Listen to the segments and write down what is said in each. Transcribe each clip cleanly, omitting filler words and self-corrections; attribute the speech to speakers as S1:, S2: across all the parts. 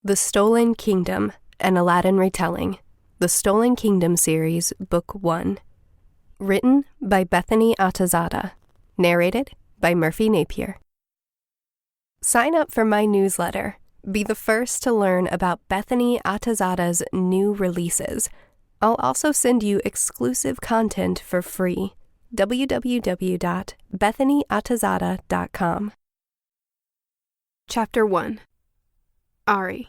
S1: The Stolen Kingdom, an Aladdin Retelling. The Stolen Kingdom Series, Book 1. Written by Bethany Atazadeh. Narrated by Murphy Napier. Sign up for my newsletter. Be the first to learn about Bethany Atazadeh's new releases. I'll also send you exclusive content for free. www.BethanyAtazadeh.com. Chapter 1. Arie.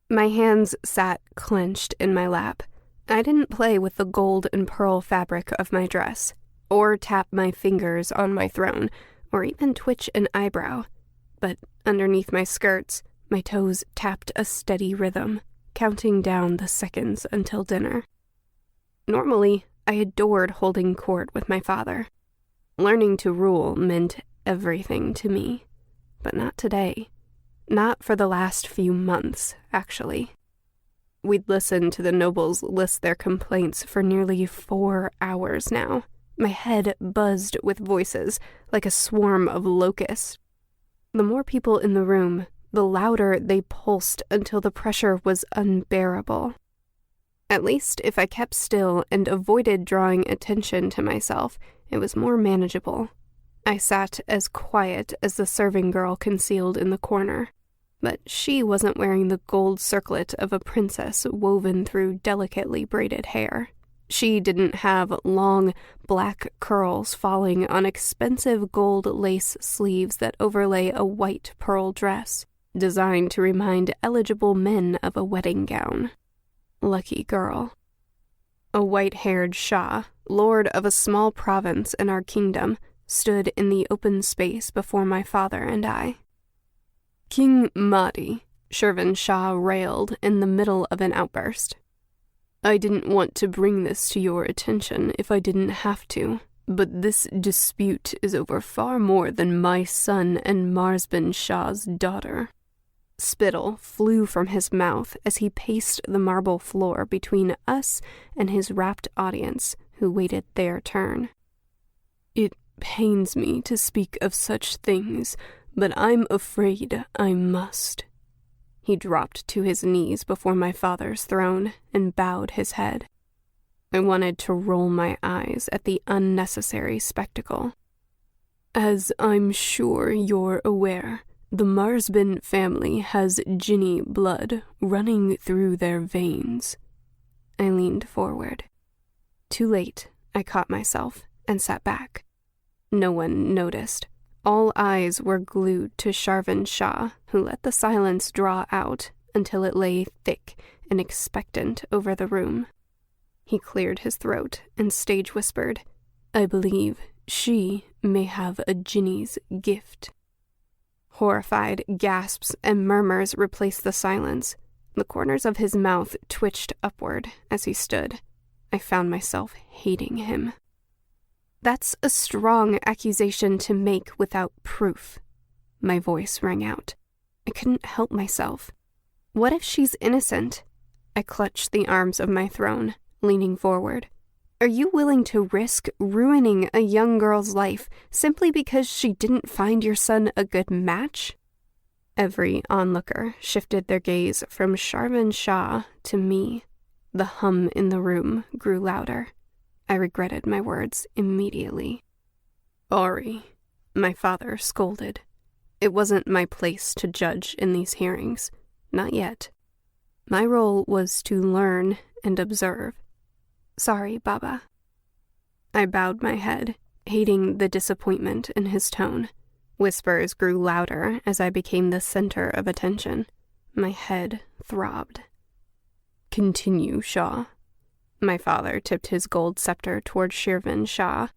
S1: My hands sat clenched in my lap. I didn't play with the gold and pearl fabric of my dress, or tap my fingers on my throne, or even twitch an eyebrow. But underneath my skirts, my toes tapped a steady rhythm, counting down the seconds until dinner. Normally, I adored holding court with my father. Learning to rule meant everything to me, but not today. Not for the last few months, actually. We'd listened to the nobles list their complaints for nearly 4 hours now. My head buzzed with voices, like a swarm of locusts. The more people in the room, the louder they pulsed until the pressure was unbearable. At least if I kept still and avoided drawing attention to myself, it was more manageable. I sat as quiet as the serving girl concealed in the corner. But she wasn't wearing the gold circlet of a princess woven through delicately braided hair. She didn't have long, black curls falling on expensive gold lace sleeves that overlay a white pearl dress, designed to remind eligible men of a wedding gown. Lucky girl. A white-haired Shah, lord of a small province in our kingdom, stood in the open space before my father and I. King Mahdi, Shervan Shah railed in the middle of an outburst. I didn't want to bring this to your attention if I didn't have to, but this dispute is over far more than my son and Marsban Shah's daughter. Spittle flew from his mouth as he paced the marble floor between us and his rapt audience, who waited their turn. It pains me to speak of such things, but I'm afraid I must. He dropped to his knees before my father's throne and bowed his head. I wanted to roll my eyes at the unnecessary spectacle. As I'm sure you're aware, the Marsban family has Jinni blood running through their veins. I leaned forward. Too late, I caught myself and sat back. No one noticed. All eyes were glued to Shervan Shah, who let the silence draw out until it lay thick and expectant over the room. He cleared his throat and stage whispered, I believe she may have a Jinni's gift. Horrified gasps and murmurs replaced the silence. The corners of his mouth twitched upward as he stood. I found myself hating him. That's a strong accusation to make without proof. My voice rang out. I couldn't help myself. What if she's innocent? I clutched the arms of my throne, leaning forward. Are you willing to risk ruining a young girl's life simply because she didn't find your son a good match? Every onlooker shifted their gaze from Shervan Shah to me. The hum in the room grew louder. I regretted my words immediately. Arie, my father scolded. It wasn't my place to judge in these hearings. Not yet. My role was to learn and observe. Sorry, Baba. I bowed my head, hating the disappointment in his tone. Whispers grew louder as I became the center of attention. My head throbbed. Continue, Shah. My father tipped his gold scepter toward Shervan Shah.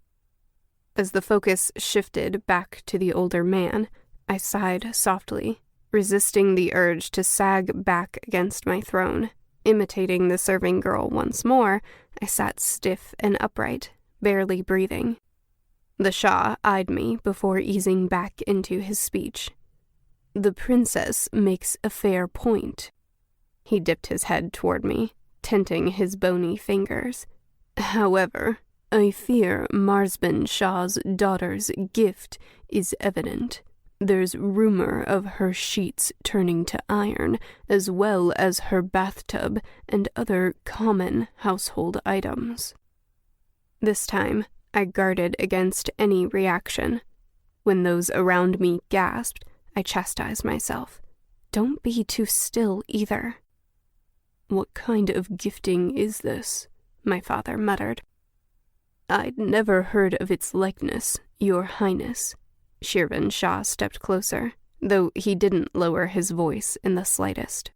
S1: As the focus shifted back to the older man, I sighed softly, resisting the urge to sag back against my throne. Imitating the serving girl once more, I sat stiff and upright, barely breathing. The Shah eyed me before easing back into his speech. The princess makes a fair point. He dipped his head toward me, tenting his bony fingers. However, I fear Marsban Shah's daughter's gift is evident. There's rumor of her sheets turning to iron, as well as her bathtub and other common household items. This time, I guarded against any reaction. When those around me gasped, I chastised myself. Don't be too still either. What kind of gifting is this? My father muttered. I'd never heard of its likeness, Your Highness. Shirvan Shah stepped closer, though he didn't lower his voice in the slightest.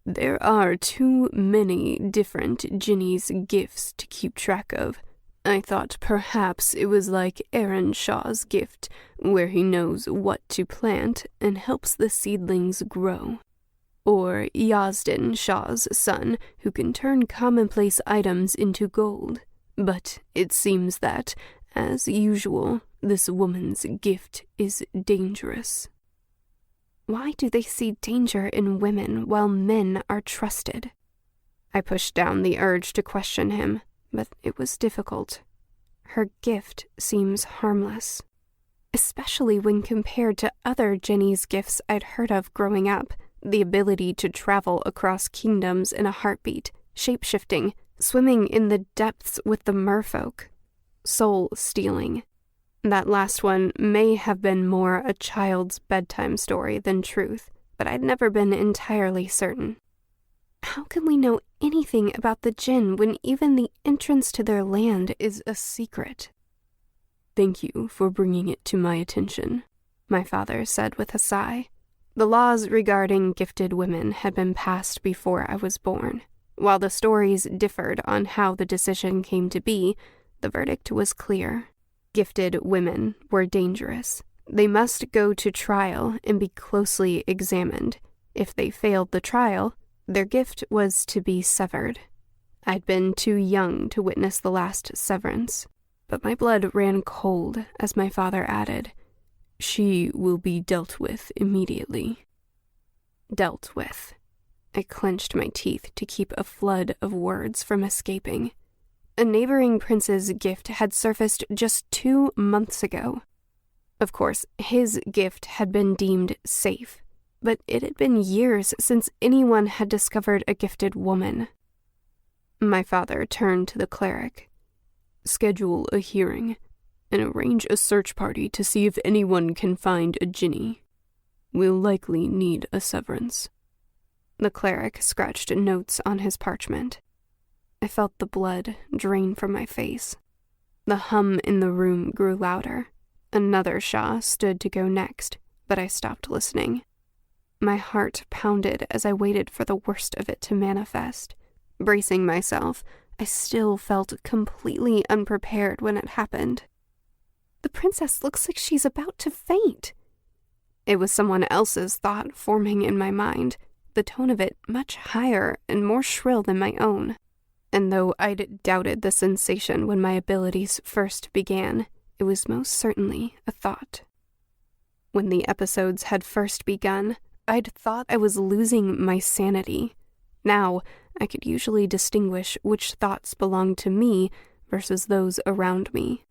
S1: There are too many different Jinni's gifts to keep track of. I thought perhaps it was like Aaron Shah's gift, where he knows what to plant and helps the seedlings grow. Or Yazdin Shah's son, who can turn commonplace items into gold. But it seems that, as usual, this woman's gift is dangerous. Why do they see danger in women while men are trusted? I pushed down the urge to question him, but it was difficult. Her gift seems harmless, especially when compared to other Jinni's gifts I'd heard of growing up. The ability to travel across kingdoms in a heartbeat, shape-shifting, swimming in the depths with the merfolk, soul-stealing. That last one may have been more a child's bedtime story than truth, but I'd never been entirely certain. How can we know anything about the Jinn when even the entrance to their land is a secret? Thank you for bringing it to my attention, my father said with a sigh. The laws regarding gifted women had been passed before I was born. While the stories differed on how the decision came to be, the verdict was clear. Gifted women were dangerous. They must go to trial and be closely examined. If they failed the trial, their gift was to be severed. I'd been too young to witness the last severance, but my blood ran cold as my father added, She will be dealt with immediately. Dealt with. I clenched my teeth to keep a flood of words from escaping. A neighboring prince's gift had surfaced just 2 months ago. Of course, his gift had been deemed safe, but it had been years since anyone had discovered a gifted woman. My father turned to the cleric. Schedule a hearing and arrange a search party to see if anyone can find a Jinni. We'll likely need a severance. The cleric scratched notes on his parchment. I felt the blood drain from my face. The hum in the room grew louder. Another Shah stood to go next, but I stopped listening. My heart pounded as I waited for the worst of it to manifest. Bracing myself, I still felt completely unprepared when it happened. The princess looks like she's about to faint. It was someone else's thought forming in my mind, the tone of it much higher and more shrill than my own. And though I'd doubted the sensation when my abilities first began, it was most certainly a thought. When the episodes had first begun, I'd thought I was losing my sanity. Now, I could usually distinguish which thoughts belonged to me versus those around me.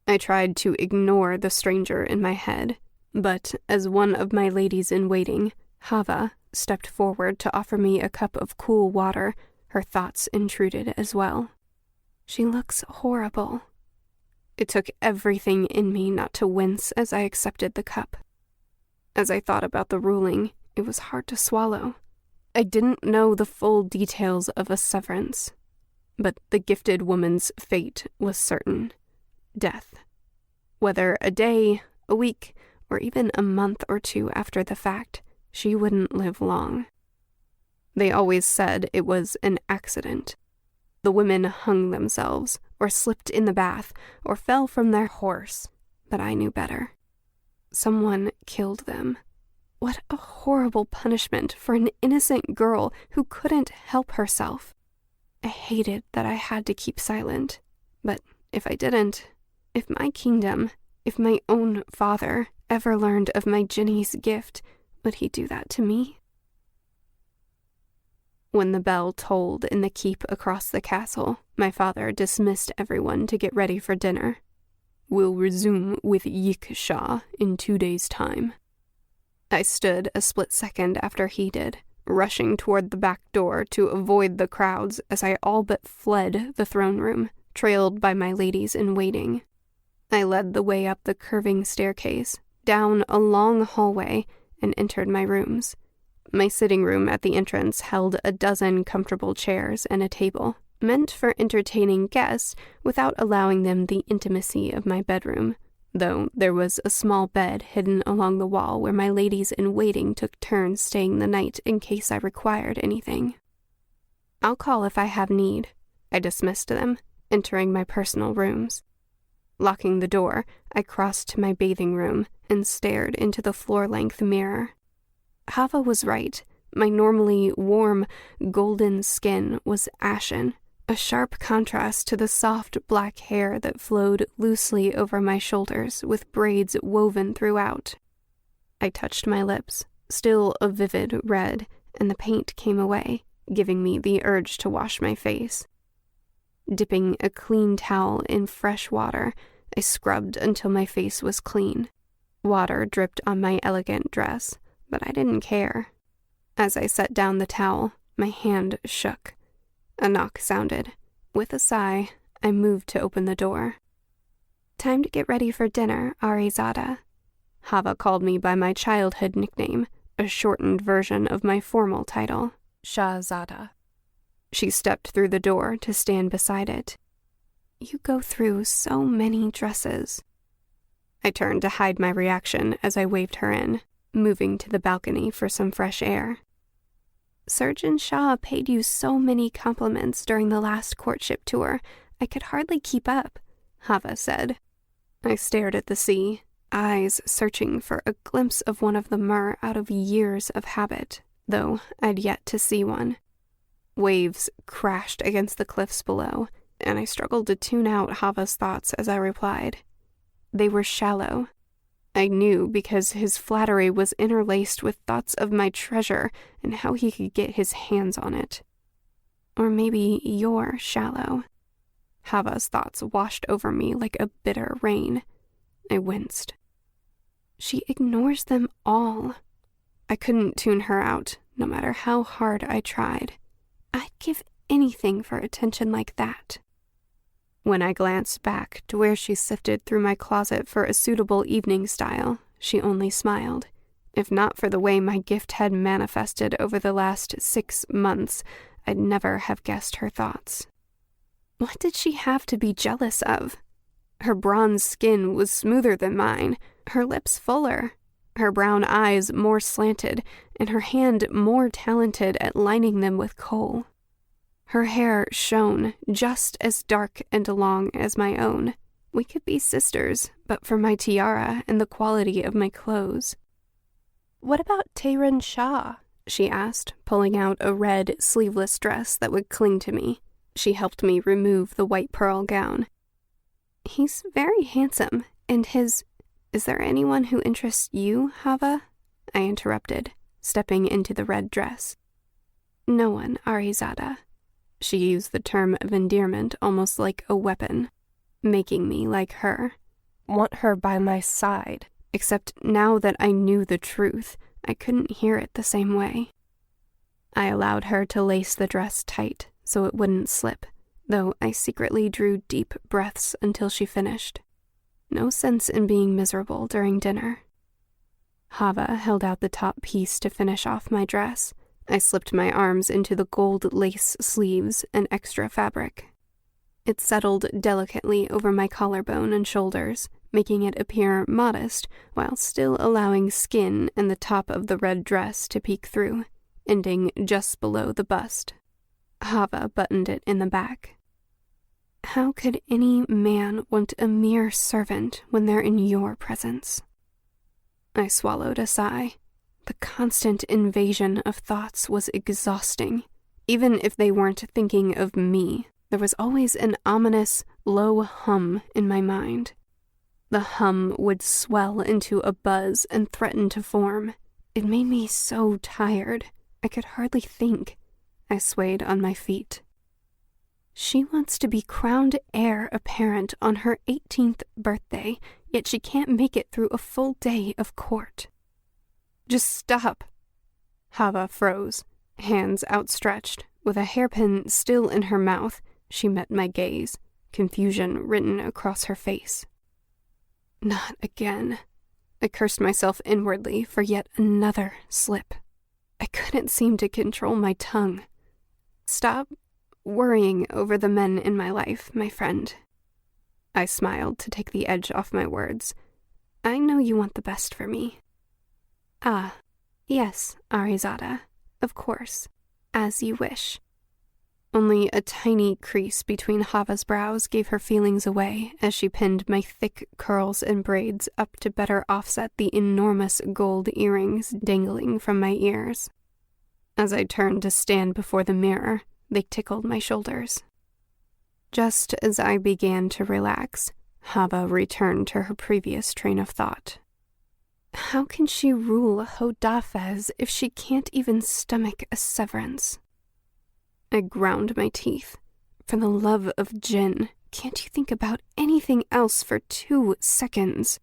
S1: I tried to ignore the stranger in my head, but as one of my ladies-in-waiting, Hava, stepped forward to offer me a cup of cool water, her thoughts intruded as well. She looks horrible. It took everything in me not to wince as I accepted the cup. As I thought about the ruling, it was hard to swallow. I didn't know the full details of a severance, but the gifted woman's fate was certain. Death. Whether a day, a week, or even a month or 2 after the fact, she wouldn't live long. They always said it was an accident. The women hung themselves, or slipped in the bath, or fell from their horse, but I knew better. Someone killed them. What a horrible punishment for an innocent girl who couldn't help herself. I hated that I had to keep silent, but if I didn't, if my kingdom, if my own father ever learned of my Jinni's gift, would he do that to me? When the bell tolled in the keep across the castle, my father dismissed everyone to get ready for dinner. We'll resume with Yiksha in 2 days' time." I stood a split second after he did, rushing toward the back door to avoid the crowds as I all but fled the throne room, trailed by my ladies-in-waiting. I led the way up the curving staircase, down a long hallway, and entered my rooms. My sitting room at the entrance held a dozen comfortable chairs and a table, meant for entertaining guests without allowing them the intimacy of my bedroom, though there was a small bed hidden along the wall where my ladies-in-waiting took turns staying the night in case I required anything. "I'll call if I have need," I dismissed them, entering my personal rooms. Locking the door, I crossed to my bathing room and stared into the floor-length mirror. Hava was right. My normally warm, golden skin was ashen, a sharp contrast to the soft black hair that flowed loosely over my shoulders with braids woven throughout. I touched my lips, still a vivid red, and the paint came away, giving me the urge to wash my face. Dipping a clean towel in fresh water, I scrubbed until my face was clean. Water dripped on my elegant dress, but I didn't care. As I set down the towel, my hand shook. A knock sounded. With a sigh, I moved to open the door. "Time to get ready for dinner, Arizada." Hava called me by my childhood nickname, a shortened version of my formal title, Shahzada. She stepped through the door to stand beside it. "You go through so many dresses." I turned to hide my reaction as I waved her in, moving to the balcony for some fresh air. "Surgeon Shah paid you so many compliments during the last courtship tour, I could hardly keep up," Hava said. I stared at the sea, eyes searching for a glimpse of one of the myrrh out of years of habit, though I'd yet to see one. Waves crashed against the cliffs below, and I struggled to tune out Hava's thoughts as I replied. They were shallow. I knew because his flattery was interlaced with thoughts of my treasure and how he could get his hands on it. Or maybe you're shallow. Hava's thoughts washed over me like a bitter rain. I winced. She ignores them all. I couldn't tune her out, no matter how hard I tried. I'd give anything for attention like that. When I glanced back to where she sifted through my closet for a suitable evening style, she only smiled. If not for the way my gift had manifested over the last 6 months, I'd never have guessed her thoughts. What did she have to be jealous of? Her bronze skin was smoother than mine, her lips fuller, her brown eyes more slanted, and her hand more talented at lining them with kohl. Her hair shone just as dark and long as my own. We could be sisters, but for my tiara and the quality of my clothes. "What about Tehran Shah?" she asked, pulling out a red, sleeveless dress that would cling to me. She helped me remove the white pearl gown. "He's very handsome, and his... Is there anyone who interests you, Hava?" I interrupted, stepping into the red dress. "No one, Arizada." She used the term of endearment almost like a weapon, making me like her. Want her by my side, except now that I knew the truth, I couldn't hear it the same way. I allowed her to lace the dress tight so it wouldn't slip, though I secretly drew deep breaths until she finished. No sense in being miserable during dinner. Hava held out the top piece to finish off my dress. I slipped my arms into the gold lace sleeves and extra fabric. It settled delicately over my collarbone and shoulders, making it appear modest while still allowing skin and the top of the red dress to peek through, ending just below the bust. Hava buttoned it in the back. How could any man want a mere servant when they're in your presence? I swallowed a sigh. The constant invasion of thoughts was exhausting. Even if they weren't thinking of me, there was always an ominous, low hum in my mind. The hum would swell into a buzz and threaten to form. It made me so tired, I could hardly think. I swayed on my feet. She wants to be crowned heir apparent on her 18th birthday, yet she can't make it through a full day of court. Just stop. Hava froze, hands outstretched. With a hairpin still in her mouth, she met my gaze, confusion written across her face. Not again. I cursed myself inwardly for yet another slip. I couldn't seem to control my tongue. Stop worrying over the men in my life, my friend. I smiled to take the edge off my words. I know you want the best for me. Ah, yes, Arizada, of course, as you wish. Only a tiny crease between Hava's brows gave her feelings away as she pinned my thick curls and braids up to better offset the enormous gold earrings dangling from my ears. As I turned to stand before the mirror, they tickled my shoulders. Just as I began to relax, Hava returned to her previous train of thought. How can she rule Hodafez if she can't even stomach a severance? I ground my teeth. For the love of Jinn, can't you think about anything else for 2 seconds?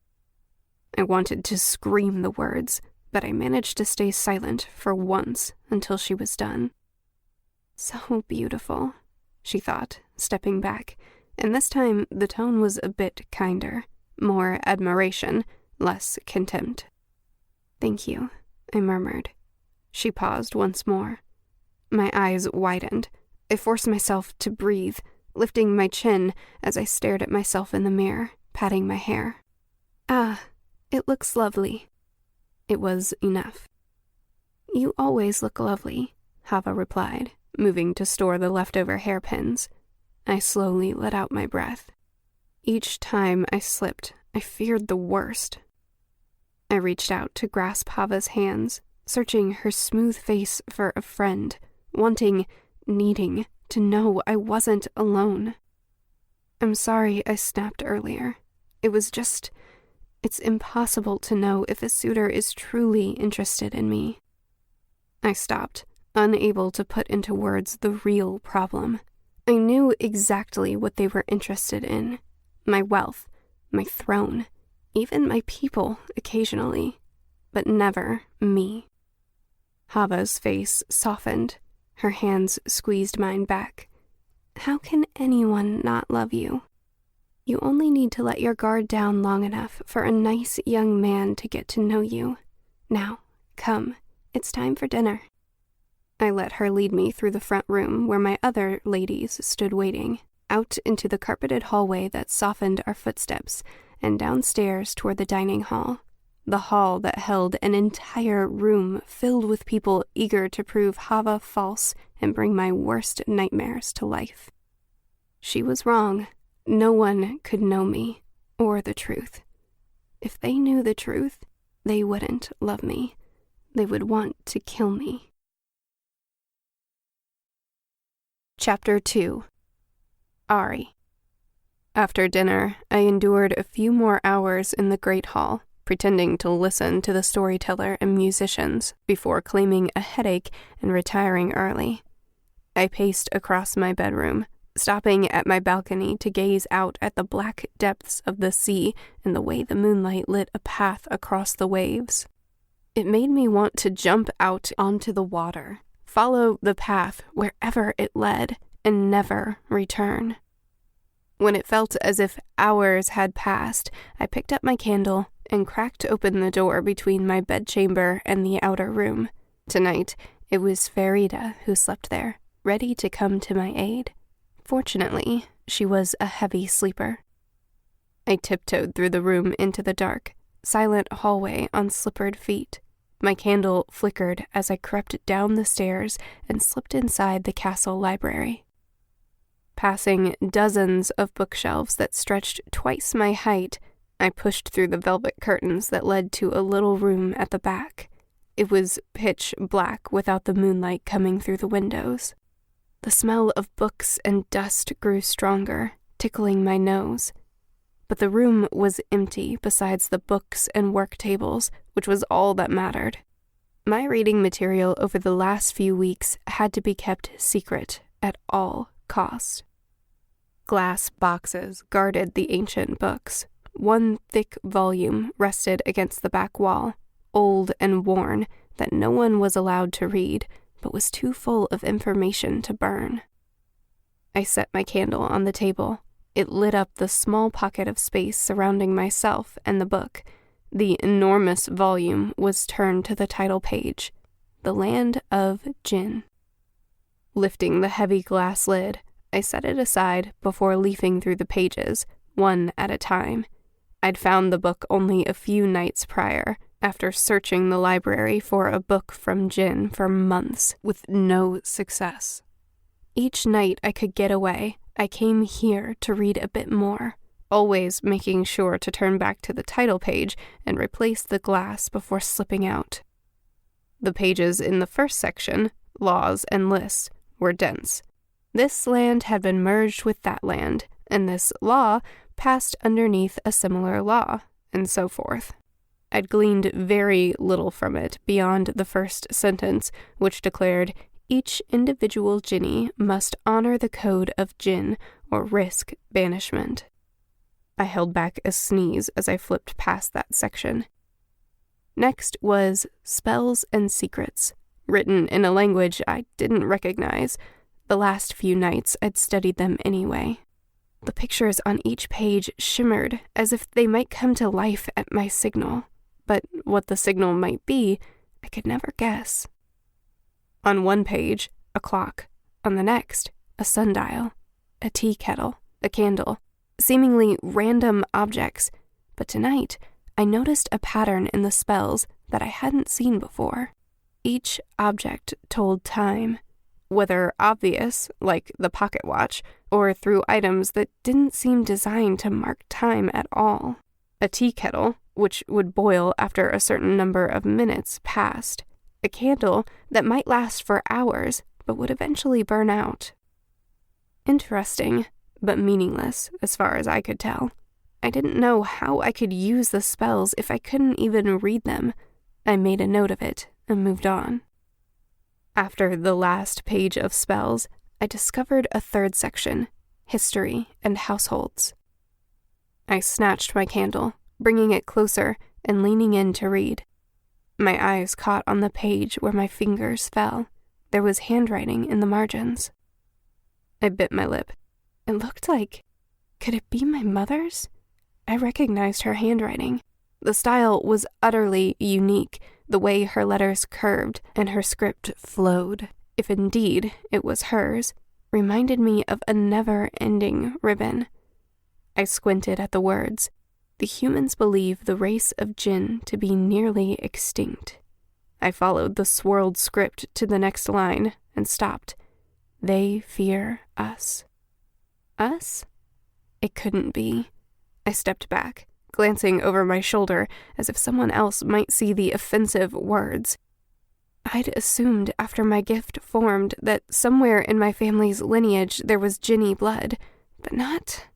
S1: I wanted to scream the words, but I managed to stay silent for once until she was done. So beautiful, she thought, stepping back, and this time the tone was a bit kinder, more admiration, less contempt. Thank you, I murmured. She paused once more. My eyes widened. I forced myself to breathe, lifting my chin as I stared at myself in the mirror, patting my hair. Ah, it looks lovely. It was enough. You always look lovely, Hava replied, moving to store the leftover hairpins. I slowly let out my breath. Each time I slipped, I feared the worst. I reached out to grasp Hava's hands, searching her smooth face for a friend, needing to know I wasn't alone. I'm sorry I snapped earlier. It's impossible to know if a suitor is truly interested in me. I stopped, unable to put into words the real problem. I knew exactly what they were interested in. My wealth, my throne, even my people occasionally, but never me. Hava's face softened. Her hands squeezed mine back. How can anyone not love you? You only need to let your guard down long enough for a nice young man to get to know you. Now, come, it's time for dinner. I let her lead me through the front room where my other ladies stood waiting, out into the carpeted hallway that softened our footsteps, and downstairs toward the dining hall. The hall that held an entire room filled with people eager to prove Hava false and bring my worst nightmares to life. She was wrong. No one could know me, or the truth. If they knew the truth, they wouldn't love me. They would want to kill me. Chapter 2. Arie. After dinner, I endured a few more hours in the Great Hall, pretending to listen to the storyteller and musicians before claiming a headache and retiring early. I paced across my bedroom, stopping at my balcony to gaze out at the black depths of the sea and the way the moonlight lit a path across the waves. It made me want to jump out onto the water, follow the path wherever it led, and never return. When it felt as if hours had passed, I picked up my candle and cracked open the door between my bedchamber and the outer room. Tonight, it was Fairytale who slept there, ready to come to my aid. Fortunately, she was a heavy sleeper. I tiptoed through the room into the dark, silent hallway on slippered feet. My candle flickered as I crept down the stairs and slipped inside the castle library. Passing dozens of bookshelves that stretched twice my height, I pushed through the velvet curtains that led to a little room at the back. It was pitch black without the moonlight coming through the windows. The smell of books and dust grew stronger, tickling my nose. But the room was empty besides the books and work tables, which was all that mattered. My reading material over the last few weeks had to be kept secret at all costs. Glass boxes guarded the ancient books. One thick volume rested against the back wall, old and worn, that no one was allowed to read, but was too full of information to burn. I set my candle on the table. It lit up the small pocket of space surrounding myself and the book. The enormous volume was turned to the title page, The Land of Jinn. Lifting the heavy glass lid, I set it aside before leafing through the pages, one at a time. I'd found the book only a few nights prior, after searching the library for a book from Jinn for months, with no success. Each night I could get away, I came here to read a bit more, always making sure to turn back to the title page and replace the glass before slipping out. The pages in the first section, laws and lists, were dense. This land had been merged with that land, and this law passed underneath a similar law, and so forth. I'd gleaned very little from it beyond the first sentence, which declared, each individual Jinni must honor the code of Jinn or risk banishment. I held back a sneeze as I flipped past that section. Next was Spells and Secrets, written in a language I didn't recognize. The last few nights I'd studied them anyway. The pictures on each page shimmered as if they might come to life at my signal, but what the signal might be, I could never guess. On one page, a clock. On the next, a sundial, a tea kettle, a candle, seemingly random objects. But tonight, I noticed a pattern in the spells that I hadn't seen before. Each object told time, whether obvious, like the pocket watch, or through items that didn't seem designed to mark time at all. A tea kettle, which would boil after a certain number of minutes passed. A candle that might last for hours, but would eventually burn out. Interesting, but meaningless, as far as I could tell. I didn't know how I could use the spells if I couldn't even read them. I made a note of it and moved on. After the last page of spells, I discovered a third section, History and Households. I snatched my candle, bringing it closer and leaning in to read. My eyes caught on the page where my fingers fell. There was handwriting in the margins. I bit my lip. It looked like... Could it be my mother's? I recognized her handwriting. The style was utterly unique, the way her letters curved and her script flowed, if indeed it was hers, reminded me of a never-ending ribbon. I squinted at the words. The humans believe the race of Jinn to be nearly extinct. I followed the swirled script to the next line and stopped. They fear us. Us? It couldn't be. I stepped back, glancing over my shoulder as if someone else might see the offensive words. I'd assumed after my gift formed that somewhere in my family's lineage there was Jinni blood, but not...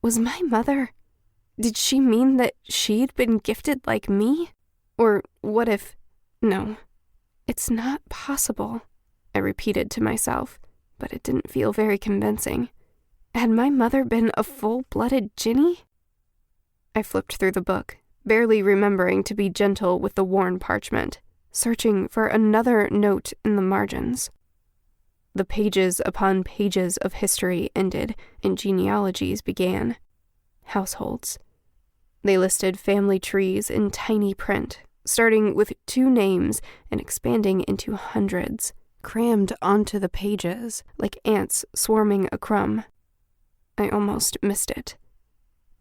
S1: Was my mother... Did she mean that she'd been gifted like me? Or what if... No, it's not possible, I repeated to myself, but it didn't feel very convincing. Had my mother been a full-blooded Jinni? I flipped through the book, barely remembering to be gentle with the worn parchment, searching for another note in the margins. The pages upon pages of history ended, and genealogies began. Households. They listed family trees in tiny print, starting with 2 names and expanding into hundreds, crammed onto the pages like ants swarming a crumb. I almost missed it.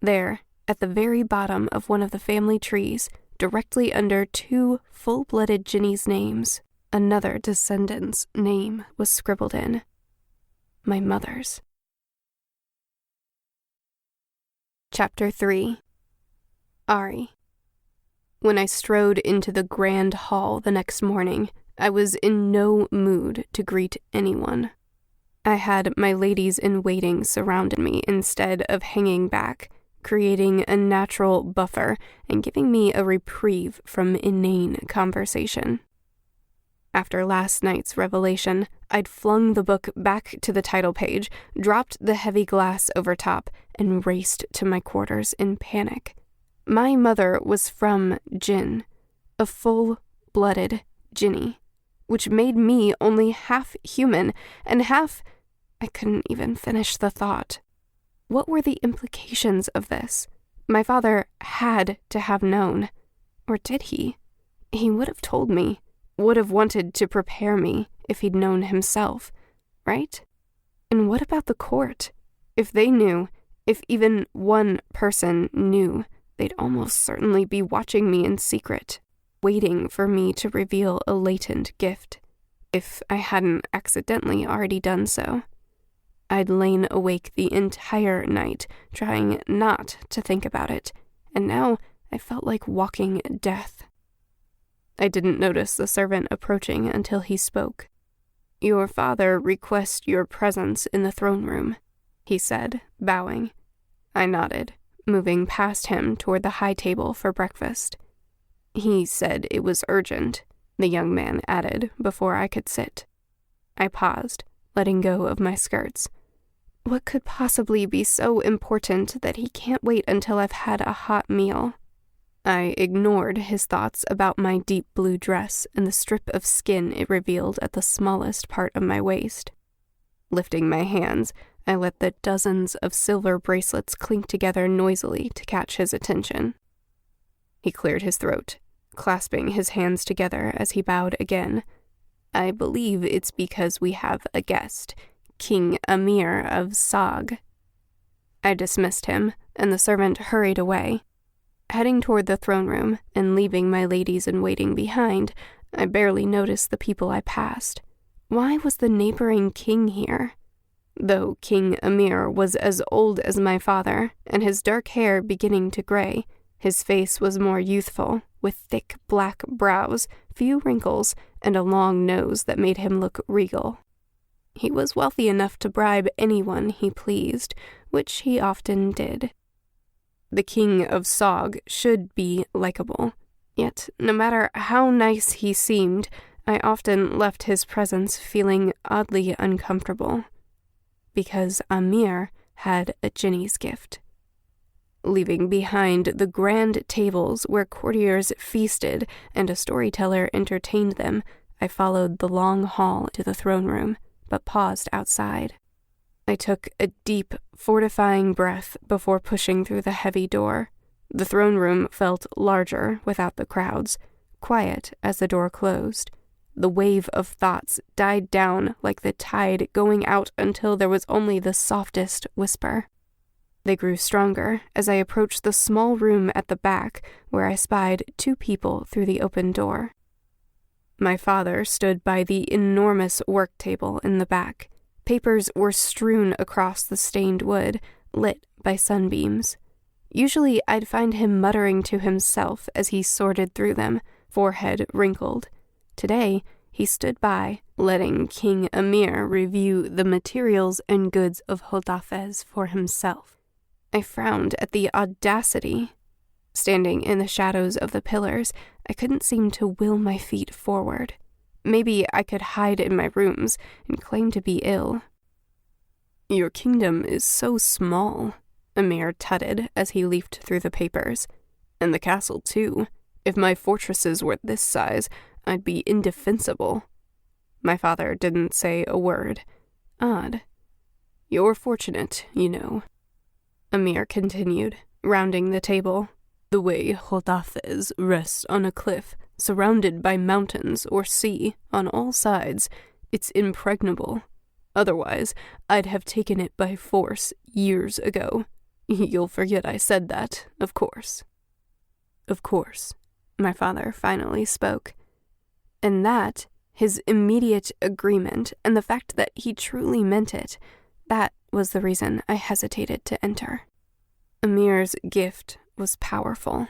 S1: There, at the very bottom of one of the family trees, directly under 2 full-blooded Jinni's names, another descendant's name was scribbled in. My mother's. Chapter 3. Arie. When I strode into the grand hall the next morning, I was in no mood to greet anyone. I had my ladies-in-waiting surrounded me instead of hanging back, creating a natural buffer and giving me a reprieve from inane conversation. After last night's revelation, I'd flung the book back to the title page, dropped the heavy glass over top, and raced to my quarters in panic. My mother was from Jinn, a full-blooded Jinni, which made me only half human and half... I couldn't even finish the thought. What were the implications of this? My father had to have known. Or did he? He would have told me. Would have wanted to prepare me if he'd known himself, right? And what about the court? If they knew, if even one person knew, they'd almost certainly be watching me in secret, waiting for me to reveal a latent gift, if I hadn't accidentally already done so. I'd lain awake the entire night, trying not to think about it, and now I felt like walking death. I didn't notice the servant approaching until he spoke. "Your father requests your presence in the throne room," he said, bowing. I nodded, moving past him toward the high table for breakfast. "He said it was urgent," the young man added before I could sit. I paused, letting go of my skirts. What could possibly be so important that he can't wait until I've had a hot meal? I ignored his thoughts about my deep blue dress and the strip of skin it revealed at the smallest part of my waist. Lifting my hands, I let the dozens of silver bracelets clink together noisily to catch his attention. He cleared his throat, clasping his hands together as he bowed again. "I believe it's because we have a guest, King Amir of Sog." I dismissed him, and the servant hurried away. Heading toward the throne room and leaving my ladies-in-waiting behind, I barely noticed the people I passed. Why was the neighboring king here? Though King Amir was as old as my father, and his dark hair beginning to gray, his face was more youthful, with thick black brows, few wrinkles, and a long nose that made him look regal. He was wealthy enough to bribe anyone he pleased, which he often did. The king of Sog should be likable, yet no matter how nice he seemed, I often left his presence feeling oddly uncomfortable. Because Amir had a Jinni's gift. Leaving behind the grand tables where courtiers feasted and a storyteller entertained them, I followed the long hall to the throne room, but paused outside. I took a deep, fortifying breath before pushing through the heavy door. The throne room felt larger without the crowds, quiet as the door closed. The wave of thoughts died down like the tide going out until there was only the softest whisper. They grew stronger as I approached the small room at the back where I spied two people through the open door. My father stood by the enormous work table in the back. Papers were strewn across the stained wood, lit by sunbeams. Usually I'd find him muttering to himself as he sorted through them, forehead wrinkled. Today, he stood by, letting King Amir review the materials and goods of Hodafez for himself. I frowned at the audacity. Standing in the shadows of the pillars, I couldn't seem to will my feet forward. Maybe I could hide in my rooms and claim to be ill. "Your kingdom is so small," Amir tutted as he leafed through the papers. "And the castle, too. If my fortresses were this size, I'd be indefensible." My father didn't say a word. Odd. "You're fortunate, you know," Amir continued, rounding the table. "The way Hodafez rests on a cliff, surrounded by mountains or sea on all sides, it's impregnable. Otherwise, I'd have taken it by force years ago. You'll forget I said that, of course." "Of course," my father finally spoke. And that, his immediate agreement, and the fact that he truly meant it, that was the reason I hesitated to enter. Amir's gift was powerful.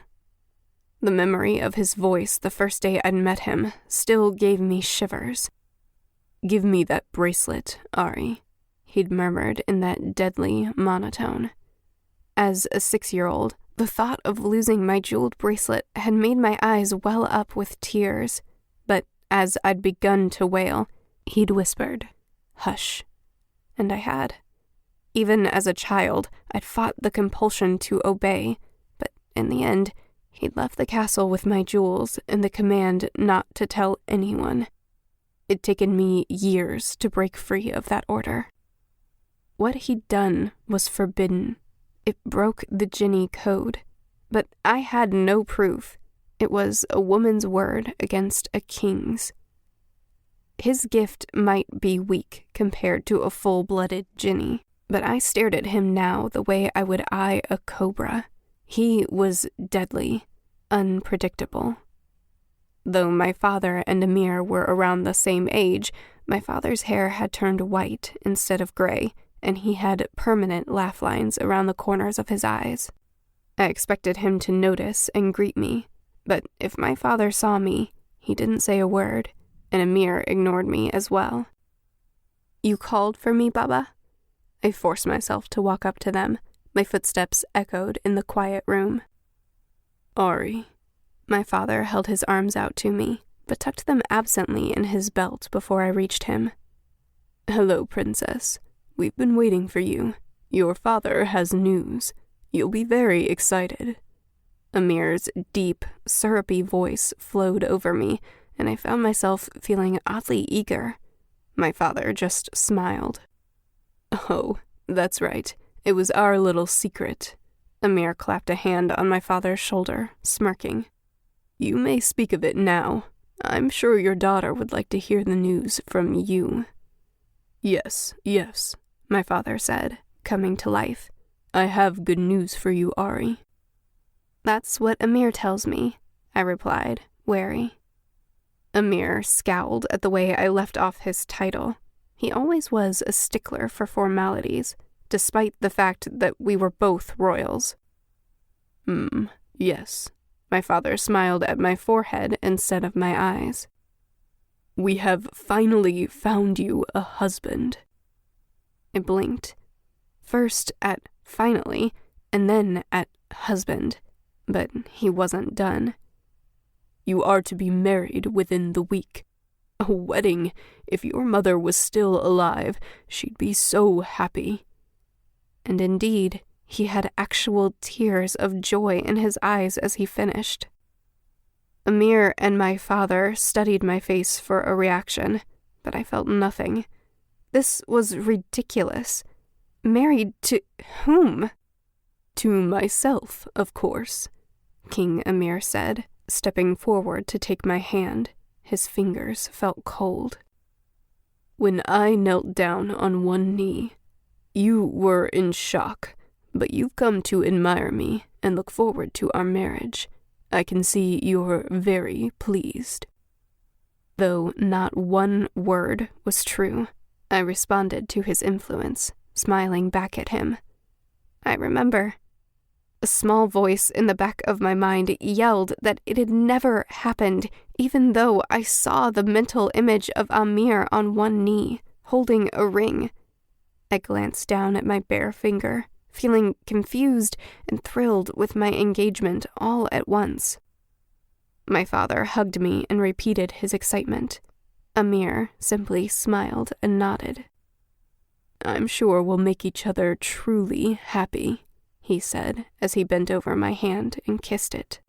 S1: The memory of his voice the first day I'd met him still gave me shivers. "Give me that bracelet, Arie," he'd murmured in that deadly monotone. As a 6-year-old, the thought of losing my jeweled bracelet had made my eyes well up with tears, but as I'd begun to wail, he'd whispered, "Hush." And I had. Even as a child, I'd fought the compulsion to obey, but in the end, he'd left the castle with my jewels and the command not to tell anyone. It'd taken me years to break free of that order. What he'd done was forbidden. It broke the Jinni code, but I had no proof. It was a woman's word against a king's. His gift might be weak compared to a full-blooded Jinni, but I stared at him now the way I would eye a cobra. He was deadly, unpredictable. Though my father and Amir were around the same age, my father's hair had turned white instead of gray, and he had permanent laugh lines around the corners of his eyes. I expected him to notice and greet me, but if my father saw me, he didn't say a word, and Amir ignored me as well. "You called for me, Baba?" I forced myself to walk up to them. My footsteps echoed in the quiet room. "Arie." My father held his arms out to me, but tucked them absently in his belt before I reached him. "Hello, Princess. We've been waiting for you. Your father has news. You'll be very excited." Amir's deep, syrupy voice flowed over me, and I found myself feeling oddly eager. My father just smiled. "Oh, that's right. It was our little secret." Amir clapped a hand on my father's shoulder, smirking. "You may speak of it now. I'm sure your daughter would like to hear the news from you." Yes, my father said, coming to life. "I have good news for you, Arie." "That's what Amir tells me," I replied, wary. Amir scowled at the way I left off his title. He always was a stickler for formalities, despite the fact that we were both royals. Yes. My father smiled at my forehead instead of my eyes. "We have finally found you a husband." I blinked. First at finally, and then at husband, but he wasn't done. "You are to be married within the week. A wedding. If your mother was still alive, she'd be so happy." And indeed, he had actual tears of joy in his eyes as he finished. Amir and my father studied my face for a reaction, but I felt nothing. This was ridiculous. Married to whom? "To myself, of course," King Amir said, stepping forward to take my hand. His fingers felt cold. "When I knelt down on one knee, you were in shock, but you've come to admire me and look forward to our marriage. I can see you're very pleased." Though not one word was true, I responded to his influence, smiling back at him. I remember. A small voice in the back of my mind yelled that it had never happened, even though I saw the mental image of Amir on one knee, holding a ring. I glanced down at my bare finger, feeling confused and thrilled with my engagement all at once. My father hugged me and repeated his excitement. Amir simply smiled and nodded. "I'm sure we'll make each other truly happy," he said as he bent over my hand and kissed it.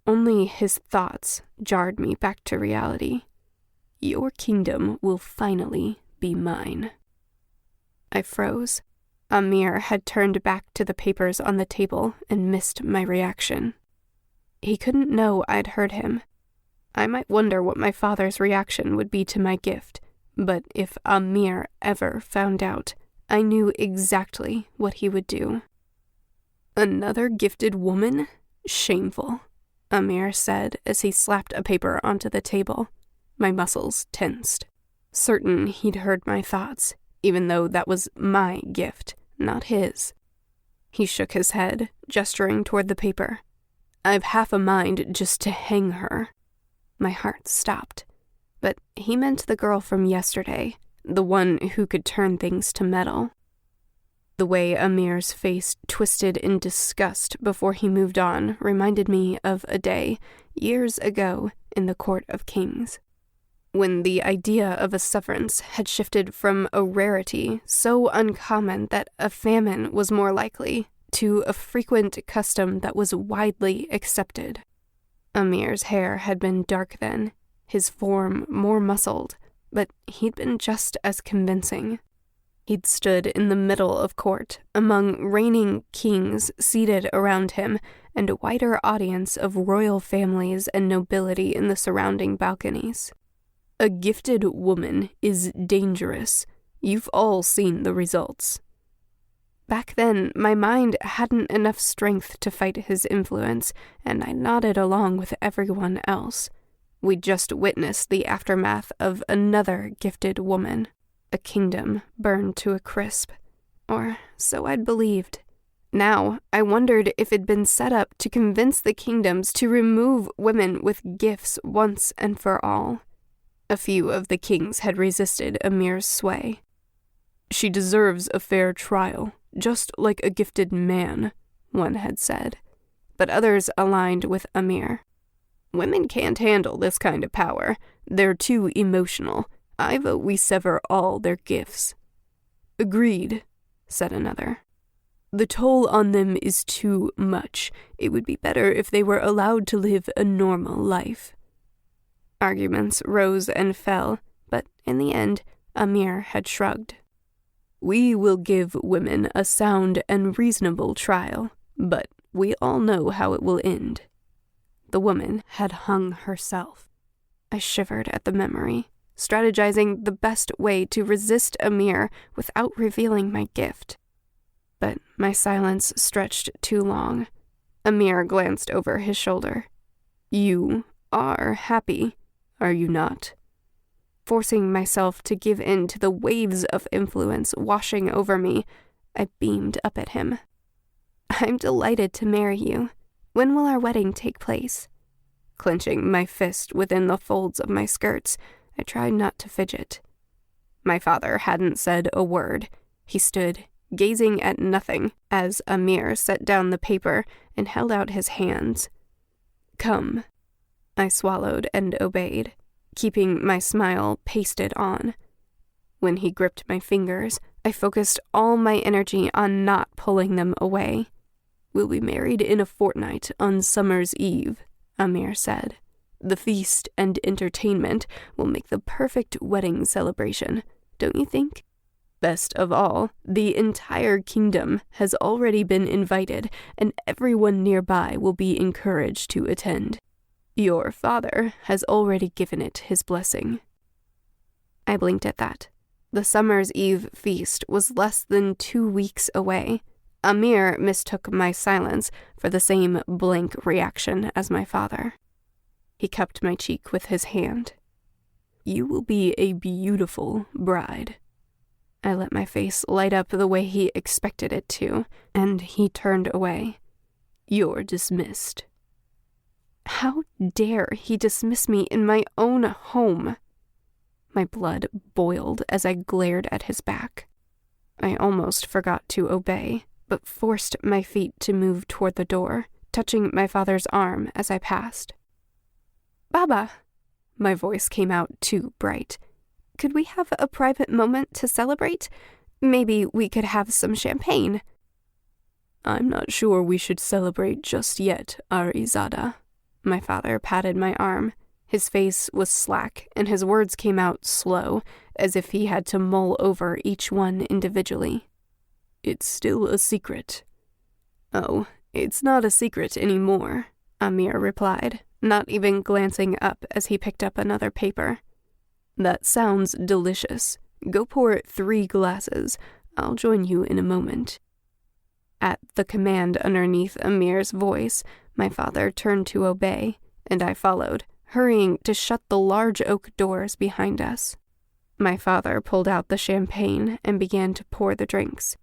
S1: Only his thoughts jarred me back to reality. "Your kingdom will finally be mine." I froze. Amir had turned back to the papers on the table and missed my reaction. He couldn't know I'd heard him. I might wonder what my father's reaction would be to my gift, but if Amir ever found out, I knew exactly what he would do. "Another gifted woman? Shameful," Amir said as he slapped a paper onto the table. My muscles tensed. Certain he'd heard my thoughts, even though that was my gift, not his. He shook his head, gesturing toward the paper. "I've half a mind just to hang her." My heart stopped. But he meant the girl from yesterday, the one who could turn things to metal. The way Amir's face twisted in disgust before he moved on reminded me of a day, years ago, in the Court of Kings. when the idea of a severance had shifted from a rarity so uncommon that a famine was more likely to a frequent custom that was widely accepted. Amir's hair had been dark then, his form more muscled, but he'd been just as convincing. He'd stood in the middle of court, among reigning kings seated around him, and a wider audience of royal families and nobility in the surrounding balconies. A gifted woman is dangerous. You've all seen the results. Back then, my mind hadn't enough strength to fight his influence, and I nodded along with everyone else. We'd just witnessed the aftermath of another gifted woman. A kingdom burned to a crisp. Or so I'd believed. Now, I wondered if it'd been set up to convince the kingdoms to remove women with gifts once and for all. A few of the kings had resisted Amir's sway. "She deserves a fair trial, just like a gifted man," one had said. But others aligned with Amir. "Women can't handle this kind of power. They're too emotional. I vote we sever all their gifts." "Agreed," said another. "The toll on them is too much. It would be better if they were allowed to live a normal life." Arguments rose and fell, but in the end, Amir had shrugged. "We will give women a sound and reasonable trial, but we all know how it will end." The woman had hung herself. I shivered at the memory, strategizing the best way to resist Amir without revealing my gift. But my silence stretched too long. Amir glanced over his shoulder. "You are happy, are you not?" Forcing myself to give in to the waves of influence washing over me, I beamed up at him. "I'm delighted to marry you. When will our wedding take place?" Clenching my fist within the folds of my skirts, I tried not to fidget. My father hadn't said a word. He stood, gazing at nothing, as Amir set down the paper and held out his hands. "Come." I swallowed and obeyed, keeping my smile pasted on. When he gripped my fingers, I focused all my energy on not pulling them away. "We'll be married in a fortnight on Summer's Eve," Amir said. "The feast and entertainment will make the perfect wedding celebration, don't you think? Best of all, the entire kingdom has already been invited, and everyone nearby will be encouraged to attend. Your father has already given it his blessing." I blinked at that. The Summer's Eve feast was less than 2 weeks away. Amir mistook my silence for the same blank reaction as my father. He cupped my cheek with his hand. "You will be a beautiful bride." I let my face light up the way he expected it to, and he turned away. "You're dismissed." How dare he dismiss me in my own home? My blood boiled as I glared at his back. I almost forgot to obey, but forced my feet to move toward the door, touching my father's arm as I passed. "Baba," my voice came out too bright. "Could we have a private moment to celebrate? Maybe we could have some champagne." "I'm not sure we should celebrate just yet, Arizada." My father patted my arm. His face was slack, and his words came out slow, as if he had to mull over each one individually. "It's still a secret." "Oh, it's not a secret anymore," Amir replied, not even glancing up as he picked up another paper. "That sounds delicious. Go pour 3 glasses. I'll join you in a moment." At the command underneath Amir's voice, my father turned to obey, and I followed, hurrying to shut the large oak doors behind us. My father pulled out the champagne and began to pour the drinks.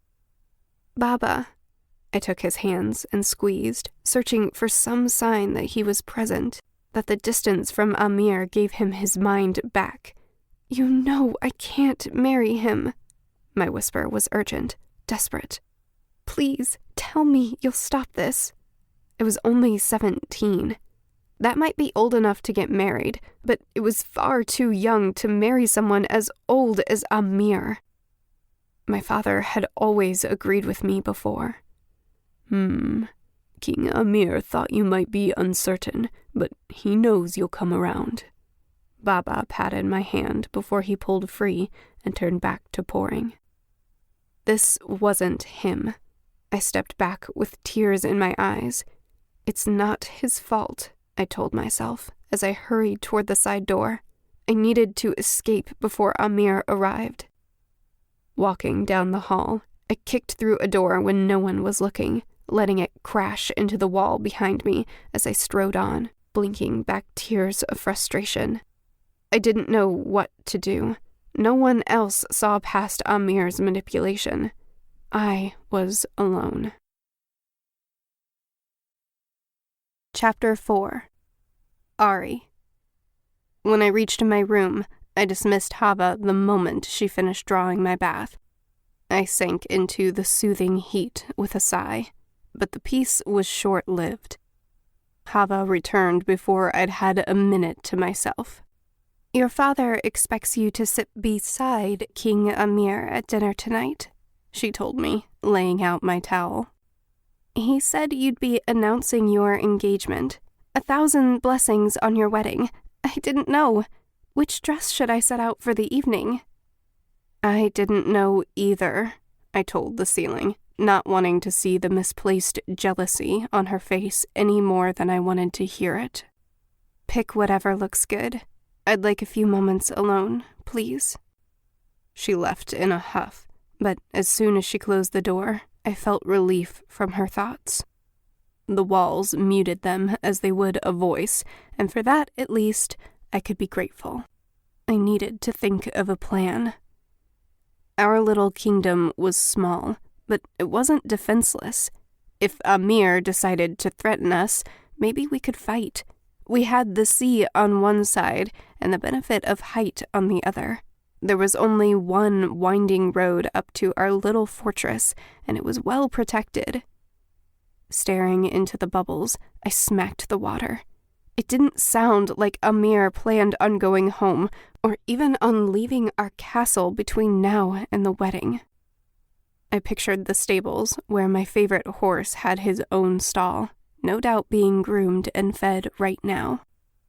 S1: "Baba." I took his hands and squeezed, searching for some sign that he was present, that the distance from Amir gave him his mind back. "You know I can't marry him." My whisper was urgent, desperate. "Please, tell me you'll stop this." I was only 17. That might be old enough to get married, but it was far too young to marry someone as old as Amir. My father had always agreed with me before. King Amir thought you might be uncertain, but he knows you'll come around. Baba patted my hand before he pulled free and turned back to pouring. This wasn't him. I stepped back with tears in my eyes. It's not his fault, I told myself as I hurried toward the side door. I needed to escape before Amir arrived. Walking down the hall, I kicked through a door when no one was looking, letting it crash into the wall behind me as I strode on, blinking back tears of frustration. I didn't know what to do. No one else saw past Amir's manipulation. I was alone. Chapter 4. Arie. When I reached my room, I dismissed Hava the moment she finished drawing my bath. I sank into the soothing heat with a sigh, but the peace was short-lived. Hava returned before I'd had a minute to myself. Your father expects you to sit beside King Amir at dinner tonight, she told me, laying out my towel. He said you'd be announcing your engagement. 1,000 blessings on your wedding. I didn't know. Which dress should I set out for the evening? I didn't know either, I told the ceiling, not wanting to see the misplaced jealousy on her face any more than I wanted to hear it. Pick whatever looks good. I'd like a few moments alone, please. She left in a huff, but as soon as she closed the door, I felt relief from her thoughts. The walls muted them as they would a voice, and for that, at least, I could be grateful. I needed to think of a plan. Our little kingdom was small, but it wasn't defenseless. If Amir decided to threaten us, maybe we could fight. We had the sea on one side and the benefit of height on the other. There was only one winding road up to our little fortress, and it was well protected. Staring into the bubbles, I smacked the water. It didn't sound like Amir planned on going home, or even on leaving our castle between now and the wedding. I pictured the stables, where my favorite horse had his own stall, no doubt being groomed and fed right now.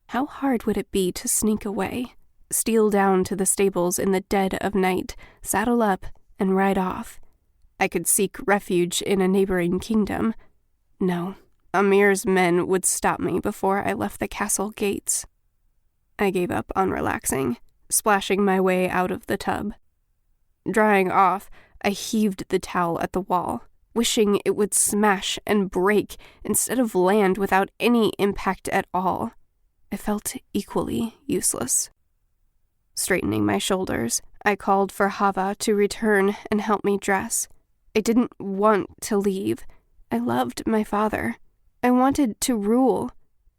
S1: How hard would it be to sneak away, steal down to the stables in the dead of night, saddle up, and ride off? I could seek refuge in a neighboring kingdom. No, Amir's men would stop me before I left the castle gates. I gave up on relaxing, splashing my way out of the tub. Drying off, I heaved the towel at the wall, wishing it would smash and break instead of land without any impact at all. I felt equally useless. Straightening my shoulders, I called for Hava to return and help me dress. I didn't want to leave. I loved my father. I wanted to rule,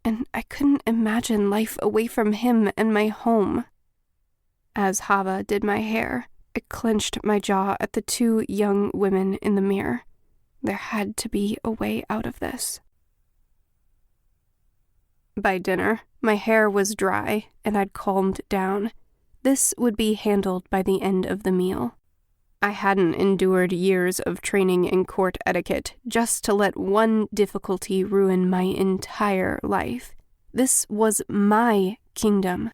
S1: and I couldn't imagine life away from him and my home. As Hava did my hair, I clenched my jaw at the two young women in the mirror. There had to be a way out of this. By dinner, my hair was dry and I'd calmed down. This would be handled by the end of the meal. I hadn't endured years of training in court etiquette just to let one difficulty ruin my entire life. This was my kingdom.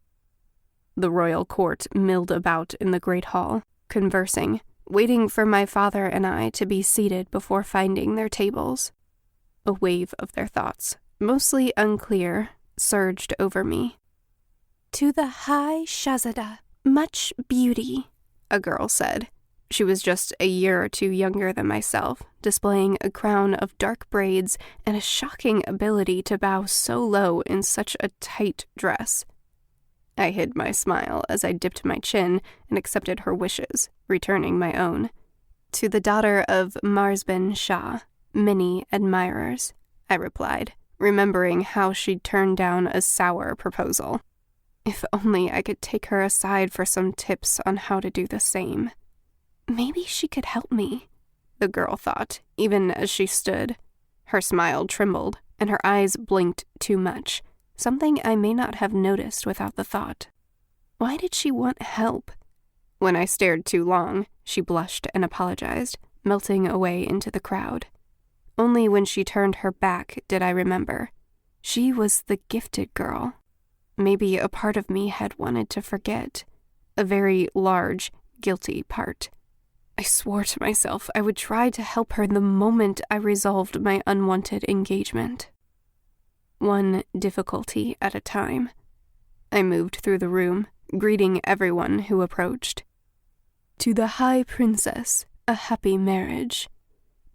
S1: The royal court milled about in the great hall, conversing, waiting for my father and I to be seated before finding their tables. A wave of their thoughts, mostly unclear, surged over me. To the high Shahzadah, much beauty, a girl said. She was just a year or two younger than myself, displaying a crown of dark braids and a shocking ability to bow so low in such a tight dress. I hid my smile as I dipped my chin and accepted her wishes, returning my own. To the daughter of Marsben Shah, many admirers, I replied, remembering how she'd turned down a sour proposal. If only I could take her aside for some tips on how to do the same. Maybe she could help me, the girl thought, even as she stood. Her smile trembled, and her eyes blinked too much. something I may not have noticed without the thought. Why did she want help? When I stared too long, she blushed and apologized, melting away into the crowd. Only when she turned her back did I remember. She was the gifted girl. Maybe a part of me had wanted to forget. A very large, guilty part. I swore to myself I would try to help her the moment I resolved my unwanted engagement. One difficulty at a time. I moved through the room, greeting everyone who approached. To the High Princess, a happy marriage.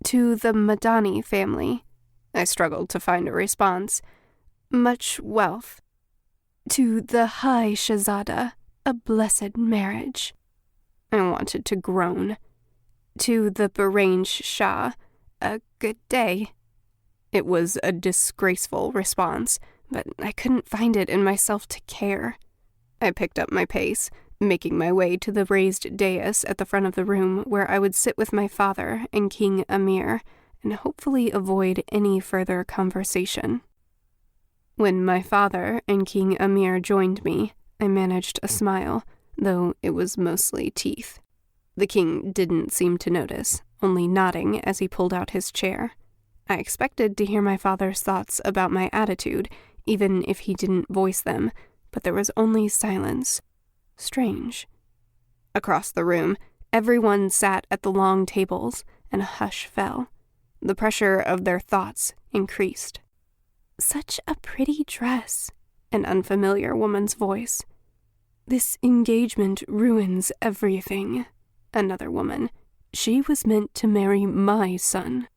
S1: To the Madani family, I struggled to find a response. Much wealth. To the High Shahzada, a blessed marriage. I wanted to groan. To the Bahrain Shah, a good day. It was a disgraceful response, but I couldn't find it in myself to care. I picked up my pace, making my way to the raised dais at the front of the room where I would sit with my father and King Amir and hopefully avoid any further conversation. When my father and King Amir joined me, I managed a smile, though it was mostly teeth. The king didn't seem to notice, only nodding as he pulled out his chair. I expected to hear my father's thoughts about my attitude, even if he didn't voice them, but there was only silence. Strange. Across the room, everyone sat at the long tables, and a hush fell. The pressure of their thoughts increased. Such a pretty dress, an unfamiliar woman's voice. This engagement ruins everything, another woman. She was meant to marry my son.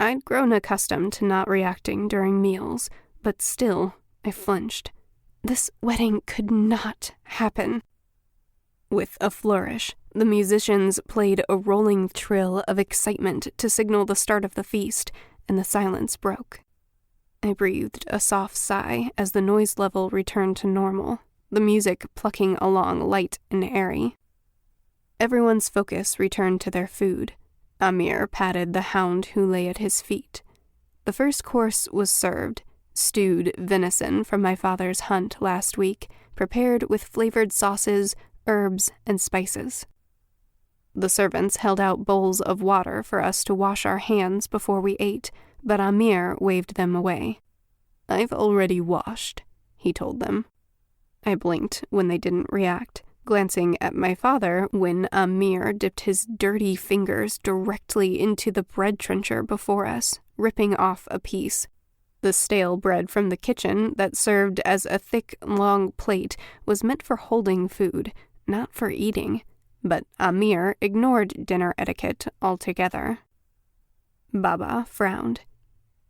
S1: I'd grown accustomed to not reacting during meals, but still, I flinched. This wedding could not happen. With a flourish, the musicians played a rolling trill of excitement to signal the start of the feast, and the silence broke. I breathed a soft sigh as the noise level returned to normal, the music plucking along light and airy. Everyone's focus returned to their food. Amir patted the hound who lay at his feet. The first course was served, stewed venison from my father's hunt last week, prepared with flavored sauces, herbs, and spices. The servants held out bowls of water for us to wash our hands before we ate, but Amir waved them away. "I've already washed," he told them. I blinked when they didn't react, glancing at my father when Amir dipped his dirty fingers directly into the bread trencher before us, ripping off a piece. The stale bread from the kitchen that served as a thick, long plate was meant for holding food, not for eating, but Amir ignored dinner etiquette altogether. Baba frowned.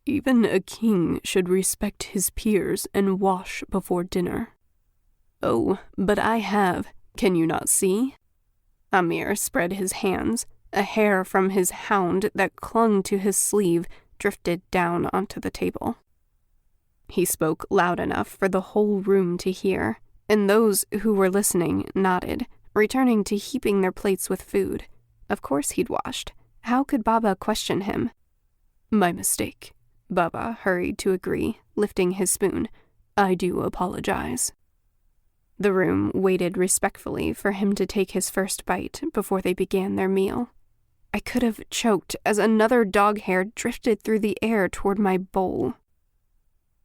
S1: "Even a king should respect his peers and wash before dinner." "Oh, but I have. Can you not see?" Amir spread his hands. A hair from his hound that clung to his sleeve drifted down onto the table. He spoke loud enough for the whole room to hear, and those who were listening nodded, returning to heaping their plates with food. Of course he'd washed. How could Baba question him? "My mistake," Baba hurried to agree, lifting his spoon. "I do apologize." The room waited respectfully for him to take his first bite before they began their meal. I could have choked as another dog hair drifted through the air toward my bowl.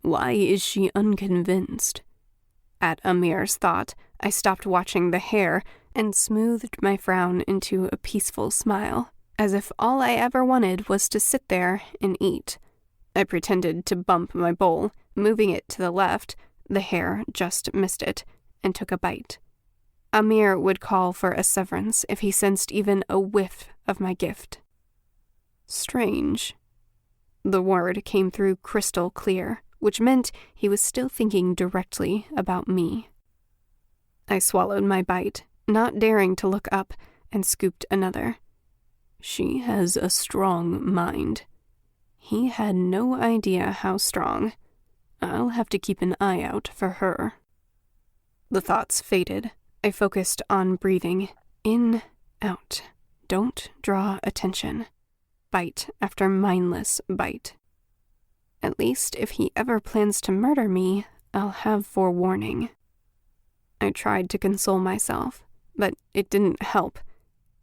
S1: Why is she unconvinced? At Amir's thought, I stopped watching the hair and smoothed my frown into a peaceful smile, as if all I ever wanted was to sit there and eat. I pretended to bump my bowl, moving it to the left. The hair just missed it, and took a bite. Amir would call for a severance if he sensed even a whiff of my gift. Strange. The word came through crystal clear, which meant he was still thinking directly about me. I swallowed my bite, not daring to look up, and scooped another. She has a strong mind. He had no idea how strong. I'll have to keep an eye out for her. The thoughts faded. I focused on breathing. In, out. Don't draw attention. Bite after mindless bite. At least if he ever plans to murder me, I'll have forewarning." I tried to console myself, but it didn't help.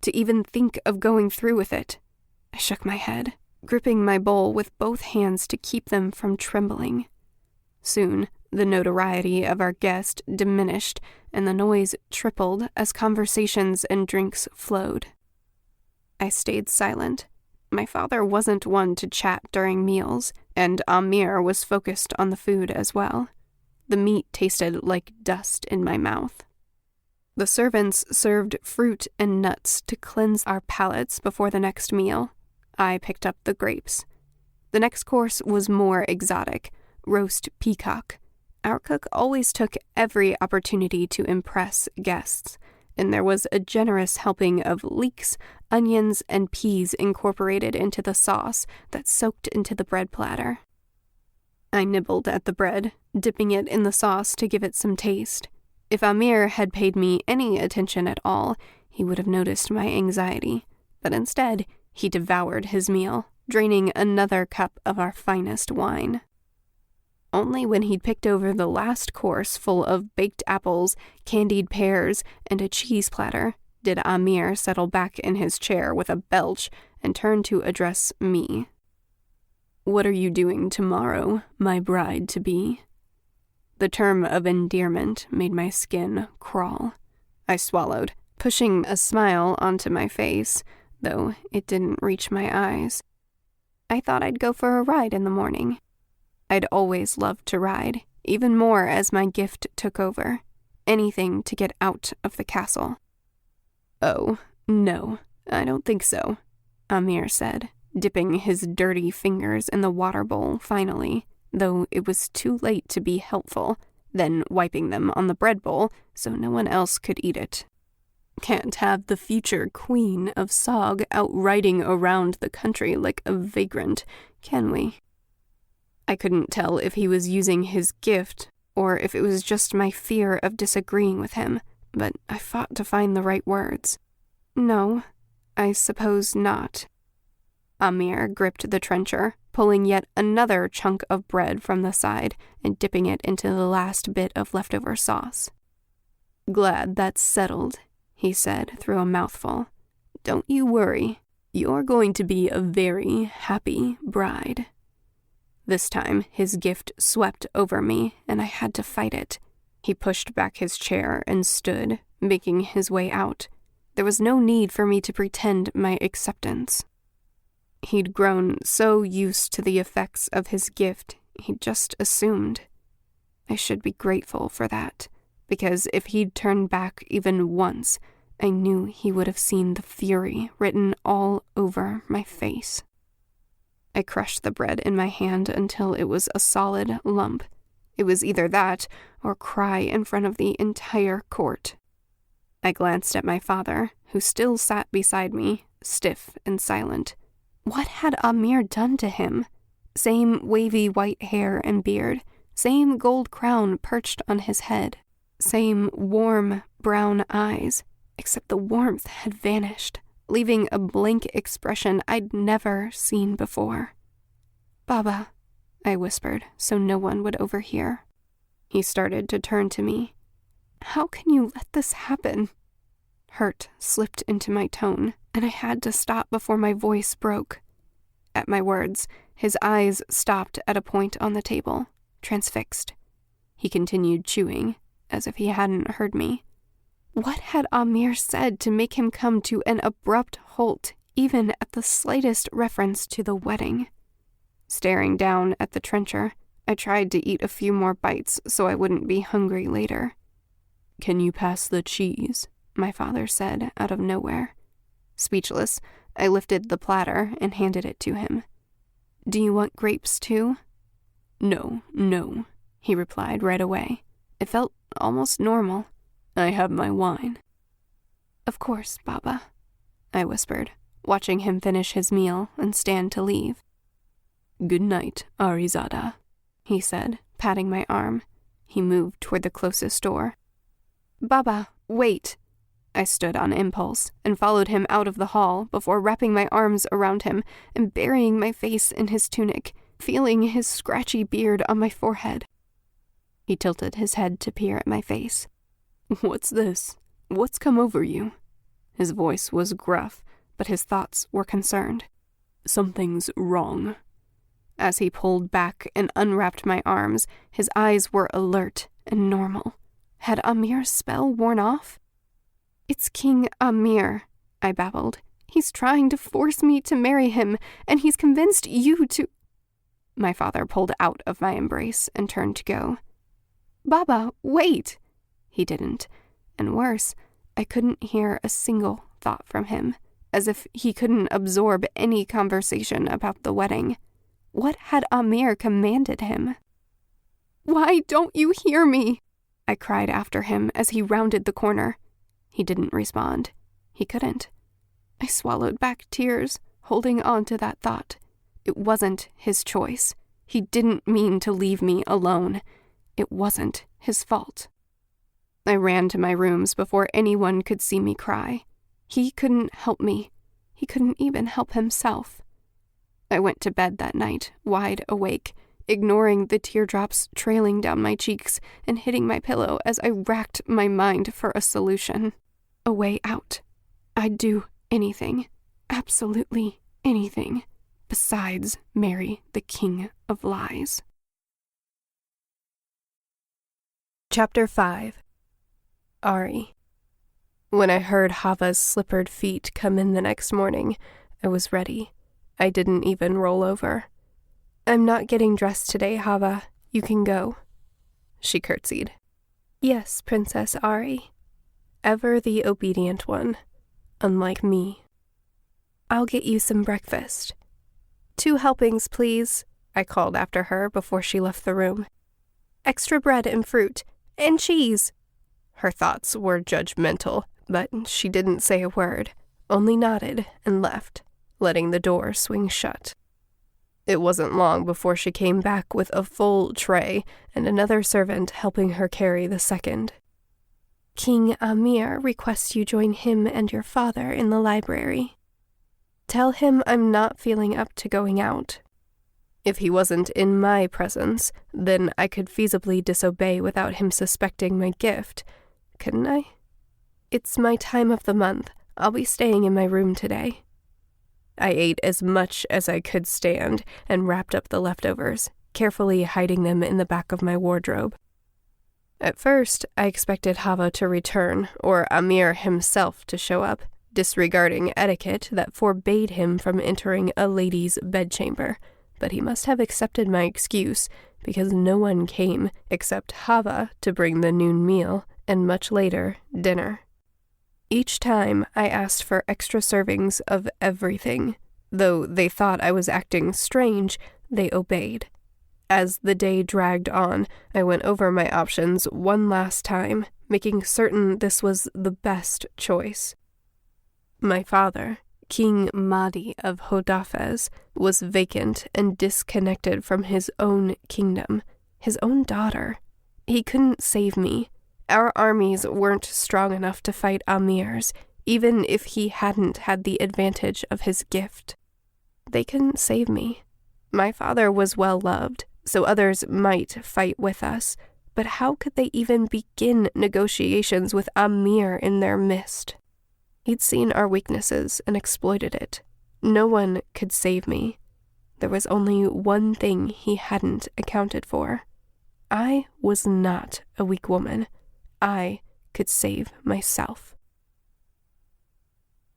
S1: To even think of going through with it. I shook my head, gripping my bowl with both hands to keep them from trembling. Soon, the notoriety of our guest diminished, and the noise tripled as conversations and drinks flowed. I stayed silent. My father wasn't one to chat during meals, and Amir was focused on the food as well. The meat tasted like dust in my mouth. The servants served fruit and nuts to cleanse our palates before the next meal. I picked up the grapes. The next course was more exotic, roast peacock. Our cook always took every opportunity to impress guests, and there was a generous helping of leeks, onions, and peas incorporated into the sauce that soaked into the bread platter. I nibbled at the bread, dipping it in the sauce to give it some taste. If Amir had paid me any attention at all, he would have noticed my anxiety, but instead, he devoured his meal, draining another cup of our finest wine. Only when he'd picked over the last course full of baked apples, candied pears, and a cheese platter did Amir settle back in his chair with a belch and turn to address me. "What are you doing tomorrow, my bride-to-be?" The term of endearment made my skin crawl. I swallowed, pushing a smile onto my face, though it didn't reach my eyes. I thought I'd go for a ride in the morning. I'd always loved to ride, even more as my gift took over. Anything to get out of the castle. "Oh, no, I don't think so," Amir said, dipping his dirty fingers in the water bowl finally, though it was too late to be helpful, then wiping them on the bread bowl so no one else could eat it. "Can't have the future queen of Sog out riding around the country like a vagrant, can we?" I couldn't tell if he was using his gift or if it was just my fear of disagreeing with him, but I fought to find the right words. "No, I suppose not." Amir gripped the trencher, pulling yet another chunk of bread from the side and dipping it into the last bit of leftover sauce. "Glad that's settled," he said through a mouthful. "Don't you worry. You're going to be a very happy bride." This time, his gift swept over me, and I had to fight it. He pushed back his chair and stood, making his way out. There was no need for me to pretend my acceptance. He'd grown so used to the effects of his gift, he just assumed. I should be grateful for that, because if he'd turned back even once, I knew he would have seen the fury written all over my face. I crushed the bread in my hand until it was a solid lump. It was either that or cry in front of the entire court. I glanced at my father, who still sat beside me, stiff and silent. What had Amir done to him? Same wavy white hair and beard, same gold crown perched on his head, same warm brown eyes, except the warmth had vanished, leaving a blank expression I'd never seen before. "Baba," I whispered so no one would overhear. He started to turn to me. "How can you let this happen?" Hurt slipped into my tone, and I had to stop before my voice broke. At my words, his eyes stopped at a point on the table, transfixed. He continued chewing, as if he hadn't heard me. What had Amir said to make him come to an abrupt halt, even at the slightest reference to the wedding? Staring down at the trencher, I tried to eat a few more bites so I wouldn't be hungry later. "Can you pass the cheese?" my father said out of nowhere. Speechless, I lifted the platter and handed it to him. "Do you want grapes too?" No, he replied right away. It felt almost normal. "I have my wine." "Of course, Baba," I whispered, watching him finish his meal and stand to leave. "Good night, Arizada," he said, patting my arm. He moved toward the closest door. "Baba, wait." I stood on impulse and followed him out of the hall before wrapping my arms around him and burying my face in his tunic, feeling his scratchy beard on my forehead. He tilted his head to peer at my face. "What's this? What's come over you?" His voice was gruff, but his thoughts were concerned. "Something's wrong." As he pulled back and unwrapped my arms, his eyes were alert and normal. Had Amir's spell worn off? "It's King Amir," I babbled. "He's trying to force me to marry him, and he's convinced you to—" My father pulled out of my embrace and turned to go. "Baba, wait!" He didn't. And worse, I couldn't hear a single thought from him, as if he couldn't absorb any conversation about the wedding. What had Amir commanded him? "Why don't you hear me?" I cried after him as he rounded the corner. He didn't respond. He couldn't. I swallowed back tears, holding on to that thought. It wasn't his choice. He didn't mean to leave me alone. It wasn't his fault. I ran to my rooms before anyone could see me cry. He couldn't help me. He couldn't even help himself. I went to bed that night, wide awake, ignoring the teardrops trailing down my cheeks and hitting my pillow as I racked my mind for a solution. A way out. I'd do anything, absolutely anything, besides marry the King of Lies. Chapter 5. Arie. When I heard Hava's slippered feet come in the next morning, I was ready. I didn't even roll over. "I'm not getting dressed today, Hava. You can go." She curtsied. "Yes, Princess Arie." Ever the obedient one, unlike me. "I'll get you some breakfast." "2 helpings, please," I called after her before she left the room. "Extra bread and fruit, and cheese." Her thoughts were judgmental, but she didn't say a word, only nodded and left, letting the door swing shut. It wasn't long before she came back with a full tray and another servant helping her carry the second. "King Amir requests you join him and your father in the library. Tell him I'm not feeling up to going out." If he wasn't in my presence, then I could feasibly disobey without him suspecting my gift, couldn't I? "It's my time of the month. I'll be staying in my room today." I ate as much as I could stand and wrapped up the leftovers, carefully hiding them in the back of my wardrobe. At first, I expected Hava to return, or Amir himself to show up, disregarding etiquette that forbade him from entering a lady's bedchamber, but he must have accepted my excuse, because no one came except Hava to bring the noon meal, and much later, dinner. Each time, I asked for extra servings of everything. Though they thought I was acting strange, they obeyed. As the day dragged on, I went over my options one last time, making certain this was the best choice. My father, King Mahdi of Hodafez, was vacant and disconnected from his own kingdom, his own daughter. He couldn't save me. Our armies weren't strong enough to fight Amir's, even if he hadn't had the advantage of his gift. They couldn't save me. My father was well loved, so others might fight with us, but how could they even begin negotiations with Amir in their midst? He'd seen our weaknesses and exploited it. No one could save me. There was only one thing he hadn't accounted for. I was not a weak woman. I could save myself.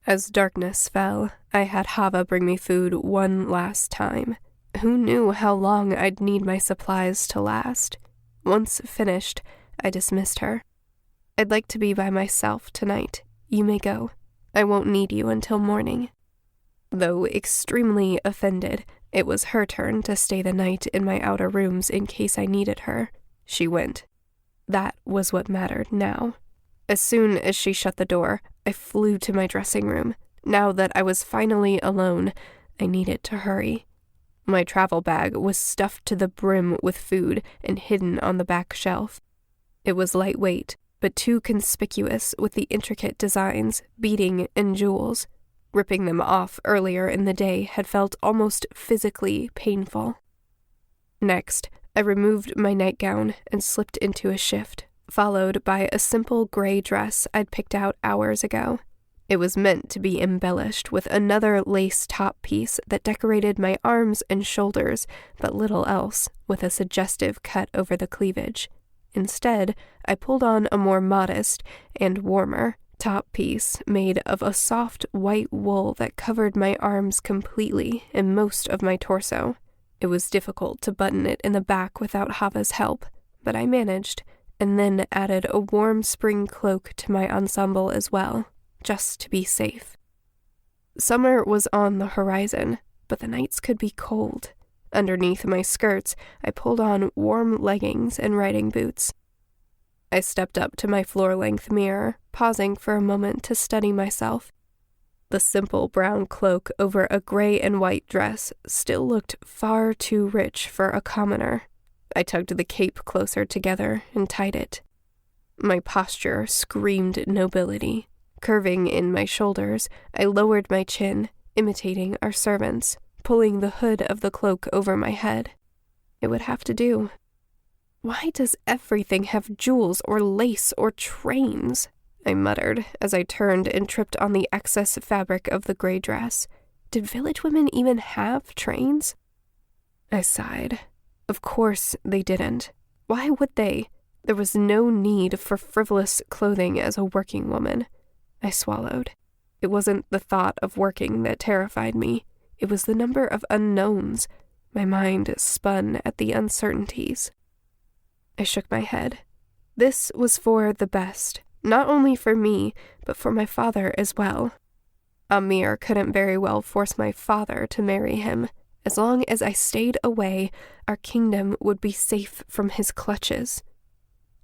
S1: As darkness fell, I had Hava bring me food one last time. Who knew how long I'd need my supplies to last? Once finished, I dismissed her. "I'd like to be by myself tonight. You may go. I won't need you until morning." Though extremely offended, it was her turn to stay the night in my outer rooms in case I needed her. She went. That was what mattered now. As soon as she shut the door, I flew to my dressing room. Now that I was finally alone, I needed to hurry. My travel bag was stuffed to the brim with food and hidden on the back shelf. It was lightweight, but too conspicuous with the intricate designs, beading, and jewels. Ripping them off earlier in the day had felt almost physically painful. Next, I removed my nightgown and slipped into a shift, followed by a simple gray dress I'd picked out hours ago. It was meant to be embellished with another lace top piece that decorated my arms and shoulders, but little else, with a suggestive cut over the cleavage. Instead, I pulled on a more modest and warmer top piece made of a soft white wool that covered my arms completely and most of my torso. It was difficult to button it in the back without Hava's help, but I managed, and then added a warm spring cloak to my ensemble as well, just to be safe. Summer was on the horizon, but the nights could be cold. Underneath my skirts, I pulled on warm leggings and riding boots. I stepped up to my floor-length mirror, pausing for a moment to study myself. The simple brown cloak over a gray and white dress still looked far too rich for a commoner. I tugged the cape closer together and tied it. My posture screamed nobility. Curving in my shoulders, I lowered my chin, imitating our servants, pulling the hood of the cloak over my head. It would have to do. Why does everything have jewels or lace or trains? I muttered as I turned and tripped on the excess fabric of the gray dress. Did village women even have trains? I sighed. Of course they didn't. Why would they? There was no need for frivolous clothing as a working woman. I swallowed. It wasn't the thought of working that terrified me. It was the number of unknowns. My mind spun at the uncertainties. I shook my head. This was for the best, not only for me, but for my father as well. Amir couldn't very well force my father to marry him. As long as I stayed away, our kingdom would be safe from his clutches.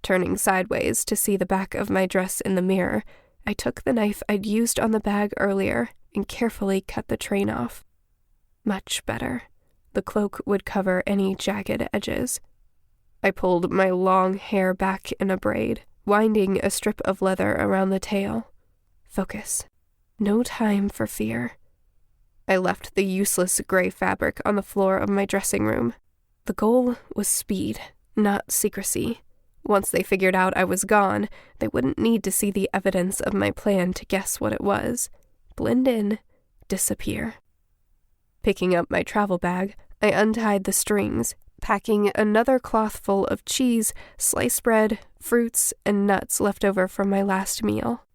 S1: Turning sideways to see the back of my dress in the mirror, I took the knife I'd used on the bag earlier and carefully cut the train off. Much better. The cloak would cover any jagged edges. I pulled my long hair back in a braid, winding a strip of leather around the tail. Focus. No time for fear. I left the useless gray fabric on the floor of my dressing room. The goal was speed, not secrecy. Once they figured out I was gone, they wouldn't need to see the evidence of my plan to guess what it was. Blend in, disappear. Picking up my travel bag, I untied the strings, packing another cloth full of cheese, sliced bread, fruits, and nuts left over from my last meal.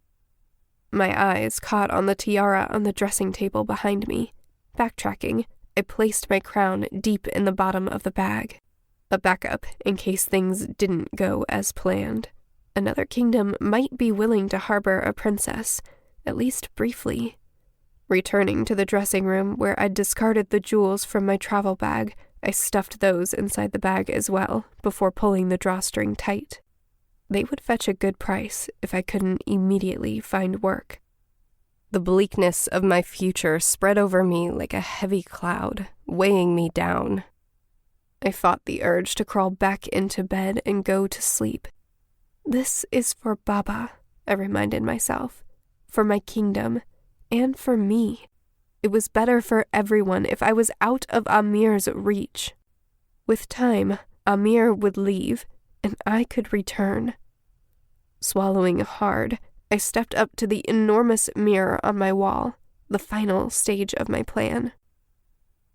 S1: My eyes caught on the tiara on the dressing table behind me. Backtracking, I placed my crown deep in the bottom of the bag. A backup in case things didn't go as planned. Another kingdom might be willing to harbor a princess, at least briefly. Returning to the dressing room where I'd discarded the jewels from my travel bag, I stuffed those inside the bag as well, before pulling the drawstring tight. They would fetch a good price if I couldn't immediately find work. The bleakness of my future spread over me like a heavy cloud, weighing me down. I fought the urge to crawl back into bed and go to sleep. This is for Baba, I reminded myself, for my kingdom, and for me. It was better for everyone if I was out of Amir's reach. With time, Amir would leave, and I could return. Swallowing hard, I stepped up to the enormous mirror on my wall, the final stage of my plan.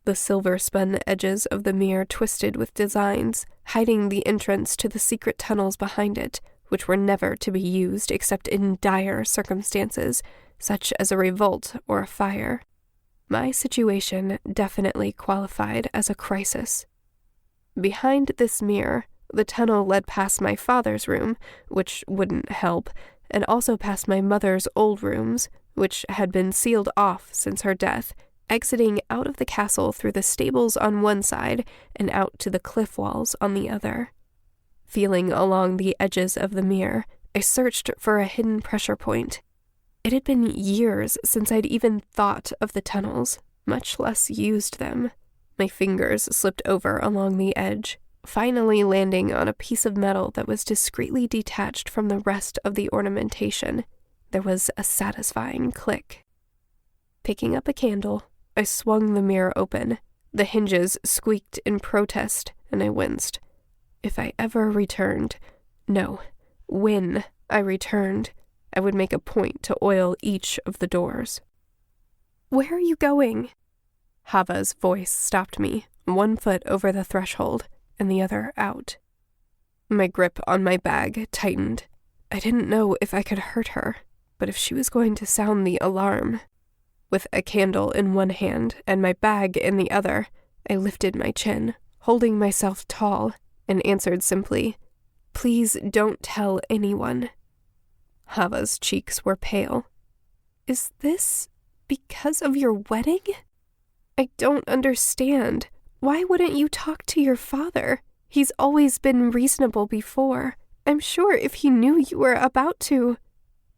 S1: The silver-spun edges of the mirror twisted with designs, hiding the entrance to the secret tunnels behind it, which were never to be used except in dire circumstances, such as a revolt or a fire. My situation definitely qualified as a crisis. Behind this mirror, the tunnel led past my father's room, which wouldn't help, and also past my mother's old rooms, which had been sealed off since her death, exiting out of the castle through the stables on one side and out to the cliff walls on the other. Feeling along the edges of the mirror, I searched for a hidden pressure point. It had been years since I'd even thought of the tunnels, much less used them. My fingers slipped over along the edge, finally landing on a piece of metal that was discreetly detached from the rest of the ornamentation. There was a satisfying click. Picking up a candle, I swung the mirror open. The hinges squeaked in protest, and I winced. If I ever returned, no, when I returned, I would make a point to oil each of the doors. Where are you going? Hava's voice stopped me, one foot over the threshold and the other out. My grip on my bag tightened. I didn't know if I could hurt her, but if she was going to sound the alarm. With a candle in one hand and my bag in the other, I lifted my chin, holding myself tall, and answered simply, "Please don't tell anyone." Hava's cheeks were pale. Is this because of your wedding? I don't understand. Why wouldn't you talk to your father? He's always been reasonable before. I'm sure if he knew you were about to...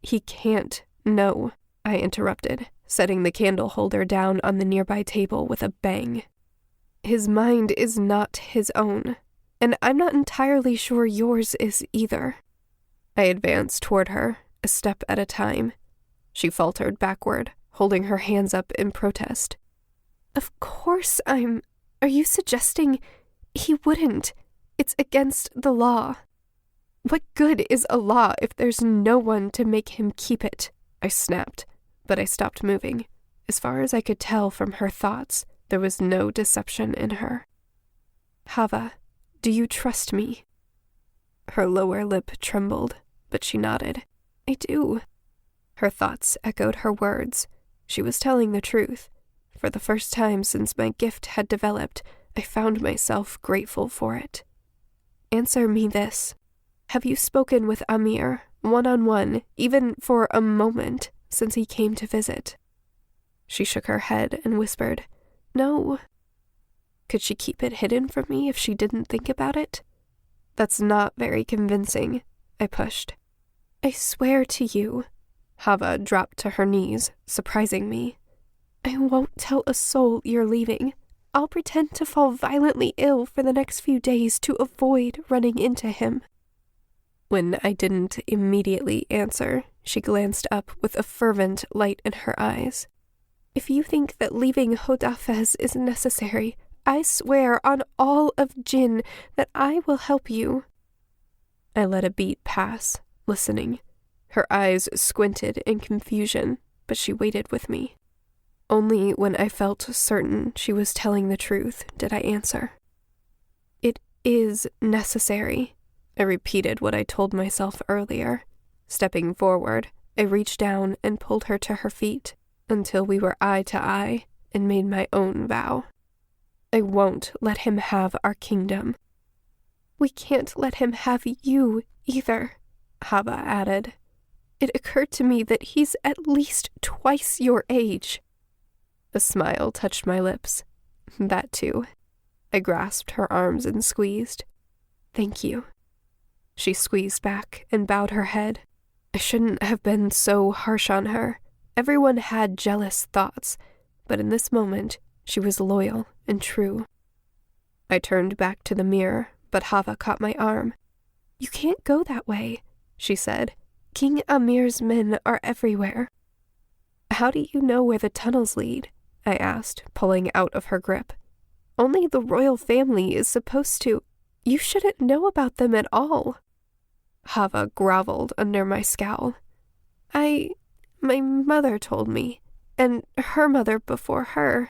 S1: He can't know, I interrupted, setting the candle holder down on the nearby table with a bang. His mind is not his own, and I'm not entirely sure yours is either. I advanced toward her, a step at a time. She faltered backward, holding her hands up in protest. Of course I'm... Are you suggesting he wouldn't? It's against the law. What good is a law if there's no one to make him keep it? I snapped, but I stopped moving. As far as I could tell from her thoughts, there was no deception in her. Hava, do you trust me? Her lower lip trembled, but she nodded. I do. Her thoughts echoed her words. She was telling the truth. For the first time since my gift had developed, I found myself grateful for it. Answer me this. Have you spoken with Amir, one-on-one, even for a moment, since he came to visit? She shook her head and whispered, No. Could she keep it hidden from me if she didn't think about it? That's not very convincing, I pushed. I swear to you. Hava dropped to her knees, surprising me. I won't tell a soul you're leaving. I'll pretend to fall violently ill for the next few days to avoid running into him. When I didn't immediately answer, she glanced up with a fervent light in her eyes. If you think that leaving Hodafez is necessary, I swear on all of Jinn that I will help you. I let a beat pass, listening. Her eyes squinted in confusion, but she waited with me. Only when I felt certain she was telling the truth did I answer. It is necessary. I repeated what I told myself earlier. Stepping forward, I reached down and pulled her to her feet until we were eye to eye and made my own vow. I won't let him have our kingdom. We can't let him have you either, Hava added. It occurred to me that he's at least twice your age. A smile touched my lips. That too. I grasped her arms and squeezed. Thank you. She squeezed back and bowed her head. I shouldn't have been so harsh on her. Everyone had jealous thoughts, but in this moment, she was loyal and true. I turned back to the mirror, but Hava caught my arm. You can't go that way, she said. King Amir's men are everywhere. How do you know where the tunnels lead? I asked, pulling out of her grip. Only the royal family is supposed to. You shouldn't know about them at all. Hava groveled under my scowl. My mother told me, and her mother before her.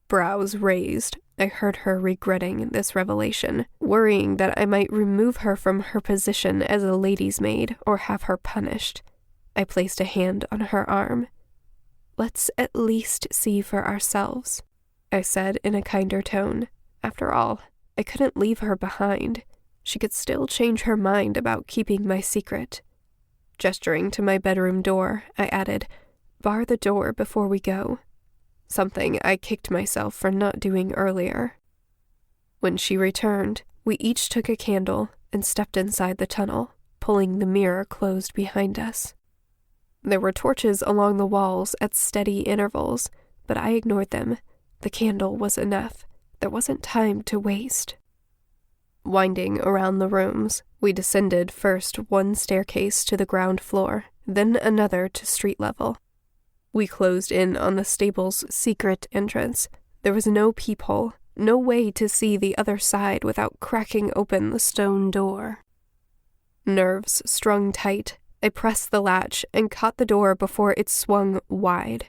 S1: Brows raised, I heard her regretting this revelation, worrying that I might remove her from her position as a lady's maid or have her punished. I placed a hand on her arm. Let's at least see for ourselves, I said in a kinder tone. After all, I couldn't leave her behind. She could still change her mind about keeping my secret. Gesturing to my bedroom door, I added, Bar the door before we go. Something I kicked myself for not doing earlier. When she returned, we each took a candle and stepped inside the tunnel, pulling the mirror closed behind us. There were torches along the walls at steady intervals, but I ignored them. The candle was enough. There wasn't time to waste. Winding around the rooms, we descended first one staircase to the ground floor, then another to street level. We closed in on the stable's secret entrance. There was no peephole, no way to see the other side without cracking open the stone door. Nerves strung tight, I pressed the latch and caught the door before it swung wide.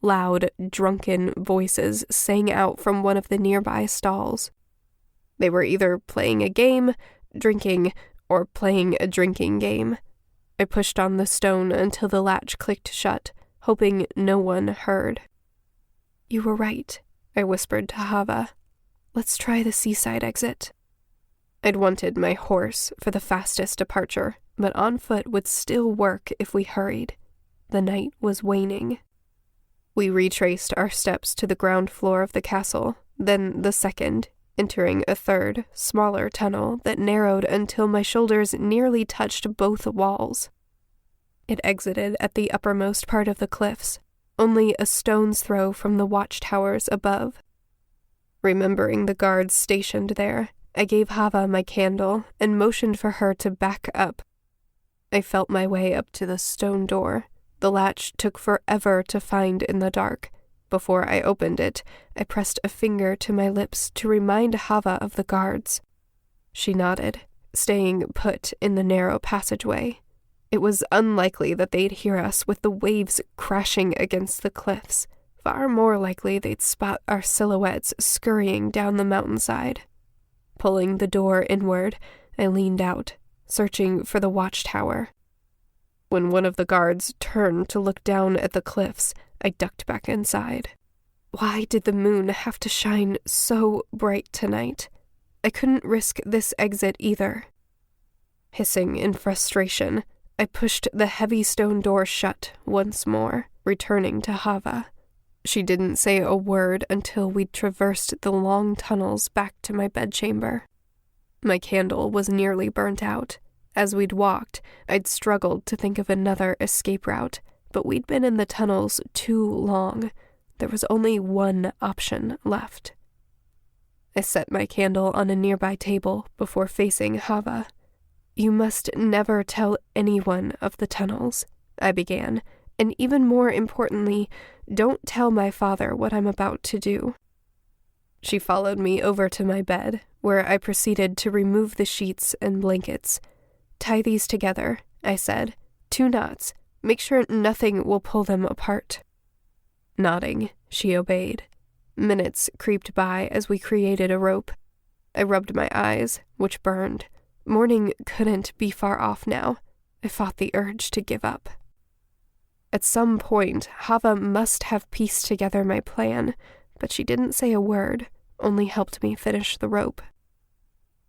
S1: Loud, drunken voices sang out from one of the nearby stalls. They were either playing a game, drinking, or playing a drinking game. I pushed on the stone until the latch clicked shut, hoping no one heard. "You were right," I whispered to Hava. "Let's try the seaside exit." I'd wanted my horse for the fastest departure, but on foot would still work if we hurried. The night was waning. We retraced our steps to the ground floor of the castle, then the second, entering a third, smaller tunnel that narrowed until my shoulders nearly touched both walls. It exited at the uppermost part of the cliffs, only a stone's throw from the watchtowers above. Remembering the guards stationed there, I gave Hava my candle and motioned for her to back up. I felt my way up to the stone door. The latch took forever to find in the dark. Before I opened it, I pressed a finger to my lips to remind Hava of the guards. She nodded, staying put in the narrow passageway. It was unlikely that they'd hear us with the waves crashing against the cliffs. Far more likely they'd spot our silhouettes scurrying down the mountainside. Pulling the door inward, I leaned out, searching for the watchtower. When one of the guards turned to look down at the cliffs, I ducked back inside. Why did the moon have to shine so bright tonight? I couldn't risk this exit either. Hissing in frustration, I pushed the heavy stone door shut once more, returning to Hava. She didn't say a word until we'd traversed the long tunnels back to my bedchamber. My candle was nearly burnt out. As we'd walked, I'd struggled to think of another escape route, but we'd been in the tunnels too long. There was only one option left. I set my candle on a nearby table before facing Hava. "You must never tell anyone of the tunnels," I began, "and even more importantly, don't tell my father what I'm about to do." She followed me over to my bed, where I proceeded to remove the sheets and blankets. "Tie these together," I said. "2 knots. Make sure nothing will pull them apart." Nodding, she obeyed. Minutes creeped by as we created a rope. I rubbed my eyes, which burned. Morning couldn't be far off now. I fought the urge to give up. At some point, Hava must have pieced together my plan, but she didn't say a word, only helped me finish the rope.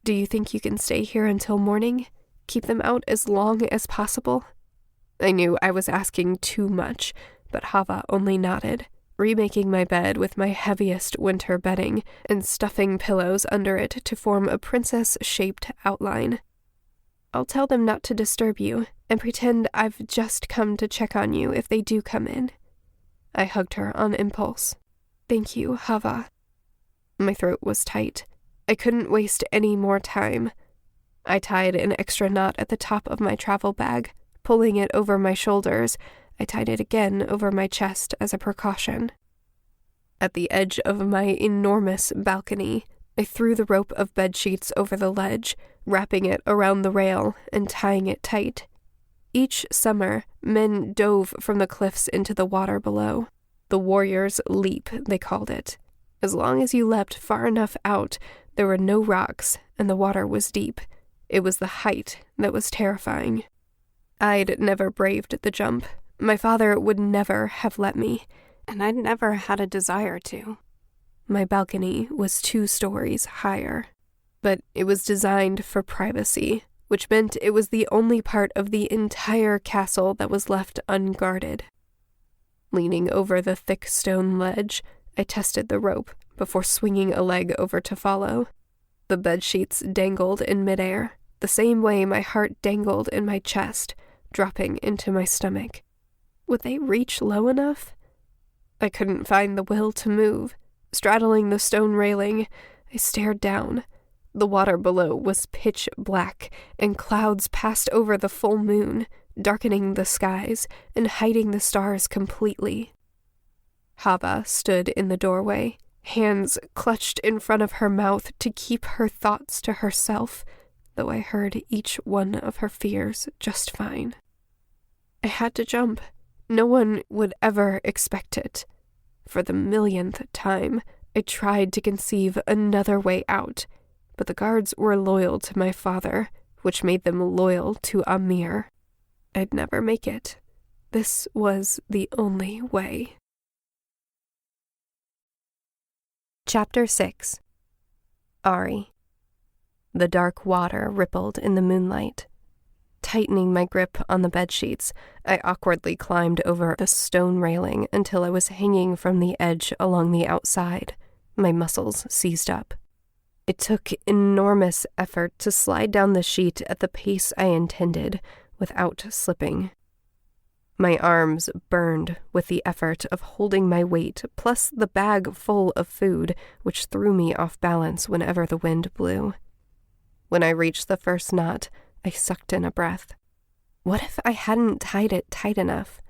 S1: "Do you think you can stay here until morning? Keep them out as long as possible?" I knew I was asking too much, but Hava only nodded, remaking my bed with my heaviest winter bedding and stuffing pillows under it to form a princess-shaped outline. "I'll tell them not to disturb you, and pretend I've just come to check on you if they do come in." I hugged her on impulse. "Thank you, Hava." My throat was tight. I couldn't waste any more time. I tied an extra knot at the top of my travel bag. Pulling it over my shoulders, I tied it again over my chest as a precaution. At the edge of my enormous balcony, I threw the rope of bedsheets over the ledge, wrapping it around the rail and tying it tight. Each summer, men dove from the cliffs into the water below. The warrior's leap, they called it. As long as you leapt far enough out, there were no rocks, and the water was deep. It was the height that was terrifying. I'd never braved the jump. My father would never have let me, and I'd never had a desire to. My balcony was 2 stories higher, but it was designed for privacy, which meant it was the only part of the entire castle that was left unguarded. Leaning over the thick stone ledge, I tested the rope before swinging a leg over to follow. The bedsheets dangled in midair, the same way my heart dangled in my chest, dropping into my stomach. Would they reach low enough? I couldn't find the will to move. Straddling the stone railing, I stared down. The water below was pitch black, and clouds passed over the full moon, darkening the skies and hiding the stars completely. Hava stood in the doorway, hands clutched in front of her mouth to keep her thoughts to herself, though I heard each one of her fears just fine. I had to jump. No one would ever expect it. For the millionth time, I tried to conceive another way out, but the guards were loyal to my father, which made them loyal to Amir. I'd never make it. This was the only way. Chapter 6. Arie. The dark water rippled in the moonlight. Tightening my grip on the bedsheets, I awkwardly climbed over the stone railing until I was hanging from the edge along the outside. My muscles seized up. It took enormous effort to slide down the sheet at the pace I intended without slipping. My arms burned with the effort of holding my weight, plus the bag full of food, which threw me off balance whenever the wind blew. When I reached the first knot, I sucked in a breath. What if I hadn't tied it tight enough?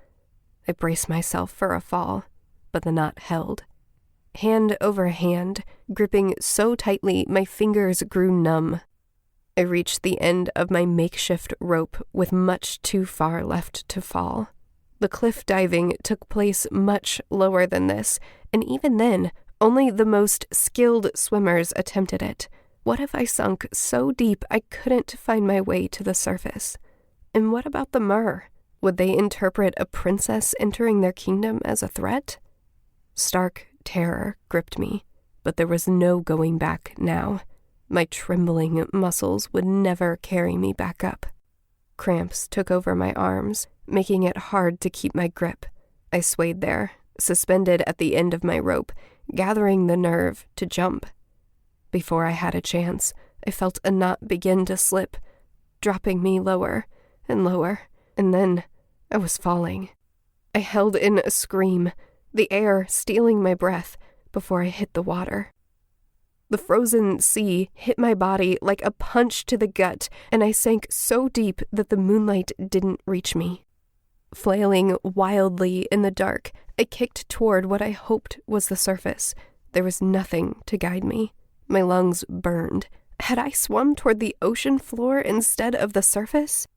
S1: I braced myself for a fall, but the knot held. Hand over hand, gripping so tightly my fingers grew numb. I reached the end of my makeshift rope with much too far left to fall. The cliff diving took place much lower than this, and even then, only the most skilled swimmers attempted it. What if I sunk so deep I couldn't find my way to the surface? And what about the Mer? Would they interpret a princess entering their kingdom as a threat? Stark terror gripped me, but there was no going back now. My trembling muscles would never carry me back up. Cramps took over my arms, making it hard to keep my grip. I swayed there, suspended at the end of my rope, gathering the nerve to jump. Before I had a chance, I felt a knot begin to slip, dropping me lower and lower, and then I was falling. I held in a scream, the air stealing my breath, before I hit the water. The frozen sea hit my body like a punch to the gut, and I sank so deep that the moonlight didn't reach me. Flailing wildly in the dark, I kicked toward what I hoped was the surface. There was nothing to guide me. My lungs burned. Had I swum toward the ocean floor instead of the surface?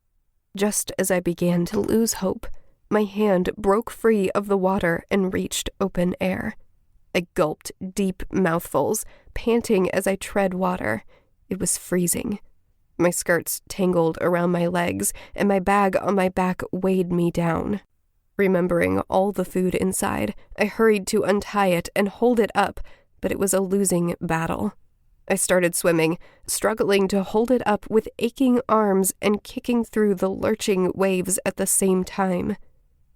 S1: Just as I began to lose hope, my hand broke free of the water and reached open air. I gulped deep mouthfuls, panting as I tread water. It was freezing. My skirts tangled around my legs, and my bag on my back weighed me down. Remembering all the food inside, I hurried to untie it and hold it up, but it was a losing battle. I started swimming, struggling to hold it up with aching arms and kicking through the lurching waves at the same time.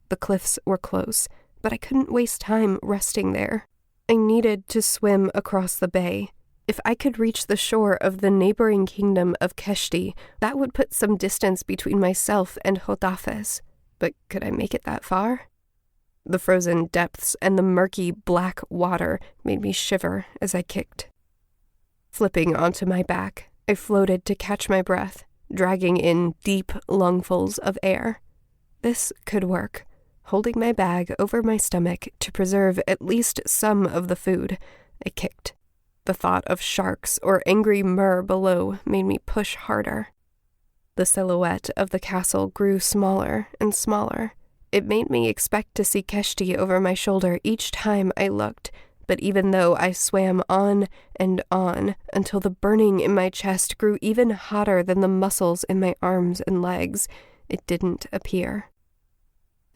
S1: The cliffs were close, but I couldn't waste time resting there. I needed to swim across the bay. If I could reach the shore of the neighboring kingdom of Keshti, that would put some distance between myself and Hodafes. But could I make it that far? The frozen depths and the murky black water made me shiver as I kicked. Flipping onto my back, I floated to catch my breath, dragging in deep lungfuls of air. This could work. Holding my bag over my stomach to preserve at least some of the food, I kicked. The thought of sharks or angry Mer below made me push harder. The silhouette of the castle grew smaller and smaller. It made me expect to see Keshti over my shoulder each time I looked, but even though I swam on and on until the burning in my chest grew even hotter than the muscles in my arms and legs, it didn't appear.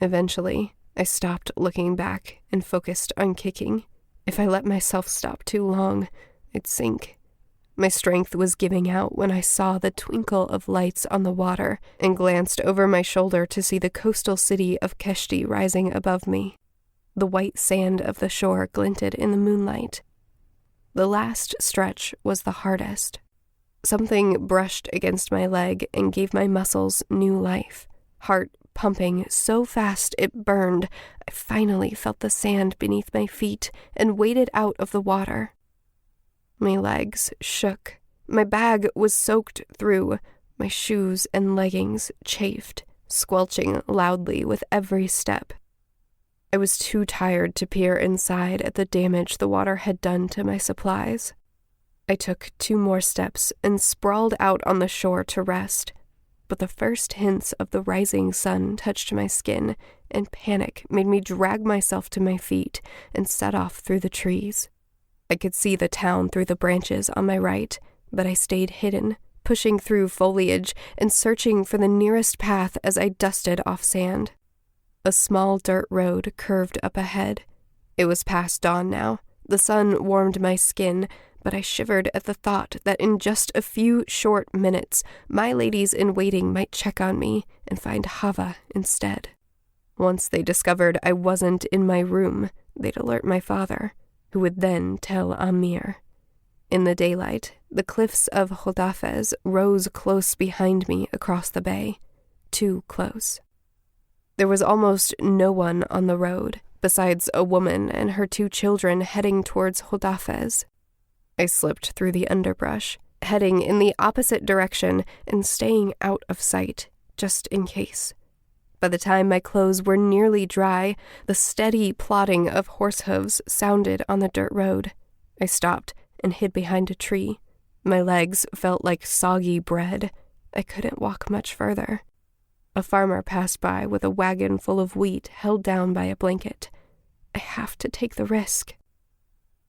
S1: Eventually, I stopped looking back and focused on kicking. If I let myself stop too long, I'd sink. My strength was giving out when I saw the twinkle of lights on the water and glanced over my shoulder to see the coastal city of Keshti rising above me. The white sand of the shore glinted in the moonlight. The last stretch was the hardest. Something brushed against my leg and gave my muscles new life. Heart pumping so fast it burned, I finally felt the sand beneath my feet and waded out of the water. My legs shook. My bag was soaked through. My shoes and leggings chafed, squelching loudly with every step. I was too tired to peer inside at the damage the water had done to my supplies. I took 2 more steps and sprawled out on the shore to rest, but the first hints of the rising sun touched my skin, and panic made me drag myself to my feet and set off through the trees. I could see the town through the branches on my right, but I stayed hidden, pushing through foliage and searching for the nearest path as I dusted off sand. A small dirt road curved up ahead. It was past dawn now. The sun warmed my skin, but I shivered at the thought that in just a few short minutes, my ladies-in-waiting might check on me and find Hava instead. Once they discovered I wasn't in my room, they'd alert my father, who would then tell Amir. In the daylight, the cliffs of Hodafez rose close behind me across the bay. Too close. There was almost no one on the road, besides a woman and her 2 children heading towards Hodafez. I slipped through the underbrush, heading in the opposite direction and staying out of sight, just in case. By the time my clothes were nearly dry, the steady plodding of horse hooves sounded on the dirt road. I stopped and hid behind a tree. My legs felt like soggy bread. I couldn't walk much further. A farmer passed by with a wagon full of wheat held down by a blanket. I have to take the risk.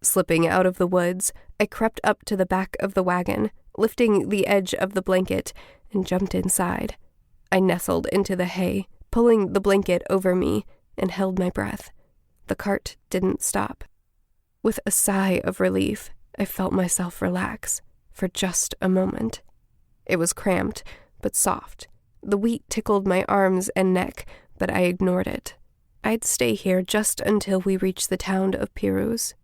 S1: Slipping out of the woods, I crept up to the back of the wagon, lifting the edge of the blanket, and jumped inside. I nestled into the hay, pulling the blanket over me, and held my breath. The cart didn't stop. With a sigh of relief, I felt myself relax, for just a moment. It was cramped, but soft. The wheat tickled my arms and neck, but I ignored it. I'd stay here just until we reached the town of Piruz.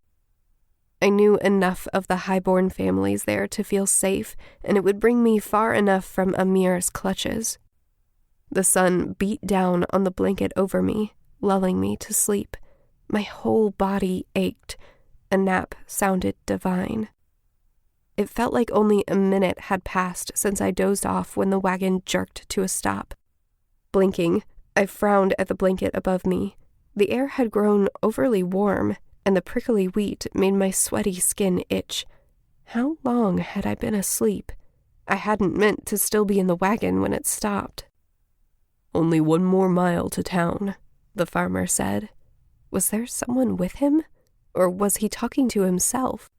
S1: I knew enough of the highborn families there to feel safe, and it would bring me far enough from Amir's clutches. The sun beat down on the blanket over me, lulling me to sleep. My whole body ached. A nap sounded divine. It felt like only a minute had passed since I dozed off when the wagon jerked to a stop. Blinking, I frowned at the blanket above me. The air had grown overly warm, and the prickly wheat made my sweaty skin itch. How long had I been asleep? I hadn't meant to still be in the wagon when it stopped. "Only 1 more mile to town," the farmer said. Was there someone with him? Or was he talking to himself?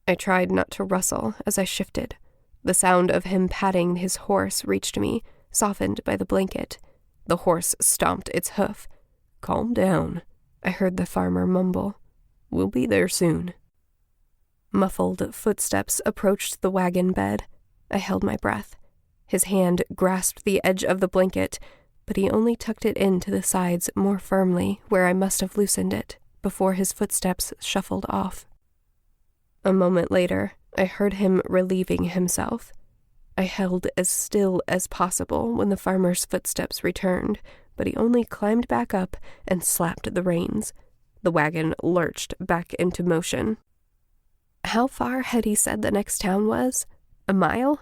S1: I tried not to rustle as I shifted. The sound of him patting his horse reached me, softened by the blanket. The horse stomped its hoof. "Calm down," I heard the farmer mumble. "We'll be there soon." Muffled footsteps approached the wagon bed. I held my breath. His hand grasped the edge of the blanket, but he only tucked it into the sides more firmly where I must have loosened it before his footsteps shuffled off. A moment later, I heard him relieving himself. I held as still as possible when the farmer's footsteps returned, but he only climbed back up and slapped the reins. The wagon lurched back into motion. How far had he said the next town was? A mile?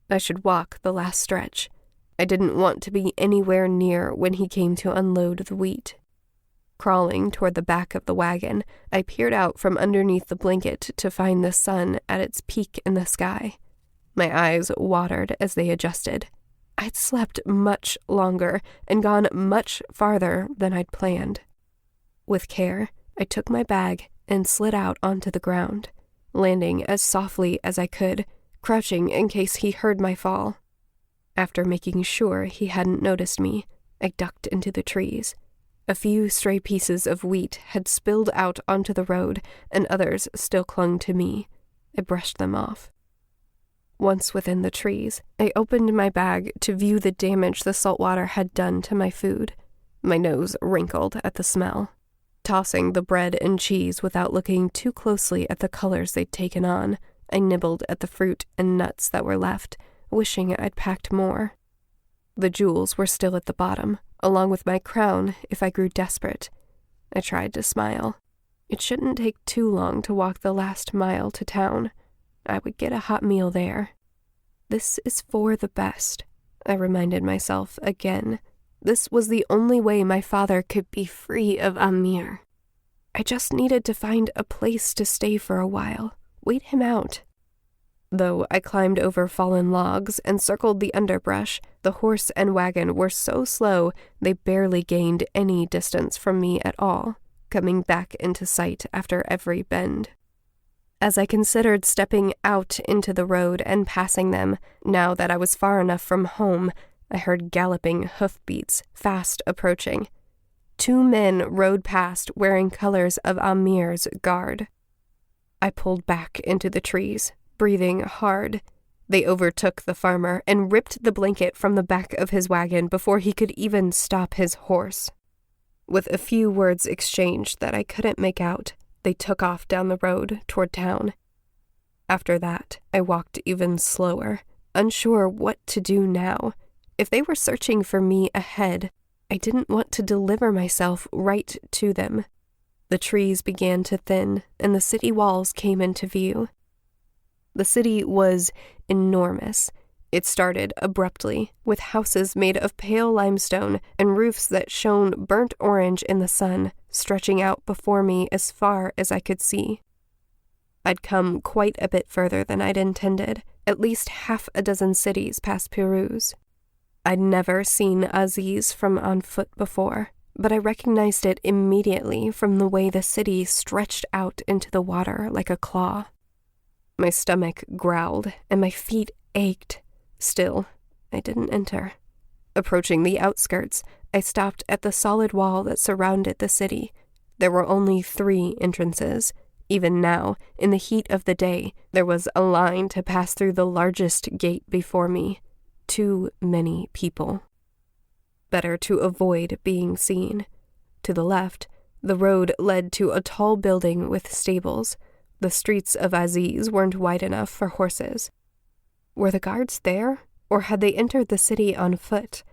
S1: I should walk the last stretch. I didn't want to be anywhere near when he came to unload the wheat. Crawling toward the back of the wagon, I peered out from underneath the blanket to find the sun at its peak in the sky. My eyes watered as they adjusted. I'd slept much longer and gone much farther than I'd planned. With care, I took my bag and slid out onto the ground, landing as softly as I could, crouching in case he heard my fall. After making sure he hadn't noticed me, I ducked into the trees. A few stray pieces of wheat had spilled out onto the road, and others still clung to me. I brushed them off. Once within the trees, I opened my bag to view the damage the saltwater had done to my food. My nose wrinkled at the smell. Tossing the bread and cheese without looking too closely at the colors they'd taken on, I nibbled at the fruit and nuts that were left, wishing I'd packed more. The jewels were still at the bottom, along with my crown if I grew desperate. I tried to smile. It shouldn't take too long to walk the last mile to town. I would get a hot meal there. This is for the best, I reminded myself again, This was the only way my father could be free of Amir. I just needed to find a place to stay for a while, wait him out. Though I climbed over fallen logs and circled the underbrush, the horse and wagon were so slow they barely gained any distance from me at all, coming back into sight after every bend. As I considered stepping out into the road and passing them, now that I was far enough from home, I heard galloping hoofbeats, fast approaching. 2 men rode past wearing colors of Amir's guard. I pulled back into the trees, breathing hard. They overtook the farmer and ripped the blanket from the back of his wagon before he could even stop his horse. With a few words exchanged that I couldn't make out, they took off down the road toward town. After that, I walked even slower, unsure what to do now. If they were searching for me ahead, I didn't want to deliver myself right to them. The trees began to thin, and the city walls came into view. The city was enormous. It started abruptly, with houses made of pale limestone and roofs that shone burnt orange in the sun, stretching out before me as far as I could see. I'd come quite a bit further than I'd intended, at least 6 cities past Piruz. I'd never seen Aziz from on foot before, but I recognized it immediately from the way the city stretched out into the water like a claw. My stomach growled, and my feet ached. Still, I didn't enter. Approaching the outskirts, I stopped at the solid wall that surrounded the city. There were only 3 entrances. Even now, in the heat of the day, there was a line to pass through the largest gate before me. Too many people. Better to avoid being seen. To the left, the road led to a tall building with stables. The streets of Aziz weren't wide enough for horses. Were the guards there, or had they entered the city on foot?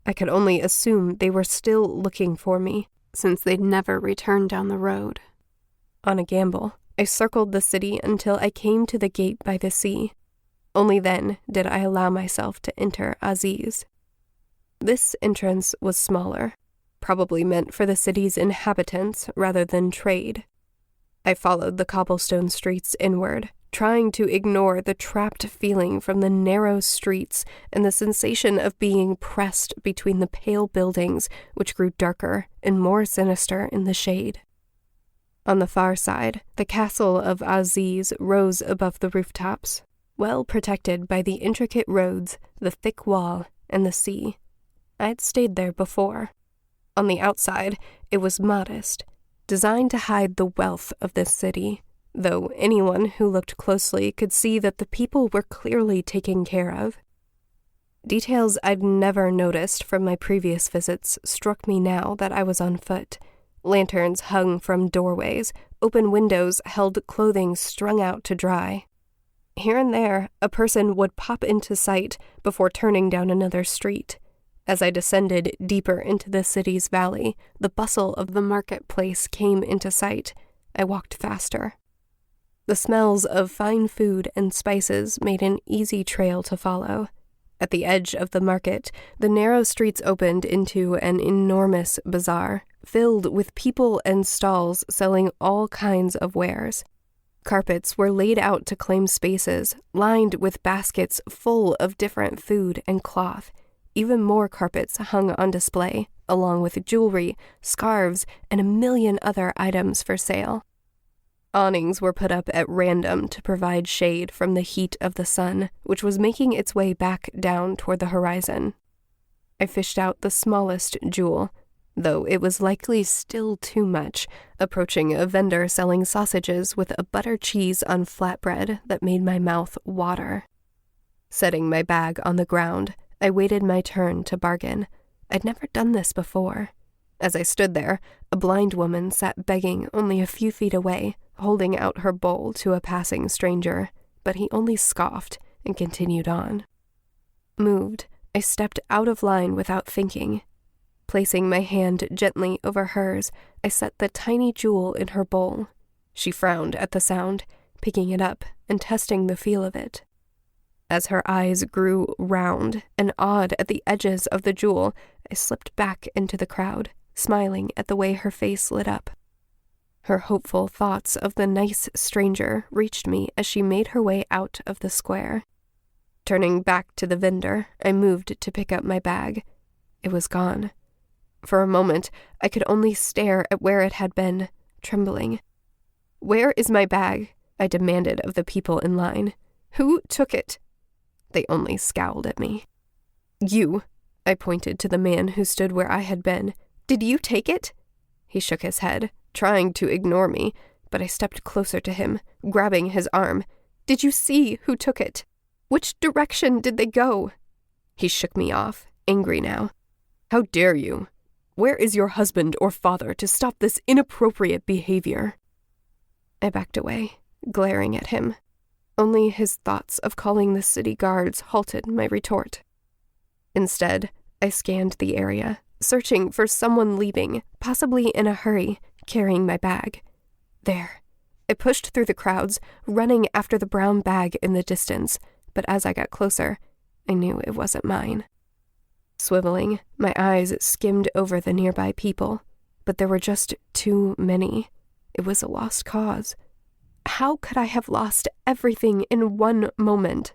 S1: I could only assume they were still looking for me, since they'd never returned down the road. On a gamble, I circled the city until I came to the gate by the sea. Only then did I allow myself to enter Aziz. This entrance was smaller, probably meant for the city's inhabitants rather than trade. I followed the cobblestone streets inward, trying to ignore the trapped feeling from the narrow streets and the sensation of being pressed between the pale buildings, which grew darker and more sinister in the shade. On the far side, the castle of Aziz rose above the rooftops, well protected by the intricate roads, the thick wall, and the sea. I'd stayed there before. On the outside, it was modest, designed to hide the wealth of this city, though anyone who looked closely could see that the people were clearly taken care of. Details I'd never noticed from my previous visits struck me now that I was on foot. Lanterns hung from doorways, open windows held clothing strung out to dry. Here and there, a person would pop into sight before turning down another street. As I descended deeper into the city's valley, the bustle of the marketplace came into sight. I walked faster. The smells of fine food and spices made an easy trail to follow. At the edge of the market, the narrow streets opened into an enormous bazaar, filled with people and stalls selling all kinds of wares. Carpets were laid out to claim spaces, lined with baskets full of different food and cloth. Even more carpets hung on display, along with jewelry, scarves, and a million other items for sale. Awnings were put up at random to provide shade from the heat of the sun, which was making its way back down toward the horizon. I fished out the smallest jewel, though it was likely still too much, approaching a vendor selling sausages with a butter cheese on flatbread that made my mouth water. Setting my bag on the ground, I waited my turn to bargain. I'd never done this before. As I stood there, a blind woman sat begging only a few feet away, holding out her bowl to a passing stranger, but he only scoffed and continued on. Moved, I stepped out of line without thinking. Placing my hand gently over hers, I set the tiny jewel in her bowl. She frowned at the sound, picking it up and testing the feel of it. As her eyes grew round and odd at the edges of the jewel, I slipped back into the crowd, smiling at the way her face lit up. Her hopeful thoughts of the nice stranger reached me as she made her way out of the square. Turning back to the vendor, I moved to pick up my bag. It was gone. For a moment, I could only stare at where it had been, trembling. "Where is my bag?" I demanded of the people in line. "Who took it?" They only scowled at me. "You," I pointed to the man who stood where I had been. "Did you take it?" He shook his head, trying to ignore me, but I stepped closer to him, grabbing his arm. "Did you see who took it? Which direction did they go?" He shook me off, angry now. "How dare you? Where is your husband or father to stop this inappropriate behavior?" I backed away, glaring at him. Only his thoughts of calling the city guards halted my retort. Instead, I scanned the area, searching for someone leaving, possibly in a hurry, carrying my bag. There. I pushed through the crowds, running after the brown bag in the distance, but as I got closer, I knew it wasn't mine. Swiveling, my eyes skimmed over the nearby people, but there were just too many. It was a lost cause. How could I have lost everything in one moment?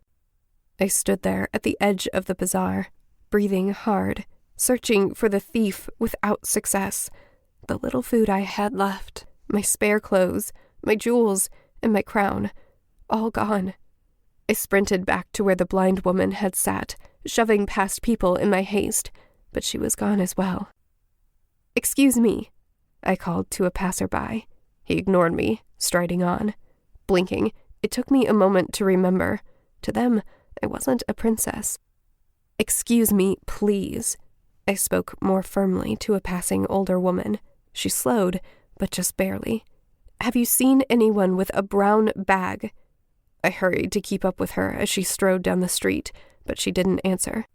S1: I stood there at the edge of the bazaar, breathing hard, searching for the thief without success. The little food I had left, my spare clothes, my jewels, and my crown, all gone. I sprinted back to where the blind woman had sat, shoving past people in my haste, but she was gone as well. "Excuse me," I called to a passerby. He ignored me, striding on. Blinking, it took me a moment to remember. To them, I wasn't a princess. "Excuse me, please." I spoke more firmly to a passing older woman. She slowed, but just barely. "Have you seen anyone with a brown bag?" I hurried to keep up with her as she strode down the street, but she didn't answer.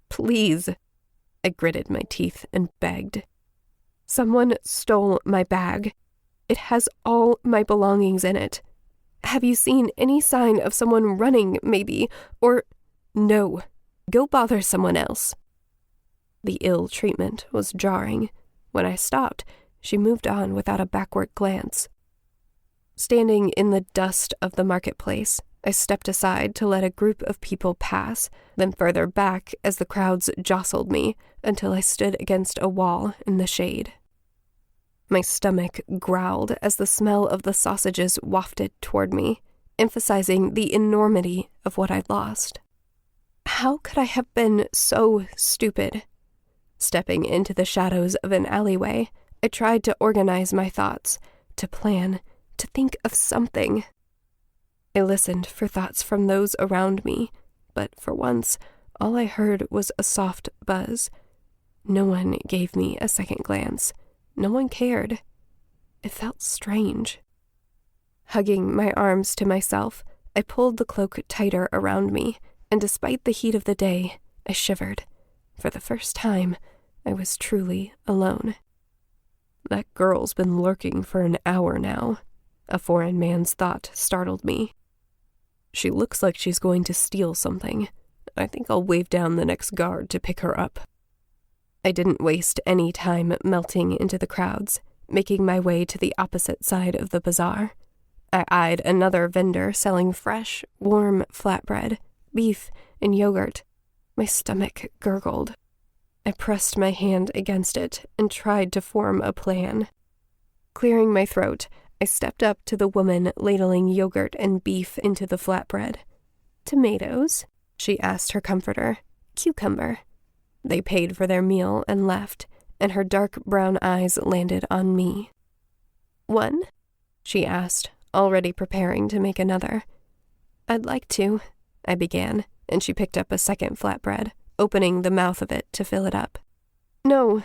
S1: "Please." I gritted my teeth and begged. "Someone stole my bag. It has all my belongings in it. Have you seen any sign of someone running, maybe? Or, no, go bother someone else." The ill treatment was jarring. When I stopped, she moved on without a backward glance. Standing in the dust of the marketplace, I stepped aside to let a group of people pass, then further back as the crowds jostled me until I stood against a wall in the shade. My stomach growled as the smell of the sausages wafted toward me, emphasizing the enormity of what I'd lost. How could I have been so stupid? Stepping into the shadows of an alleyway, I tried to organize my thoughts, to plan, to think of something. I listened for thoughts from those around me, but for once, all I heard was a soft buzz. No one gave me a second glance. No one cared. It felt strange. Hugging my arms to myself, I pulled the cloak tighter around me, and despite the heat of the day, I shivered. For the first time, I was truly alone. "That girl's been lurking for an hour now," a foreign man's thought startled me. "She looks like she's going to steal something. I think I'll wave down the next guard to pick her up." I didn't waste any time melting into the crowds, making my way to the opposite side of the bazaar. I eyed another vendor selling fresh, warm flatbread, beef, and yogurt. My stomach gurgled. I pressed my hand against it and tried to form a plan. Clearing my throat, I stepped up to the woman ladling yogurt and beef into the flatbread. "Tomatoes?" she asked her comforter. "Cucumber." They paid for their meal and left, and her dark brown eyes landed on me. "One?" she asked, already preparing to make another. "I'd like to," I began, and she picked up a second flatbread, opening the mouth of it to fill it up. No,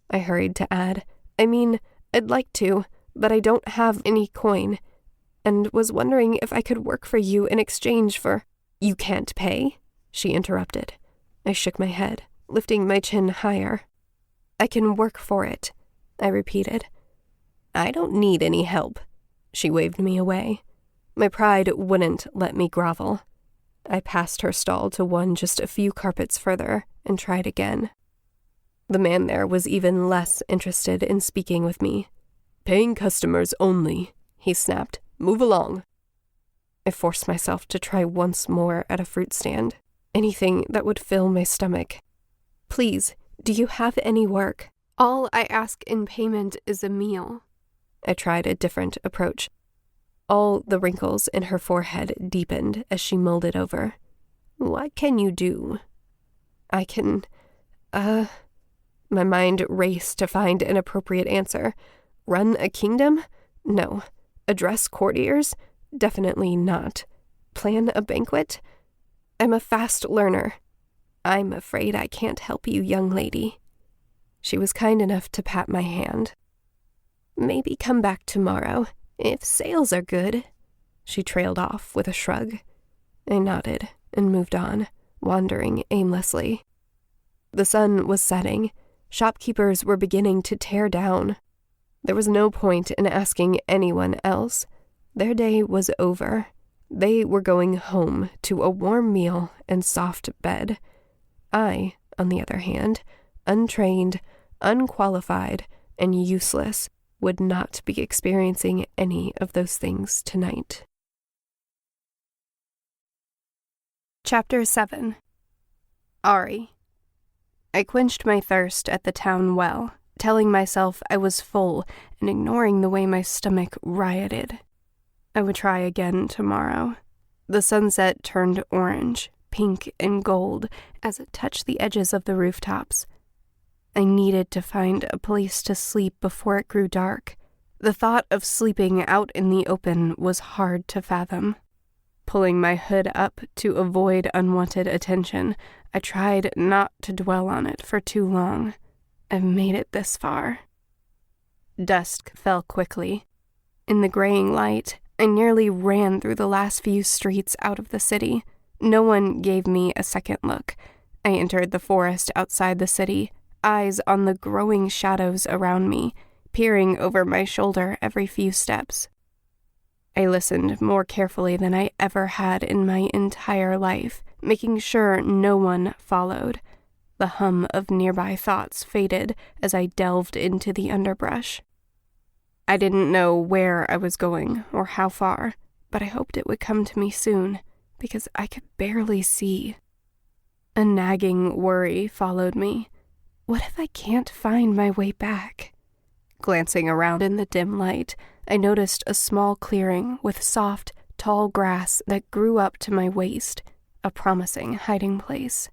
S1: I hurried to add. "I mean, I'd like to, but I don't have any coin, and was wondering if I could work for you in exchange for—" "You can't pay?" she interrupted. I shook my head, lifting my chin higher. "I can work for it," I repeated. "I don't need any help." She waved me away. My pride wouldn't let me grovel. I passed her stall to one just a few carpets further and tried again.
S2: The man there was even less interested in speaking with me. "Paying customers only," he snapped. "Move along." I forced myself to try once more at a fruit stand. Anything that would fill my stomach.
S1: "Please, do you have any work? All I ask in payment is a meal."
S2: I tried a different approach. All the wrinkles in her forehead deepened as she mulled it over. "What can you do?" "I can, My mind raced to find an appropriate answer. Run a kingdom? No. Address courtiers? Definitely not. Plan a banquet? I'm a fast learner. I'm afraid I can't help you, young lady." She was kind enough to pat my hand. "Maybe come back tomorrow, if sales are good." She trailed off with a shrug. I nodded and moved on, wandering aimlessly. The sun was setting. Shopkeepers were beginning to tear down. There was no point in asking anyone else. Their day was over. They were going home to a warm meal and soft bed. I, on the other hand, untrained, unqualified, and useless, would not be experiencing any of those things tonight.
S1: Chapter 7. Arie. I quenched my thirst at the town well, telling myself I was full and ignoring the way my stomach rioted. I would try again tomorrow. The sunset turned orange, pink, and gold as it touched the edges of the rooftops. I needed to find a place to sleep before it grew dark. The thought of sleeping out in the open was hard to fathom. Pulling my hood up to avoid unwanted attention, I tried not to dwell on it for too long. I've made it this far. Dusk fell quickly. In the graying light, I nearly ran through the last few streets out of the city. No one gave me a second look. I entered the forest outside the city, eyes on the growing shadows around me, peering over my shoulder every few steps. I listened more carefully than I ever had in my entire life, making sure no one followed. The hum of nearby thoughts faded as I delved into the underbrush. I didn't know where I was going or how far, but I hoped it would come to me soon, because I could barely see. A nagging worry followed me. What if I can't find my way back? Glancing around in the dim light, I noticed a small clearing with soft, tall grass that grew up to my waist, a promising hiding place.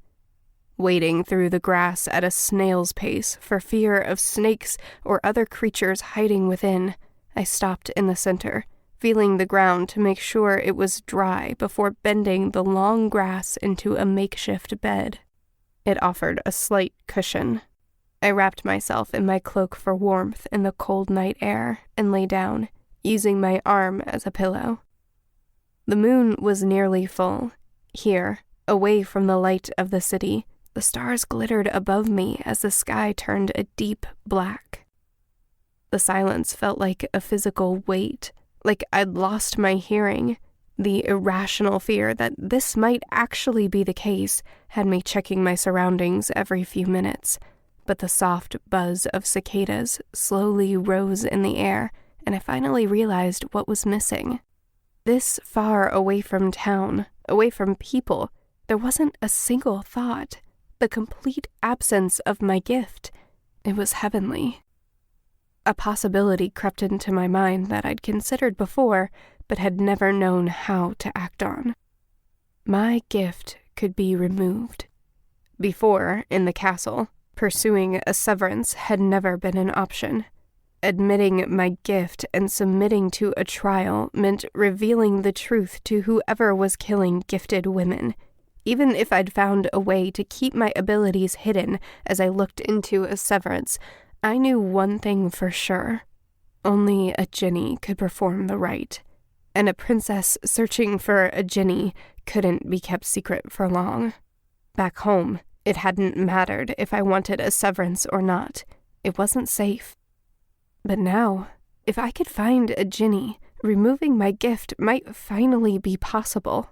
S1: Wading through the grass at a snail's pace for fear of snakes or other creatures hiding within, I stopped in the center, feeling the ground to make sure it was dry before bending the long grass into a makeshift bed. It offered a slight cushion. I wrapped myself in my cloak for warmth in the cold night air and lay down, using my arm as a pillow. The moon was nearly full. Here, away from the light of the city, the stars glittered above me as the sky turned a deep black. The silence felt like a physical weight, like I'd lost my hearing. The irrational fear that this might actually be the case had me checking my surroundings every few minutes. But the soft buzz of cicadas slowly rose in the air, and I finally realized what was missing. This far away from town, away from people, there wasn't a single thought. The complete absence of my gift. It was heavenly. A possibility crept into my mind that I'd considered before, but had never known how to act on. My gift could be removed. Before, in the castle, pursuing a severance had never been an option. Admitting my gift and submitting to a trial meant revealing the truth to whoever was killing gifted women. Even if I'd found a way to keep my abilities hidden as I looked into a severance, I knew one thing for sure. Only a Jinni could perform the rite, and a princess searching for a Jinni couldn't be kept secret for long. Back home, it hadn't mattered if I wanted a severance or not. It wasn't safe. But now, if I could find a Jinni, removing my gift might finally be possible.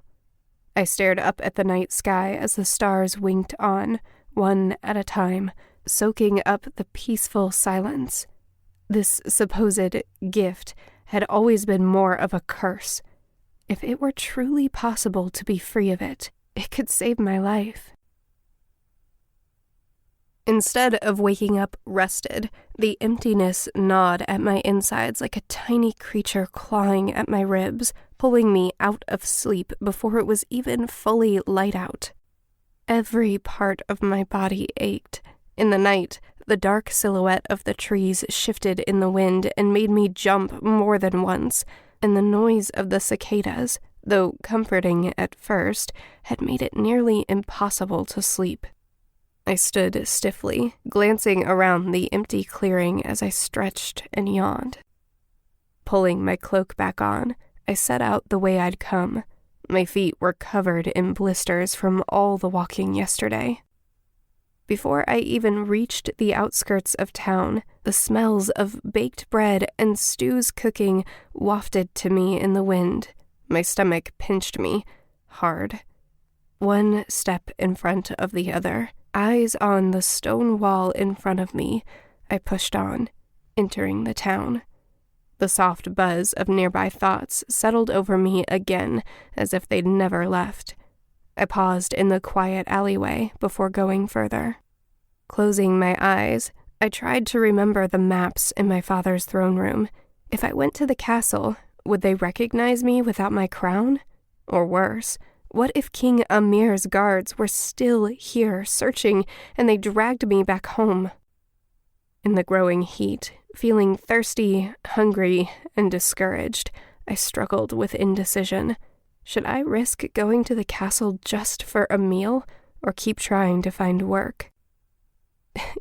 S1: I stared up at the night sky as the stars winked on, one at a time, soaking up the peaceful silence. This supposed gift had always been more of a curse. If it were truly possible to be free of it, it could save my life. Instead of waking up rested, the emptiness gnawed at my insides like a tiny creature clawing at my ribs, pulling me out of sleep before it was even fully light out. Every part of my body ached. In the night, the dark silhouette of the trees shifted in the wind and made me jump more than once, and the noise of the cicadas, though comforting at first, had made it nearly impossible to sleep. I stood stiffly, glancing around the empty clearing as I stretched and yawned. Pulling my cloak back on, I set out the way I'd come. My feet were covered in blisters from all the walking yesterday. Before I even reached the outskirts of town, the smells of baked bread and stews cooking wafted to me in the wind. My stomach pinched me hard. One step in front of the other, eyes on the stone wall in front of me, I pushed on, entering the town. The soft buzz of nearby thoughts settled over me again, as if they'd never left. I paused in the quiet alleyway before going further. Closing my eyes, I tried to remember the maps in my father's throne room. If I went to the castle, would they recognize me without my crown? Or worse, what if King Amir's guards were still here searching and they dragged me back home? In the growing heat, feeling thirsty, hungry, and discouraged, I struggled with indecision. Should I risk going to the castle just for a meal, or keep trying to find work?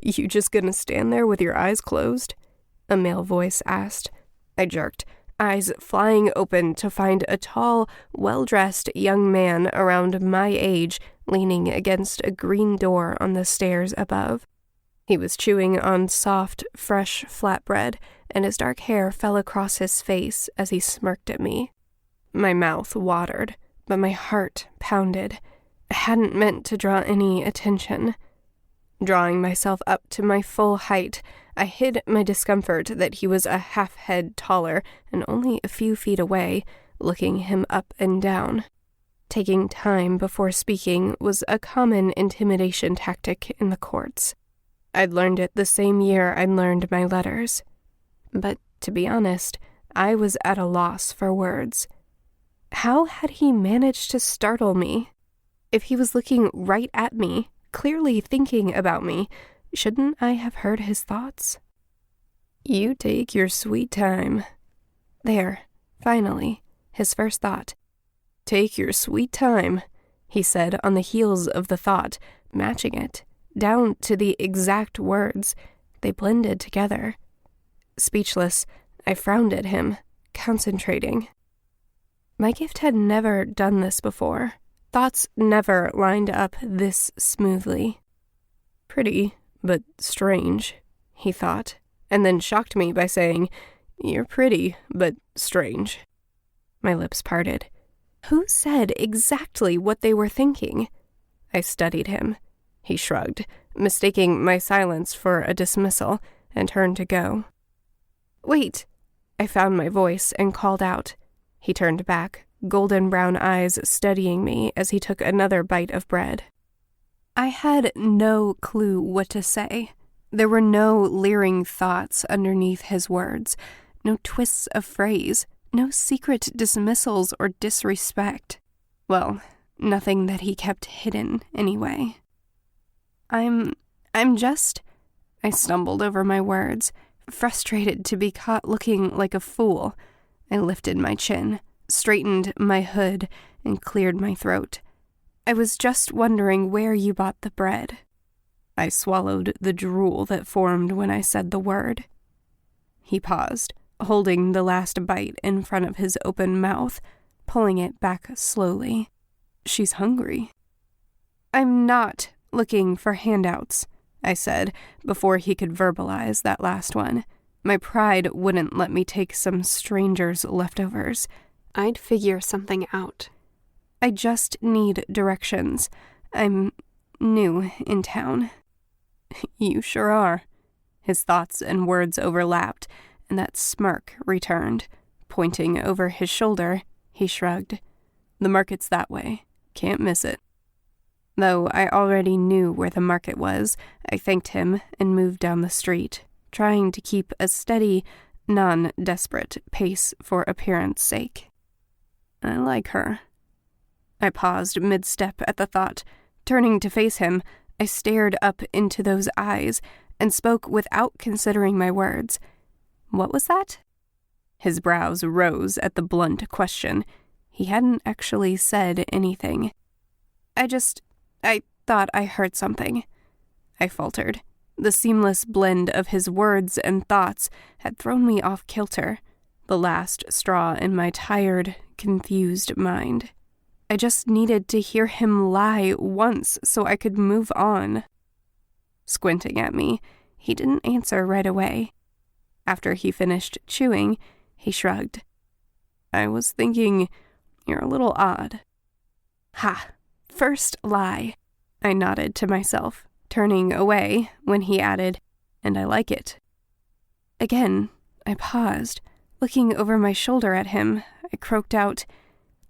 S1: "You just gonna stand there with your eyes closed?" a male voice asked. I jerked, eyes flying open to find a tall, well-dressed young man around my age leaning against a green door on the stairs above. He was chewing on soft, fresh flatbread, and his dark hair fell across his face as he smirked at me. My mouth watered, but my heart pounded. I hadn't meant to draw any attention. Drawing myself up to my full height, I hid my discomfort that he was a half-head taller and only a few feet away, looking him up and down. Taking time before speaking was a common intimidation tactic in the courts. I'd learned it the same year I'd learned my letters. But, to be honest, I was at a loss for words. How had he managed to startle me? If he was looking right at me, clearly thinking about me, shouldn't I have heard his thoughts? "You take your sweet time." There, finally, his first thought. "Take your sweet time," he said on the heels of the thought, matching it, down to the exact words. They blended together. Speechless, I frowned at him, concentrating. My gift had never done this before. Thoughts never lined up this smoothly. "Pretty, but strange," he thought, and then shocked me by saying, "You're pretty, but strange." My lips parted. Who said exactly what they were thinking? I studied him. He shrugged, mistaking my silence for a dismissal, and turned to go. "Wait!" I found my voice and called out. He turned back, golden brown eyes studying me as he took another bite of bread. I had no clue what to say. There were no leering thoughts underneath his words, no twists of phrase, no secret dismissals or disrespect. Well, nothing that he kept hidden, anyway. I'm just... I stumbled over my words, frustrated to be caught looking like a fool. I lifted my chin, straightened my hood, and cleared my throat. "I was just wondering where you bought the bread." I swallowed the drool that formed when I said the word. He paused, holding the last bite in front of his open mouth, pulling it back slowly. "She's hungry." "I'm not looking for handouts," I said, before he could verbalize that last one. My pride wouldn't let me take some stranger's leftovers. I'd figure something out. "I just need directions. I'm new in town."
S2: You sure are. His thoughts and words overlapped, and that smirk returned. Pointing over his shoulder, he shrugged. The market's that way. Can't miss it. Though I already knew where the market was, I thanked him and moved down the street, trying to keep a steady, non-desperate pace for appearance sake. I like her. I paused mid-step at the thought. Turning to face him, I stared up into those eyes and spoke without considering my words. What was that? His brows rose at the blunt question. He hadn't actually said anything. I thought I heard something. I faltered. The seamless blend of his words and thoughts had thrown me off kilter, the last straw in my tired, confused mind. I just needed to hear him lie once so I could move on. Squinting at me, he didn't answer right away. After he finished chewing, he shrugged. I was thinking, you're a little odd. Ha! First lie. I nodded to myself, turning away when he added, and I like it. Again, I paused, looking over my shoulder at him. I croaked out,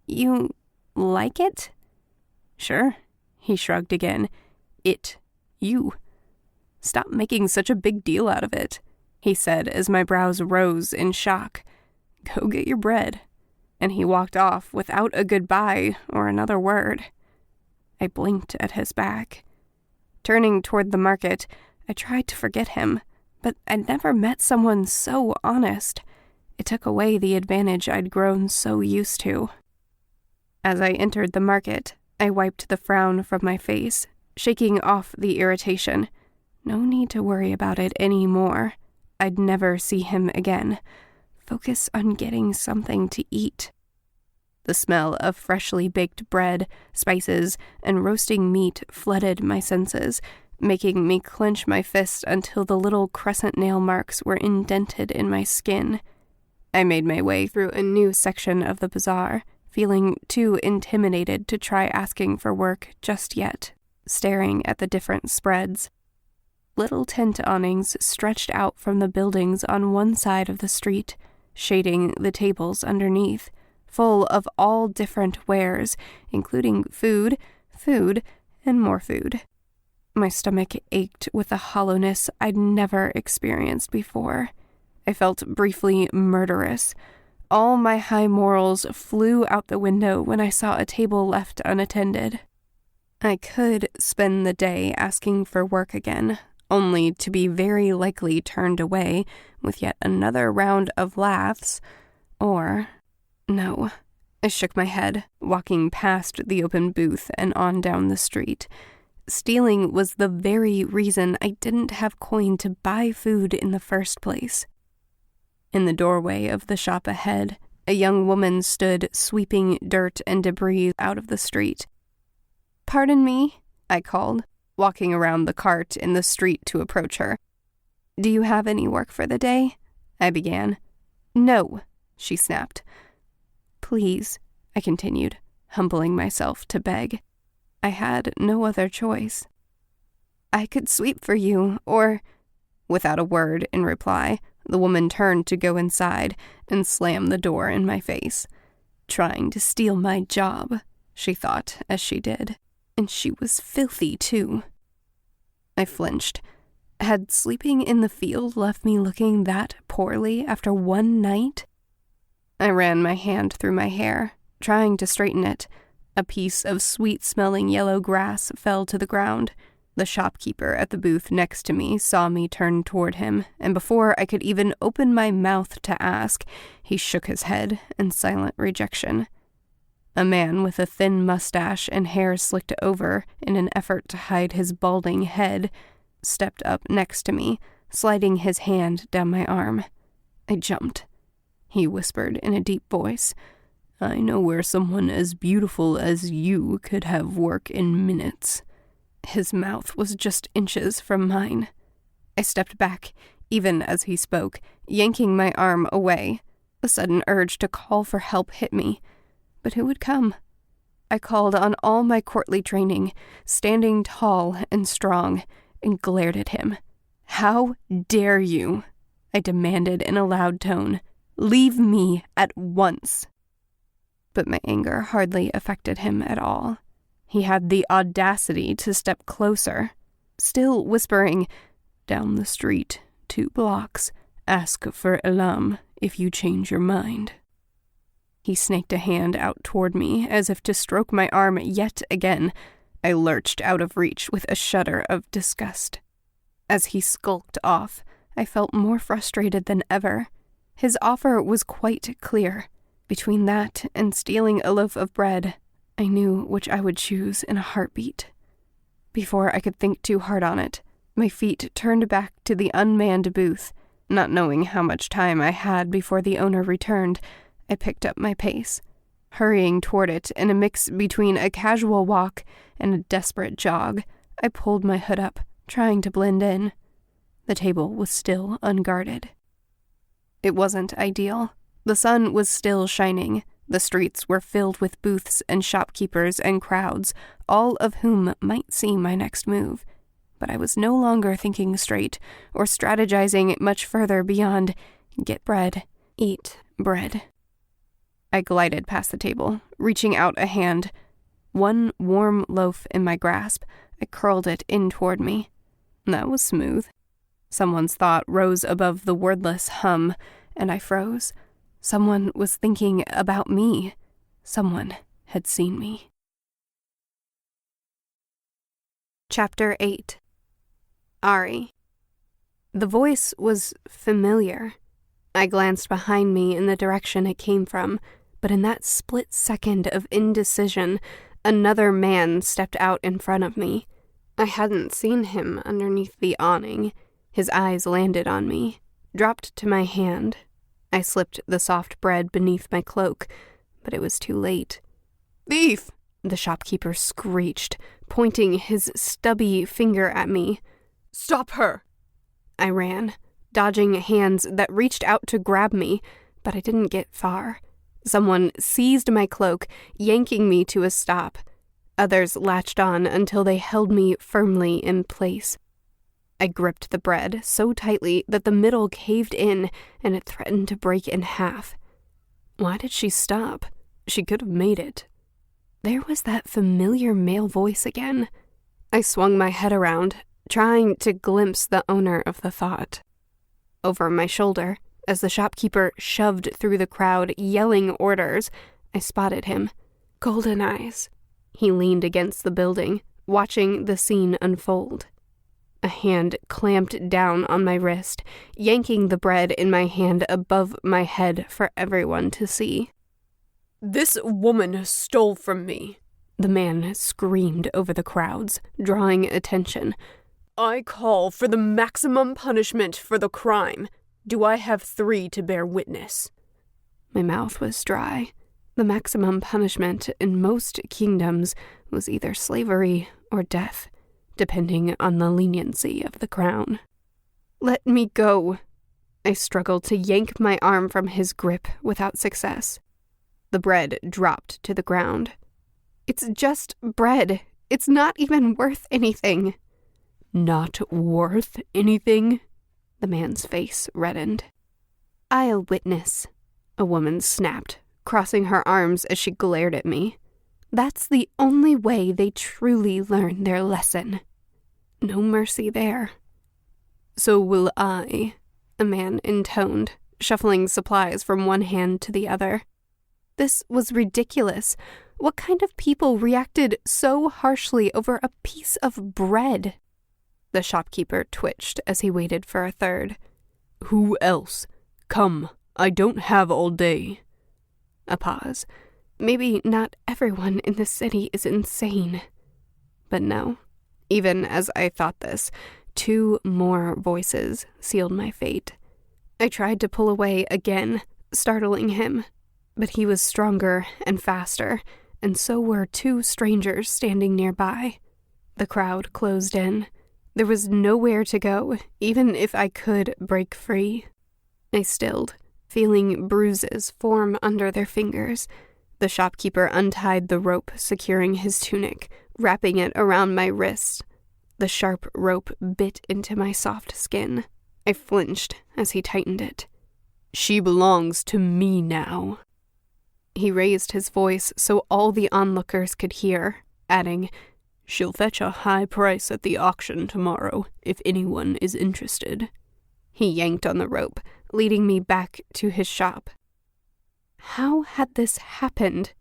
S2: You like it? Sure, he shrugged again. It. You. Stop making such a big deal out of it, he said as my brows rose in shock. Go get your bread. And he walked off without a goodbye or another word. I blinked at his back. Turning toward the market, I tried to forget him, but I'd never met someone so honest. It took away the advantage I'd grown so used to. As I entered the market, I wiped the frown from my face, shaking off the irritation. No need to worry about it anymore. I'd never see him again. Focus on getting something to eat. The smell of freshly baked bread, spices, and roasting meat flooded my senses, making me clench my fist until the little crescent nail marks were indented in my skin. I made my way through a new section of the bazaar, feeling too intimidated to try asking for work just yet, staring at the different spreads. Little tent awnings stretched out from the buildings on one side of the street, shading the tables underneath, full of all different wares, including food, and more food. My stomach ached with a hollowness I'd never experienced before. I felt briefly murderous. All my high morals flew out the window when I saw a table left unattended. I could spend the day asking for work again, only to be very likely turned away with yet another round of laughs, or... No. I shook my head, walking past the open booth and on down the street. Stealing was the very reason I didn't have coin to buy food in the first place. In the doorway of the shop ahead, a young woman stood sweeping dirt and debris out of the street. "Pardon me," I called, walking around the cart in the street to approach her. "Do you have any work for the day?" I began. "No," she snapped. "Please," I continued, humbling myself to beg. I had no other choice. "I could sweep for you, or..." Without a word in reply, the woman turned to go inside and slammed the door in my face. Trying to steal my job, she thought as she did. And she was filthy, too. I flinched. Had sleeping in the field left me looking that poorly after one night? I ran my hand through my hair, trying to straighten it. A piece of sweet-smelling yellow grass fell to the ground. The shopkeeper at the booth next to me saw me turn toward him, and before I could even open my mouth to ask, he shook his head in silent rejection. A man with a thin mustache and hair slicked over in an effort to hide his balding head stepped up next to me, sliding his hand down my arm. I jumped. He whispered in a deep voice, "I know where someone as beautiful as you could have work in minutes." His mouth was just inches from mine. I stepped back, even as he spoke, yanking my arm away. A sudden urge to call for help hit me. But who would come? I called on all my courtly training, standing tall and strong,
S1: and glared at him. "How dare you?" I demanded in a loud tone. "Leave me at once." But my anger hardly affected him at all. He had the audacity to step closer, still whispering, "Down the street, 2 blocks. Ask for Elam if you change your mind." He snaked a hand out toward me as if to stroke my arm yet again. I lurched out of reach with a shudder of disgust. As he skulked off, I felt more frustrated than ever. His offer was quite clear. Between that and stealing a loaf of bread, I knew which I would choose in a heartbeat. Before I could think too hard on it, my feet turned back to the unmanned booth. Not knowing how much time I had before the owner returned, I picked up my pace, hurrying toward it in a mix between a casual walk and a desperate jog. I pulled my hood up, trying to blend in. The table was still unguarded. It wasn't ideal. The sun was still shining. The streets were filled with booths and shopkeepers and crowds, all of whom might see my next move. But I was no longer thinking straight or strategizing much further beyond get bread, eat bread. I glided past the table, reaching out a hand. One warm loaf in my grasp, I curled it in toward me. That was smooth. Someone's thought rose above the wordless hum, and I froze. Someone was thinking about me. Someone had seen me. Chapter 8. Arie. The voice was familiar. I glanced behind me in the direction it came from, but in that split second of indecision, another man stepped out in front of me. I hadn't seen him underneath the awning. His eyes landed on me, dropped to my hand. I slipped the soft bread beneath my cloak, but it was too late. "Thief!" the shopkeeper screeched, pointing his stubby finger at me. "Stop her!" I ran, dodging hands that reached out to grab me, but I didn't get far. Someone seized my cloak, yanking me to a stop. Others latched on until they held me firmly in place. I gripped the bread so tightly that the middle caved in and it threatened to break in half. Why did she stop? She could have made it. There was that familiar male voice again. I swung my head around, trying to glimpse the owner of the thought. Over my shoulder, as the shopkeeper shoved through the crowd, yelling orders, I spotted him. Golden eyes. He leaned against the building, watching the scene unfold. A hand clamped down on my wrist, yanking the bread in my hand above my head for everyone to see. "This woman stole from me," the man screamed over the crowds, drawing attention. "I call for the maximum punishment for the crime. Do I have 3 to bear witness?" My mouth was dry. The maximum punishment in most kingdoms was either slavery or death, depending on the leniency of the crown. "Let me go." I struggled to yank my arm from his grip without success. The bread dropped to the ground. "It's just bread. It's not even worth anything." "Not worth anything?" The man's face reddened. "I'll witness," a woman snapped, crossing her arms as she glared at me. "That's the only way they truly learn their lesson." No mercy there. "So will I," a man intoned, shuffling supplies from one hand to the other. This was ridiculous. What kind of people reacted so harshly over a piece of bread? The shopkeeper twitched as he waited for a third. "Who else? Come, I don't have all day." A pause. Maybe not everyone in the city is insane. But no. Even as I thought this, 2 more voices sealed my fate. I tried to pull away again, startling him. But he was stronger and faster, and so were 2 strangers standing nearby. The crowd closed in. There was nowhere to go, even if I could break free. I stilled, feeling bruises form under their fingers. The shopkeeper untied the rope securing his tunic, wrapping it around my wrist. The sharp rope bit into my soft skin. I flinched as he tightened it. "She belongs to me now." He raised his voice so all the onlookers could hear, adding, "She'll fetch a high price at the auction tomorrow, if anyone is interested." He yanked on the rope, leading me back to his shop. How had this happened?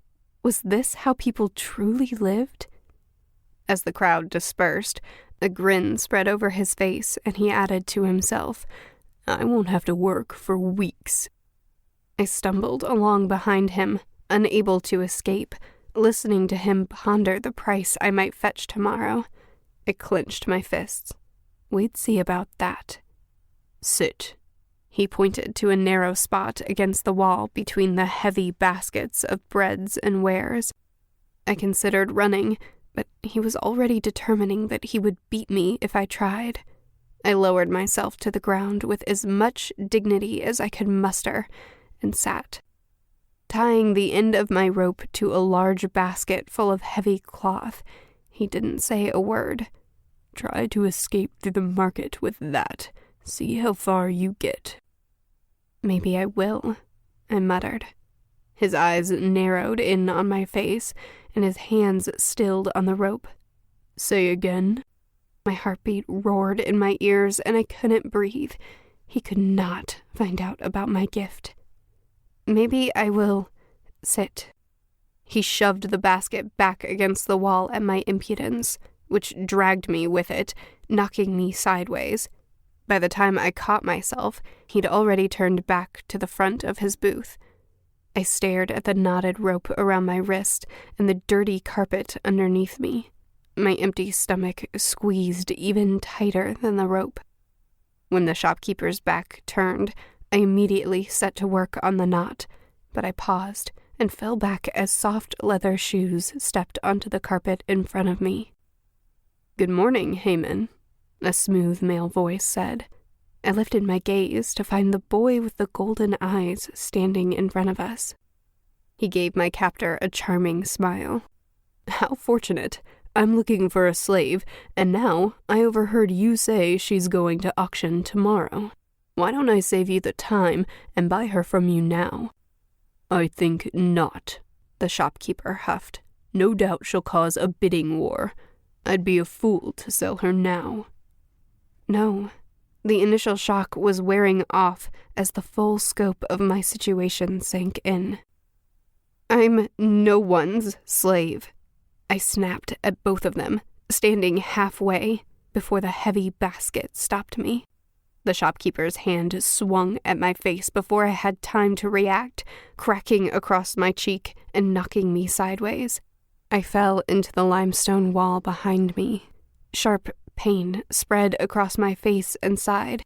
S1: Was this how people truly lived? As the crowd dispersed, a grin spread over his face, and he added to himself, "I won't have to work for weeks." I stumbled along behind him, unable to escape, listening to him ponder the price I might fetch tomorrow. I clenched my fists. We'd see about that. "Sit." He pointed to a narrow spot against the wall between the heavy baskets of breads and wares. I considered running, but he was already determining that he would beat me if I tried. I lowered myself to the ground with as much dignity as I could muster and sat. Tying the end of my rope to a large basket full of heavy cloth, he didn't say a word. "Try to escape through the market with that. See how far you get." "Maybe I will," I muttered. His eyes narrowed in on my face, and his hands stilled on the rope. "Say again?" My heartbeat roared in my ears, and I couldn't breathe. He could not find out about my gift. "Maybe I will sit." He shoved the basket back against the wall at my impudence, which dragged me with it, knocking me sideways. By the time I caught myself, he'd already turned back to the front of his booth. I stared at the knotted rope around my wrist and the dirty carpet underneath me. My empty stomach squeezed even tighter than the rope. When the shopkeeper's back turned, I immediately set to work on the knot, but I paused and fell back as soft leather shoes stepped onto the carpet in front of me. "Good morning, Heyman," a smooth male voice said. I lifted my gaze to find the boy with the golden eyes standing in front of us. He gave my captor a charming smile. "How fortunate. I'm looking for a slave, and now I overheard you say she's going to auction tomorrow. Why don't I save you the time and buy her from you now?" "I think not," the shopkeeper huffed. "No doubt she'll cause a bidding war. I'd be a fool to sell her now." No, the initial shock was wearing off as the full scope of my situation sank in. "I'm no one's slave," I snapped at both of them, standing halfway before the heavy basket stopped me. The shopkeeper's hand swung at my face before I had time to react, cracking across my cheek and knocking me sideways. I fell into the limestone wall behind me. Sharp pain spread across my face and side.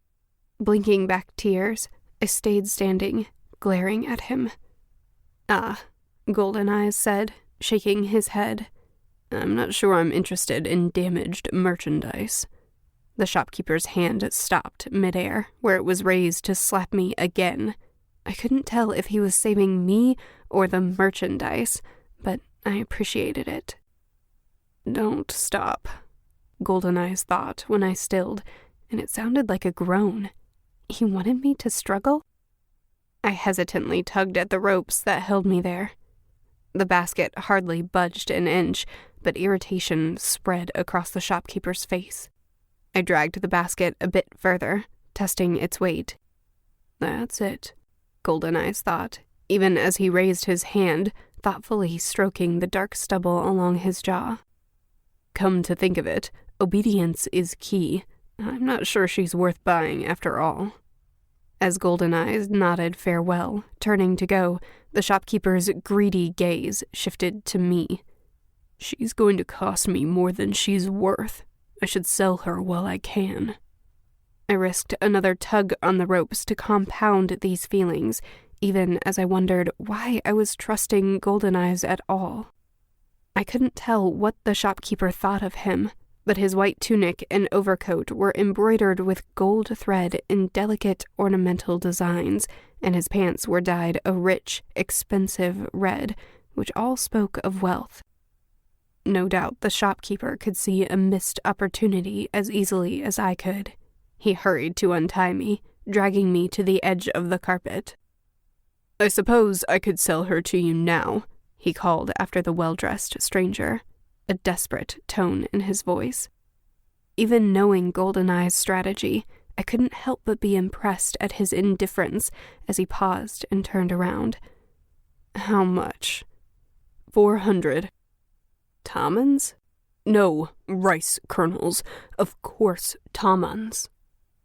S1: Blinking back tears, I stayed standing, glaring at him. "Ah," Golden Eyes said, shaking his head. "I'm not sure I'm interested in damaged merchandise." The shopkeeper's hand stopped midair, where it was raised to slap me again. I couldn't tell if he was saving me or the merchandise, but I appreciated it. "Don't stop," Golden Eyes thought when I stilled, and it sounded like a groan. He wanted me to struggle? I hesitantly tugged at the ropes that held me there. The basket hardly budged an inch, but irritation spread across the shopkeeper's face. I dragged the basket a bit further, testing its weight. "That's it," Golden Eyes thought, even as he raised his hand, thoughtfully stroking the dark stubble along his jaw. "Come to think of it, obedience is key. I'm not sure she's worth buying after all." As Golden Eyes nodded farewell, turning to go, the shopkeeper's greedy gaze shifted to me. "She's going to cost me more than she's worth. I should sell her while I can." I risked another tug on the ropes to compound these feelings, even as I wondered why I was trusting Golden Eyes at all. I couldn't tell what the shopkeeper thought of him, but his white tunic and overcoat were embroidered with gold thread in delicate ornamental designs, and his pants were dyed a rich, expensive red, which all spoke of wealth. No doubt the shopkeeper could see a missed opportunity as easily as I could. He hurried to untie me, dragging me to the edge of the carpet. "I suppose I could sell her to you now," he called after the well-dressed stranger, a desperate tone in his voice. Even knowing GoldenEye's strategy, I couldn't help but be impressed at his indifference as he paused and turned around. "How much?" 400. Tomans? No, rice kernels. Of course, Tomans.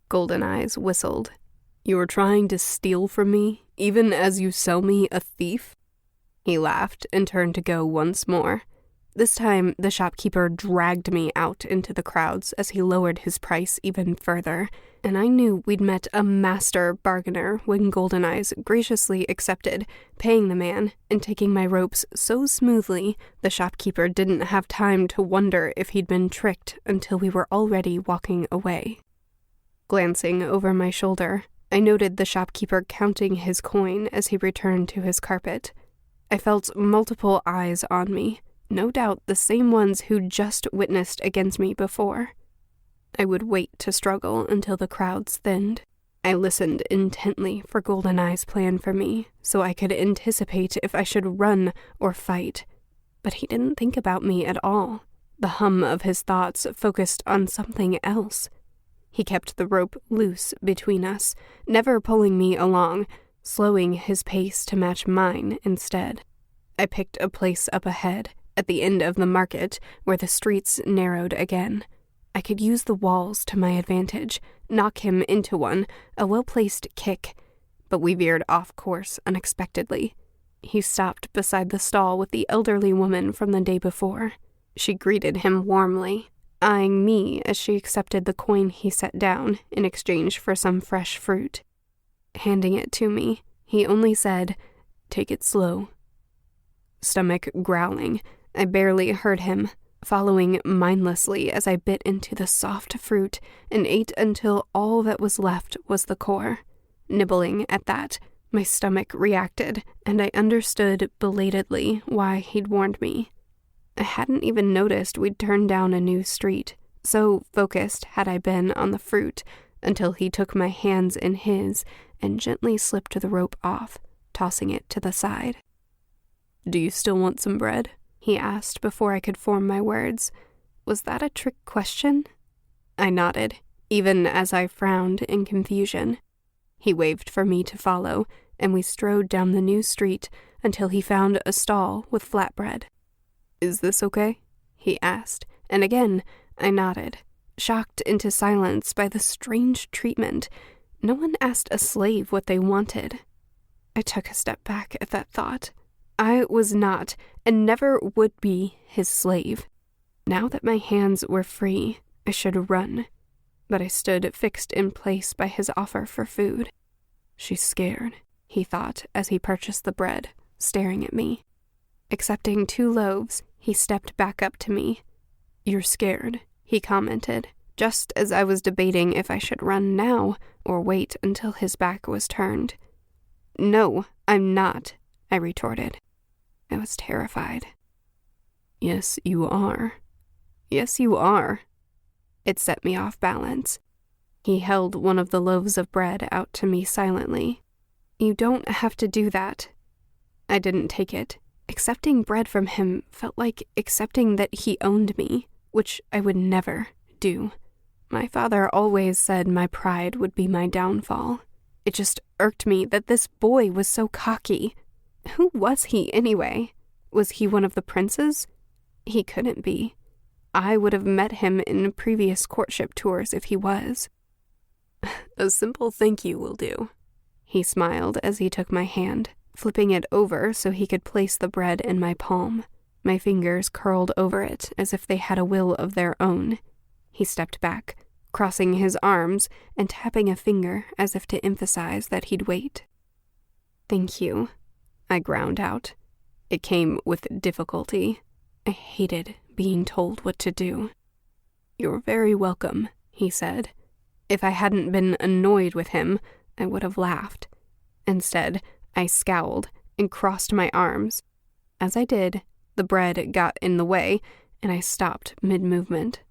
S1: GoldenEyes whistled. "You're trying to steal from me, even as you sell me a thief?" He laughed and turned to go once more. This time, the shopkeeper dragged me out into the crowds as he lowered his price even further, and I knew we'd met a master bargainer when GoldenEyes graciously accepted, paying the man and taking my ropes so smoothly the shopkeeper didn't have time to wonder if he'd been tricked until we were already walking away. Glancing over my shoulder, I noted the shopkeeper counting his coin as he returned to his carpet. I felt multiple eyes on me, no doubt the same ones who'd just witnessed against me before. I would wait to struggle until the crowds thinned. I listened intently for GoldenEye's plan for me, so I could anticipate if I should run or fight. But he didn't think about me at all. The hum of his thoughts focused on something else. He kept the rope loose between us, never pulling me along, slowing his pace to match mine instead. I picked a place up ahead, at the end of the market, where the streets narrowed again. I could use the walls to my advantage, knock him into one, a well-placed kick, but we veered off course unexpectedly. He stopped beside the stall with the elderly woman from the day before. She greeted him warmly, eyeing me as she accepted the coin he set down in exchange for some fresh fruit. Handing it to me, he only said, "Take it slow." Stomach growling, I barely heard him, following mindlessly as I bit into the soft fruit and ate until all that was left was the core. Nibbling at that, my stomach reacted, and I understood belatedly why he'd warned me. I hadn't even noticed we'd turned down a new street, so focused had I been on the fruit until he took my hands in his and gently slipped the rope off, tossing it to the side. "Do you still want some bread?" he asked before I could form my words. Was that a trick question? I nodded, even as I frowned in confusion. He waved for me to follow, and we strode down the new street until he found a stall with flatbread. "Is this okay?" he asked, and again I nodded, shocked into silence by the strange treatment. No one asked a slave what they wanted. I took a step back at that thought. I was not, and never would be, his slave. Now that my hands were free, I should run. But I stood fixed in place by his offer for food. "She's scared," he thought as he purchased the bread, staring at me. Accepting 2 loaves, he stepped back up to me. "You're scared," he commented, just as I was debating if I should run now or wait until his back was turned. "No, I'm not," I retorted. I was terrified. "Yes, you are. Yes, you are." It set me off balance. He held one of the loaves of bread out to me silently. "You don't have to do that." I didn't take it. Accepting bread from him felt like accepting that he owned me, which I would never do. My father always said my pride would be my downfall. It just irked me that this boy was so cocky. Who was he, anyway? Was he one of the princes? He couldn't be. I would have met him in previous courtship tours if he was. "A simple thank you will do." He smiled as he took my hand, flipping it over so he could place the bread in my palm. My fingers curled over it as if they had a will of their own. He stepped back, crossing his arms and tapping a finger as if to emphasize that he'd wait. "Thank you," I ground out. It came with difficulty. I hated being told what to do. "You're very welcome," he said. If I hadn't been annoyed with him, I would have laughed. Instead, I scowled and crossed my arms. As I did, the bread got in the way, and I stopped mid-movement,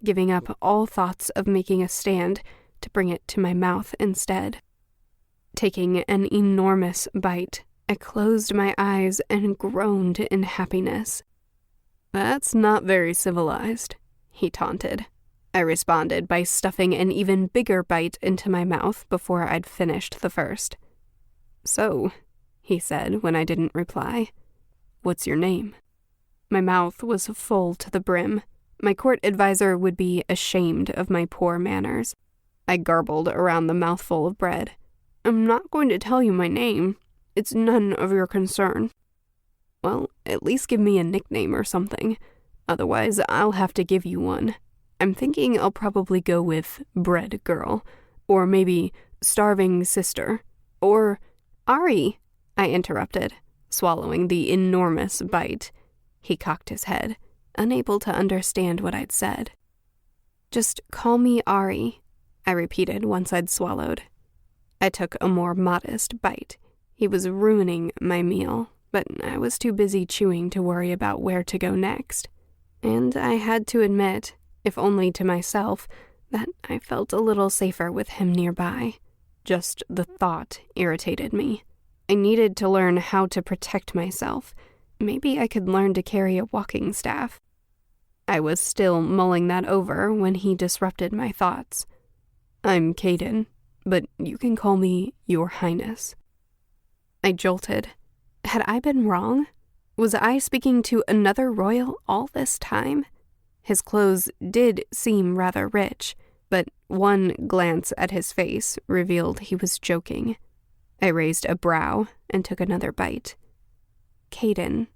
S1: giving up all thoughts of making a stand to bring it to my mouth instead. Taking an enormous bite, I closed my eyes and groaned in happiness. "That's not very civilized," he taunted. I responded by stuffing an even bigger bite into my mouth before I'd finished the first. "So," he said when I didn't reply, "what's your name?" My mouth was full to the brim. My court advisor would be ashamed of my poor manners. I garbled around the mouthful of bread. "I'm not going to tell you my name. It's none of your concern." "Well, at least give me a nickname or something. Otherwise, I'll have to give you one. I'm thinking I'll probably go with Bread Girl, or maybe Starving Sister, or Arie," I interrupted, swallowing the enormous bite. He cocked his head, unable to understand what I'd said. "Just call me Arie," I repeated once I'd swallowed. I took a more modest bite. He was ruining my meal, but I was too busy chewing to worry about where to go next. And I had to admit, if only to myself, that I felt a little safer with him nearby. Just the thought irritated me. I needed to learn how to protect myself. Maybe I could learn to carry a walking staff. I was still mulling that over when he disrupted my thoughts. "I'm Caden, but you can call me Your Highness." I jolted. Had I been wrong? Was I speaking to another royal all this time? His clothes did seem rather rich, but one glance at his face revealed he was joking. I raised a brow and took another bite. "Caden,"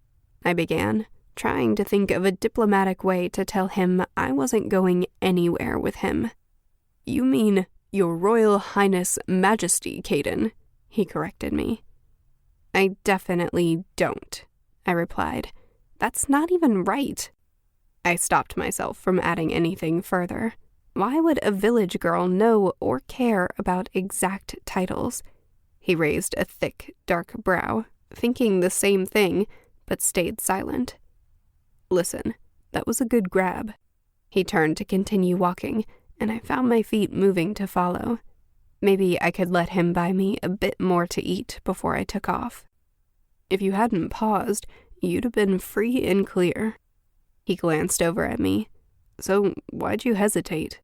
S1: I began, trying to think of a diplomatic way to tell him I wasn't going anywhere with him. "You mean Your Royal Highness Majesty, Caden," he corrected me. "I definitely don't," I replied. "That's not even right." I stopped myself from adding anything further. Why would a village girl know or care about exact titles? He raised a thick, dark brow, thinking the same thing, but stayed silent. "Listen, that was a good grab." He turned to continue walking, and I found my feet moving to follow. Maybe I could let him buy me a bit more to eat before I took off. "If you hadn't paused, you'd have been free and clear." He glanced over at me. "So why'd you hesitate?"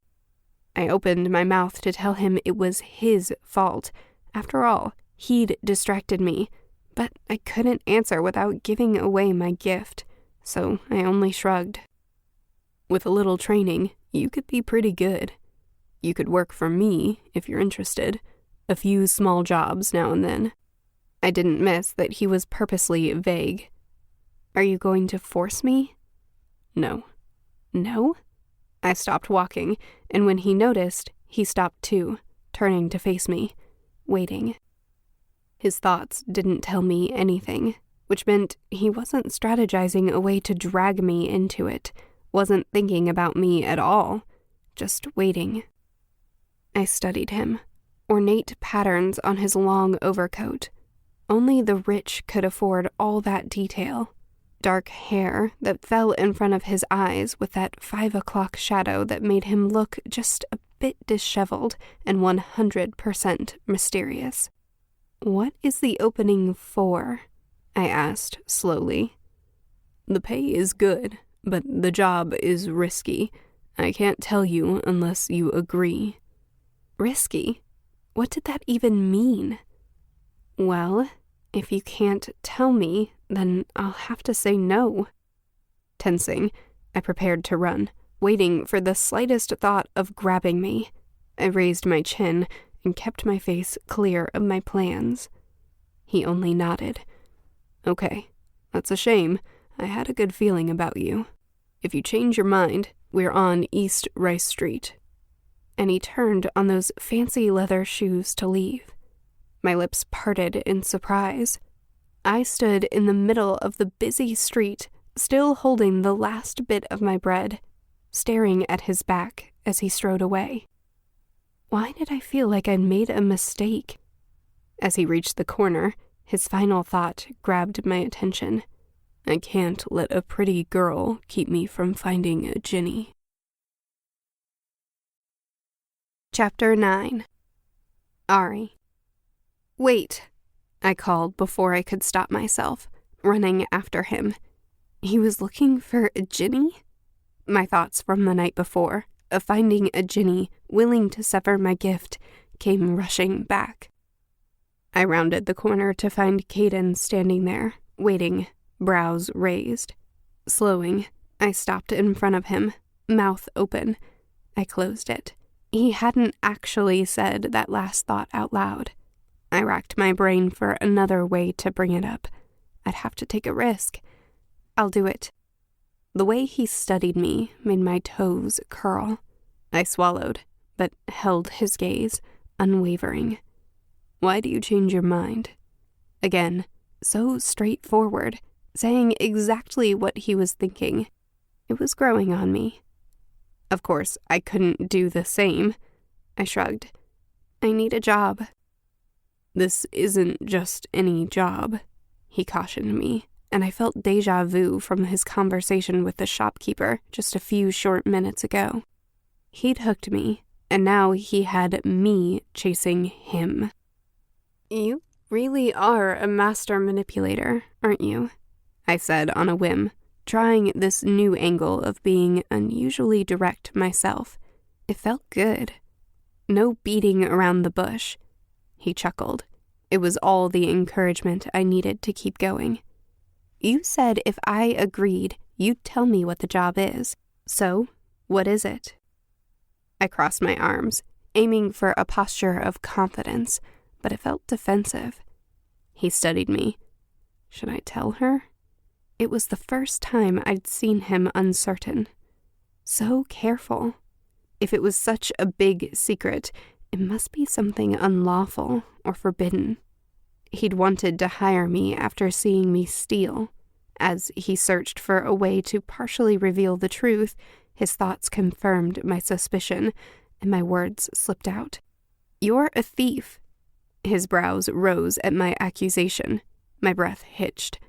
S1: I opened my mouth to tell him it was his fault. After all, he'd distracted me, but I couldn't answer without giving away my gift, so I only shrugged. "With a little training, you could be pretty good. You could work for me, if you're interested. A few small jobs now and then." I didn't miss that he was purposely vague. "Are you going to force me?" "No." "No?" I stopped walking, and when he noticed, he stopped too, turning to face me, waiting. His thoughts didn't tell me anything, which meant he wasn't strategizing a way to drag me into it, wasn't thinking about me at all, just waiting. I studied him, ornate patterns on his long overcoat. Only the rich could afford all that detail. Dark hair that fell in front of his eyes with that 5 o'clock shadow that made him look just a bit disheveled and 100% mysterious. "What is the opening for?" I asked slowly. "The pay is good, but the job is risky. I can't tell you unless you agree." Risky? What did that even mean? "Well, if you can't tell me, then I'll have to say no." Tensing, I prepared to run, waiting for the slightest thought of grabbing me. I raised my chin and kept my face clear of my plans. He only nodded. "Okay, that's a shame. I had a good feeling about you. If you change your mind, we're on East Rice Street." And he turned on those fancy leather shoes to leave. My lips parted in surprise. I stood in the middle of the busy street, still holding the last bit of my bread, staring at his back as he strode away. Why did I feel like I'd made a mistake? As he reached the corner, his final thought grabbed my attention. I can't let a pretty girl keep me from finding a Jinni. Chapter 9. Arie. Wait, I called before I could stop myself, running after him. He was looking for a Jinni? My thoughts from the night before, of finding a Jinni willing to sever my gift, came rushing back. I rounded the corner to find Caden standing there, waiting, brows raised. Slowing, I stopped in front of him, mouth open. I closed it. He hadn't actually said that last thought out loud. I racked my brain for another way to bring it up. I'd have to take a risk. I'll do it. The way he studied me made my toes curl. I swallowed, but held his gaze, unwavering. Why do you change your mind? Again, so straightforward, saying exactly what he was thinking. It was growing on me. Of course, I couldn't do the same. I shrugged. I need a job. This isn't just any job, he cautioned me, and I felt déjà vu from his conversation with the shopkeeper just a few short minutes ago. He'd hooked me, and now he had me chasing him. You really are a master manipulator, aren't you? I said on a whim, trying this new angle of being unusually direct myself. It felt good. No beating around the bush. He chuckled. It was all the encouragement I needed to keep going. You said if I agreed, you'd tell me what the job is. So, what is it? I crossed my arms, aiming for a posture of confidence, but it felt defensive. He studied me. Should I tell her? It was the first time I'd seen him uncertain. So careful. If it was such a big secret, it must be something unlawful or forbidden. He'd wanted to hire me after seeing me steal. As he searched for a way to partially reveal the truth, his thoughts confirmed my suspicion, and my words slipped out. You're a thief. His brows rose at my accusation. My breath hitched.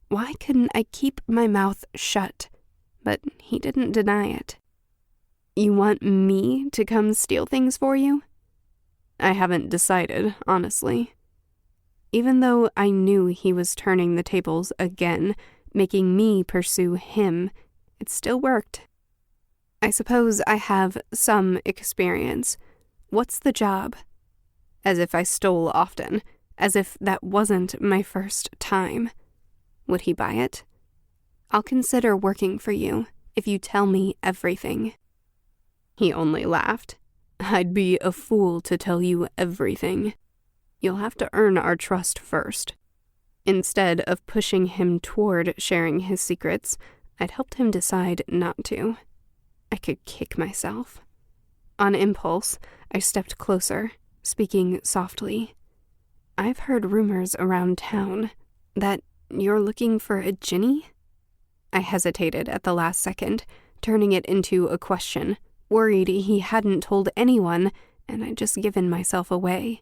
S1: Why couldn't I keep my mouth shut? But he didn't deny it. You want me to come steal things for you? I haven't decided, honestly. Even though I knew he was turning the tables again, making me pursue him, it still worked. I suppose I have some experience. What's the job? As if I stole often, as if that wasn't my first time. Would he buy it? I'll consider working for you if you tell me everything. He only laughed. I'd be a fool to tell you everything. You'll have to earn our trust first. Instead of pushing him toward sharing his secrets, I'd helped him decide not to. I could kick myself. On impulse, I stepped closer, speaking softly. I've heard rumors around town that you're looking for a Jinni? I hesitated at the last second, turning it into a question, worried he hadn't told anyone and I'd just given myself away.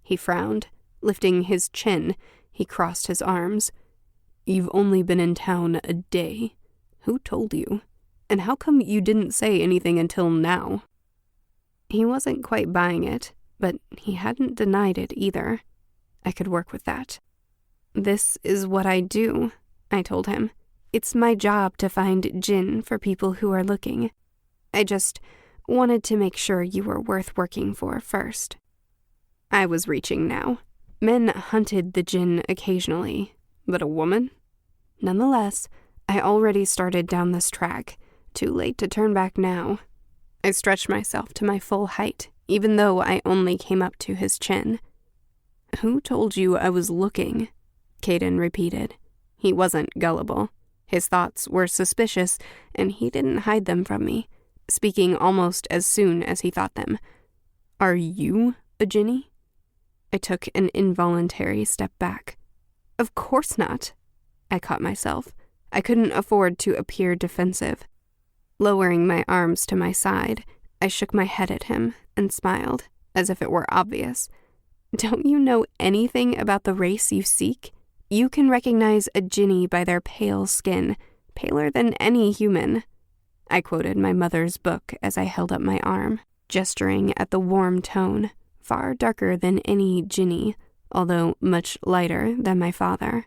S1: He frowned. Lifting his chin, he crossed his arms. You've only been in town a day. Who told you? And how come you didn't say anything until now? He wasn't quite buying it, but he hadn't denied it either. I could work with that. This is what I do, I told him. It's my job to find Jinn for people who are looking. I just wanted to make sure you were worth working for first. I was reaching now. Men hunted the Jinn occasionally, but a woman? Nonetheless, I already started down this track. Too late to turn back now. I stretched myself to my full height, even though I only came up to his chin. Who told you I was looking? Caden repeated. He wasn't gullible. His thoughts were suspicious, and he didn't hide them from me, speaking almost as soon as he thought them. Are you a Jinni? I took an involuntary step back. Of course not. I caught myself. I couldn't afford to appear defensive. Lowering my arms to my side, I shook my head at him and smiled, as if it were obvious. Don't you know anything about the race you seek? You can recognize a Jinni by their pale skin, paler than any human. I quoted my mother's book as I held up my arm, gesturing at the warm tone, far darker than any Jinni, although much lighter than my father.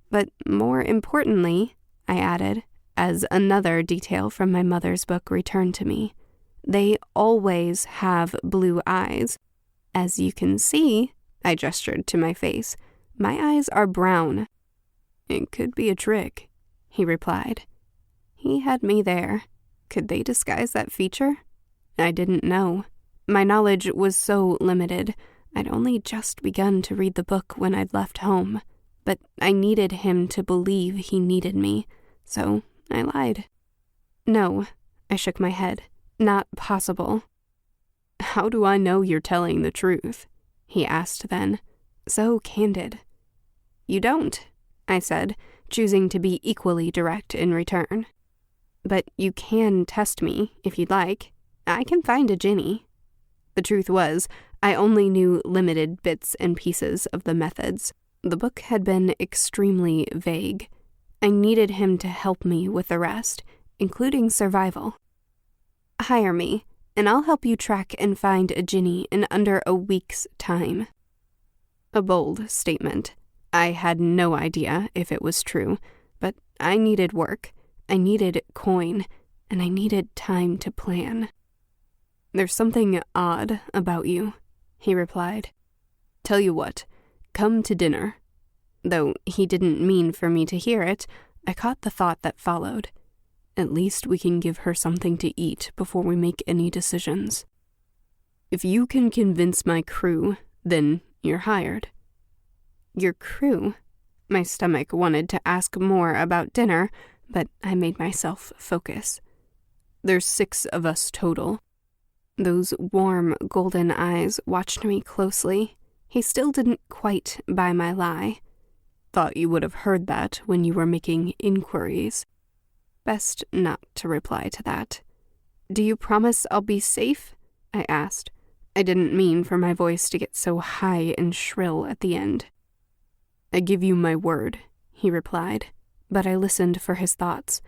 S1: But more importantly, I added, as another detail from my mother's book returned to me, they always have blue eyes. As you can see, I gestured to my face, my eyes are brown. It could be a trick, he replied. He had me there. Could they disguise that feature? I didn't know. My knowledge was so limited. I'd only just begun to read the book when I'd left home, but I needed him to believe he needed me, so I lied. No, I shook my head. Not possible. How do I know you're telling the truth? He asked then, so candid. You don't, I said, choosing to be equally direct in return. But you can test me, if you'd like. I can find a Jinni. The truth was, I only knew limited bits and pieces of the methods. The book had been extremely vague. I needed him to help me with the rest, including survival. Hire me, and I'll help you track and find a Jinni in under a week's time. A bold statement. I had no idea if it was true, but I needed work, I needed coin, and I needed time to plan. There's something odd about you, he replied. Tell you what, come to dinner. Though he didn't mean for me to hear it, I caught the thought that followed. At least we can give her something to eat before we make any decisions. If you can convince my crew, then you're hired. Your crew? My stomach wanted to ask more about dinner, but I made myself focus. There's 6 of us total. Those warm, golden eyes watched me closely. He still didn't quite buy my lie. Thought you would have heard that when you were making inquiries. Best not to reply to that. Do you promise I'll be safe? I asked. I didn't mean for my voice to get so high and shrill at the end. I give you my word, he replied, but I listened for his thoughts.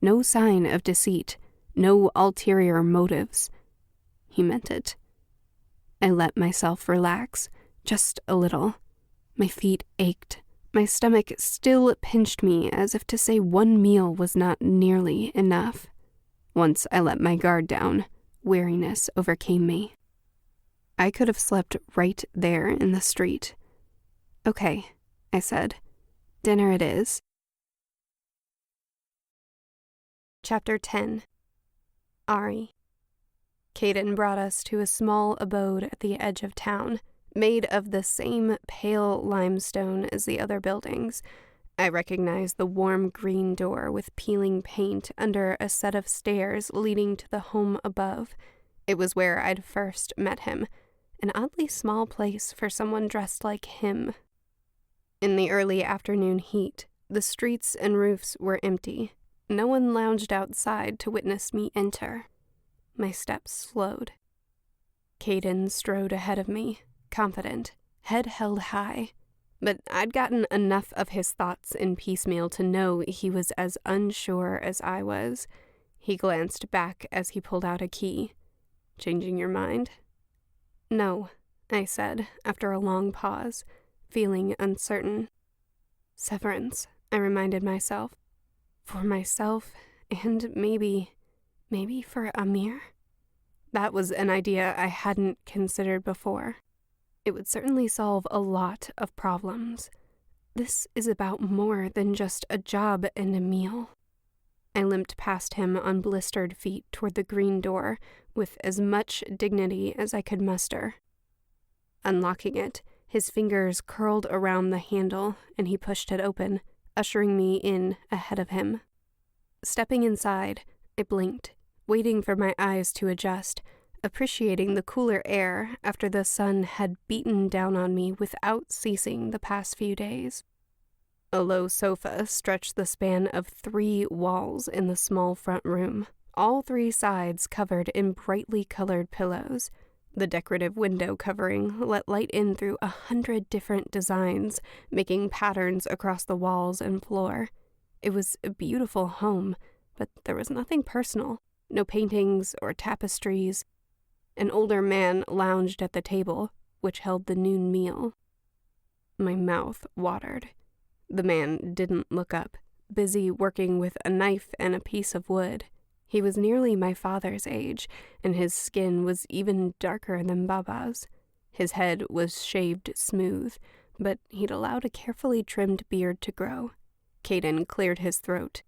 S1: No sign of deceit, no ulterior motives. He meant it. I let myself relax, just a little. My feet ached. My stomach still pinched me as if to say one meal was not nearly enough. Once I let my guard down, weariness overcame me. I could have slept right there in the street. Okay, I said. Dinner it is. Chapter 10. Arie. Caden brought us to a small abode at the edge of town, made of the same pale limestone as the other buildings. I recognized the warm green door with peeling paint under a set of stairs leading to the home above. It was where I'd first met him, an oddly small place for someone dressed like him. In the early afternoon heat, the streets and roofs were empty. No one lounged outside to witness me enter. My steps slowed. Caden strode ahead of me, confident, head held high. But I'd gotten enough of his thoughts in piecemeal to know he was as unsure as I was. He glanced back as he pulled out a key. Changing your mind? No, I said, after a long pause, feeling uncertain. Severance, I reminded myself. For myself, and maybe for Amir? That was an idea I hadn't considered before. It would certainly solve a lot of problems. This is about more than just a job and a meal. I limped past him on blistered feet toward the green door with as much dignity as I could muster. Unlocking it, his fingers curled around the handle and he pushed it open, ushering me in ahead of him. Stepping inside, I blinked, waiting for my eyes to adjust, appreciating the cooler air after the sun had beaten down on me without ceasing the past few days. A low sofa stretched the span of 3 walls in the small front room, all 3 sides covered in brightly colored pillows. The decorative window covering let light in through 100 different designs, making patterns across the walls and floor. It was a beautiful home, but there was nothing personal. No paintings or tapestries. An older man lounged at the table, which held the noon meal. My mouth watered. The man didn't look up, busy working with a knife and a piece of wood. He was nearly my father's age, and his skin was even darker than Baba's. His head was shaved smooth, but he'd allowed a carefully trimmed beard to grow. Caden cleared his throat.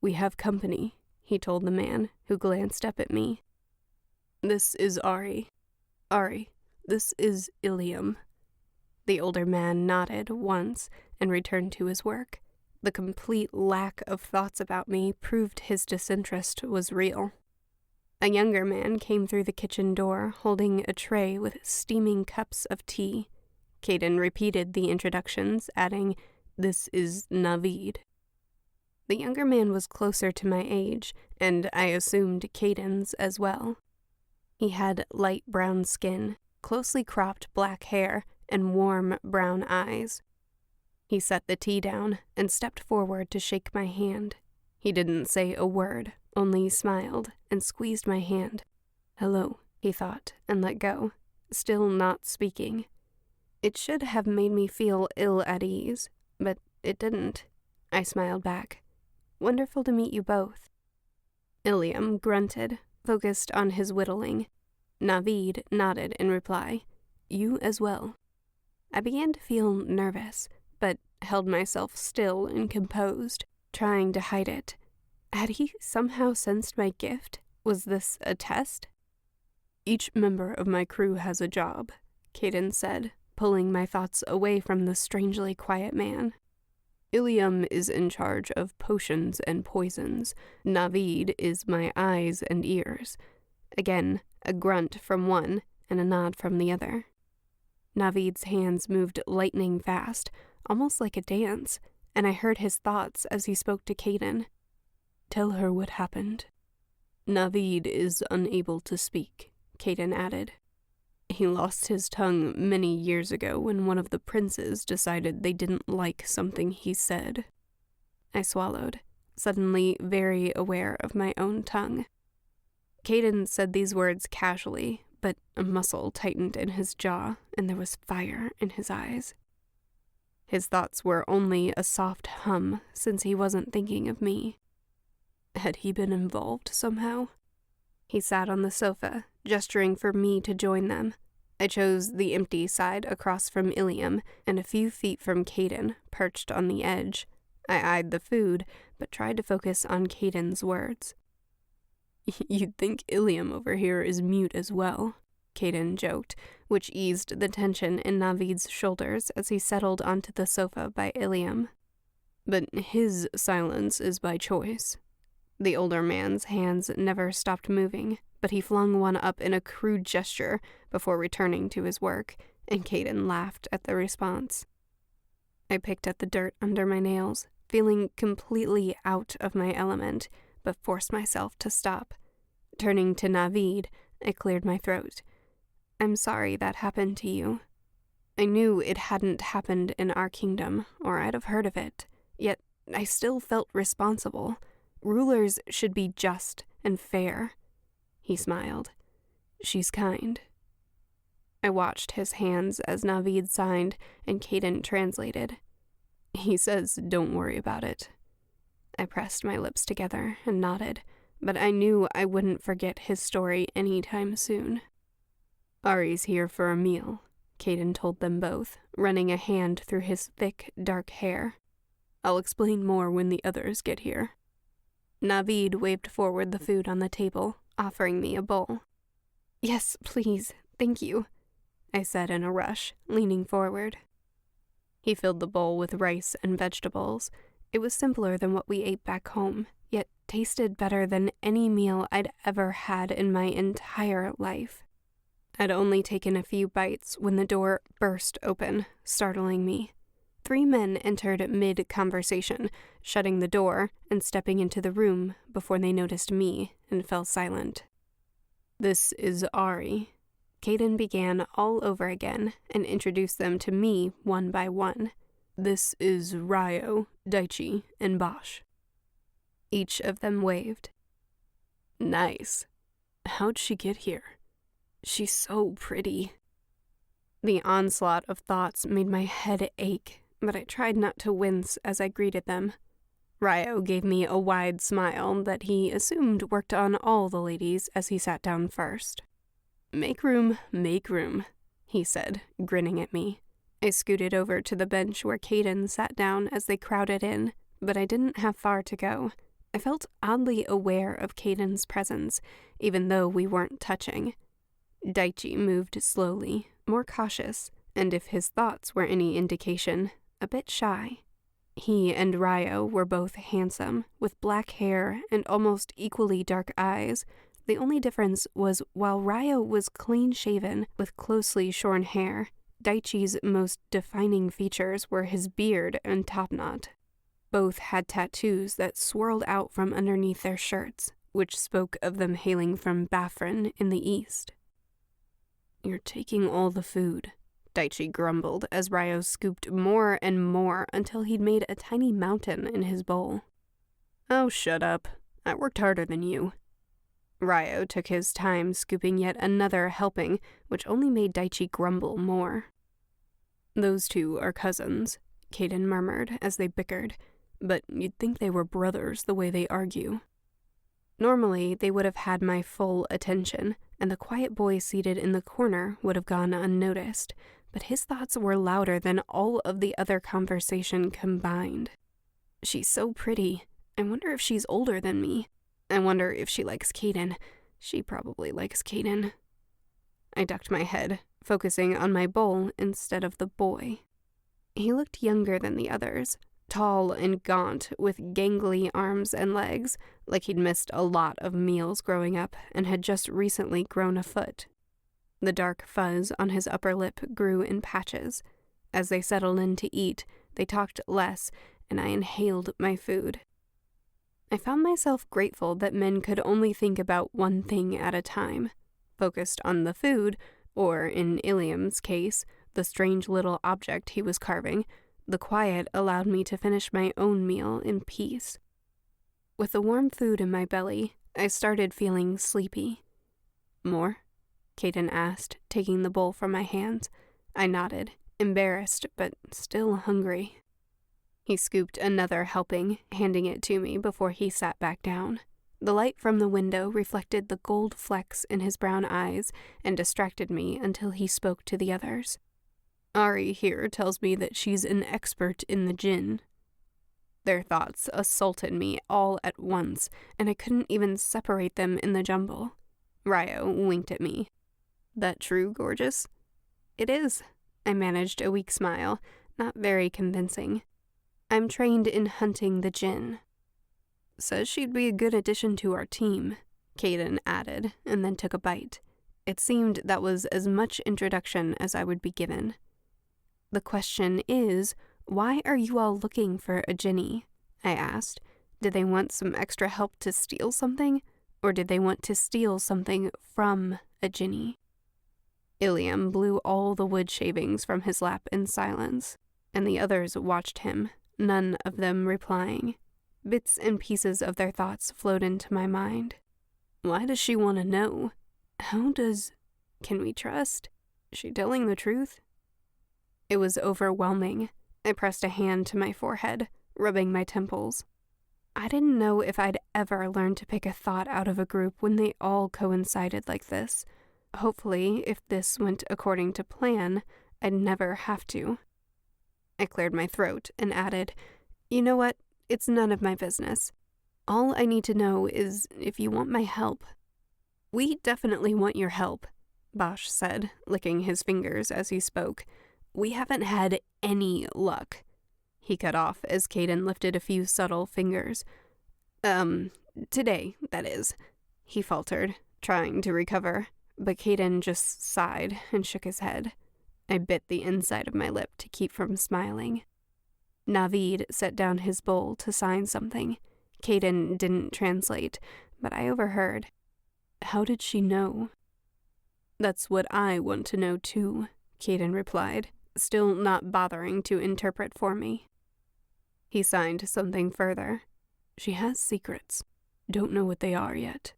S1: "We have company," he told the man, who glanced up at me. "This is Arie. Arie, this is Ilium." The older man nodded once and returned to his work. The complete lack of thoughts about me proved his disinterest was real. A younger man came through the kitchen door, holding a tray with steaming cups of tea. Caden repeated the introductions, adding, "This is Navid." The younger man was closer to my age, and I assumed Caden's as well. He had light brown skin, closely cropped black hair, and warm brown eyes. He set the tea down and stepped forward to shake my hand. He didn't say a word, only smiled and squeezed my hand. "Hello," he thought, and let go, still not speaking. It should have made me feel ill at ease, but it didn't. I smiled back. "Wonderful to meet you both." Ilium grunted, focused on his whittling. Navid nodded in reply. "You as well." I began to feel nervous, but held myself still and composed, trying to hide it. Had he somehow sensed my gift? Was this a test? "Each member of my crew has a job," Caden said, pulling my thoughts away from the strangely quiet man. "Ilium is in charge of potions and poisons. Navid is my eyes and ears." Again, a grunt from one and a nod from the other. Navid's hands moved lightning fast, almost like a dance, and I heard his thoughts as he spoke to Caden. "Tell her what happened." "Navid is unable to speak," Caden added. "He lost his tongue many years ago when one of the princes decided they didn't like something he said." I swallowed, suddenly very aware of my own tongue. Caden said these words casually, but a muscle tightened in his jaw, and there was fire in his eyes. His thoughts were only a soft hum, since he wasn't thinking of me. Had he been involved somehow? He sat on the sofa, gesturing for me to join them. I chose the empty side across from Ilium, and a few feet from Caden, perched on the edge. I eyed the food, but tried to focus on Caden's words. "You'd think Ilium over here is mute as well," Caden joked, which eased the tension in Navid's shoulders as he settled onto the sofa by Ilium. "But his silence is by choice." The older man's hands never stopped moving, but he flung one up in a crude gesture before returning to his work, and Caden laughed at the response. I picked at the dirt under my nails, feeling completely out of my element, but forced myself to stop. Turning to Navid, I cleared my throat. "I'm sorry that happened to you." I knew it hadn't happened in our kingdom, or I'd have heard of it, yet I still felt responsible. Rulers should be just and fair. He smiled. "She's kind." I watched his hands as Navid signed and Caden translated. "He says don't worry about it." I pressed my lips together and nodded, but I knew I wouldn't forget his story anytime soon. "Arie's here for a meal," Caden told them both, running a hand through his thick, dark hair. "I'll explain more when the others get here." Navid waved forward the food on the table, offering me a bowl. "Yes, please, thank you," I said in a rush, leaning forward. He filled the bowl with rice and vegetables. It was simpler than what we ate back home, yet tasted better than any meal I'd ever had in my entire life. I'd only taken a few bites when the door burst open, startling me. 3 men entered mid-conversation, shutting the door and stepping into the room before they noticed me and fell silent. "This is Arie," Caden began all over again and introduced them to me one by one. "This is Ryo, Daichi, and Bosch." Each of them waved. "Nice. How'd she get here? She's so pretty." The onslaught of thoughts made my head ache, but I tried not to wince as I greeted them. Ryo gave me a wide smile that he assumed worked on all the ladies as he sat down first. Make room," he said, grinning at me. I scooted over to the bench where Caden sat down as they crowded in, but I didn't have far to go. I felt oddly aware of Caden's presence, even though we weren't touching. Daichi moved slowly, more cautious, and if his thoughts were any indication, a bit shy. He and Ryo were both handsome, with black hair and almost equally dark eyes. The only difference was while Ryo was clean-shaven with closely shorn hair, Daichi's most defining features were his beard and topknot. Both had tattoos that swirled out from underneath their shirts, which spoke of them hailing from Bafrin in the east. "You're taking all the food," Daichi grumbled as Ryo scooped more and more until he'd made a tiny mountain in his bowl. "Oh, shut up. I worked harder than you." Ryo took his time scooping yet another helping, which only made Daichi grumble more. "Those two are cousins," Caden murmured as they bickered, "but you'd think they were brothers the way they argue." Normally, they would have had my full attention, and the quiet boy seated in the corner would have gone unnoticed, but his thoughts were louder than all of the other conversation combined. "She's so pretty. I wonder if she's older than me. I wonder if she likes Caden. She probably likes Caden." I ducked my head, focusing on my bowl instead of the boy. He looked younger than the others, tall and gaunt with gangly arms and legs, like he'd missed a lot of meals growing up and had just recently grown a foot. The dark fuzz on his upper lip grew in patches. As they settled in to eat, they talked less, and I inhaled my food. I found myself grateful that men could only think about one thing at a time, focused on the food, or in Ilium's case, the strange little object he was carving. The quiet allowed me to finish my own meal in peace. With the warm food in my belly, I started feeling sleepy. "More?" Caden asked, taking the bowl from my hands. I nodded, embarrassed but still hungry. He scooped another helping, handing it to me before he sat back down. The light from the window reflected the gold flecks in his brown eyes and distracted me until he spoke to the others. "Arie here tells me that she's an expert in the Jinn." Their thoughts assaulted me all at once, and I couldn't even separate them in the jumble. Ryo winked at me. "That true, gorgeous?" "It is." I managed a weak smile, not very convincing. "I'm trained in hunting the Jinn." "Says she'd be a good addition to our team," Caden added, and then took a bite. It seemed that was as much introduction as I would be given. "The question is, why are you all looking for a Jinni?" I asked. Did they want some extra help to steal something? Or did they want to steal something from a Jinni? Ilium blew all the wood shavings from his lap in silence, and the others watched him, none of them replying. Bits and pieces of their thoughts flowed into my mind. Why does she want to know? Can we trust? Is she telling the truth? It was overwhelming. I pressed a hand to my forehead, rubbing my temples. I didn't know if I'd ever learn to pick a thought out of a group when they all coincided like this. Hopefully, if this went according to plan, I'd never have to. I cleared my throat and added, "You know what? It's none of my business. All I need to know is if you want my help." "We definitely want your help," Bosch said, licking his fingers as he spoke. "We haven't had any luck." He cut off as Caden lifted a few subtle fingers. Today, that is," he faltered, trying to recover, but Caden just sighed and shook his head. I bit the inside of my lip to keep from smiling. Navid set down his bowl to sign something. Caden didn't translate, but I overheard. "How did she know?" That's what I want to know too, Caden replied, still not bothering to interpret for me. He signed something further. She has secrets. Don't know what they are yet.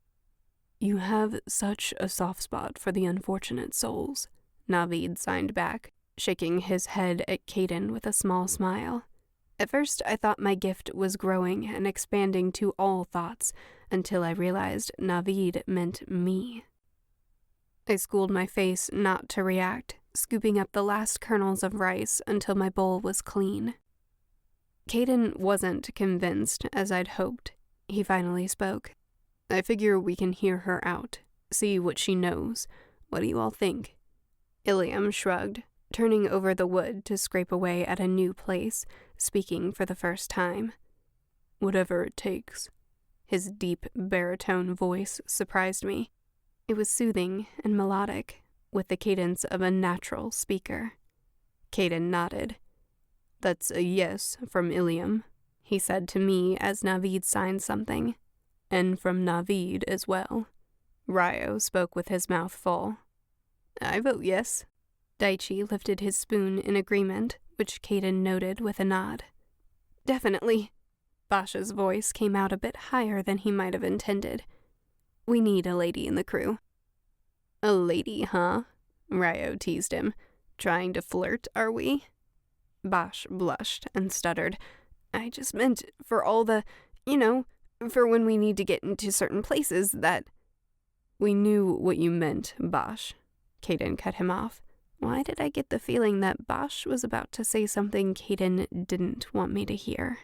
S1: You have such a soft spot for the unfortunate souls, Naveed signed back, shaking his head at Caden with a small smile. At first, I thought my gift was growing and expanding to all thoughts, until I realized Naveed meant me. I schooled my face not to react, scooping up the last kernels of rice until my bowl was clean. Caden wasn't convinced, as I'd hoped. He finally spoke. I figure we can hear her out, see what she knows. What do you all think? Ilium shrugged, turning over the wood to scrape away at a new place, speaking for the first time. Whatever it takes. His deep baritone voice surprised me. It was soothing and melodic, with the cadence of a natural speaker. Caden nodded. That's a yes from Ilium, he said to me as Naveed signed something. And from Naveed as well. Ryo spoke with his mouth full. I vote yes. Daichi lifted his spoon in agreement, which Caden noted with a nod. Definitely. Basha's voice came out a bit higher than he might have intended. We need a lady in the crew. A lady, huh? Ryo teased him. Trying to flirt, are we? Bash blushed and stuttered. I just meant for all the, for when we need to get into certain places that... We knew what you meant, Bash. Caden cut him off. Why did I get the feeling that Bash was about to say something Caden didn't want me to hear?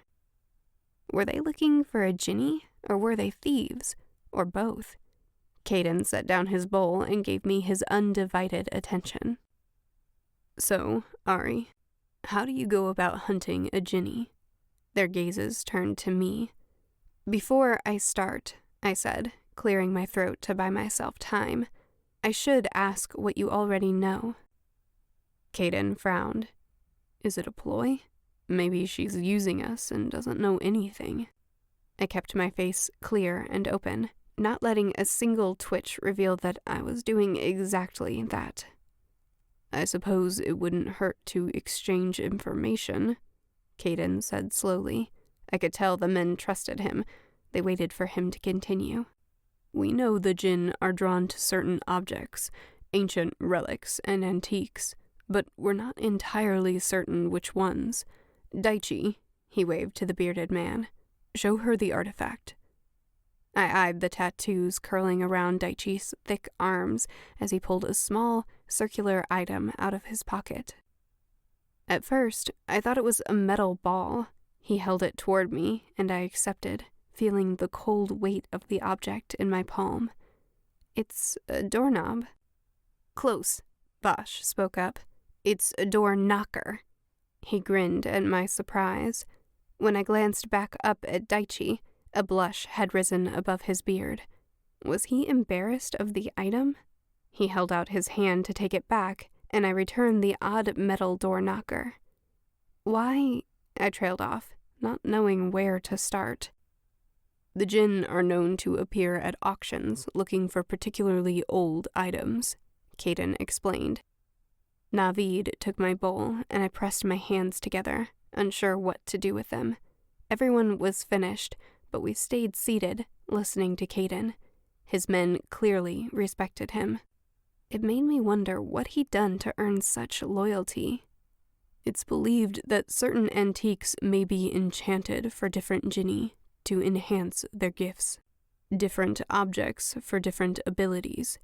S1: Were they looking for a Jinni, or were they thieves, or both? Caden set down his bowl and gave me his undivided attention. So, Arie, how do you go about hunting a Jinni? Their gazes turned to me. Before I start, I said, clearing my throat to buy myself time, I should ask what you already know. Caden frowned. Is it a ploy? Maybe she's using us and doesn't know anything. I kept my face clear and open, not letting a single twitch reveal that I was doing exactly that. I suppose it wouldn't hurt to exchange information, Caden said slowly. I could tell the men trusted him. They waited for him to continue. We know the Jinn are drawn to certain objects, ancient relics and antiques, but we're not entirely certain which ones. Daichi, he waved to the bearded man, show her the artifact. I eyed the tattoos curling around Daichi's thick arms as he pulled a small, circular item out of his pocket. At first, I thought it was a metal ball. He held it toward me, and I accepted, feeling the cold weight of the object in my palm. It's a doorknob. Close, Bash spoke up. It's a door knocker. He grinned at my surprise. When I glanced back up at Daichi, a blush had risen above his beard. Was he embarrassed of the item? He held out his hand to take it back, and I returned the odd metal door knocker. Why? I trailed off, not knowing where to start. The Jinn are known to appear at auctions looking for particularly old items, Caden explained. Naveed took my bowl, and I pressed my hands together, unsure what to do with them. Everyone was finished, but we stayed seated, listening to Caden. His men clearly respected him. It made me wonder what he'd done to earn such loyalty. It's believed that certain antiques may be enchanted for different Jinni to enhance their gifts. Different objects for different abilities.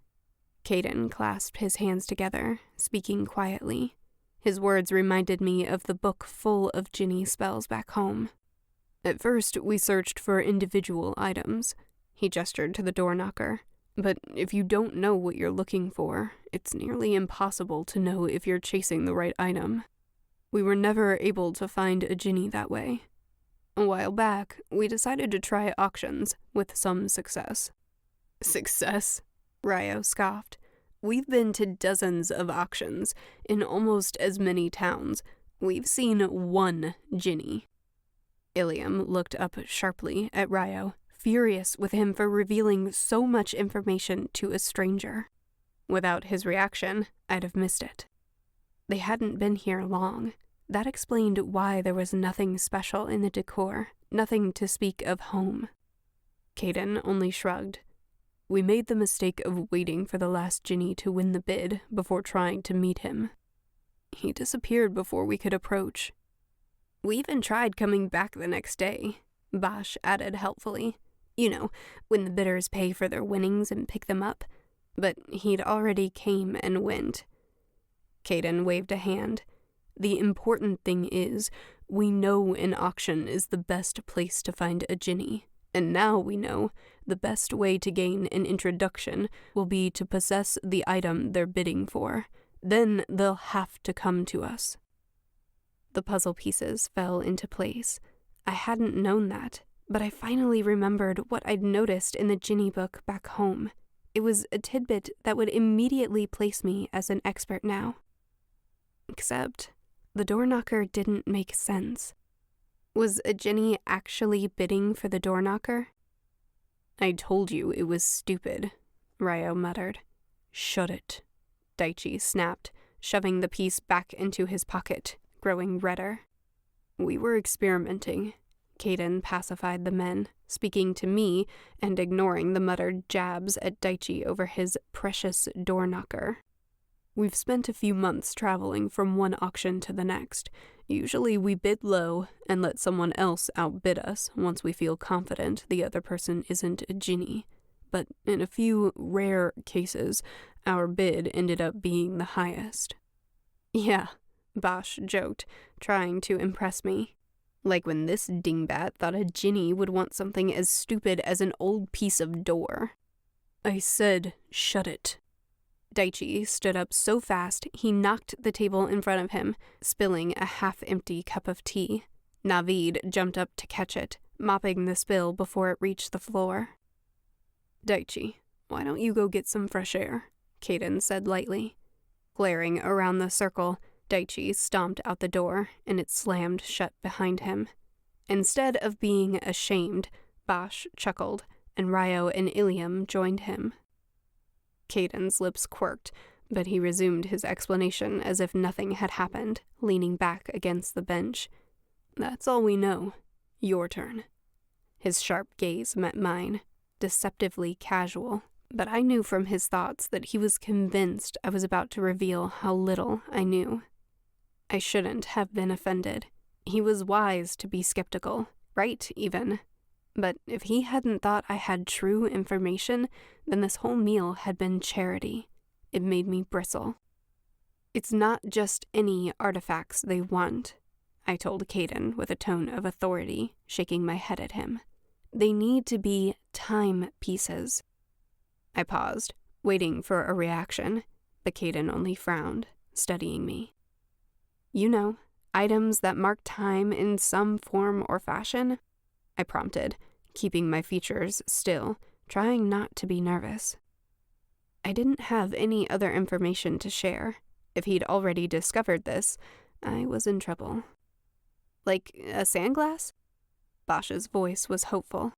S1: Caden clasped his hands together, speaking quietly. His words reminded me of the book full of Jinni spells back home. At first, we searched for individual items. He gestured to the door knocker. But if you don't know what you're looking for, it's nearly impossible to know if you're chasing the right item. We were never able to find a Jinni that way. A while back, we decided to try auctions, with some success. Success? Ryo scoffed. We've been to dozens of auctions, in almost as many towns. We've seen one Jinni. Ilium looked up sharply at Ryo, furious with him for revealing so much information to a stranger. Without his reaction, I'd have missed it. They hadn't been here long. That explained why there was nothing special in the decor, nothing to speak of home. Caden only shrugged. We made the mistake of waiting for the last Jinni to win the bid before trying to meet him. He disappeared before we could approach. We even tried coming back the next day, Bosch added helpfully. You know, when the bidders pay for their winnings and pick them up. But he'd already came and went. Caden waved a hand. The important thing is, we know an auction is the best place to find a Jinni. And now we know the best way to gain an introduction will be to possess the item they're bidding for. Then they'll have to come to us. The puzzle pieces fell into place. I hadn't known that, but I finally remembered what I'd noticed in the Jinni book back home. It was a tidbit that would immediately place me as an expert now. Except, the door knocker didn't make sense. Was a Jinni actually bidding for the door knocker? I told you it was stupid, Ryo muttered. Shut it, Daichi snapped, shoving the piece back into his pocket, growing redder. We were experimenting. Caden pacified the men, speaking to me and ignoring the muttered jabs at Daichi over his precious door knocker. We've spent a few months traveling from one auction to the next. Usually we bid low and let someone else outbid us once we feel confident the other person isn't a Jinni. But in a few rare cases, our bid ended up being the highest. Yeah, Bosch joked, trying to impress me. Like when this dingbat thought a Jinni would want something as stupid as an old piece of door. I said, shut it. Daichi stood up so fast he knocked the table in front of him, spilling a half-empty cup of tea. Navid jumped up to catch it, mopping the spill before it reached the floor. Daichi, why don't you go get some fresh air? Caden said lightly. Glaring around the circle, Daichi stomped out the door, and it slammed shut behind him. Instead of being ashamed, Bosch chuckled, and Ryo and Ilium joined him. Caden's lips quirked, but he resumed his explanation as if nothing had happened, leaning back against the bench. That's all we know. Your turn. His sharp gaze met mine, deceptively casual, but I knew from his thoughts that he was convinced I was about to reveal how little I knew. I shouldn't have been offended. He was wise to be skeptical, right even. But if he hadn't thought I had true information, then this whole meal had been charity. It made me bristle. It's not just any artifacts they want, I told Caden with a tone of authority, shaking my head at him. They need to be time pieces. I paused, waiting for a reaction, but Caden only frowned, studying me. You know, items that mark time in some form or fashion? I prompted, keeping my features still, trying not to be nervous. I didn't have any other information to share. If he'd already discovered this, I was in trouble. Like a sandglass? Bosch's voice was hopeful.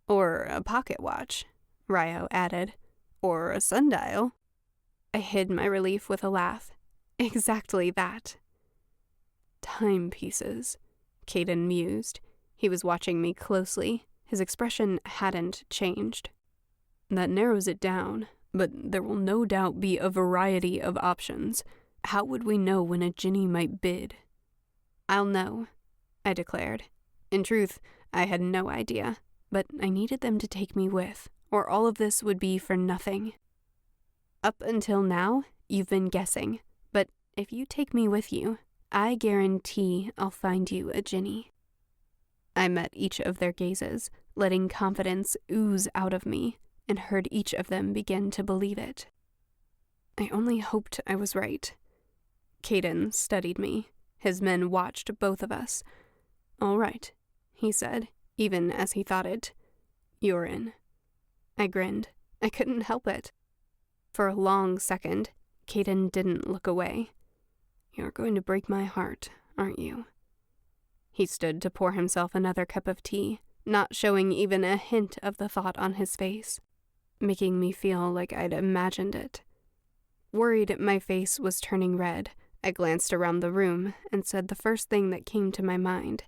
S1: Or a pocket watch, Ryo added. Or a sundial. I hid my relief with a laugh. Exactly that. Timepieces, Caden mused. He was watching me closely. His expression hadn't changed. That narrows it down, but there will no doubt be a variety of options. How would we know when a Jinni might bid? I'll know, I declared. In truth, I had no idea, but I needed them to take me with, or all of this would be for nothing. Up until now, you've been guessing, but if you take me with you, I guarantee I'll find you a Jinni. I met each of their gazes, letting confidence ooze out of me, and heard each of them begin to believe it. I only hoped I was right. Caden studied me. His men watched both of us. All right, he said, even as he thought it. You're in. I grinned. I couldn't help it. For a long second, Caden didn't look away. You're going to break my heart, aren't you? He stood to pour himself another cup of tea, not showing even a hint of the thought on his face, making me feel like I'd imagined it. Worried my face was turning red, I glanced around the room and said the first thing that came to my mind.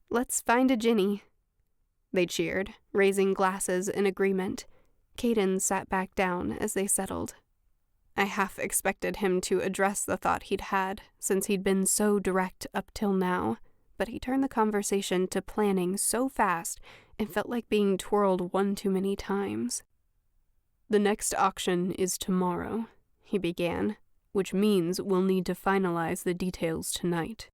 S1: "Let's find a Jinni." They cheered, raising glasses in agreement. Caden sat back down as they settled. I half expected him to address the thought he'd had, since he'd been so direct up till now, but he turned the conversation to planning so fast it felt like being twirled one too many times. "The next auction is tomorrow," he began, "which means we'll need to finalize the details tonight."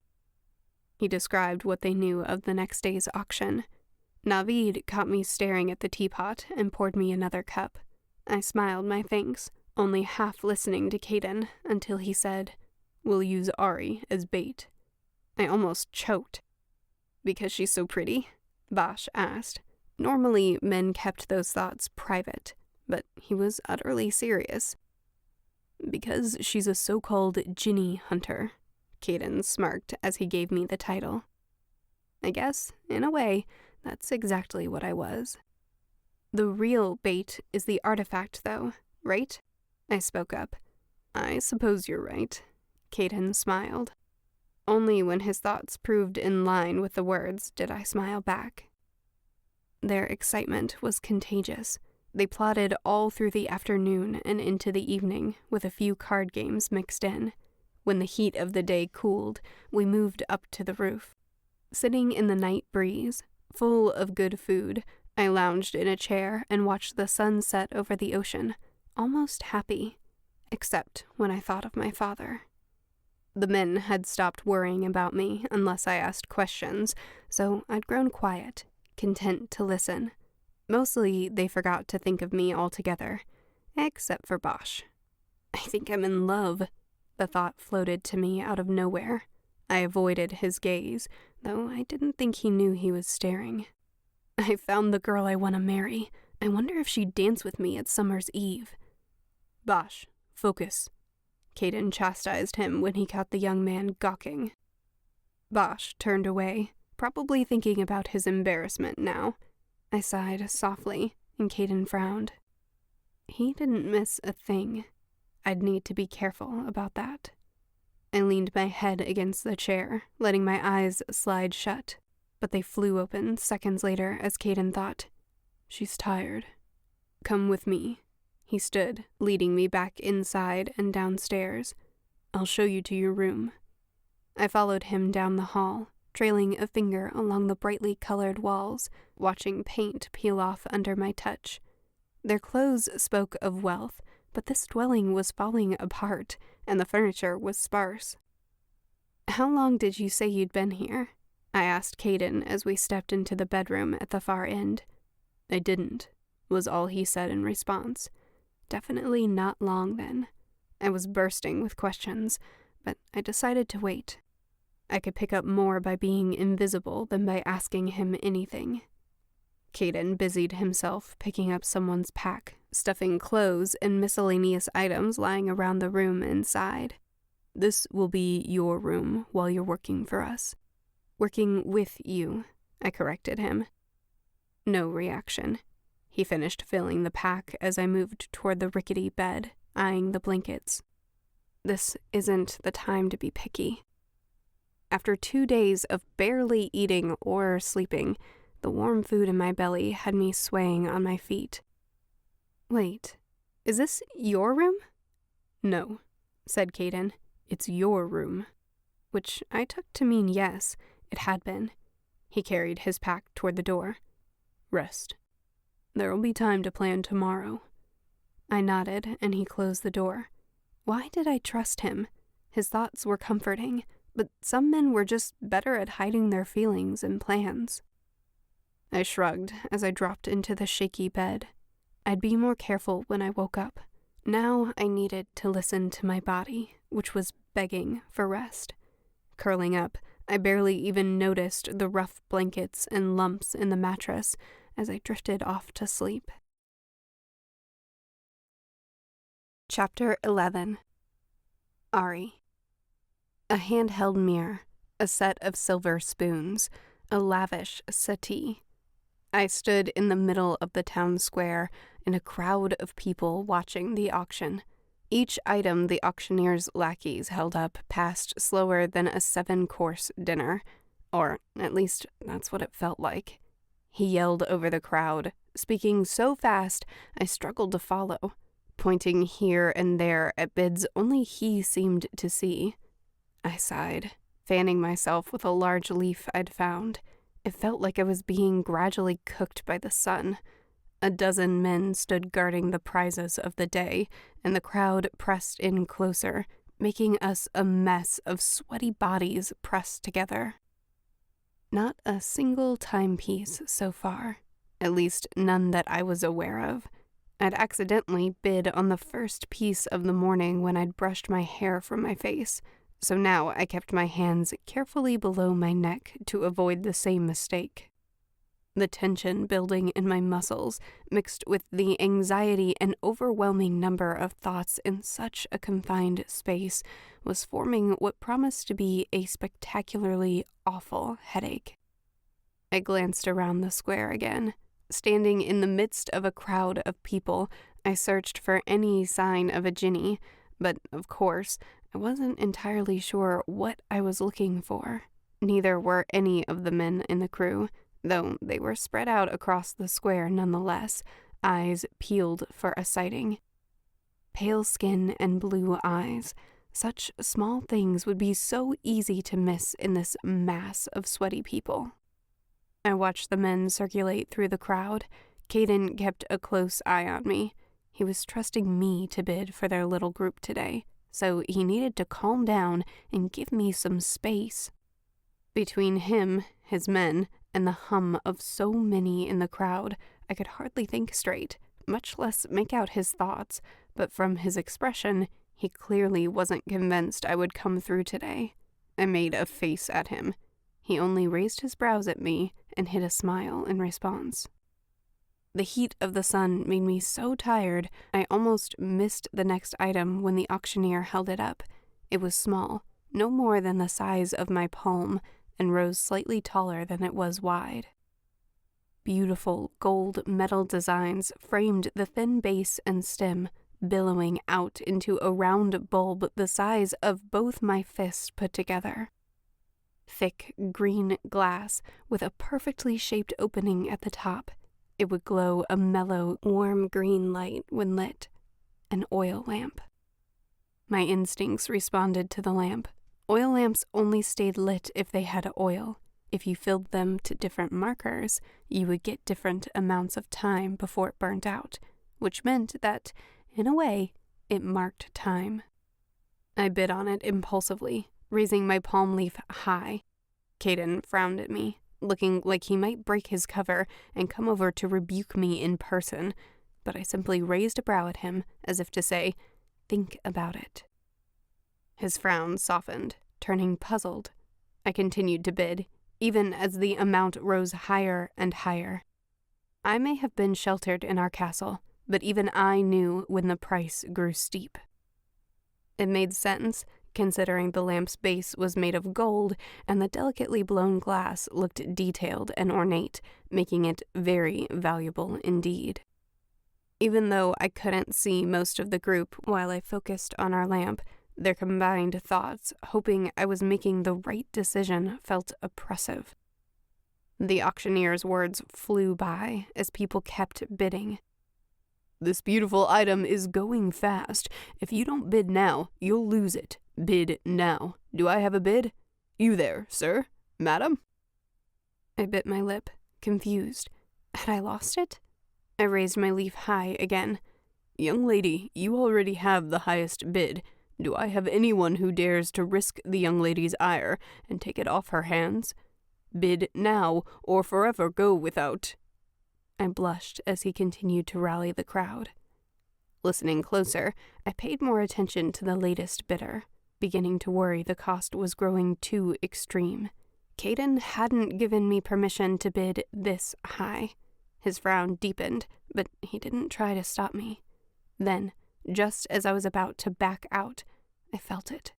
S1: He described what they knew of the next day's auction. Naveed caught me staring at the teapot and poured me another cup. I smiled my thanks, only half listening to Caden until he said, "We'll use Arie as bait." I almost choked. "Because she's so pretty?" Bosch asked. Normally, men kept those thoughts private, but he was utterly serious. "Because she's a so-called Jinni hunter," Caden smirked as he gave me the title. I guess, in a way, that's exactly what I was. "The real bait is the artifact, though, right?" I spoke up. "I suppose you're right," Caden smiled. Only when his thoughts proved in line with the words did I smile back. Their excitement was contagious. They plotted all through the afternoon and into the evening, with a few card games mixed in. When the heat of the day cooled, we moved up to the roof. Sitting in the night breeze, full of good food, I lounged in a chair and watched the sun set over the ocean, almost happy, except when I thought of my father. The men had stopped worrying about me unless I asked questions, so I'd grown quiet, content to listen. Mostly, they forgot to think of me altogether, except for Bosch. "I think I'm in love," the thought floated to me out of nowhere. I avoided his gaze, though I didn't think he knew he was staring. "I found the girl I want to marry. I wonder if she'd dance with me at Summer's Eve." "Bosch, focus." Caden chastised him when he caught the young man gawking. Bosch turned away, probably thinking about his embarrassment now. I sighed softly, and Caden frowned. He didn't miss a thing. I'd need to be careful about that. I leaned my head against the chair, letting my eyes slide shut, but they flew open seconds later as Caden thought, "She's tired. Come with me." He stood, leading me back inside and downstairs. "I'll show you to your room." I followed him down the hall, trailing a finger along the brightly colored walls, watching paint peel off under my touch. Their clothes spoke of wealth, but this dwelling was falling apart, and the furniture was sparse. "How long did you say you'd been here?" I asked Caden as we stepped into the bedroom at the far end. "I didn't," was all he said in response. Definitely not long, then. I was bursting with questions, but I decided to wait. I could pick up more by being invisible than by asking him anything. Caden busied himself picking up someone's pack, stuffing clothes and miscellaneous items lying around the room inside. "This will be your room while you're working for us." "Working with you," I corrected him. No reaction. He finished filling the pack as I moved toward the rickety bed, eyeing the blankets. This isn't the time to be picky. After 2 days of barely eating or sleeping, the warm food in my belly had me swaying on my feet. "Wait, is this your room?" "No," said Caden. "It's your room." Which I took to mean yes, it had been. He carried his pack toward the door. "Rest. There'll be time to plan tomorrow." I nodded, and he closed the door. Why did I trust him? His thoughts were comforting, but some men were just better at hiding their feelings and plans. I shrugged as I dropped into the shaky bed. I'd be more careful when I woke up. Now I needed to listen to my body, which was begging for rest. Curling up, I barely even noticed the rough blankets and lumps in the mattress as I drifted off to sleep. Chapter 11. Arie. A handheld mirror, a set of silver spoons, a lavish settee. I stood in the middle of the town square in a crowd of people watching the auction. Each item the auctioneer's lackeys held up passed slower than a 7-course dinner, or at least that's what it felt like. He yelled over the crowd, speaking so fast I struggled to follow, pointing here and there at bids only he seemed to see. I sighed, fanning myself with a large leaf I'd found. It felt like I was being gradually cooked by the sun. A dozen men stood guarding the prizes of the day, and the crowd pressed in closer, making us a mess of sweaty bodies pressed together. Not a single timepiece so far, at least none that I was aware of. I'd accidentally bid on the first piece of the morning when I'd brushed my hair from my face, so now I kept my hands carefully below my neck to avoid the same mistake. The tension building in my muscles, mixed with the anxiety and overwhelming number of thoughts in such a confined space, was forming what promised to be a spectacularly awful headache. I glanced around the square again. Standing in the midst of a crowd of people, I searched for any sign of a Jinni, but of course, I wasn't entirely sure what I was looking for. Neither were any of the men in the crew, though they were spread out across the square nonetheless, eyes peeled for a sighting. Pale skin and blue eyes. Such small things would be so easy to miss in this mass of sweaty people. I watched the men circulate through the crowd. Caden kept a close eye on me. He was trusting me to bid for their little group today, so he needed to calm down and give me some space. Between him, his men, and the hum of so many in the crowd, I could hardly think straight, much less make out his thoughts, but from his expression, he clearly wasn't convinced I would come through today. I made a face at him. He only raised his brows at me and hid a smile in response. The heat of the sun made me so tired, I almost missed the next item when the auctioneer held it up. It was small, no more than the size of my palm, and rose slightly taller than it was wide. Beautiful gold metal designs framed the thin base and stem, billowing out into a round bulb the size of both my fists put together. Thick green glass with a perfectly shaped opening at the top. It would glow a mellow, warm green light when lit. An oil lamp. My instincts responded to the lamp. Oil lamps only stayed lit if they had oil. If you filled them to different markers, you would get different amounts of time before it burnt out, which meant that, in a way, it marked time. I bid on it impulsively, raising my palm leaf high. Caden frowned at me, looking like he might break his cover and come over to rebuke me in person, but I simply raised a brow at him, as if to say, "Think about it." His frown softened, turning puzzled. I continued to bid, even as the amount rose higher and higher. I may have been sheltered in our castle, but even I knew when the price grew steep. It made sense, considering the lamp's base was made of gold and the delicately blown glass looked detailed and ornate, making it very valuable indeed. Even though I couldn't see most of the group while I focused on our lamp, their combined thoughts, hoping I was making the right decision, felt oppressive. The auctioneer's words flew by as people kept bidding. "This beautiful item is going fast. If you don't bid now, you'll lose it. Bid now. Do I have a bid? You there, sir? Madam?" I bit my lip, confused. Had I lost it? I raised my leaf high again. "Young lady, you already have the highest bid. Do I have anyone who dares to risk the young lady's ire and take it off her hands? Bid now, or forever go without." I blushed as he continued to rally the crowd. Listening closer, I paid more attention to the latest bidder, beginning to worry the cost was growing too extreme. Caden hadn't given me permission to bid this high. His frown deepened, but he didn't try to stop me. Then, just as I was about to back out, I felt it.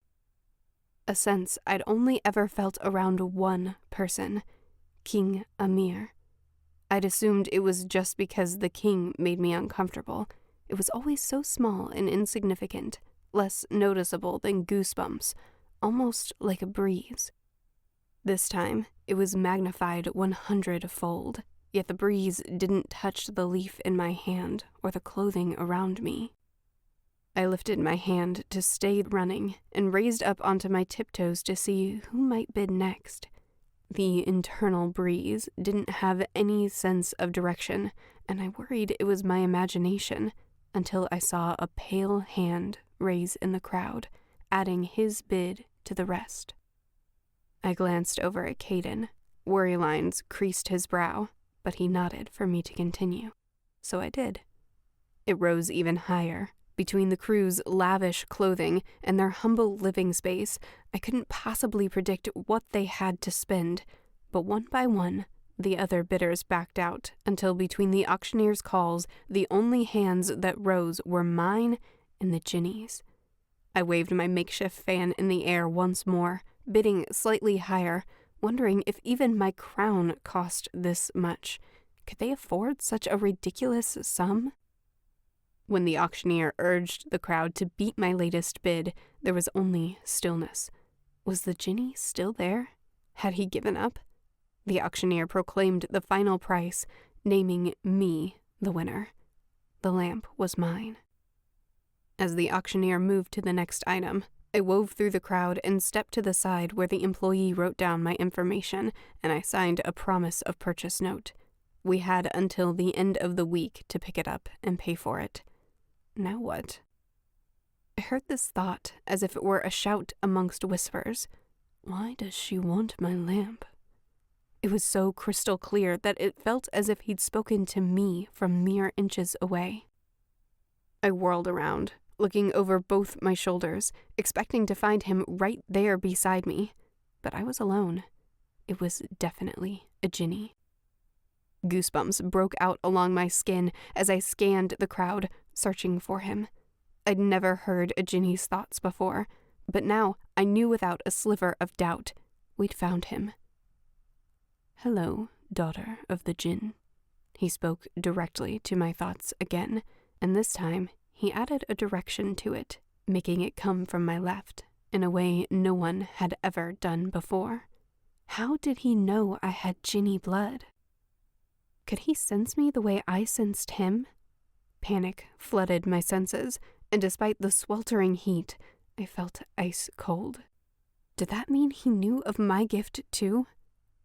S1: A sense I'd only ever felt around one person, King Amir. I'd assumed it was just because the king made me uncomfortable. It was always so small and insignificant, less noticeable than goosebumps, almost like a breeze. This time, it was magnified 100-fold, yet the breeze didn't touch the leaf in my hand or the clothing around me. I lifted my hand to stay running and raised up onto my tiptoes to see who might bid next. The internal breeze didn't have any sense of direction, and I worried it was my imagination until I saw a pale hand raise in the crowd, adding his bid to the rest. I glanced over at Caden. Worry lines creased his brow, but he nodded for me to continue. So I did. It rose even higher. Between the crew's lavish clothing and their humble living space, I couldn't possibly predict what they had to spend, but one by one, the other bidders backed out until between the auctioneer's calls, the only hands that rose were mine and the Jinni's. I waved my makeshift fan in the air once more, bidding slightly higher, wondering if even my crown cost this much. Could they afford such a ridiculous sum? When the auctioneer urged the crowd to beat my latest bid, there was only stillness. Was the Jinni still there? Had he given up? The auctioneer proclaimed the final price, naming me the winner. The lamp was mine. As the auctioneer moved to the next item, I wove through the crowd and stepped to the side where the employee wrote down my information, and I signed a promise of purchase note. We had until the end of the week to pick it up and pay for it. Now what? I heard this thought as if it were a shout amongst whispers. Why does she want my lamp? It was so crystal clear that it felt as if he'd spoken to me from mere inches away. I whirled around, looking over both my shoulders, expecting to find him right there beside me. But I was alone. It was definitely a Jinni. Goosebumps broke out along my skin as I scanned the crowd, searching for him. I'd never heard a Jinni's thoughts before, but now I knew without a sliver of doubt we'd found him. Hello, daughter of the Jinn. He spoke directly to my thoughts again, and this time he added a direction to it, making it come from my left, in a way no one had ever done before. How did he know I had Jinni blood? Could he sense me the way I sensed him? Panic flooded my senses, and despite the sweltering heat, I felt ice cold. Did that mean he knew of my gift too?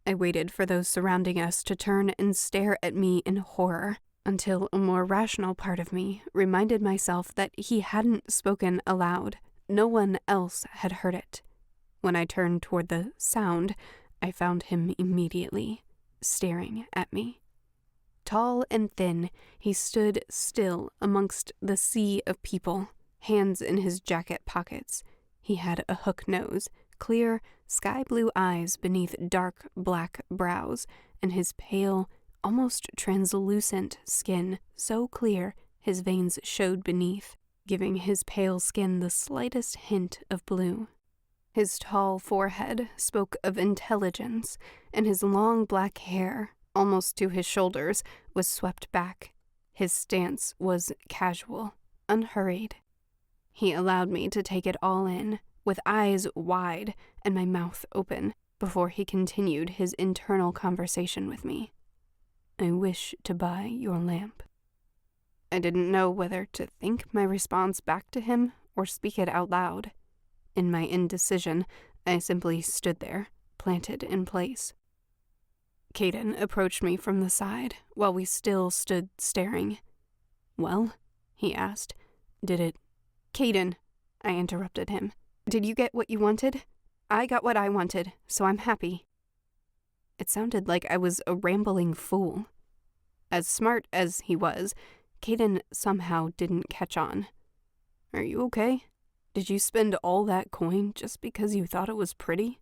S1: I waited for those surrounding us to turn and stare at me in horror, until a more rational part of me reminded myself that he hadn't spoken aloud. No one else had heard it. When I turned toward the sound, I found him immediately, staring at me. Tall and thin, he stood still amongst the sea of people, hands in his jacket pockets. He had a hook nose, clear, sky-blue eyes beneath dark black brows, and his pale, almost translucent skin so clear his veins showed beneath, giving his pale skin the slightest hint of blue. His tall forehead spoke of intelligence, and his long black hair, almost to his shoulders, was swept back. His stance was casual, unhurried. He allowed me to take it all in, with eyes wide and my mouth open, before he continued his internal conversation with me. I wish to buy your lamp. I didn't know whether to think my response back to him or speak it out loud. In my indecision, I simply stood there, planted in place. Caden approached me from the side while we still stood staring. Well, he asked. Did it... Caden, I interrupted him. Did you get what you wanted? I got what I wanted, so I'm happy. It sounded like I was a rambling fool. As smart as he was, Caden somehow didn't catch on. Are you okay? Did you spend all that coin just because you thought it was pretty?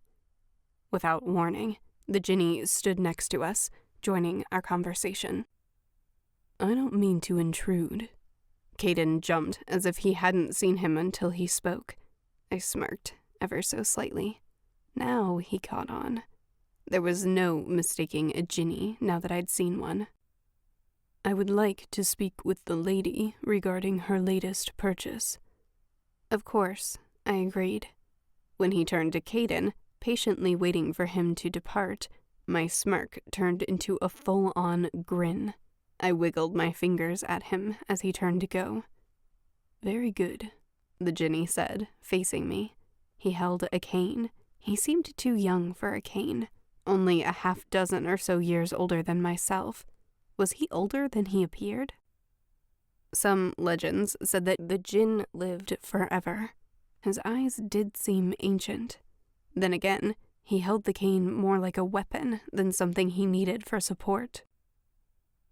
S1: Without warning, the Jinni stood next to us, joining our conversation. I don't mean to intrude. Caden jumped as if he hadn't seen him until he spoke. I smirked, ever so slightly. Now he caught on. There was no mistaking a Jinni now that I'd seen one. I would like to speak with the lady regarding her latest purchase. Of course, I agreed. When he turned to Caden, patiently waiting for him to depart, my smirk turned into a full-on grin. I wiggled my fingers at him as he turned to go. Very good, the Jinni said, facing me. He held a cane. He seemed too young for a cane, only a half-dozen or so years older than myself. Was he older than he appeared? Some legends said that the Jinn lived forever. His eyes did seem ancient. Then again, he held the cane more like a weapon than something he needed for support.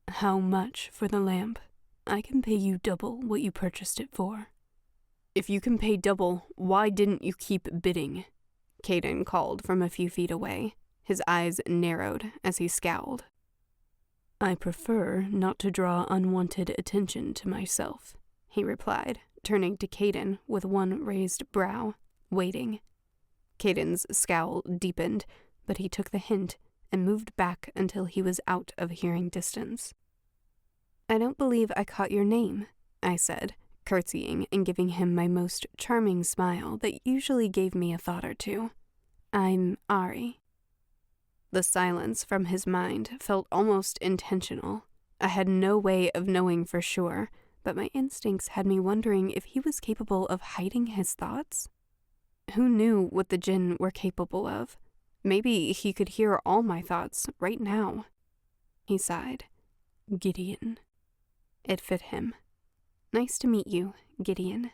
S1: How much for the lamp? I can pay you double what you purchased it for. If you can pay double, why didn't you keep bidding? Caden called from a few feet away. His eyes narrowed as he scowled. I prefer not to draw unwanted attention to myself, he replied, turning to Caden with one raised brow, waiting. Caden's scowl deepened, but he took the hint and moved back until he was out of hearing distance. I don't believe I caught your name, I said, curtsying and giving him my most charming smile that usually gave me a thought or two. I'm Arie. The silence from his mind felt almost intentional. I had no way of knowing for sure, but my instincts had me wondering if he was capable of hiding his thoughts. Who knew what the Jinn were capable of? Maybe he could hear all my thoughts right now. He sighed. Gideon. It fit him. Nice to meet you, Gideon.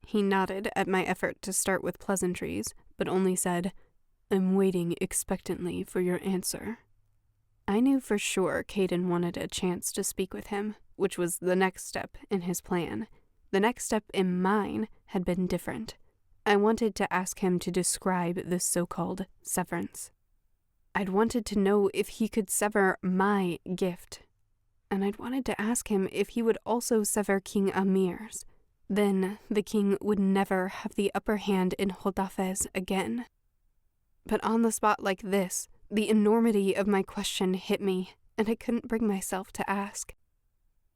S1: He nodded at my effort to start with pleasantries, but only said, I'm waiting expectantly for your answer. I knew for sure Caden wanted a chance to speak with him, which was the next step in his plan. The next step in mine had been different. I wanted to ask him to describe this so-called severance. I'd wanted to know if he could sever my gift, and I'd wanted to ask him if he would also sever King Amir's. Then the king would never have the upper hand in Hodafez again. But on the spot like this, the enormity of my question hit me, and I couldn't bring myself to ask.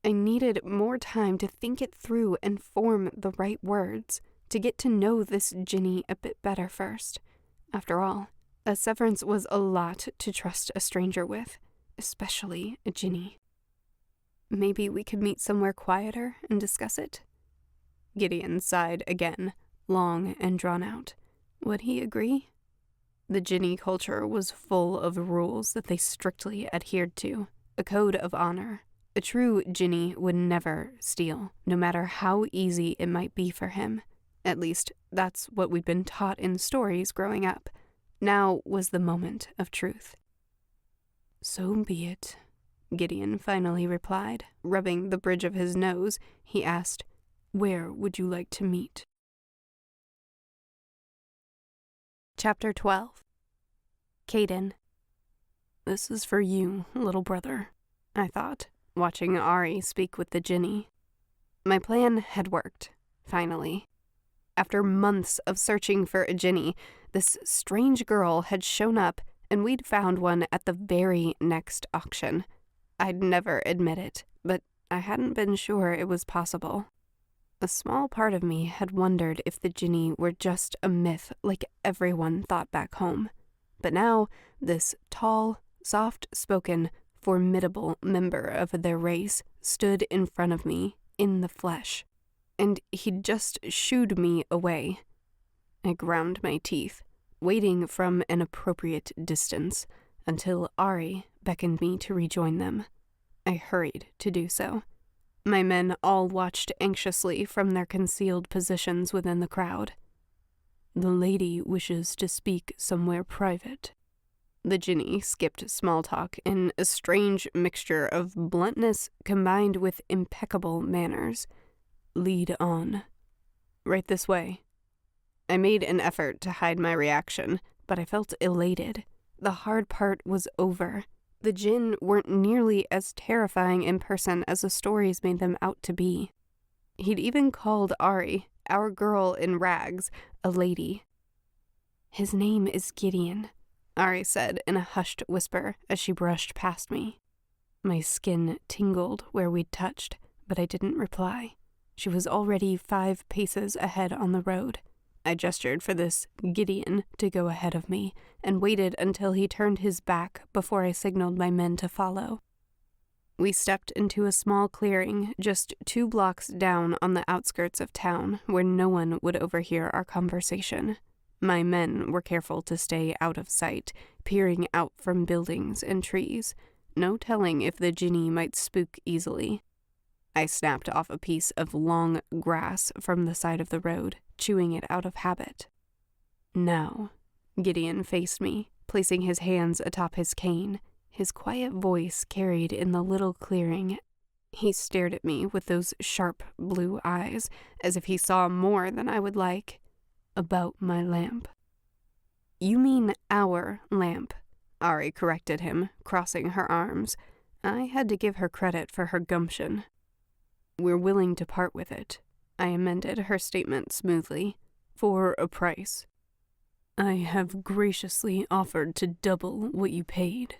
S1: I needed more time to think it through and form the right words, to get to know this Jinni a bit better first. After all, a severance was a lot to trust a stranger with, especially a Jinni. Maybe we could meet somewhere quieter and discuss it? Gideon sighed again, long and drawn out. Would he agree? The Jinni culture was full of rules that they strictly adhered to, a code of honor. A true Jinni would never steal, no matter how easy it might be for him. At least, that's what we'd been taught in stories growing up. Now was the moment of truth. So be it, Gideon finally replied. Rubbing the bridge of his nose, he asked, Where would you like to meet? Chapter 12. Caden. This is for you, little brother, I thought, watching Arie speak with the Jinni. My plan had worked, finally. After months of searching for a Jinni, this strange girl had shown up, and we'd found one at the very next auction. I'd never admit it, but I hadn't been sure it was possible. A small part of me had wondered if the Jinni were just a myth like everyone thought back home. But now, this tall, soft-spoken, formidable member of their race stood in front of me, in the flesh. And he'd just shooed me away. I ground my teeth, waiting from an appropriate distance, until Arie beckoned me to rejoin them. I hurried to do so. My men all watched anxiously from their concealed positions within the crowd. The lady wishes to speak somewhere private. The Jinni skipped small talk in a strange mixture of bluntness combined with impeccable manners. Lead on. Right this way. I made an effort to hide my reaction, but I felt elated. The hard part was over. The Jinn weren't nearly as terrifying in person as the stories made them out to be. He'd even called Arie, our girl in rags, a lady. His name is Gideon, Arie said in a hushed whisper as she brushed past me. My skin tingled where we'd touched, but I didn't reply. She was already 5 paces ahead on the road. I gestured for this Gideon to go ahead of me and waited until he turned his back before I signaled my men to follow. We stepped into a small clearing just 2 blocks down on the outskirts of town where no one would overhear our conversation. My men were careful to stay out of sight, peering out from buildings and trees. No telling if the Jinni might spook easily. I snapped off a piece of long grass from the side of the road, chewing it out of habit. Now, Gideon faced me, placing his hands atop his cane, his quiet voice carried in the little clearing. He stared at me with those sharp blue eyes, as if he saw more than I would like. About my lamp. You mean our lamp, Arie corrected him, crossing her arms. I had to give her credit for her gumption. We're willing to part with it, I amended her statement smoothly, for a price. I have graciously offered to double what you paid.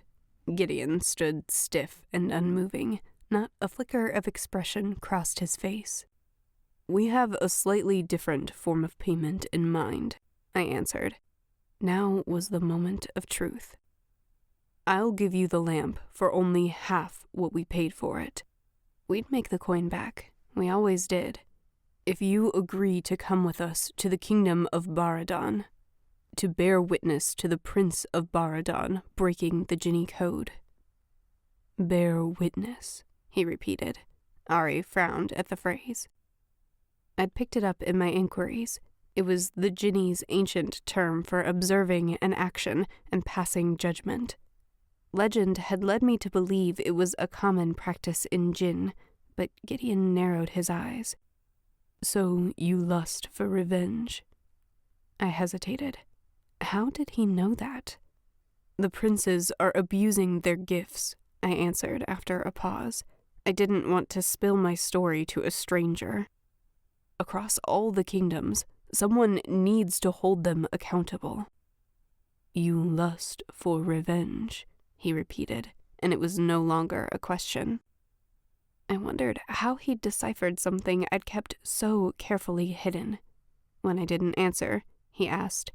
S1: Gideon stood stiff and unmoving. Not a flicker of expression crossed his face. We have a slightly different form of payment in mind, I answered. Now was the moment of truth. I'll give you the lamp for only half what we paid for it. We'd make the coin back. We always did. If you agree to come with us to the kingdom of Baradan, to bear witness to the Prince of Baradan breaking the Jinni code. Bear witness, he repeated. Arie frowned at the phrase. I'd picked it up in my inquiries. It was the Jinni's ancient term for observing an action and passing judgment. Legend had led me to believe it was a common practice in Jinn, but Gideon narrowed his eyes. So you lust for revenge? I hesitated. How did he know that? The princes are abusing their gifts, I answered after a pause. I didn't want to spill my story to a stranger. Across all the kingdoms, someone needs to hold them accountable. You lust for revenge, he repeated, and it was no longer a question. I wondered how he'd deciphered something I'd kept so carefully hidden. When I didn't answer, he asked,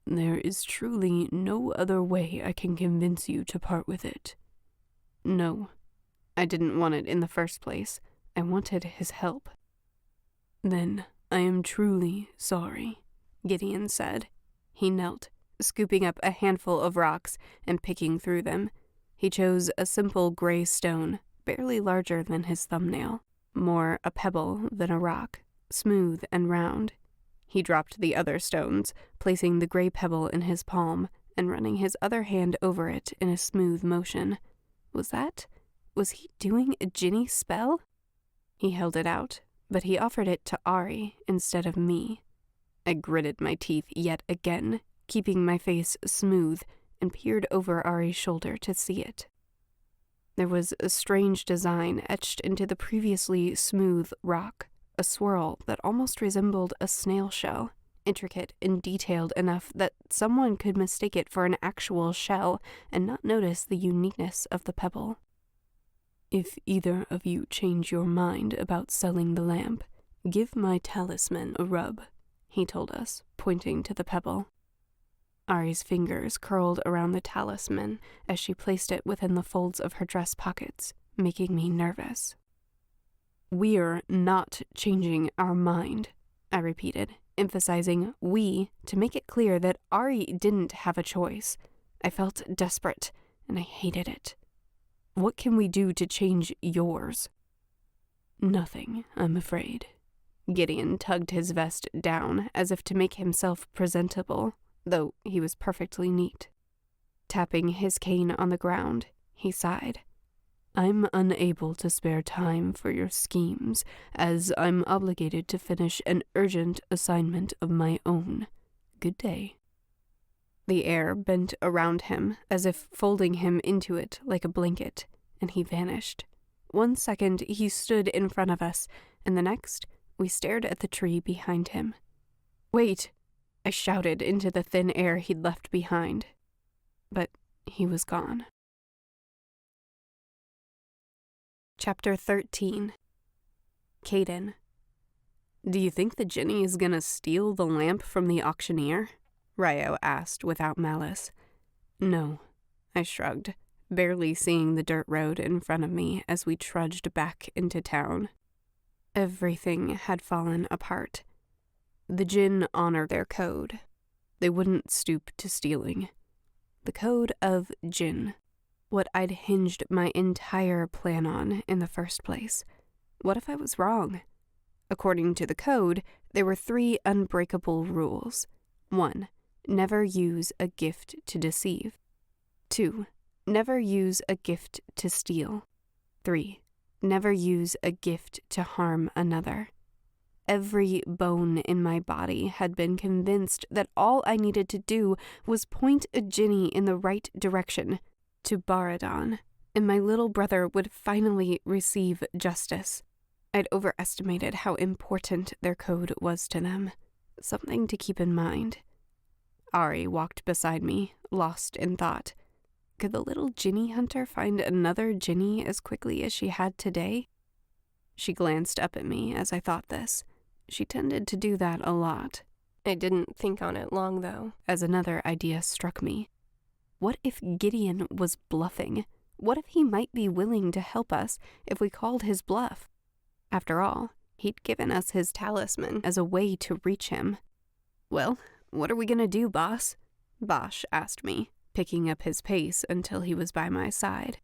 S1: There is truly no other way I can convince you to part with it. No, I didn't want it in the first place. I wanted his help. Then I am truly sorry, Gideon said. He knelt, scooping up a handful of rocks and picking through them. He chose a simple gray stone, barely larger than his thumbnail, more a pebble than a rock, smooth and round. He dropped the other stones, placing the gray pebble in his palm and running his other hand over it in a smooth motion. Was he doing a Jinni spell? He held it out, but he offered it to Arie instead of me. I gritted my teeth yet again, keeping my face smooth, and peered over Arie's shoulder to see it. There was a strange design etched into the previously smooth rock, a swirl that almost resembled a snail shell, intricate and detailed enough that someone could mistake it for an actual shell and not notice the uniqueness of the pebble. If either of you change your mind about selling the lamp, give my talisman a rub, he told us, pointing to the pebble. Arie's fingers curled around the talisman as she placed it within the folds of her dress pockets, making me nervous. We're not changing our mind, I repeated, emphasizing we to make it clear that Arie didn't have a choice. I felt desperate, and I hated it. What can we do to change yours? Nothing, I'm afraid. Gideon tugged his vest down as if to make himself presentable, though he was perfectly neat. Tapping his cane on the ground, he sighed. I'm unable to spare time for your schemes, as I'm obligated to finish an urgent assignment of my own. Good day. The air bent around him, as if folding him into it like a blanket, and he vanished. 1 second he stood in front of us, and the next we stared at the tree behind him. Wait! I shouted into the thin air he'd left behind. But he was gone. Chapter 13. Caden. "Do you think the Jinni is gonna steal the lamp from the auctioneer?" Ryo asked without malice. "No," I shrugged, barely seeing the dirt road in front of me as we trudged back into town. Everything had fallen apart. The Jinn honor their code. They wouldn't stoop to stealing. The code of Jinn. What I'd hinged my entire plan on in the first place. What if I was wrong? According to the code, there were 3 unbreakable rules. 1. Never use a gift to deceive. 2. Never use a gift to steal. 3. Never use a gift to harm another. Every bone in my body had been convinced that all I needed to do was point a Jinni in the right direction, to Baradon, and my little brother would finally receive justice. I'd overestimated how important their code was to them. Something to keep in mind. Arie walked beside me, lost in thought. Could the little Jinni hunter find another Jinni as quickly as she had today? She glanced up at me as I thought this. She tended to do that a lot.
S2: I didn't think on it long, though,
S1: as another idea struck me. What if Gideon was bluffing? What if he might be willing to help us if we called his bluff? After all, he'd given us his talisman as a way to reach him. "Well, what are we gonna do, boss?" Bosch asked me, picking up his pace until he was by my side.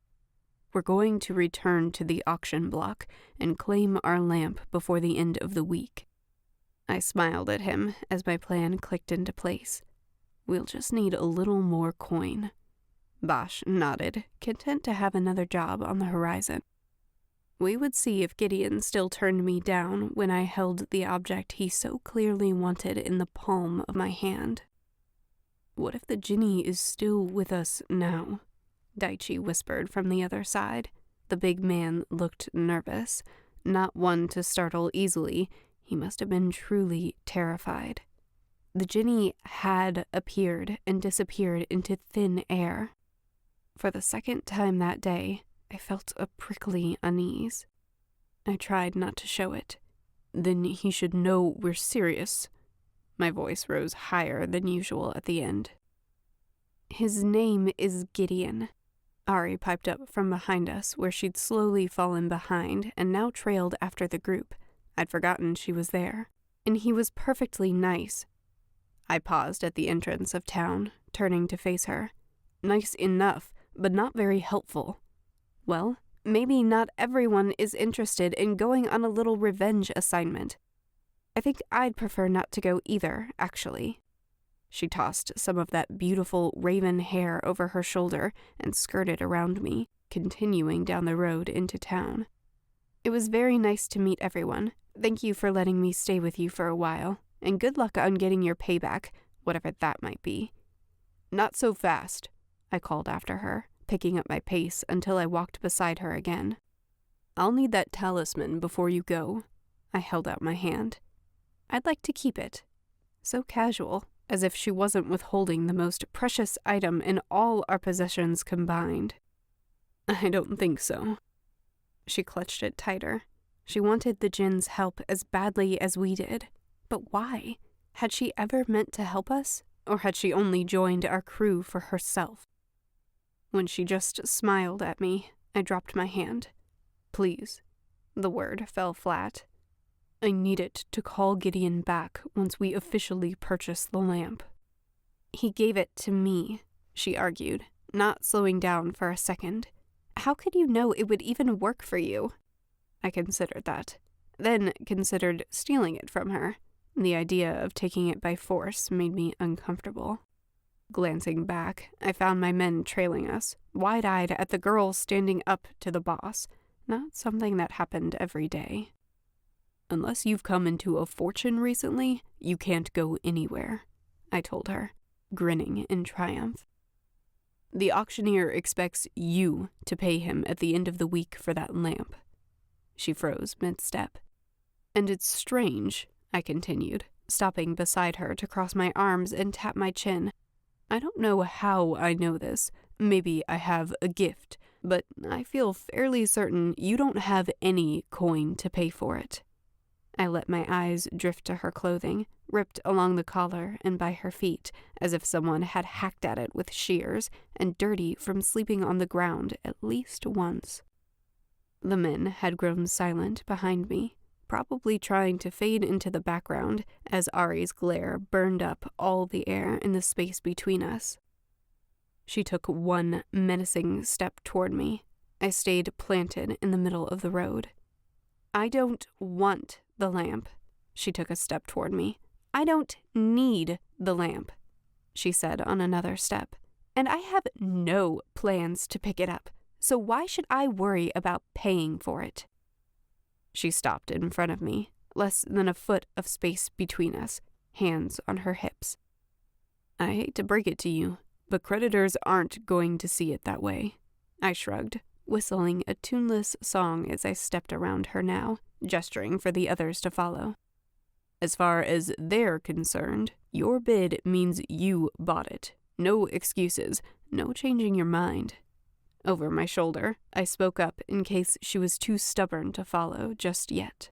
S1: "We're going to return to the auction block and claim our lamp before the end of the week." I smiled at him as my plan clicked into place. "We'll just need a little more coin." Bosch nodded, content to have another job on the horizon. We would see if Gideon still turned me down when I held the object he so clearly wanted in the palm of my hand. "What if the Jinni is still with us now?" Daichi whispered from the other side. The big man looked nervous. Not one to startle easily, he must have been truly terrified. The Jinni had appeared and disappeared into thin air. For the second time that day, I felt a prickly unease. I tried not to show it. "Then he should know we're serious." My voice rose higher than usual at the end. "His name is Gideon." Arie piped up from behind us, where she'd slowly fallen behind and now trailed after the group. I'd forgotten she was there. "And he was perfectly nice." I paused at the entrance of town, turning to face her. "Nice enough, but not very helpful." Well, maybe not everyone is interested in going on a little revenge assignment. I think I'd prefer not to go either, actually. She tossed some of that beautiful raven hair over her shoulder and skirted around me, continuing down the road into town. "It was very nice to meet everyone. Thank you for letting me stay with you for a while, and good luck on getting your payback, whatever that might be." "Not so fast," I called after her, picking up my pace until I walked beside her again. "I'll need that talisman before you go." I held out my hand. "I'd like to keep it." So casual, as if she wasn't withholding the most precious item in all our possessions combined. "I don't think so." She clutched it tighter. She wanted the Jinn's help as badly as we did. But why? Had she ever meant to help us? Or had she only joined our crew for herself? When she just smiled at me, I dropped my hand. "Please." The word fell flat. "I need it to call Gideon back once we officially purchase the lamp." "He gave it to me," she argued, not slowing down for a second. "How could you know it would even work for you?" I considered that, then considered stealing it from her. The idea of taking it by force made me uncomfortable. Glancing back, I found my men trailing us, wide-eyed at the girl standing up to the boss, not something that happened every day. "Unless you've come into a fortune recently, you can't go anywhere," I told her, grinning in triumph. "The auctioneer expects you to pay him at the end of the week for that lamp." She froze mid-step. "And it's strange," I continued, stopping beside her to cross my arms and tap my chin. "I don't know how I know this. Maybe I have a gift, but I feel fairly certain you don't have any coin to pay for it." I let my eyes drift to her clothing, ripped along the collar and by her feet, as if someone had hacked at it with shears, and dirty from sleeping on the ground at least once. The men had grown silent behind me, probably trying to fade into the background as Arie's glare burned up all the air in the space between us. She took one menacing step toward me. I stayed planted in the middle of the road. "I don't want the lamp." She took a step toward me. "I don't need the lamp," she said on another step. "And I have no plans to pick it up, so why should I worry about paying for it?" She stopped in front of me, less than a foot of space between us, hands on her hips. "I hate to break it to you, but creditors aren't going to see it that way." I shrugged, whistling a tuneless song as I stepped around her now, gesturing for the others to follow. "As far as they're concerned, your bid means you bought it. No excuses, no changing your mind." Over my shoulder, I spoke up in case she was too stubborn to follow just yet.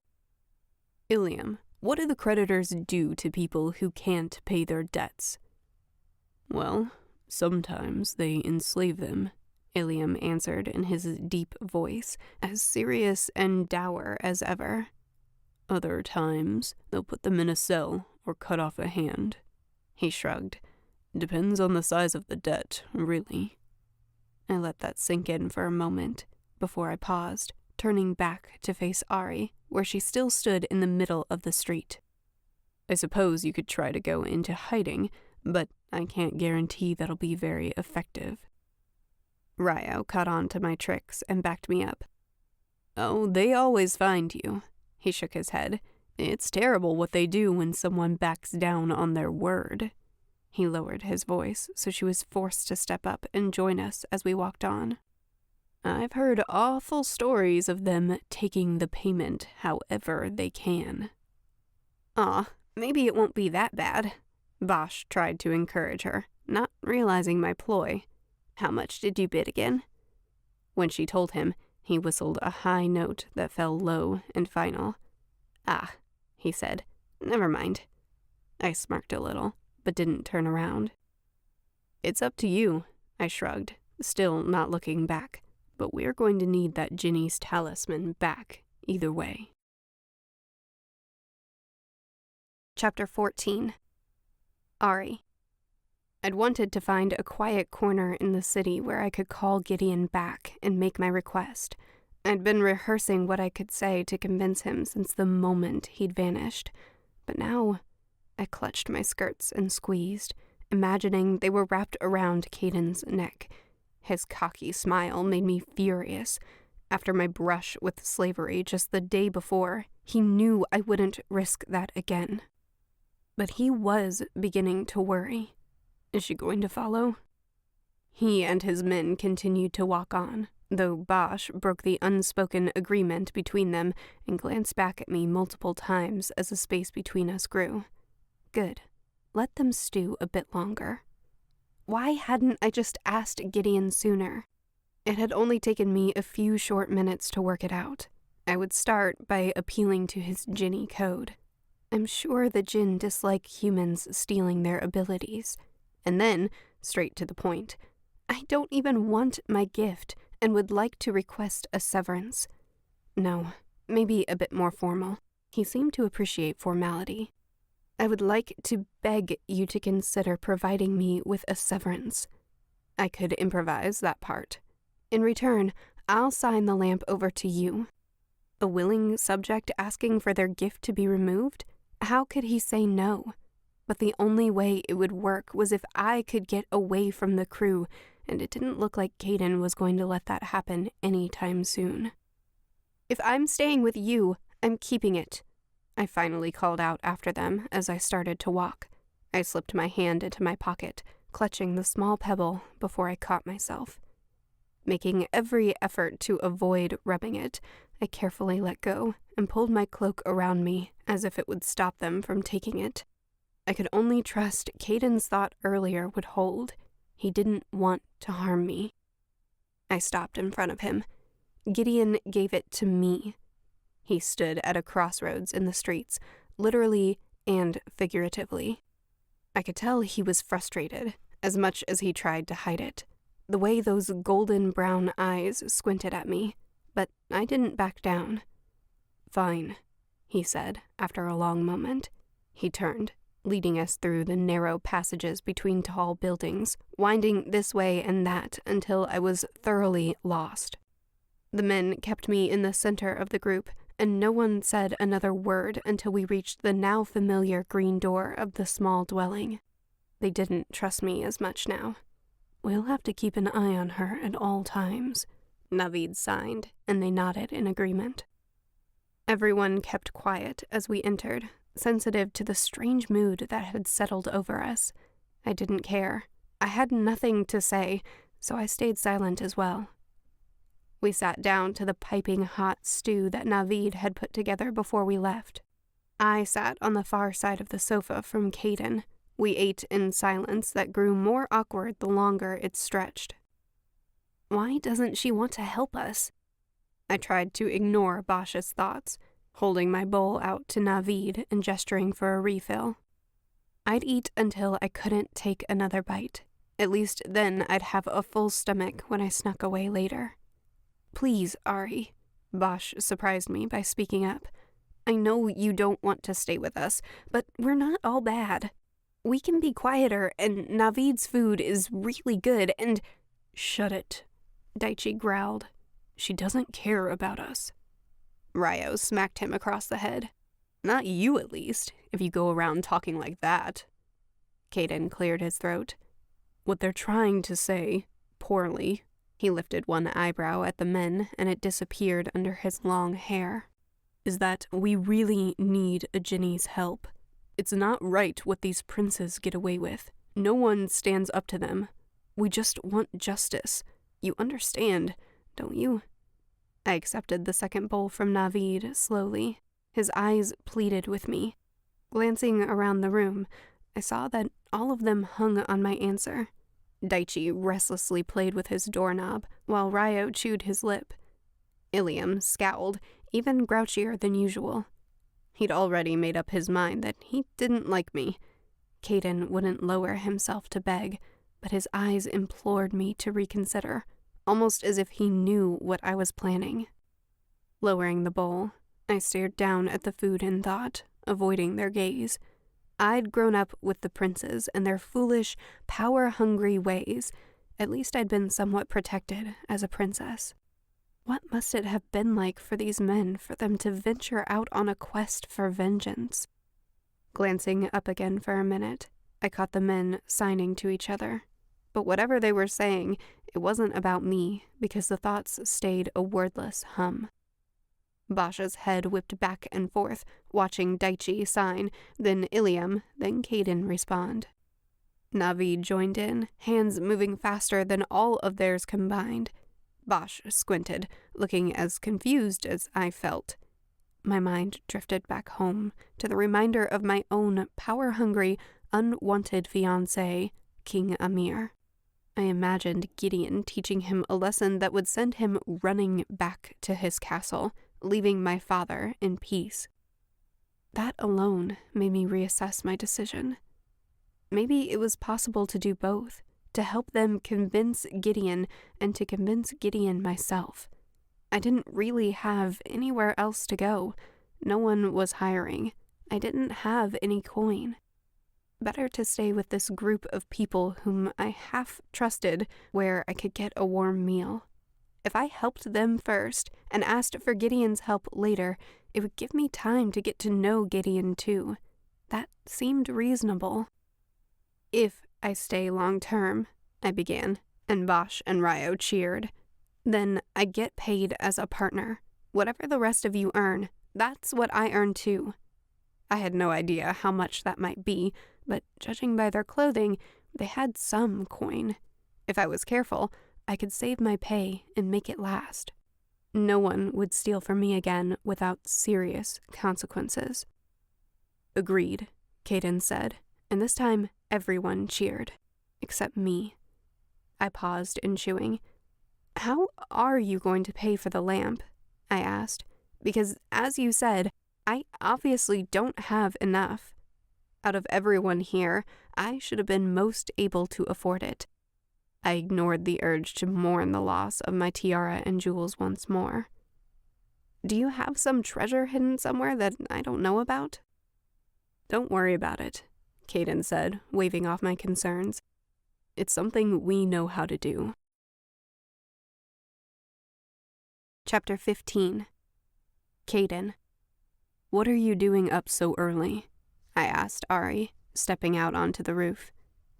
S1: "Ilium, what do the creditors do to people who can't pay their debts?" "Well, sometimes they enslave them," Ilium answered in his deep voice, as serious and dour as ever. "Other times, they'll put them in a cell or cut off a hand." He shrugged. "Depends on the size of the debt, really." I let that sink in for a moment before I paused, turning back to face Arie, where she still stood in the middle of the street. "I suppose you could try to go into hiding, but I can't guarantee that'll be very effective." Ryo caught on to my tricks and backed me up. "Oh, they always find you." He shook his head. "It's terrible what they do when someone backs down on their word." He lowered his voice, so she was forced to step up and join us as we walked on. "I've heard awful stories of them taking the payment however they can." "Aw, maybe it won't be that bad." Bosch tried to encourage her, not realizing my ploy. "How much did you bid again?" When she told him, he whistled a high note that fell low and final. "Ah," he said. "Never mind." I smirked a little, but didn't turn around. "It's up to you," I shrugged, still not looking back, "but we're going to need that Jinni's talisman back either way." Chapter 14. Arie. I'd wanted to find a quiet corner in the city where I could call Gideon back and make my request. I'd been rehearsing what I could say to convince him since the moment he'd vanished, but now I clutched my skirts and squeezed, imagining they were wrapped around Caden's neck. His cocky smile made me furious. After my brush with slavery just the day before, he knew I wouldn't risk that again. But he was beginning to worry. Is she going to follow? He and his men continued to walk on, though Bosch broke the unspoken agreement between them and glanced back at me multiple times as the space between us grew. Good. Let them stew a bit longer. Why hadn't I just asked Gideon sooner? It had only taken me a few short minutes to work it out. I would start by appealing to his Jinni code. I'm sure the Jinn dislike humans stealing their abilities. And then, straight to the point, I don't even want my gift and would like to request a severance. No, maybe a bit more formal. He seemed to appreciate formality. I would like to beg you to consider providing me with a severance. I could improvise that part. In return, I'll sign the lamp over to you. A willing subject asking for their gift to be removed? How could he say no? But the only way it would work was if I could get away from the crew, and it didn't look like Caden was going to let that happen anytime soon. "If I'm staying with you, I'm keeping it," I finally called out after them as I started to walk. I slipped my hand into my pocket, clutching the small pebble before I caught myself. Making every effort to avoid rubbing it, I carefully let go and pulled my cloak around me as if it would stop them from taking it. I could only trust Caden's thought earlier would hold. He didn't want to harm me. I stopped in front of him. Gideon gave it to me. He stood at a crossroads in the streets, literally and figuratively. I could tell he was frustrated, as much as he tried to hide it. The way those golden brown eyes squinted at me, but I didn't back down. "Fine," he said after a long moment. He turned, leading us through the narrow passages between tall buildings, winding this way and that until I was thoroughly lost. The men kept me in the center of the group, and no one said another word until we reached the now familiar green door of the small dwelling. They didn't trust me as much now. "We'll have to keep an eye on her at all times," Naveed signed, and they nodded in agreement. Everyone kept quiet as we entered, sensitive to the strange mood that had settled over us. I didn't care. I had nothing to say, so I stayed silent as well. We sat down to the piping hot stew that Naveed had put together before we left. I sat on the far side of the sofa from Caden. We ate in silence that grew more awkward the longer it stretched. Why doesn't she want to help us? I tried to ignore Bosch's thoughts, holding my bowl out to Naveed and gesturing for a refill. I'd eat until I couldn't take another bite. At least then I'd have a full stomach when I snuck away later. "Please, Arie," Bosch surprised me by speaking up. "I know you don't want to stay with us, but we're not all bad. We can be quieter, and Naveed's food is really good, and—" "Shut it," Daichi growled. "She doesn't care about us." Ryo smacked him across the head. "Not you, at least, if you go around talking like that." Caden cleared his throat. "What they're trying to say, poorly," he lifted one eyebrow at the men, and it disappeared under his long hair, "is that we really need a Jinni's help. It's not right what these princes get away with. No one stands up to them. We just want justice. You understand, don't you?" I accepted the second bowl from Naveed slowly. His eyes pleaded with me. Glancing around the room, I saw that all of them hung on my answer. Daichi restlessly played with his doorknob, while Ryo chewed his lip. Ilium scowled, even grouchier than usual. He'd already made up his mind that he didn't like me. Caden wouldn't lower himself to beg, but his eyes implored me to reconsider, almost as if he knew what I was planning. Lowering the bowl, I stared down at the food in thought, avoiding their gaze. I'd grown up with the princes and their foolish, power-hungry ways. At least I'd been somewhat protected as a princess. What must it have been like for these men for them to venture out on a quest for vengeance? Glancing up again for a minute, I caught the men signing to each other. But whatever they were saying, it wasn't about me, because the thoughts stayed a wordless hum. Bosch's head whipped back and forth, watching Daichi sign, then Ilium, then Caden respond. Naveed joined in, hands moving faster than all of theirs combined. Bosch squinted, looking as confused as I felt. My mind drifted back home to the reminder of my own power-hungry, unwanted fiancé, King Amir. I imagined Gideon teaching him a lesson that would send him running back to his castle, leaving my father in peace. That alone made me reassess my decision. Maybe it was possible to do both, to help them convince Gideon and to convince Gideon myself. I didn't really have anywhere else to go. No one was hiring. I didn't have any coin. Better to stay with this group of people whom I half trusted, where I could get a warm meal. If I helped them first and asked for Gideon's help later, it would give me time to get to know Gideon too. That seemed reasonable. "If I stay long term," I began, and Bosch and Ryo cheered, "then I get paid as a partner. Whatever the rest of you earn, that's what I earn too." I had no idea how much that might be, but judging by their clothing, they had some coin. If I was careful, I could save my pay and make it last. No one would steal from me again without serious consequences. "Agreed," Caden said, and this time everyone cheered, except me. I paused in chewing. How are you going to pay for the lamp? I asked, because as you said, I obviously don't have enough. Out of everyone here, I should have been most able to afford it. I ignored the urge to mourn the loss of my tiara and jewels once more. Do you have some treasure hidden somewhere that I don't know about? Don't worry about it, Caden said, waving off my concerns. It's something we know how to do. Chapter 15. Caden. What are you doing up so early? I asked Arie, stepping out onto the roof.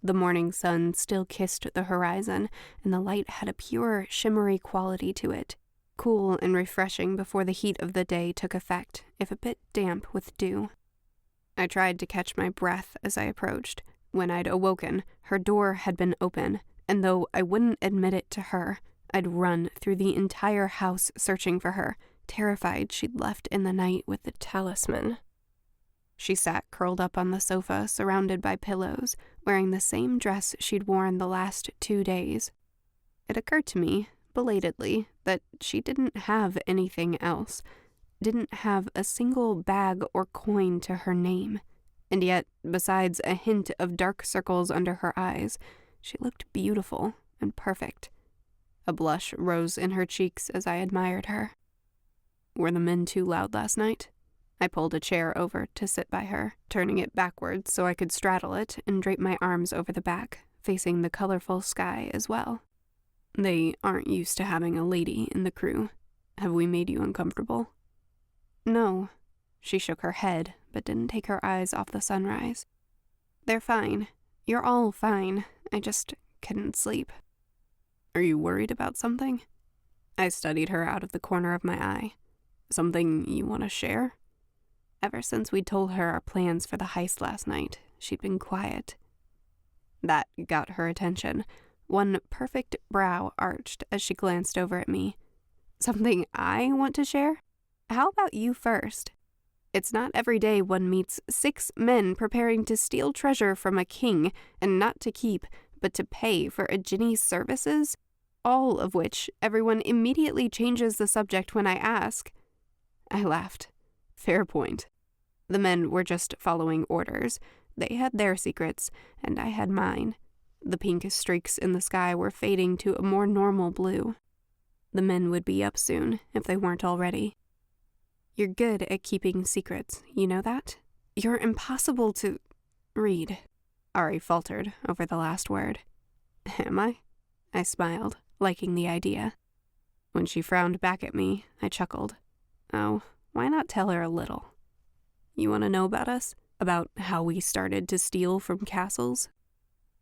S1: The morning sun still kissed the horizon, and the light had a pure, shimmery quality to it, cool and refreshing before the heat of the day took effect, if a bit damp with dew. I tried to catch my breath as I approached. When I'd awoken, her door had been open, and though I wouldn't admit it to her, I'd run through the entire house searching for her, terrified she'd left in the night with the talisman. She sat curled up on the sofa, surrounded by pillows, wearing the same dress she'd worn the last 2 days. It occurred to me, belatedly, that she didn't have anything else, didn't have a single bag or coin to her name, and yet, besides a hint of dark circles under her eyes, she looked beautiful and perfect. A blush rose in her cheeks as I admired her. Were the men too loud last night? I pulled a chair over to sit by her, turning it backwards so I could straddle it and drape my arms over the back, facing the colorful sky as well. They aren't used to having a lady in the crew. Have we made you uncomfortable? No. She shook her head, but didn't take her eyes off the sunrise. They're fine. You're all fine. I just couldn't sleep. Are you worried about something? I studied her out of the corner of my eye. Something you want to share? Ever since we told her our plans for the heist last night, she'd been quiet. That got her attention. One perfect brow arched as she glanced over at me. Something I want to share? How about you first? It's not every day one meets 6 men preparing to steal treasure from a king, and not to keep, but to pay for a Jinni's services, all of which everyone immediately changes the subject when I ask. I laughed. Fair point. The men were just following orders. They had their secrets, and I had mine. The pink streaks in the sky were fading to a more normal blue. The men would be up soon, if they weren't already. You're good at keeping secrets, you know that? You're impossible to read. Arie faltered over the last word. Am I? I smiled, liking the idea. When she frowned back at me, I chuckled. Oh, why not tell her a little? You want to know about us? About how we started to steal from castles?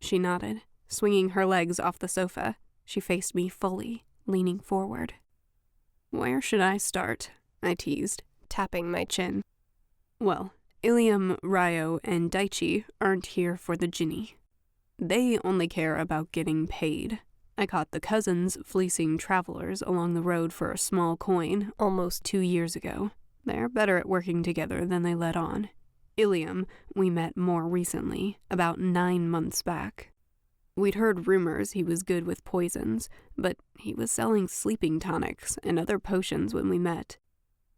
S1: She nodded, swinging her legs off the sofa. She faced me fully, leaning forward. Where should I start? I teased, tapping my chin. Well, Ilium, Ryo, and Daichi aren't here for the Jinni. They only care about getting paid. I caught the cousins fleecing travelers along the road for a small coin almost 2 years ago. They're better at working together than they let on. Ilium we met more recently, about 9 months back. We'd heard rumors he was good with poisons, but he was selling sleeping tonics and other potions when we met.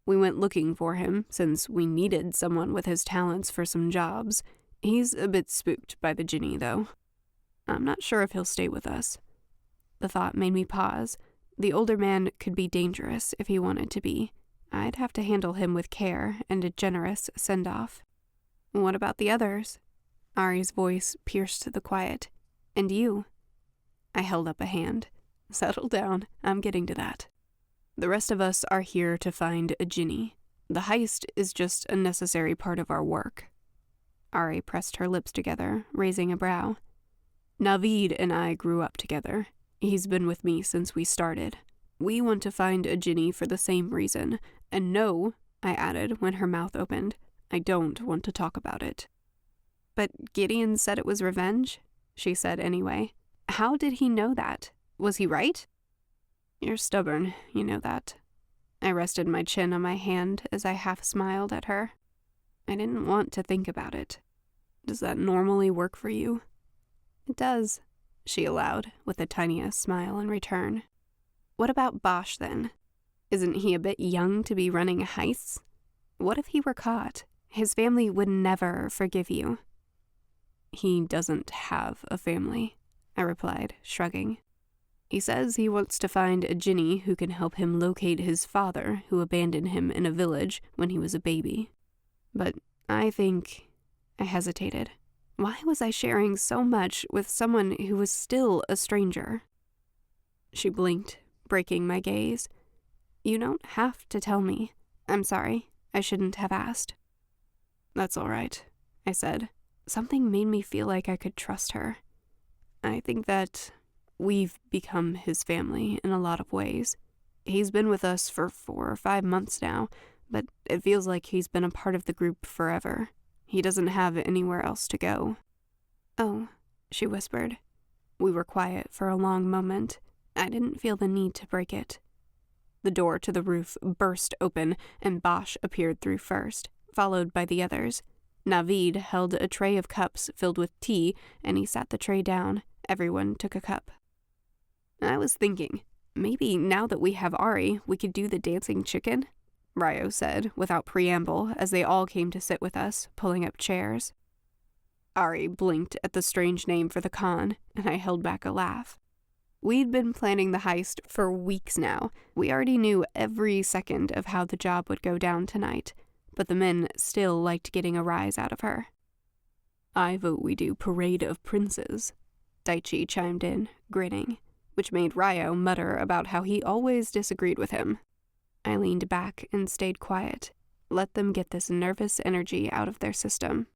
S1: We went looking for him, since we needed someone with his talents for some jobs. He's a bit spooked by the Jinni, though. I'm not sure if he'll stay with us. The thought made me pause. The older man could be dangerous if he wanted to be. I'd have to handle him with care and a generous send-off. What about the others? Arie's voice pierced the quiet. And you? I held up a hand. Settle down, I'm getting to that. The rest of us are here to find a Jinni. The heist is just a necessary part of our work. Arie pressed her lips together, raising a brow. Navid and I grew up together. He's been with me since we started. We want to find a Jinni for the same reason. And no, I added when her mouth opened, I don't want to talk about it. But Gideon said it was revenge, she said anyway. How did he know that? Was he right? You're stubborn, you know that. I rested my chin on my hand as I half smiled at her. I didn't want to think about it. Does that normally work for you? It does, she allowed, with the tiniest smile in return. What about Bosch, then? Isn't he a bit young to be running heists? What if he were caught? His family would never forgive you. He doesn't have a family, I replied, shrugging. He says he wants to find a Jinni who can help him locate his father, who abandoned him in a village when he was a baby. But I think... I hesitated. Why was I sharing so much with someone who was still a stranger? She blinked, breaking my gaze. You don't have to tell me. I'm sorry. I shouldn't have asked. That's all right, I said. Something made me feel like I could trust her. I think that we've become his family in a lot of ways. He's been with us for 4 or 5 months now, but it feels like he's been a part of the group forever. He doesn't have anywhere else to go. Oh, she whispered. We were quiet for a long moment. I didn't feel the need to break it. The door to the roof burst open, and Bosch appeared through first, followed by the others. Navid held a tray of cups filled with tea, and he sat the tray down. Everyone took a cup. I was thinking, maybe now that we have Arie, we could do the dancing chicken, Ryo said, without preamble, as they all came to sit with us, pulling up chairs. Arie blinked at the strange name for the con, and I held back a laugh. We'd been planning the heist for weeks now. We already knew every second of how the job would go down tonight, but the men still liked getting a rise out of her. I vote we do Parade of Princes, Daichi chimed in, grinning, which made Ryo mutter about how he always disagreed with him. I leaned back and stayed quiet. Let them get this nervous energy out of their system.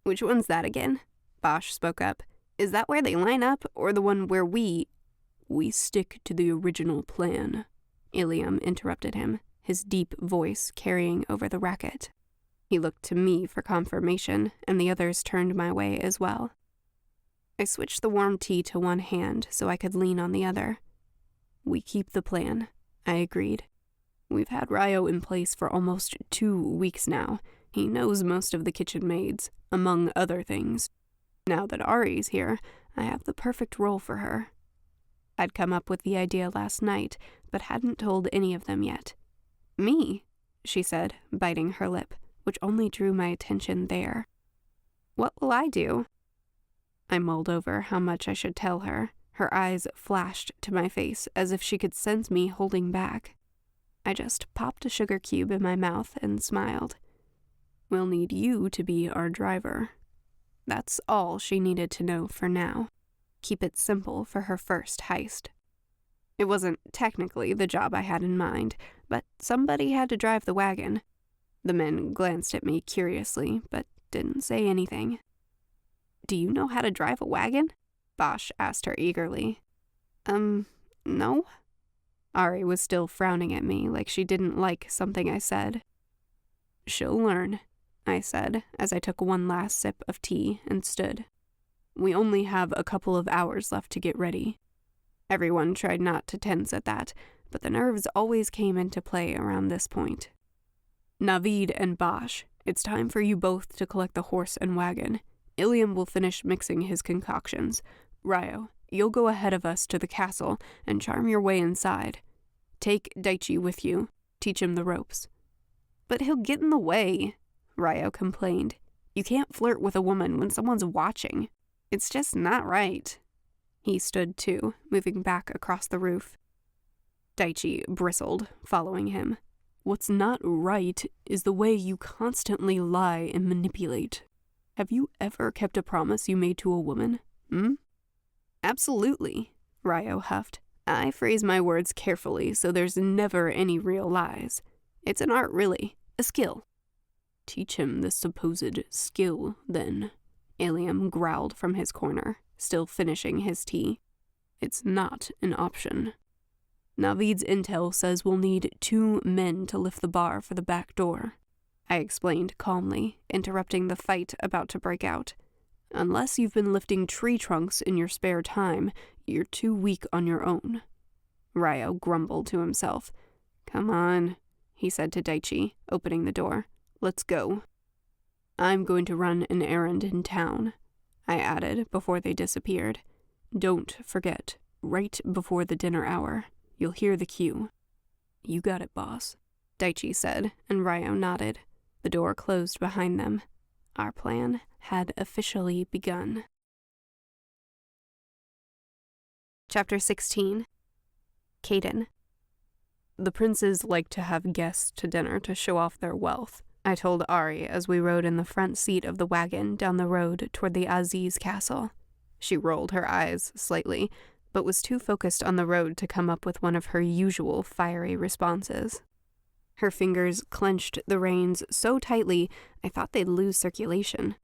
S1: Which one's that again? Bosch spoke up. Is that where they line up, or the one where we stick to the original plan? Ilium interrupted him, his deep voice carrying over the racket. He looked to me for confirmation, and the others turned my way as well. I switched the warm tea to one hand so I could lean on the other. We keep the plan, I agreed. We've had Ryo in place for almost 2 weeks now. He knows most of the kitchen maids, among other things. Now that Arie's here, I have the perfect role for her. I'd come up with the idea last night, but hadn't told any of them yet. Me, she said, biting her lip, which only drew my attention there. What will I do? I mulled over how much I should tell her. Her eyes flashed to my face as if she could sense me holding back. I just popped a sugar cube in my mouth and smiled. We'll need you to be our driver. That's all she needed to know for now. Keep it simple for her first heist. It wasn't technically the job I had in mind, but somebody had to drive the wagon. The men glanced at me curiously, but didn't say anything. Do you know how to drive a wagon? Bosch asked her eagerly. No? Arie was still frowning at me like she didn't like something I said. She'll learn, I said as I took one last sip of tea and stood. We only have a couple of hours left to get ready. Everyone tried not to tense at that, but the nerves always came into play around this point. Navid and Bosch, it's time for you both to collect the horse and wagon. Ilium will finish mixing his concoctions. Ryo, you'll go ahead of us to the castle and charm your way inside. Take Daichi with you. Teach him the ropes. But he'll get in the way, Ryo complained. You can't flirt with a woman when someone's watching. It's just not right. He stood too, moving back across the roof. Daichi bristled, following him. What's not right is the way you constantly lie and manipulate. Have you ever kept a promise you made to a woman? Absolutely, Ryo huffed. I phrase my words carefully so there's never any real lies. It's an art, really. A skill. Teach him the supposed skill, then. Ilium growled from his corner, still finishing his tea. It's not an option. Navid's intel says we'll need 2 men to lift the bar for the back door. I explained calmly, interrupting the fight about to break out. Unless you've been lifting tree trunks in your spare time, you're too weak on your own. Ryo grumbled to himself. Come on, he said to Daichi, opening the door. Let's go. I'm going to run an errand in town, I added before they disappeared. Don't forget, right before the dinner hour, You'll hear the cue." "You got it, boss," Daichi said, and Ryo nodded. The door closed behind them. Our plan had officially begun. Chapter 16. Caden. "The princes like to have guests to dinner to show off their wealth," I told Arie as we rode in the front seat of the wagon down the road toward the Aziz castle. She rolled her eyes slightly, but was too focused on the road to come up with one of her usual fiery responses. Her fingers clenched the reins so tightly I thought they'd lose circulation.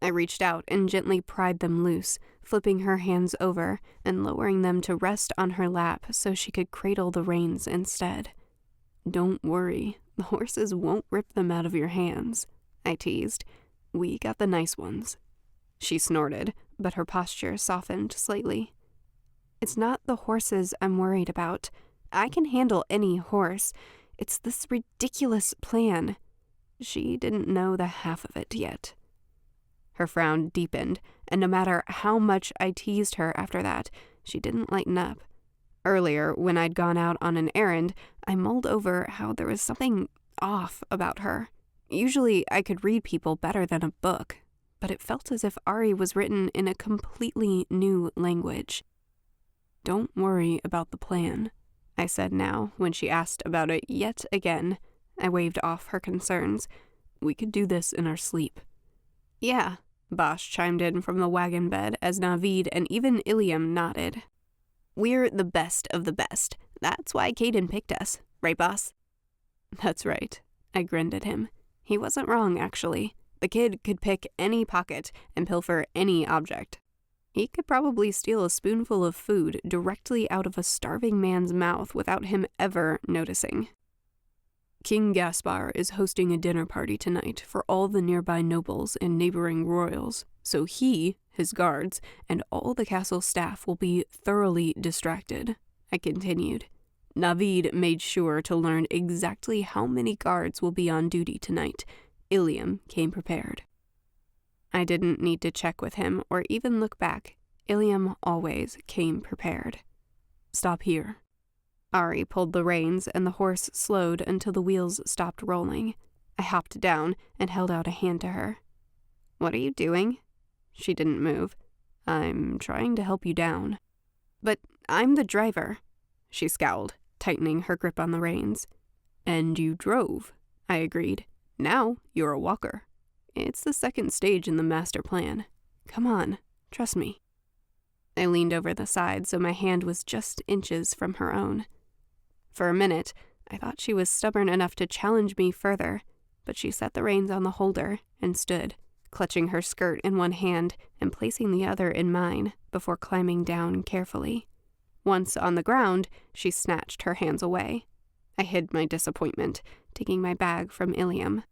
S1: I reached out and gently pried them loose, flipping her hands over and lowering them to rest on her lap so she could cradle the reins instead. "Don't worry, the horses won't rip them out of your hands," I teased. "We got the nice ones." She snorted, but her posture softened slightly. "It's not the horses I'm worried about. I can handle any horse. It's this ridiculous plan." She didn't know the half of it yet. Her frown deepened, and no matter how much I teased her after that, she didn't lighten up. Earlier, when I'd gone out on an errand, I mulled over how there was something off about her. Usually I could read people better than a book, but it felt as if Arie was written in a completely new language. "Don't worry about the plan," I said now when she asked about it yet again. I waved off her concerns. "We could do this in our sleep." "Yeah," Bosch chimed in from the wagon bed as Navid and even Ilium nodded. "We're the best of the best. That's why Caden picked us. Right, boss?" "That's right," I grinned at him. He wasn't wrong, actually. The kid could pick any pocket and pilfer any object. He could probably steal a spoonful of food directly out of a starving man's mouth without him ever noticing. "King Gaspar is hosting a dinner party tonight for all the nearby nobles and neighboring royals, so he, his guards, and all the castle staff will be thoroughly distracted," I continued. "Navid made sure to learn exactly how many guards will be on duty tonight. Ilium came prepared." I didn't need to check with him or even look back. Ilium always came prepared. "Stop here." Arie pulled the reins and the horse slowed until the wheels stopped rolling. I hopped down and held out a hand to her. "What are you doing?" She didn't move. "I'm trying to help you down." "But I'm the driver." She scowled, tightening her grip on the reins. "And you drove," I agreed. "Now you're a walker. It's the second stage in the master plan. Come on, trust me." I leaned over the side so my hand was just inches from her own. For a minute, I thought she was stubborn enough to challenge me further, but she set the reins on the holder and stood, clutching her skirt in one hand and placing the other in mine before climbing down carefully. Once on the ground, she snatched her hands away. I hid my disappointment, taking my bag from Ilium.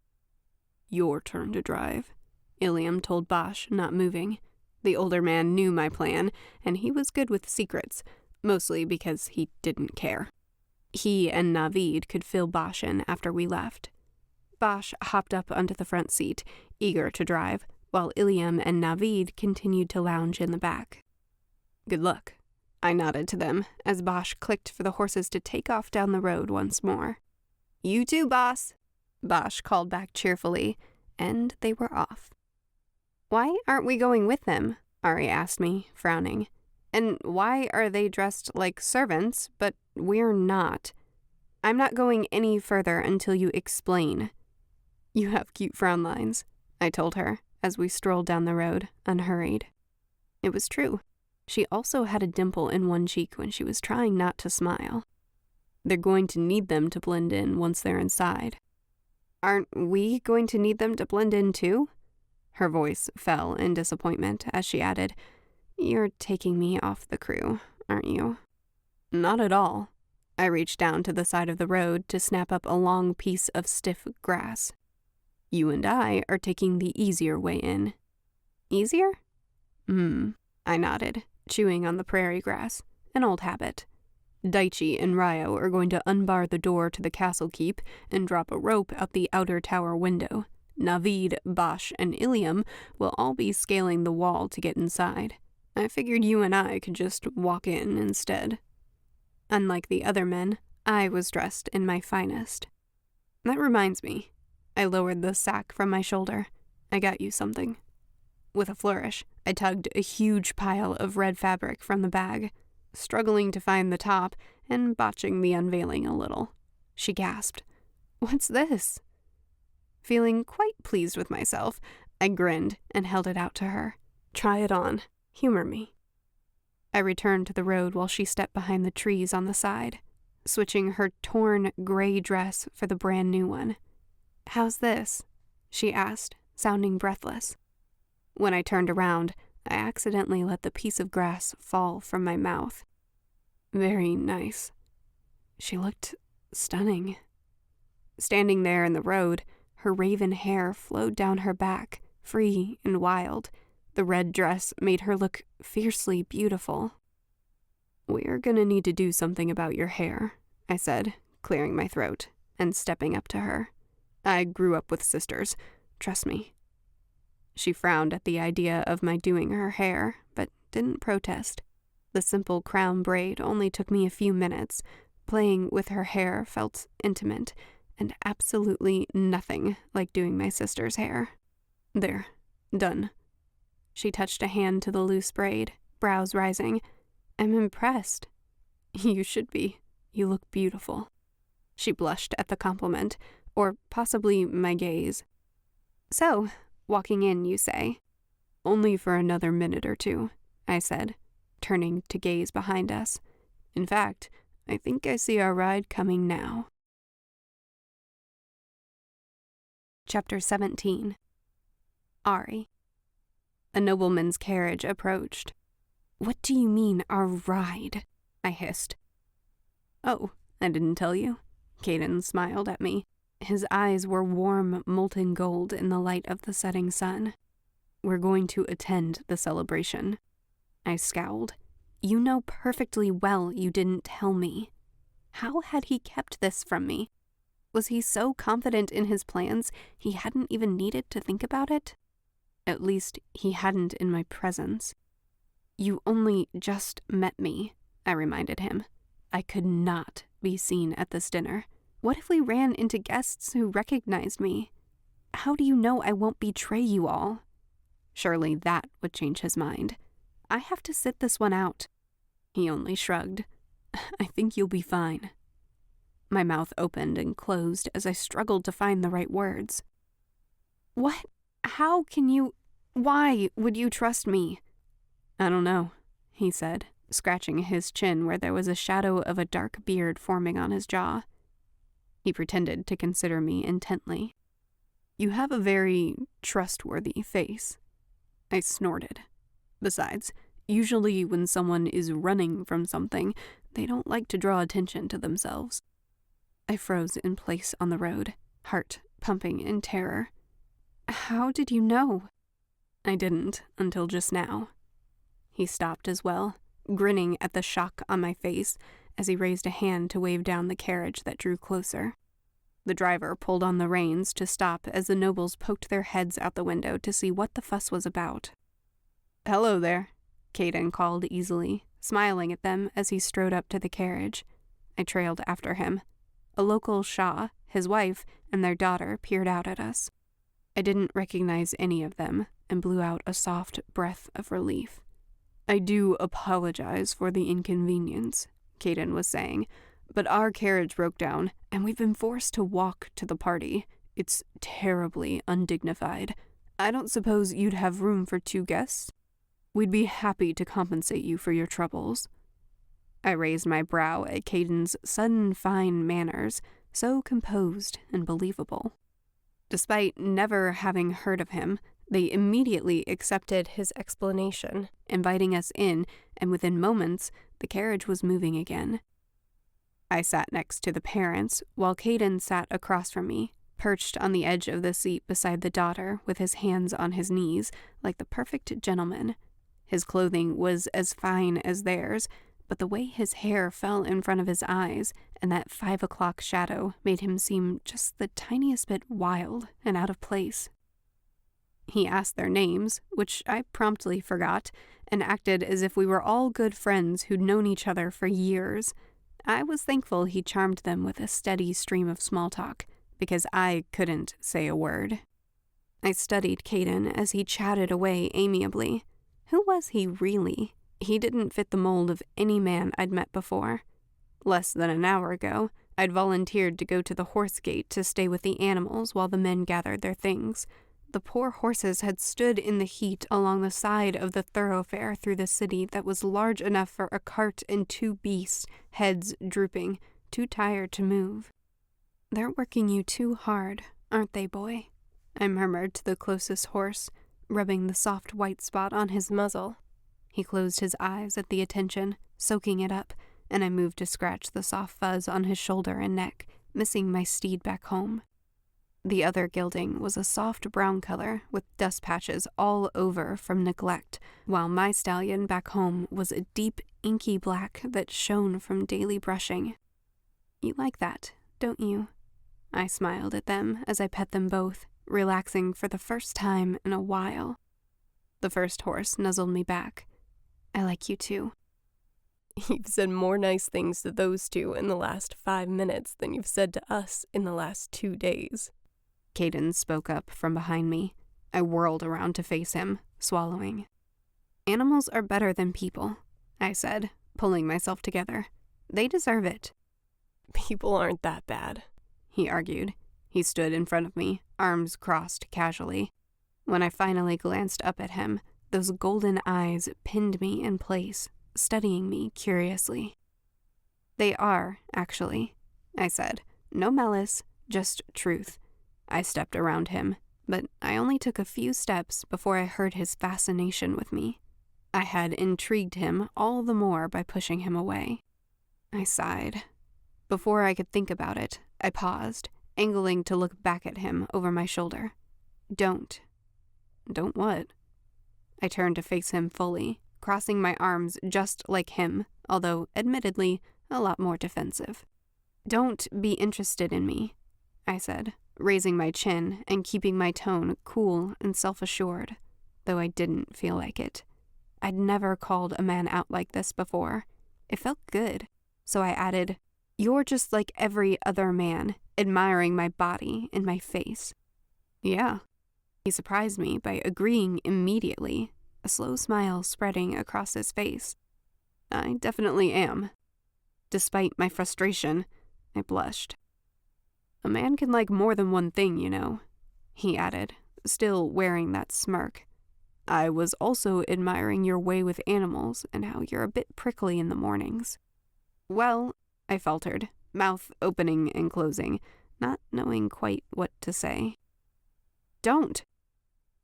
S1: "Your turn to drive," Ilium told Bosch, not moving. The older man knew my plan, and he was good with secrets, mostly because he didn't care. He and Navid could fill Bosch in after we left. Bosch hopped up onto the front seat, eager to drive, while Ilium and Navid continued to lounge in the back. "Good luck," I nodded to them as Bosch clicked for the horses to take off down the road once more. "You too, boss," Bosch called back cheerfully, and they were off. "Why aren't we going with them?" Arie asked me, frowning. "And why are they dressed like servants, but we're not? I'm not going any further until you explain." "You have cute frown lines," I told her as we strolled down the road, unhurried. It was true. She also had a dimple in one cheek when she was trying not to smile. "They're going to need them to blend in once they're inside." "Aren't we going to need them to blend in too?" Her voice fell in disappointment as she added, "You're taking me off the crew, aren't you?" "Not at all." I reached down to the side of the road to snap up a long piece of stiff grass. "You and I are taking the easier way in." "Easier?" I nodded, chewing on the prairie grass, an old habit. "Daichi and Ryo are going to unbar the door to the castle keep and drop a rope out the outer tower window. Navid, Bosch, and Ilium will all be scaling the wall to get inside. I figured you and I could just walk in instead." Unlike the other men, I was dressed in my finest. That reminds me. I lowered the sack from my shoulder. I got you something. With a flourish, I tugged a huge pile of red fabric from the bag, struggling to find the top and botching the unveiling a little. She gasped, "What's this?" Feeling quite pleased with myself, I grinned and held it out to her. "Try it on. Humor me." I returned to the road while she stepped behind the trees on the side, switching her torn gray dress for the brand new one. "How's this?" she asked, sounding breathless. When I turned around, I accidentally let the piece of grass fall from my mouth. "Very nice." She looked stunning. Standing there in the road, her raven hair flowed down her back, free and wild. The red dress made her look fiercely beautiful. "We're gonna need to do something about your hair," I said, clearing my throat and stepping up to her. "I grew up with sisters. Trust me." She frowned at the idea of my doing her hair, but didn't protest. The simple crown braid only took me a few minutes. Playing with her hair felt intimate, and absolutely nothing like doing my sister's hair. "There, done." She touched a hand to the loose braid, brows rising. "I'm impressed." "You should be. You look beautiful." She blushed at the compliment, or possibly my gaze. "So, walking in, you say?" "Only for another minute or two," I said, turning to gaze behind us. "In fact, I think I see our ride coming now." Chapter 17. Arie. A nobleman's carriage approached. "What do you mean, our ride?" I hissed. "Oh, I didn't tell you?" Caden smiled at me. His eyes were warm, molten gold in the light of the setting sun. "We're going to attend the celebration." I scowled. "You know perfectly well you didn't tell me." How had he kept this from me? Was he so confident in his plans he hadn't even needed to think about it? At least he hadn't in my presence. "You only just met me," I reminded him. I could not be seen at this dinner. What if we ran into guests who recognized me? How do you know I won't betray you all? Surely that would change his mind. I have to sit this one out. He only shrugged. "I think you'll be fine." My mouth opened and closed as I struggled to find the right words. "What? How can you? Why would you trust me?" "I don't know," he said, scratching his chin where there was a shadow of a dark beard forming on his jaw. He pretended to consider me intently. "You have a very trustworthy face." I snorted. Besides, usually when someone is running from something, they don't like to draw attention to themselves. I froze in place on the road, heart pumping in terror. "How did you know?" "I didn't until just now." He stopped as well, grinning at the shock on my face as he raised a hand to wave down the carriage that drew closer. The driver pulled on the reins to stop as the nobles poked their heads out the window to see what the fuss was about. "Hello there," Caden called easily, smiling at them as he strode up to the carriage. I trailed after him. A local Shah, his wife, and their daughter peered out at us. I didn't recognize any of them and blew out a soft breath of relief. "I do apologize for the inconvenience," Caden was saying, "but our carriage broke down, and we've been forced to walk to the party. It's terribly undignified. I don't suppose you'd have room for 2 guests? We'd be happy to compensate you for your troubles." I raised my brow at Caden's sudden fine manners, so composed and believable. Despite never having heard of him, they immediately accepted his explanation, inviting us in, and within moments, the carriage was moving again. I sat next to the parents, while Caden sat across from me, perched on the edge of the seat beside the daughter with his hands on his knees, like the perfect gentleman. His clothing was as fine as theirs, but the way his hair fell in front of his eyes and that 5 o'clock shadow made him seem just the tiniest bit wild and out of place. He asked their names, which I promptly forgot, and acted as if we were all good friends who'd known each other for years. I was thankful he charmed them with a steady stream of small talk, because I couldn't say a word. I studied Caden as he chatted away amiably. Who was he really? He didn't fit the mold of any man I'd met before. Less than an hour ago, I'd volunteered to go to the horse gate to stay with the animals while the men gathered their things. The poor horses had stood in the heat along the side of the thoroughfare through the city that was large enough for a cart and 2 beasts, heads drooping, too tired to move. "They're working you too hard, aren't they, boy?" I murmured to the closest horse, rubbing the soft white spot on his muzzle. He closed his eyes at the attention, soaking it up, and I moved to scratch the soft fuzz on his shoulder and neck, missing my steed back home. The other gelding was a soft brown color with dust patches all over from neglect, while my stallion back home was a deep, inky black that shone from daily brushing. "You like that, don't you?" I smiled at them as I pet them both, relaxing for the first time in a while. The first horse nuzzled me back. "I like you too."
S2: "You've said more nice things to those two in the last 5 minutes than you've said to us in the last 2 days.
S1: Caden spoke up from behind me. I whirled around to face him, swallowing. "Animals are better than people," I said, pulling myself together. "They deserve it."
S2: "People aren't that bad,"
S1: he argued. He stood in front of me, arms crossed casually. When I finally glanced up at him, those golden eyes pinned me in place, studying me curiously. "They are, actually," I said. "No malice, just truth." I stepped around him, but I only took a few steps before I heard his fascination with me. I had intrigued him all the more by pushing him away. I sighed. Before I could think about it, I paused, angling to look back at him over my shoulder. Don't what?" I turned to face him fully, crossing my arms just like him, although admittedly a lot more defensive. "Don't be interested in me," I said, raising my chin and keeping my tone cool and self-assured, though I didn't feel like it. I'd never called a man out like this before. It felt good, so I added, "You're just like every other man, admiring my body and my face." "Yeah." He surprised me by agreeing immediately, a slow smile spreading across his face. "I definitely am." Despite my frustration, I blushed. "A man can like more than one thing, you know," he added, still wearing that smirk. "I was also admiring your way with animals and how you're a bit prickly in the mornings." "Well," I faltered, mouth opening and closing, not knowing quite what to say. "Don't!"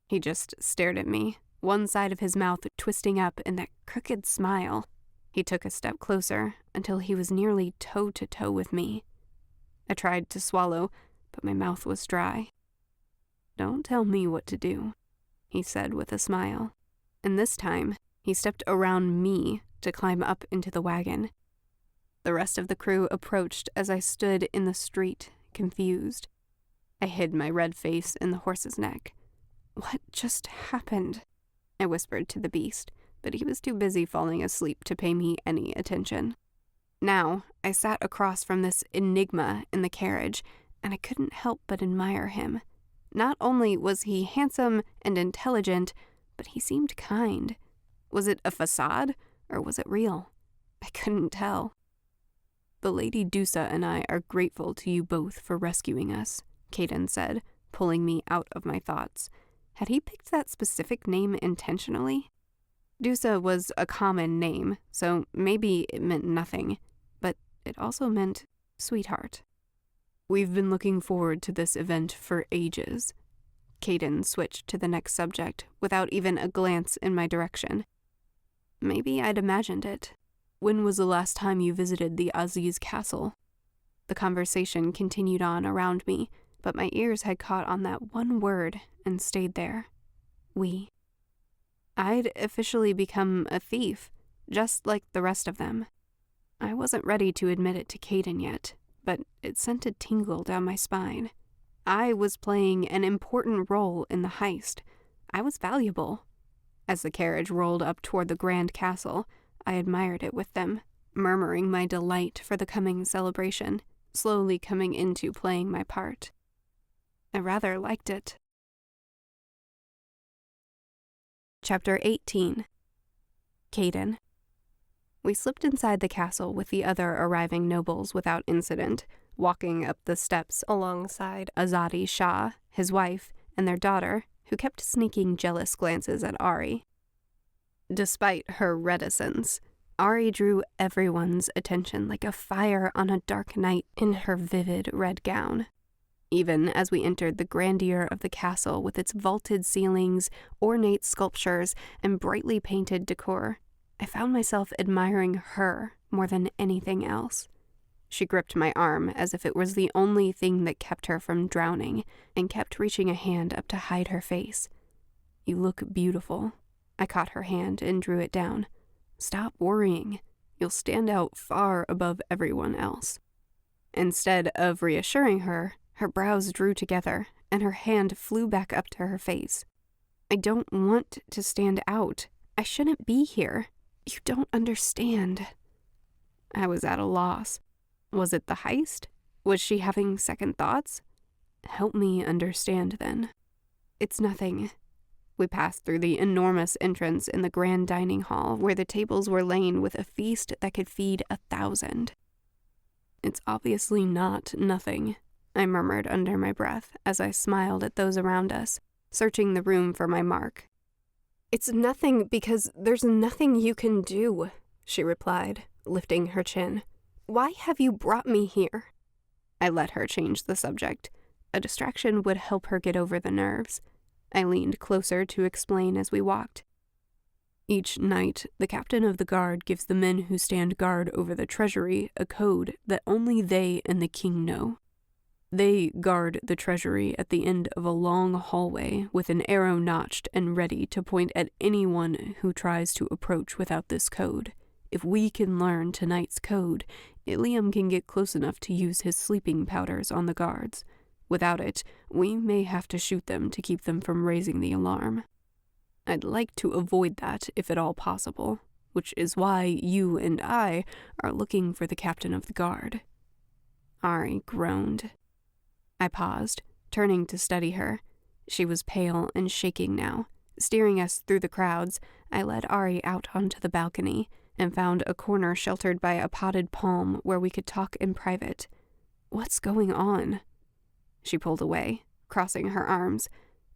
S1: He just stared at me, one side of his mouth twisting up in that crooked smile. He took a step closer until he was nearly toe-to-toe with me. I tried to swallow, but my mouth was dry. "Don't tell me what to do," he said with a smile. And this time, he stepped around me to climb up into the wagon. The rest of the crew approached as I stood in the street, confused. I hid my red face in the horse's neck. "What just happened?" I whispered to the beast, but he was too busy falling asleep to pay me any attention. Now, I sat across from this enigma in the carriage, and I couldn't help but admire him. Not only was he handsome and intelligent, but he seemed kind. Was it a facade, or was it real? I couldn't tell. "The Lady Dusa and I are grateful to you both for rescuing us," Caden said, pulling me out of my thoughts. Had he picked that specific name intentionally? Dusa was a common name, so maybe it meant nothing, but it also meant sweetheart. "We've been looking forward to this event for ages." Caden switched to the next subject without even a glance in my direction. Maybe I'd imagined it. "When was the last time you visited the Aziz castle?" The conversation continued on around me, but my ears had caught on that one word and stayed there. We. I'd officially become a thief, just like the rest of them. I wasn't ready to admit it to Caden yet, but it sent a tingle down my spine. I was playing an important role in the heist. I was valuable. As the carriage rolled up toward the grand castle, I admired it with them, murmuring my delight for the coming celebration, slowly coming into playing my part. I rather liked it. Chapter 18. Caden. We slipped inside the castle with the other arriving nobles without incident, walking up the steps alongside Azadi Shah, his wife, and their daughter, who kept sneaking jealous glances at Arie. Despite her reticence, Arie drew everyone's attention like a fire on a dark night in her vivid red gown. Even as we entered the grandeur of the castle with its vaulted ceilings, ornate sculptures, and brightly painted decor, I found myself admiring her more than anything else. She gripped my arm as if it was the only thing that kept her from drowning, and kept reaching a hand up to hide her face. "You look beautiful." I caught her hand and drew it down. "Stop worrying. You'll stand out far above everyone else." Instead of reassuring her, her brows drew together, and her hand flew back up to her face. "I don't want to stand out. I shouldn't be here. You don't understand." I was at a loss. Was it the heist? Was she having second thoughts? Help me understand, then. "It's nothing." We passed through the enormous entrance in the grand dining hall where the tables were laid with a feast that could feed 1,000. "It's obviously not nothing," I murmured under my breath as I smiled at those around us, searching the room for my mark. "It's nothing because there's nothing you can do," she replied, lifting her chin. "Why have you brought me here?" I let her change the subject. A distraction would help her get over the nerves. I leaned closer to explain as we walked. "Each night, the captain of the guard gives the men who stand guard over the treasury a code that only they and the king know. They guard the treasury at the end of a long hallway with an arrow notched and ready to point at anyone who tries to approach without this code. If we can learn tonight's code, Ilium can get close enough to use his sleeping powders on the guards. Without it, we may have to shoot them to keep them from raising the alarm. I'd like to avoid that if at all possible, which is why you and I are looking for the captain of the guard." Arie groaned. I paused, turning to study her. She was pale and shaking now. Steering us through the crowds, I led Arie out onto the balcony and found a corner sheltered by a potted palm where we could talk in private. "What's going on?" She pulled away, crossing her arms.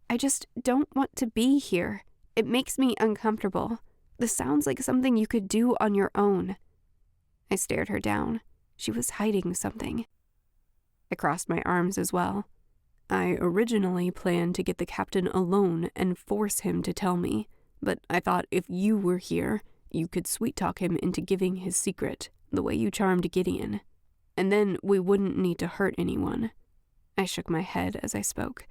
S1: "I just don't want to be here. It makes me uncomfortable. This sounds like something you could do on your own." I stared her down. She was hiding something. I crossed my arms as well. "I originally planned to get the captain alone and force him to tell me, but I thought if you were here, you could sweet-talk him into giving his secret, the way you charmed Gideon. And then we wouldn't need to hurt anyone." I shook my head as I spoke.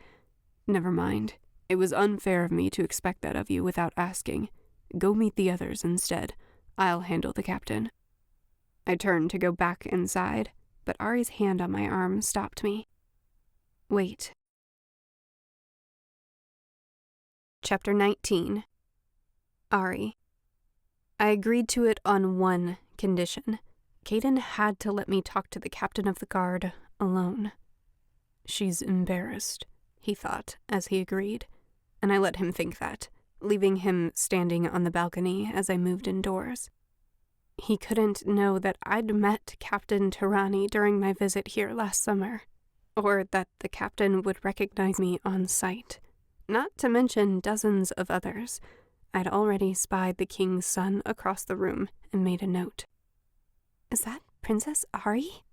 S1: "Never mind. It was unfair of me to expect that of you without asking. Go meet the others instead. I'll handle the captain." I turned to go back inside, but Arie's hand on my arm stopped me. "Wait." Chapter 19. Arie. I agreed to it on one condition. Caden had to let me talk to the captain of the guard alone. "She's embarrassed," he thought as he agreed, and I let him think that, leaving him standing on the balcony as I moved indoors. He couldn't know that I'd met Captain Tirani during my visit here last summer, or that the captain would recognize me on sight, not to mention dozens of others. I'd already spied the king's son across the room and made a note. "Is that Princess Arie?"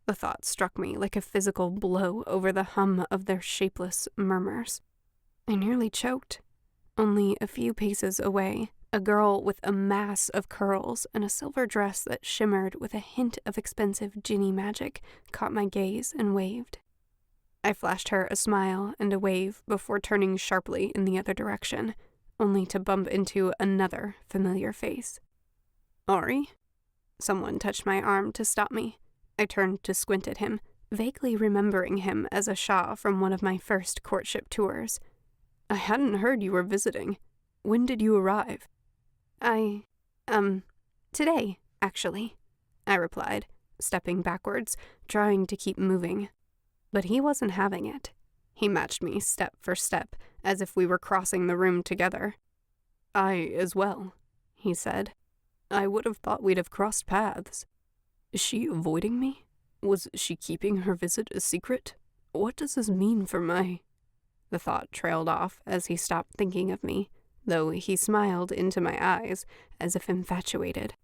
S1: The thought struck me like a physical blow over the hum of their shapeless murmurs. I nearly choked. Only a few paces away, a girl with a mass of curls and a silver dress that shimmered with a hint of expensive Jinni magic caught my gaze and waved. I flashed her a smile and a wave before turning sharply in the other direction, only to bump into another familiar face. "Arie?" Someone touched my arm to stop me. I turned to squint at him, vaguely remembering him as a Shah from one of my first courtship tours. "I hadn't heard you were visiting. When did you arrive?" Today, actually." I replied, stepping backwards, trying to keep moving. But he wasn't having it. He matched me step for step, as if we were crossing the room together. "I as well," he said. "I would have thought we'd have crossed paths. Is she avoiding me? Was she keeping her visit a secret? What does this mean for my—" The thought trailed off as he stopped thinking of me, though he smiled into my eyes as if infatuated.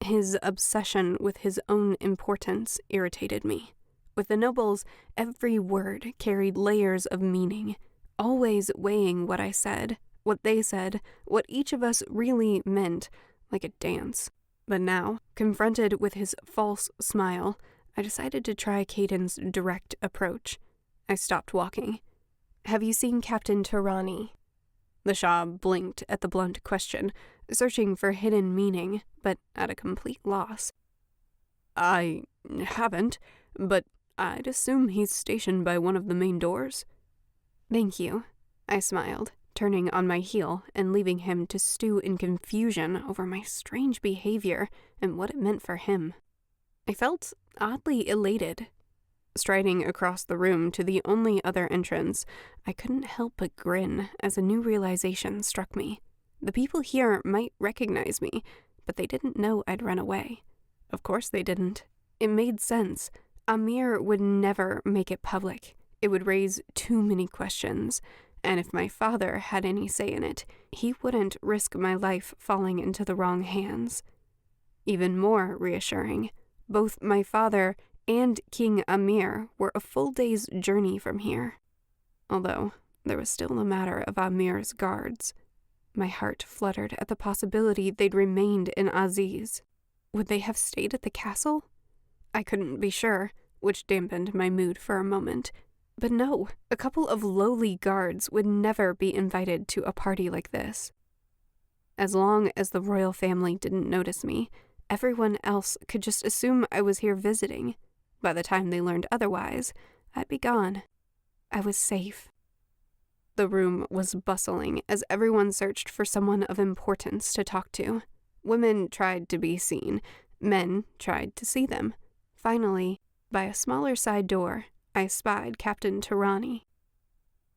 S1: His obsession with his own importance irritated me. With the nobles, every word carried layers of meaning, always weighing what I said, what they said, what each of us really meant, like a dance. But now, confronted with his false smile, I decided to try Caden's direct approach. I stopped walking. "Have you seen Captain Tarani?" The Shah blinked at the blunt question, searching for hidden meaning, but at a complete loss. "I haven't, but I'd assume he's stationed by one of the main doors." "Thank you," I smiled, turning on my heel and leaving him to stew in confusion over my strange behavior and what it meant for him. I felt oddly elated. Striding across the room to the only other entrance, I couldn't help but grin as a new realization struck me. The people here might recognize me, but they didn't know I'd run away. Of course they didn't. It made sense. Amir would never make it public. It would raise too many questions, and if my father had any say in it, he wouldn't risk my life falling into the wrong hands. Even more reassuring, both my father and King Amir were a full day's journey from here. Although, there was still the matter of Amir's guards. My heart fluttered at the possibility they'd remained in Aziz. Would they have stayed at the castle? I couldn't be sure, which dampened my mood for a moment. But no, a couple of lowly guards would never be invited to a party like this. As long as the royal family didn't notice me, everyone else could just assume I was here visiting. By the time they learned otherwise, I'd be gone. I was safe. The room was bustling as everyone searched for someone of importance to talk to. Women tried to be seen. Men tried to see them. Finally, by a smaller side door, I spied Captain Tarani.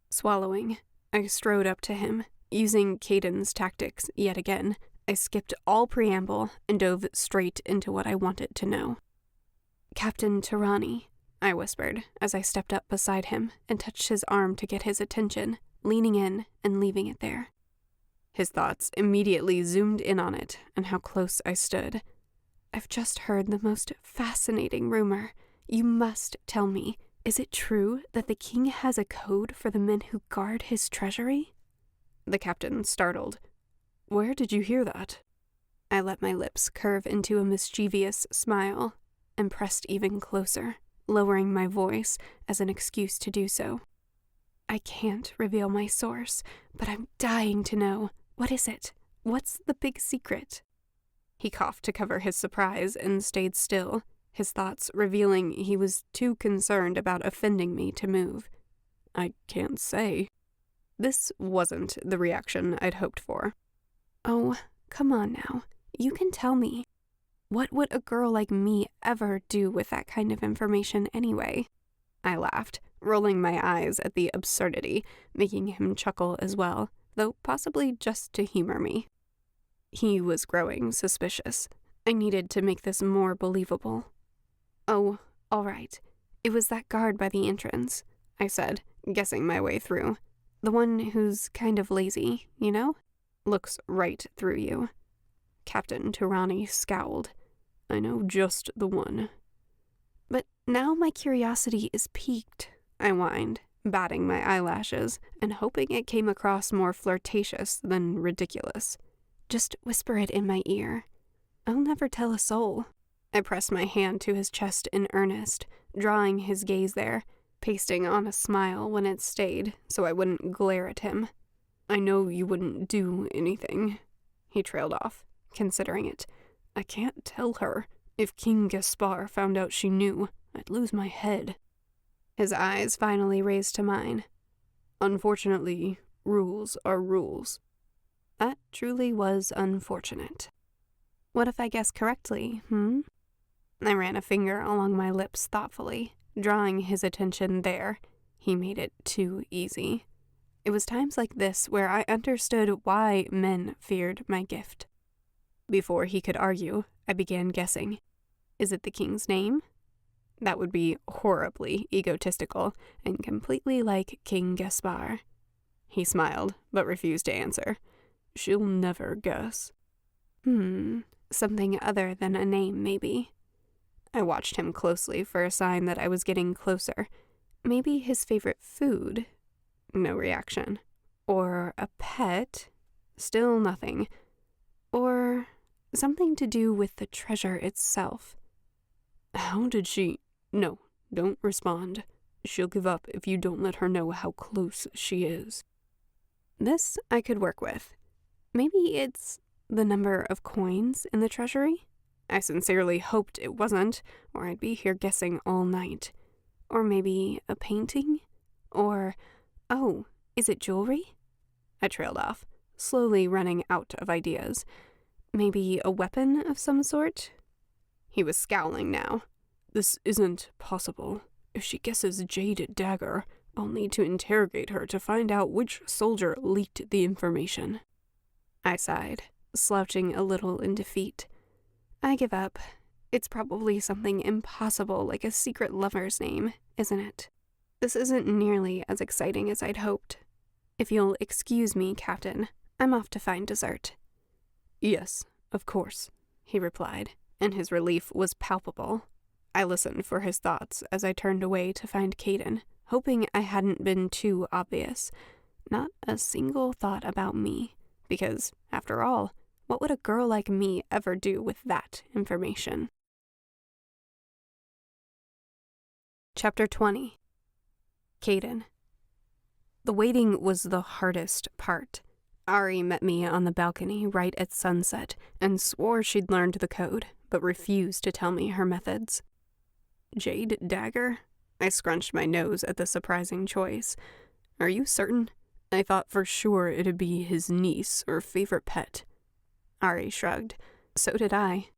S1: Swallowing, I strode up to him. Using Caden's tactics yet again, I skipped all preamble and dove straight into what I wanted to know. "Captain Tarani," I whispered as I stepped up beside him and touched his arm to get his attention, leaning in and leaving it there. His thoughts immediately zoomed in on it and how close I stood. "I've just heard the most fascinating rumor. You must tell me, is it true that the king has a code for the men who guard his treasury?" The captain startled. "Where did you hear that?" I let my lips curve into a mischievous smile and pressed even closer, lowering my voice as an excuse to do so. "I can't reveal my source, but I'm dying to know. What is it? What's the big secret?" He coughed to cover his surprise and stayed still, his thoughts revealing he was too concerned about offending me to move. "I can't say." This wasn't the reaction I'd hoped for. "Oh, come on now. You can tell me. What would a girl like me ever do with that kind of information anyway?" I laughed, rolling my eyes at the absurdity, making him chuckle as well, though possibly just to humor me. He was growing suspicious. I needed to make this more believable. "Oh, all right. It was that guard by the entrance," I said, guessing my way through. "The one who's kind of lazy, you know? Looks right through you." Captain Tarani scowled. "I know just the one." "But now my curiosity is piqued," I whined, batting my eyelashes and hoping it came across more flirtatious than ridiculous. "Just whisper it in my ear. I'll never tell a soul." I pressed my hand to his chest in earnest, drawing his gaze there, pasting on a smile when it stayed so I wouldn't glare at him. "I know you wouldn't do anything," he trailed off, considering it. "I can't tell her. If King Gaspar found out she knew, I'd lose my head." His eyes finally raised to mine. "Unfortunately, rules are rules." That truly was unfortunate. "What if I guess correctly, I ran a finger along my lips thoughtfully, drawing his attention there. He made it too easy. It was times like this where I understood why men feared my gift. Before he could argue, I began guessing. Is it the king's name? That would be horribly egotistical and completely like King Gaspar. He smiled, but refused to answer. She'll never guess. Something other than a name, maybe. I watched him closely for a sign that I was getting closer. Maybe his favorite food? No reaction. Or a pet? Still nothing. Or something to do with the treasure itself. How did she... No, don't respond. She'll give up if you don't let her know how close she is. This I could work with. Maybe it's the number of coins in the treasury? I sincerely hoped it wasn't, or I'd be here guessing all night. Or maybe a painting? Or, oh, is it jewelry? I trailed off, slowly running out of ideas. Maybe a weapon of some sort? He was scowling now. This isn't possible. If she guesses Jade Dagger, I'll need to interrogate her to find out which soldier leaked the information. I sighed, slouching a little in defeat. I give up. It's probably something impossible like a secret lover's name, isn't it? This isn't nearly as exciting as I'd hoped. If you'll excuse me, Captain, I'm off to find dessert. Yes, of course, he replied, and his relief was palpable. I listened for his thoughts as I turned away to find Caden, hoping I hadn't been too obvious. Not a single thought about me, because, after all, what would a girl like me ever do with that information? Chapter 20. Caden. The waiting was the hardest part. Arie met me on the balcony right at sunset and swore she'd learned the code, but refused to tell me her methods. Jade Dagger? I scrunched my nose at the surprising choice. Are you certain? I thought for sure it'd be his niece or favorite pet. Arie shrugged. So did I.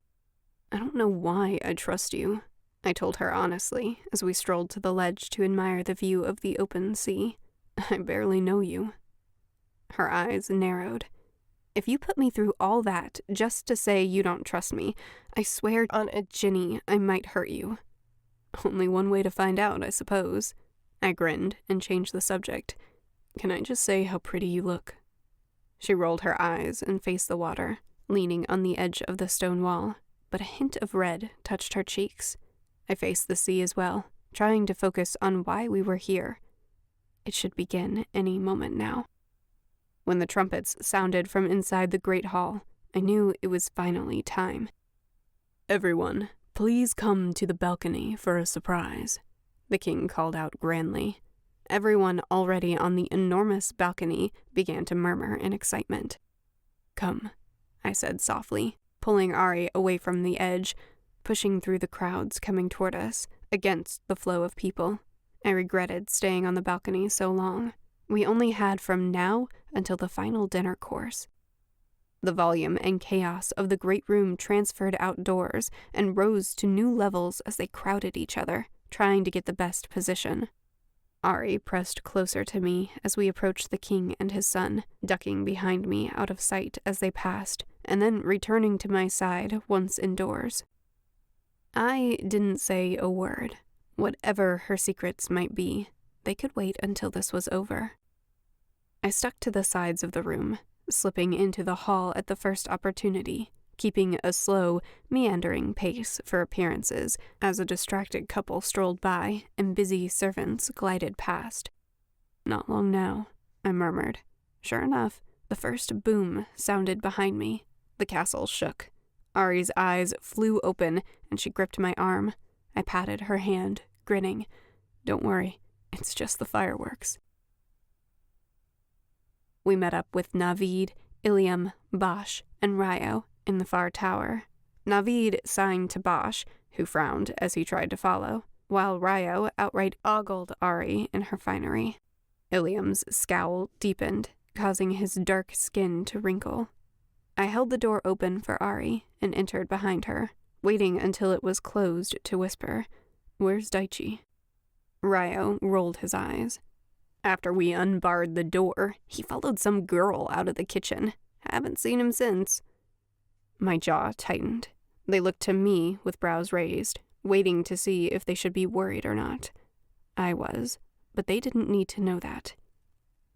S1: I don't know why I trust you, I told her honestly as we strolled to the ledge to admire the view of the open sea. I barely know you. Her eyes narrowed. If you put me through all that just to say you don't trust me, I swear on a Jinni I might hurt you. Only one way to find out, I suppose. I grinned and changed the subject. Can I just say how pretty you look? She rolled her eyes and faced the water, leaning on the edge of the stone wall, but a hint of red touched her cheeks. I faced the sea as well, trying to focus on why we were here. It should begin any moment now. When the trumpets sounded from inside the great hall, I knew it was finally time. Everyone, please come to the balcony for a surprise, the king called out grandly. Everyone already on the enormous balcony began to murmur in excitement. Come, I said softly, pulling Arie away from the edge, pushing through the crowds coming toward us, against the flow of people. I regretted staying on the balcony so long. We only had from now until the final dinner course. The volume and chaos of the great room transferred outdoors and rose to new levels as they crowded each other, trying to get the best position. Arie pressed closer to me as we approached the king and his son, ducking behind me out of sight as they passed, and then returning to my side once indoors. I didn't say a word. Whatever her secrets might be, they could wait until this was over. I stuck to the sides of the room, slipping into the hall at the first opportunity, keeping a slow, meandering pace for appearances as a distracted couple strolled by and busy servants glided past. Not long now, I murmured. Sure enough, the first boom sounded behind me. The castle shook. Arie's eyes flew open and she gripped my arm. I patted her hand, grinning. Don't worry, it's just the fireworks. We met up with Navid, Ilium, Bosch, and Ryo in the far tower. Navid signed to Bosch, who frowned as he tried to follow, while Ryo outright ogled Arie in her finery. Ilium's scowl deepened, causing his dark skin to wrinkle. I held the door open for Arie and entered behind her, waiting until it was closed to whisper, "Where's Daichi?" Ryo rolled his eyes. "After we unbarred the door, he followed some girl out of the kitchen. Haven't seen him since." My jaw tightened. They looked to me with brows raised, waiting to see if they should be worried or not. I was, but they didn't need to know that.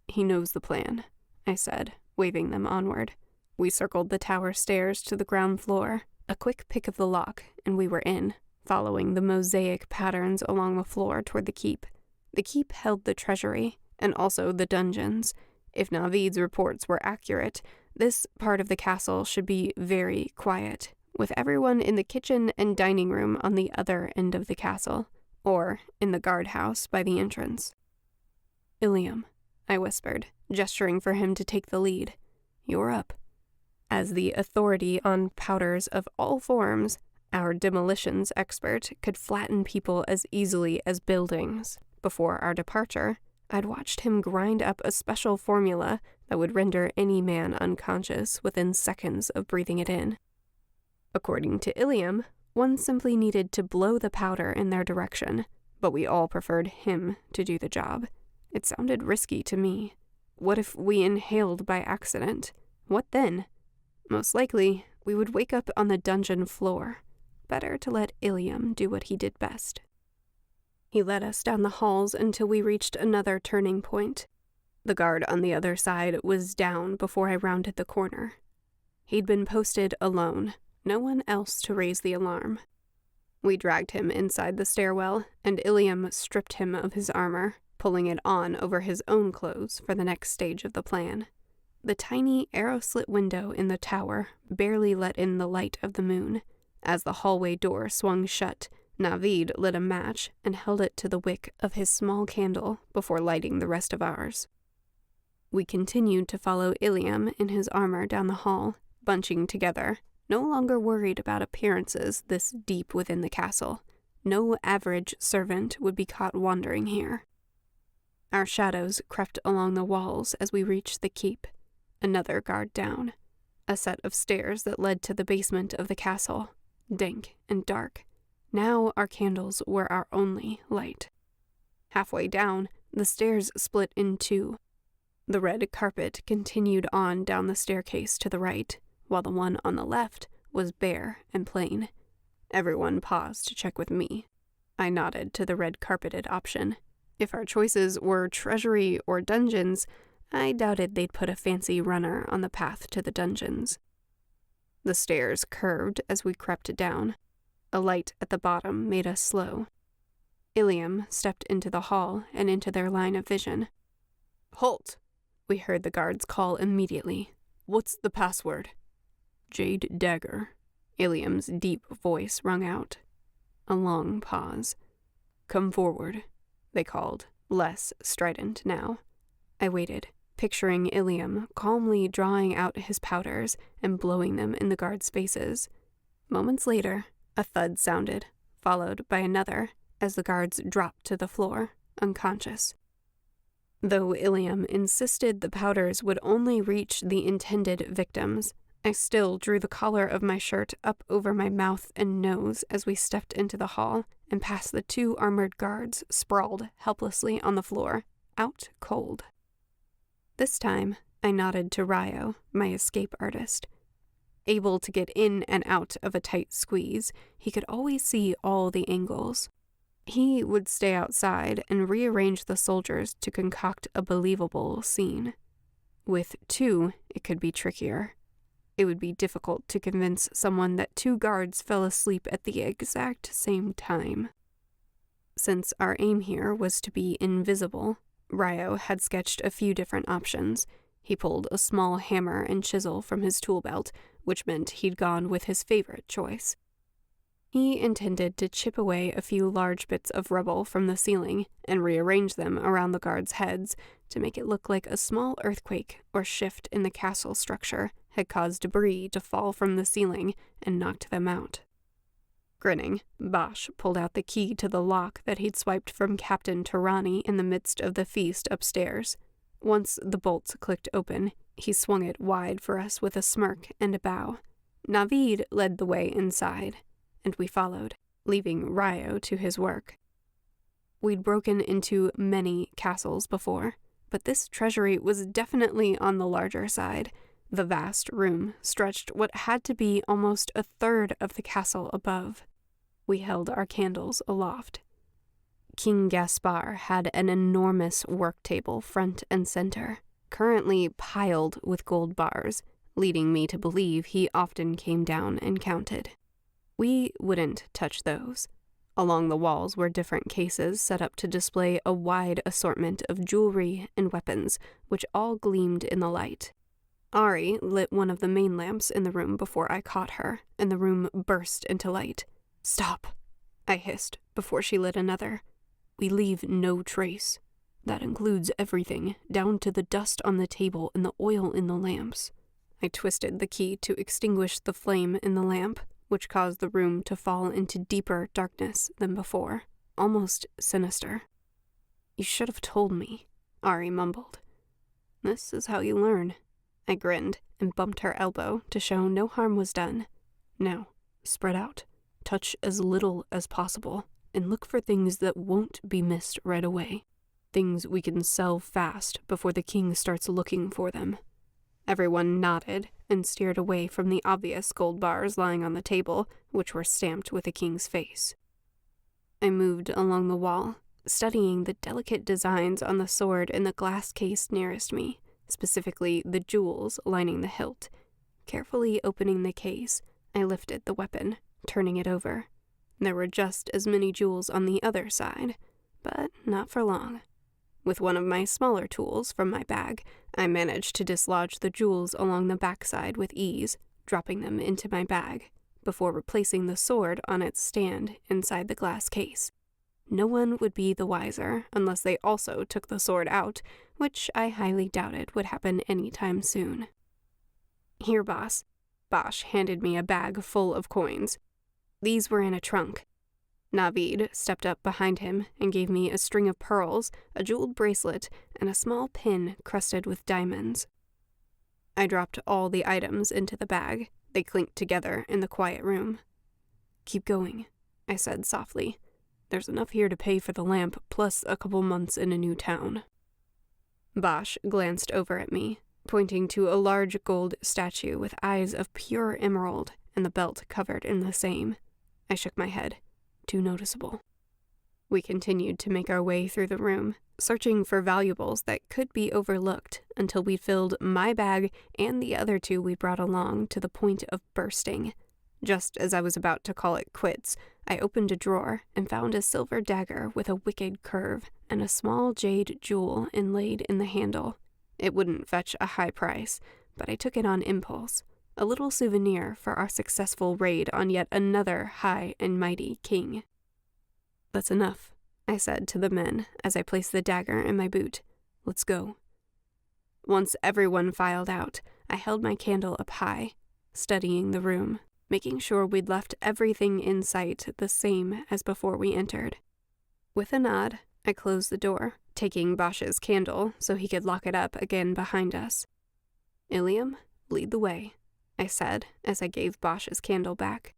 S1: "He knows the plan," I said, waving them onward. We circled the tower stairs to the ground floor. A quick pick of the lock, and we were in, following the mosaic patterns along the floor toward the keep. The keep held the treasury, and also the dungeons. If Navid's reports were accurate, this part of the castle should be very quiet, with everyone in the kitchen and dining room on the other end of the castle, or in the guardhouse by the entrance. "Ilium," I whispered, gesturing for him to take the lead. "You're up." As the authority on powders of all forms, our demolitions expert could flatten people as easily as buildings. Before our departure, I'd watched him grind up a special formula that would render any man unconscious within seconds of breathing it in. According to Ilium, one simply needed to blow the powder in their direction, but we all preferred him to do the job. It sounded risky to me. What if we inhaled by accident? What then? Most likely, we would wake up on the dungeon floor. Better to let Ilium do what he did best. He led us down the halls until we reached another turning point. The guard on the other side was down before I rounded the corner. He'd been posted alone, no one else to raise the alarm. We dragged him inside the stairwell, and Ilium stripped him of his armor, pulling it on over his own clothes for the next stage of the plan. The tiny arrow-slit window in the tower barely let in the light of the moon. As the hallway door swung shut, Navid lit a match and held it to the wick of his small candle before lighting the rest of ours. We continued to follow Ilium in his armor down the hall, bunching together, no longer worried about appearances this deep within the castle. No average servant would be caught wandering here. Our shadows crept along the walls as we reached the keep. Another guard down. A set of stairs that led to the basement of the castle, dank and dark. Now our candles were our only light. Halfway down, the stairs split in two. The red carpet continued on down the staircase to the right, while the one on the left was bare and plain. Everyone paused to check with me. I nodded to the red-carpeted option. If our choices were treasury or dungeons, I doubted they'd put a fancy runner on the path to the dungeons. The stairs curved as we crept down. A light at the bottom made us slow. Ilium stepped into the hall and into their line of vision. "Halt!" we heard the guards call immediately. "What's the password?" "Jade Dagger," Ilium's deep voice rung out. A long pause. "Come forward," they called, less strident now. I waited, picturing Ilium calmly drawing out his powders and blowing them in the guards' faces. Moments later, a thud sounded, followed by another, as the guards dropped to the floor, unconscious. Though Ilium insisted the powders would only reach the intended victims, I still drew the collar of my shirt up over my mouth and nose as we stepped into the hall and past the two armored guards sprawled helplessly on the floor, out cold. This time, I nodded to Ryo, my escape artist. Able to get in and out of a tight squeeze, he could always see all the angles. He would stay outside and rearrange the soldiers to concoct a believable scene. With two, it could be trickier. It would be difficult to convince someone that two guards fell asleep at the exact same time. Since our aim here was to be invisible, Ryo had sketched a few different options. He pulled a small hammer and chisel from his tool belt, which meant he'd gone with his favorite choice. He intended to chip away a few large bits of rubble from the ceiling and rearrange them around the guards' heads to make it look like a small earthquake or shift in the castle structure had caused debris to fall from the ceiling and knocked them out. Grinning, Bosch pulled out the key to the lock that he'd swiped from Captain Tarani in the midst of the feast upstairs. Once the bolts clicked open, he swung it wide for us with a smirk and a bow. Navid led the way inside. and we followed, leaving Ryo to his work. We'd broken into many castles before, but this treasury was definitely on the larger side. The vast room stretched what had to be almost a third of the castle above. We held our candles aloft. King Gaspar had an enormous work table front and center, currently piled with gold bars, leading me to believe he often came down and counted. We wouldn't touch those. Along the walls were different cases set up to display a wide assortment of jewelry and weapons, which all gleamed in the light. Arie lit one of the main lamps in the room before I caught her, and the room burst into light. "Stop," I hissed before she lit another. "We leave no trace. That includes everything, down to the dust on the table and the oil in the lamps." I twisted the key to extinguish the flame in the lamp, which caused the room to fall into deeper darkness than before, almost sinister. "You should have told me," Arie mumbled. "This is how you learn." I grinned and bumped her elbow to show no harm was done. "Now, spread out. Touch as little as possible, and look for things that won't be missed right away. Things we can sell fast before the king starts looking for them." Everyone nodded and steered away from the obvious gold bars lying on the table, which were stamped with the king's face. I moved along the wall, studying the delicate designs on the sword in the glass case nearest me, specifically the jewels lining the hilt. Carefully opening the case, I lifted the weapon, turning it over. There were just as many jewels on the other side, but not for long. With one of my smaller tools from my bag, I managed to dislodge the jewels along the backside with ease, dropping them into my bag, before replacing the sword on its stand inside the glass case. No one would be the wiser unless they also took the sword out, which I highly doubted would happen anytime soon. "Here, boss." Bosch handed me a bag full of coins. These were in a trunk. Navid stepped up behind him and gave me a string of pearls, a jeweled bracelet, and a small pin crusted with diamonds. I dropped all the items into the bag. They clinked together in the quiet room. "Keep going," I said softly. "There's enough here to pay for the lamp, plus a couple months in a new town." Bosch glanced over at me, pointing to a large gold statue with eyes of pure emerald and the belt covered in the same. I shook my head. Too noticeable. We continued to make our way through the room, searching for valuables that could be overlooked until we filled my bag and the other two we brought along to the point of bursting. Just as I was about to call it quits, I opened a drawer and found a silver dagger with a wicked curve and a small jade jewel inlaid in the handle. It wouldn't fetch a high price, but I took it on impulse. A little souvenir for our successful raid on yet another high and mighty king. "That's enough," I said to the men as I placed the dagger in my boot. "Let's go." Once everyone filed out, I held my candle up high, studying the room, making sure we'd left everything in sight the same as before we entered. With a nod, I closed the door, taking Bosch's candle so he could lock it up again behind us. "Ilium, lead the way," I said as I gave Bosch's candle back.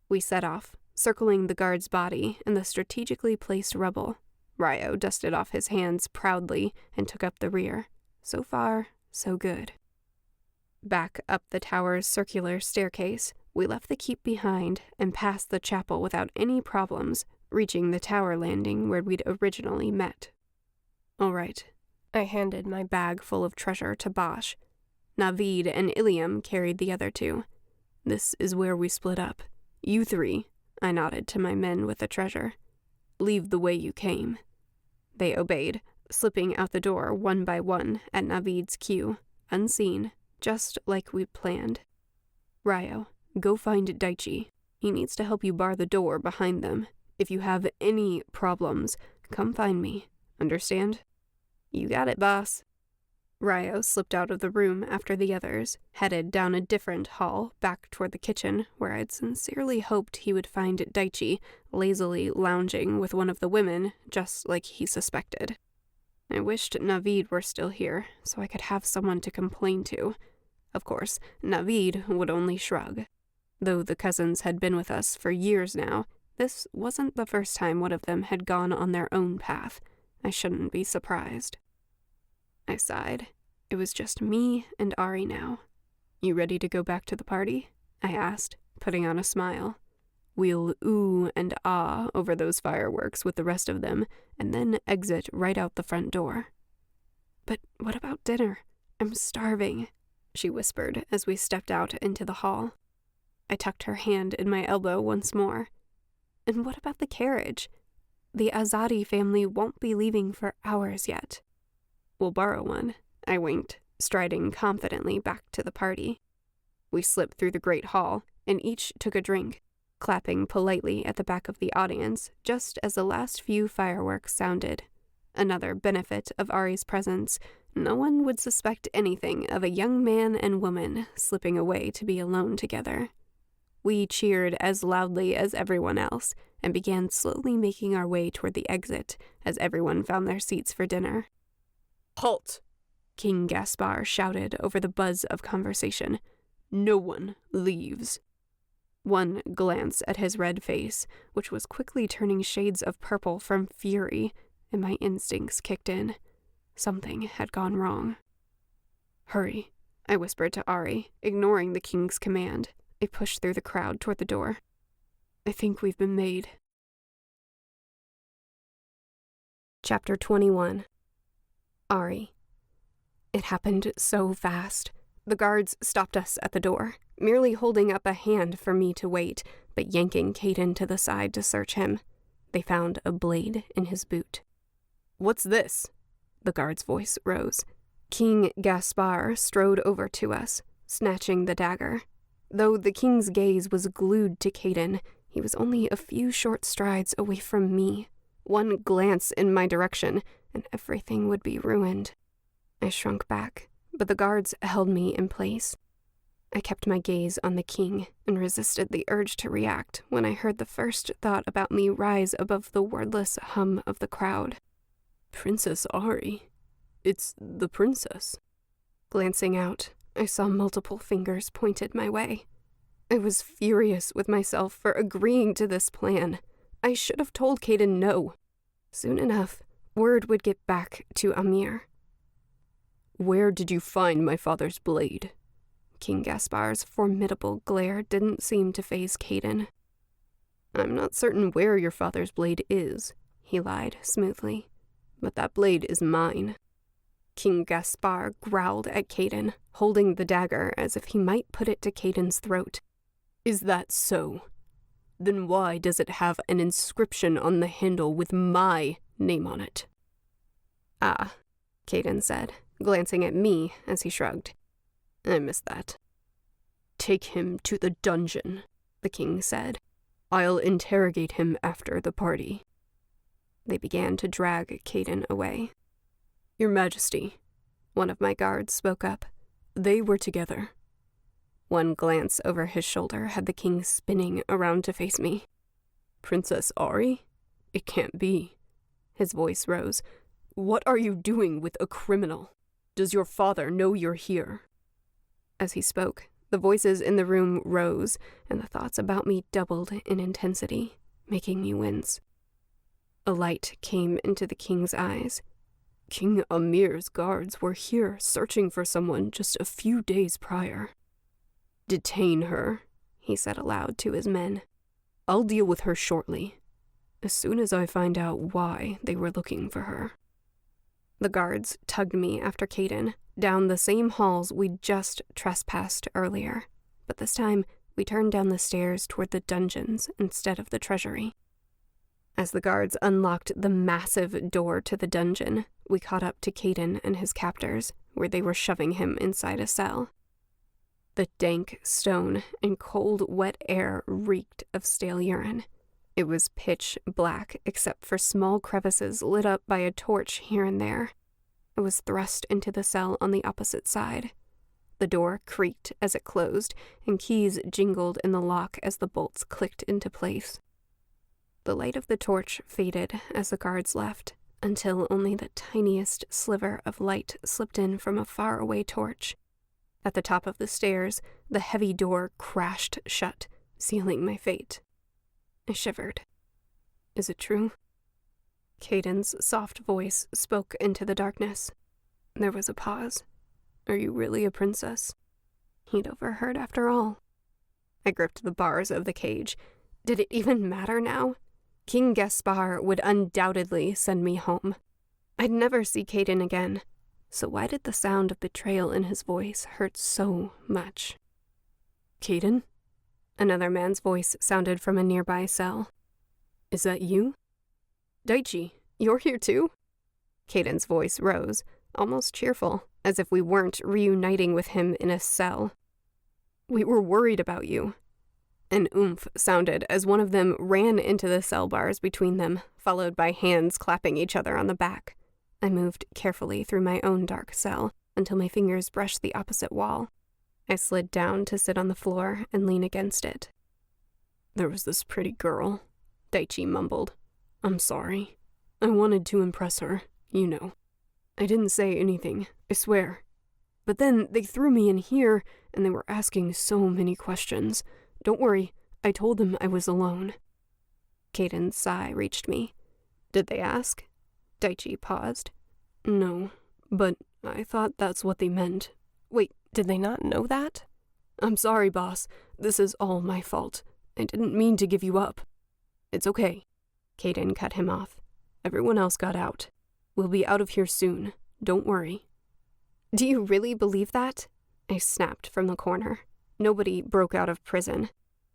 S1: We set off, circling the guard's body and the strategically placed rubble. Ryo dusted off his hands proudly and took up the rear. So far, so good. Back up the tower's circular staircase, we left the keep behind and passed the chapel without any problems, reaching the tower landing where we'd originally met. "All right." I handed my bag full of treasure to Bosch. Navid and Ilium carried the other two. "This is where we split up. You three," I nodded to my men with the treasure, "leave the way you came." They obeyed, slipping out the door one by one at Navid's cue, unseen, just like we'd planned. "Ryo, go find Daichi. He needs to help you bar the door behind them. If you have any problems, come find me. Understand?" "You got it, boss." Ryo slipped out of the room after the others, headed down a different hall back toward the kitchen, where I'd sincerely hoped he would find Daichi lazily lounging with one of the women, just like he suspected. I wished Navid were still here, so I could have someone to complain to. Of course, Navid would only shrug. Though the cousins had been with us for years now, this wasn't the first time one of them had gone on their own path. I shouldn't be surprised. I sighed. It was just me and Arie now. "You ready to go back to the party?" I asked, putting on a smile. "We'll ooh and ah over those fireworks with the rest of them, and then exit right out the front door." "But what about dinner? I'm starving," she whispered as we stepped out into the hall. I tucked her hand in my elbow once more. "And what about the carriage? The Atazadeh family won't be leaving for hours yet." "We'll borrow one," I winked, striding confidently back to the party. We slipped through the great hall, and each took a drink, clapping politely at the back of the audience just as the last few fireworks sounded. Another benefit of Arie's presence: no one would suspect anything of a young man and woman slipping away to be alone together. We cheered as loudly as everyone else and began slowly making our way toward the exit as everyone found their seats for dinner.
S3: "Halt!"
S1: King Gaspar shouted over the buzz of conversation. "No one leaves." One glance at his red face, which was quickly turning shades of purple from fury, and my instincts kicked in. Something had gone wrong. "Hurry," I whispered to Arie, ignoring the king's command. I pushed through the crowd toward the door. "I think we've been made." Chapter 21. Arie. It happened so fast. The guards stopped us at the door, merely holding up a hand for me to wait, but yanking Caden to the side to search him. They found a blade in his boot.
S3: "What's this?"
S1: The guard's voice rose. King Gaspar strode over to us, snatching the dagger. Though the king's gaze was glued to Caden, he was only a few short strides away from me. One glance in my direction, and everything would be ruined. I shrunk back, but the guards held me in place. I kept my gaze on the king and resisted the urge to react when I heard the first thought about me rise above the wordless hum of the crowd.
S3: "Princess Arie. It's the princess."
S1: Glancing out, I saw multiple fingers pointed my way. I was furious with myself for agreeing to this plan. I should have told Caden no. Soon enough, word would get back to Amir.
S3: "Where did you find my father's blade?"
S1: King Gaspar's formidable glare didn't seem to faze Caden.
S3: "I'm not certain where your father's blade is," he lied smoothly, "but that blade is mine."
S1: King Gaspar growled at Caden, holding the dagger as if he might put it to Caden's throat.
S3: "Is that so? Then why does it have an inscription on the handle with my name on it?"
S1: "Ah," Caden said, glancing at me as he shrugged.
S3: "I missed that." "Take him to the dungeon," the king said. "I'll interrogate him after the party."
S1: They began to drag Caden away.
S3: "Your Majesty," one of my guards spoke up. "They were together."
S1: One glance over his shoulder had the king spinning around to face me.
S3: "Princess Arie? It can't be." His voice rose. "What are you doing with a criminal? Does your father know you're here?"
S1: As he spoke, the voices in the room rose, and the thoughts about me doubled in intensity, making me wince. A light came into the king's eyes.
S3: "King Amir's guards were here searching for someone just a few days prior." "Detain her," he said aloud to his men. "I'll deal with her shortly, as soon as I find out why they were looking for her."
S1: The guards tugged me after Caden, down the same halls we'd just trespassed earlier, but this time we turned down the stairs toward the dungeons instead of the treasury. As the guards unlocked the massive door to the dungeon, we caught up to Caden and his captors, where they were shoving him inside a cell. The dank stone and cold, wet air reeked of stale urine. It was pitch black except for small crevices lit up by a torch here and there. I was thrust into the cell on the opposite side. The door creaked as it closed, and keys jingled in the lock as the bolts clicked into place. The light of the torch faded as the guards left, until only the tiniest sliver of light slipped in from a faraway torch. At the top of the stairs, the heavy door crashed shut, sealing my fate. I shivered. Is it true? Caden's soft voice spoke into the darkness. There was a pause. Are you really a princess? He'd overheard after all. I gripped the bars of the cage. Did it even matter now? King Gaspar would undoubtedly send me home. I'd never see Caden again, so why did the sound of betrayal in his voice hurt so much? Caden? Another man's voice sounded from a nearby cell. Is that you? Daichi, you're here too? Caden's voice rose, almost cheerful, as if we weren't reuniting with him in a cell. We were worried about you. An oomph sounded as one of them ran into the cell bars between them, followed by hands clapping each other on the back. I moved carefully through my own dark cell until my fingers brushed the opposite wall. I slid down to sit on the floor and lean against it. There was this pretty girl, Daichi mumbled. I'm sorry. I wanted to impress her, you know. I didn't say anything, I swear. But then they threw me in here, and they were asking so many questions. Don't worry, I told them I was alone. Caden's sigh reached me. Did they ask? Daichi paused. No, but I thought that's what they meant. Wait, did they not know that? I'm sorry, boss. This is all my fault. I didn't mean to give you up. It's okay. Caden cut him off. Everyone else got out. We'll be out of here soon. Don't worry. Do you really believe that? I snapped from the corner. Nobody broke out of prison.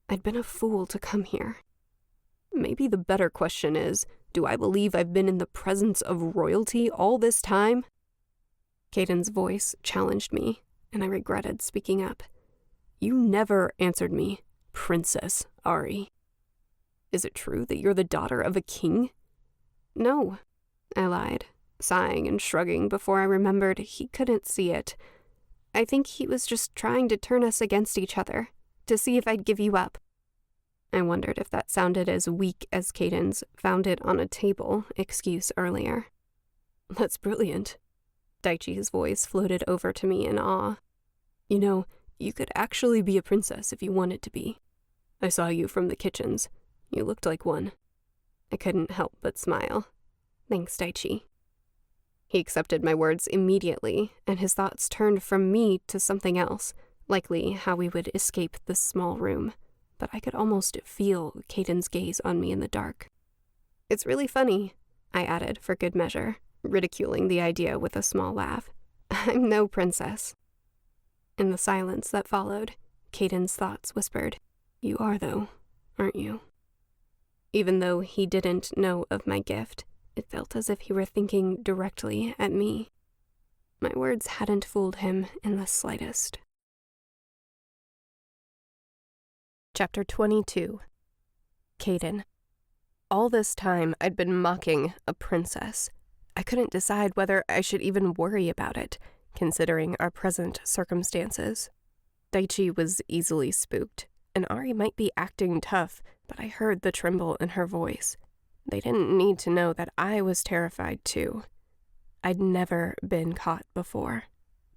S1: I'd been a fool to come here. Maybe the better question is, do I believe I've been in the presence of royalty all this time? Caden's voice challenged me, and I regretted speaking up. You never answered me, Princess Arie. Is it true that you're the daughter of a king? No, I lied, sighing and shrugging before I remembered he couldn't see it. I think he was just trying to turn us against each other, to see if I'd give you up. I wondered if that sounded as weak as Caden's found it on a table excuse earlier. That's brilliant. Daichi's voice floated over to me in awe. You know, you could actually be a princess if you wanted to be. I saw you from the kitchens. You looked like one. I couldn't help but smile. Thanks, Daichi. He accepted my words immediately, and his thoughts turned from me to something else, likely how we would escape this small room. But I could almost feel Caden's gaze on me in the dark. It's really funny, I added for good measure, ridiculing the idea with a small laugh. I'm no princess. In the silence that followed, Caden's thoughts whispered, You are, though, aren't you? Even though he didn't know of my gift, it felt as if he were thinking directly at me. My words hadn't fooled him in the slightest.
S2: Chapter 22. Caden. All this time, I'd been mocking a princess. I couldn't decide whether I should even worry about it, considering our present circumstances. Daichi was easily spooked, and Arie might be acting tough, but I heard the tremble in her voice. They didn't need to know that I was terrified too. I'd never been caught before.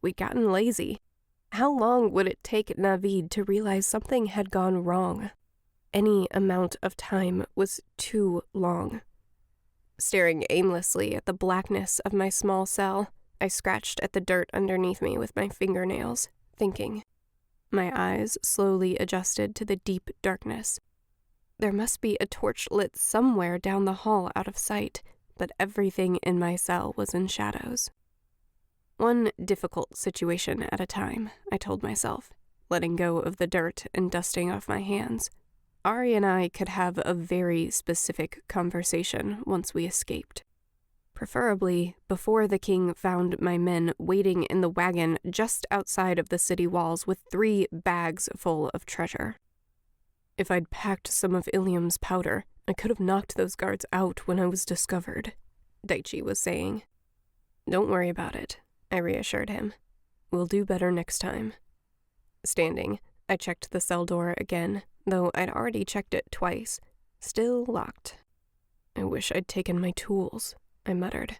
S2: We'd gotten lazy. How long would it take Navid to realize something had gone wrong? Any amount of time was too long. Staring aimlessly at the blackness of my small cell, I scratched at the dirt underneath me with my fingernails, thinking. My eyes slowly adjusted to the deep darkness. There must be a torch lit somewhere down the hall out of sight, but everything in my cell was in shadows. One difficult situation at a time, I told myself, letting go of the dirt and dusting off my hands. Arie and I could have a very specific conversation once we escaped. Preferably before the king found my men waiting in the wagon just outside of the city walls with 3 bags full of treasure. If I'd packed some of Ilium's powder, I could have knocked those guards out when I was discovered, Daichi was saying. Don't worry about it, I reassured him. We'll do better next time. Standing, I checked the cell door again, though I'd already checked it twice. Still locked. I wish I'd taken my tools, I muttered.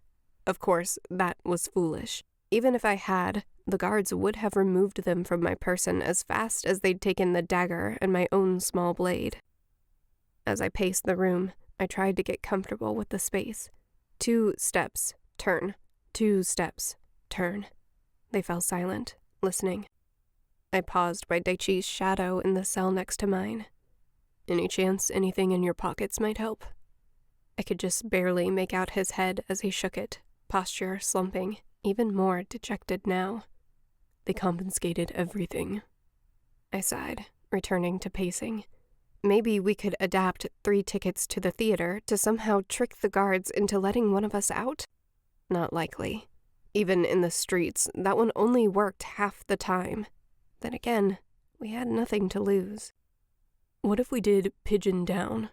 S2: Of course, that was foolish. Even if I had, the guards would have removed them from my person as fast as they'd taken the dagger and my own small blade. As I paced the room, I tried to get comfortable with the space. 2 steps, turn. 2 steps, turn. They fell silent, listening. I paused by Daichi's shadow in the cell next to mine. Any chance anything in your pockets might help? I could just barely make out his head as he shook it, posture slumping, even more dejected now.
S3: They confiscated everything.
S2: I sighed, returning to pacing. Maybe we could adapt 3 tickets to the theater to somehow trick the guards into letting one of us out? Not likely. Even in the streets, that one only worked half the time. Then again, we had nothing to lose.
S3: What if we did pigeon down?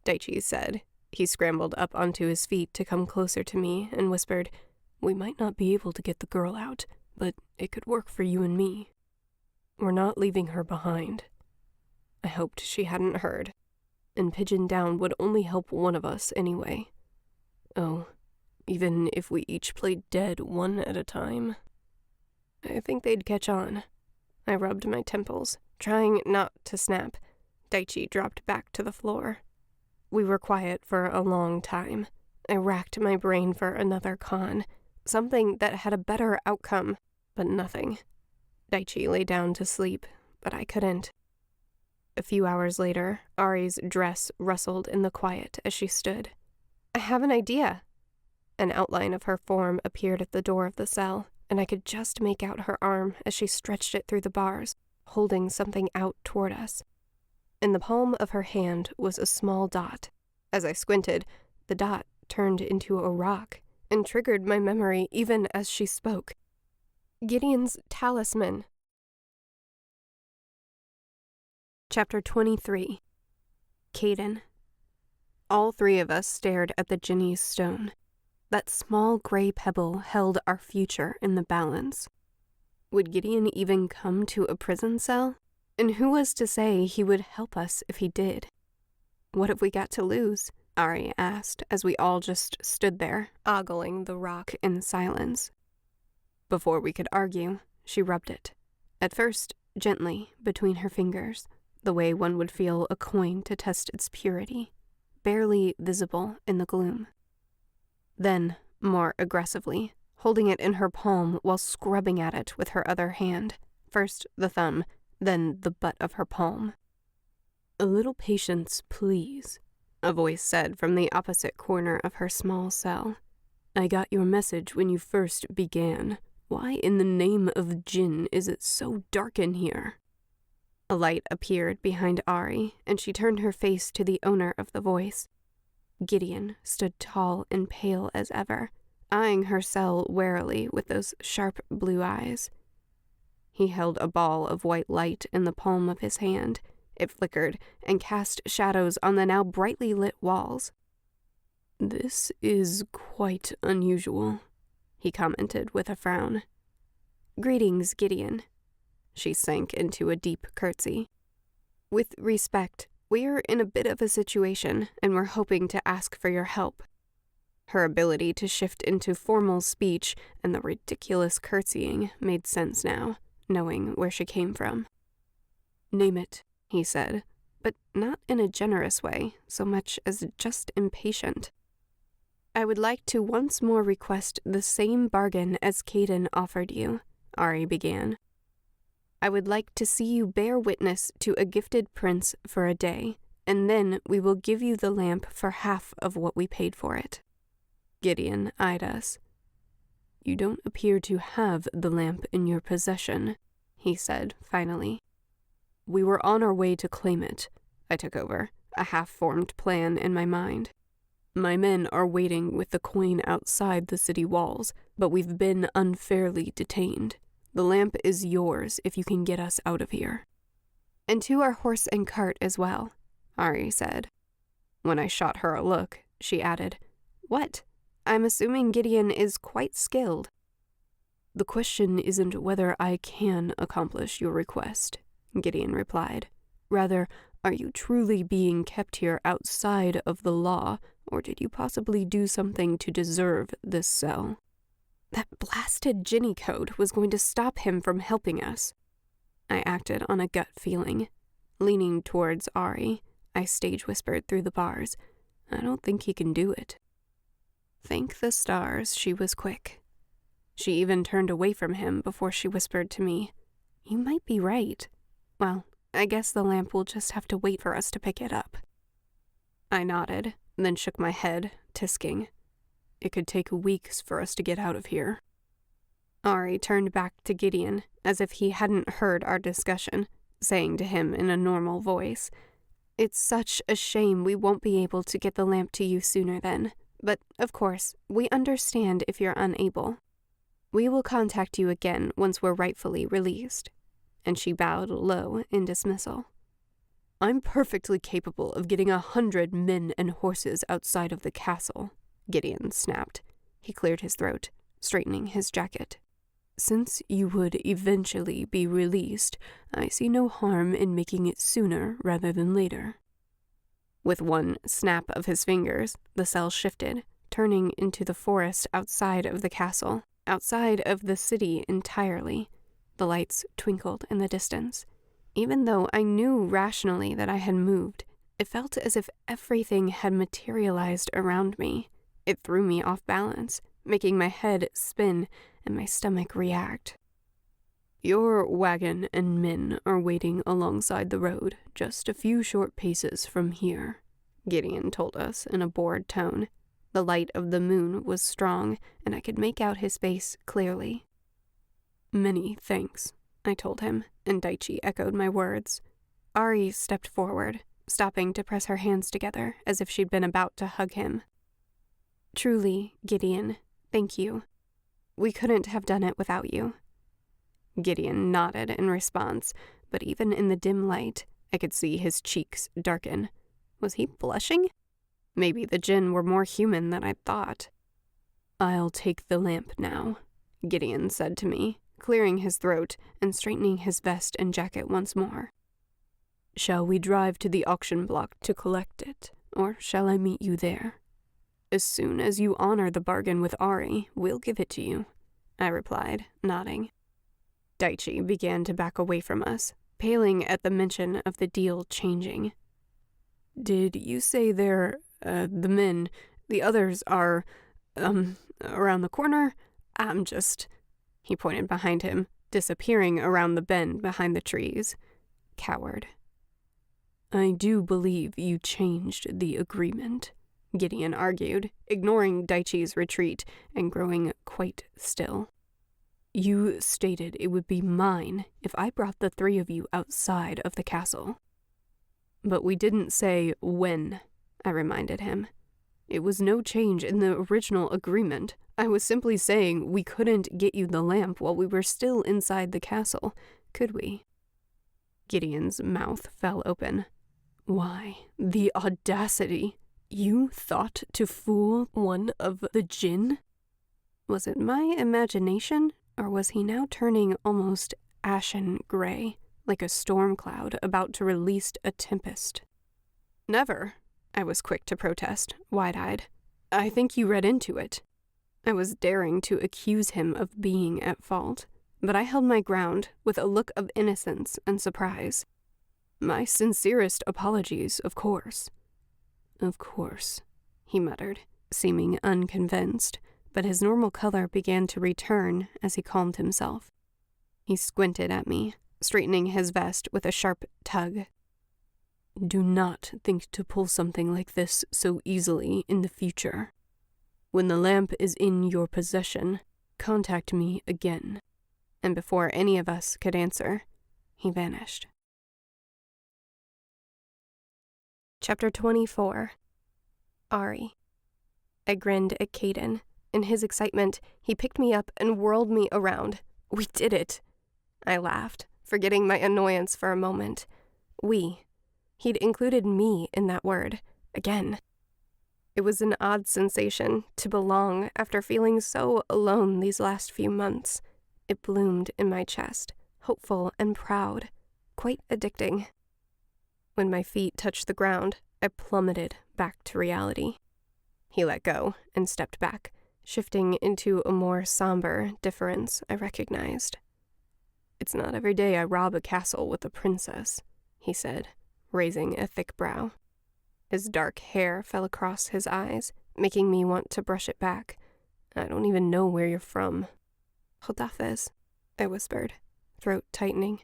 S2: Daichi said. He scrambled up onto his feet to come closer to me and whispered,
S3: We might not be able to get the girl out, but it could work for you and me. We're not leaving her behind.
S2: I hoped she hadn't heard.
S3: And pigeon down would only help one of us anyway. Oh, even if we each played dead one at a time.
S2: I think they'd catch on. I rubbed my temples, trying not to snap. Daichi dropped back to the floor. We were quiet for a long time. I racked my brain for another con, something that had a better outcome, but nothing. Daichi lay down to sleep, but I couldn't. A few hours later, Arie's dress rustled in the quiet as she stood. I have an idea. An outline of her form appeared at the door of the cell, and I could just make out her arm as she stretched it through the bars, holding something out toward us. In the palm of her hand was a small dot. As I squinted, the dot turned into a rock and triggered my memory even as she spoke. Gideon's talisman. Chapter 23. Caden. All 3 of us stared at the Jinni's stone. That small gray pebble held our future in the balance. Would Gideon even come to a prison cell? And who was to say he would help us if he did? What have we got to lose? Arie asked as we all just stood there, ogling the rock in silence. Before we could argue, she rubbed it. At first, gently, between her fingers, the way one would feel a coin to test its purity, barely visible in the gloom. Then, more aggressively, holding it in her palm while scrubbing at it with her other hand, first the thumb, then the butt of her palm.
S3: A little patience, please, a voice said from the opposite corner of her small cell. I got your message when you first began. Why in the name of Jinn is it so dark in here?
S2: A light appeared behind Arie, and she turned her face to the owner of the voice. Gideon stood tall and pale as ever, eyeing her cell warily with those sharp blue eyes. He held a ball of white light in the palm of his hand. It flickered and cast shadows on the now brightly lit walls.
S3: This is quite unusual, he commented with a frown.
S2: Greetings, Gideon. She sank into a deep curtsy. With respect, we're in a bit of a situation, and we're hoping to ask for your help. Her ability to shift into formal speech and the ridiculous curtsying made sense now, knowing where she came from.
S3: Name it,
S2: he said, but not in a generous way, so much as just impatient. I would like to once more request the same bargain as Caden offered you, Arie began. I would like to see you bear witness to a gifted prince for a day, and then we will give you the lamp for half of what we paid for it. Gideon eyed us.
S3: You don't appear to have the lamp in your possession, he said finally. We were on our way to claim it.
S2: I took over, a half-formed plan in my mind.
S3: My men are waiting with the coin outside the city walls, but we've been unfairly detained. The lamp is yours if you can get us out of here.
S2: And to our horse and cart as well, Arie said. When I shot her a look, she added, What? I'm assuming Gideon is quite skilled.
S3: The question isn't whether I can accomplish your request, Gideon replied. Rather, are you truly being kept here outside of the law, or did you possibly do something to deserve this cell?
S1: That blasted Jinni code was going to stop him from helping us. I acted on a gut feeling. Leaning towards Arie, I stage whispered through the bars, I don't think he can do it. Thank the stars she was quick. She even turned away from him before she whispered to me, You might be right. Well, I guess the lamp will just have to wait for us to pick it up. I nodded, then shook my head, tisking. It could take weeks for us to get out of here. Arie turned back to Gideon, as if he hadn't heard our discussion, saying to him in a normal voice, It's such a shame we won't be able to get the lamp to you sooner then, but, of course, we understand if you're unable. We will contact you again once we're rightfully released. And she bowed low in dismissal. I'm perfectly capable of getting 100 men and horses outside of the castle, Gideon snapped. He cleared his throat, straightening his jacket. Since you would eventually be released, I see no harm in making it sooner rather than later. With one snap of his fingers, the cell shifted, turning into the forest outside of the castle, outside of the city entirely. The lights twinkled in the distance. Even though I knew rationally that I had moved, it felt as if everything had materialized around me. It threw me off balance, making my head spin and my stomach react. Your wagon and men are waiting alongside the road, just a few short paces from here, Gideon told us in a bored tone. The light of the moon was strong, and I could make out his face clearly. Many thanks, I told him, and Daichi echoed my words. Arie stepped forward, stopping to press her hands together as if she'd been about to hug him. Truly, Gideon, thank you. We couldn't have done it without you. Gideon nodded in response, but even in the dim light, I could see his cheeks darken. Was he blushing? Maybe the Jinn were more human than I'd thought. I'll take the lamp now, Gideon said to me, clearing his throat and straightening his vest and jacket once more. Shall we drive to the auction block to collect it, or shall I meet you there? As soon as you honor the bargain with Arie, we'll give it to you, I replied, nodding. Daichi began to back away from us, paling at the mention of the deal changing. Did you say they're, the men, the others are, around the corner? He pointed behind him, disappearing around the bend behind the trees. Coward. I do believe you changed the agreement, Gideon argued, ignoring Daichi's retreat and growing quite still. You stated it would be mine if I brought the three of you outside of the castle. But we didn't say when, I reminded him. It was no change in the original agreement. I was simply saying we couldn't get you the lamp while we were still inside the castle, could we? Gideon's mouth fell open. Why, the audacity! You thought to fool one of the Jinn? Was it my imagination, or was he now turning almost ashen gray, like a storm cloud about to release a tempest? Never, I was quick to protest, wide-eyed. I think you read into it. I was daring to accuse him of being at fault, but I held my ground with a look of innocence and surprise. My sincerest apologies, of course. Of course, he muttered, seeming unconvinced, but his normal color began to return as he calmed himself. He squinted at me, straightening his vest with a sharp tug. Do not think to pull something like this so easily in the future. When the lamp is in your possession, contact me again. And before any of us could answer, he vanished. Chapter 24. Arie. I grinned at Caden. In his excitement, he picked me up and whirled me around. We did it! I laughed, forgetting my annoyance for a moment. We. He'd included me in that word. Again. It was an odd sensation to belong after feeling so alone these last few months. It bloomed in my chest, hopeful and proud, quite addicting. When my feet touched the ground, I plummeted back to reality. He let go and stepped back,
S2: shifting into a more somber difference I recognized.
S3: "It's not every day I rob a castle with a princess," he said, raising a thick brow.
S2: His dark hair fell across his eyes, making me want to brush it back.
S3: "I don't even know where you're from."
S2: "Haldafes," I whispered, throat tightening.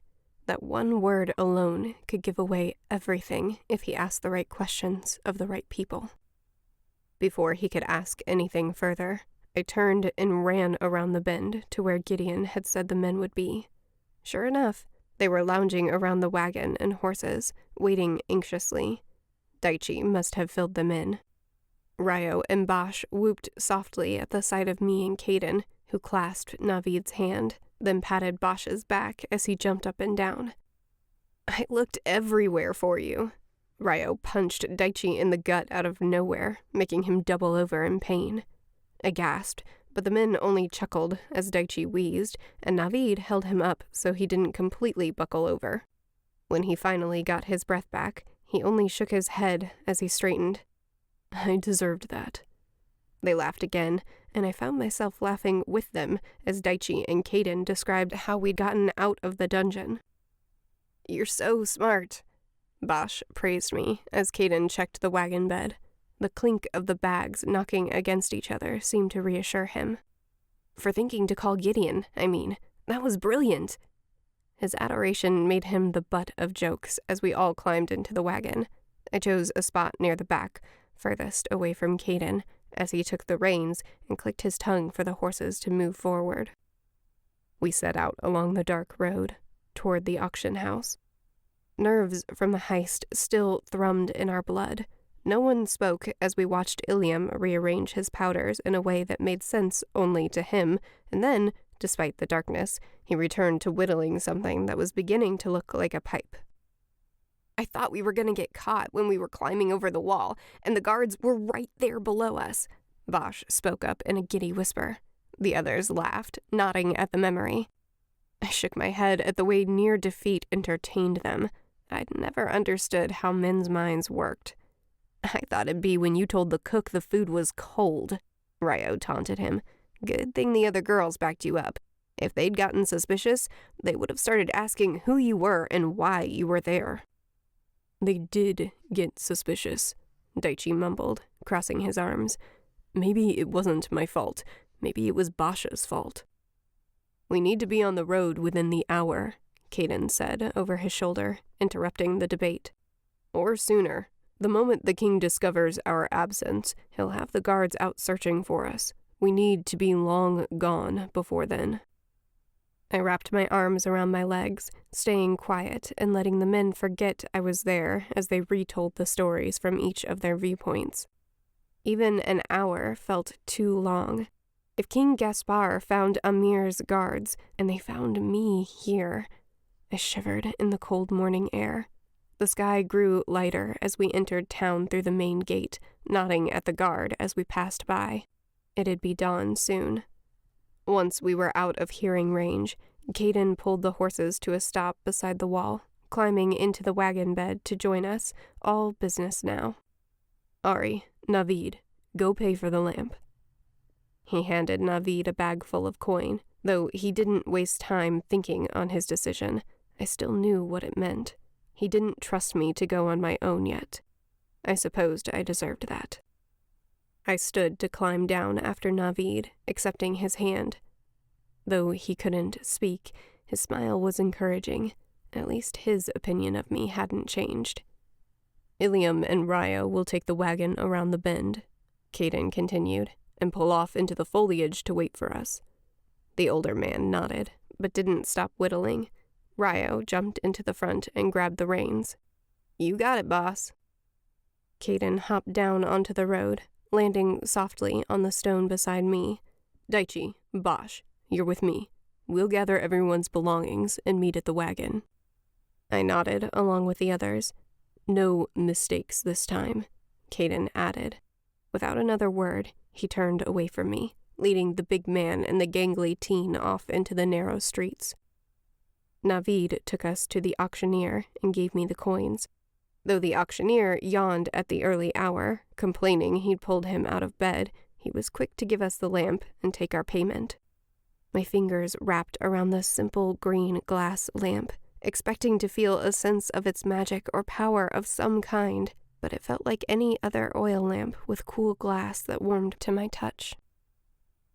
S2: That one word alone could give away everything if he asked the right questions of the right people. Before he could ask anything further, I turned and ran around the bend to where Gideon had said the men would be. Sure enough, they were lounging around the wagon and horses, waiting anxiously. Daichi must have filled them in. Ryo and Bosch whooped softly at the sight of me and Caden, who clasped Navid's hand, then patted Bosch's back as he jumped up and down. "I looked everywhere for you." Ryo punched Daichi in the gut out of nowhere, making him double over in pain. I gasped, but the men only chuckled as Daichi wheezed, and Navid held him up so he didn't completely buckle over. When he finally got his breath back, he only shook his head as he straightened.
S3: "I deserved that."
S2: They laughed again, and I found myself laughing with them as Daichi and Caden described how we'd gotten out of the dungeon. "You're so smart," Bosch praised me as Caden checked the wagon bed. The clink of the bags knocking against each other seemed to reassure him. "For thinking to call Gideon, I mean. That was brilliant." His adoration made him the butt of jokes as we all climbed into the wagon. I chose a spot near the back, furthest away from Caden, as he took the reins and clicked his tongue for the horses to move forward. We set out along the dark road, toward the auction house. Nerves from the heist still thrummed in our blood. No one spoke as we watched Ilium rearrange his powders in a way that made sense only to him, and then, despite the darkness, he returned to whittling something that was beginning to look like a pipe. "I thought we were going to get caught when we were climbing over the wall, and the guards were right there below us," Bosch spoke up in a giddy whisper. The others laughed, nodding at the memory. I shook my head at the way near defeat entertained them. I'd never understood how men's minds worked. "I thought it'd be when you told the cook the food was cold," Ryo taunted him. "Good thing the other girls backed you up. If they'd gotten suspicious, they would have started asking who you were and why you were there."
S3: "They did get suspicious," Daichi mumbled, crossing his arms. "Maybe it wasn't my fault. Maybe it was Bosch's fault." "We need to be on the road within the hour," Caden said over his shoulder, interrupting the debate. "Or sooner. The moment the king discovers our absence, he'll have the guards out searching for us. We need to be long gone before then." I wrapped my arms around my legs, staying quiet and letting the men forget I was there as they retold the stories from each of their viewpoints. Even an hour felt too long. If King Gaspar found Amir's guards, and they found me here, I shivered in the cold morning air. The sky grew lighter as we entered town through the main gate, nodding at the guard as we passed by. It'd be dawn soon. Once we were out of hearing range, Caden pulled the horses to a stop beside the wall, climbing into the wagon bed to join us, all business now. "Arie, Navid, go pay for the lamp." He handed Navid a bag full of coin. Though he didn't waste time thinking on his decision, I still knew what it meant. He didn't trust me to go on my own yet. I supposed I deserved that. I stood to climb down after Navid, accepting his hand. Though he couldn't speak, his smile was encouraging. At least his opinion of me hadn't changed. "Ilium and Ryo will take the wagon around the bend," Caden continued, "and pull off into the foliage to wait for us." The older man nodded, but didn't stop whittling. Ryo jumped into the front and grabbed the reins. "You got it, boss." Caden hopped down onto the road, landing softly on the stone beside me. "Daichi, Bosch, you're with me. We'll gather everyone's belongings and meet at the wagon." I nodded along with the others. "No mistakes this time," Caden added. Without another word, he turned away from me, leading the big man and the gangly teen off into the narrow streets. Navid took us to the auctioneer and gave me the coins. Though the auctioneer yawned at the early hour, complaining he'd pulled him out of bed,
S2: he was quick to give us the lamp and take our payment. My fingers wrapped around the simple green glass lamp, expecting to feel a sense of its magic or power of some kind, but it felt like any other oil lamp with cool glass that warmed to my touch.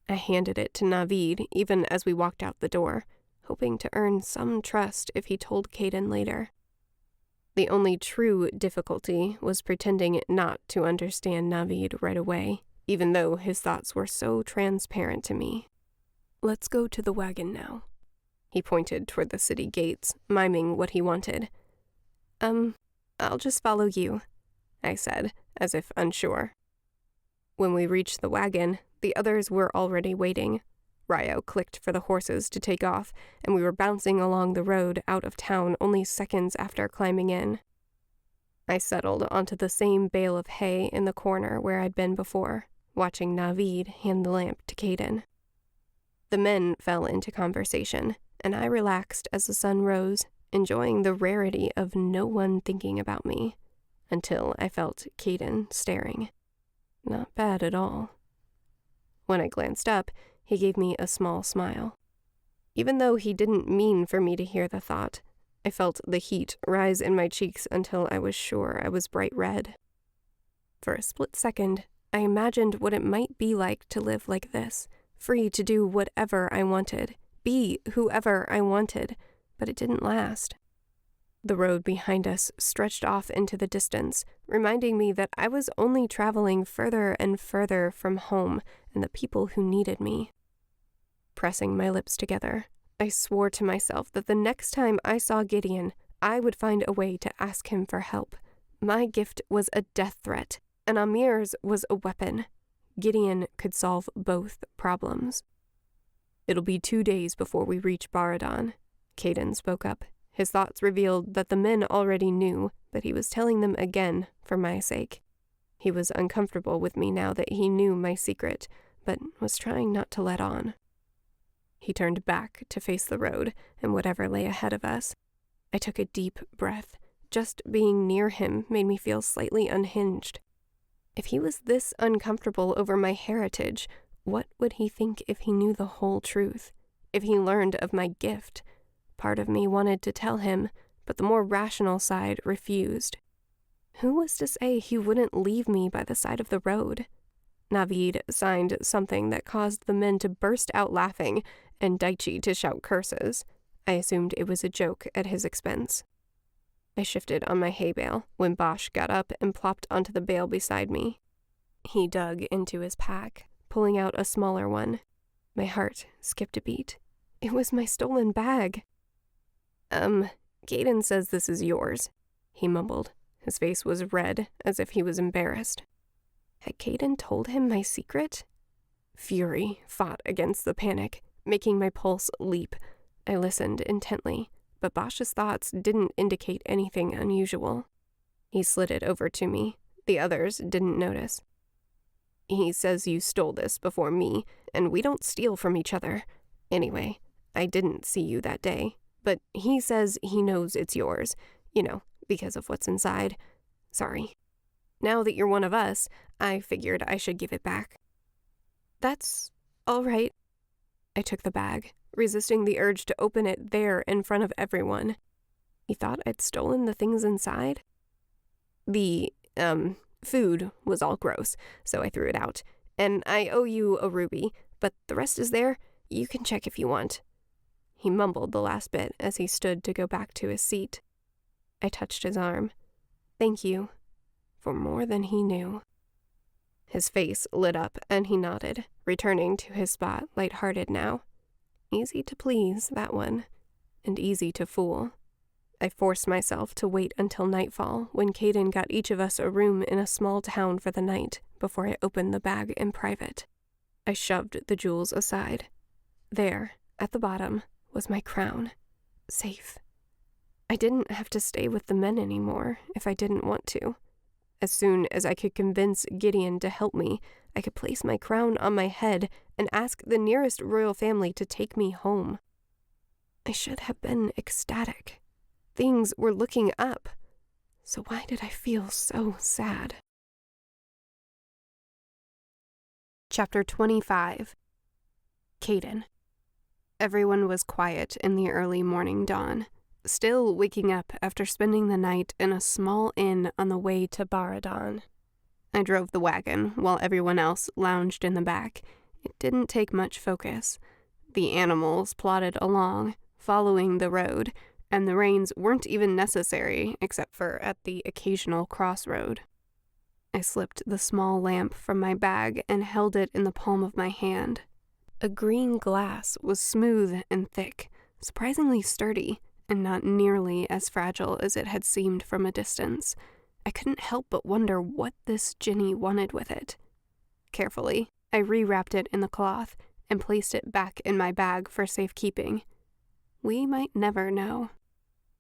S2: I handed it to Navid even as we walked out the door, hoping to earn some trust if he told Caden later. The only true difficulty was pretending not to understand Navid right away, even though his thoughts were so transparent to me.
S3: "Let's go to the wagon now."
S2: He pointed toward the city gates, miming what he wanted. I'll just follow you," I said, as if unsure. When we reached the wagon, the others were already waiting. Ryo clicked for the horses to take off, and we were bouncing along the road out of town only seconds after climbing in. I settled onto the same bale of hay in the corner where I'd been before, watching Navid hand the lamp to Caden. The men fell into conversation, and I relaxed as the sun rose, enjoying the rarity of no one thinking about me, until I felt Caden staring. Not bad at all. When I glanced up, he gave me a small smile. Even though he didn't mean for me to hear the thought, I felt the heat rise in my cheeks until I was sure I was bright red. For a split second, I imagined what it might be like to live like this, free to do whatever I wanted, be whoever I wanted, but it didn't last. The road behind us stretched off into the distance, reminding me that I was only traveling further and further from home and the people who needed me. Pressing my lips together, I swore to myself that the next time I saw Gideon, I would find a way to ask him for help. My gift was a death threat, and Amir's was a weapon. Gideon could solve both problems. "It'll be 2 days before we reach Baradon," Caden spoke up. His thoughts revealed that the men already knew, but he was telling them again for my sake. He was uncomfortable with me now that he knew my secret, but was trying not to let on. He turned back to face the road and whatever lay ahead of us. I took a deep breath. Just being near him made me feel slightly unhinged. If he was this uncomfortable over my heritage, what would he think if he knew the whole truth? If he learned of my gift? Part of me wanted to tell him, but the more rational side refused. Who was to say he wouldn't leave me by the side of the road? Navid signed something that caused the men to burst out laughing and Daichi to shout curses. I assumed it was a joke at his expense. I shifted on my hay bale when Bosch got up and plopped onto the bale beside me. He dug into his pack, pulling out a smaller one. My heart skipped a beat. It was my stolen bag. Caden says this is yours," he mumbled. His face was red, as if he was embarrassed. Had Caden told him my secret? Fury fought against the panic, making my pulse leap. I listened intently, but Bosch's thoughts didn't indicate anything unusual. He slid it over to me. The others didn't notice. "He says you stole this before me, and we don't steal from each other. Anyway, I didn't see you that day. But he says he knows it's yours, because of what's inside. Sorry. Now that you're one of us, I figured I should give it back." "That's all right." I took the bag, resisting the urge to open it there in front of everyone. He thought I'd stolen the things inside? The, food was all gross, so I threw it out. And I owe you a ruby, but the rest is there. You can check if you want. He mumbled the last bit as he stood to go back to his seat. I touched his arm. Thank you, for more than he knew. His face lit up and he nodded, returning to his spot light-hearted now. Easy to please, that one, and easy to fool. I forced myself to wait until nightfall when Caden got each of us a room in a small town for the night before I opened the bag in private. I shoved the jewels aside. There, at the bottom, was my crown. Safe. I didn't have to stay with the men anymore if I didn't want to. As soon as I could convince Gideon to help me, I could place my crown on my head and ask the nearest royal family to take me home. I should have been ecstatic. Things were looking up. So why did I feel so sad?
S1: Chapter 25. Caden. Everyone was quiet in the early morning dawn, still waking up after spending the night in a small inn on the way to Baradan. I drove the wagon while everyone else lounged in the back. It didn't take much focus. The animals plodded along, following the road, and the reins weren't even necessary except for at the occasional crossroad. I slipped the small lamp from my bag and held it in the palm of my hand. A green glass was smooth and thick, surprisingly sturdy, and not nearly as fragile as it had seemed from a distance. I couldn't help but wonder what this Jinni wanted with it. Carefully, I rewrapped it in the cloth and placed it back in my bag for safekeeping. We might never know.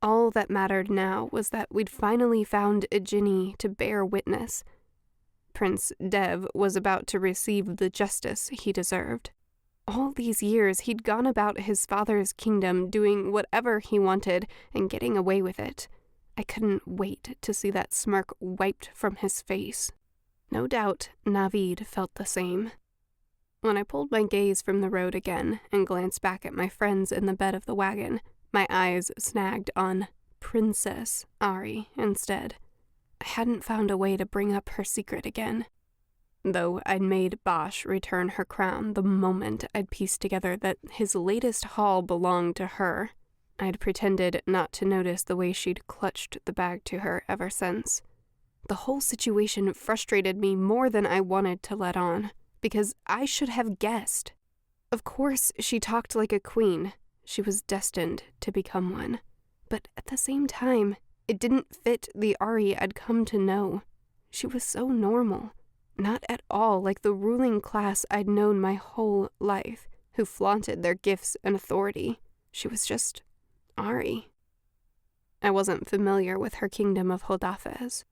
S1: All that mattered now was that we'd finally found a Jinni to bear witness. Prince Dev was about to receive the justice he deserved. All these years, he'd gone about his father's kingdom doing whatever he wanted and getting away with it. I couldn't wait to see that smirk wiped from his face. No doubt Navid felt the same. When I pulled my gaze from the road again and glanced back at my friends in the bed of the wagon, my eyes snagged on Princess Arie instead. I hadn't found a way to bring up her secret again. Though I'd made Bosch return her crown the moment I'd pieced together that his latest haul belonged to her, I'd pretended not to notice the way she'd clutched the bag to her ever since. The whole situation frustrated me more than I wanted to let on, because I should have guessed. Of course, she talked like a queen. She was destined to become one. But at the same time, it didn't fit the Arie I'd come to know. She was so normal. Not at all like the ruling class I'd known my whole life, who flaunted their gifts and authority. She was just Arie. I wasn't familiar with her kingdom of Hodafez.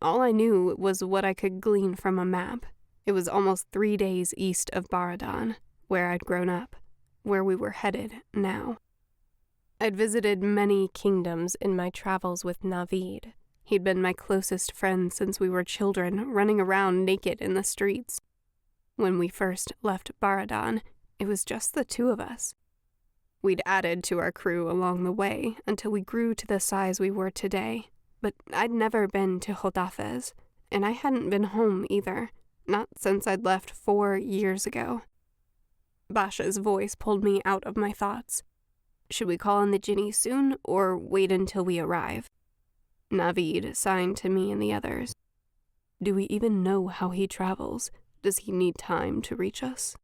S1: All I knew was what I could glean from a map. It was almost 3 days east of Baradan, where I'd grown up, where we were headed now. I'd visited many kingdoms in my travels with Navid. He'd been my closest friend since we were children, running around naked in the streets. When we first left Baradan, it was just the two of us. We'd added to our crew along the way until we grew to the size we were today. But I'd never been to Hodafez, and I hadn't been home either, not since I'd left 4 years ago. Basha's voice pulled me out of my thoughts. Should we call on the Jinni soon, or wait until we arrive? Navid signed to me and the others. Do we even know how he travels? Does he need time to reach us?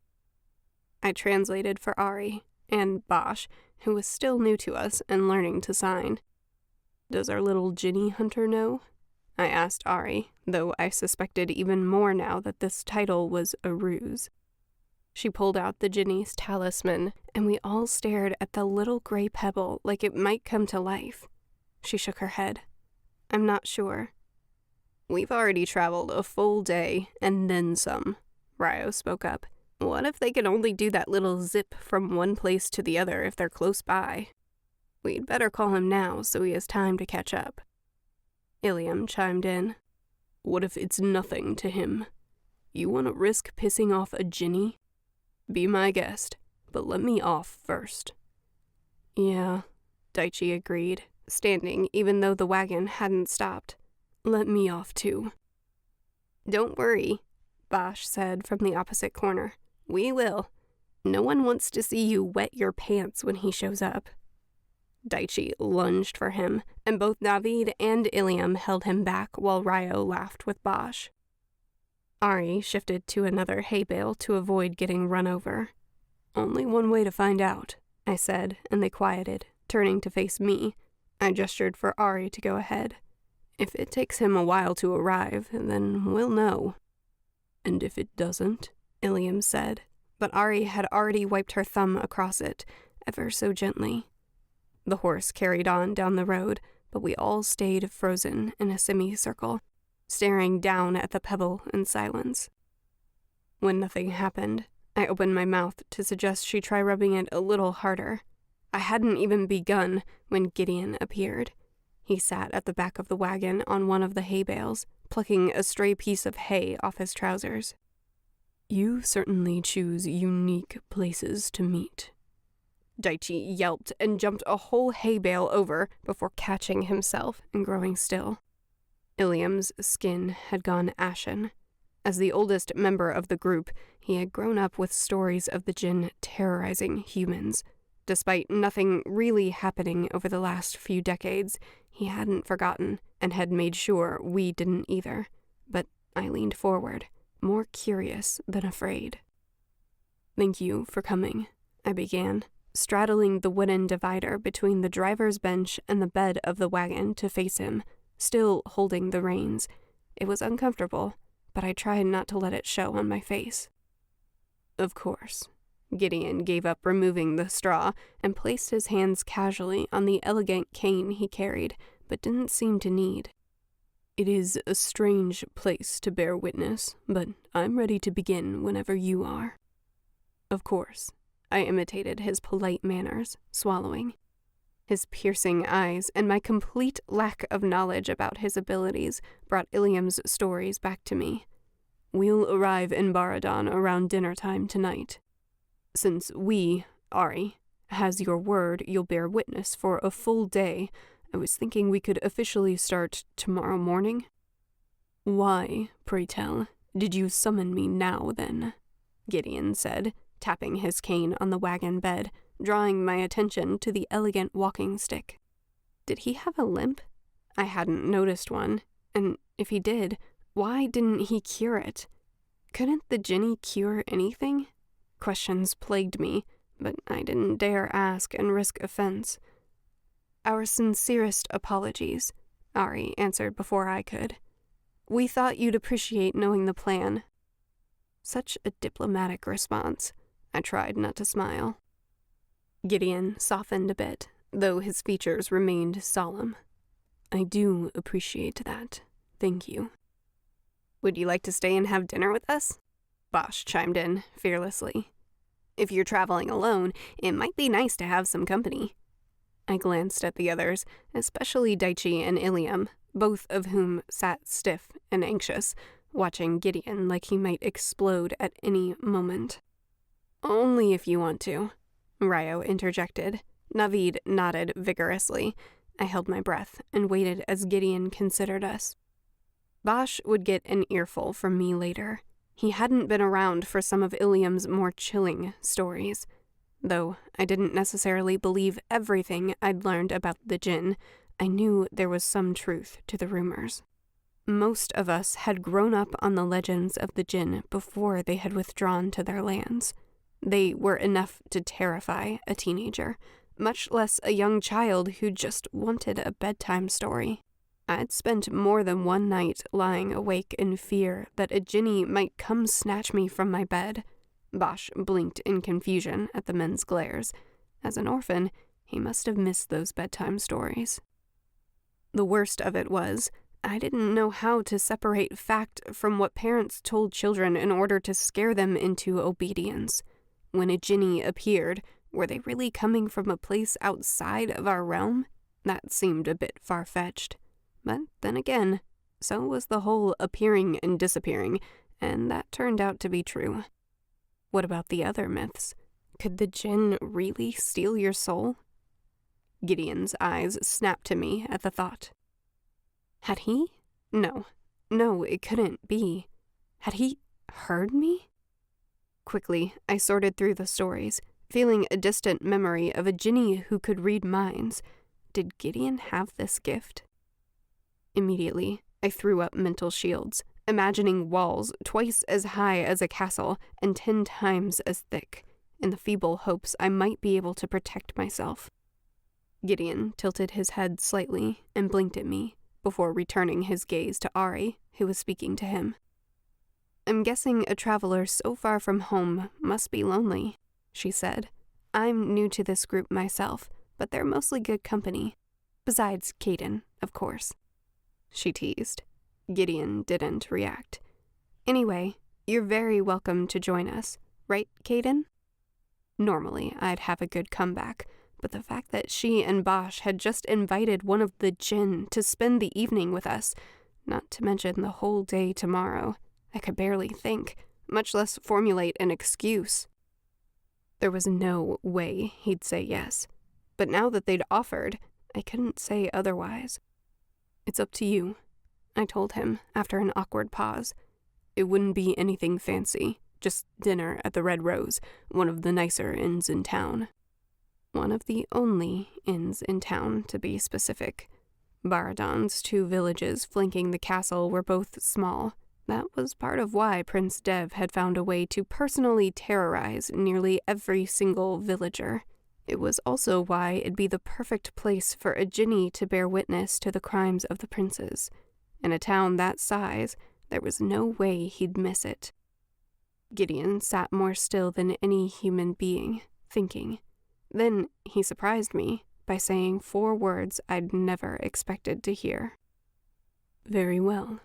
S1: I translated for Arie and Bosch, who was still new to us and learning to sign. Does our little Jinni hunter know? I asked Arie, though I suspected even more now that this title was a ruse. She pulled out the Jinni's talisman, and we all stared at the little gray pebble like it might come to life. She shook her head. I'm not sure. We've already traveled a full day, and then some, Ryo spoke up. What if they can only do that little zip from one place to the other if they're close by? We'd better call him now so he has time to catch up. Ilium chimed in. What if it's nothing to him? You want to risk pissing off a Jinni? Be my guest, but let me off first. Yeah, Daichi agreed, standing even though the wagon hadn't stopped. Let me off too. Don't worry, Bosch said from the opposite corner. We will. No one wants to see you wet your pants when he shows up. Daichi lunged for him, and both Navid and Ilium held him back while Ryo laughed with Bosch. Arie shifted to another hay bale to avoid getting run over. Only one way to find out, I said, and they quieted, turning to face me. I gestured for Arie to go ahead. If it takes him a while to arrive, then we'll know. And if it doesn't, Ilium said, but Arie had already wiped her thumb across it, ever so gently. The horse carried on down the road, but we all stayed frozen in a semicircle, staring down at the pebble in silence. When nothing happened, I opened my mouth to suggest she try rubbing it a little harder. I hadn't even begun when Gideon appeared. He sat at the back of the wagon on one of the hay bales, plucking a stray piece of hay off his trousers.
S3: You certainly choose unique places to meet.
S1: Daichi yelped and jumped a whole hay bale over before catching himself and growing still. Iliam's skin had gone ashen. As the oldest member of the group, he had grown up with stories of the Jinn terrorizing humans. Despite nothing really happening over the last few decades, he hadn't forgotten and had made sure we didn't either. But I leaned forward, more curious than afraid.
S3: Thank you for coming, I began, straddling the wooden divider between the driver's bench and the bed of the wagon to face him, still holding the reins. It was uncomfortable, but I tried not to let it show on my face.
S1: Of course. Gideon gave up removing the straw and placed his hands casually on the elegant cane he carried, but didn't seem to need.
S3: It is a strange place to bear witness, but I'm ready to begin whenever you are.
S1: Of course. I imitated his polite manners, swallowing. His piercing eyes and my complete lack of knowledge about his abilities brought Iliam's stories back to me.
S3: We'll arrive in Baradon around dinner time tonight. Since Arie, has your word you'll bear witness for a full day, I was thinking we could officially start tomorrow morning. Why, pray tell, did you summon me now then? Gideon said, tapping his cane on the wagon bed, drawing my attention to the elegant walking stick.
S1: Did he have a limp? I hadn't noticed one, and if he did, why didn't he cure it? Couldn't the Jinni cure anything? Questions plagued me, but I didn't dare ask and risk offense. Our sincerest apologies, Arie answered before I could. We thought you'd appreciate knowing the plan. Such a diplomatic response. I tried not to smile. Gideon softened a bit, though his features remained solemn.
S3: I do appreciate that. Thank you.
S1: Would you like to stay and have dinner with us? Bosch chimed in fearlessly. If you're traveling alone, it might be nice to have some company. I glanced at the others, especially Daichi and Iliam, both of whom sat stiff and anxious, watching Gideon like he might explode at any moment. Only if you want to, Ryo interjected. Navid nodded vigorously. I held my breath and waited as Gideon considered us. Bosch would get an earful from me later. He hadn't been around for some of Iliam's more chilling stories. Though I didn't necessarily believe everything I'd learned about the Jinn, I knew there was some truth to the rumors. Most of us had grown up on the legends of the Jinn before they had withdrawn to their lands. They were enough to terrify a teenager, much less a young child who just wanted a bedtime story. I'd spent more than one night lying awake in fear that a Jinni might come snatch me from my bed. Bosch blinked in confusion at the men's glares. As an orphan, he must have missed those bedtime stories. The worst of it was, I didn't know how to separate fact from what parents told children in order to scare them into obedience. When a Jinni appeared, were they really coming from a place outside of our realm? That seemed a bit far-fetched. But then again, so was the whole appearing and disappearing, and that turned out to be true. What about the other myths? Could the Jinn really steal your soul? Gideon's eyes snapped to me at the thought. Had he? No, it couldn't be. Had he heard me? Quickly, I sorted through the stories, feeling a distant memory of a Jinni who could read minds. Did Gideon have this gift? Immediately, I threw up mental shields, imagining walls twice as high as a castle and 10 times as thick, in the feeble hopes I might be able to protect myself. Gideon tilted his head slightly and blinked at me, before returning his gaze to Arie, who was speaking to him. I'm guessing a traveler so far from home must be lonely, she said. I'm new to this group myself, but they're mostly good company. Besides Caden, of course. She teased. Gideon didn't react. Anyway, you're very welcome to join us, right, Caden? Normally, I'd have a good comeback, but the fact that she and Bosch had just invited one of the Jinn to spend the evening with us, not to mention the whole day tomorrow, I could barely think, much less formulate an excuse. There was no way he'd say yes, but now that they'd offered, I couldn't say otherwise. "It's up to you," I told him after an awkward pause. "It wouldn't be anything fancy, just dinner at the Red Rose, one of the nicer inns in town." One of the only inns in town, to be specific. Baradon's 2 villages flanking the castle were both small. That was part of why Prince Dev had found a way to personally terrorize nearly every single villager. It was also why it'd be the perfect place for a Jinni to bear witness to the crimes of the princes. In a town that size, there was no way he'd miss it. Gideon sat more still than any human being, thinking. Then he surprised me by saying 4 words I'd never expected to hear. "Very well."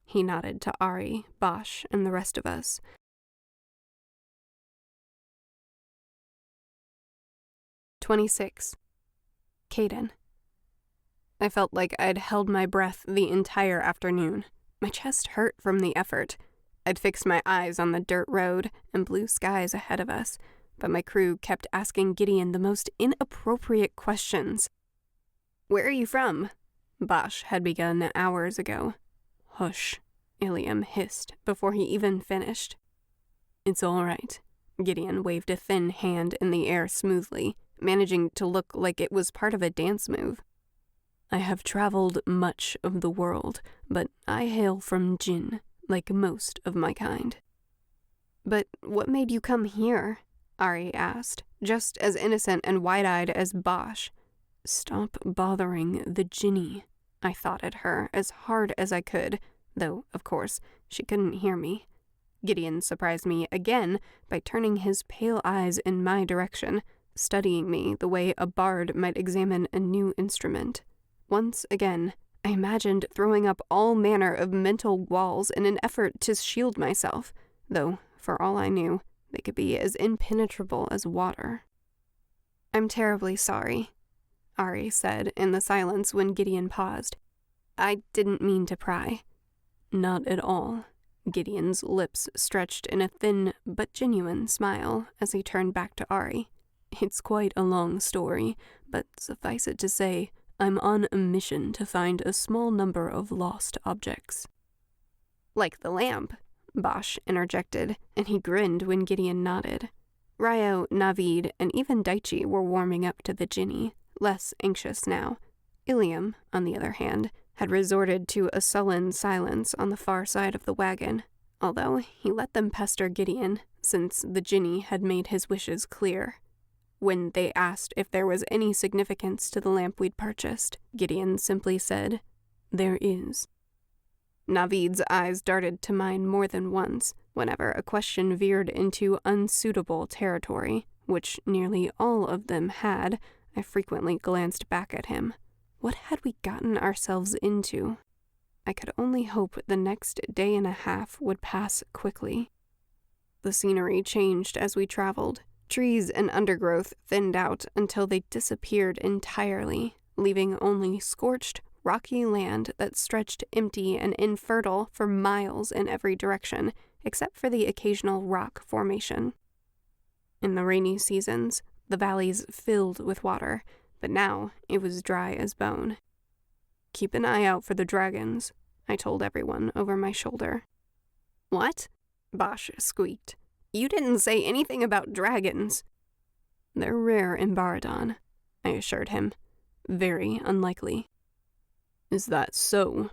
S1: He nodded to Arie, Bosch, and the rest of us. 26. Caden. I felt like I'd held my breath the entire afternoon. My chest hurt from the effort. I'd fixed my eyes on the dirt road and blue skies ahead of us, but my crew kept asking Gideon the most inappropriate questions. "Where are you from?" Bosch had begun hours ago. "Hush," Ilium hissed before he even finished. "It's all right." Gideon waved a thin hand in the air smoothly, managing to look like it was part of a dance move. "I have traveled much of the world, but I hail from Jinn, like most of my kind." "But what made you come here?" Arie asked, just as innocent and wide-eyed as Bosch. "Stop bothering the Jinni," I thought at her as hard as I could, though, of course, she couldn't hear me. Gideon surprised me again by turning his pale eyes in my direction, studying me the way a bard might examine a new instrument. Once again, I imagined throwing up all manner of mental walls in an effort to shield myself, though, for all I knew, they could be as impenetrable as water. "I'm terribly sorry," Arie said in the silence when Gideon paused. "I didn't mean to pry." "Not at all." Gideon's lips stretched in a thin but genuine smile as he turned back to Arie. "It's quite a long story, but suffice it to say, I'm on a mission to find a small number of lost objects." "Like the lamp," Bosch interjected, and he grinned when Gideon nodded. Ryo, Navid, and even Daichi were warming up to the Jinni, less anxious now. Ilium, on the other hand, had resorted to a sullen silence on the far side of the wagon, although he let them pester Gideon, since the Jinni had made his wishes clear. When they asked if there was any significance to the lamp we'd purchased, Gideon simply said, "There is." Navid's eyes darted to mine more than once, whenever a question veered into unsuitable territory, which nearly all of them had. I frequently glanced back at him. What had we gotten ourselves into? I could only hope the next day and a half would pass quickly. The scenery changed as we traveled. Trees and undergrowth thinned out until they disappeared entirely, leaving only scorched, rocky land that stretched empty and infertile for miles in every direction, except for the occasional rock formation. In the rainy seasons, the valleys filled with water, but now it was dry as bone. "Keep an eye out for the dragons," I told everyone over my shoulder. "What?" Bosch squeaked. "You didn't say anything about dragons." "They're rare in Baradon," I assured him. "Very unlikely." "Is that so?"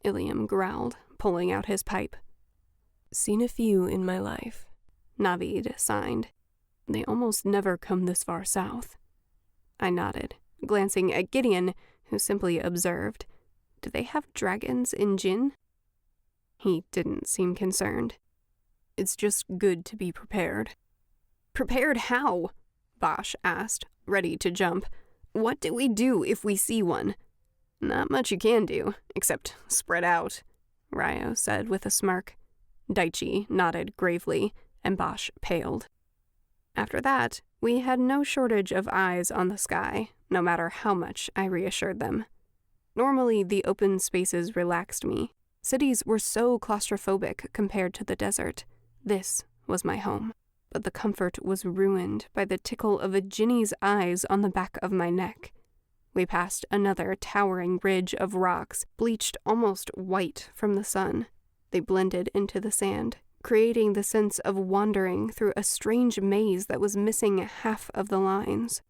S1: Ilium growled, pulling out his pipe. "Seen a few in my life," Navid signed. "They almost never come this far south." I nodded, glancing at Gideon, who simply observed. "Do they have dragons in Jinn?" He didn't seem concerned. "It's just good to be prepared." "Prepared how?" Bosch asked, ready to jump. "What do we do if we see one?" "Not much you can do, except spread out," Ryo said with a smirk. Daichi nodded gravely, and Bosch paled. After that, we had no shortage of eyes on the sky, no matter how much I reassured them. Normally, the open spaces relaxed me. Cities were so claustrophobic compared to the desert. This was my home. But the comfort was ruined by the tickle of a Jinni's eyes on the back of my neck. We passed another towering ridge of rocks, bleached almost white from the sun. They blended into the sand, creating the sense of wandering through a strange maze that was missing half of the lines.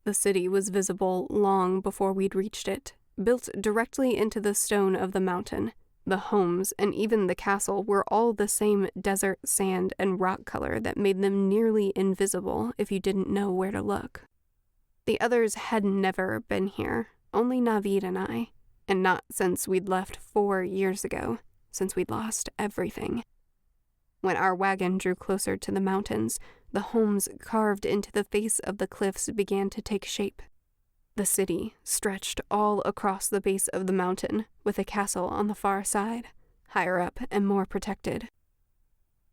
S1: The city was visible long before we'd reached it, built directly into the stone of the mountain. The homes and even the castle were all the same desert sand and rock color that made them nearly invisible if you didn't know where to look. The others had never been here, only Navid and I, and not since we'd left 4 years ago, since we'd lost everything. When our wagon drew closer to the mountains, the homes carved into the face of the cliffs began to take shape. The city stretched all across the base of the mountain, with a castle on the far side, higher up and more protected.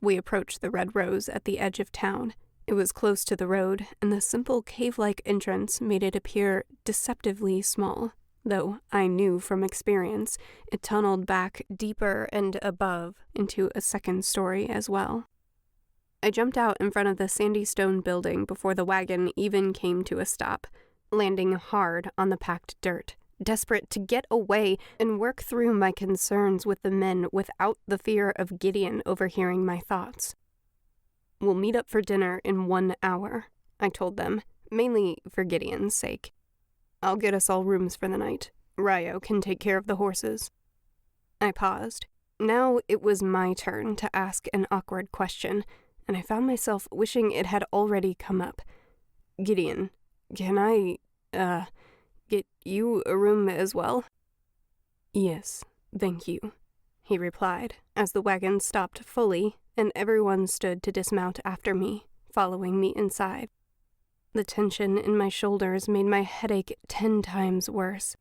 S1: We approached the Red Rose at the edge of town. It was close to the road, and the simple cave-like entrance made it appear deceptively small, though I knew from experience it tunneled back deeper and above into a second story as well. I jumped out in front of the sandy stone building before the wagon even came to a stop, landing hard on the packed dirt, desperate to get away and work through my concerns with the men without the fear of Gideon overhearing my thoughts. "We'll meet up for dinner in 1 hour," I told them, mainly for Gideon's sake. "I'll get us all rooms for the night. Ryo can take care of the horses." I paused. Now it was my turn to ask an awkward question, and I found myself wishing it had already come up. "Gideon, can I, get you a room as well?" "Yes, thank you," he replied, as the wagon stopped fully and everyone stood to dismount after me, following me inside. The tension in my shoulders made my headache 10 times worse.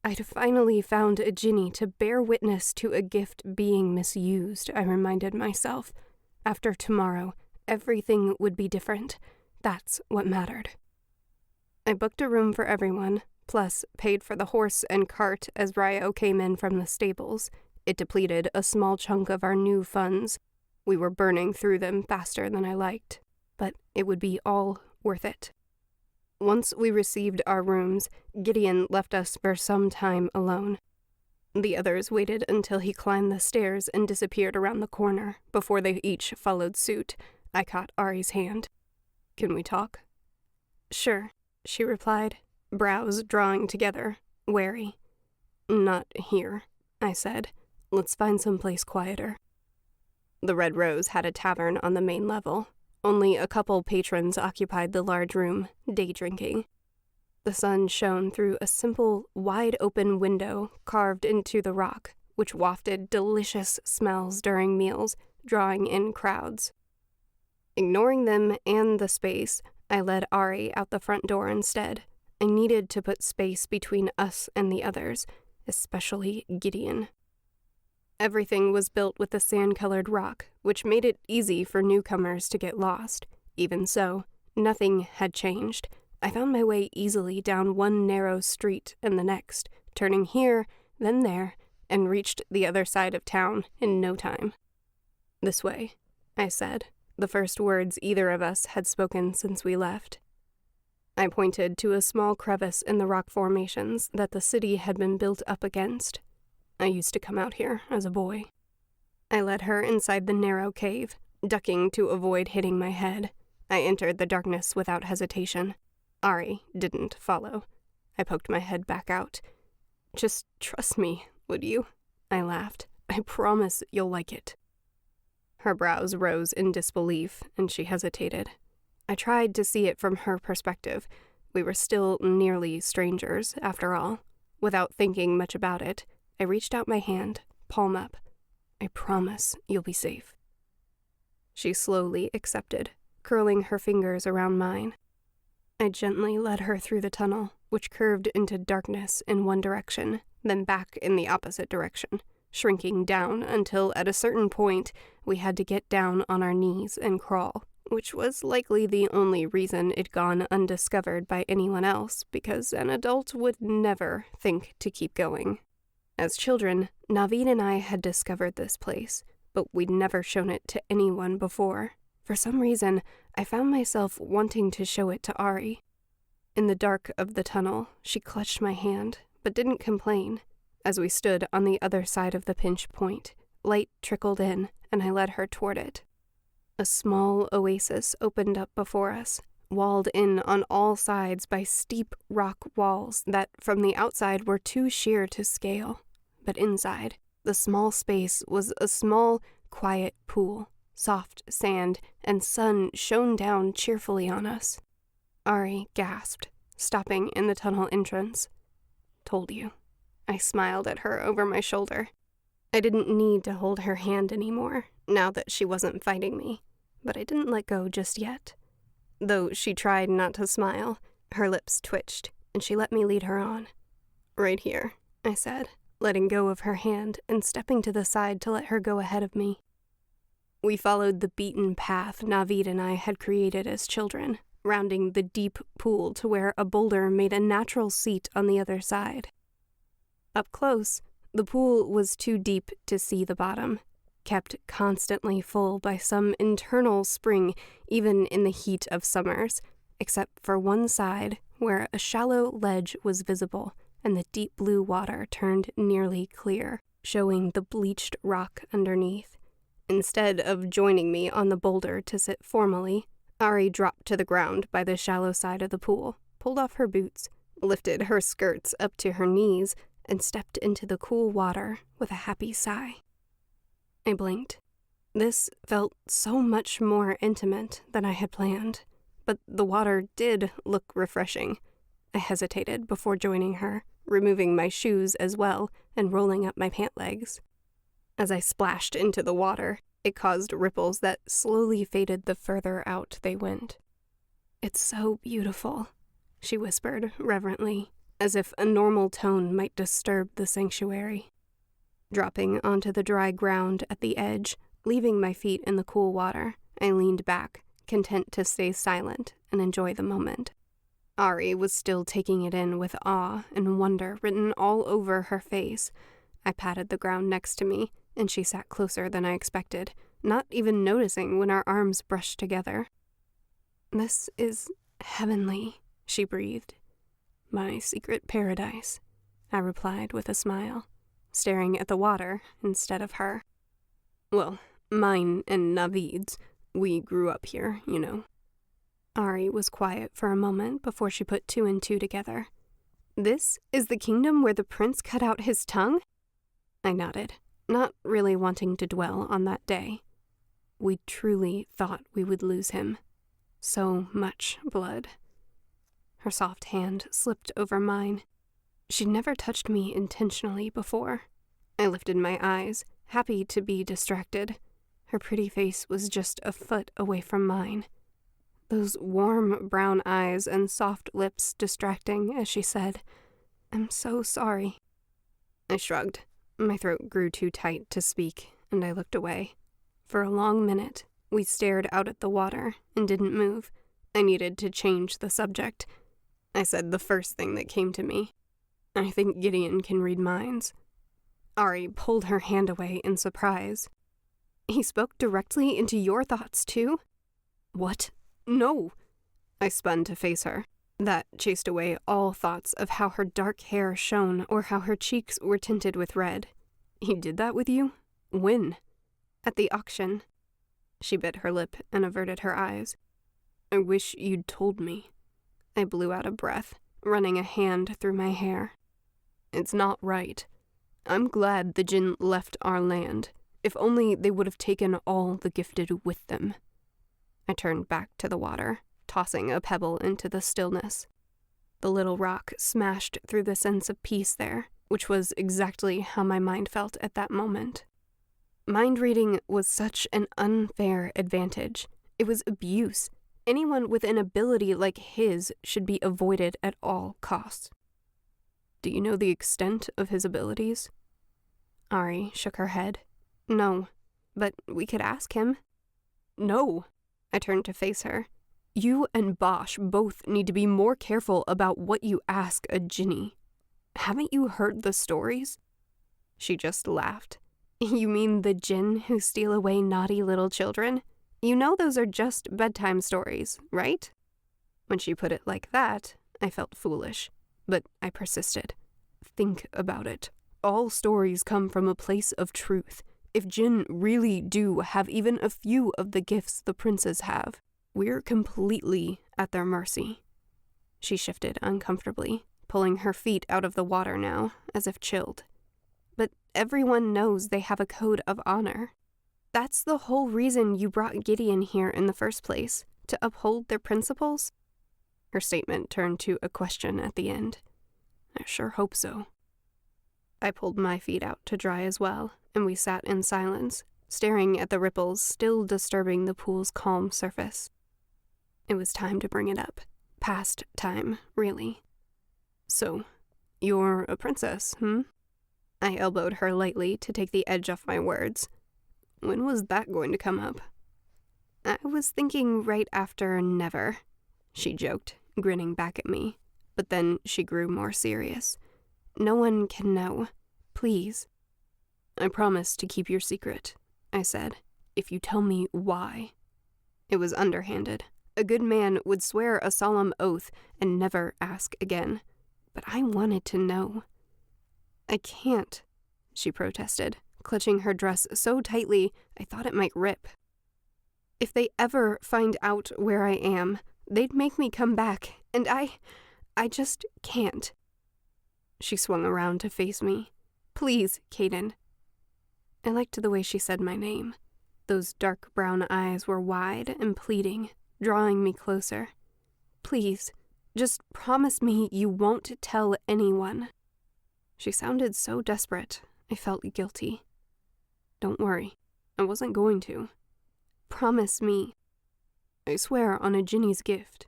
S1: I'd finally found a Jinni to bear witness to a gift being misused, I reminded myself. After tomorrow, everything would be different. That's what mattered. I booked a room for everyone, plus paid for the horse and cart as Ryo came in from the stables. It depleted a small chunk of our new funds. We were burning through them faster than I liked, but it would be all worth it. Once we received our rooms, Gideon left us for some time alone. The others waited until he climbed the stairs and disappeared around the corner. Before they each followed suit, I caught Arie's hand. "Can we talk?" "Sure," she replied, brows drawing together, wary. "Not here," I said. "Let's find some place quieter." The Red Rose had a tavern on the main level. Only a couple patrons occupied the large room, day drinking. The sun shone through a simple, wide-open window carved into the rock, which wafted delicious smells during meals, drawing in crowds. Ignoring them and the space, I led Arie out the front door instead. I needed to put space between us and the others, especially Gideon. Everything was built with the sand-colored rock, which made it easy for newcomers to get lost. Even so, nothing had changed. I found my way easily down one narrow street and the next, turning here, then there, and reached the other side of town in no time. "This way," I said, the first words either of us had spoken since we left. I pointed to a small crevice in the rock formations that the city had been built up against. I used to come out here as a boy. I led her inside the narrow cave, ducking to avoid hitting my head. I entered the darkness without hesitation. Arie didn't follow. I poked my head back out. "Just trust me, would you?" I laughed. "I promise you'll like it." Her brows rose in disbelief, and she hesitated. I tried to see it from her perspective. We were still nearly strangers, after all. Without thinking much about it, I reached out my hand, palm up. "I promise you'll be safe." She slowly accepted, curling her fingers around mine. I gently led her through the tunnel, which curved into darkness in one direction, then back in the opposite direction, shrinking down until at a certain point we had to get down on our knees and crawl, which was likely the only reason it'd gone undiscovered by anyone else, because an adult would never think to keep going. As children, Navid and I had discovered this place, but we'd never shown it to anyone before. For some reason, I found myself wanting to show it to Arie. In the dark of the tunnel, she clutched my hand, but didn't complain. As we stood on the other side of the pinch point, light trickled in, and I led her toward it. A small oasis opened up before us, walled in on all sides by steep rock walls that, from the outside, were too sheer to scale. But inside, the small space was a small, quiet pool. Soft sand and sun shone down cheerfully on us. Arie gasped, stopping in the tunnel entrance. "Told you." I smiled at her over my shoulder. I didn't need to hold her hand anymore, now that she wasn't fighting me, but I didn't let go just yet. Though she tried not to smile, her lips twitched, and she let me lead her on. "Right here," I said, letting go of her hand and stepping to the side to let her go ahead of me. We followed the beaten path Navid and I had created as children, rounding the deep pool to where a boulder made a natural seat on the other side. Up close, the pool was too deep to see the bottom, kept constantly full by some internal spring even in the heat of summers, except for one side where a shallow ledge was visible and the deep blue water turned nearly clear, showing the bleached rock underneath. Instead of joining me on the boulder to sit formally, Arie dropped to the ground by the shallow side of the pool, pulled off her boots, lifted her skirts up to her knees, and stepped into the cool water with a happy sigh. I blinked. This felt so much more intimate than I had planned, but the water did look refreshing. I hesitated before joining her, removing my shoes as well and rolling up my pant legs. As I splashed into the water, it caused ripples that slowly faded the further out they went. "It's so beautiful," she whispered reverently, as if a normal tone might disturb the sanctuary. Dropping onto the dry ground at the edge, leaving my feet in the cool water, I leaned back, content to stay silent and enjoy the moment. Arie was still taking it in with awe and wonder written all over her face. I patted the ground next to me, and she sat closer than I expected, not even noticing when our arms brushed together. "This is heavenly," she breathed. "My secret paradise," I replied with a smile, staring at the water instead of her. "Well, mine and Navid's. We grew up here, you know." Arie was quiet for a moment before she put two and two together. "This is the kingdom where the prince cut out his tongue?" I nodded, not really wanting to dwell on that day. We truly thought we would lose him. So much blood. Her soft hand slipped over mine. She'd never touched me intentionally before. I lifted my eyes, happy to be distracted. Her pretty face was just a foot away from mine. Those warm brown eyes and soft lips distracting as she said, "I'm so sorry." I shrugged. My throat grew too tight to speak, and I looked away. For a long minute, we stared out at the water and didn't move. I needed to change the subject. I said the first thing that came to me. "I think Gideon can read minds." Arie pulled her hand away in surprise. "He spoke directly into your thoughts, too?" "What? No!" I spun to face her. That chased away all thoughts of how her dark hair shone or how her cheeks were tinted with red. "He did that with you? When?" "At the auction." She bit her lip and averted her eyes. "I wish you'd told me." I blew out a breath, running a hand through my hair. "It's not right. I'm glad the Jinn left our land. If only they would have taken all the gifted with them." I turned back to the water, tossing a pebble into the stillness. The little rock smashed through the sense of peace there, which was exactly how my mind felt at that moment. Mind reading was such an unfair advantage. It was abuse. Anyone with an ability like his should be avoided at all costs. "Do you know the extent of his abilities?" Arie shook her head. "No, but we could ask him." "No." I turned to face her. "You and Bosch both need to be more careful about what you ask a Jinni. Haven't you heard the stories?" She just laughed. You mean the jinn who steal away naughty little children? You know those are just bedtime stories, right? When she put it like that, I felt foolish, but I persisted. Think about it. All stories come from a place of truth. If jinn really do have even a few of the gifts the princes have, we're completely at their mercy. She shifted uncomfortably, pulling her feet out of the water now, as if chilled. But everyone knows they have a code of honor. That's the whole reason you brought Gideon here in the first place, to uphold their principles? Her statement turned to a question at the end. I sure hope so. I pulled my feet out to dry as well, and we sat in silence, staring at the ripples still disturbing the pool's calm surface. It was time to bring it up. Past time, really. So, you're a princess, I elbowed her lightly to take the edge off my words. When was that going to come up? I was thinking right after never, she joked, grinning back at me. But then she grew more serious. No one can know. Please. I promise to keep your secret, I said, if you tell me why. It was underhanded. A good man would swear a solemn oath and never ask again. But I wanted to know. I can't, she protested, clutching her dress so tightly I thought it might rip. If they ever find out where I am, they'd make me come back, and I just can't. She swung around to face me. Please, Caden. I liked the way she said my name. Those dark brown eyes were wide and pleading, drawing me closer. Please, just promise me you won't tell anyone. She sounded so desperate, I felt guilty. Don't worry, I wasn't going to. Promise me. I swear on a Jinni's gift,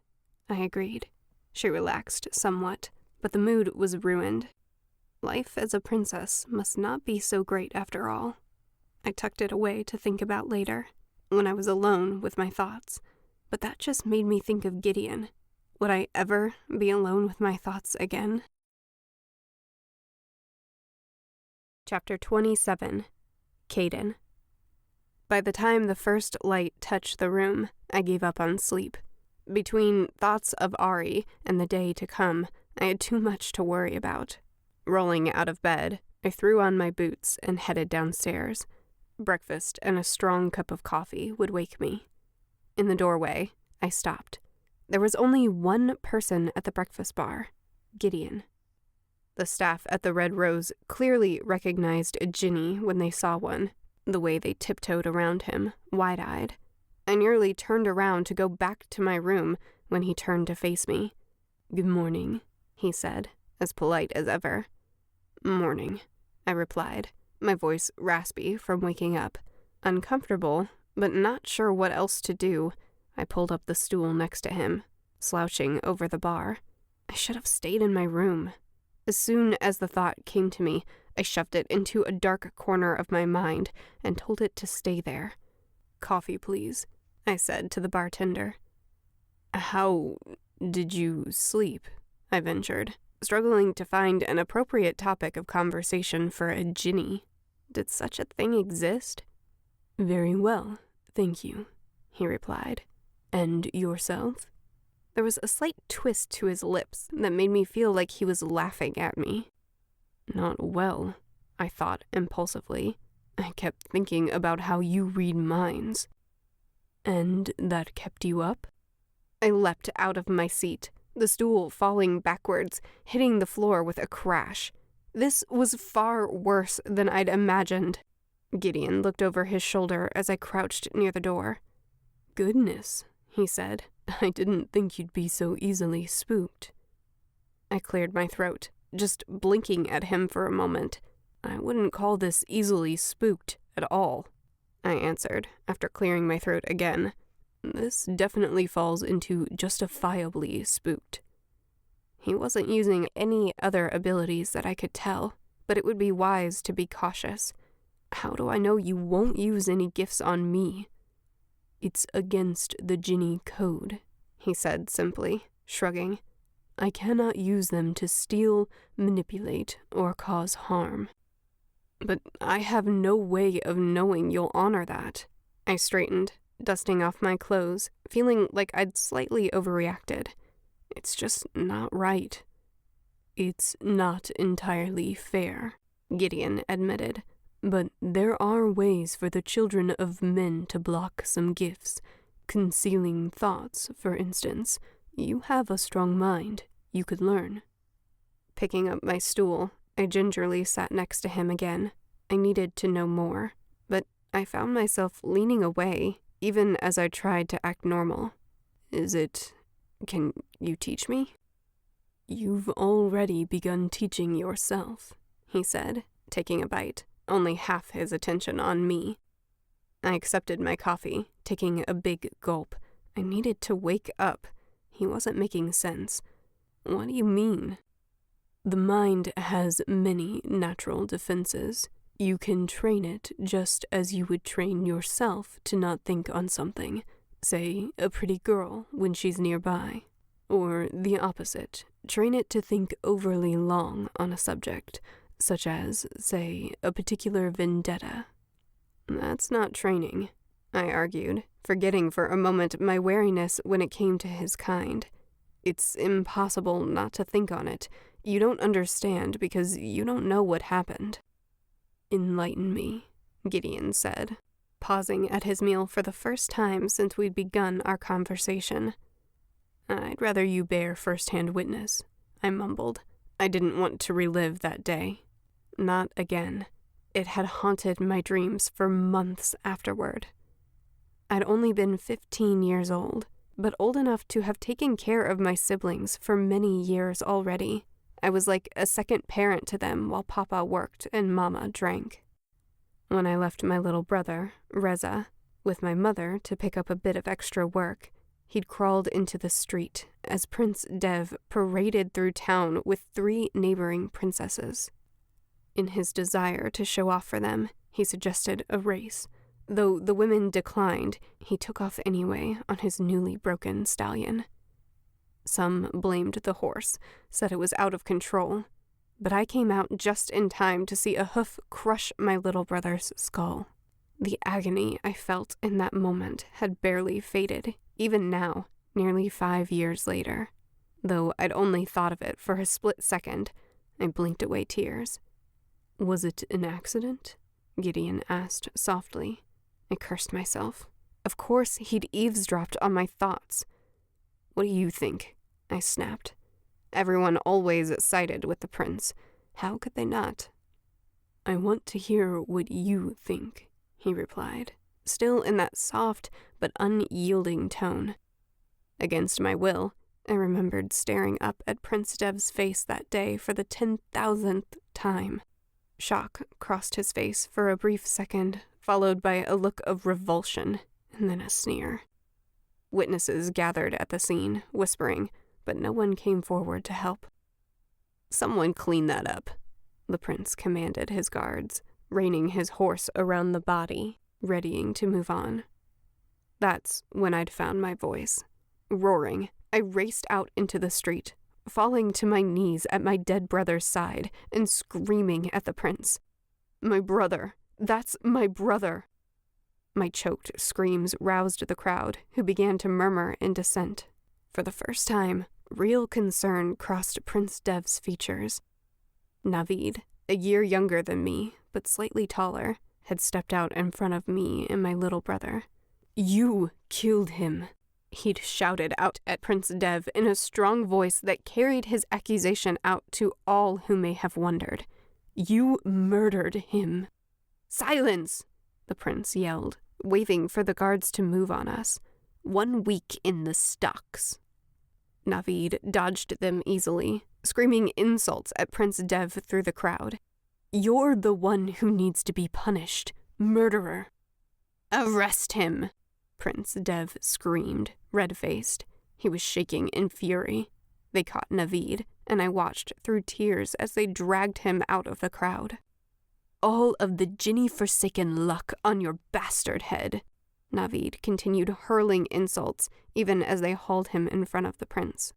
S1: I agreed. She relaxed somewhat, but the mood was ruined. Life as a princess must not be so great after all. I tucked it away to think about later, when I was alone with my thoughts. But that just made me think of Gideon. Would I ever be alone with my thoughts again? Chapter 27. Caden. By the time the first light touched the room, I gave up on sleep. Between thoughts of Arie and the day to come, I had too much to worry about. Rolling out of bed, I threw on my boots and headed downstairs. Breakfast and a strong cup of coffee would wake me. In the doorway, I stopped. There was only one person at the breakfast bar, Gideon. The staff at the Red Rose clearly recognized a Jinni when they saw one, the way they tiptoed around him, wide-eyed. I nearly turned around to go back to my room when he turned to face me. Good morning, he said, as polite as ever. Morning, I replied, my voice raspy from waking up. Uncomfortable, but not sure what else to do, I pulled up the stool next to him, slouching over the bar. I should have stayed in my room. As soon as the thought came to me, I shoved it into a dark corner of my mind and told it to stay there. Coffee, please, I said to the bartender. How did you sleep? I ventured, struggling to find an appropriate topic of conversation for a Jinni. Did such a thing exist? Very well, thank you, he replied. And yourself? There was a slight twist to his lips that made me feel like he was laughing at me. Not well, I thought impulsively. I kept thinking about how you read minds. And that kept you up? I leapt out of my seat, the stool falling backwards, hitting the floor with a crash. This was far worse than I'd imagined. Gideon looked over his shoulder as I crouched near the door. Goodness, he said. I didn't think you'd be so easily spooked. I cleared my throat, just blinking at him for a moment. I wouldn't call this easily spooked at all, I answered, after clearing my throat again. This definitely falls into justifiably spooked. He wasn't using any other abilities that I could tell, but it would be wise to be cautious. How do I know you won't use any gifts on me? It's against the Jinni code, he said simply, shrugging. I cannot use them to steal, manipulate, or cause harm.
S3: But I have no way of knowing you'll honor that. I straightened, dusting off my clothes, feeling like I'd slightly overreacted. It's just not right. It's not entirely fair, Gideon admitted. But there are ways for the children of men to block some gifts. Concealing thoughts, for instance. You have a strong mind. You could learn. Picking up my stool, I gingerly sat next to him again. I needed to know more, but I found myself leaning away, even as I tried to act normal. Can you teach me? You've already begun teaching yourself, he said, taking a bite, only half his attention on me. I accepted my coffee, taking a big gulp. I needed to wake up. He wasn't making sense. What do you mean? The mind has many natural defenses. You can train it just as you would train yourself to not think on something. Say, a pretty girl when she's nearby. Or the opposite. Train it to think overly long on a subject, such as, say, a particular vendetta. That's not training, I argued, forgetting for a moment my wariness when it came to his kind. It's impossible not to think on it. You don't understand because you don't know what happened. Enlighten me, Gideon said, pausing at his meal for the first time since we'd begun our conversation. I'd rather you bear first-hand witness, I mumbled. I didn't want to relive that day. Not again. It had haunted my dreams for months afterward. I'd only been 15 years old, but old enough to have taken care of my siblings for many years already. I was like a second parent to them while Papa worked and Mama drank. When I left my little brother, Reza, with my mother to pick up a bit of extra work, he'd crawled into the street as Prince Dev paraded through town with 3 neighboring princesses. In his desire to show off for them, he suggested a race. Though the women declined, he took off anyway on his newly broken stallion. Some blamed the horse, said it was out of control, but I came out just in time to see a hoof crush my little brother's skull. The agony I felt in that moment had barely faded, even now, nearly 5 years later. Though I'd only thought of it for a split second, I blinked away tears. Was it an accident? Gideon asked softly. I cursed myself. Of course he'd eavesdropped on my thoughts. What do you think? I snapped. Everyone always sided with the prince. How could they not? I want to hear what you think, he replied, still in that soft but unyielding tone. Against my will, I remembered staring up at Prince Dev's face that day for the 10,000th time. Shock crossed his face for a brief second, followed by a look of revulsion, and then a sneer. Witnesses gathered at the scene, whispering, but no one came forward to help. Someone clean that up, the prince commanded his guards, reining his horse around the body, readying to move on. That's when I'd found my voice. Roaring, I raced out into the street, falling to my knees at my dead brother's side and screaming at the prince. My brother! That's my brother! My choked screams roused the crowd, who began to murmur in dissent. For the first time, real concern crossed Prince Dev's features. Naveed, a year younger than me, but slightly taller, had stepped out in front of me and my little brother. You killed him, he'd shouted out at Prince Dev in a strong voice that carried his accusation out to all who may have wondered. You murdered him. Silence, the prince yelled, waving for the guards to move on us. 1 week in the stocks. Naveed dodged them easily, screaming insults at Prince Dev through the crowd. You're the one who needs to be punished, murderer. Arrest him, Prince Dev screamed, red-faced. He was shaking in fury. They caught Naveed, and I watched through tears as they dragged him out of the crowd. All of the Jinni-forsaken luck on your bastard head, Naveed continued hurling insults, even as they hauled him in front of the prince.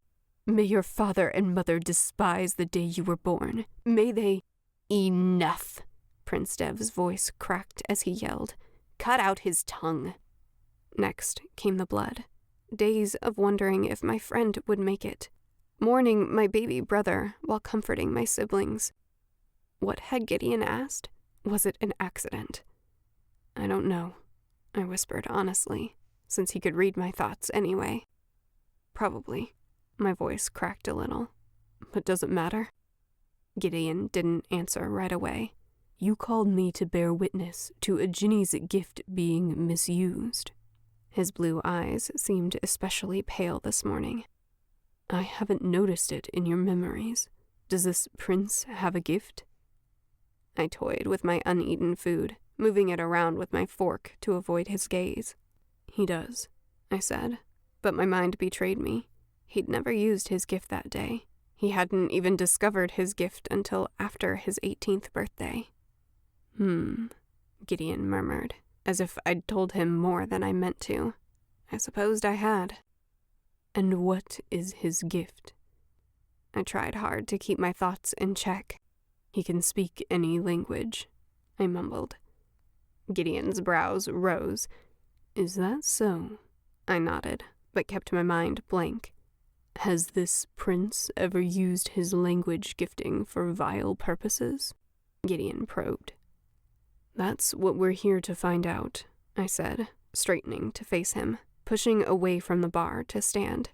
S3: May your father and mother despise the day you were born. May they... Enough,
S1: Prince Dev's voice cracked as he yelled, "Cut out his tongue!" Next came the blood. Days of wondering if my friend would make it. Mourning my baby brother while comforting my siblings. What had Gideon asked? Was it an accident? I don't know, I whispered honestly, since he could read my thoughts anyway. Probably. My voice cracked a little. But does it matter? Gideon didn't answer right away. You called me to bear witness to a Jinni's gift being misused. His blue eyes seemed especially pale this morning. I haven't noticed it in your memories. Does this prince have a gift? I toyed with my uneaten food, moving it around with my fork to avoid his gaze. He does, I said, but my mind betrayed me. He'd never used his gift that day. He hadn't even discovered his gift until after his 18th birthday. Gideon murmured, as if I'd told him more than I meant to. I supposed I had. And what is his gift? I tried hard to keep my thoughts in check. He can speak any language, I mumbled. Gideon's brows rose. Is that so? I nodded, but kept my mind blank. Has this prince ever used his language gifting for vile purposes? Gideon probed. That's what we're here to find out, I said, straightening to face him, pushing away from the bar to stand.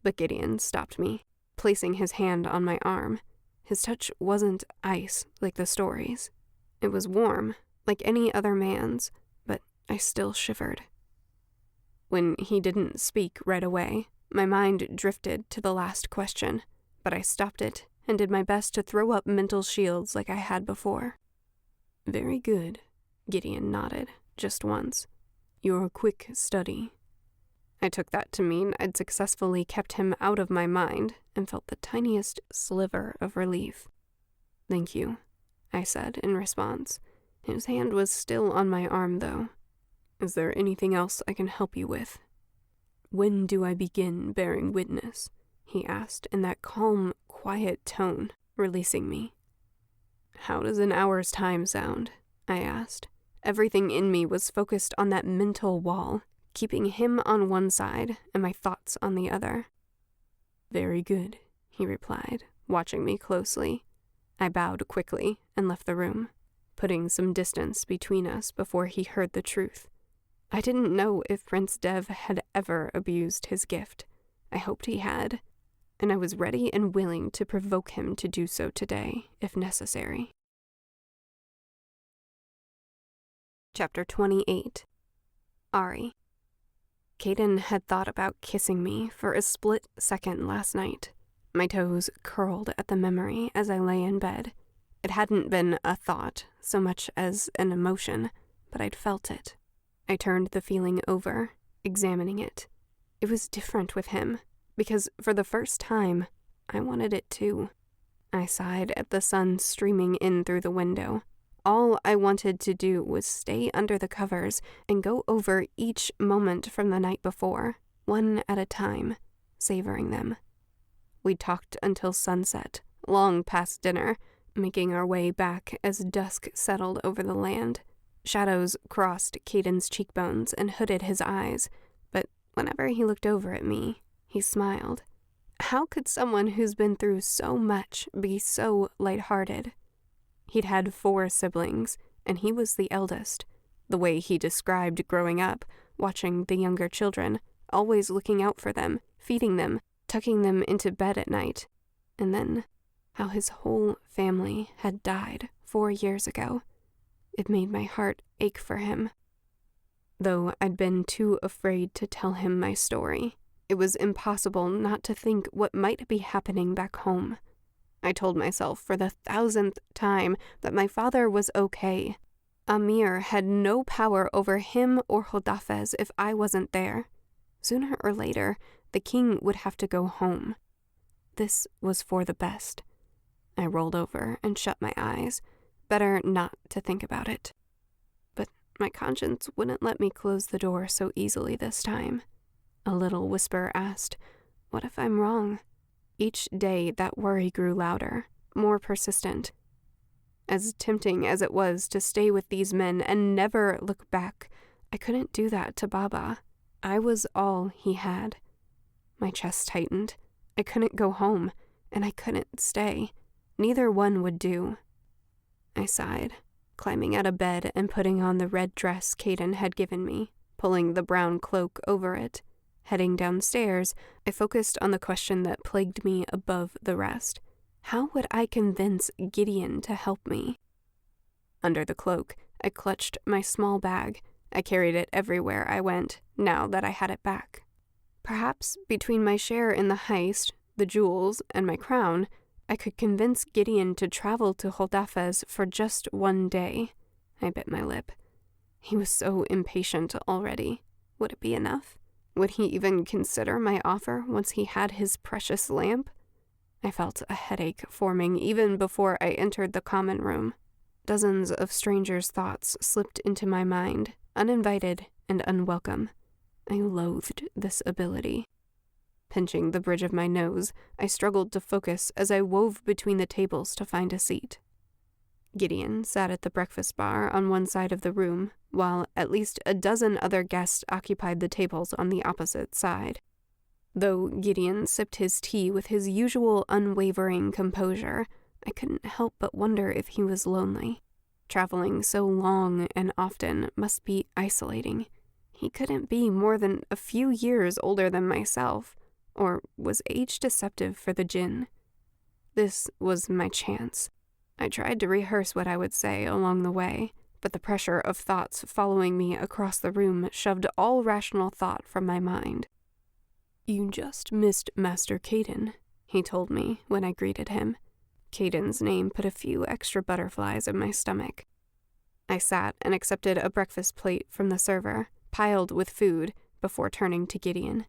S1: But Gideon stopped me, placing his hand on my arm. His touch wasn't ice like the stories. It was warm, like any other man's, but I still shivered. When he didn't speak right away, my mind drifted to the last question, but I stopped it and did my best to throw up mental shields like I had before. Very good, Gideon nodded, just once. You're a quick study. I took that to mean I'd successfully kept him out of my mind and felt the tiniest sliver of relief. Thank you, I said in response. His hand was still on my arm, though. Is there anything else I can help you with? When do I begin bearing witness? He asked in that calm, quiet tone, releasing me. How does an hour's time sound? I asked. Everything in me was focused on that mental wall, keeping him on one side and my thoughts on the other. Very good, he replied, watching me closely. I bowed quickly and left the room, putting some distance between us before he heard the truth. I didn't know if Prince Dev had ever abused his gift. I hoped he had, and I was ready and willing to provoke him to do so today, if necessary. Chapter 28. Arie. Caden had thought about kissing me for a split second last night. My toes curled at the memory as I lay in bed. It hadn't been a thought so much as an emotion, but I'd felt it. I turned the feeling over, examining it. It was different with him, because for the first time, I wanted it too. I sighed at the sun streaming in through the window. All I wanted to do was stay under the covers and go over each moment from the night before, one at a time, savoring them. We talked until sunset, long past dinner, making our way back as dusk settled over the land. Shadows crossed Caden's cheekbones and hooded his eyes, but whenever he looked over at me, he smiled. How could someone who's been through so much be so lighthearted? He'd had 4 siblings, and he was the eldest. The way he described growing up, watching the younger children, always looking out for them, feeding them, tucking them into bed at night. And then, how his whole family had died 4 years ago. It made my heart ache for him. Though I'd been too afraid to tell him my story, it was impossible not to think what might be happening back home. I told myself for the 1000th time that my father was okay. Amir had no power over him or Hodafez if I wasn't there. Sooner or later, the king would have to go home. This was for the best. I rolled over and shut my eyes. Better not to think about it. But my conscience wouldn't let me close the door so easily this time. A little whisper asked, what if I'm wrong? Each day that worry grew louder, more persistent. As tempting as it was to stay with these men and never look back, I couldn't do that to Baba. I was all he had. My chest tightened. I couldn't go home, and I couldn't stay. Neither one would do. I sighed, climbing out of bed and putting on the red dress Caden had given me, pulling the brown cloak over it. Heading downstairs, I focused on the question that plagued me above the rest. How would I convince Gideon to help me? Under the cloak, I clutched my small bag. I carried it everywhere I went, now that I had it back. Perhaps between my share in the heist, the jewels, and my crown, I could convince Gideon to travel to Holdafez for just one day. I bit my lip. He was so impatient already. Would it be enough? Would he even consider my offer once he had his precious lamp? I felt a headache forming even before I entered the common room. Dozens of strangers' thoughts slipped into my mind, uninvited and unwelcome. I loathed this ability. Pinching the bridge of my nose, I struggled to focus as I wove between the tables to find a seat. Gideon sat at the breakfast bar on one side of the room, while at least a dozen other guests occupied the tables on the opposite side. Though Gideon sipped his tea with his usual unwavering composure, I couldn't help but wonder if he was lonely. Traveling so long and often must be isolating. He couldn't be more than a few years older than myself, or was age deceptive for the Jinn? This was my chance. I tried to rehearse what I would say along the way, but the pressure of thoughts following me across the room shoved all rational thought from my mind. "You just missed Master Caden," he told me when I greeted him. Caden's name put a few extra butterflies in my stomach. I sat and accepted a breakfast plate from the server, piled with food, before turning to Gideon.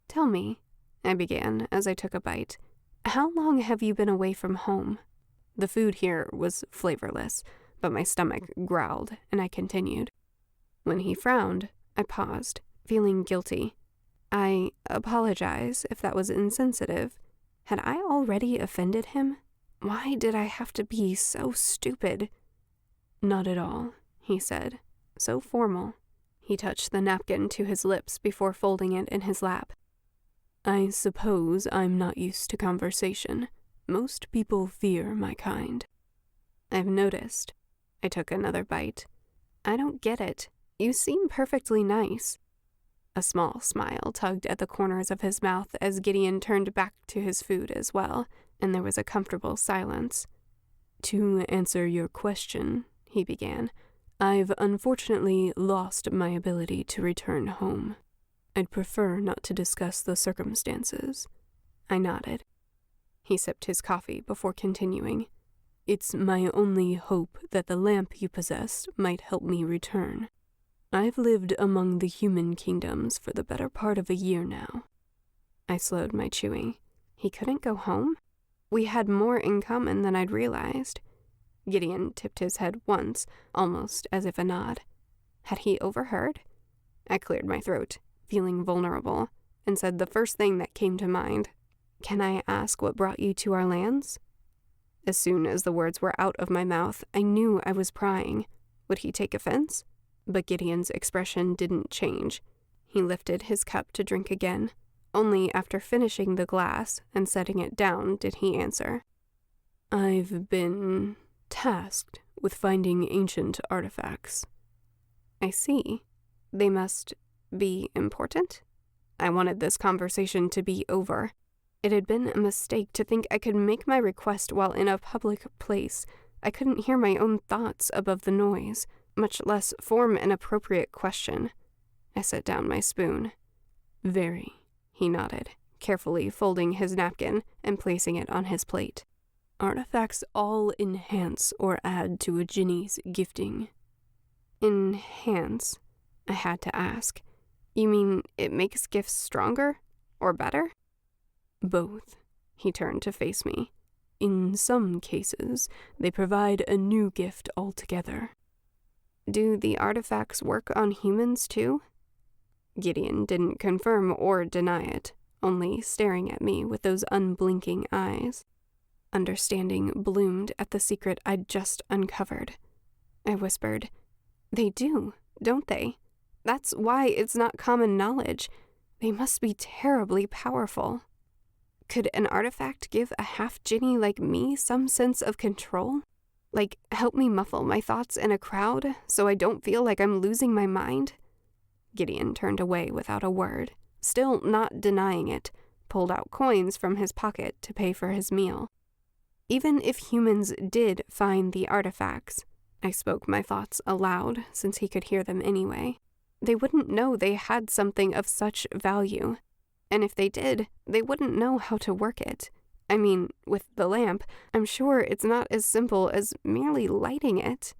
S1: "Tell me," I began as I took a bite, "how long have you been away from home?" The food here was flavorless, but my stomach growled, and I continued. When he frowned, I paused, feeling guilty. I apologize if that was insensitive. Had I already offended him? Why did I have to be so stupid? "Not at all," he said, so formal. He touched the napkin to his lips before folding it in his lap. "I suppose I'm not used to conversation. Most people fear my kind." "I've noticed." I took another bite. "I don't get it. You seem perfectly nice." A small smile tugged at the corners of his mouth as Gideon turned back to his food as well, and there was a comfortable silence. "To answer your question," he began, "I've unfortunately lost my ability to return home. I'd prefer not to discuss the circumstances." I nodded. He sipped his coffee before continuing. "It's my only hope that the lamp you possess might help me return. I've lived among the human kingdoms for the better part of a year now." I slowed my chewing. He couldn't go home? We had more in common than I'd realized. Gideon tipped his head once, almost as if a nod. Had he overheard? I cleared my throat, feeling vulnerable, and said the first thing that came to mind. "Can I ask what brought you to our lands?" As soon as the words were out of my mouth, I knew I was prying. Would he take offense? But Gideon's expression didn't change. He lifted his cup to drink again. Only after finishing the glass and setting it down did he answer. "I've been tasked with finding ancient artifacts." "I see. They must be important?" I wanted this conversation to be over. It had been a mistake to think I could make my request while in a public place. I couldn't hear my own thoughts above the noise, much less form an appropriate question. I set down my spoon. "Very," he nodded, carefully folding his napkin and placing it on his plate. "Artifacts all enhance or add to a Jinni's gifting." "Enhance?" I had to ask. "You mean it makes gifts stronger? Or better?" "Both." He turned to face me. "In some cases, they provide a new gift altogether." "Do the artifacts work on humans too?" Gideon didn't confirm or deny it, only staring at me with those unblinking eyes. Understanding bloomed at the secret I'd just uncovered. I whispered, "They do, don't they? That's why it's not common knowledge. They must be terribly powerful. Could an artifact give a half-Jinni like me some sense of control? Like, help me muffle my thoughts in a crowd so I don't feel like I'm losing my mind?" Gideon turned away without a word, still not denying it, pulled out coins from his pocket to pay for his meal. Even if humans did find the artifacts, I spoke my thoughts aloud since he could hear them anyway, they wouldn't know they had something of such value. And if they did, they wouldn't know how to work it. I mean, with the lamp, I'm sure it's not as simple as merely lighting it.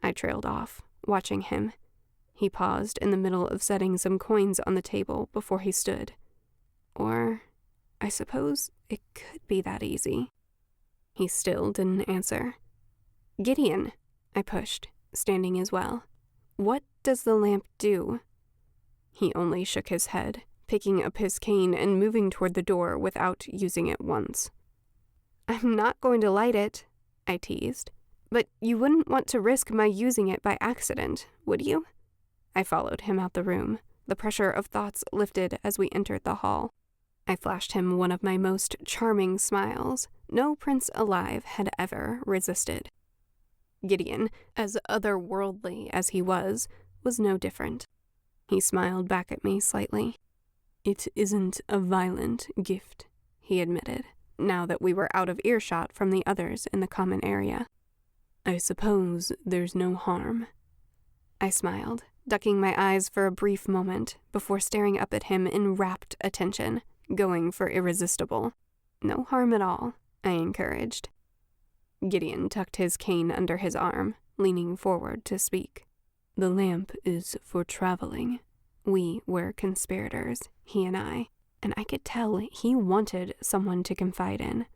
S1: I trailed off, watching him. He paused in the middle of setting some coins on the table before he stood. Or, I suppose it could be that easy. He still didn't answer. "Gideon," I pushed, standing as well. "What does the lamp do?" He only shook his head, picking up his cane and moving toward the door without using it once. "I'm not going to light it," I teased. "But you wouldn't want to risk my using it by accident, would you?" I followed him out the room. The pressure of thoughts lifted as we entered the hall. I flashed him one of my most charming smiles. No prince alive had ever resisted. Gideon, as otherworldly as he was no different. He smiled back at me slightly. "It isn't a violent gift," he admitted, now that we were out of earshot from the others in the common area. "I suppose there's no harm." I smiled, ducking my eyes for a brief moment before staring up at him in rapt attention, going for irresistible. "No harm at all," I encouraged. Gideon tucked his cane under his arm, leaning forward to speak. "The lamp is for traveling. We were conspirators, he and I could tell he wanted someone to confide in.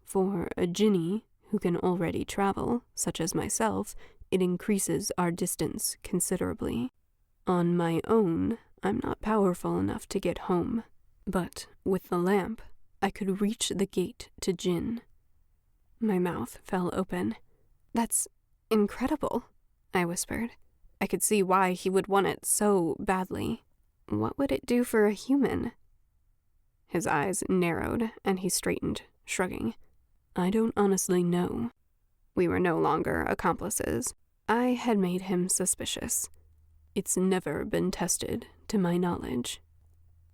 S1: For a Jinni who can already travel, such as myself, it increases our distance considerably. On my own, I'm not powerful enough to get home, but with the lamp, I could reach the gate to Jinn." My mouth fell open. "That's incredible," I whispered. I could see why he would want it so badly. What would it do for a human? His eyes narrowed, and he straightened, shrugging. "I don't honestly know." We were no longer accomplices. I had made him suspicious. "It's never been tested, to my knowledge."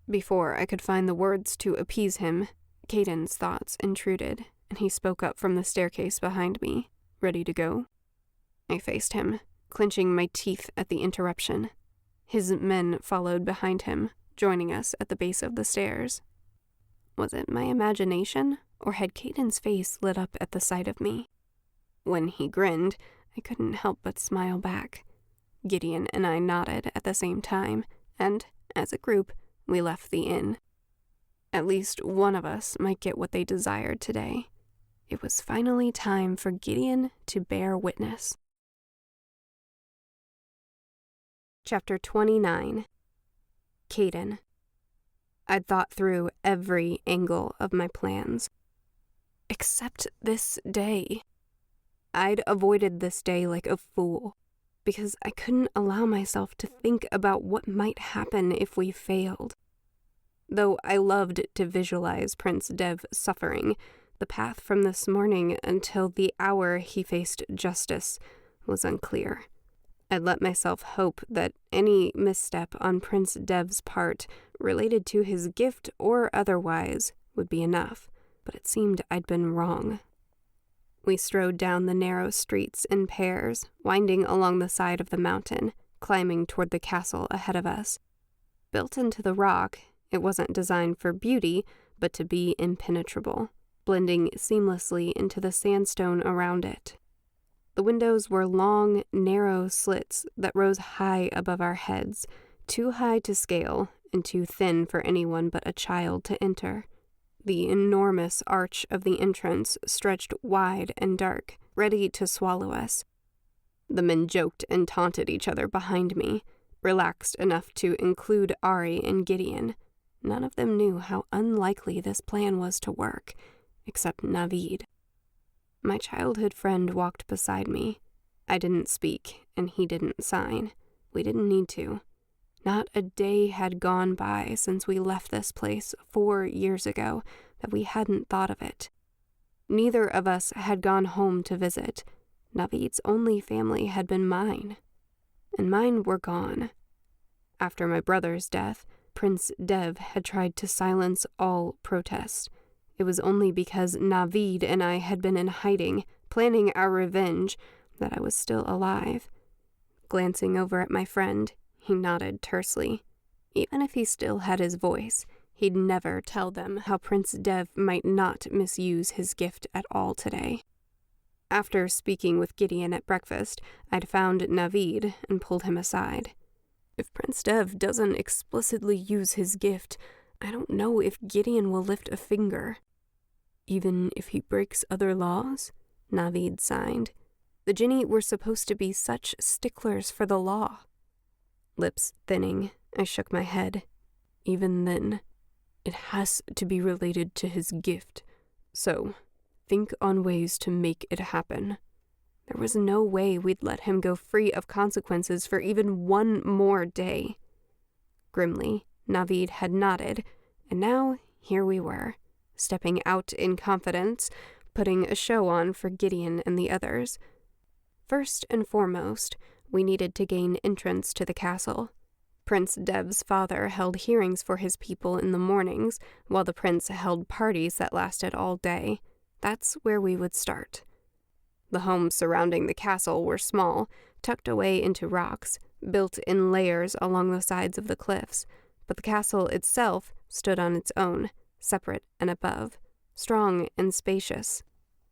S1: Before I could find the words to appease him, Caden's thoughts intruded, and he spoke up from the staircase behind me. "Ready to go?" I faced him, clenching my teeth at the interruption. His men followed behind him, joining us at the base of the stairs. Was it my imagination, or had Caden's face lit up at the sight of me? When he grinned, I couldn't help but smile back. Gideon and I nodded at the same time, and, as a group, we left the inn. At least one of us might get what they desired today. It was finally time for Gideon to bear witness. Chapter 29. Caden. I'd thought through every angle of my plans. Except this day. I'd avoided this day like a fool, because I couldn't allow myself to think about what might happen if we failed. Though I loved to visualize Prince Dev suffering, the path from this morning until the hour he faced justice was unclear. I'd let myself hope that any misstep on Prince Dev's part, related to his gift or otherwise, would be enough, but it seemed I'd been wrong. We strode down the narrow streets in pairs, winding along the side of the mountain, climbing toward the castle ahead of us. Built into the rock, it wasn't designed for beauty, but to be impenetrable, blending seamlessly into the sandstone around it. The windows were long, narrow slits that rose high above our heads, too high to scale and too thin for anyone but a child to enter. The enormous arch of the entrance stretched wide and dark, ready to swallow us. The men joked and taunted each other behind me, relaxed enough to include Arie and Gideon. None of them knew how unlikely this plan was to work, except Naveed. My childhood friend walked beside me. I didn't speak, and he didn't sign. We didn't need to. Not a day had gone by since we left this place 4 years ago that we hadn't thought of it. Neither of us had gone home to visit. Naveed's only family had been mine, and mine were gone. After my brother's death, Prince Dev had tried to silence all protest. It was only because Naveed and I had been in hiding, planning our revenge, that I was still alive. Glancing over at my friend, he nodded tersely. Even if he still had his voice, he'd never tell them how Prince Dev might not misuse his gift at all today. After speaking with Gideon at breakfast, I'd found Naveed and pulled him aside. If Prince Dev doesn't explicitly use his gift, I don't know if Gideon will lift a finger. Even if he breaks other laws? Naveed signed. The Jinni were supposed to be such sticklers for the law. Lips thinning, I shook my head. Even then, it has to be related to his gift. So, think on ways to make it happen. There was no way we'd let him go free of consequences for even one more day. Grimly, Naveed had nodded, and now here we were, stepping out in confidence, putting a show on for Gideon and the others. First and foremost, we needed to gain entrance to the castle. Prince Dev's father held hearings for his people in the mornings, while the prince held parties that lasted all day. That's where we would start. The homes surrounding the castle were small, tucked away into rocks, built in layers along the sides of the cliffs, but the castle itself stood on its own, separate and above, strong and spacious.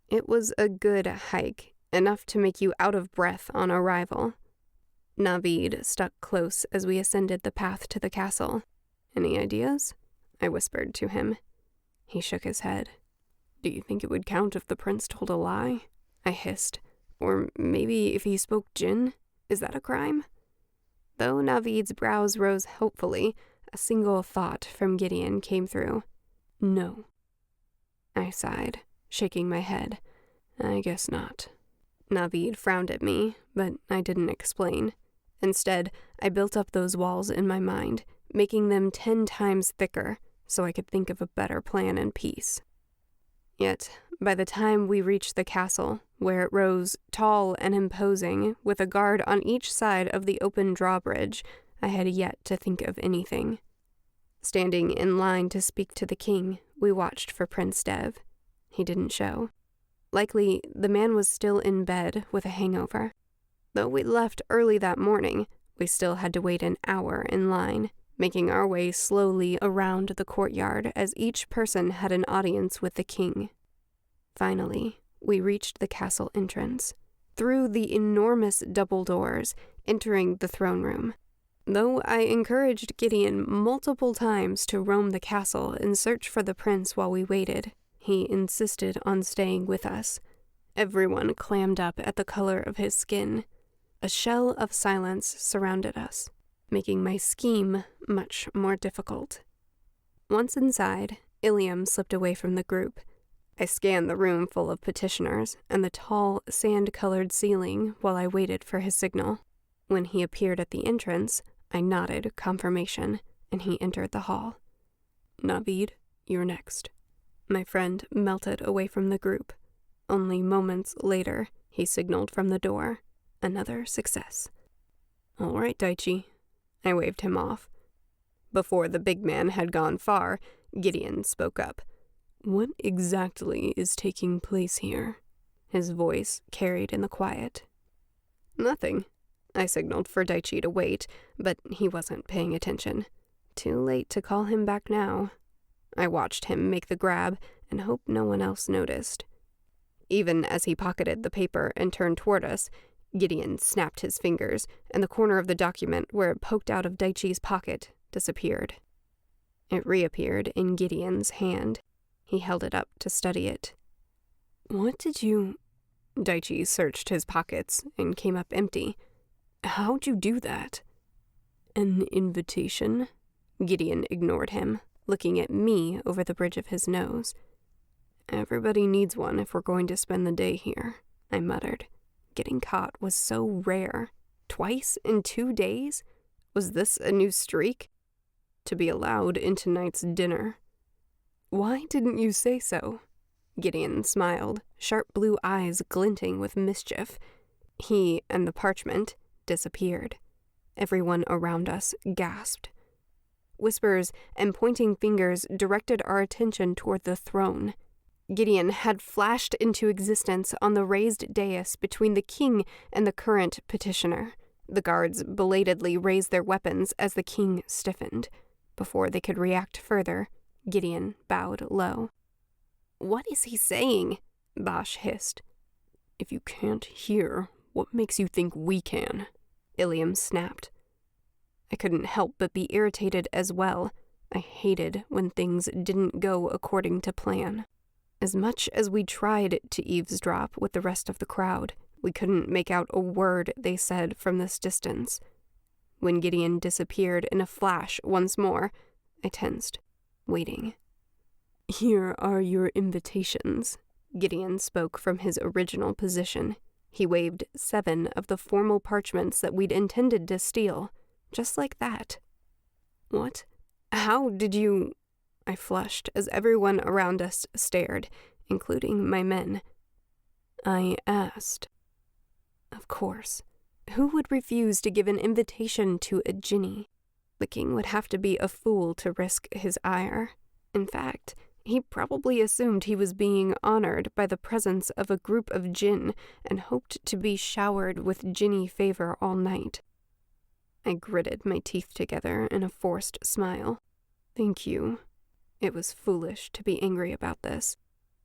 S1: It was a good hike, enough to make you out of breath on arrival. Naveed stuck close as we ascended the path to the castle. "Any ideas?" I whispered to him. He shook his head. "Do you think it would count if the prince told a lie?" I hissed. "Or maybe if he spoke Jinn? Is that a crime?" Though Naveed's brows rose hopefully, a single thought from Gideon came through. "No." I sighed, shaking my head. "I guess not." Naveed frowned at me, but I didn't explain. Instead, I built up those walls in my mind, making them 10 times thicker so I could think of a better plan in peace. Yet, by the time we reached the castle, where it rose tall and imposing, with a guard on each side of the open drawbridge, I had yet to think of anything. Standing in line to speak to the king, we watched for Prince Dev. He didn't show. Likely, the man was still in bed with a hangover. Though we left early that morning, we still had to wait an hour in line, making our way slowly around the courtyard as each person had an audience with the king. Finally, we reached the castle entrance, through the enormous double doors, entering the throne room. Though I encouraged Gideon multiple times to roam the castle and search for the prince while we waited, he insisted on staying with us. Everyone clammed up at the color of his skin. A shell of silence surrounded us, making my scheme much more difficult. Once inside, Ilium slipped away from the group. I scanned the room full of petitioners and the tall, sand-colored ceiling while I waited for his signal. When he appeared at the entrance, I nodded confirmation, and he entered the hall. "Naveed, you're next." My friend melted away from the group. Only moments later, he signaled from the door. Another success. "All right, Daichi." I waved him off. Before the big man had gone far, Gideon spoke up. "What exactly is taking place here?" His voice carried in the quiet. "Nothing." I signaled for Daichi to wait, but he wasn't paying attention. Too late to call him back now. I watched him make the grab and hoped no one else noticed. Even as he pocketed the paper and turned toward us, Gideon snapped his fingers, and the corner of the document where it poked out of Daichi's pocket disappeared. It reappeared in Gideon's hand. He held it up to study it. "What did you—" Daichi searched his pockets and came up empty. "How'd you do that?" "An invitation?" Gideon ignored him, looking at me over the bridge of his nose.
S3: Everybody needs one if we're going to spend the day here, I muttered. Getting caught was so rare. Twice in 2 days? Was this a new streak? To be allowed into tonight's dinner. Why didn't you say so? Gideon smiled, sharp blue eyes glinting with mischief. He and the parchment disappeared. Everyone around us gasped. Whispers and pointing fingers directed our attention toward the throne. Gideon had flashed into existence on the raised dais between the king and the current petitioner. The guards belatedly raised their weapons as the king stiffened. Before they could react further, Gideon bowed low. "What is he saying?" Bosch hissed. "If you can't hear, what makes you think we can?" Ilium snapped. I couldn't help but be irritated as well. I hated when things didn't go according to plan. As much as we tried to eavesdrop with the rest of the crowd, we couldn't make out a word they said from this distance. When Gideon disappeared in a flash once more, I tensed, waiting. "Here are your invitations." Gideon spoke from his original position. He waved 7 of the formal parchments that we'd intended to steal, just like that. "What? How did you—" I flushed as everyone around us stared, including my men. "I asked." Of course. Who would refuse to give an invitation to a Jinni? The king would have to be a fool to risk his ire. In fact, he probably assumed he was being honored by the presence of a group of jinn and hoped to be showered with Jinni favor all night. I gritted my teeth together in a forced smile. "Thank you." It was foolish to be angry about this.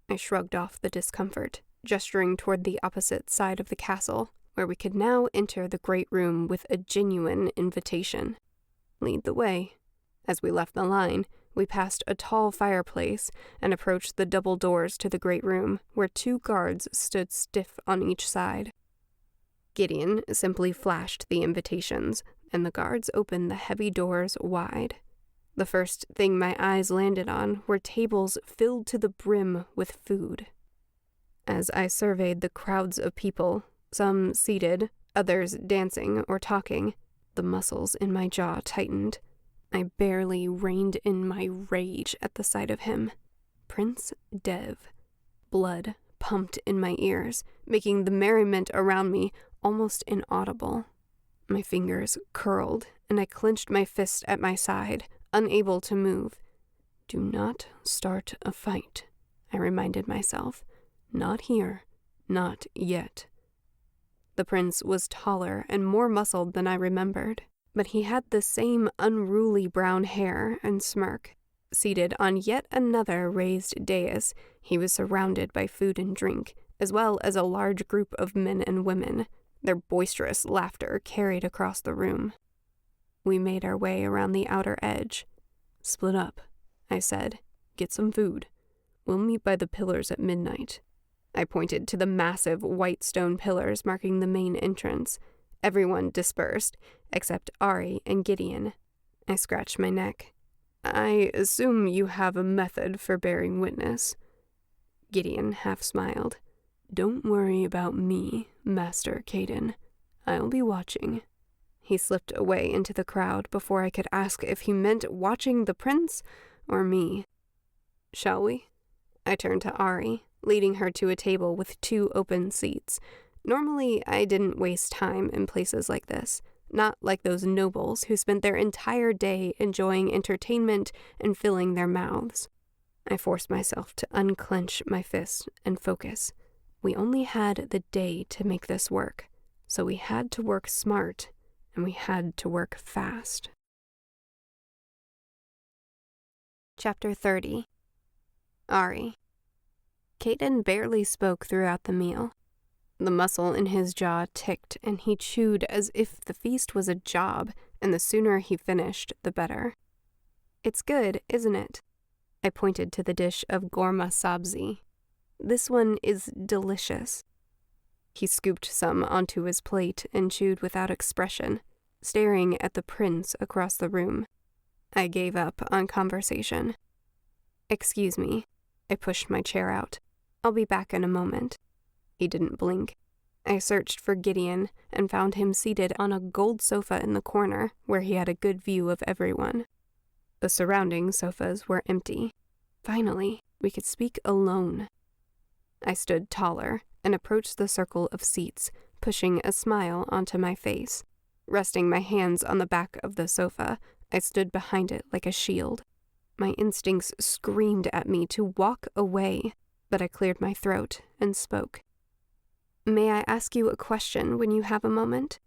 S3: I shrugged off the discomfort, gesturing toward the opposite side of the castle, where we could now enter the great room with a genuine invitation. "Lead the way." As we left the line, we passed a tall fireplace and approached the double doors to the great room, where 2 guards stood stiff on each side. Gideon simply flashed the invitations, and the guards opened the heavy doors wide. The first thing my eyes landed on were tables filled to the brim with food. As I surveyed the crowds of people, some seated, others dancing or talking, the muscles in my jaw tightened. I barely reined in my rage at the sight of him. Prince Dev. Blood pumped in my ears, making the merriment around me almost inaudible. My fingers curled, and I clenched my fist at my side, unable to move. "Do not start a fight," I reminded myself. "Not here. Not yet." The prince was taller and more muscled than I remembered, but he had the same unruly brown hair and smirk. Seated on yet another raised dais, he was surrounded by food and drink, as well as a large group of men and women. Their boisterous laughter carried across the room. We made our way around the outer edge. "Split up," I said. "Get some food. We'll meet by the pillars at midnight." I pointed to the massive white stone pillars marking the main entrance. Everyone dispersed, except Arie and Gideon. I scratched my neck. "I assume you have a method for bearing witness." Gideon half smiled. "Don't worry about me, Master Caden. I'll be watching." He slipped away into the crowd before I could ask if he meant watching the prince or me. "Shall we?" I turned to Arie, leading her to a table with 2 open seats. Normally, I didn't waste time in places like this, not like those nobles who spent their entire day enjoying entertainment and filling their mouths. I forced myself to unclench my fist and focus. We only had the day to make this work, so we had to work smart, and we had to work fast. Chapter 30. Arie. Caden barely spoke throughout the meal. The muscle in his jaw ticked, and he chewed as if the feast was a job, and the sooner he finished, the better. "It's good, isn't it?" I pointed to the dish of gorma sabzi. "This one is delicious." He scooped some onto his plate and chewed without expression, staring at the prince across the room. I gave up on conversation. "Excuse me."
S1: I pushed my chair out. I'll be back in a moment. He didn't blink. I searched for Gideon and found him seated on a gold sofa in the corner where he had a good view of everyone. The surrounding sofas were empty. Finally, we could speak alone. I stood taller and approached the circle of seats, pushing a smile onto my face. Resting my hands on the back of the sofa, I stood behind it like a shield. My instincts screamed at me to walk away, but I cleared my throat and spoke. "May I ask you a question when you have a moment?"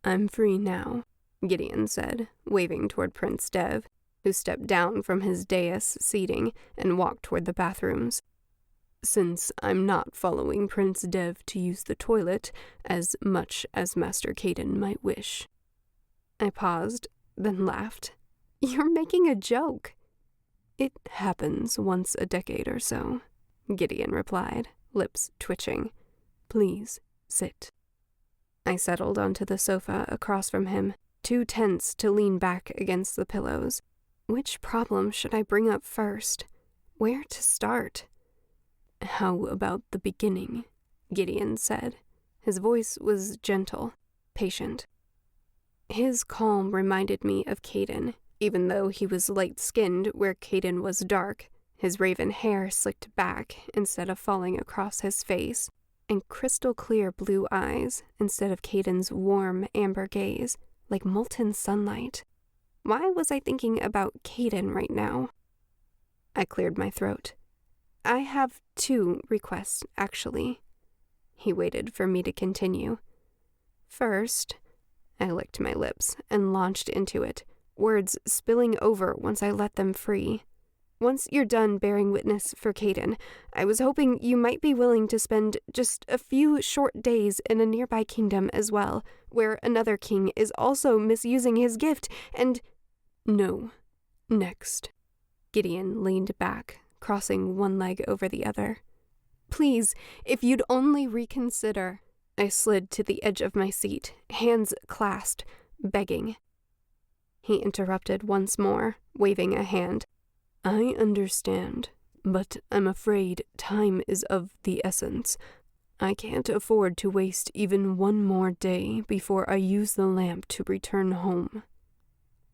S1: "I'm free now," Gideon said, waving toward Prince Dev, who stepped down from his dais seating and walked toward the bathrooms. "Since I'm not following Prince Dev to use the toilet as much as Master Caden might wish." I paused, then laughed. "You're making a joke." "It happens once a decade or so," Gideon replied, lips twitching. "Please, sit." I settled onto the sofa across from him, too tense to lean back against the pillows. Which problem should I bring up first? Where to start? "How about the beginning?" Gideon said. His voice was gentle, patient. His calm reminded me of Caden, even though he was light-skinned where Caden was dark, his raven hair slicked back instead of falling across his face, and crystal-clear blue eyes instead of Caden's warm amber gaze, like molten sunlight. Why was I thinking about Caden right now? I cleared my throat. "I have 2 requests, actually." He waited for me to continue. "First," I licked my lips and launched into it, words spilling over once I let them free. "Once you're done bearing witness for Caden, I was hoping you might be willing to spend just a few short days in a nearby kingdom as well, where another king is also misusing his gift, and—" "No. Next." Gideon leaned back, crossing one leg over the other. "Please, if you'd only reconsider." I slid to the edge of my seat, hands clasped, begging. He interrupted once more, waving a hand. "I understand, but I'm afraid time is of the essence. I can't afford to waste even one more day before I use the lamp to return home."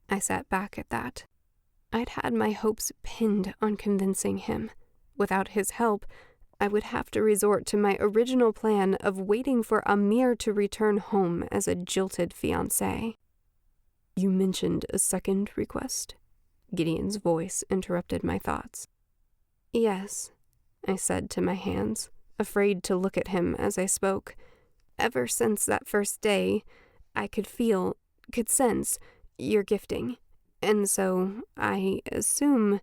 S1: I sat back at that. I'd had my hopes pinned on convincing him. Without his help, I would have to resort to my original plan of waiting for Amir to return home as a jilted fiancé. "You mentioned a second request?" Gideon's voice interrupted my thoughts. "Yes," I said to my hands, afraid to look at him as I spoke. "Ever since that first day, I could sense your gifting. And so I assume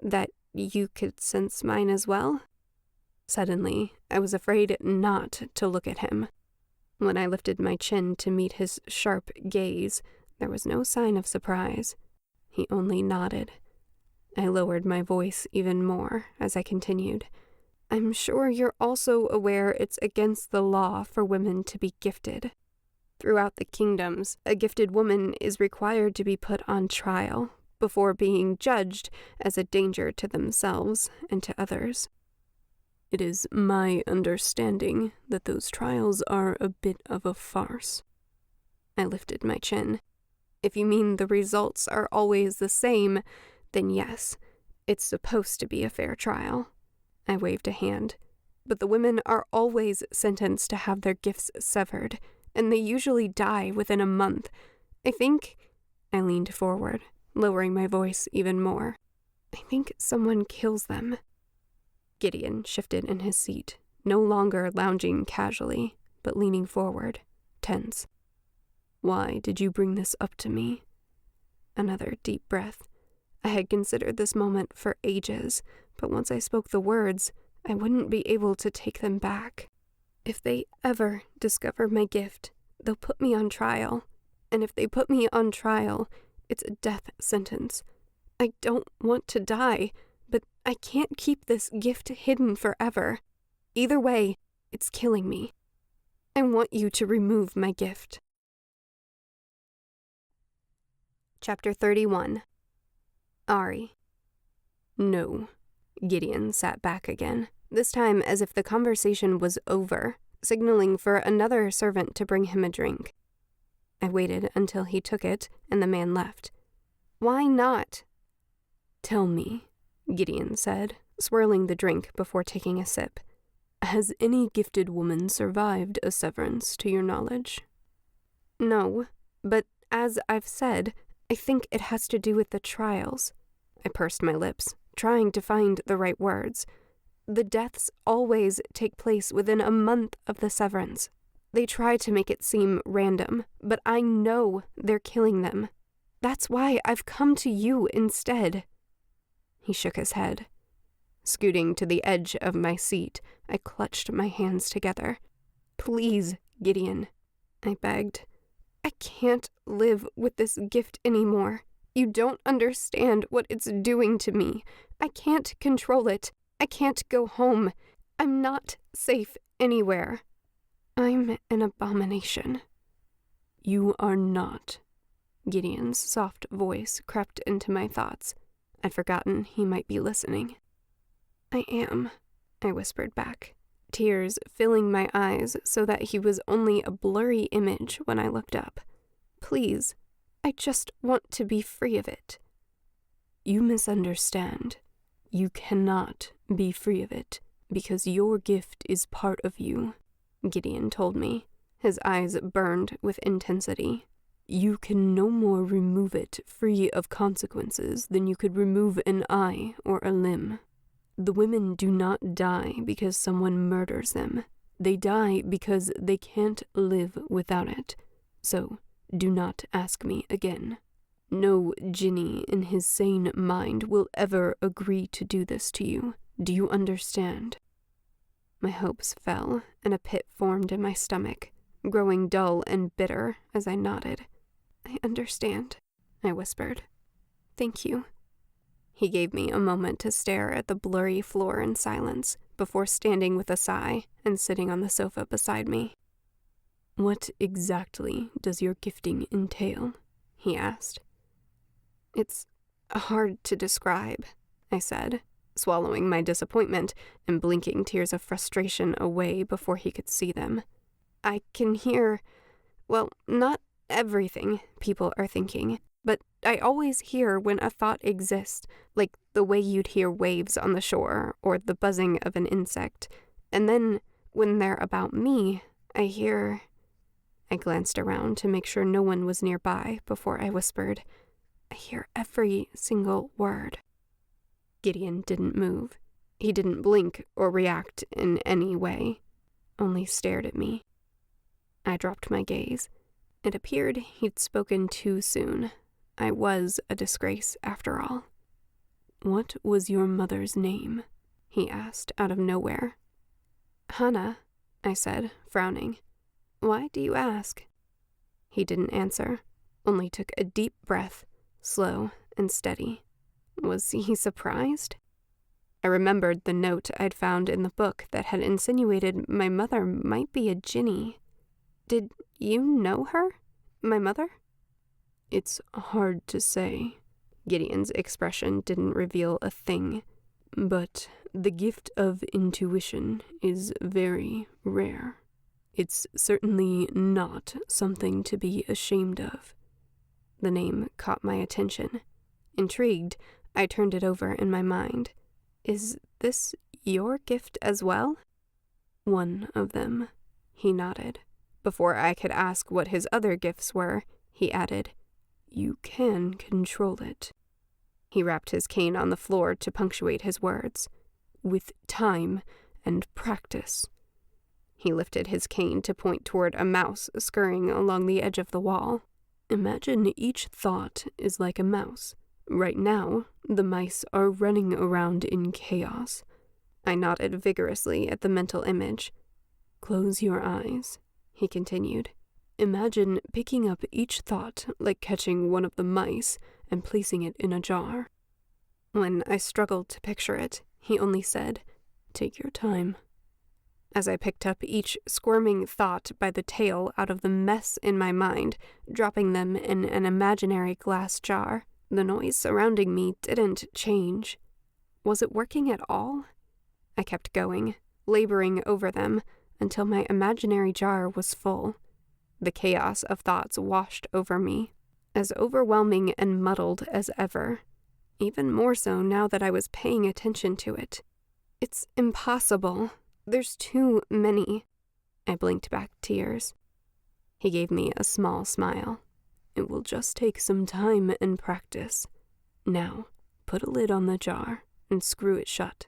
S1: that you could sense mine as well?" Suddenly, I was afraid not to look at him. When I lifted my chin to meet his sharp gaze, there was no sign of surprise. He only nodded. I lowered my voice even more as I continued. "I'm sure you're also aware it's against the law for women to be gifted. Throughout the kingdoms, a gifted woman is required to be put on trial before being judged as a danger to themselves and to others." "It is my understanding that those trials are a bit of a farce." I lifted my chin. "If you mean the results are always the same, then yes, it's supposed to be a fair trial." I waved a hand. "But the women are always sentenced to have their gifts severed, and they usually die within a month. I think—" I leaned forward, lowering my voice even more. "I think someone kills them." Gideon shifted in his seat, no longer lounging casually, but leaning forward, tense. "Why did you bring this up to me?" Another deep breath. I had considered this moment for ages, but once I spoke the words, I wouldn't be able to take them back. "If they ever discover my gift, they'll put me on trial. And if they put me on trial, it's a death sentence. I don't want to die, but I can't keep this gift hidden forever. Either way, it's killing me. I want you to remove my gift." Chapter 31. Arie. "No," Gideon sat back again, this time as if the conversation was over, signaling for another servant to bring him a drink. I waited until he took it and the man left. Why not?
S3: Tell me, Gideon said, swirling the drink before taking a sip. Has any gifted woman survived a severance to your knowledge?
S1: No, but as I've said, I think it has to do with the trials. I pursed my lips, trying to find the right words. The deaths always take place within a month of the severance. They try to make it seem random, but I know they're killing them. That's why I've come to you instead. He shook his head. Scooting to the edge of my seat, I clutched my hands together. Please, Gideon, I begged. I can't live with this gift anymore. You don't understand what it's doing to me. I can't control it. I can't go home. I'm not safe anywhere. I'm an abomination.
S3: You are not. Gideon's soft voice crept into my thoughts. I'd forgotten he might be listening.
S1: I am, I whispered back, tears filling my eyes so that he was only a blurry image when I looked up. Please, I just want to be free of it.
S3: You misunderstand. You cannot be free of it because your gift is part of you, Gideon told me. His eyes burned with intensity. You can no more remove it free of consequences than you could remove an eye or a limb. The women do not die because someone murders them. They die because they can't live without it. So, do not ask me again. No Jinni in his sane mind will ever agree to do this to you. Do you understand?
S1: My hopes fell, and a pit formed in my stomach, growing dull and bitter as I nodded. I understand, I whispered. Thank you. He gave me a moment to stare at the blurry floor in silence before standing with a sigh and sitting on the sofa beside me.
S3: What exactly does your gifting entail? He asked.
S1: It's hard to describe, I said, swallowing my disappointment and blinking tears of frustration away before he could see them. I can hear, well, not everything people are thinking, but I always hear when a thought exists, like the way you'd hear waves on the shore or the buzzing of an insect. And then, when they're about me, I hear... I glanced around to make sure no one was nearby before I whispered, I hear every single word. Gideon didn't move. He didn't blink or react in any way, only stared at me. I dropped my gaze. It appeared he'd spoken too soon. I was a disgrace after all.
S3: What was your mother's name? He asked out of nowhere.
S1: Hannah, I said, frowning. Why do you ask? He didn't answer, only took a deep breath, slow and steady. Was he surprised? I remembered the note I'd found in the book that had insinuated my mother might be a Jinni. Did you know her? My mother?
S3: It's hard to say. Gideon's expression didn't reveal a thing, but the gift of intuition is very rare. It's certainly not something to be ashamed of.
S1: The name caught my attention. Intrigued, I turned it over in my mind. Is this your gift as well?
S3: One of them,
S1: he nodded. Before I could ask what his other gifts were, he added,
S3: You can control it.
S1: He rapped his cane on the floor to punctuate his words.
S3: With time and practice.
S1: He lifted his cane to point toward a mouse scurrying along the edge of the wall.
S3: Imagine each thought is like a mouse. Right now, the mice are running around in chaos.
S1: I nodded vigorously at the mental image.
S3: Close your eyes, he continued. Imagine picking up each thought like catching one of the mice and placing it in a jar.
S1: When I struggled to picture it, he only said, Take your time. As I picked up each squirming thought by the tail out of the mess in my mind, dropping them in an imaginary glass jar, the noise surrounding me didn't change. Was it working at all? I kept going, laboring over them, until my imaginary jar was full. The chaos of thoughts washed over me, as overwhelming and muddled as ever, even more so now that I was paying attention to it. It's impossible. There's too many. I blinked back tears. He gave me a small smile. It will just take some time and practice. Now, put a lid on the jar and screw it shut.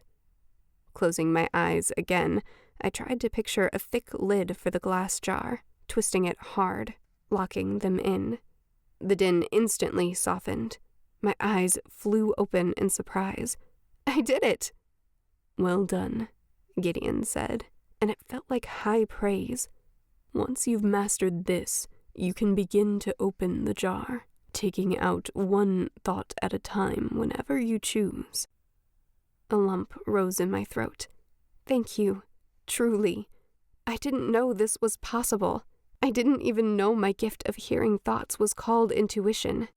S1: Closing my eyes again, I tried to picture a thick lid for the glass jar, twisting it hard, locking them in. The din instantly softened. My eyes flew open in surprise. I did it! Well done, Gideon said, and it felt like high praise. Once you've mastered this, you can begin to open the jar, taking out one thought at a time whenever you choose. A lump rose in my throat. Thank you, truly. I didn't know this was possible. I didn't even know my gift of hearing thoughts was called intuition.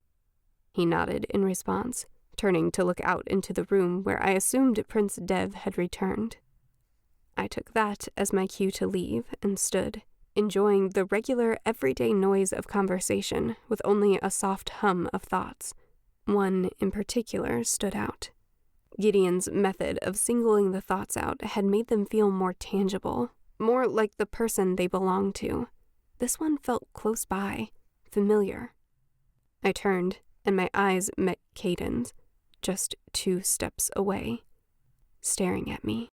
S1: He nodded in response, turning to look out into the room where I assumed Prince Dev had returned. I took that as my cue to leave and stood, enjoying the regular, everyday noise of conversation with only a soft hum of thoughts. One in particular stood out. Gideon's method of singling the thoughts out had made them feel more tangible, more like the person they belonged to. This one felt close by, familiar. I turned, and my eyes met Caden's, just 2 steps away, staring at me.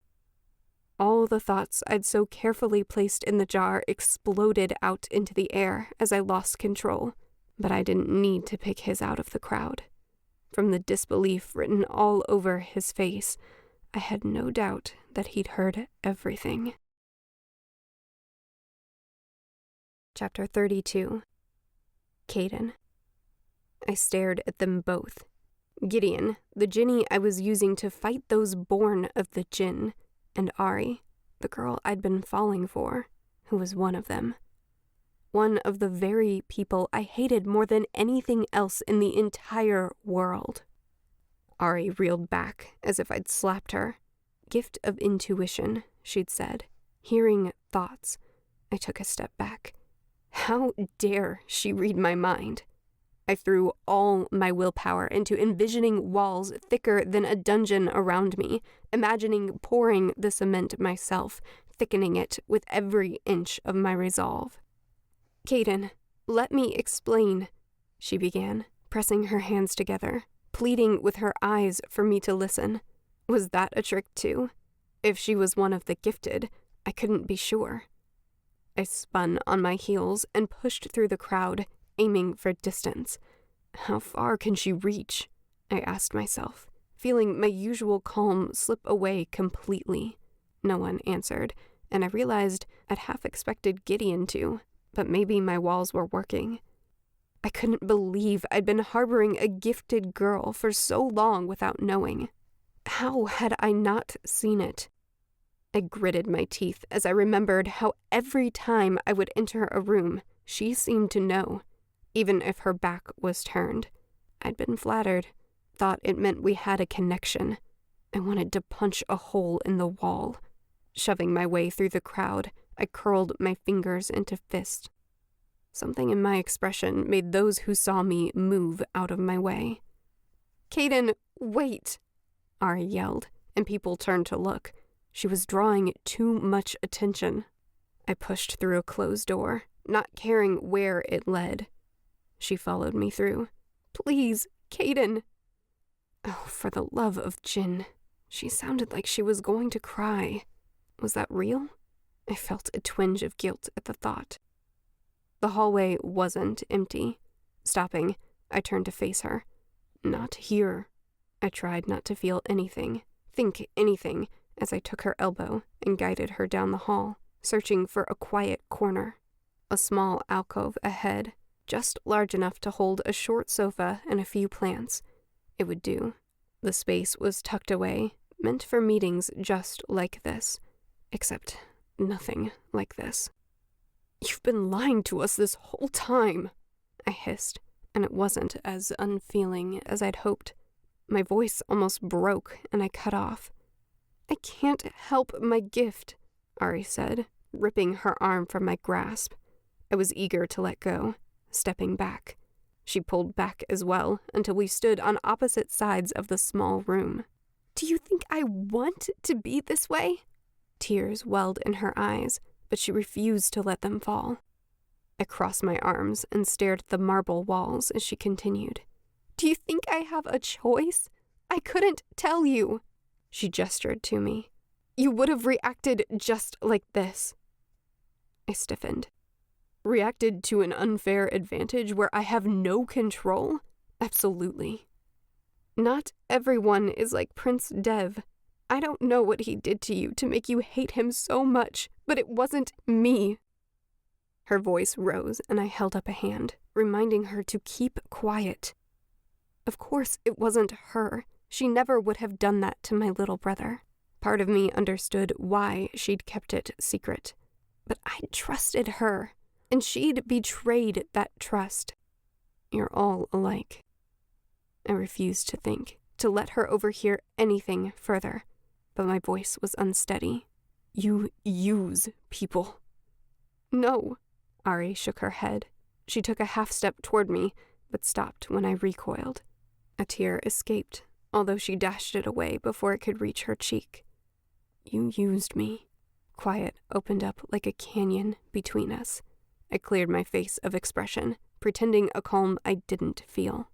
S1: All the thoughts I'd so carefully placed in the jar exploded out into the air as I lost control, but I didn't need to pick his out of the crowd. From the disbelief written all over his face, I had no doubt that he'd heard everything. Chapter 32. Caden. I stared at them both. Gideon, the Jinni I was using to fight those born of the Jinn, and Arie, the girl I'd been falling for, who was one of them. One of the very people I hated more than anything else in the entire world. Arie reeled back as if I'd slapped her. Gift of intuition, she'd said. Hearing thoughts. I took a step back. How dare she read my mind? I threw all my willpower into envisioning walls thicker than a dungeon around me, imagining pouring the cement myself, thickening it with every inch of my resolve. Caden, let me explain, she began, pressing her hands together, pleading with her eyes for me to listen. Was that a trick too? If she was one of the gifted, I couldn't be sure. I spun on my heels and pushed through the crowd, aiming for distance. How far can she reach? I asked myself, feeling my usual calm slip away completely. No one answered, and I realized I'd half expected Gideon to, but maybe my walls were working. I couldn't believe I'd been harboring a gifted girl for so long without knowing. How had I not seen it? I gritted my teeth as I remembered how every time I would enter a room, she seemed to know, even if her back was turned. I'd been flattered, thought it meant we had a connection. I wanted to punch a hole in the wall. Shoving my way through the crowd, I curled my fingers into fists. Something in my expression made those who saw me move out of my way. Caden, wait, Arie yelled, and people turned to look. She was drawing too much attention. I pushed through a closed door, not caring where it led. She followed me through. Please, Caden. Oh, for the love of Jinn. She sounded like she was going to cry. Was that real? I felt a twinge of guilt at the thought. The hallway wasn't empty. Stopping, I turned to face her. Not here. I tried not to feel anything, think anything, as I took her elbow and guided her down the hall, searching for a quiet corner. A small alcove ahead, just large enough to hold a short sofa and a few plants. It would do. The space was tucked away, meant for meetings just like this, except nothing like this. You've been lying to us this whole time, I hissed, and it wasn't as unfeeling as I'd hoped. My voice almost broke, and I cut off. "I can't help my gift," Arie said, ripping her arm from my grasp. I was eager to let go, stepping back. She pulled back as well until we stood on opposite sides of the small room. "Do you think I want to be this way?" Tears welled in her eyes, but she refused to let them fall. I crossed my arms and stared at the marble walls as she continued. "Do you think I have a choice? I couldn't tell you." She gestured to me. "You would have reacted just like this." I stiffened. Reacted to an unfair advantage where I have no control? Absolutely. Not everyone is like Prince Dev. I don't know what he did to you to make you hate him so much, but it wasn't me. Her voice rose, and I held up a hand, reminding her to keep quiet. Of course it wasn't her. She never would have done that to my little brother. Part of me understood why she'd kept it secret. But I'd trusted her, and she'd betrayed that trust. You're all alike. I refused to think, to let her overhear anything further, but my voice was unsteady. You use people. No. Arie shook her head. She took a half step toward me, but stopped when I recoiled. A tear escaped, although she dashed it away before it could reach her cheek. You used me. Quiet opened up like a canyon between us. I cleared my face of expression, pretending a calm I didn't feel.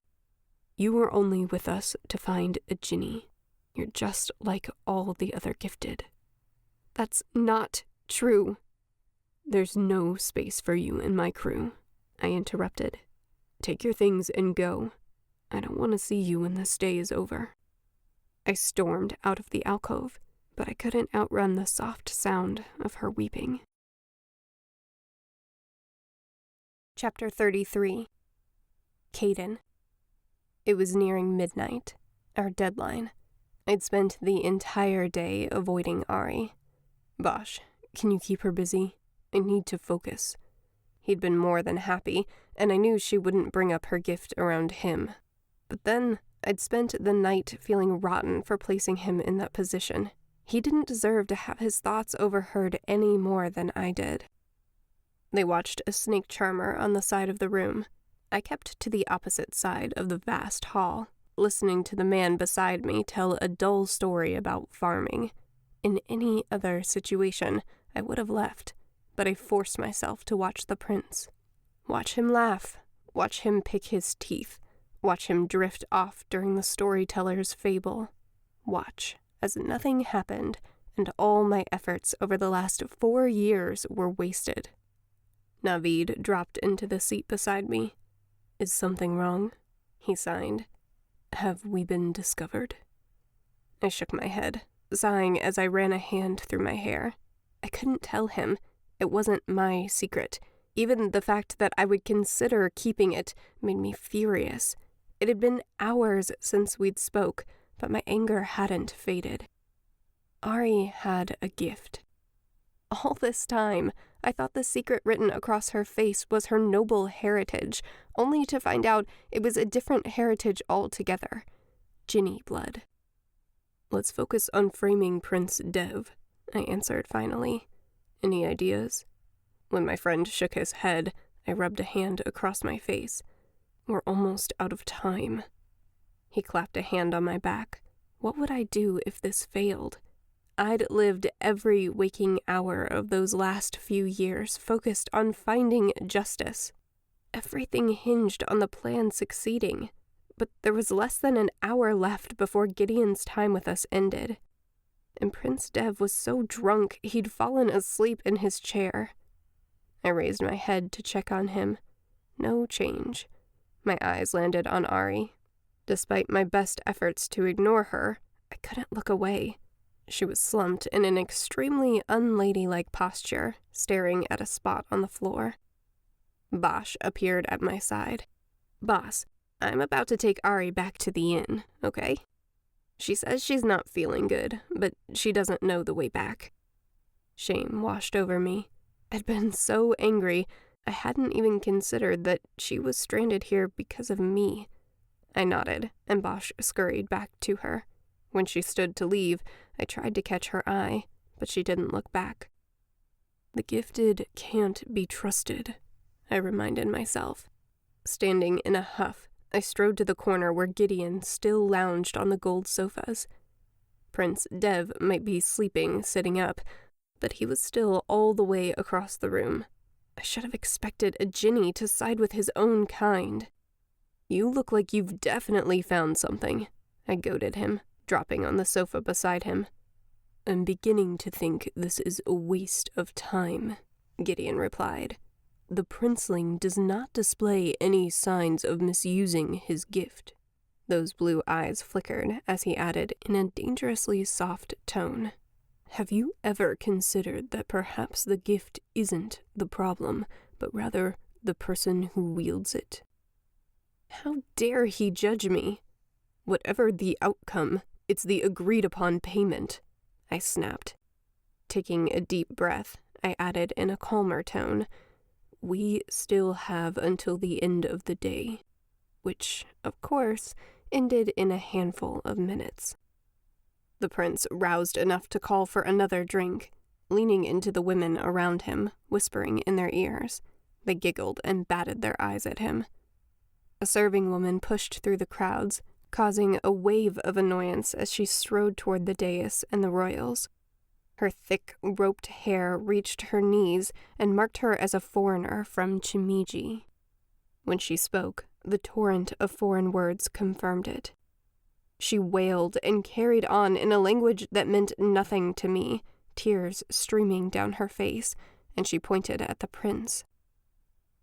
S1: You were only with us to find a Jinni. You're just like all the other gifted. That's not true. There's no space for you in my crew, I interrupted. Take your things and go. I don't want to see you when this day is over. I stormed out of the alcove, but I couldn't outrun the soft sound of her weeping. Chapter 33. Caden. It was nearing midnight, our deadline. I'd spent the entire day avoiding Arie. Bosh, can you keep her busy? I need to focus. He'd been more than happy, and I knew she wouldn't bring up her gift around him. But then, I'd spent the night feeling rotten for placing him in that position. He didn't deserve to have his thoughts overheard any more than I did. They watched a snake charmer on the side of the room. I kept to the opposite side of the vast hall, listening to the man beside me tell a dull story about farming. In any other situation, I would have left, but I forced myself to watch the prince. Watch him laugh, watch him pick his teeth, watch him drift off during the storyteller's fable. Watch as nothing happened, and all my efforts over the last 4 years were wasted. Naveed dropped into the seat beside me. Is something wrong? He signed. Have we been discovered? I shook my head, sighing as I ran a hand through my hair. I couldn't tell him. It wasn't my secret. Even the fact that I would consider keeping it made me furious. It had been hours since we'd spoke, but my anger hadn't faded. Arie had a gift. All this time, I thought the secret written across her face was her noble heritage, only to find out it was a different heritage altogether. Jinni blood. Let's focus on framing Prince Dev, I answered finally. Any ideas? When my friend shook his head, I rubbed a hand across my face. We're almost out of time. He clapped a hand on my back. What would I do if this failed? I'd lived every waking hour of those last few years focused on finding justice. Everything hinged on the plan succeeding, but there was less than an hour left before Gideon's time with us ended. And Prince Dev was so drunk he'd fallen asleep in his chair. I raised my head to check on him. No change. My eyes landed on Arie. Despite my best efforts to ignore her, I couldn't look away. She was slumped in an extremely unladylike posture, staring at a spot on the floor. Bosh appeared at my side. Boss, I'm about to take Arie back to the inn, okay? She says she's not feeling good, but she doesn't know the way back. Shame washed over me. I'd been so angry, I hadn't even considered that she was stranded here because of me.
S2: I nodded, and Bosch scurried back to her. When she stood to leave, I tried to catch her eye, but she didn't look back.
S3: The gifted can't be trusted, I reminded myself.
S2: Standing in a huff, I strode to the corner where Gideon still lounged on the gold sofas. Prince Dev might be sleeping, sitting up, but he was still all the way across the room. I should have expected a Jinni to side with his own kind.
S3: You look like you've definitely found something, I goaded him, dropping on the sofa beside him. I'm beginning to think this is a waste of time, Gideon replied. The princeling does not display any signs of misusing his gift.
S2: Those blue eyes flickered as he added in a dangerously soft tone.
S3: Have you ever considered that perhaps the gift isn't the problem, but rather the person who wields it?
S2: How dare he judge me?
S3: Whatever the outcome, it's the agreed-upon payment, I snapped.
S2: Taking a deep breath, I added in a calmer tone,
S3: we still have until the end of the day,
S2: which, of course, ended in a handful of minutes. The prince roused enough to call for another drink, leaning into the women around him, whispering in their ears. They giggled and batted their eyes at him. A serving woman pushed through the crowds, causing a wave of annoyance as she strode toward the dais and the royals. Her thick, roped hair reached her knees and marked her as a foreigner from Chimiji. When she spoke, the torrent of foreign words confirmed it. She wailed and carried on in a language that meant nothing to me, tears streaming down her face, and she pointed at the prince.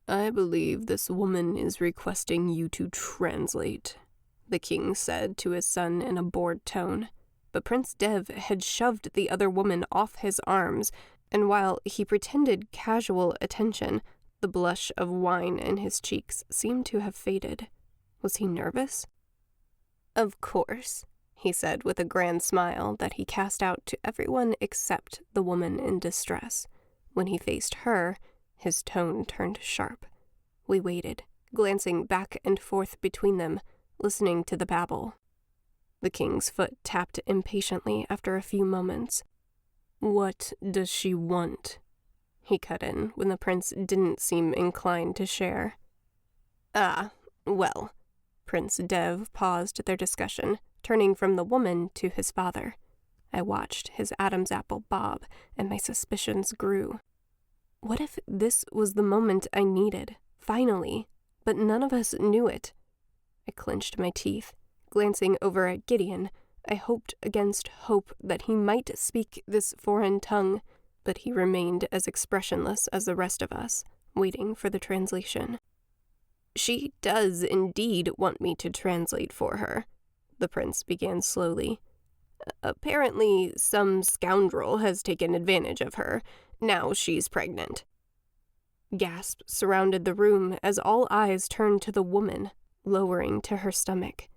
S3: I believe this woman is requesting you to translate, the king said to his son in a bored tone.
S2: But Prince Dev had shoved the other woman off his arms, and while he pretended casual attention, the blush of wine in his cheeks seemed to have faded. Was he nervous?
S1: Of course, he said with a grand smile that he cast out to everyone except the woman in distress. When he faced her, his tone turned sharp. We waited, glancing back and forth between them, listening to the babble. The king's foot tapped impatiently after a few moments.
S3: What does she want?
S2: He cut in when the prince didn't seem inclined to share.
S1: Well. Prince Dev paused their discussion, turning from the woman to his father. I watched his Adam's apple bob, and my suspicions grew. What if this was the moment I needed, finally, but none of us knew it? I clenched my teeth. Glancing over at Gideon, I hoped against hope that he might speak this foreign tongue, but he remained as expressionless as the rest of us, waiting for the translation. She does indeed want me to translate for her, the prince began slowly. Apparently, some scoundrel has taken advantage of her. Now she's pregnant. Gasps surrounded the room as all eyes turned to the woman, lowering to her stomach.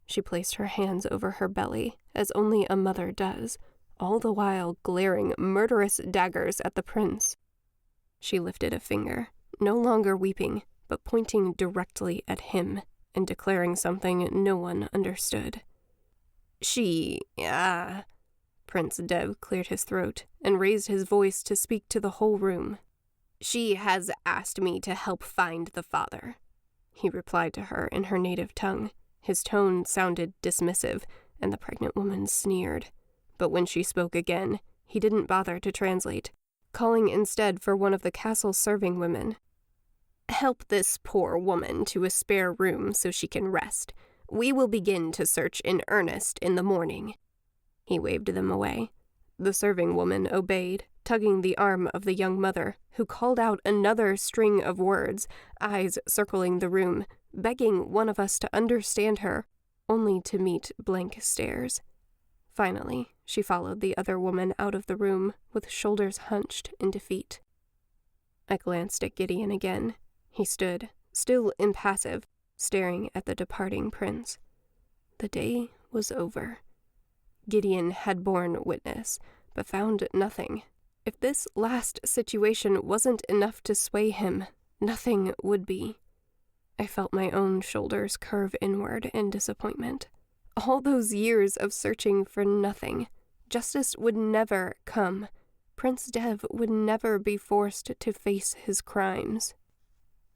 S1: She placed her hands over her belly, as only a mother does, all the while glaring murderous daggers at the prince. She lifted a finger, no longer weeping, but pointing directly at him and declaring something no one understood. Prince Dev cleared his throat and raised his voice to speak to the whole room. She has asked me to help find the father, he replied to her in her native tongue. His tone sounded dismissive, and the pregnant woman sneered. But when she spoke again, he didn't bother to translate, calling instead for one of the castle's serving women. Help this poor woman to a spare room so she can rest. We will begin to search in earnest in the morning. He waved them away. The serving woman obeyed, tugging the arm of the young mother, who called out another string of words, eyes circling the room, begging one of us to understand her, only to meet blank stares. Finally, she followed the other woman out of the room, with shoulders hunched in defeat. I glanced at Gideon again. He stood, still impassive, staring at the departing prince. The day was over. Gideon had borne witness, but found nothing. If this last situation wasn't enough to sway him, nothing would be.
S2: I felt my own shoulders curve inward in disappointment. All those years of searching for nothing. Justice would never come. Prince Dev would never be forced to face his crimes.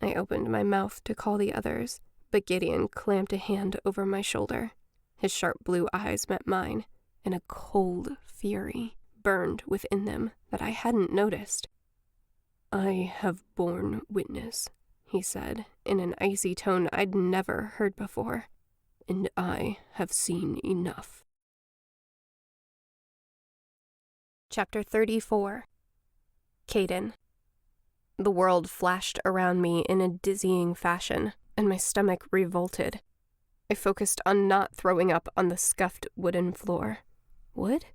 S2: I opened my mouth to call the others, but Gideon clamped a hand over my shoulder. His sharp blue eyes met mine, and a cold fury burned within them that I hadn't noticed. "I have borne witness," he said, in an icy tone I'd never heard before, "and I have seen enough." Chapter 34. Caden. The world flashed around me in a dizzying fashion, and my stomach revolted. I focused on not throwing up on the scuffed wooden floor. Wood?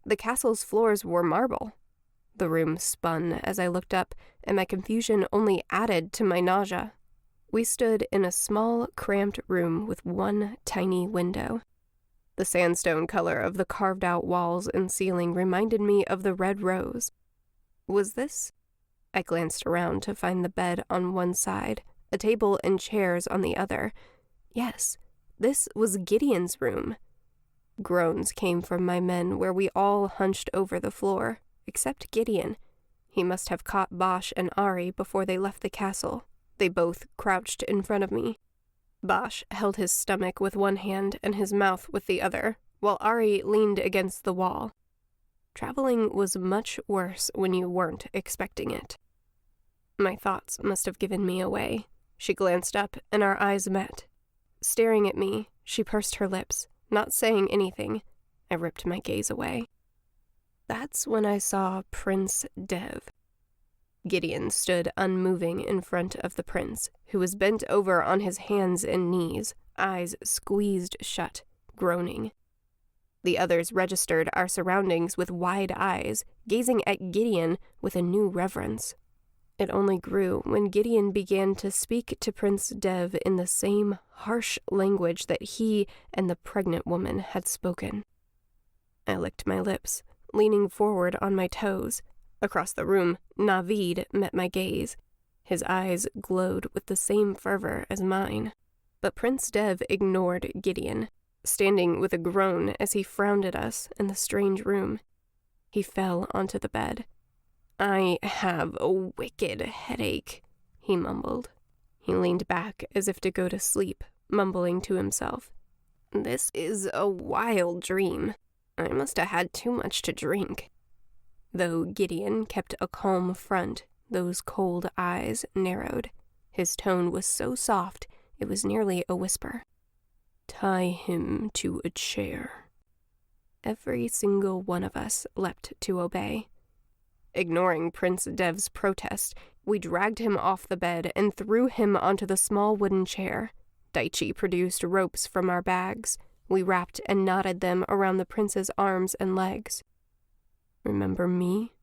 S2: The castle's floors were marble. The room spun as I looked up, and my confusion only added to my nausea. We stood in a small, cramped room with one tiny window. The sandstone color of the carved-out walls and ceiling reminded me of the red rose. Was this? I glanced around to find the bed on one side, a table and chairs on the other. Yes, this was Gideon's room. Groans came from my men where we all hunched over the floor, except Gideon. He must have caught Bosch and Arie before they left the castle. They both crouched in front of me. Bosch held his stomach with one hand and his mouth with the other, while Arie leaned against the wall. Traveling was much worse when you weren't expecting it. My thoughts must have given me away. She glanced up, and our eyes met. Staring at me, she pursed her lips, not saying anything. I ripped my gaze away. That's when I saw Prince Dev. Gideon stood unmoving in front of the prince, who was bent over on his hands and knees, eyes squeezed shut, groaning. The others registered our surroundings with wide eyes, gazing at Gideon with a new reverence. It only grew when Gideon began to speak to Prince Dev in the same harsh language that he and the pregnant woman had spoken. I licked my lips, leaning forward on my toes. Across the room, Naveed met my gaze. His eyes glowed with the same fervor as mine. But Prince Dev ignored Gideon, standing with a groan as he frowned at us in the strange room. He fell onto the bed. "I have a wicked headache," he mumbled. He leaned back as if to go to sleep, mumbling to himself. "This is a wild dream. I must have had too much to drink." Though Gideon kept a calm front, those cold eyes narrowed. His tone was so soft, it was nearly a whisper. "Tie him to a chair." Every single one of us leapt to obey. Ignoring Prince Dev's protest, we dragged him off the bed and threw him onto the small wooden chair. Daichi produced ropes from our bags. We wrapped and knotted them around the prince's arms and legs. "Remember me?"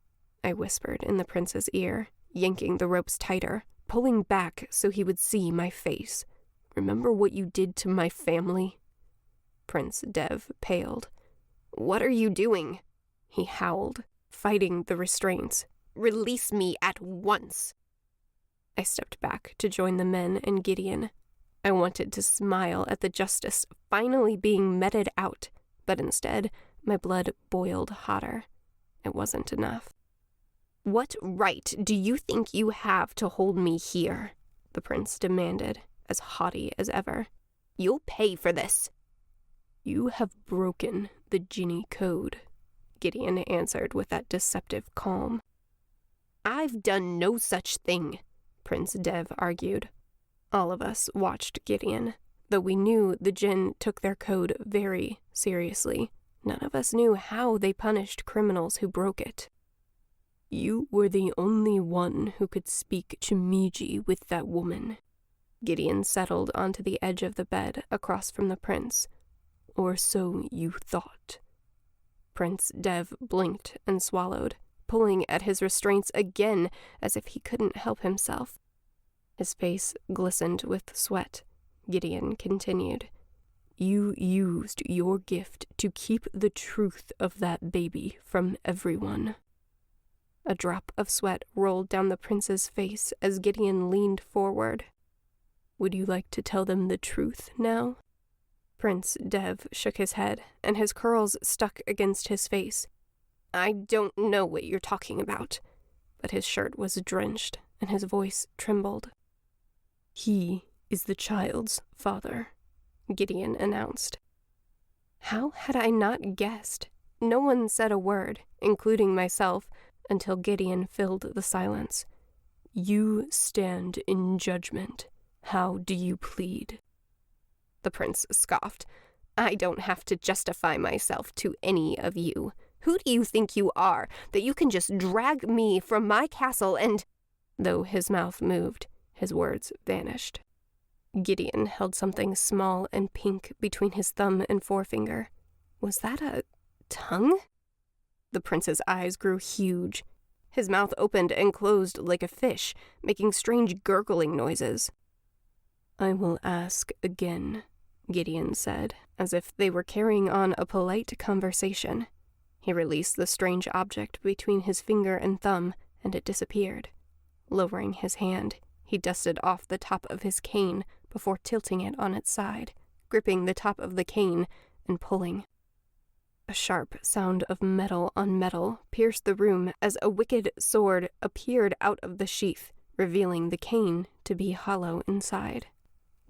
S2: I whispered in the prince's ear, yanking the ropes tighter, pulling back so he would see my face. "Remember what you did to my family?" Prince Dev paled. "What are you doing?" he howled, fighting the restraints. "Release me at once!" I stepped back to join the men and Gideon. I wanted to smile at the justice finally being meted out, but instead, my blood boiled hotter. It wasn't enough. "What right do you think you have to hold me here?" the prince demanded, as haughty as ever. "You'll pay for this." "You have broken the Jinni code," Gideon answered with that deceptive calm. "I've done no such thing," Prince Dev argued. All of us watched Gideon. Though we knew the Jinn took their code very seriously, none of us knew how they punished criminals who broke it. "You were the only one who could speak to Miji with that woman." Gideon settled onto the edge of the bed across from the prince. "Or so you thought." Prince Dev blinked and swallowed, pulling at his restraints again as if he couldn't help himself. His face glistened with sweat. Gideon continued. "You used your gift to keep the truth of that baby from everyone." A drop of sweat rolled down the prince's face as Gideon leaned forward. Would you like to tell them the truth now? Prince Dev shook his head, and his curls stuck against his face. I don't know what you're talking about. But his shirt was drenched, and his voice trembled. He is the child's father, Gideon announced. How had I not guessed? No one said a word, including myself, until Gideon filled the silence. You stand in judgment. How do you plead? The prince scoffed. I don't have to justify myself to any of you. Who do you think you are, that you can just drag me from my castle and— Though his mouth moved, his words vanished. Gideon held something small and pink between his thumb and forefinger. Was that a tongue? The prince's eyes grew huge. His mouth opened and closed like a fish, making strange gurgling noises. I will ask again, Gideon said, as if they were carrying on a polite conversation. He released the strange object between his finger and thumb, and it disappeared. Lowering his hand, he dusted off the top of his cane before tilting it on its side, gripping the top of the cane and pulling. A sharp sound of metal on metal pierced the room as a wicked sword appeared out of the sheath, revealing the cane to be hollow inside.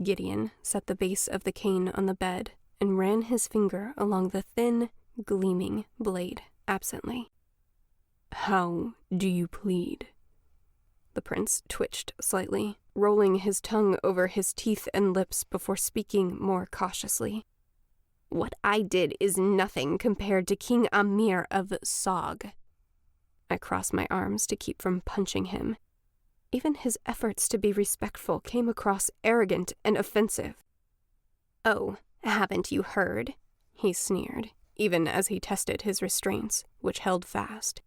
S2: Gideon set the base of the cane on the bed and ran his finger along the thin, gleaming blade absently. How do you plead? The prince twitched slightly, rolling his tongue over his teeth and lips before speaking more cautiously. What I did is nothing compared to King Amir of Sog. I crossed my arms to keep from punching him. Even his efforts to be respectful came across arrogant and offensive. Oh, haven't you heard? He sneered, even as he tested his restraints, which held fast.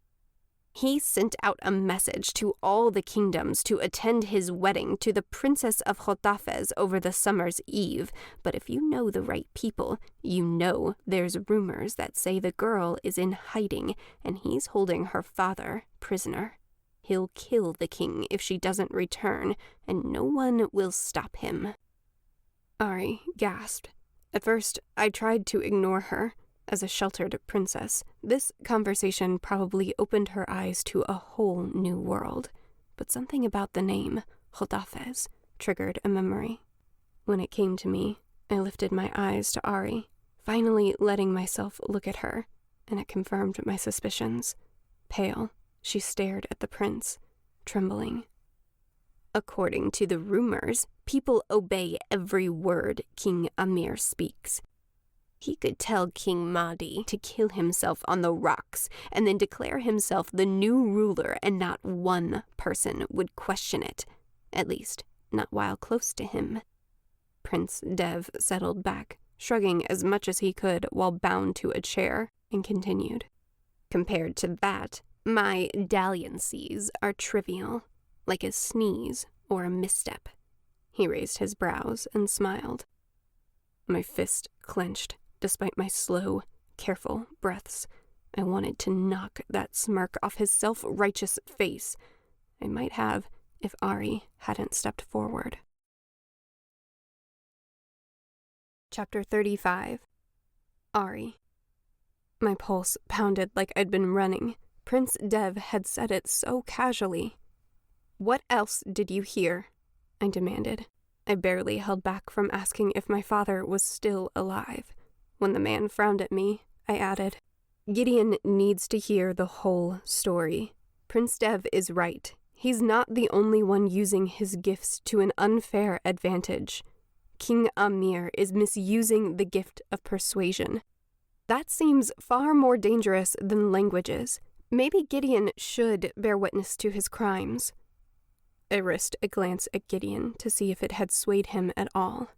S2: He sent out a message to all the kingdoms to attend his wedding to the Princess of Hotafez over the summer's eve, but if you know the right people, you know there's rumors that say the girl is in hiding and he's holding her father prisoner. He'll kill the king if she doesn't return, and no one will stop him. Arie gasped. At first, I tried to ignore her. As a sheltered princess, this conversation probably opened her eyes to a whole new world. But something about the name, Hotafez, triggered a memory. When it came to me, I lifted my eyes to Arie, finally letting myself look at her, and it confirmed my suspicions. Pale, she stared at the prince, trembling. According to the rumors, people obey every word King Amir speaks. He could tell King Mahdi to kill himself on the rocks and then declare himself the new ruler, and not one person would question it, at least not while close to him. Prince Dev settled back, shrugging as much as he could while bound to a chair, and continued. Compared to that, my dalliances are trivial, like a sneeze or a misstep. He raised his brows and smiled. My fist clenched. Despite my slow, careful breaths, I wanted to knock that smirk off his self-righteous face. I might have if Arie hadn't stepped forward. Chapter 35. Arie. My pulse pounded like I'd been running. Prince Dev had said it so casually. What else did you hear? I demanded. I barely held back from asking if my father was still alive. When the man frowned at me, I added, Gideon needs to hear the whole story. Prince Dev is right. He's not the only one using his gifts to an unfair advantage. King Amir is misusing the gift of persuasion. That seems far more dangerous than languages. Maybe Gideon should bear witness to his crimes. I risked a glance at Gideon to see if it had swayed him at all.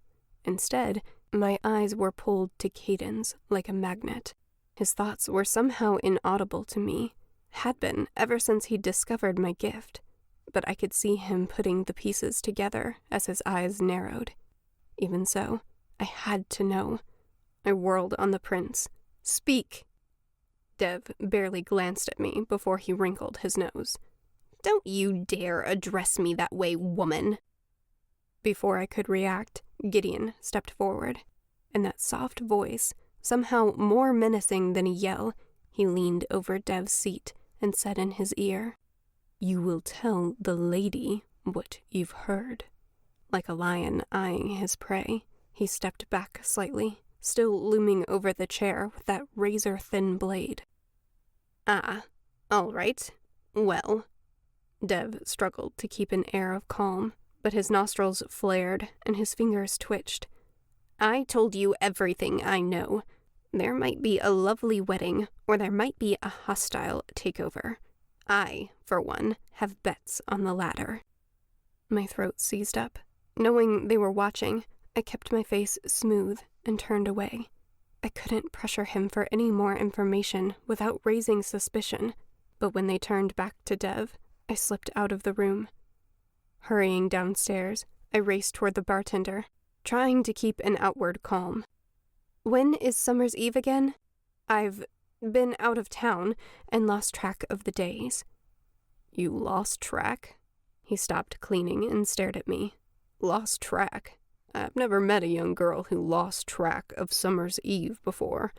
S2: Instead, my eyes were pulled to Cadence like a magnet. His thoughts were somehow inaudible to me, had been ever since he'd discovered my gift, but I could see him putting the pieces together as his eyes narrowed. Even so, I had to know. I whirled on the prince. Speak! Dev barely glanced at me before he wrinkled his nose. Don't you dare address me that way, woman!
S1: Before I could react, Gideon stepped forward. In that soft voice, somehow more menacing than a yell, he leaned over Dev's seat and said in his ear, "You will tell the lady what you've heard." Like a lion eyeing his prey, he stepped back slightly, still looming over the chair with that razor-thin blade. "Ah, all right. Well." Dev struggled to keep an air of calm, but his nostrils flared and his fingers twitched. "I told you everything I know. There might be a lovely wedding, or there might be a hostile takeover. I, for one, have bets on the latter." My throat seized up. Knowing they were watching, I kept my face smooth and turned away. I couldn't pressure him for any more information without raising suspicion, but when they turned back to Dev, I slipped out of the room. Hurrying downstairs, I raced toward the bartender, trying to keep an outward calm. "When is Summer's Eve again? I've been out of town and lost track of the days." "You lost track?" He stopped cleaning and stared at me. "Lost track? I've never met a young girl who lost track of Summer's Eve before.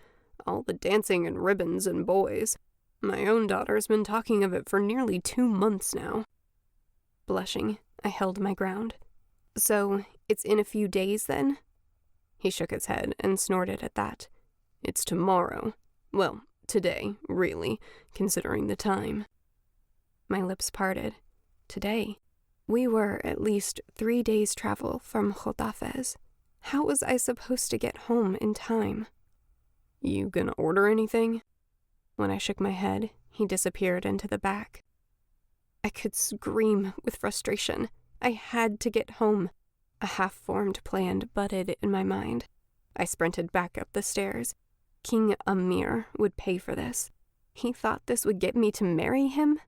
S1: All the dancing and ribbons and boys. My own daughter's been talking of it for nearly 2 months now." Blushing, I held my ground. "So, it's in a few days then?" He shook his head and snorted at that. "It's tomorrow. Well, today, really, considering the time." My lips parted. Today? We were at least 3 days' travel from Jotafes. How was I supposed to get home in time? "You gonna order anything?" When I shook my head, he disappeared into the back. I could scream with frustration. I had to get home. A half-formed plan budded in my mind. I sprinted back up the stairs. King Amir would pay for this. He thought this would get me to marry him?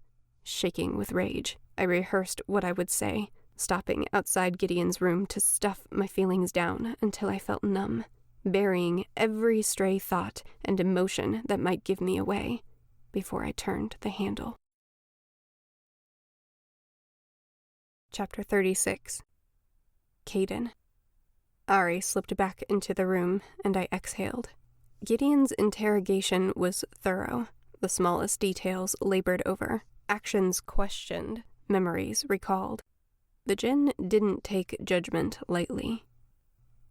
S1: Shaking with rage, I rehearsed what I would say, stopping outside Gideon's room to stuff my feelings down until I felt numb, burying every stray thought and emotion that might give me away before I turned the handle. Chapter 36. Caden. Arie slipped back into the room, and I exhaled. Gideon's interrogation was thorough, the smallest details labored over, actions questioned, memories recalled. The Jinn didn't take judgment lightly.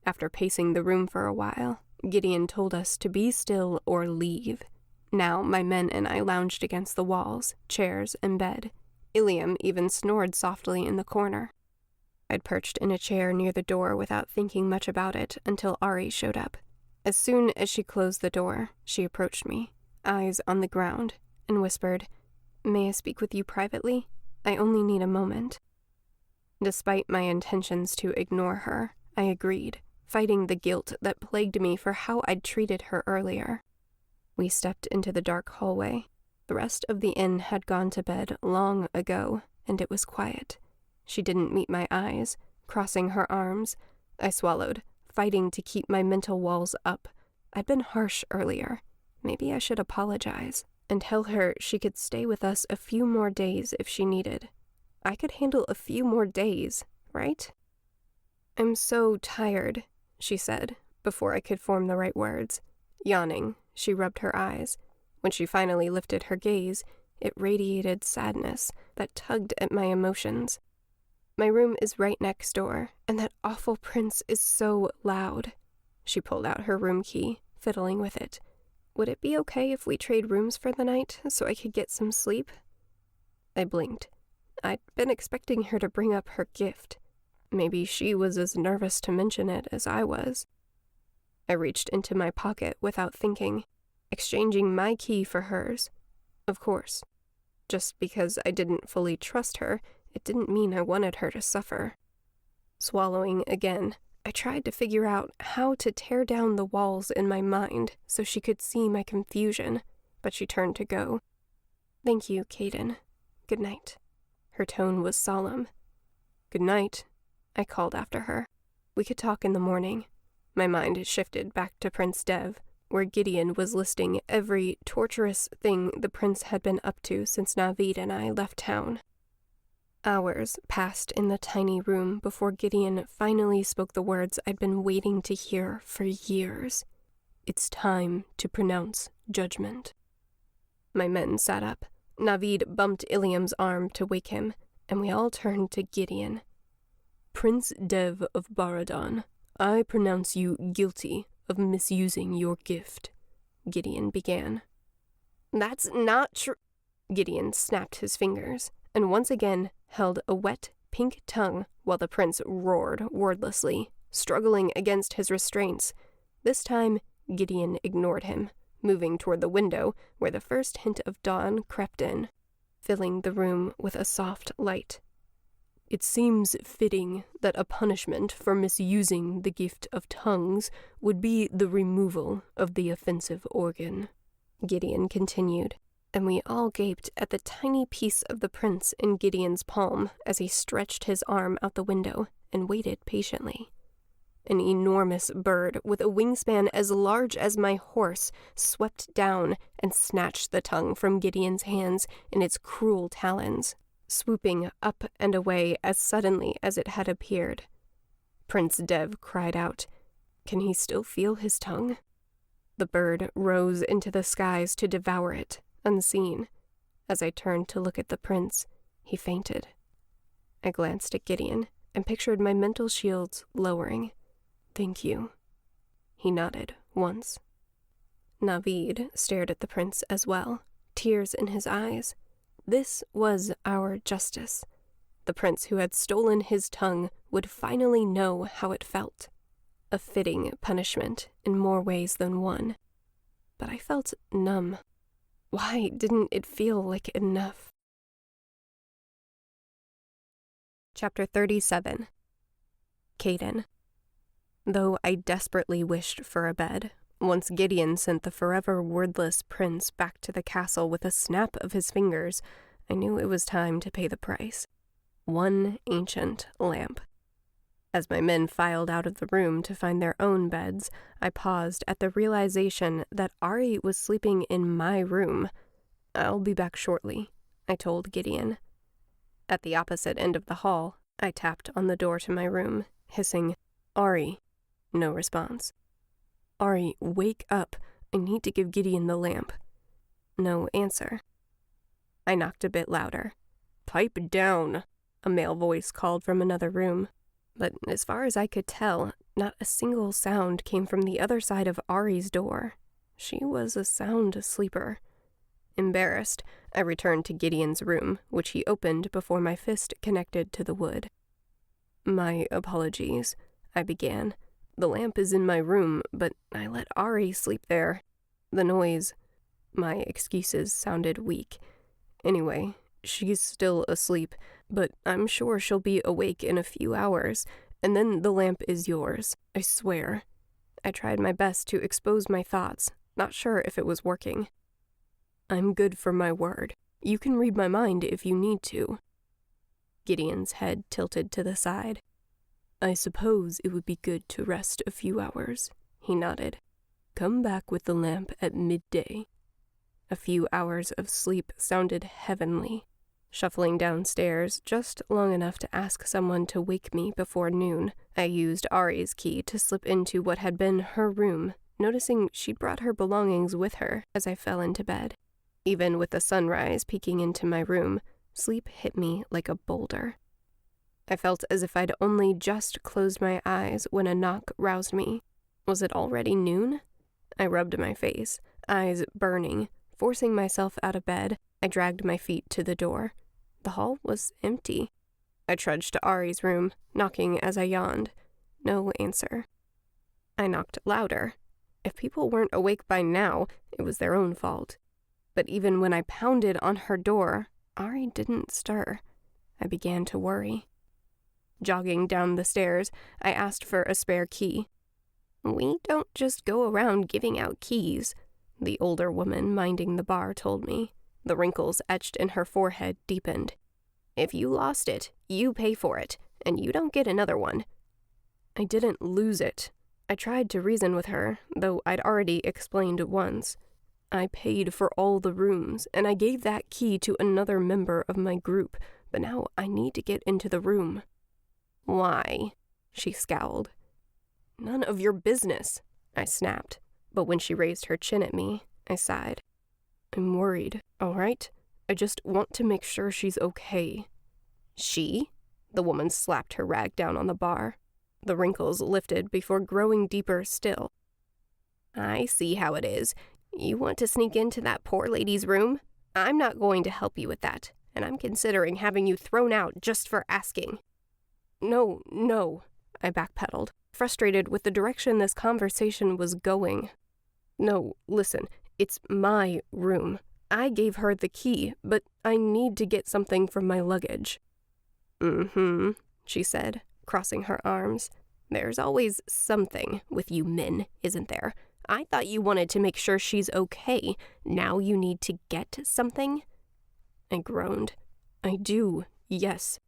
S1: After pacing the room for a while, Gideon told us to be still or leave. Now my men and I lounged against the walls, chairs, and bed. Ilium even snored softly in the corner. I'd perched in a chair near the door without thinking much about it until Arie showed up. As soon as she closed the door, she approached me, eyes on the ground, and whispered, "May I speak with you privately? I only need a moment." Despite my intentions to ignore her, I agreed, fighting the guilt that plagued me for how I'd treated her earlier. We stepped into the dark hallway. The rest of the inn had gone to bed long ago, and it was quiet. She didn't meet my eyes, crossing her arms. I swallowed, fighting to keep my mental walls up. I'd been harsh earlier. Maybe I should apologize and tell her she could stay with us a few more days if she needed. I could handle a few more days, right? "I'm so tired," she said, before I could form the right words. Yawning, she rubbed her eyes. When she finally lifted her gaze, it radiated sadness that tugged at my emotions. "My room is right next door, and that awful prince is so loud." She pulled out her room key, fiddling with it. "Would it be okay if we trade rooms for the night so I could get some sleep?" I blinked. I'd been expecting her to bring up her gift. Maybe she was as nervous to mention it as I was. I reached into my pocket without thinking, exchanging my key for hers. Of course. Just because I didn't fully trust her, it didn't mean I wanted her to suffer. Swallowing again, I tried to figure out how to tear down the walls in my mind so she could see my confusion, but she turned to go. "Thank you, Caden. Good night." Her tone was solemn. "Good night," I called after her. We could talk in the morning. My mind shifted back to Prince Dev, where Gideon was listing every torturous thing the prince had been up to since Naveed and I left town.
S2: Hours passed in the tiny room before Gideon finally spoke the words I'd been waiting to hear for years. "It's time to pronounce judgment." My men sat up. Navid bumped Iliam's arm to wake him, and we all turned to Gideon. "Prince Dev of Baradan, I pronounce you guilty of misusing your gift," Gideon began. "That's not true." Gideon snapped his fingers, and once again held a wet, pink tongue while the prince roared wordlessly, struggling against his restraints. This time, Gideon ignored him, moving toward the window where the first hint of dawn crept in, filling the room with a soft light. "It seems fitting that a punishment for misusing the gift of tongues would be the removal of the offensive organ," Gideon continued, and we all gaped at the tiny piece of the prince in Gideon's palm as he stretched his arm out the window and waited patiently. An enormous bird with a wingspan as large as my horse swept down and snatched the tongue from Gideon's hands in its cruel talons, swooping up and away as suddenly as it had appeared. Prince Dev cried out. Can he still feel his tongue? The bird rose into the skies to devour it, unseen. As I turned to look at the prince, he fainted. I glanced at Gideon and pictured my mental shields lowering. "Thank you." He nodded once. Navid stared at the prince as well, tears in his eyes. This was our justice. The prince who had stolen his tongue would finally know how it felt. A fitting punishment in more ways than one. But I felt numb. Why didn't it feel like enough? Chapter 37. Caden. Though I desperately wished for a bed, once Gideon sent the forever wordless prince back to the castle with a snap of his fingers, I knew it was time to pay the price. One ancient lamp. As my men filed out of the room to find their own beds, I paused at the realization that Arie was sleeping in my room. "I'll be back shortly," I told Gideon. At the opposite end of the hall, I tapped on the door to my room, hissing, "Arie." No response. "Arie, wake up. I need to give Gideon the lamp." No answer. I knocked a bit louder. "Pipe down," a male voice called from another room. But as far as I could tell, not a single sound came from the other side of Arie's door. She was a sound sleeper. Embarrassed, I returned to Gideon's room, which he opened before my fist connected to the wood. "My apologies," I began. "The lamp is in my room, but I let Arie sleep there. The noise..." My excuses sounded weak. "Anyway, she's still asleep, but I'm sure she'll be awake in a few hours, and then the lamp is yours, I swear." I tried my best to expose my thoughts, not sure if it was working. "I'm good for my word. You can read my mind if you need to." Gideon's head tilted to the side. "I suppose it would be good to rest a few hours," he nodded. "Come back with the lamp at midday." A few hours of sleep sounded heavenly. Shuffling downstairs just long enough to ask someone to wake me before noon, I used Arie's key to slip into what had been her room, noticing she'd brought her belongings with her as I fell into bed. Even with the sunrise peeking into my room, sleep hit me like a boulder. I felt as if I'd only just closed my eyes when a knock roused me. Was it already noon? I rubbed my face, eyes burning. Forcing myself out of bed, I dragged my feet to the door. The hall was empty. I trudged to Arie's room, knocking as I yawned. No answer. I knocked louder. If people weren't awake by now, it was their own fault. But even when I pounded on her door, Arie didn't stir. I began to worry. Jogging down the stairs, I asked for a spare key. "We don't just go around giving out keys," the older woman minding the bar told me. The wrinkles etched in her forehead deepened. "If you lost it, you pay for it, and you don't get another one." I didn't lose it. I tried to reason with her, though I'd already explained once. I paid for all the rooms, and I gave that key to another member of my group but now I need to get into the room. Why? She scowled. None of your business, I snapped, but when she raised her chin at me, I sighed. I'm worried, all right? I just want to make sure she's okay. She? The woman slapped her rag down on the bar. The wrinkles lifted before growing deeper still. I see how it is. You want to sneak into that poor lady's room? I'm not going to help you with that, and I'm considering having you thrown out just for asking. No, I backpedaled, frustrated with the direction this conversation was going. No, listen, it's my room. I gave her the key, but I need to get something from my luggage. She said, crossing her arms. There's always something with you men, isn't there? I thought you wanted to make sure she's okay. Now you need to get something? I groaned. I do, yes.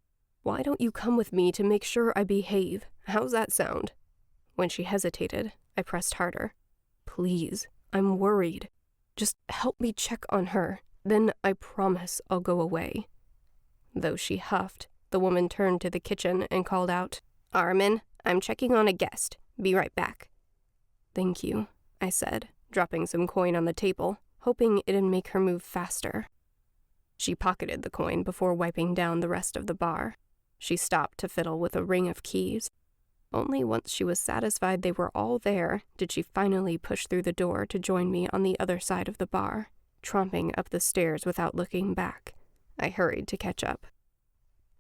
S2: Why don't you come with me to make sure I behave? How's that sound? When she hesitated, I pressed harder. Please, I'm worried. Just help me check on her. Then I promise I'll go away. Though she huffed, the woman turned to the kitchen and called out, Armin, I'm checking on a guest. Be right back. Thank you, I said, dropping some coin on the table, hoping it'd make her move faster. She pocketed the coin before wiping down the rest of the bar. She stopped to fiddle with a ring of keys. Only once she was satisfied they were all there did she finally push through the door to join me on the other side of the bar, tromping up the stairs without looking back. I hurried to catch up.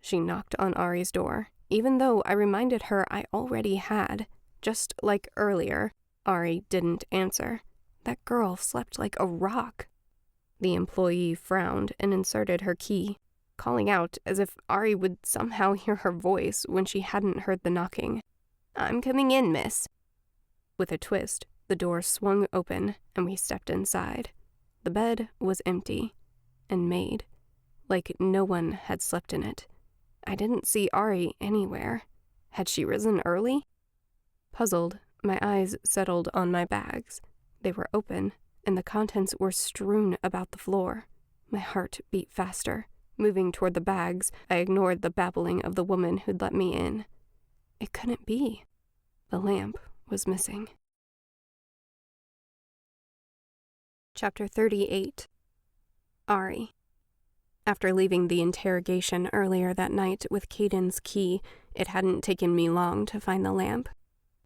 S2: She knocked on Arie's door, even though I reminded her I already had. Just like earlier, Arie didn't answer. That girl slept like a rock. The employee frowned and inserted her key, calling out as if Arie would somehow hear her voice when she hadn't heard the knocking. I'm coming in, miss. With a twist, the door swung open and we stepped inside. The bed was empty and made, like no one had slept in it. I didn't see Arie anywhere. Had she risen early? Puzzled, my eyes settled on my bags. They were open, and the contents were strewn about the floor. My heart beat faster. Moving toward the bags, I ignored the babbling of the woman who'd let me in. It couldn't be. The lamp was missing. Chapter 38. Arie. After leaving the interrogation earlier that night with Caden's key, it hadn't taken me long to find the lamp.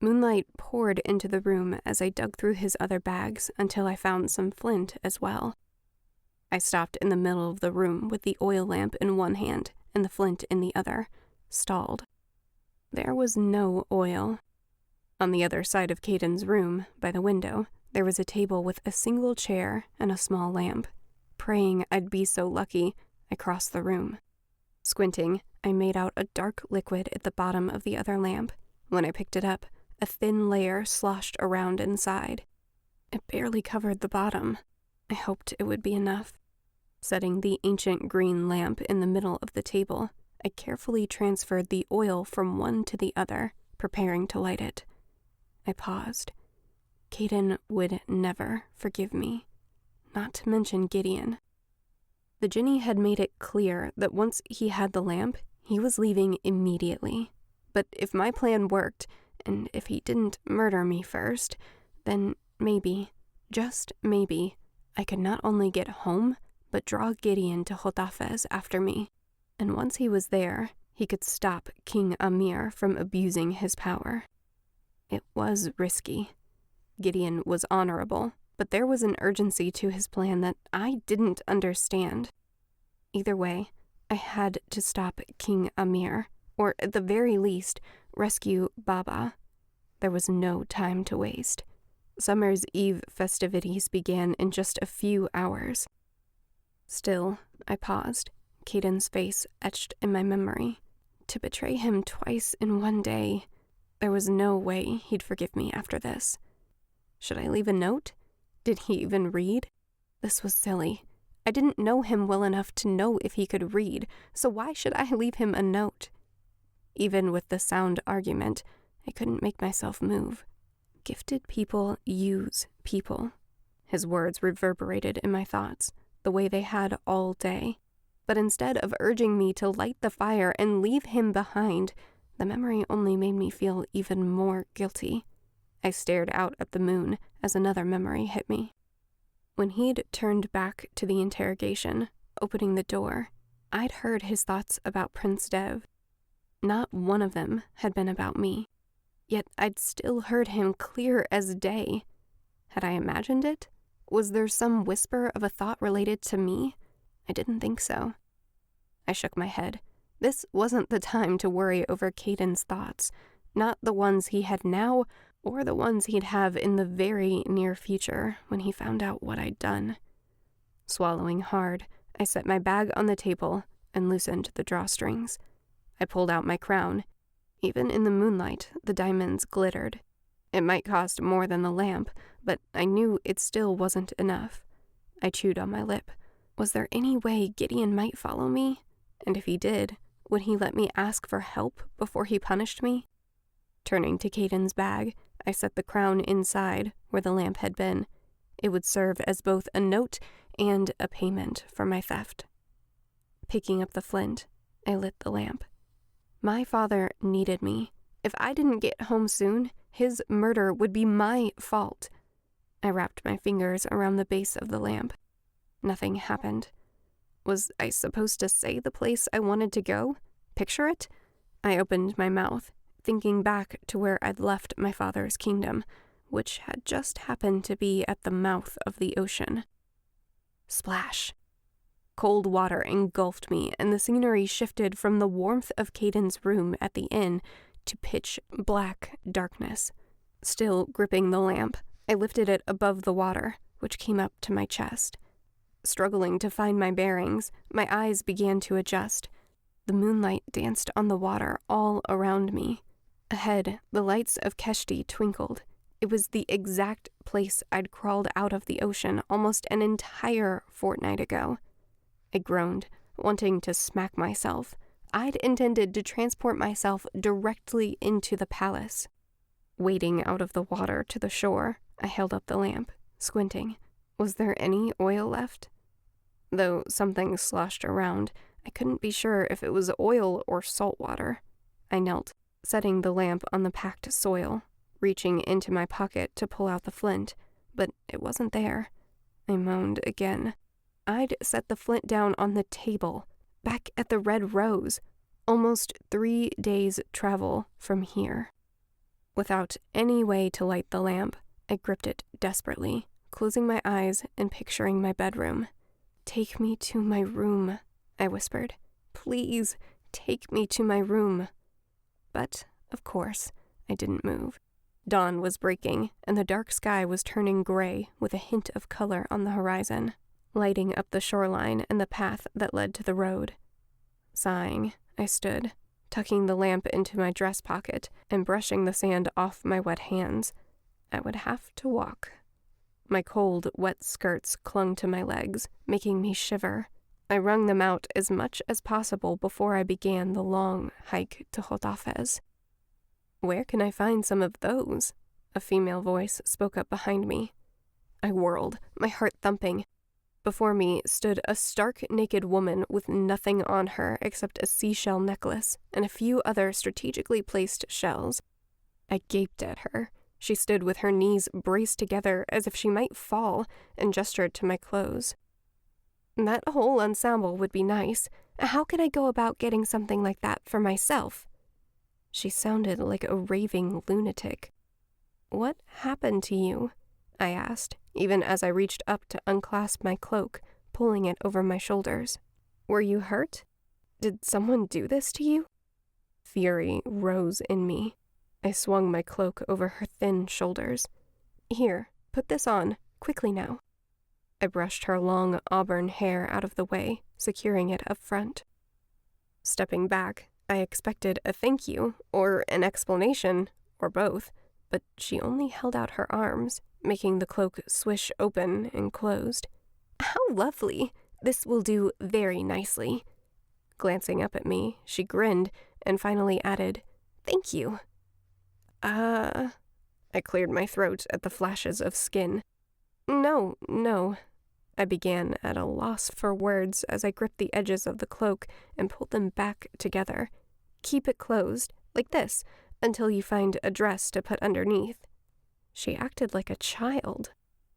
S2: Moonlight poured into the room as I dug through his other bags until I found some flint as well. I stopped in the middle of the room with the oil lamp in one hand and the flint in the other, stalled. There was no oil. On the other side of Caden's room, by the window, there was a table with a single chair and a small lamp. Praying I'd be so lucky, I crossed the room. Squinting, I made out a dark liquid at the bottom of the other lamp. When I picked it up, a thin layer sloshed around inside. It barely covered the bottom. I hoped it would be enough. Setting the ancient green lamp in the middle of the table, I carefully transferred the oil from one to the other, preparing to light it. I paused. Caden would never forgive me, not to mention Gideon. The Jinni had made it clear that once he had the lamp, he was leaving immediately. But if my plan worked, and if he didn't murder me first, then maybe, just maybe, I could not only get home, but draw Gideon to Hotafez after me. And once he was there, he could stop King Amir from abusing his power. It was risky. Gideon was honorable, but there was an urgency to his plan that I didn't understand. Either way, I had to stop King Amir, or at the very least, rescue Baba. There was no time to waste. Summer's Eve festivities began in just a few hours. Still, I paused, Caden's face etched in my memory. To betray him twice in one day, there was no way he'd forgive me after this. Should I leave a note? Did he even read? This was silly. I didn't know him well enough to know if he could read, so why should I leave him a note? Even with the sound argument, I couldn't make myself move. Gifted people use people. His words reverberated in my thoughts, the way they had all day.
S1: but instead of urging me to light the fire and leave him behind, the memory only made me feel even more guilty. I stared out at the moon as another memory hit me. When he'd turned back to the interrogation, opening the door, I'd heard his thoughts about Prince Dev. Not one of them had been about me, yet I'd still heard him clear as day. Had I imagined it? Was there some whisper of a thought related to me? I didn't think so. I shook my head. This wasn't the time to worry over Caden's thoughts, not the ones he had now or the ones he'd have in the very near future when he found out what I'd done. Swallowing hard, I set my bag on the table and loosened the drawstrings. I pulled out my crown. Even in the moonlight, the diamonds glittered. It might cost more than the lamp, but I knew it still wasn't enough. I chewed on my lip. Was there any way Gideon might follow me? And if he did, would he let me ask for help before he punished me? Turning to Caden's bag, I set the crown inside where the lamp had been. It would serve as both a note and a payment for my theft. Picking up the flint, I lit the lamp. My father needed me. If I didn't get home soon, his murder would be my fault. I wrapped my fingers around the base of the lamp. Nothing happened. Was I supposed to say the place I wanted to go? Picture it? I opened my mouth, thinking back to where I'd left my father's kingdom, which had just happened to be at the mouth of the ocean. Splash. Cold water engulfed me, and the scenery shifted from the warmth of Caden's room at the inn to pitch black darkness. Still gripping the lamp, I lifted it above the water, which came up to my chest. Struggling to find my bearings, my eyes began to adjust. The moonlight danced on the water all around me. Ahead, the lights of Keshti twinkled. It was the exact place I'd crawled out of the ocean almost an entire fortnight ago. I groaned, wanting to smack myself. I'd intended to transport myself directly into the palace. Wading out of the water to the shore, I held up the lamp, squinting. Was there any oil left? Though something sloshed around, I couldn't be sure if it was oil or salt water. I knelt, setting the lamp on the packed soil, reaching into my pocket to pull out the flint, but it wasn't there. I moaned again. I'd set the flint down on the table, back at the Red Rose, almost 3 days' travel from here. Without any way to light the lamp, I gripped it desperately, closing my eyes and picturing my bedroom. "Take me to my room," I whispered. "Please, take me to my room." But, of course, I didn't move. Dawn was breaking, and the dark sky was turning gray with a hint of color on the horizon, lighting up the shoreline and the path that led to the road. Sighing, I stood, tucking the lamp into my dress pocket and brushing the sand off my wet hands. I would have to walk. My cold, wet skirts clung to my legs, making me shiver. I wrung them out as much as possible before I began the long hike to Hotafez. "Where can I find some of those?" A female voice spoke up behind me. I whirled, my heart thumping. Before me stood a stark naked woman with nothing on her except a seashell necklace and a few other strategically placed shells. I gaped at her. She stood with her knees braced together as if she might fall and gestured to my clothes. "That whole ensemble would be nice. How can I go about getting something like that for myself?" She sounded like a raving lunatic. "What happened to you?" I asked, even as I reached up to unclasp my cloak, pulling it over my shoulders. "Were you hurt? Did someone do this to you?" Fury rose in me. I swung my cloak over her thin shoulders. "Here, put this on, quickly now." I brushed her long auburn hair out of the way, securing it up front. Stepping back, I expected a thank you, or an explanation, or both, but she only held out her arms, making the cloak swish open and closed. "How lovely! This will do very nicely." Glancing up at me, she grinned and finally added, "Thank you." I cleared my throat at the flashes of skin. No.
S2: I began at a loss for words as I gripped the edges of the cloak and pulled them back together. Keep it closed, like this, until you find a dress to put underneath. She acted like a child.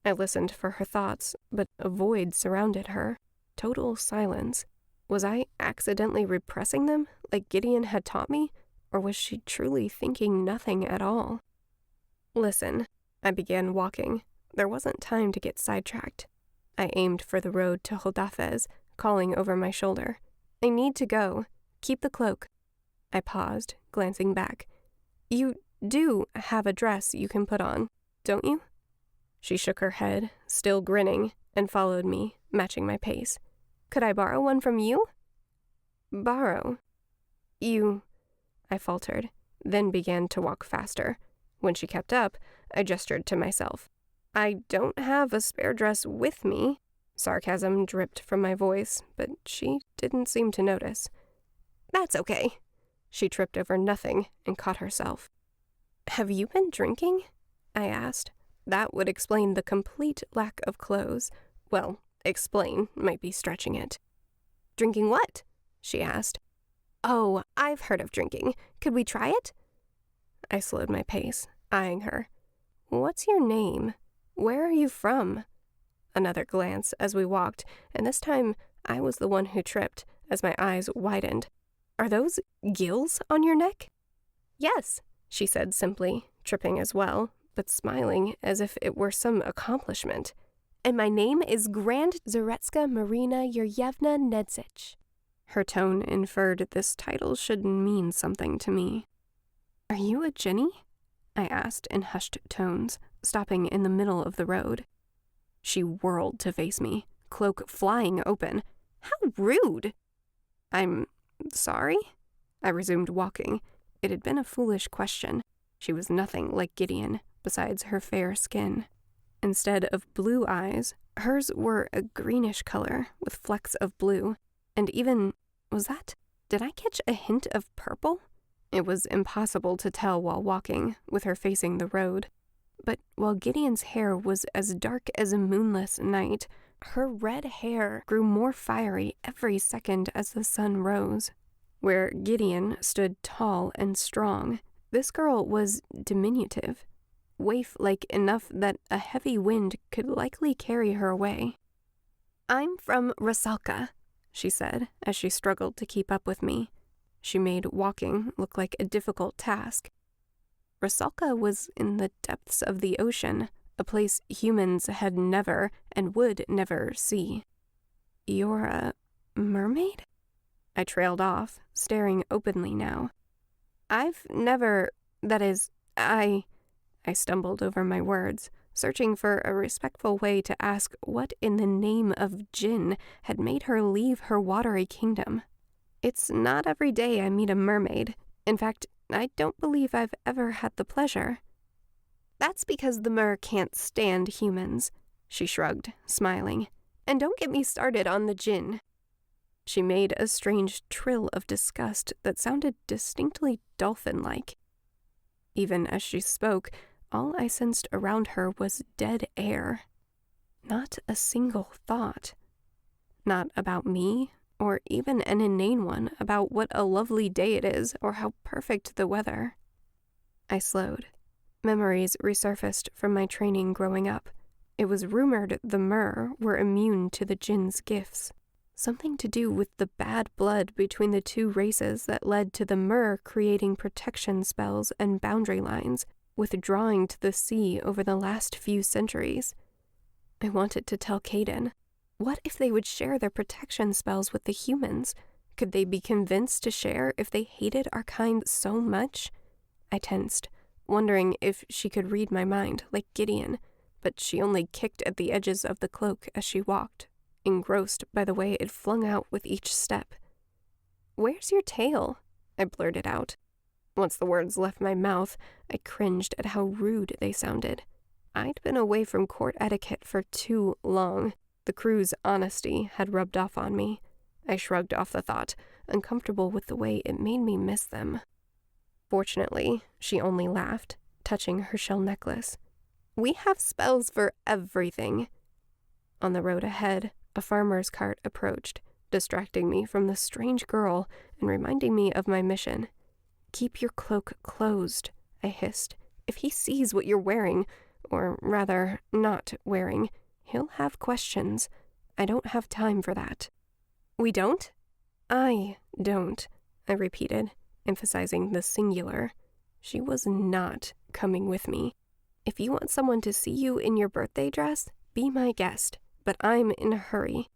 S2: I listened for her thoughts, but a void surrounded her. Total silence. Was I accidentally repressing them, like Gideon had taught me, or was she truly thinking nothing at all? Listen, I began walking. There wasn't time to get sidetracked. I aimed for the road to Holdafez, calling over my shoulder. I need to go. Keep the cloak. I paused, glancing back. You do have a dress you can put on, don't you? She shook her head, still grinning, and followed me, matching my pace. Could I borrow one from you? Borrow? I faltered, then began to walk faster. When she kept up, I gestured to myself. I don't have a spare dress with me. Sarcasm dripped from my voice, but she didn't seem to notice. That's okay. She tripped over nothing and caught herself. Have you been drinking? I asked. That would explain the complete lack of clothes. Well, explain might be stretching it. Drinking what? She asked. Oh, I've heard of drinking. Could we try it? I slowed my pace, eyeing her. What's your name? Where are you from? Another glance as we walked, and this time I was the one who tripped as my eyes widened. Are those gills on your neck? Yes, she said simply, tripping as well, but smiling as if it were some accomplishment. And my name is Grand Zaretska Marina Yuryevna Nedzich. Her tone inferred this title should mean something to me. Are you a Jinni? I asked in hushed tones, stopping in the middle of the road. She whirled to face me, cloak flying open. How rude! I'm sorry? I resumed walking. It had been a foolish question. She was nothing like Gideon, besides her fair skin. Instead of blue eyes, hers were a greenish color with flecks of blue. And even, did I catch a hint of purple? It was impossible to tell while walking, with her facing the road. But while Gideon's hair was as dark as a moonless night, her red hair grew more fiery every second as the sun rose. Where Gideon stood tall and strong, this girl was diminutive, waif-like enough that a heavy wind could likely carry her away. I'm from Rusalka, she said as she struggled to keep up with me. She made walking look like a difficult task. Rusalka was in the depths of the ocean, a place humans had never and would never see. You're a mermaid? I trailed off, staring openly now. I've never, I stumbled over my words, searching for a respectful way to ask what in the name of Jinn had made her leave her watery kingdom. It's not every day I meet a mermaid. In fact, I don't believe I've ever had the pleasure. That's because the mer can't stand humans, she shrugged, smiling. And don't get me started on the Jinn. She made a strange trill of disgust that sounded distinctly dolphin-like. Even as she spoke, all I sensed around her was dead air. Not a single thought. Not about me, or even an inane one about what a lovely day it is or how perfect the weather. I slowed. Memories resurfaced from my training growing up. It was rumored the mer were immune to the Jinn's gifts. Something to do with the bad blood between the two races that led to the mer creating protection spells and boundary lines, withdrawing to the sea over the last few centuries. I wanted to tell Caden. What if they would share their protection spells with the humans? Could they be convinced to share if they hated our kind so much? I tensed, wondering if she could read my mind like Gideon, but she only kicked at the edges of the cloak as she walked, engrossed by the way it flung out with each step. Where's your tail? I blurted out. Once the words left my mouth, I cringed at how rude they sounded. I'd been away from court etiquette for too long. The crew's honesty had rubbed off on me. I shrugged off the thought, uncomfortable with the way it made me miss them. Fortunately, she only laughed, touching her shell necklace. We have spells for everything. On the road ahead, a farmer's cart approached, distracting me from the strange girl and reminding me of my mission. "Keep your cloak closed," I hissed. "If he sees what you're wearing, or rather, not wearing, he'll have questions. I don't have time for that." "We don't?" "I don't," I repeated, emphasizing the singular. She was not coming with me. "If you want someone to see you in your birthday dress, be my guest, but I'm in a hurry."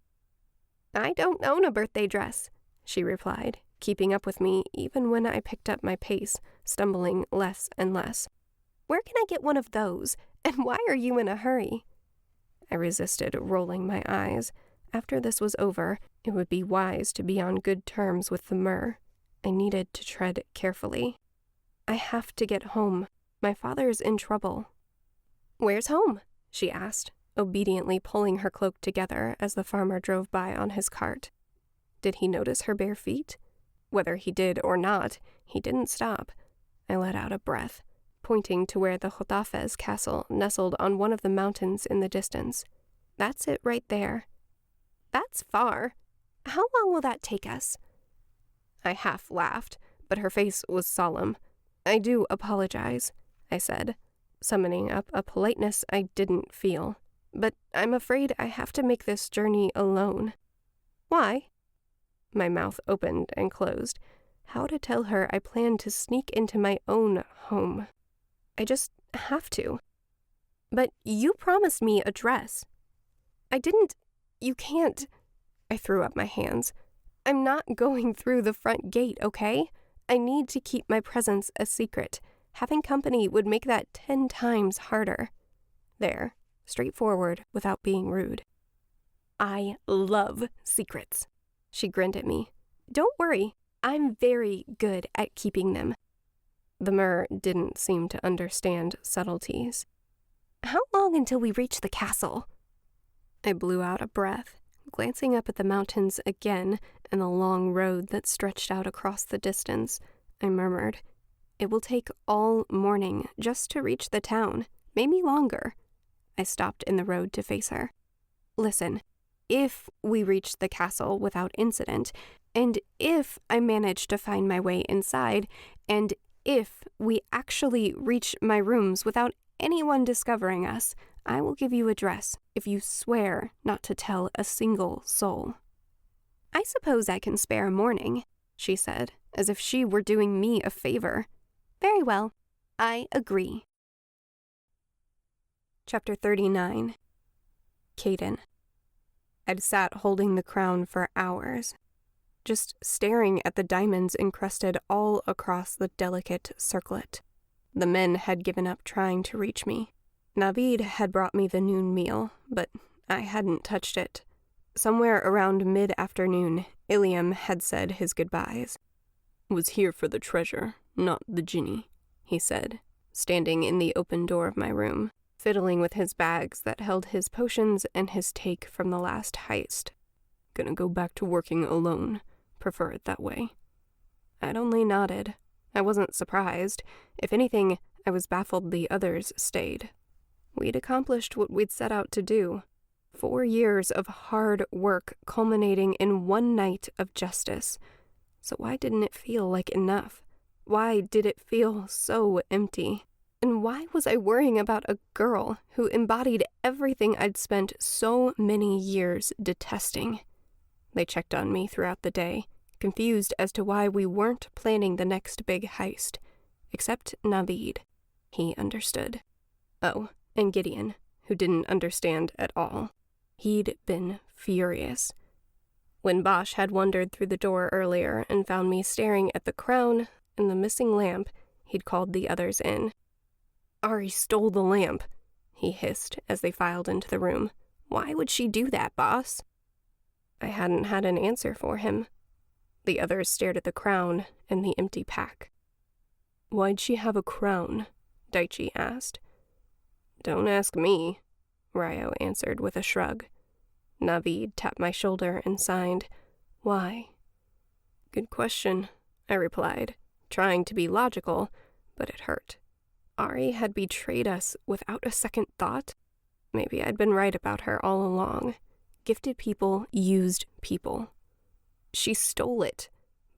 S2: "I don't own a birthday dress," she replied, keeping up with me even when I picked up my pace, stumbling less and less. "Where can I get one of those? And why are you in a hurry?" I resisted, rolling my eyes. After this was over, it would be wise to be on good terms with the Mer. I needed to tread carefully. "I have to get home. My father's in trouble." "Where's home?" she asked, obediently pulling her cloak together as the farmer drove by on his cart. Did he notice her bare feet? Whether he did or not, he didn't stop. I let out a breath, pointing to where the Hotafez castle nestled on one of the mountains in the distance. "That's it right there." "That's far. How long will that take us?" I half laughed, but her face was solemn. "I do apologize," I said, summoning up a politeness I didn't feel. "But I'm afraid I have to make this journey alone." "Why?" My mouth opened and closed. How to tell her I planned to sneak into my own home? I just have to. "But you promised me a dress." "I didn't. You can't." I threw up my hands. "I'm not going through the front gate, okay? I need to keep my presence a secret. Having company would make that 10 times harder." There, straightforward without being rude. "I love secrets." She grinned at me. "Don't worry, I'm very good at keeping them." The Mer didn't seem to understand subtleties. "How long until we reach the castle?" I blew out a breath, glancing up at the mountains again and the long road that stretched out across the distance. I murmured, "It will take all morning just to reach the town, maybe longer." I stopped in the road to face her. "Listen, if we reach the castle without incident, and if I manage to find my way inside, and if we actually reach my rooms without anyone discovering us, I will give you a dress if you swear not to tell a single soul." "I suppose I can spare a morning," she said, as if she were doing me a favor. "Very well, I agree." Chapter 39. Caden. I'd sat holding the crown for hours, just staring at the diamonds encrusted all across the delicate circlet. The men had given up trying to reach me. Navid had brought me the noon meal, but I hadn't touched it. Somewhere around mid-afternoon, Iliam had said his goodbyes.
S3: "Was here for the treasure, not the Jinni," he said, standing in the open door of my room, fiddling with his bags that held his potions and his take from the last heist. "Gonna go back to working alone. Prefer it that way." I'd only nodded. I wasn't surprised. If anything, I was baffled the others stayed. We'd accomplished what we'd set out to do. 4 years of hard work culminating in one night of justice. So why didn't it feel like enough? Why did it feel so empty? And why was I worrying about a girl who embodied everything I'd spent so many years detesting? They checked on me throughout the day, confused as to why we weren't planning the next big heist. Except Navid. He understood. Oh, and Gideon, who didn't understand at all. He'd been furious. When Bosch had wandered through the door earlier and found me staring at the crown and the missing lamp, he'd called the others in. "Arie stole the lamp," he hissed as they filed into the room. "Why would she do that, boss?" I hadn't had an answer for him. The others stared at the crown and the empty pack. "Why'd she have a crown?" Daichi asked. "Don't ask me," Ryo answered with a shrug. Navid tapped my shoulder and signed. "Why?" "Good question," I replied, trying to be logical, but it hurt. Arie had betrayed us without a second thought.
S2: Maybe I'd been right about her all along. Gifted people used people. She stole it.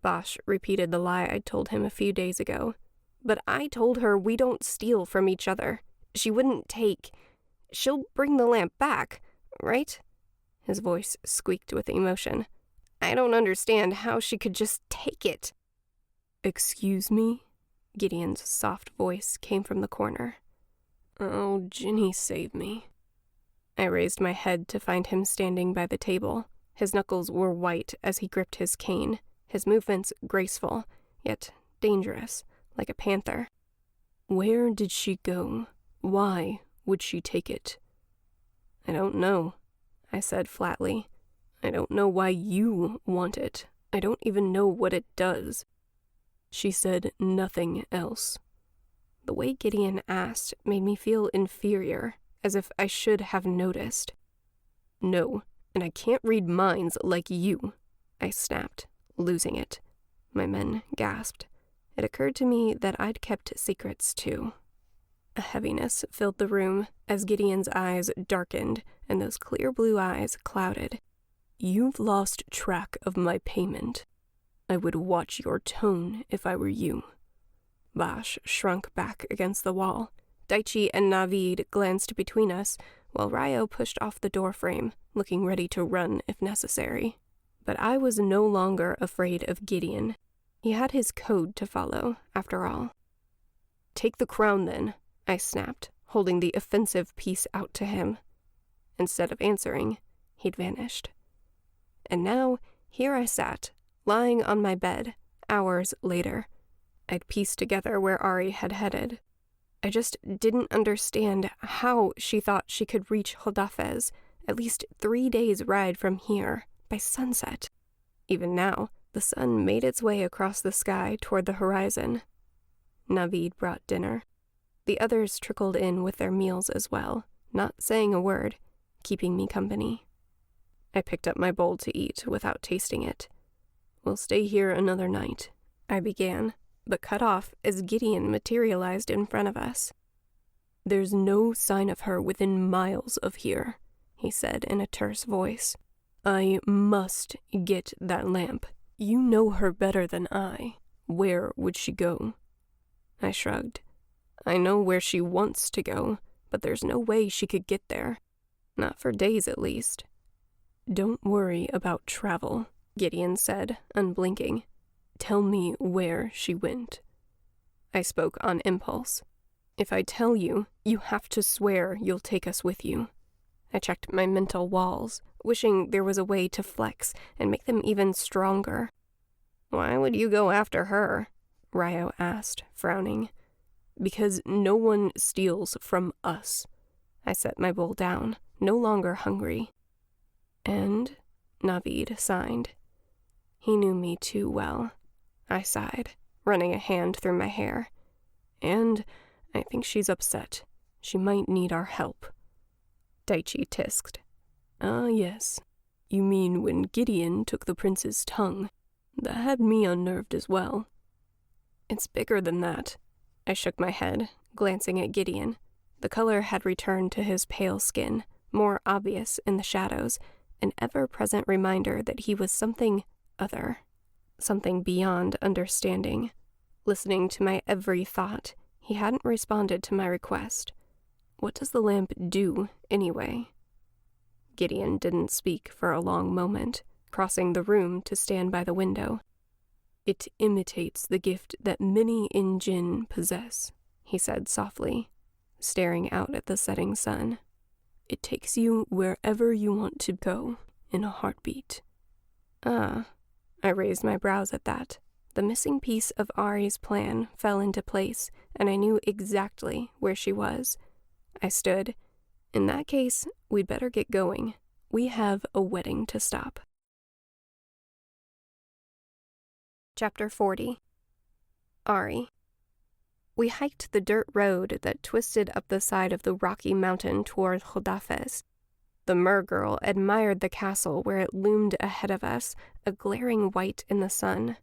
S2: Bosch repeated the lie I'd told him a few days ago. But I told her we don't steal from each other. She wouldn't take. She'll bring the lamp back, right? His voice squeaked with emotion. I don't understand how she could just take it. Excuse me? Gideon's soft voice came from the corner. Oh, Jinni, save me. I raised my head to find him standing by the table. His knuckles were white as he gripped his cane, his movements graceful, yet dangerous, like a panther. Where did she go? Why would she take it? I don't know, I said flatly. I don't know why you want it. I don't even know what it does. She said nothing else. The way Gideon asked made me feel inferior, as if I should have noticed. No, and I can't read minds like you, I snapped, losing it. My men gasped. It occurred to me that I'd kept secrets too. A heaviness filled the room as Gideon's eyes darkened and those clear blue eyes clouded. You've lost track of my payment. I would watch your tone if I were you. Bosch shrunk back against the wall. Daichi and Navid glanced between us, while Ryo pushed off the doorframe, looking ready to run if necessary. But I was no longer afraid of Gideon. He had his code to follow, after all. Take the crown, then, I snapped, holding the offensive piece out to him. Instead of answering, he'd vanished. And now, here I sat, lying on my bed, hours later. I'd pieced together where Arie had headed. I just didn't understand how she thought she could reach Hodafez, at least 3 days' ride from here, by sunset. Even now, the sun made its way across the sky toward the horizon. Navid brought dinner. The others trickled in with their meals as well, not saying a word, keeping me company. I picked up my bowl to eat without tasting it. We'll stay here another night, I began, but cut off as Gideon materialized in front of us. There's no sign of her within miles of here, he said in a terse voice. I must get that lamp. You know her better than I. Where would she go? I shrugged. I know where she wants to go, but there's no way she could get there. Not for days, at least. Don't worry about travel, Gideon said, unblinking. Tell me where she went. I spoke on impulse. If I tell you, you have to swear you'll take us with you. I checked my mental walls, wishing there was a way to flex and make them even stronger. Why would you go after her? Ryo asked, frowning. Because no one steals from us. I set my bowl down, no longer hungry. And Navid signed. He knew me too well. I sighed, running a hand through my hair. And I think she's upset. She might need our help. Daichi tisked. Ah, yes. You mean when Gideon took the prince's tongue. That had me unnerved as well. It's bigger than that. I shook my head, glancing at Gideon. The color had returned to his pale skin, more obvious in the shadows, an ever-present reminder that he was something other, something beyond understanding. Listening to my every thought, he hadn't responded to my request. What does the lamp do, anyway? Gideon didn't speak for a long moment, crossing the room to stand by the window. It imitates the gift that many in Jinn possess, he said softly, staring out at the setting sun. It takes you wherever you want to go in a heartbeat. Ah, I raised my brows at that. The missing piece of Arie's plan fell into place, and I knew exactly where she was. I stood. In that case, we'd better get going. We have a wedding to stop. Chapter 40. Arie. We hiked the dirt road that twisted up the side of the rocky mountain toward Hodafez. The Mer-girl admired the castle where it loomed ahead of us, a glaring white in the sun.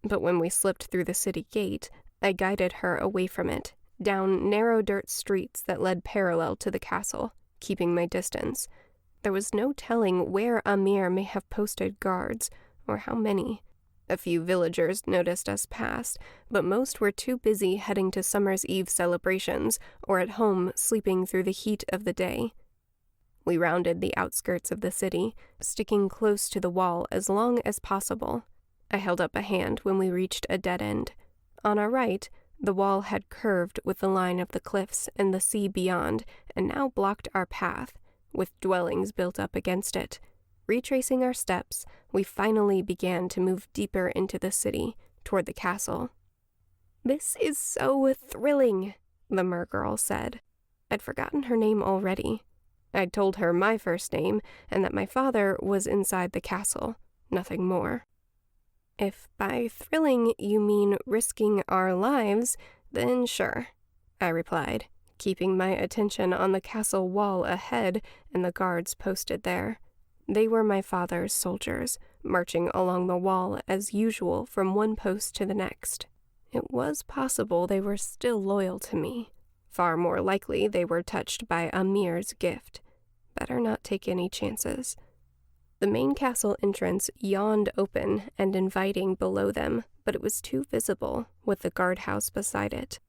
S2: But when we slipped through the city gate, I guided her away from it, down narrow dirt streets that led parallel to the castle, keeping my distance. There was no telling where Amir may have posted guards, or how many. A few villagers noticed us pass, but most were too busy heading to Summer's Eve celebrations or at home sleeping through the heat of the day. We rounded the outskirts of the city, sticking close to the wall as long as possible. I held up a hand when we reached a dead end. On our right, the wall had curved with the line of the cliffs and the sea beyond, and now blocked our path, with dwellings built up against it. Retracing our steps, we finally began to move deeper into the city, toward the castle. "This is so thrilling," the mergirl said. I'd forgotten her name already. I'd told her my first name and that my father was inside the castle, nothing more. "If by thrilling you mean risking our lives, then sure," I replied, keeping my attention on the castle wall ahead and the guards posted there. They were my father's soldiers, marching along the wall as usual from one post to the next. It was possible they were still loyal to me. Far more likely they were touched by Amir's gift. Better not take any chances. The main castle entrance yawned open and inviting below them, but it was too visible, with the guardhouse beside it.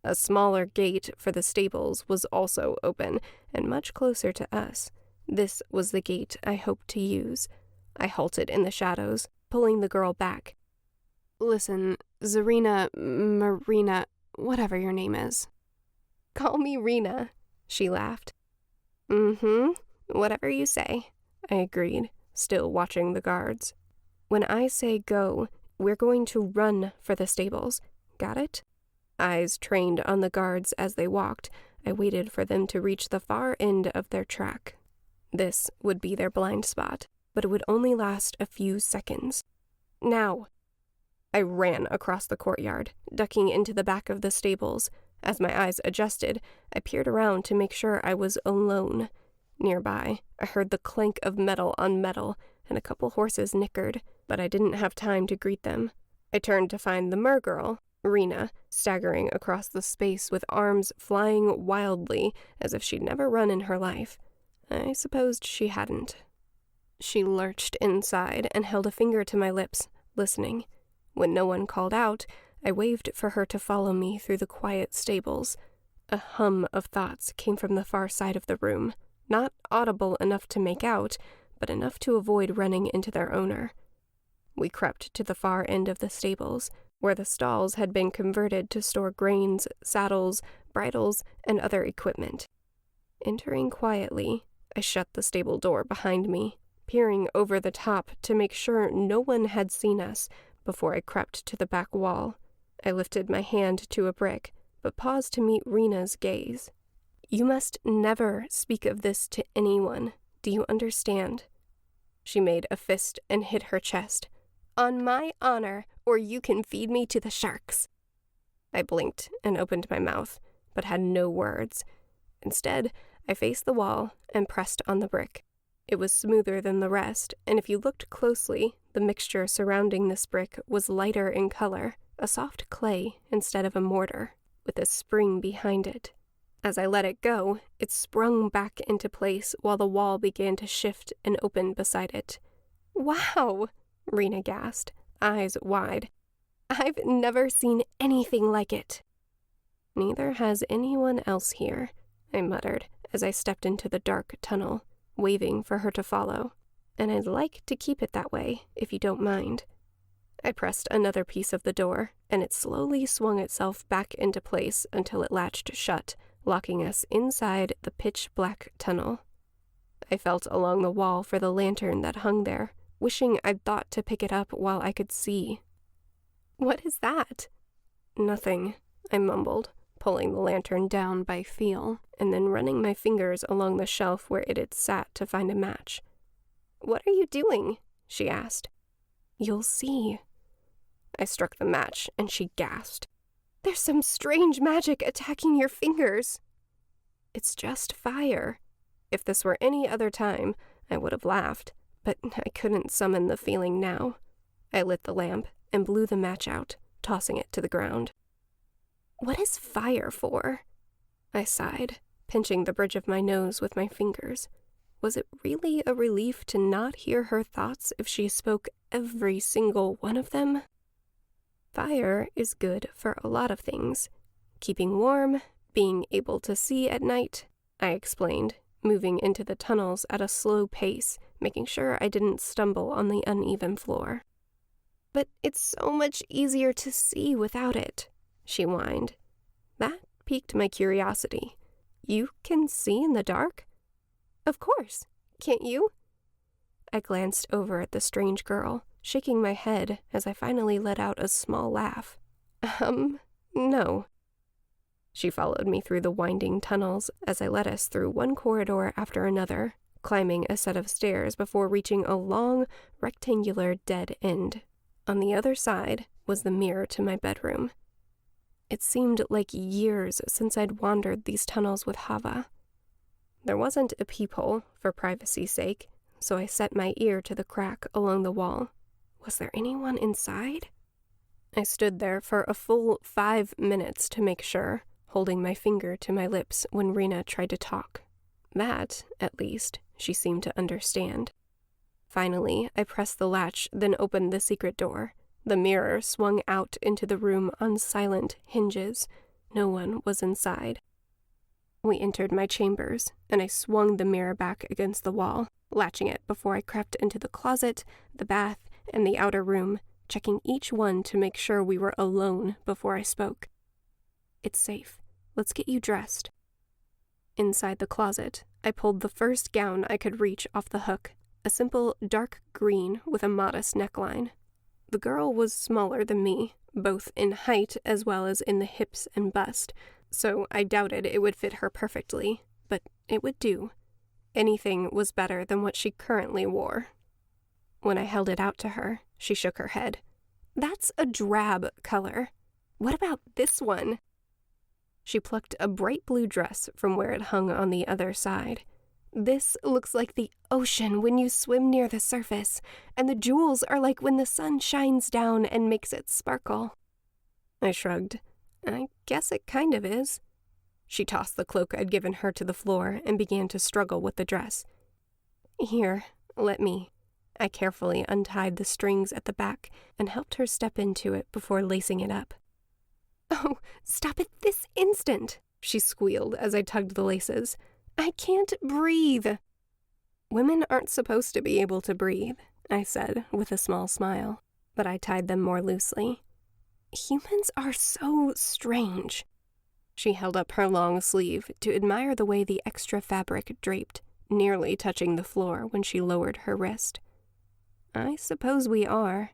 S2: A smaller gate for the stables was also open, and much closer to us. This was the gate I hoped to use. I halted in the shadows, pulling the girl back.
S1: "Listen, Zarina, Marina, whatever your name is."
S2: "Call me Rena," she laughed. Whatever you say," I agreed, still watching the guards. "When I say go, we're going to run for the stables. Got it?" Eyes trained on the guards as they walked, I waited for them to reach the far end of their track. This would be their blind spot, but it would only last a few seconds. "Now!" I ran across the courtyard, ducking into the back of the stables. As my eyes adjusted, I peered around to make sure I was alone. Nearby, I heard the clank of metal on metal, and a couple horses nickered, but I didn't have time to greet them. I turned to find the mergirl, Rena, staggering across the space with arms flying wildly as if she'd never run in her life. I supposed she hadn't. She lurched inside and held a finger to my lips, listening. When no one called out, I waved for her to follow me through the quiet stables. A hum of thoughts came from the far side of the room, not audible enough to make out, but enough to avoid running into their owner. We crept to the far end of the stables, where the stalls had been converted to store grains, saddles, bridles, and other equipment. Entering quietly, I shut the stable door behind me, peering over the top to make sure no one had seen us before I crept to the back wall. I lifted my hand to a brick, but paused to meet Rena's gaze. "You must never speak of this to anyone. Do you understand?" She made a fist and hit her chest. "On my honor, or you can feed me to the sharks." I blinked and opened my mouth, but had no words. Instead, I faced the wall and pressed on the brick. It was smoother than the rest, and if you looked closely, the mixture surrounding this brick was lighter in color, a soft clay instead of a mortar, with a spring behind it. As I let it go, it sprung back into place while the wall began to shift and open beside it. "Wow!" Rena gasped, eyes wide. "I've never seen anything like it." "Neither has anyone else here," I muttered as I stepped into the dark tunnel, waving for her to follow. "And I'd like to keep it that way, if you don't mind." I pressed another piece of the door, and it slowly swung itself back into place until it latched shut, locking us inside the pitch-black tunnel. I felt along the wall for the lantern that hung there, wishing I'd thought to pick it up while I could see. "What is that?" "Nothing," I mumbled, pulling the lantern down by feel, and then running my fingers along the shelf where it had sat to find a match. "What are you doing?" she asked. "You'll see." I struck the match, and she gasped. "There's some strange magic attacking your fingers." "It's just fire." If this were any other time, I would have laughed, but I couldn't summon the feeling now. I lit the lamp and blew the match out, tossing it to the ground. "What is fire for?" I sighed, pinching the bridge of my nose with my fingers. Was it really a relief to not hear her thoughts if she spoke every single one of them? Fire is good for a lot of things. Keeping warm, being able to see at night, I explained, moving into the tunnels at a slow pace, making sure I didn't stumble on the uneven floor. But it's so much easier to see without it, she whined. That piqued my curiosity. You can see in the dark? Of course. Can't you? I glanced over at the strange girl, shaking my head as I finally let out a small laugh. No. She followed me through the winding tunnels as I led us through one corridor after another, climbing a set of stairs before reaching a long, rectangular dead end. On the other side was the mirror to my bedroom. It seemed like years since I'd wandered these tunnels with Hava. There wasn't a peephole, for privacy's sake, so I set my ear to the crack along the wall. Was there anyone inside? I stood there for a full 5 minutes to make sure, holding my finger to my lips when Rena tried to talk. That, at least, she seemed to understand. Finally, I pressed the latch, then opened the secret door. The mirror swung out into the room on silent hinges. No one was inside. We entered my chambers, and I swung the mirror back against the wall, latching it before I crept into the closet, the bath, and the outer room, checking each one to make sure we were alone before I spoke. It's safe. Let's get you dressed. Inside the closet, I pulled the first gown I could reach off the hook, a simple dark green with a modest neckline. The girl was smaller than me, both in height as well as in the hips and bust, so I doubted it would fit her perfectly, but it would do. Anything was better than what she currently wore. When I held it out to her, she shook her head. That's a drab color. What about this one? She plucked a bright blue dress from where it hung on the other side. This looks like the ocean when you swim near the surface, and the jewels are like when the sun shines down and makes it sparkle. I shrugged. I guess it kind of is. She tossed the cloak I'd given her to the floor and began to struggle with the dress. Here, let me. I carefully untied the strings at the back and helped her step into it before lacing it up. Oh, stop it this instant, she squealed as I tugged the laces. I can't breathe. Women aren't supposed to be able to breathe, I said with a small smile, but I tied them more loosely. Humans are so strange. She held up her long sleeve to admire the way the extra fabric draped, nearly touching the floor when she lowered her wrist. I suppose we are.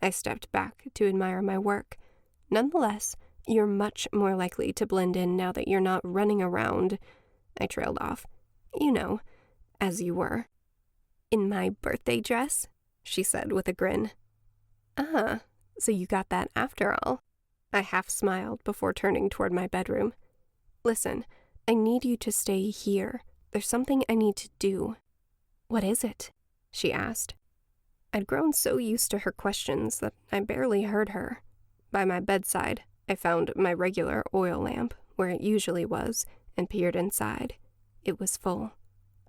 S2: I stepped back to admire my work. Nonetheless, you're much more likely to blend in now that you're not running around. I trailed off. You know, as you were. In my birthday dress? She said with a grin. Ah, so you got that after all. I half smiled before turning toward my bedroom. Listen, I need you to stay here. There's something I need to do. What is it? She asked. I'd grown so used to her questions that I barely heard her. By my bedside, I found my regular oil lamp, where it usually was, and peered inside. It was full.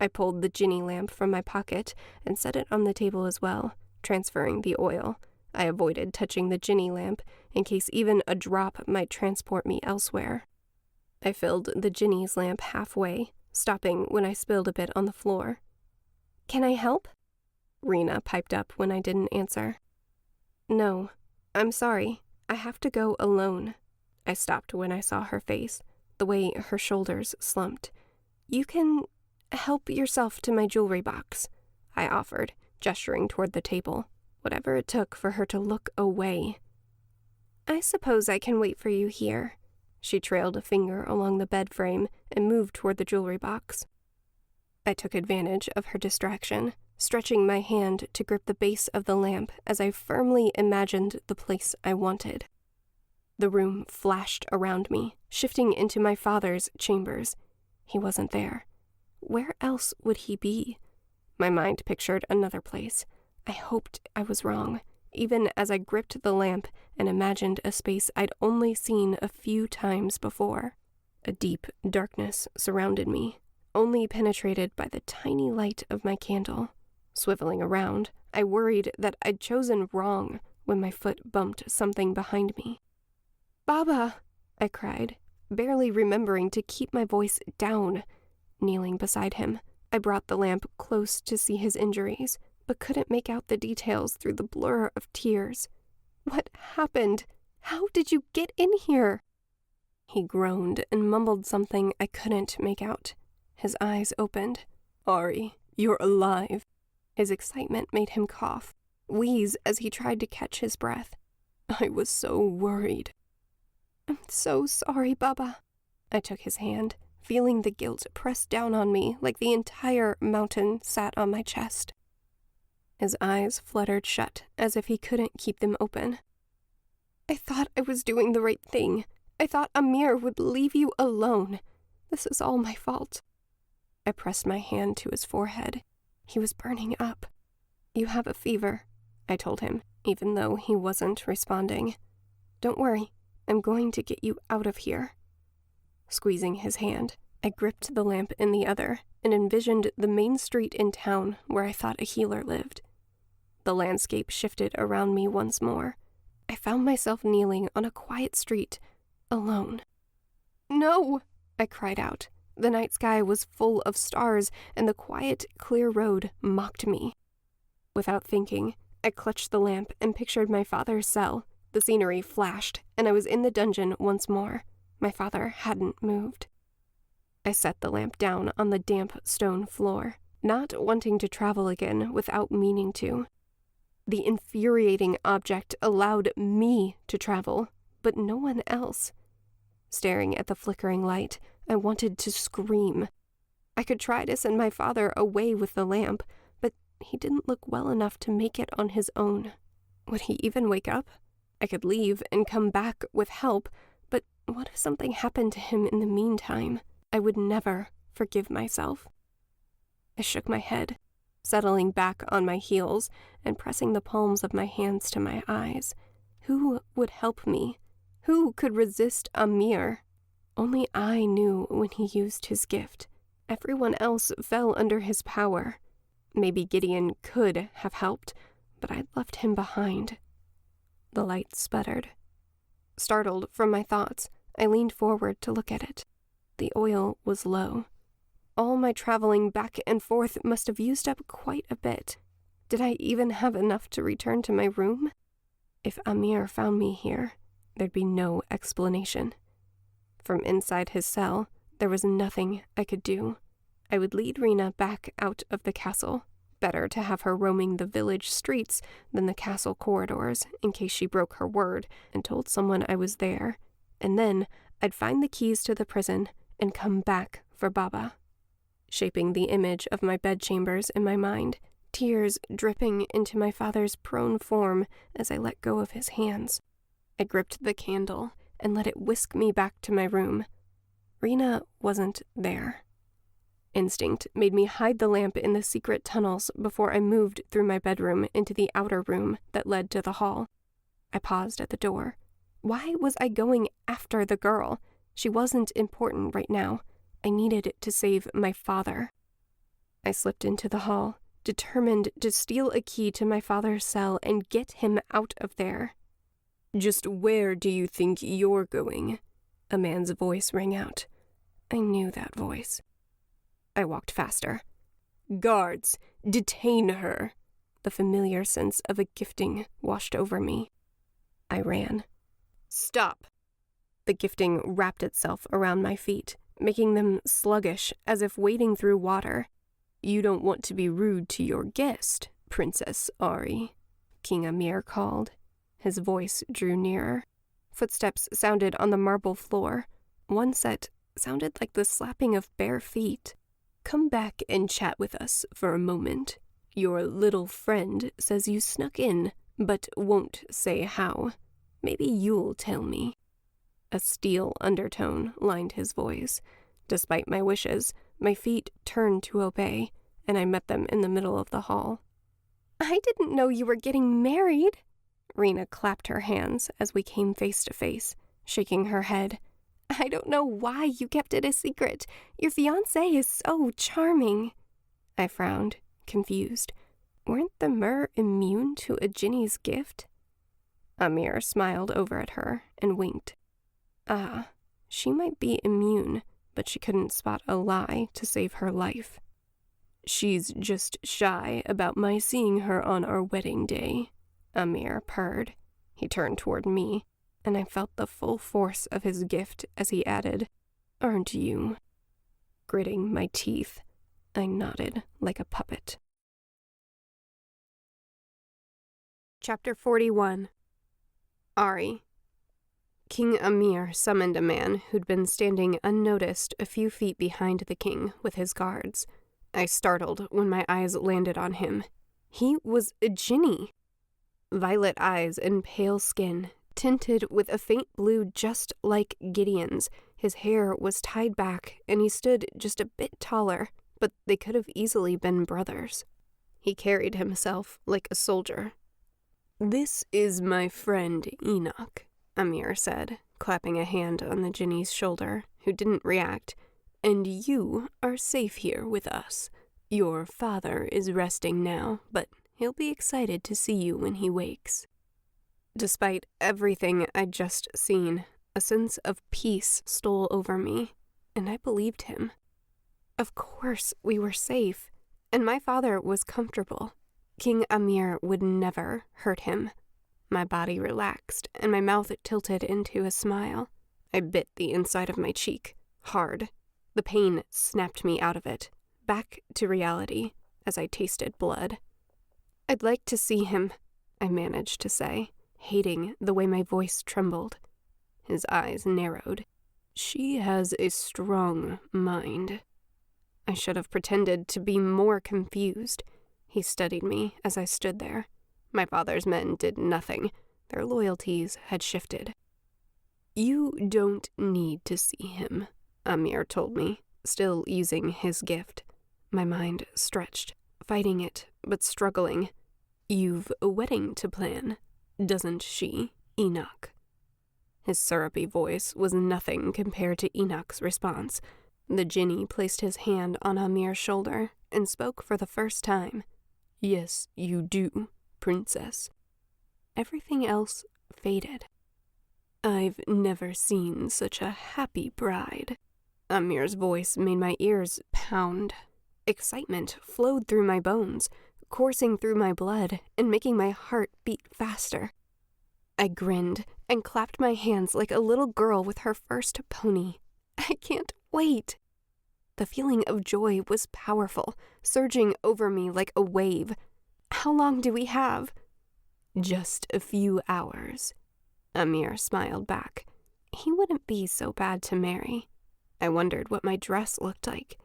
S2: I pulled the Jinni lamp from my pocket and set it on the table as well, transferring the oil. I avoided touching the Jinni lamp in case even a drop might transport me elsewhere. I filled the Jinni's lamp halfway, stopping when I spilled a bit on the floor. Can I help? Rena piped up when I didn't answer. No, I'm sorry. I have to go alone. I stopped when I saw her face, the way her shoulders slumped. You can help yourself to my jewelry box, I offered, gesturing toward the table, whatever it took for her to look away. I suppose I can wait for you here. She trailed a finger along the bed frame and moved toward the jewelry box. I took advantage of her distraction, stretching my hand to grip the base of the lamp as I firmly imagined the place I wanted. The room flashed around me, shifting into my father's chambers. He wasn't there. Where else would he be? My mind pictured another place. I hoped I was wrong, even as I gripped the lamp and imagined a space I'd only seen a few times before. A deep darkness surrounded me, only penetrated by the tiny light of my candle. Swiveling around, I worried that I'd chosen wrong when my foot bumped something behind me. "Baba!" I cried, barely remembering to keep my voice down. Kneeling beside him, I brought the lamp close to see his injuries, but couldn't make out the details through the blur of tears. "What happened? How did you get in here?" He groaned and mumbled something I couldn't make out. His eyes opened.
S3: "Arie, you're alive."
S2: His excitement made him cough, wheeze as he tried to catch his breath.
S3: "I was so worried."
S2: "I'm so sorry, Baba." I took his hand, feeling the guilt press down on me like the entire mountain sat on my chest. His eyes fluttered shut as if he couldn't keep them open. "I thought I was doing the right thing. I thought Amir would leave you alone. This is all my fault." I pressed my hand to his forehead. He was burning up. "You have a fever," I told him, even though he wasn't responding. "Don't worry, I'm going to get you out of here." Squeezing his hand, I gripped the lamp in the other and envisioned the main street in town where I thought a healer lived. The landscape shifted around me once more. I found myself kneeling on a quiet street, alone. "No!" I cried out. The night sky was full of stars, and the quiet, clear road mocked me. Without thinking, I clutched the lamp and pictured my father's cell. The scenery flashed, and I was in the dungeon once more. My father hadn't moved. I set the lamp down on the damp stone floor, not wanting to travel again without meaning to. The infuriating object allowed me to travel, but no one else. Staring at the flickering light, I wanted to scream. I could try to send my father away with the lamp, but he didn't look well enough to make it on his own. Would he even wake up? I could leave and come back with help, but what if something happened to him in the meantime? I would never forgive myself. I shook my head, settling back on my heels and pressing the palms of my hands to my eyes. Who would help me? Who could resist Amir? Only I knew when he used his gift. Everyone else fell under his power. Maybe Gideon could have helped, but I'd left him behind. The light sputtered. Startled from my thoughts, I leaned forward to look at it. The oil was low. All my traveling back and forth must have used up quite a bit. Did I even have enough to return to my room? If Amir found me here, there'd be no explanation. From inside his cell, there was nothing I could do. I would lead Rena back out of the castle. Better to have her roaming the village streets than the castle corridors in case she broke her word and told someone I was there. And then I'd find the keys to the prison and come back for Baba. Shaping the image of my bedchambers in my mind, tears dripping into my father's prone form as I let go of his hands. I gripped the candle and let it whisk me back to my room. Rena wasn't there. Instinct made me hide the lamp in the secret tunnels before I moved through my bedroom into the outer room that led to the hall. I paused at the door. Why was I going after the girl? She wasn't important right now. I needed to save my father. I slipped into the hall, determined to steal a key to my father's cell and get him out of there.
S3: "Just where do you think you're going?"
S2: A man's voice rang out. I knew that voice. I walked faster.
S3: "Guards, detain her!"
S2: The familiar sense of a gifting washed over me. I ran.
S3: "Stop!"
S2: The gifting wrapped itself around my feet, making them sluggish as if wading through water.
S3: "You don't want to be rude to your guest, Princess Arie,"
S2: King Amir called. His voice drew nearer. Footsteps sounded on the marble floor. One set sounded like the slapping of bare feet.
S3: "Come back and chat with us for a moment. Your little friend says you snuck in, but won't say how. Maybe you'll tell me."
S2: A steel undertone lined his voice. Despite my wishes, my feet turned to obey, and I met them in the middle of the hall. "I didn't know you were getting married." Rena clapped her hands as we came face to face, shaking her head. I don't know why you kept it a secret. Your fiancé is so charming. I frowned, confused. Weren't the Mer immune to a Jinni's gift? Amir smiled over at her and winked. Ah, she might be immune, but she couldn't spot a lie to save her life. She's just shy about my seeing her on our wedding day, Amir purred. He turned toward me, and I felt the full force of his gift as he added, "Aren't you?" Gritting my teeth, I nodded like a puppet.
S1: Chapter 41. Arie. King Amir summoned a man who'd been standing unnoticed a few feet behind the king with his guards. I startled when my eyes landed on him. He was a Jinni. Violet eyes and pale skin, tinted with a faint blue just like Gideon's. His hair was tied back, and he stood just a bit taller, but they could have easily been brothers. He carried himself like a soldier. "This is my friend Enoch," Amir said, clapping a hand on the Jinni's shoulder, who didn't react. "And you are safe here with us. Your father is resting now, but he'll be excited to see you when he wakes." Despite everything I'd just seen, a sense of peace stole over me, and I believed him. Of course we were safe, and my father was comfortable. King Amir would never hurt him. My body relaxed, and my mouth tilted into a smile. I bit the inside of my cheek, hard. The pain snapped me out of it, back to reality, as I tasted blood. "I'd like to see him," I managed to say, hating the way my voice trembled. His eyes narrowed. "She has a strong mind." I should have pretended to be more confused. He studied me as I stood there. My father's men did nothing. Their loyalties had shifted. "You don't need to see him," Amir told me, still using his gift. My mind stretched, fighting it, but struggling. "You've a wedding to plan, doesn't she, Enoch?" His syrupy voice was nothing compared to Enoch's response. The Jinni placed his hand on Amir's shoulder and spoke for the first time. "Yes, you do, princess." Everything else faded. "I've never seen such a happy bride." Amir's voice made my ears pound. Excitement flowed through my bones, coursing through my blood and making my heart beat faster. I grinned and clapped my hands like a little girl with her first pony. I can't wait. The feeling of joy was powerful, surging over me like a wave. "How long do we have?" "Just a few hours." Amir smiled back. He wouldn't be so bad to marry. I wondered what my dress looked like.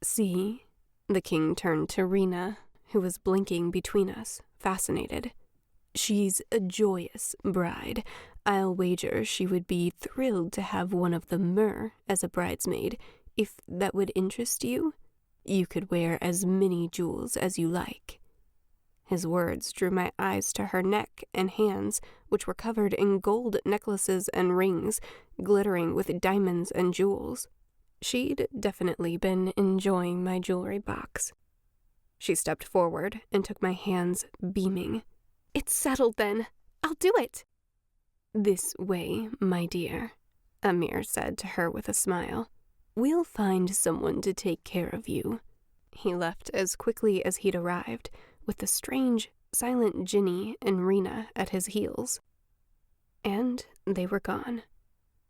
S1: "See?" The king turned to Rena, who was blinking between us, fascinated. "She's a joyous bride. I'll wager she would be thrilled to have one of the Mer as a bridesmaid. If that would interest you, you could wear as many jewels as you like." His words drew my eyes to her neck and hands, which were covered in gold necklaces and rings, glittering with diamonds and jewels. She'd definitely been enjoying my jewelry box. She stepped forward and took my hands, beaming. "It's settled then. I'll do it." "This way, my dear," Amir said to her with a smile. "We'll find someone to take care of you." He left as quickly as he'd arrived, with the strange, silent Jinni and Rena at his heels. And they were gone.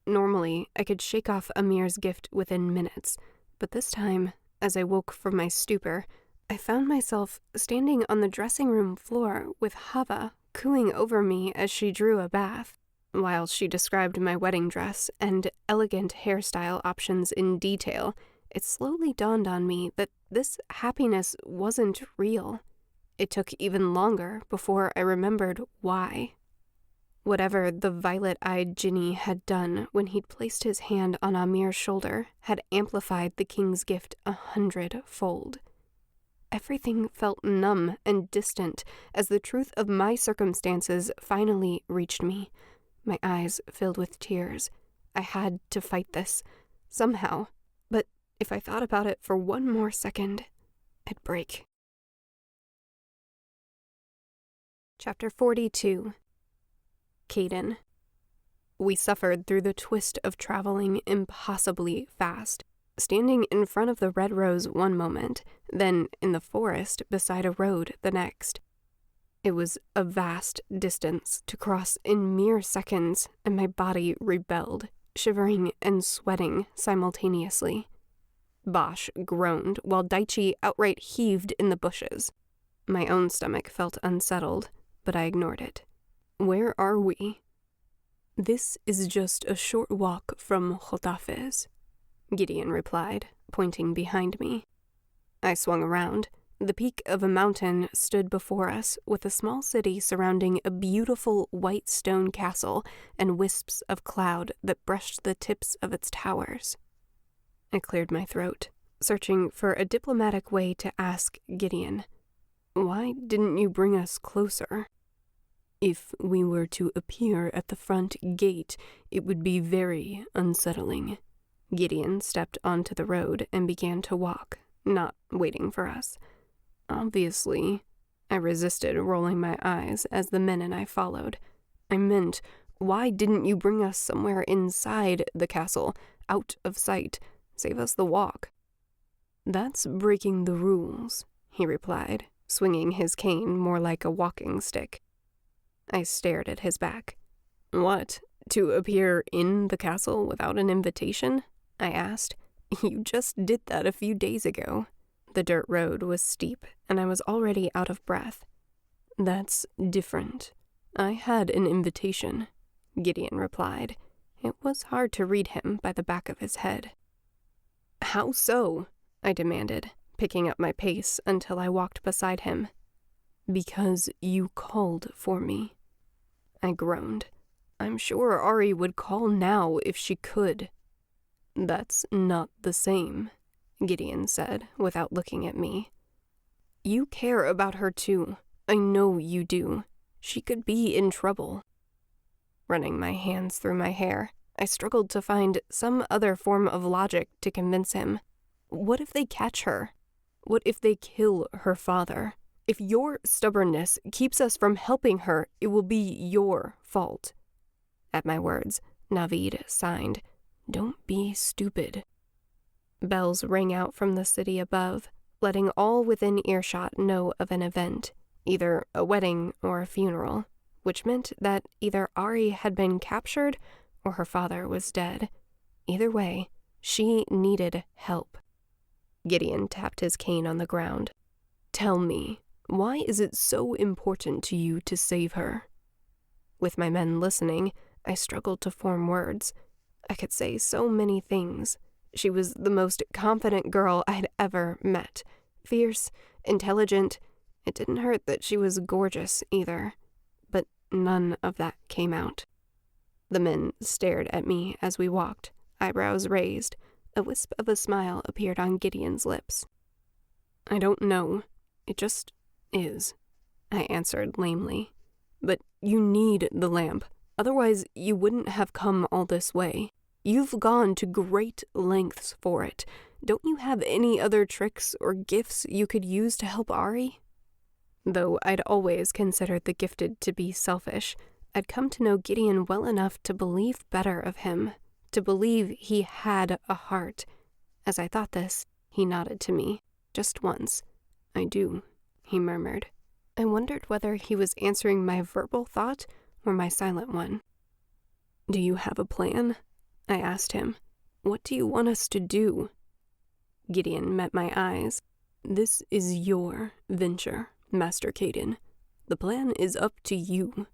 S1: Normally, I could shake off Amir's gift within minutes, but this time, as I woke from my stupor, I found myself standing on the dressing room floor with Hava cooing over me as she drew a bath. While she described my wedding dress and elegant hairstyle options in detail, it slowly dawned on me that this happiness wasn't real. It took even longer before I remembered why. Whatever the violet-eyed Jinni had done when he'd placed his hand on Amir's shoulder had amplified the king's gift 100-fold. Everything felt numb and distant as the truth of my circumstances finally reached me. My eyes filled with tears. I had to fight this, somehow. But if I thought about it for one more second, I'd break. Chapter 42. Caden. We suffered through the twist of traveling impossibly fast, standing in front of the red rose one moment, then in the forest beside a road the next. It was a vast distance to cross in mere seconds, and my body rebelled, shivering and sweating simultaneously. Bosch groaned, while Daichi outright heaved in the bushes. My own stomach felt unsettled, but I ignored it. Where are we? This is just a short walk from Jotafes, Gideon replied, pointing behind me. I swung around. The peak of a mountain stood before us, with a small city surrounding a beautiful white stone castle and wisps of cloud that brushed the tips of its towers. I cleared my throat, searching for a diplomatic way to ask Gideon, "Why didn't you bring us closer?" "If we were to appear at the front gate, it would be very unsettling." Gideon stepped onto the road and began to walk, not waiting for us. "Obviously," I resisted, rolling my eyes as the men and I followed. "I meant, why didn't you bring us somewhere inside the castle, out of sight? Save us the walk." "That's breaking the rules," he replied, swinging his cane more like a walking stick. I stared at his back. "What, to appear in the castle without an invitation?" I asked. "You just did that a few days ago." The dirt road was steep, and I was already out of breath. "That's different. I had an invitation," Gideon replied. It was hard to read him by the back of his head. "How so?" I demanded, picking up my pace until I walked beside him. "Because you called for me." I groaned. "I'm sure Arie would call now if she could." "That's not the same," Gideon said, without looking at me. "You care about her too. I know you do. She could be in trouble." Running my hands through my hair, I struggled to find some other form of logic to convince him. What if they catch her? What if they kill her father? If your stubbornness keeps us from helping her, it will be your fault. At my words, Navid signed, "Don't be stupid." Bells rang out from the city above, letting all within earshot know of an event, either a wedding or a funeral, which meant that either Arie had been captured or her father was dead. Either way, she needed help. Gideon tapped his cane on the ground. "Tell me, why is it so important to you to save her?" With my men listening, I struggled to form words. I could say so many things. She was the most confident girl I'd ever met. Fierce, intelligent. It didn't hurt that she was gorgeous either. But none of that came out. The men stared at me as we walked, eyebrows raised. A wisp of a smile appeared on Gideon's lips. "I don't know. It just is," I answered lamely. "But you need the lamp. Otherwise, you wouldn't have come all this way. You've gone to great lengths for it. Don't you have any other tricks or gifts you could use to help Arie?" Though I'd always considered the gifted to be selfish, I'd come to know Gideon well enough to believe better of him, to believe he had a heart. As I thought this, he nodded to me, just once. "I do," he murmured. I wondered whether he was answering my verbal thought or my silent one. "Do you have a plan?" I asked him. "What do you want us to do?" Gideon met my eyes. "This is your venture, Master Caden. The plan is up to you."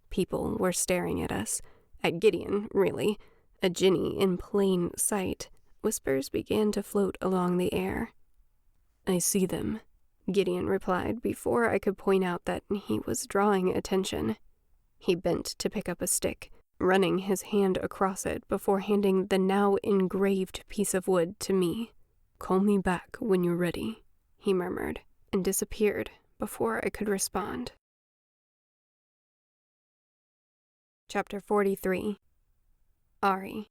S1: People were staring at us. At Gideon, really. A Jinni in plain sight. Whispers began to float along the air. "I see them," Gideon replied before I could point out that he was drawing attention. He bent to pick up a stick, running his hand across it before handing the now engraved piece of wood to me. "Call me back when you're ready," he murmured, and disappeared before I could respond. Chapter 43. Arie.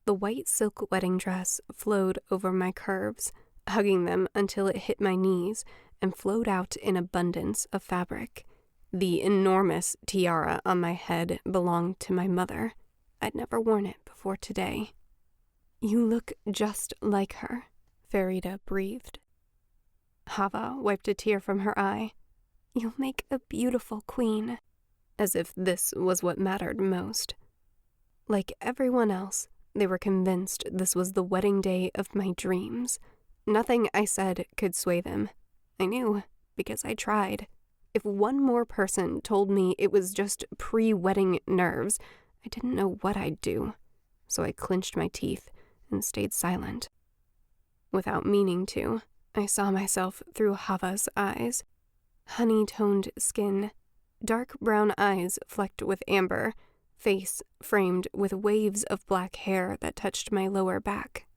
S1: The white silk wedding dress flowed over my curves, hugging them until it hit my knees and flowed out in abundance of fabric. The enormous tiara on my head belonged to my mother. I'd never worn it before today. You look just like her, Farida breathed. Hava wiped a tear from her eye. You'll make a beautiful queen. As if this was what mattered most. Like everyone else, they were convinced this was the wedding day of my dreams. Nothing I said could sway them. I knew, because I tried. If one more person told me it was just pre-wedding nerves, I didn't know what I'd do. So I clenched my teeth and stayed silent. Without meaning to, I saw myself through Hava's eyes. Honey-toned skin, dark brown eyes flecked with amber, face framed with waves of black hair that touched my lower back,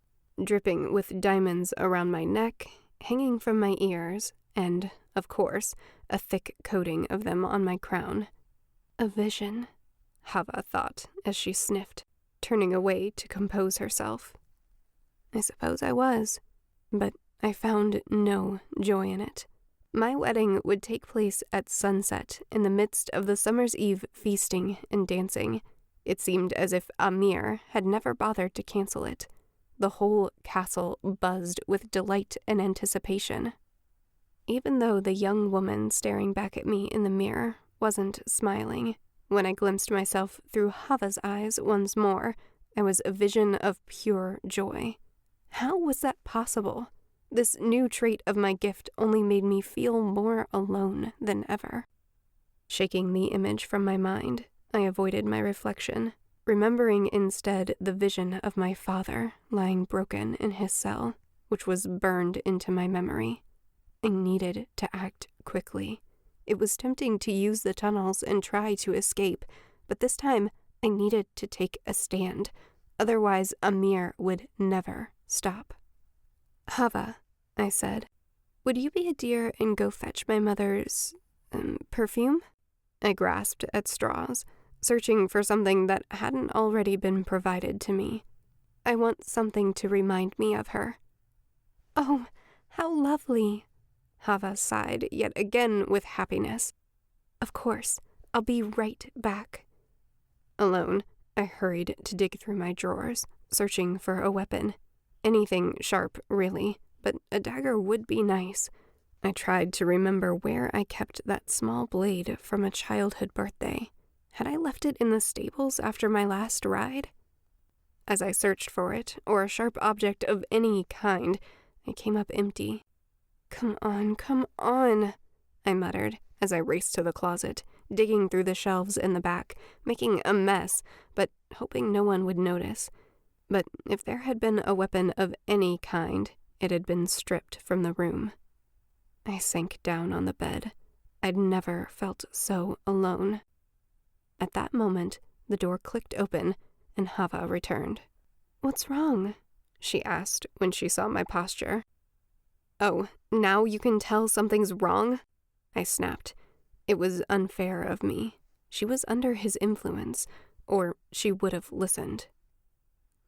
S1: dripping with diamonds around my neck, hanging from my ears, and, of course, a thick coating of them on my crown. A vision, Hava thought as she sniffed, turning away to compose herself. I suppose I was, but I found no joy in it. My wedding would take place at sunset in the midst of the summer's eve feasting and dancing. It seemed as if Amir had never bothered to cancel it. The whole castle buzzed with delight and anticipation. Even though the young woman staring back at me in the mirror wasn't smiling, when I glimpsed myself through Hava's eyes once more, I was a vision of pure joy. How was that possible? This new trait of my gift only made me feel more alone than ever. Shaking the image from my mind, I avoided my reflection, remembering instead the vision of my father lying broken in his cell, which was burned into my memory. I needed to act quickly. It was tempting to use the tunnels and try to escape, but this time I needed to take a stand. Otherwise, Amir would never stop. Hava, I said, would you be a dear and go fetch my mother's, perfume? I grasped at straws, searching for something that hadn't already been provided to me. I want something to remind me of her. Oh, how lovely, Hava sighed yet again with happiness. Of course, I'll be right back. Alone, I hurried to dig through my drawers, searching for a weapon. Anything sharp, really, but a dagger would be nice. I tried to remember where I kept that small blade from a childhood birthday. Had I left it in the stables after my last ride? As I searched for it, or a sharp object of any kind, I came up empty. Come on, I muttered as I raced to the closet, digging through the shelves in the back, making a mess, but hoping no one would notice. But if there had been a weapon of any kind, it had been stripped from the room. I sank down on the bed. I'd never felt so alone. At that moment, the door clicked open, and Hava returned. What's wrong? She asked when she saw my posture. Oh, now you can tell something's wrong? I snapped. It was unfair of me. She was under his influence, or she would have listened.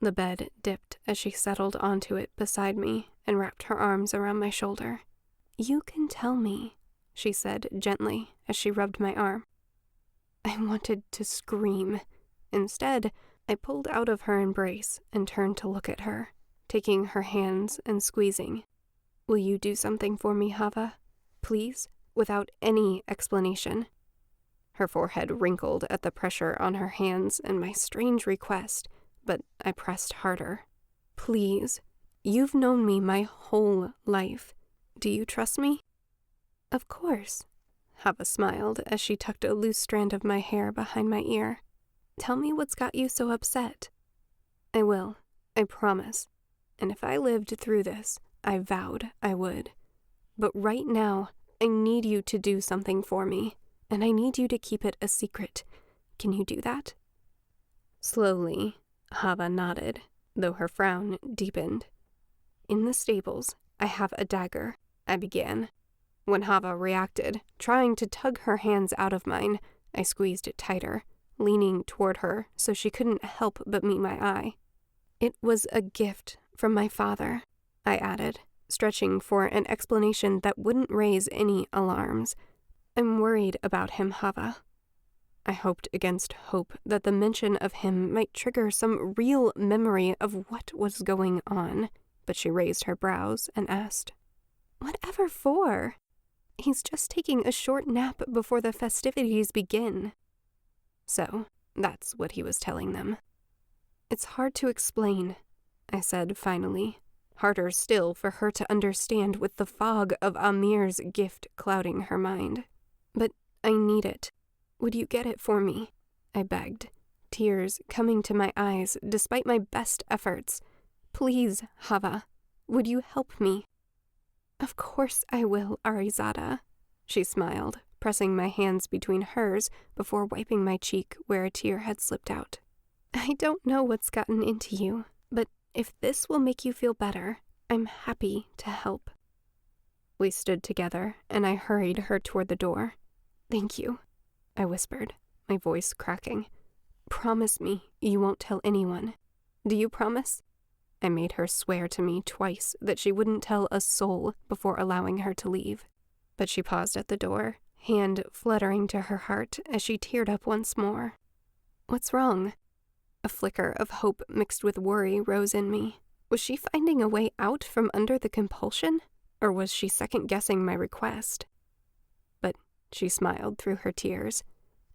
S1: The bed dipped as she settled onto it beside me and wrapped her arms around my shoulder. You can tell me, she said gently as she rubbed my arm. I wanted to scream. Instead, I pulled out of her embrace and turned to look at her, taking her hands and squeezing. Will you do something for me, Hava? Please, without any explanation. Her forehead wrinkled at the pressure on her hands and my strange request, but I pressed harder. Please, you've known me my whole life. Do you trust me? Of course. Hava smiled as she tucked a loose strand of my hair behind my ear. Tell me what's got you so upset. I will, I promise. And if I lived through this, I vowed I would. But right now, I need you to do something for me, and I need you to keep it a secret. Can you do that? Slowly, Hava nodded, though her frown deepened. In the stables, I have a dagger, I began. When Hava reacted, trying to tug her hands out of mine, I squeezed it tighter,
S2: leaning toward her so she couldn't help but meet my eye. "It was a gift from my father," I added, stretching for an explanation that wouldn't raise any alarms. "I'm worried about him, Hava." I hoped against hope that the mention of him might trigger some real memory of what was going on, but she raised her brows and asked, "Whatever for? He's just taking a short nap before the festivities begin." So, that's what he was telling them. "It's hard to explain," I said finally. Harder still for her to understand with the fog of Amir's gift clouding her mind. "But I need it. Would you get it for me?" I begged, tears coming to my eyes despite my best efforts. "Please, Hava, would you help me?" "Of course I will, Arizada," she smiled, pressing my hands between hers before wiping my cheek where a tear had slipped out. "I don't know what's gotten into you, but if this will make you feel better, I'm happy to help." We stood together, and I hurried her toward the door. "Thank you," I whispered, my voice cracking. "Promise me you won't tell anyone. Do you promise?" I made her swear to me twice that she wouldn't tell a soul before allowing her to leave. But she paused at the door, hand fluttering to her heart as she teared up once more. "What's wrong?" A flicker of hope mixed with worry rose in me. Was she finding a way out from under the compulsion, or was she second-guessing my request? But she smiled through her tears.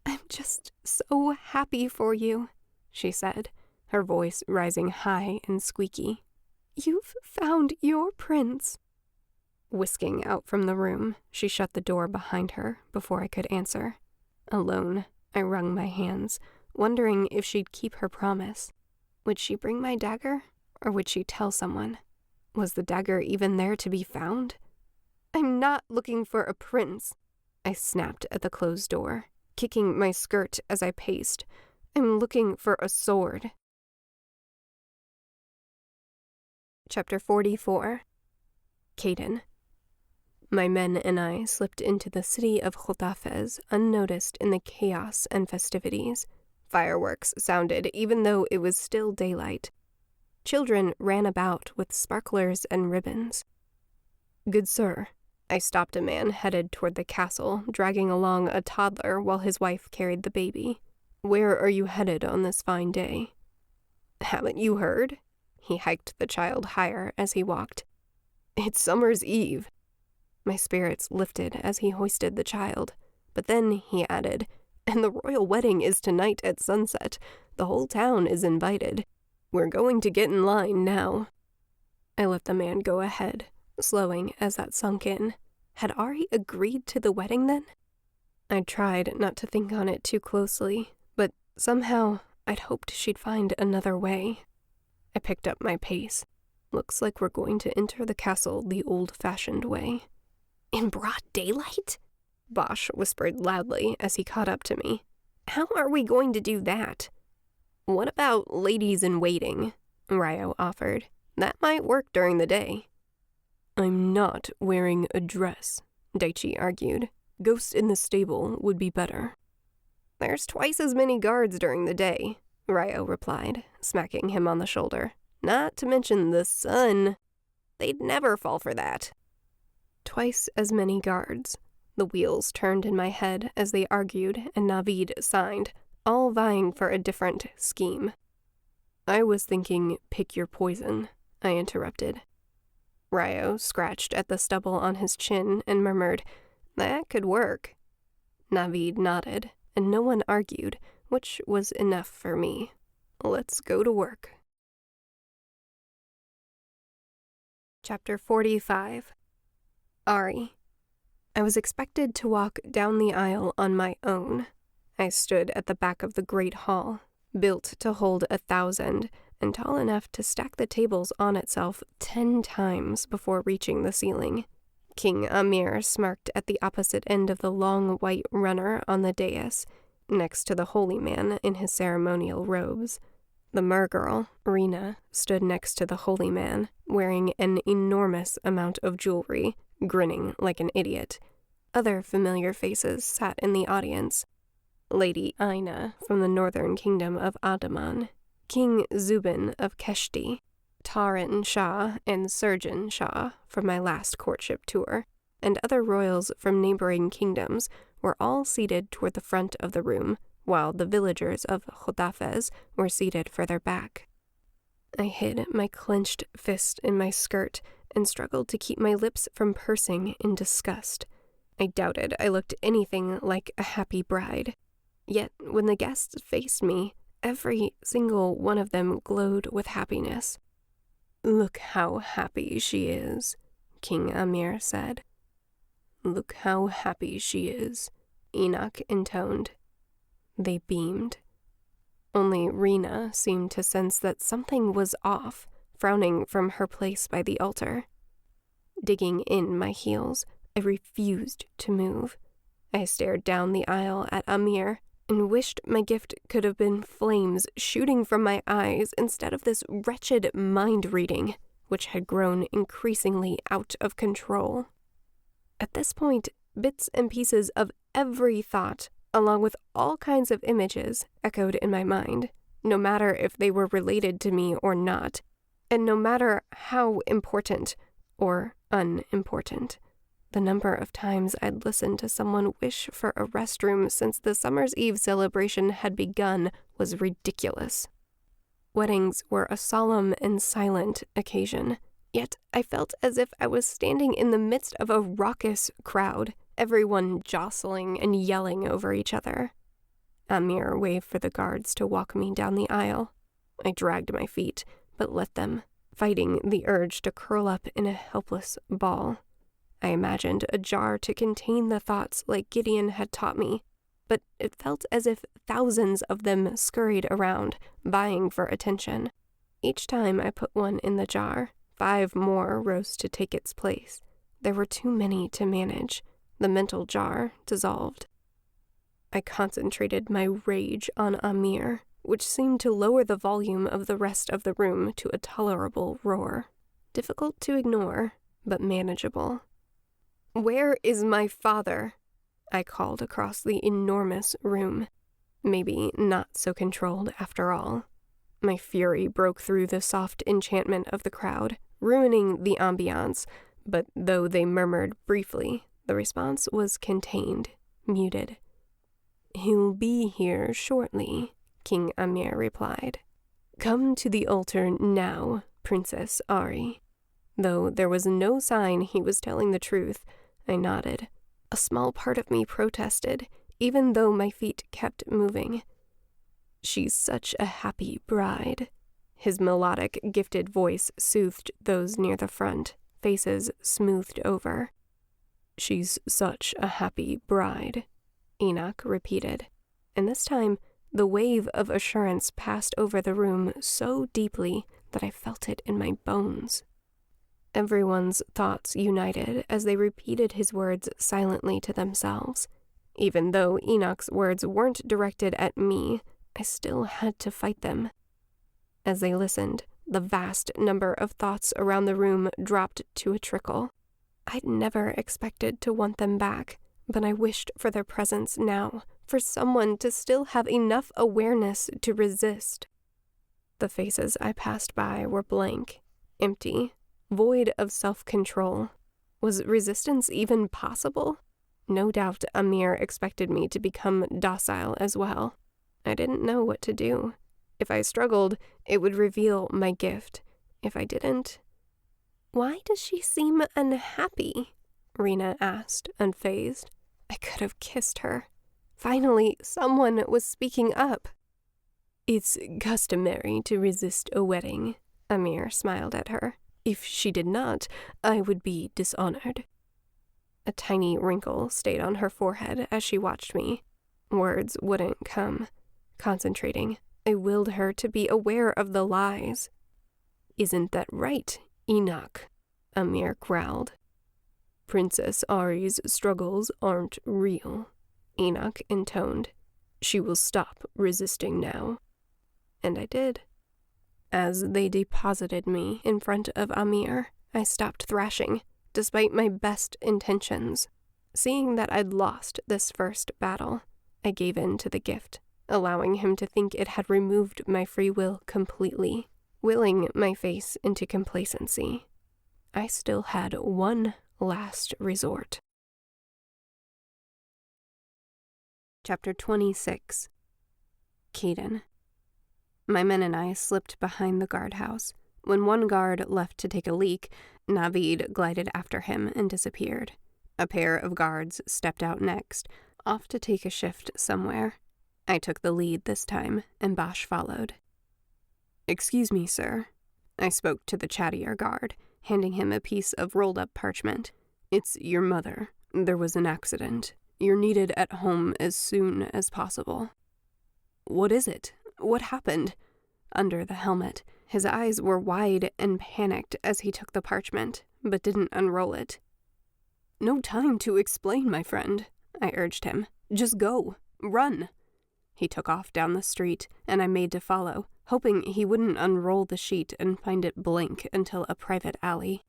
S2: "I'm just so happy for you," she said, her voice rising high and squeaky. "You've found your prince." Whisking out from the room, she shut the door behind her before I could answer. Alone, I wrung my hands, wondering if she'd keep her promise. Would she bring my dagger, or would she tell someone? Was the dagger even there to be found? "I'm not looking for a prince," I snapped at the closed door, kicking my skirt as I paced. "I'm looking for a sword." Chapter 44. Caden. My men and I slipped into the city of Khotafez unnoticed in the chaos and festivities. Fireworks sounded even though it was still daylight. Children ran about with sparklers and ribbons. "Good sir," I stopped a man headed toward the castle, dragging along a toddler while his wife carried the baby. "Where are you headed on this fine day?" "Haven't you heard?" He hiked the child higher as he walked. "It's summer's eve." My spirits lifted as he hoisted the child, but then he added, "And the royal wedding is tonight at sunset. The whole town is invited. We're going to get in line now." I let the man go ahead, slowing as that sunk in. Had Arie agreed to the wedding then? I tried not to think on it too closely, but somehow I'd hoped she'd find another way. I picked up my pace. "Looks like we're going to enter the castle the old-fashioned way." "In broad daylight?" Bosch whispered loudly as he caught up to me. "How are we going to do that?" "What about ladies-in-waiting?" Ryo offered. "That might work during the day." "I'm not wearing a dress," Daichi argued. "Ghost in the stable would be better." "There's twice as many guards during the day," Ryo replied, smacking him on the shoulder. "Not to mention the sun. They'd never fall for that." Twice as many guards. The wheels turned in my head as they argued and Navid signed, all vying for a different scheme. "I was thinking pick your poison," I interrupted. Ryo scratched at the stubble on his chin and murmured, "That could work." Navid nodded, and no one argued, which was enough for me. Let's go to work. Chapter 45. Arie. I was expected to walk down the aisle on my own. I stood at the back of the great hall, built to hold 1,000 and tall enough to stack the tables on itself 10 times before reaching the ceiling. King Amir smirked at the opposite end of the long white runner on the dais, next to the holy man in his ceremonial robes. The mergirl, Rena, stood next to the holy man, wearing an enormous amount of jewelry, grinning like an idiot. Other familiar faces sat in the audience. Lady Aina from the northern kingdom of Adaman, King Zubin of Keshti, Taran Shah and Surjan Shah from my last courtship tour, and other royals from neighboring kingdoms were all seated toward the front of the room, while the villagers of Khotafez were seated further back. I hid my clenched fist in my skirt and struggled to keep my lips from pursing in disgust. I doubted I looked anything like a happy bride. Yet when the guests faced me, every single one of them glowed with happiness. "Look how happy she is," King Amir said. "Look how happy she is," Enoch intoned. They beamed. Only Rena seemed to sense that something was off, frowning from her place by the altar. Digging in my heels, I refused to move. I stared down the aisle at Amir and wished my gift could have been flames shooting from my eyes instead of this wretched mind-reading, which had grown increasingly out of control. At this point, bits and pieces of every thought, along with all kinds of images, echoed in my mind, no matter if they were related to me or not, and no matter how important or unimportant. The number of times I'd listened to someone wish for a restroom since the Summer's Eve celebration had begun was ridiculous. Weddings were a solemn and silent occasion, yet I felt as if I was standing in the midst of a raucous crowd, everyone jostling and yelling over each other. Amir waved for the guards to walk me down the aisle. I dragged my feet, but let them, fighting the urge to curl up in a helpless ball. I imagined a jar to contain the thoughts like Gideon had taught me, but it felt as if thousands of them scurried around, vying for attention. Each time I put one in the jar, 5 more rose to take its place. There were too many to manage. The mental jar dissolved. I concentrated my rage on Amir, which seemed to lower the volume of the rest of the room to a tolerable roar. Difficult to ignore, but manageable. "Where is my father?" I called across the enormous room. Maybe not so controlled after all. My fury broke through the soft enchantment of the crowd, ruining the ambiance, but though they murmured briefly, the response was contained, muted. "He'll be here shortly," King Amir replied. "Come to the altar now, Princess Arie." Though there was no sign he was telling the truth, I nodded. A small part of me protested, even though my feet kept moving. "She's such a happy bride." His melodic, gifted voice soothed those near the front, faces smoothed over. "She's such a happy bride," Enoch repeated, and this time the wave of assurance passed over the room so deeply that I felt it in my bones. Everyone's thoughts united as they repeated his words silently to themselves. Even though Enoch's words weren't directed at me, I still had to fight them. As they listened, the vast number of thoughts around the room dropped to a trickle. I'd never expected to want them back, but I wished for their presence now, for someone to still have enough awareness to resist. The faces I passed by were blank, empty, void of self-control. Was resistance even possible? No doubt Amir expected me to become docile as well. I didn't know what to do. If I struggled, it would reveal my gift. If I didn't... "Why does she seem unhappy?" Rena asked, unfazed. I could have kissed her. Finally, someone was speaking up. "It's customary to resist a wedding," Amir smiled at her. "If she did not, I would be dishonored." A tiny wrinkle stayed on her forehead as she watched me. Words wouldn't come. Concentrating, I willed her to be aware of the lies. "Isn't that right, Enoch?" Amir growled. "Princess Arie's struggles aren't real," Enoch intoned. "She will stop resisting now." And I did. As they deposited me in front of Amir, I stopped thrashing, despite my best intentions. Seeing that I'd lost this first battle, I gave in to the gift, allowing him to think it had removed my free will completely, willing my face into complacency. I still had one last resort.
S1: Chapter 26. Caden. My men and I slipped behind the guardhouse. When one guard left to take a leak, Navid glided after him and disappeared. A pair of guards stepped out next, off to take a shift somewhere. I took the lead this time, and Bosch followed. "Excuse me, sir." I spoke to the chattier guard, handing him a piece of rolled-up parchment. "It's your mother. There was an accident. You're needed at home as soon as possible." "What is it? What happened?" Under the helmet, his eyes were wide and panicked as he took the parchment, but didn't unroll it. "No time to explain, my friend," I urged him. "Just go. Run." He took off down the street, and I made to follow, hoping he wouldn't unroll the sheet and find it blank until a private alley.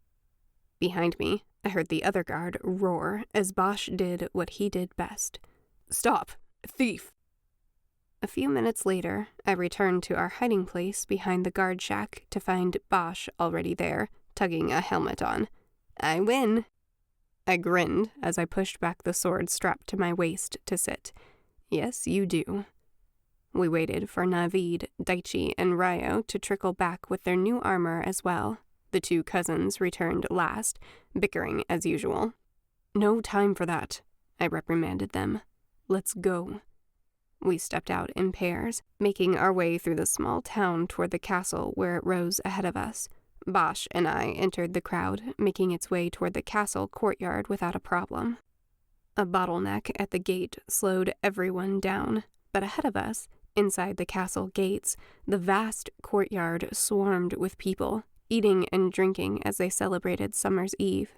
S1: Behind me, I heard the other guard roar as Bosch did what he did best. "Stop! Thief!" A few minutes later, I returned to our hiding place behind the guard shack to find Bosch already there, tugging a helmet on. "I win." I grinned as I pushed back the sword strapped to my waist to sit. "Yes, you do." We waited for Navid, Daichi, and Ryo to trickle back with their new armor as well. The two cousins returned last, bickering as usual. "No time for that," I reprimanded them. "Let's go." We stepped out in pairs, making our way through the small town toward the castle where it rose ahead of us. Bosch and I entered the crowd, making its way toward the castle courtyard without a problem. A bottleneck at the gate slowed everyone down, but ahead of us, inside the castle gates, the vast courtyard swarmed with people, eating and drinking as they celebrated Summer's Eve.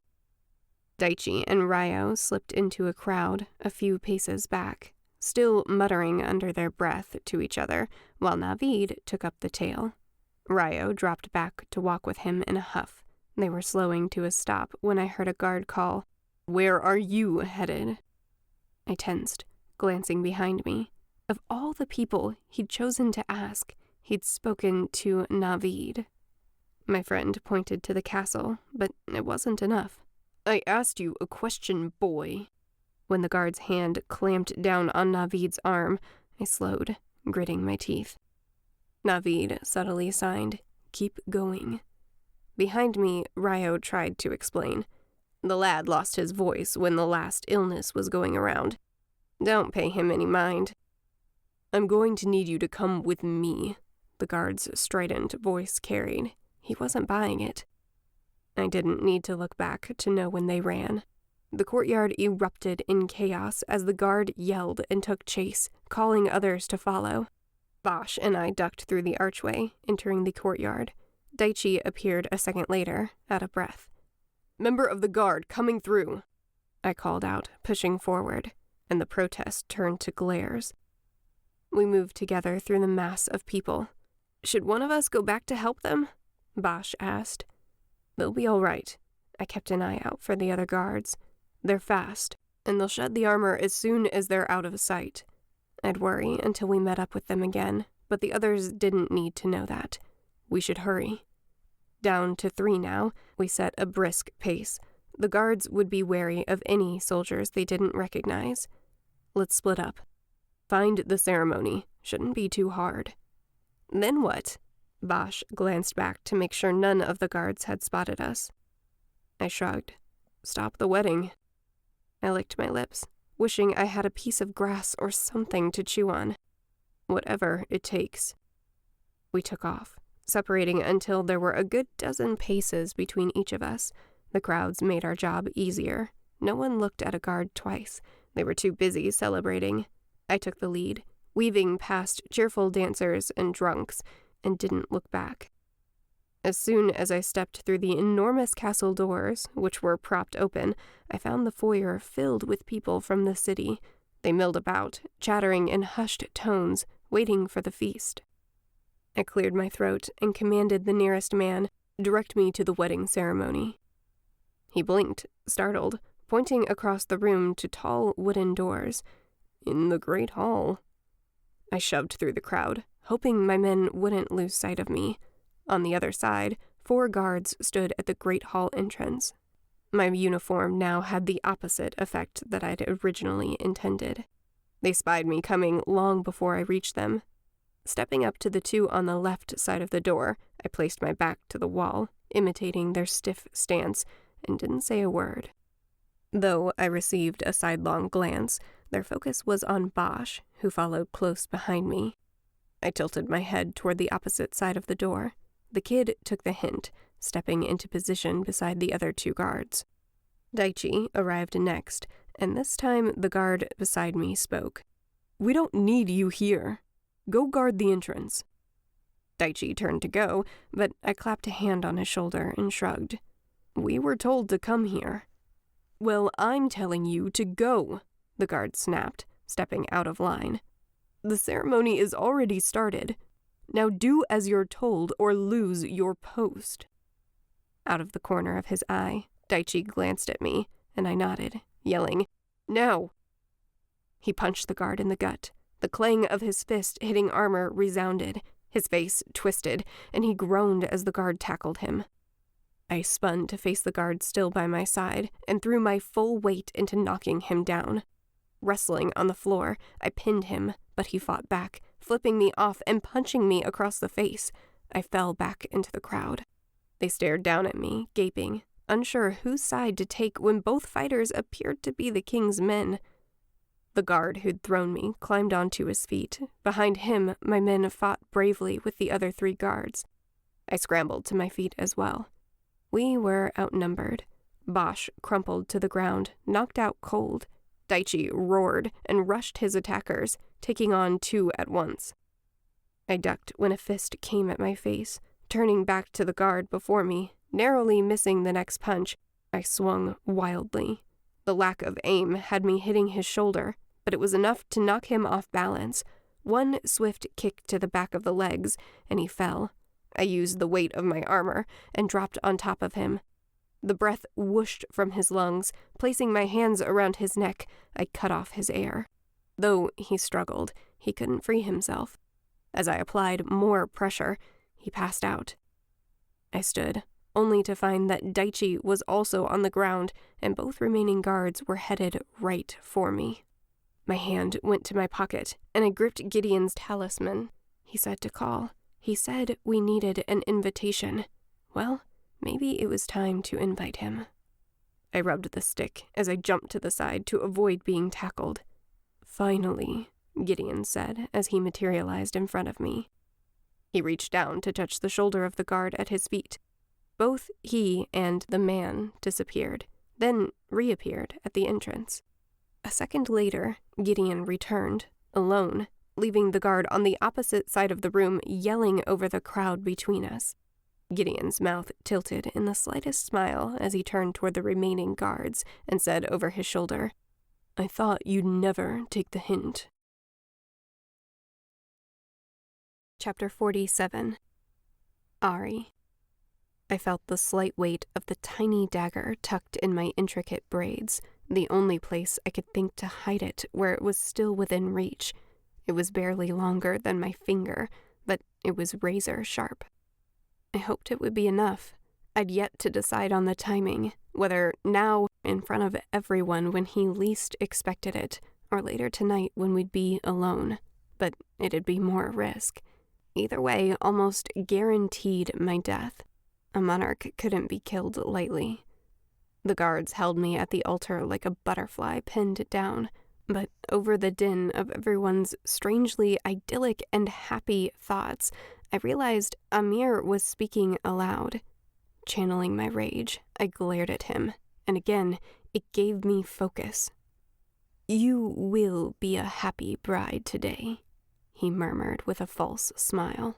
S1: Daichi and Ryo slipped into a crowd a few paces back, still muttering under their breath to each other, while Navid took up the tale. Ryo dropped back to walk with him in a huff. They were slowing to a stop when I heard a guard call, "Where are you headed?" I tensed, glancing behind me. Of all the people he'd chosen to ask, he'd spoken to Navid. My friend pointed to the castle, but it wasn't enough. "I asked you a question, boy." When the guard's hand clamped down on Navid's arm, I slowed, gritting my teeth. Navid subtly signed, "Keep going." Behind me, Ryo tried to explain. "The lad lost his voice when the last illness was going around. Don't pay him any mind." "I'm going to need you to come with me," the guard's strident voice carried. He wasn't buying it. I didn't need to look back to know when they ran. The courtyard erupted in chaos as the guard yelled and took chase, calling others to follow. Bosch and I ducked through the archway, entering the courtyard. Daichi appeared a second later, out of breath. "Member of the guard coming through," I called out, pushing forward, and the protest turned to glares. We moved together through the mass of people. "Should one of us go back to help them?" Bosch asked. "They'll be all right." I kept an eye out for the other guards. "They're fast, and they'll shed the armor as soon as they're out of sight." I'd worry until we met up with them again, but the others didn't need to know that. We should hurry. Down to 3 now, we set a brisk pace. The guards would be wary of any soldiers they didn't recognize. "Let's split up. Find the ceremony. Shouldn't be too hard." "Then what?" Bosch glanced back to make sure none of the guards had spotted us. I shrugged. "Stop the wedding." I licked my lips, wishing I had a piece of grass or something to chew on. "Whatever it takes." We took off, separating until there were a good dozen paces between each of us. The crowds made our job easier. No one looked at a guard twice. They were too busy celebrating. I took the lead, weaving past cheerful dancers and drunks, and didn't look back. As soon as I stepped through the enormous castle doors, which were propped open, I found the foyer filled with people from the city. They milled about, chattering in hushed tones, waiting for the feast. I cleared my throat and commanded the nearest man, "Direct me to the wedding ceremony." He blinked, startled, pointing across the room to tall wooden doors.
S2: "In the Great Hall." I shoved through the crowd, hoping my men wouldn't lose sight of me. On the other side, 4 guards stood at the Great Hall entrance. My uniform now had the opposite effect that I'd originally intended. They spied me coming long before I reached them. Stepping up to the 2 on the left side of the door, I placed my back to the wall, imitating their stiff stance, and didn't say a word. Though I received a sidelong glance, their focus was on Bosch, who followed close behind me. I tilted my head toward the opposite side of the door. The kid took the hint, stepping into position beside the other 2 guards. Daichi arrived next, and this time the guard beside me spoke. "We don't need you here. Go guard the entrance." Daichi turned to go, but I clapped a hand on his shoulder and shrugged. "We were told to come here." "Well, I'm telling you to go," the guard snapped, stepping out of line. "The ceremony is already started. Now do as you're told or lose your post." Out of the corner of his eye, Daichi glanced at me, and I nodded, yelling, "Now!" He punched the guard in the gut. The clang of his fist hitting armor resounded. His face twisted, and he groaned as the guard tackled him. I spun to face the guard still by my side and threw my full weight into knocking him down. Wrestling on the floor, I pinned him, but he fought back, flipping me off and punching me across the face. I fell back into the crowd. They stared down at me, gaping, unsure whose side to take when both fighters appeared to be the king's men. The guard who'd thrown me climbed onto his feet. Behind him, my men fought bravely with the other 3 guards. I scrambled to my feet as well. We were outnumbered. Bosch crumpled to the ground, knocked out cold. Daichi roared and rushed his attackers, taking on 2 at once. I ducked when a fist came at my face. Turning back to the guard before me, narrowly missing the next punch, I swung wildly. The lack of aim had me hitting his shoulder, but it was enough to knock him off balance. One swift kick to the back of the legs, and he fell. I used the weight of my armor and dropped on top of him. The breath whooshed from his lungs. Placing my hands around his neck, I cut off his air. Though he struggled, he couldn't free himself. As I applied more pressure, he passed out. I stood, only to find that Daichi was also on the ground, and both remaining guards were headed right for me. My hand went to my pocket, and I gripped Gideon's talisman. He said to call. He said we needed an invitation. Well, maybe it was time to invite him. I rubbed the stick as I jumped to the side to avoid being tackled. "Finally," Gideon said as he materialized in front of me. He reached down to touch the shoulder of the guard at his feet. Both he and the man disappeared, then reappeared at the entrance. A second later, Gideon returned, alone, leaving the guard on the opposite side of the room yelling over the crowd between us. Gideon's mouth tilted in the slightest smile as he turned toward the remaining guards and said over his shoulder, "I thought you'd never take the hint."
S1: Chapter 47. Arie. I felt the slight weight of the tiny dagger tucked in my intricate braids, the only place I could think to hide it where it was still within reach. It was barely longer than my finger, but it was razor sharp. I hoped it would be enough. I'd yet to decide on the timing, whether now in front of everyone when he least expected it, or later tonight when we'd be alone. But it'd be more risk. Either way almost guaranteed my death. A monarch couldn't be killed lightly. The guards held me at the altar like a butterfly pinned down, but over the din of everyone's strangely idyllic and happy thoughts, I realized Amir was speaking aloud. Channeling my rage, I glared at him, and again, it gave me focus. "You will be a happy bride today," he murmured with a false smile.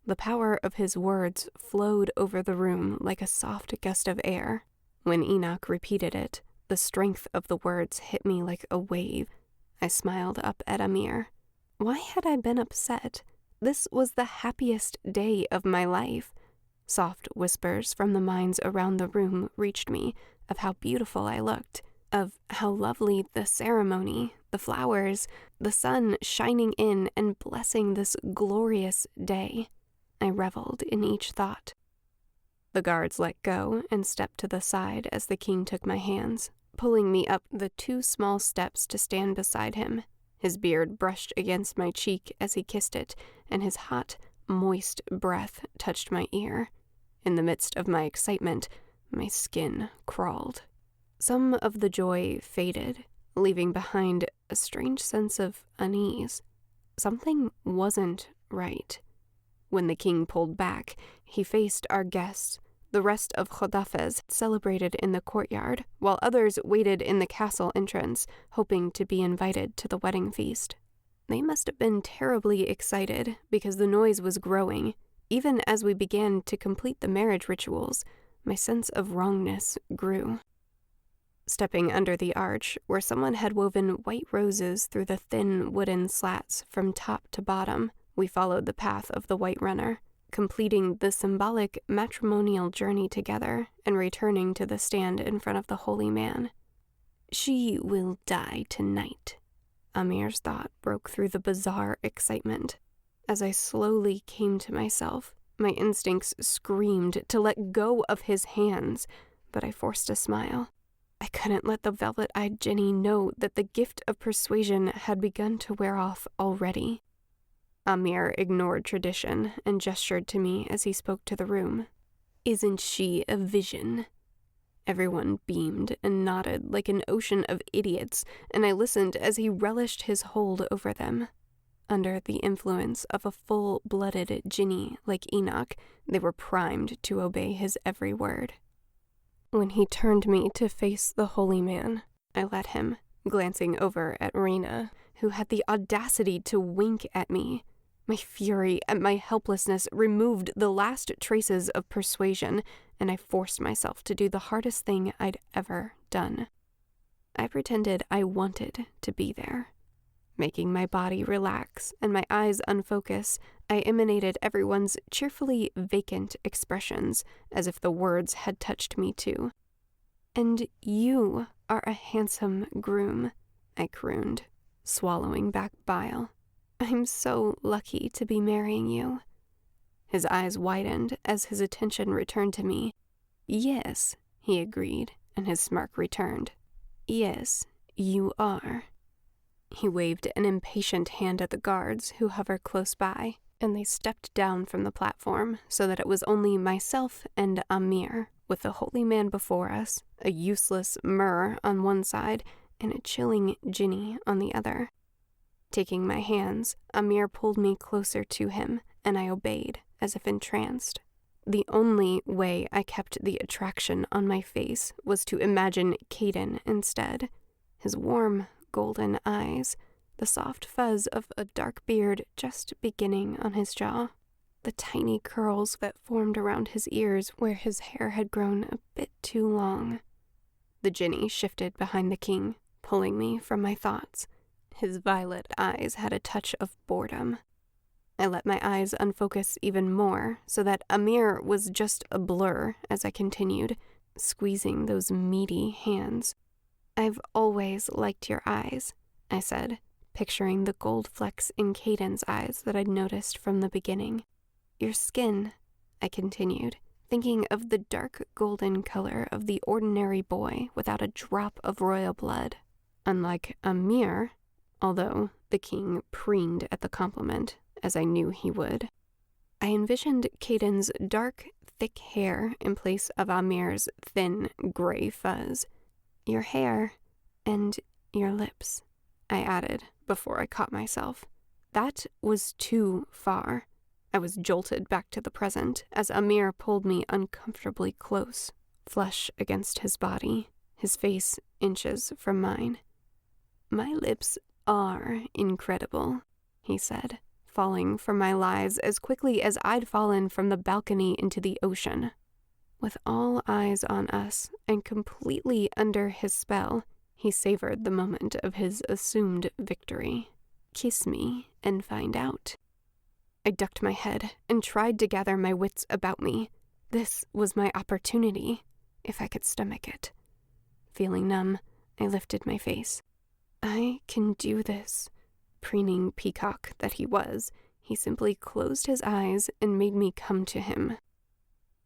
S1: The power of his words flowed over the room like a soft gust of air. When Enoch repeated it, the strength of the words hit me like a wave. I smiled up at Amir. Why had I been upset? This was the happiest day of my life. Soft whispers from the minds around the room reached me of how beautiful I looked, of how lovely the ceremony, the the flowers, the sun shining in and blessing this glorious day. I reveled in each thought. The guards let go and stepped to the side as the king took my hands, pulling me up the 2 small steps to stand beside him. His beard brushed against my cheek as he kissed it, and his hot, moist breath touched my ear. In the midst of my excitement, my skin crawled. Some of the joy faded, leaving behind a strange sense of unease. Something wasn't right. When the king pulled back, he faced our guests. The rest of Khodafez celebrated in the courtyard, while others waited in the castle entrance, hoping to be invited to the wedding feast. They must have been terribly excited, because the noise was growing. Even as we began to complete the marriage rituals, my sense of wrongness grew. Stepping under the arch, where someone had woven white roses through the thin wooden slats from top to bottom, we followed the path of the White Runner, completing the symbolic matrimonial journey together and returning to the stand in front of the holy man. She will die tonight. Amir's thought broke through the bizarre excitement. As I slowly came to myself, my instincts screamed to let go of his hands, but I forced a smile. I couldn't let the velvet-eyed Jinni know that the gift of persuasion had begun to wear off already. Amir ignored tradition and gestured to me as he spoke to the room. "Isn't she a vision?" Everyone beamed and nodded like an ocean of idiots, and I listened as he relished his hold over them. Under the influence of a full-blooded Jinni like Enoch, they were primed to obey his every word. When he turned me to face the holy man, I let him, glancing over at Rena, who had the audacity to wink at me. My fury at my helplessness removed the last traces of persuasion, and I forced myself to do the hardest thing I'd ever done. I pretended I wanted to be there. Making my body relax and my eyes unfocus, I emanated everyone's cheerfully vacant expressions, as if the words had touched me too. "And you are a handsome groom," I crooned, swallowing back bile. "I'm so lucky to be marrying you." His eyes widened as his attention returned to me. "Yes," he agreed, and his smirk returned. "Yes, you are." He waved an impatient hand at the guards who hovered close by, and they stepped down from the platform so that it was only myself and Amir, with the holy man before us, a useless Myrrh on one side, and a chilling Jinni on the other. Taking my hands, Amir pulled me closer to him, and I obeyed, as if entranced. The only way I kept the attraction on my face was to imagine Caden instead. His warm, golden eyes, the soft fuzz of a dark beard just beginning on his jaw, the tiny curls that formed around his ears where his hair had grown a bit too long. The Jinni shifted behind the king, pulling me from my thoughts. His violet eyes had a touch of boredom. I let my eyes unfocus even more, so that Amir was just a blur as I continued, squeezing those meaty hands. "I've always liked your eyes," I said, picturing the gold flecks in Caden's eyes that I'd noticed from the beginning. "Your skin," I continued, thinking of the dark golden color of the ordinary boy without a drop of royal blood. Unlike Amir, although the king preened at the compliment, as I knew he would, I envisioned Caden's dark, thick hair in place of Amir's thin, gray fuzz. "Your hair and your lips," I added before I caught myself. That was too far. I was jolted back to the present as Amir pulled me uncomfortably close, flush against his body, his face inches from mine. "My lips are incredible," he said, falling from my lies as quickly as I'd fallen from the balcony into the ocean. With all eyes on us and completely under his spell, he savored the moment of his assumed victory. "Kiss me and find out." I ducked my head and tried to gather my wits about me. This was my opportunity, if I could stomach it. Feeling numb, I lifted my face. I can do this. Preening peacock that he was, he simply closed his eyes and made me come to him.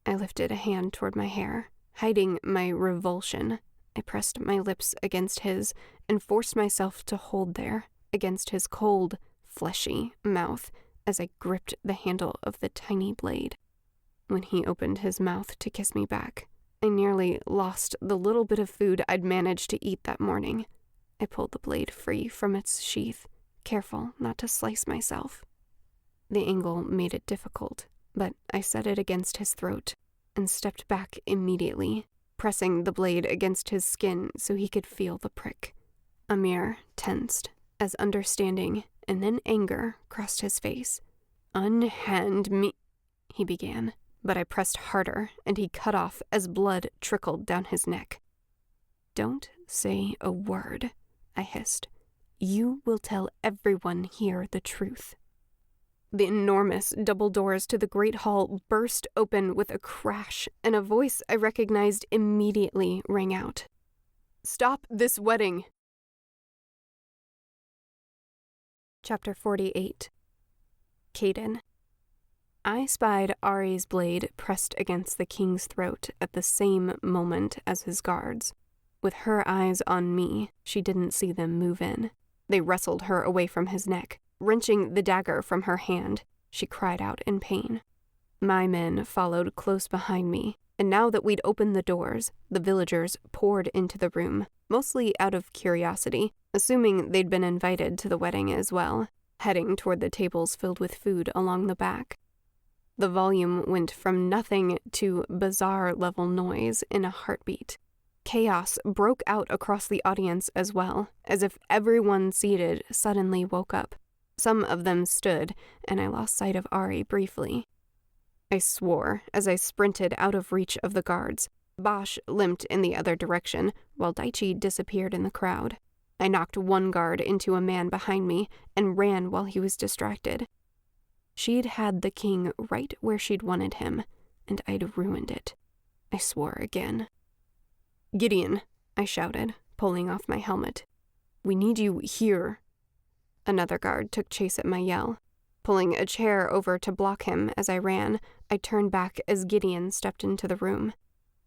S1: I lifted a hand toward my hair, hiding my revulsion. I pressed my lips against his and forced myself to hold there, against his cold, fleshy mouth as I gripped the handle of the tiny blade. When he opened his mouth to kiss me back, I nearly lost the little bit of food I'd managed to eat that morning. I pulled the blade free from its sheath, careful not to slice myself. The angle made it difficult, but I set it against his throat and stepped back immediately, pressing the blade against his skin so he could feel the prick. Amir tensed as understanding and then anger crossed his face. "Unhand me," he began, but I pressed harder and he cut off as blood trickled down his neck. "Don't say a word," I hissed. "You will tell everyone here the truth." The enormous double doors to the great hall burst open with a crash, and a voice I recognized immediately rang out. "Stop this wedding!" Chapter 48. Caden. I spied Arie's blade pressed against the king's throat at the same moment as his guards. With her eyes on me, she didn't see them move in. They wrestled her away from his neck, wrenching the dagger from her hand. She cried out in pain. My men followed close behind me, and now that we'd opened the doors, the villagers poured into the room, mostly out of curiosity, assuming they'd been invited to the wedding as well, heading toward the tables filled with food along the back. The volume went from nothing to bizarre-level noise in a heartbeat. Chaos broke out across the audience as well, as if everyone seated suddenly woke up. Some of them stood, and I lost sight of Arie briefly. I swore as I sprinted out of reach of the guards. Bosch limped in the other direction, while Daichi disappeared in the crowd. I knocked one guard into a man behind me and ran while he was distracted. She'd had the king right where she'd wanted him, and I'd ruined it. I swore again. "Gideon," I shouted, pulling off my helmet. "We need you here." Another guard took chase at my yell. Pulling a chair over to block him as I ran, I turned back as Gideon stepped into the room.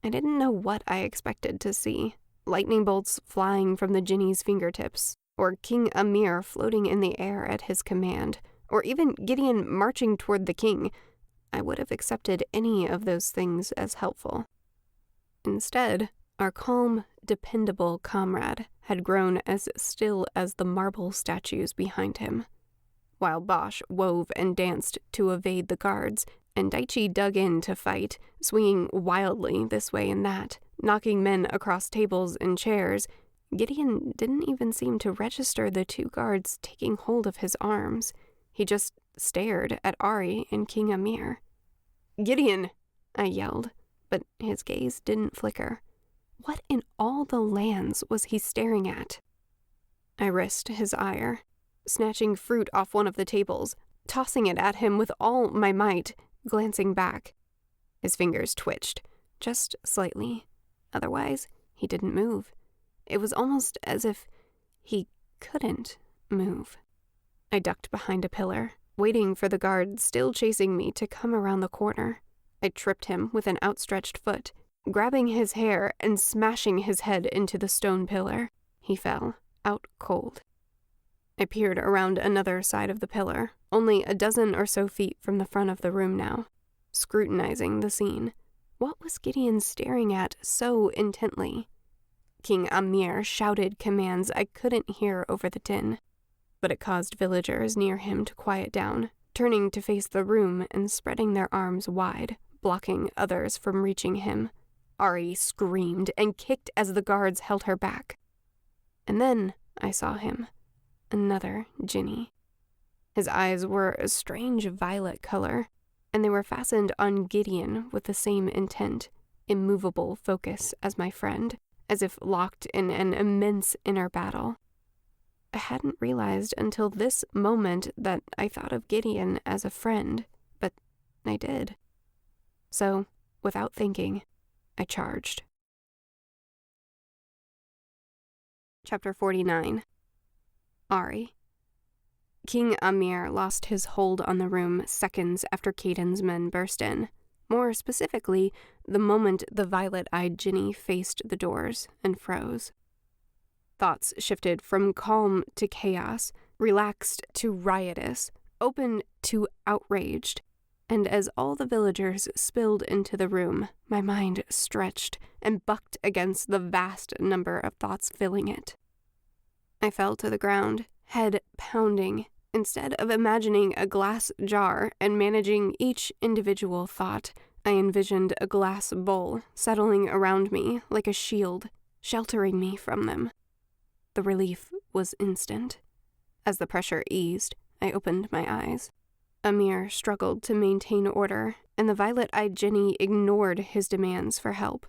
S1: I didn't know what I expected to see. Lightning bolts flying from the Jinni's fingertips, or King Amir floating in the air at his command, or even Gideon marching toward the king. I would have accepted any of those things as helpful. Instead, our calm, dependable comrade had grown as still as the marble statues behind him. While Bosch wove and danced to evade the guards, and Daichi dug in to fight, swinging wildly this way and that, knocking men across tables and chairs, Gideon didn't even seem to register the two guards taking hold of his arms. He just stared at Arie and King Amir. "Gideon!" I yelled, but his gaze didn't flicker. What in all the lands was he staring at? I risked his ire, snatching fruit off one of the tables, tossing it at him with all my might, glancing back. His fingers twitched, just slightly. Otherwise, he didn't move. It was almost as if he couldn't move. I ducked behind a pillar, waiting for the guard still chasing me to come around the corner. I tripped him with an outstretched foot, grabbing his hair and smashing his head into the stone pillar. He fell, out cold. I peered around another side of the pillar, only a dozen or so feet from the front of the room now, scrutinizing the scene. What was Gideon staring at so intently? King Amir shouted commands I couldn't hear over the din, but it caused villagers near him to quiet down, turning to face the room and spreading their arms wide, blocking others from reaching him. Arie screamed and kicked as the guards held her back. And then I saw him. Another Jinni. His eyes were a strange violet color, and they were fastened on Gideon with the same intent, immovable focus as my friend, as if locked in an immense inner battle. I hadn't realized until this moment that I thought of Gideon as a friend, but I did. So, without thinking, I charged. Chapter 49. Arie. King Amir lost his hold on the room seconds after Caden's men burst in. More specifically, the moment the violet-eyed Jinni faced the doors and froze. Thoughts shifted from calm to chaos, relaxed to riotous, open to outraged. And as all the villagers spilled into the room, my mind stretched and bucked against the vast number of thoughts filling it. I fell to the ground, head pounding. Instead of imagining a glass jar and managing each individual thought, I envisioned a glass bowl settling around me like a shield, sheltering me from them. The relief was instant. As the pressure eased, I opened my eyes. Amir struggled to maintain order, and the violet-eyed Jinni ignored his demands for help.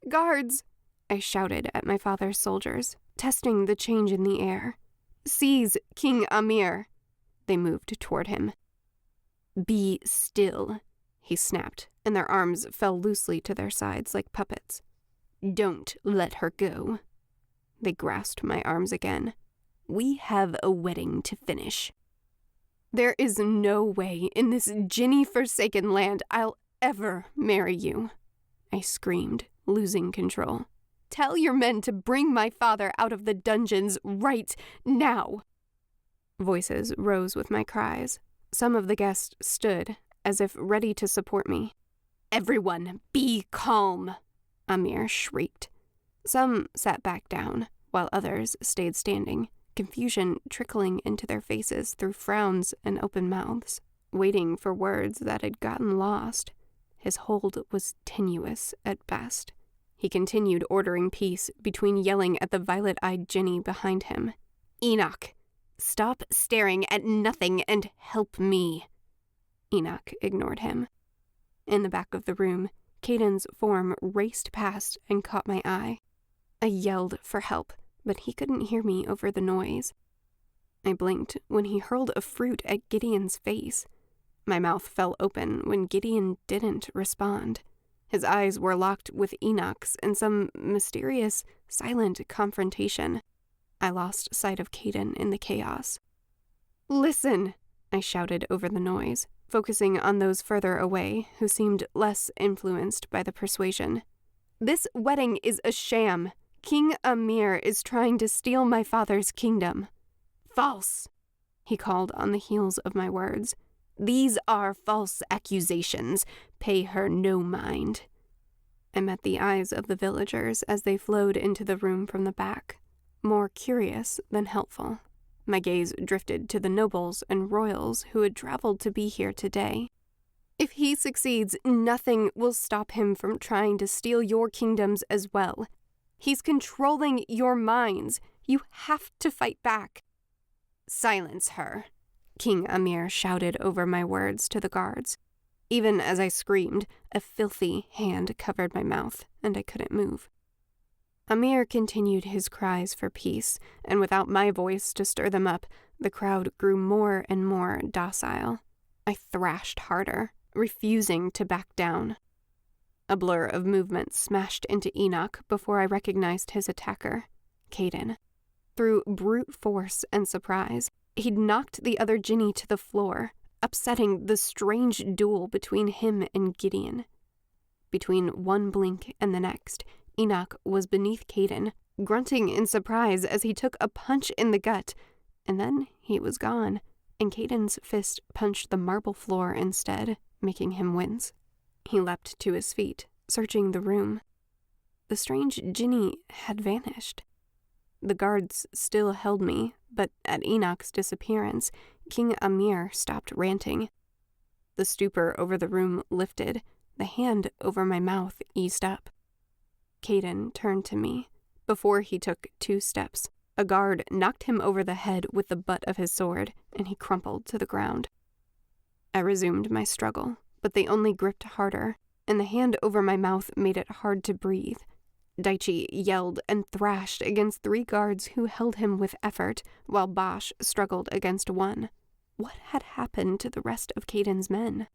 S1: "Guards!" I shouted at my father's soldiers, testing the change in the air. "Seize King Amir!" They moved toward him. "Be still," he snapped, and their arms fell loosely to their sides like puppets. "Don't let her go." They grasped my arms again. "We have a wedding to finish." "There is no way in this Jinni-forsaken land I'll ever marry you," I screamed, losing control. "Tell your men to bring my father out of the dungeons right now." Voices rose with my cries. Some of the guests stood, as if ready to support me. "Everyone, be calm," Amir shrieked. Some sat back down, while others stayed standing, confusion trickling into their faces through frowns and open mouths, waiting for words that had gotten lost. His hold was tenuous at best. He continued ordering peace between yelling at the violet-eyed Jinni behind him. "Enoch, stop staring at nothing and help me." Enoch ignored him. In the back of the room, Caden's form raced past and caught my eye. I yelled for help, but he couldn't hear me over the noise. I blinked when he hurled a fruit at Gideon's face. My mouth fell open when Gideon didn't respond. His eyes were locked with Enoch's in some mysterious, silent confrontation. I lost sight of Caden in the chaos. "Listen!" I shouted over the noise, focusing on those further away who seemed less influenced by the persuasion. "This wedding is a sham. King Amir is trying to steal my father's kingdom." "False!" he called on the heels of my words. "These are false accusations. Pay her no mind." I met the eyes of the villagers as they flowed into the room from the back, more curious than helpful. My gaze drifted to the nobles and royals who had traveled to be here today. "If he succeeds, nothing will stop him from trying to steal your kingdoms as well. He's controlling your minds. You have to fight back." "Silence her," King Amir shouted over my words to the guards. Even as I screamed, a filthy hand covered my mouth, and I couldn't move. Amir continued his cries for peace, and without my voice to stir them up, the crowd grew more and more docile. I thrashed harder, refusing to back down. A blur of movement smashed into Enoch before I recognized his attacker, Caden. Through brute force and surprise, he'd knocked the other Jinni to the floor, upsetting the strange duel between him and Gideon. Between one blink and the next, Enoch was beneath Caden, grunting in surprise as he took a punch in the gut, and then he was gone, and Caden's fist punched the marble floor instead, making him wince. He leapt to his feet, searching the room. The strange Jinni had vanished. The guards still held me, but at Enoch's disappearance, King Amir stopped ranting. The stupor over the room lifted, the hand over my mouth eased up. Caden turned to me. Before he took 2 steps, a guard knocked him over the head with the butt of his sword, and he crumpled to the ground. I resumed my struggle, but they only gripped harder, and the hand over my mouth made it hard to breathe. Daichi yelled and thrashed against 3 guards who held him with effort, while Bosch struggled against 1. What had happened to the rest of Caden's men?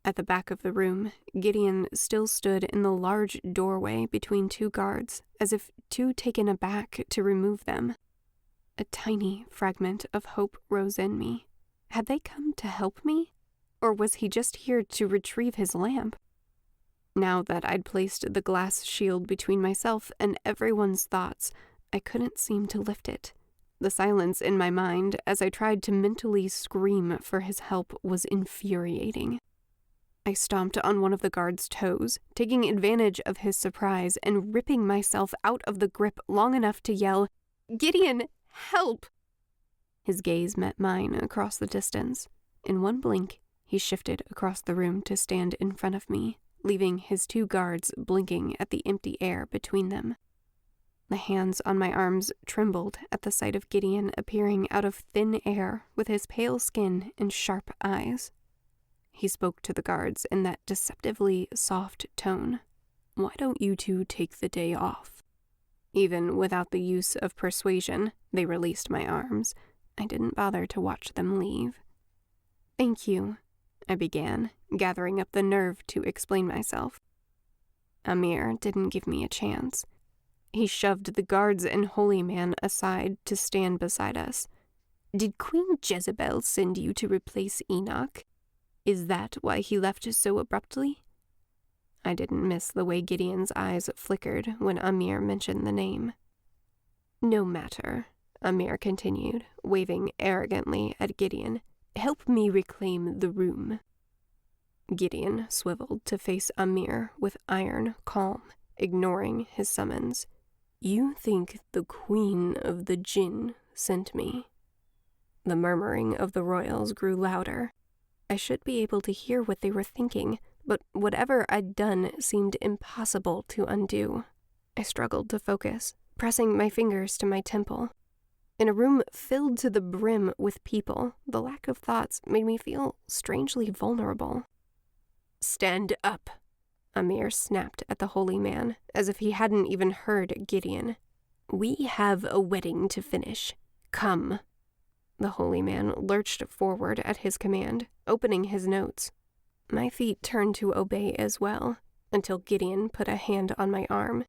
S1: At the back of the room, Gideon still stood in the large doorway between 2 guards, as if too taken aback to remove them. A tiny fragment of hope rose in me. Had they come to help me? Or was he just here to retrieve his lamp? Now that I'd placed the glass shield between myself and everyone's thoughts, I couldn't seem to lift it. The silence in my mind as I tried to mentally scream for his help was infuriating. I stomped on one of the guard's toes, taking advantage of his surprise and ripping myself out of the grip long enough to yell, "Gideon, help!" His gaze met mine across the distance. In one blink, he shifted across the room to stand in front of me, leaving his 2 guards blinking at the empty air between them. The hands on my arms trembled at the sight of Gideon appearing out of thin air with his pale skin and sharp eyes. He spoke to the guards in that deceptively soft tone. "Why don't you 2 take the day off?" Even without the use of persuasion, they released my arms. I didn't bother to watch them leave. "Thank you," I began, gathering up the nerve to explain myself. Amir didn't give me a chance. He shoved the guards and holy man aside to stand beside us. "Did Queen Jezebel send you to replace Enoch? Is that why he left so abruptly?" I didn't miss the way Gideon's eyes flickered when Amir mentioned the name. "No matter," Amir continued, waving arrogantly at Gideon. "Help me reclaim the room." Gideon swiveled to face Amir with iron calm, ignoring his summons. "You think the Queen of the Jinn sent me?" The murmuring of the royals grew louder. I should be able to hear what they were thinking, but whatever I'd done seemed impossible to undo. I struggled to focus, pressing my fingers to my temple. In a room filled to the brim with people, the lack of thoughts made me feel strangely vulnerable. "Stand up," Amir snapped at the holy man, as if he hadn't even heard Gideon. "We have a wedding to finish. Come." The holy man lurched forward at his command, opening his notes. My feet turned to obey as well, until Gideon put a hand on my arm.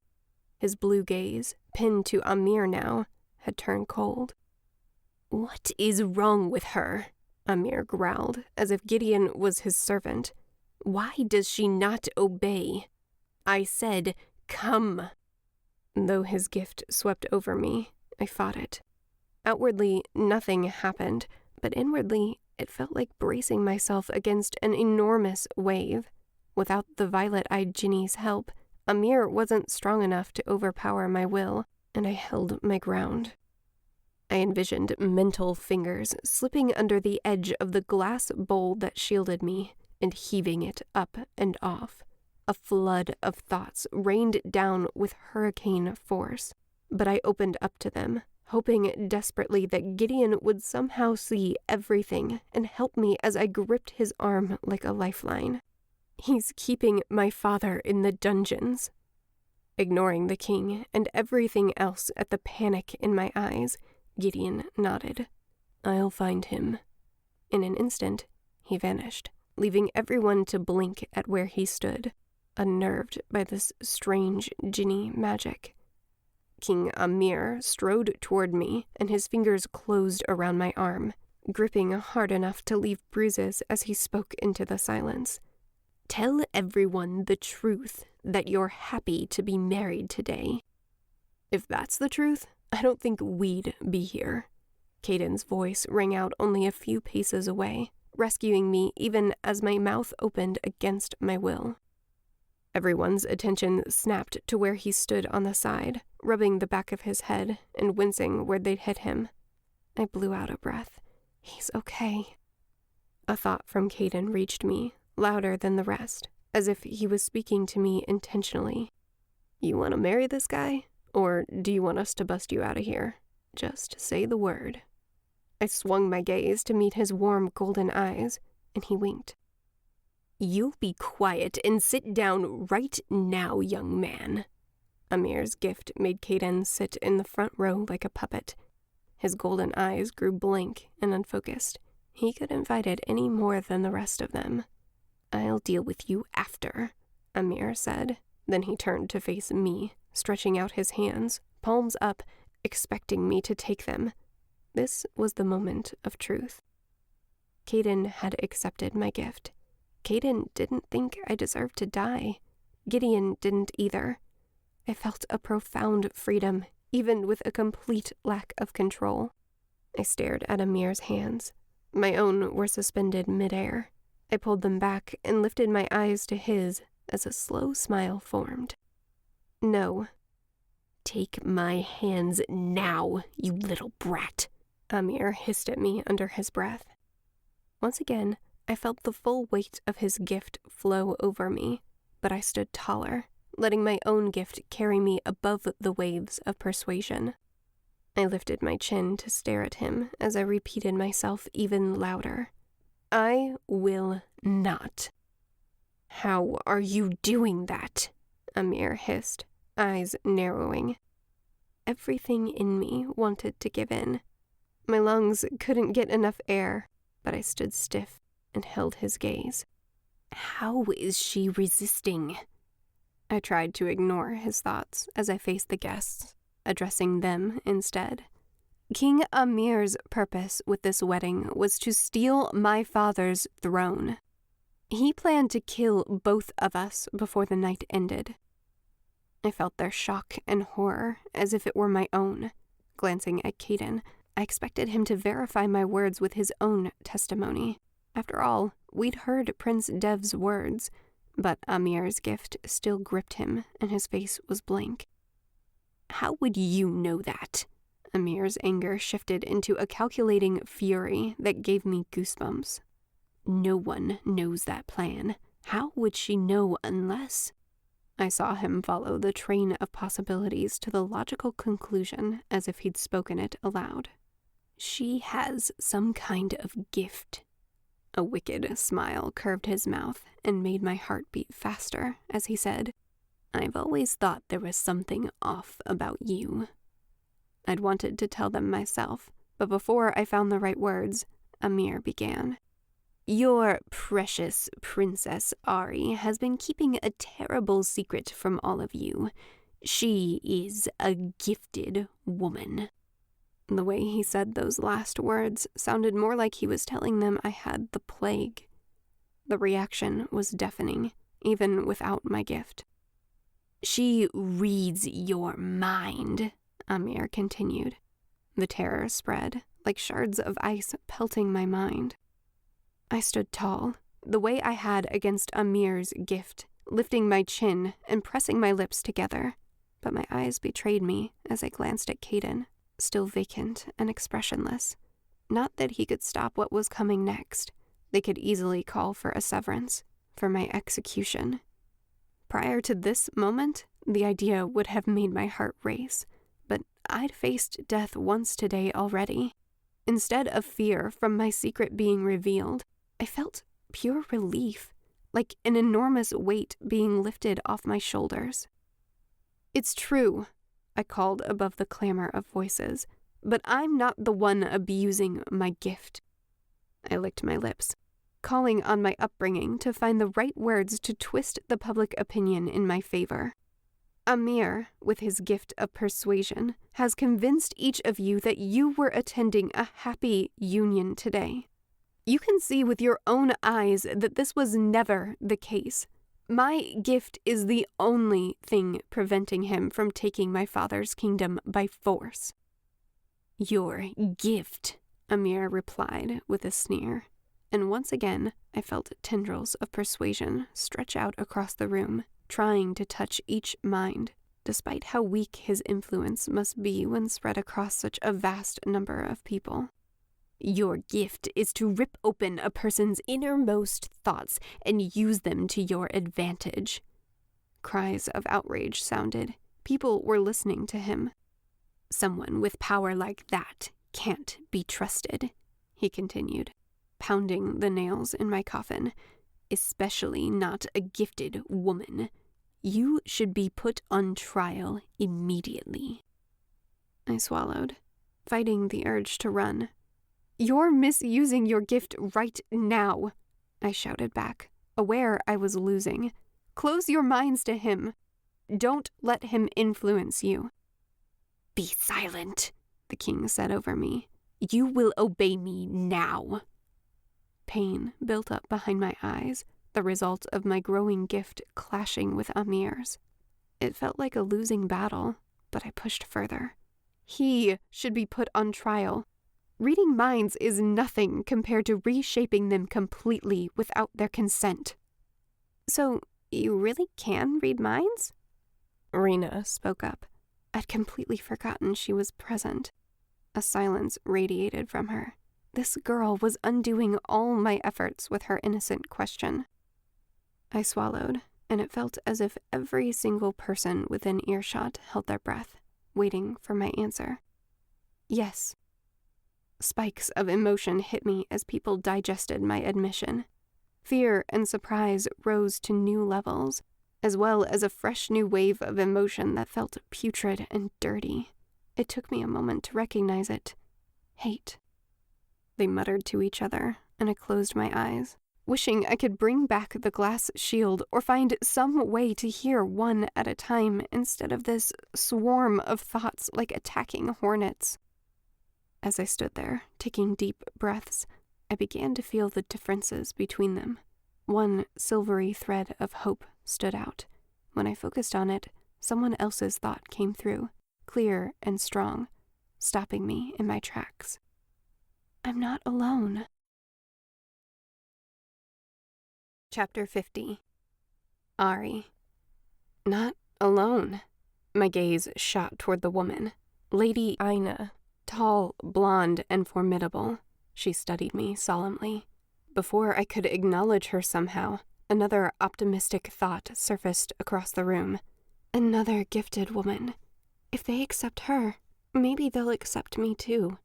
S1: His blue gaze, pinned to Amir now, had turned cold. "What is wrong with her?" Amir growled, as if Gideon was his servant. "Why does she not obey? I said, come." Though his gift swept over me, I fought it. Outwardly, nothing happened, but inwardly, it felt like bracing myself against an enormous wave. Without the violet-eyed Jinni's help, Amir wasn't strong enough to overpower my will, and I held my ground. I envisioned mental fingers slipping under the edge of the glass bowl that shielded me and heaving it up and off. A flood of thoughts rained down with hurricane force, but I opened up to them, hoping desperately that Gideon would somehow see everything and help me as I gripped his arm like a lifeline. "He's keeping my father in the dungeons." Ignoring the king and everything else at the panic in my eyes, Gideon nodded. "I'll find him." In an instant, he vanished, leaving everyone to blink at where he stood, unnerved by this strange Jinni magic. King Amir strode toward me, and his fingers closed around my arm, gripping hard enough to leave bruises as he spoke into the silence. "Tell everyone the truth, that you're happy to be married today." "If that's the truth, I don't think we'd be here." Caden's voice rang out only a few paces away, rescuing me even as my mouth opened against my will. Everyone's attention snapped to where he stood on the side, rubbing the back of his head and wincing where they'd hit him. I blew out a breath. He's okay. A thought from Caden reached me, louder than the rest, as if he was speaking to me intentionally. "You want to marry this guy? Or do you want us to bust you out of here? Just say the word." I swung my gaze to meet his warm golden eyes, and he winked. "You'll be quiet and sit down right now, young man." Amir's gift made Caden sit in the front row like a puppet. His golden eyes grew blank and unfocused. He couldn't fight it any more than the rest of them. "I'll deal with you after," Amir said. Then he turned to face me, stretching out his hands, palms up, expecting me to take them.
S2: This was the moment of truth. Caden had accepted my gift. Caden didn't think I deserved to die. Gideon didn't either. I felt a profound freedom, even with a complete lack of control. I stared at Amir's hands. My own were suspended midair. I pulled them back and lifted my eyes to his as a slow smile formed. No.
S3: Take my hands now, you little brat,
S2: Amir hissed at me under his breath. Once again, I felt the full weight of his gift flow over me, but I stood taller, letting my own gift carry me above the waves of persuasion. I lifted my chin to stare at him as I repeated myself even louder. I will not.
S3: How are you doing that?
S2: Amir hissed, eyes narrowing. Everything in me wanted to give in. My lungs couldn't get enough air, but I stood stiff and held his gaze.
S3: How is she resisting?
S2: I tried to ignore his thoughts as I faced the guests, addressing them instead. King Amir's purpose with this wedding was to steal my father's throne. He planned to kill both of us before the night ended. I felt their shock and horror as if it were my own. Glancing at Caden, I expected him to verify my words with his own testimony. After all, we'd heard Prince Dev's words, but Amir's gift still gripped him and his face was blank.
S3: How would you know that?
S2: Amir's anger shifted into a calculating fury that gave me goosebumps.
S3: No one knows that plan. How would she know unless?
S2: I saw him follow the train of possibilities to the logical conclusion as if he'd spoken it aloud.
S3: She has some kind of gift.
S2: A wicked smile curved his mouth and made my heart beat faster as he said,
S3: I've always thought there was something off about you.
S2: I'd wanted to tell them myself, but before I found the right words, Amir began.
S3: Your precious Princess Arie has been keeping a terrible secret from all of you. She is a gifted woman.
S2: The way he said those last words sounded more like he was telling them I had the plague. The reaction was deafening, even without my gift.
S3: She reads your mind,
S2: Amir continued. The terror spread, like shards of ice pelting my mind. I stood tall, the way I had against Amir's gift, lifting my chin and pressing my lips together, but my eyes betrayed me as I glanced at Caden, still vacant and expressionless. Not that he could stop what was coming next. They could easily call for a severance, for my execution. Prior to this moment, the idea would have made my heart race, but I'd faced death once today already. Instead of fear from my secret being revealed, I felt pure relief, like an enormous weight being lifted off my shoulders. It's true, I called above the clamor of voices, but I'm not the one abusing my gift. I licked my lips, calling on my upbringing to find the right words to twist the public opinion in my favor. Amir, with his gift of persuasion, has convinced each of you that you were attending a happy union today. You can see with your own eyes that this was never the case. My gift is the only thing preventing him from taking my father's kingdom by force.
S3: Your gift,
S2: Amir replied with a sneer, and once again I felt tendrils of persuasion stretch out across the room, trying to touch each mind, despite how weak his influence must be when spread across such a vast number of people.
S3: Your gift is to rip open a person's innermost thoughts and use them to your advantage.
S2: Cries of outrage sounded. People were listening to him.
S3: Someone with power like that can't be trusted, he continued,
S2: pounding the nails in my coffin.
S3: Especially not a gifted woman. You should be put on trial immediately.
S2: I swallowed, fighting the urge to run. You're misusing your gift right now, I shouted back, aware I was losing. Close your minds to him. Don't let him influence you.
S3: Be silent,
S2: the king said over me.
S1: You will obey me now." Pain built up behind my eyes, the result of my growing gift clashing with Amir's. It felt like a losing battle, but I pushed further. He should be put on trial. Reading minds is nothing compared to reshaping them completely without their consent. "So, you really can read minds?" Rena spoke up. I'd completely forgotten she was present. A silence radiated from her. This girl was undoing all my efforts with her innocent question. I swallowed, and it felt as if every single person within earshot held their breath, waiting for my answer. Yes. Spikes of emotion hit me as people digested my admission. Fear and surprise rose to new levels, as well as a fresh new wave of emotion that felt putrid and dirty. It took me a moment to recognize it. Hate. They muttered to each other, and I closed my eyes, wishing I could bring back the glass shield or find some way to hear one at a time instead of this swarm of thoughts like attacking hornets. As I stood there, taking deep breaths, I began to feel the differences between them. One silvery thread of hope stood out. When I focused on it, someone else's thought came through, clear and strong, stopping me in my tracks. I'm not alone. Chapter 50. Arie. Not alone. My gaze shot toward the woman, Lady Aina, tall, blonde, and formidable. She studied me solemnly. Before I could acknowledge her somehow, another optimistic thought surfaced across the room. Another gifted woman. If they accept her, maybe they'll accept me too.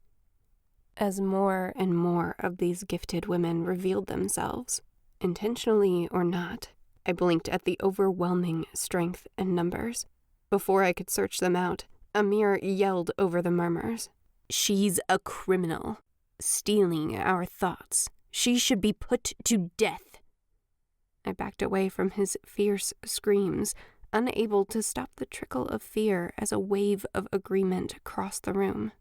S1: As more and more of these gifted women revealed themselves, intentionally or not, I blinked at the overwhelming strength and numbers. Before I could search them out, Amir yelled over the murmurs. "She's a criminal, stealing our thoughts. She should be put to death." I backed away from his fierce screams, unable to stop the trickle of fear as a wave of agreement crossed the room.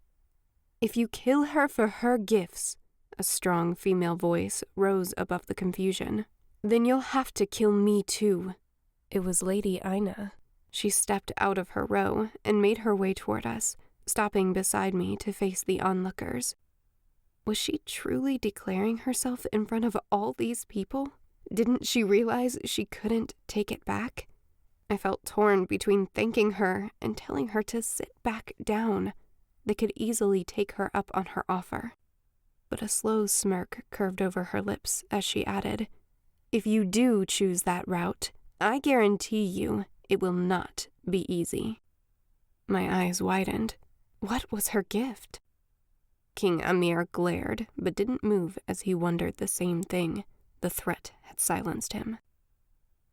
S1: "If you kill her for her gifts," a strong female voice rose above the confusion, "then you'll have to kill me too." It was Lady Aina. She stepped out of her row and made her way toward us, stopping beside me to face the onlookers. Was she truly declaring herself in front of all these people? Didn't she realize she couldn't take it back? I felt torn between thanking her and telling her to sit back down. They could easily take her up on her offer. But a slow smirk curved over her lips as she added, "If you do choose that route, I guarantee you it will not be easy." My eyes widened. What was her gift? King Amir glared, but didn't move as he wondered the same thing. The threat had silenced him.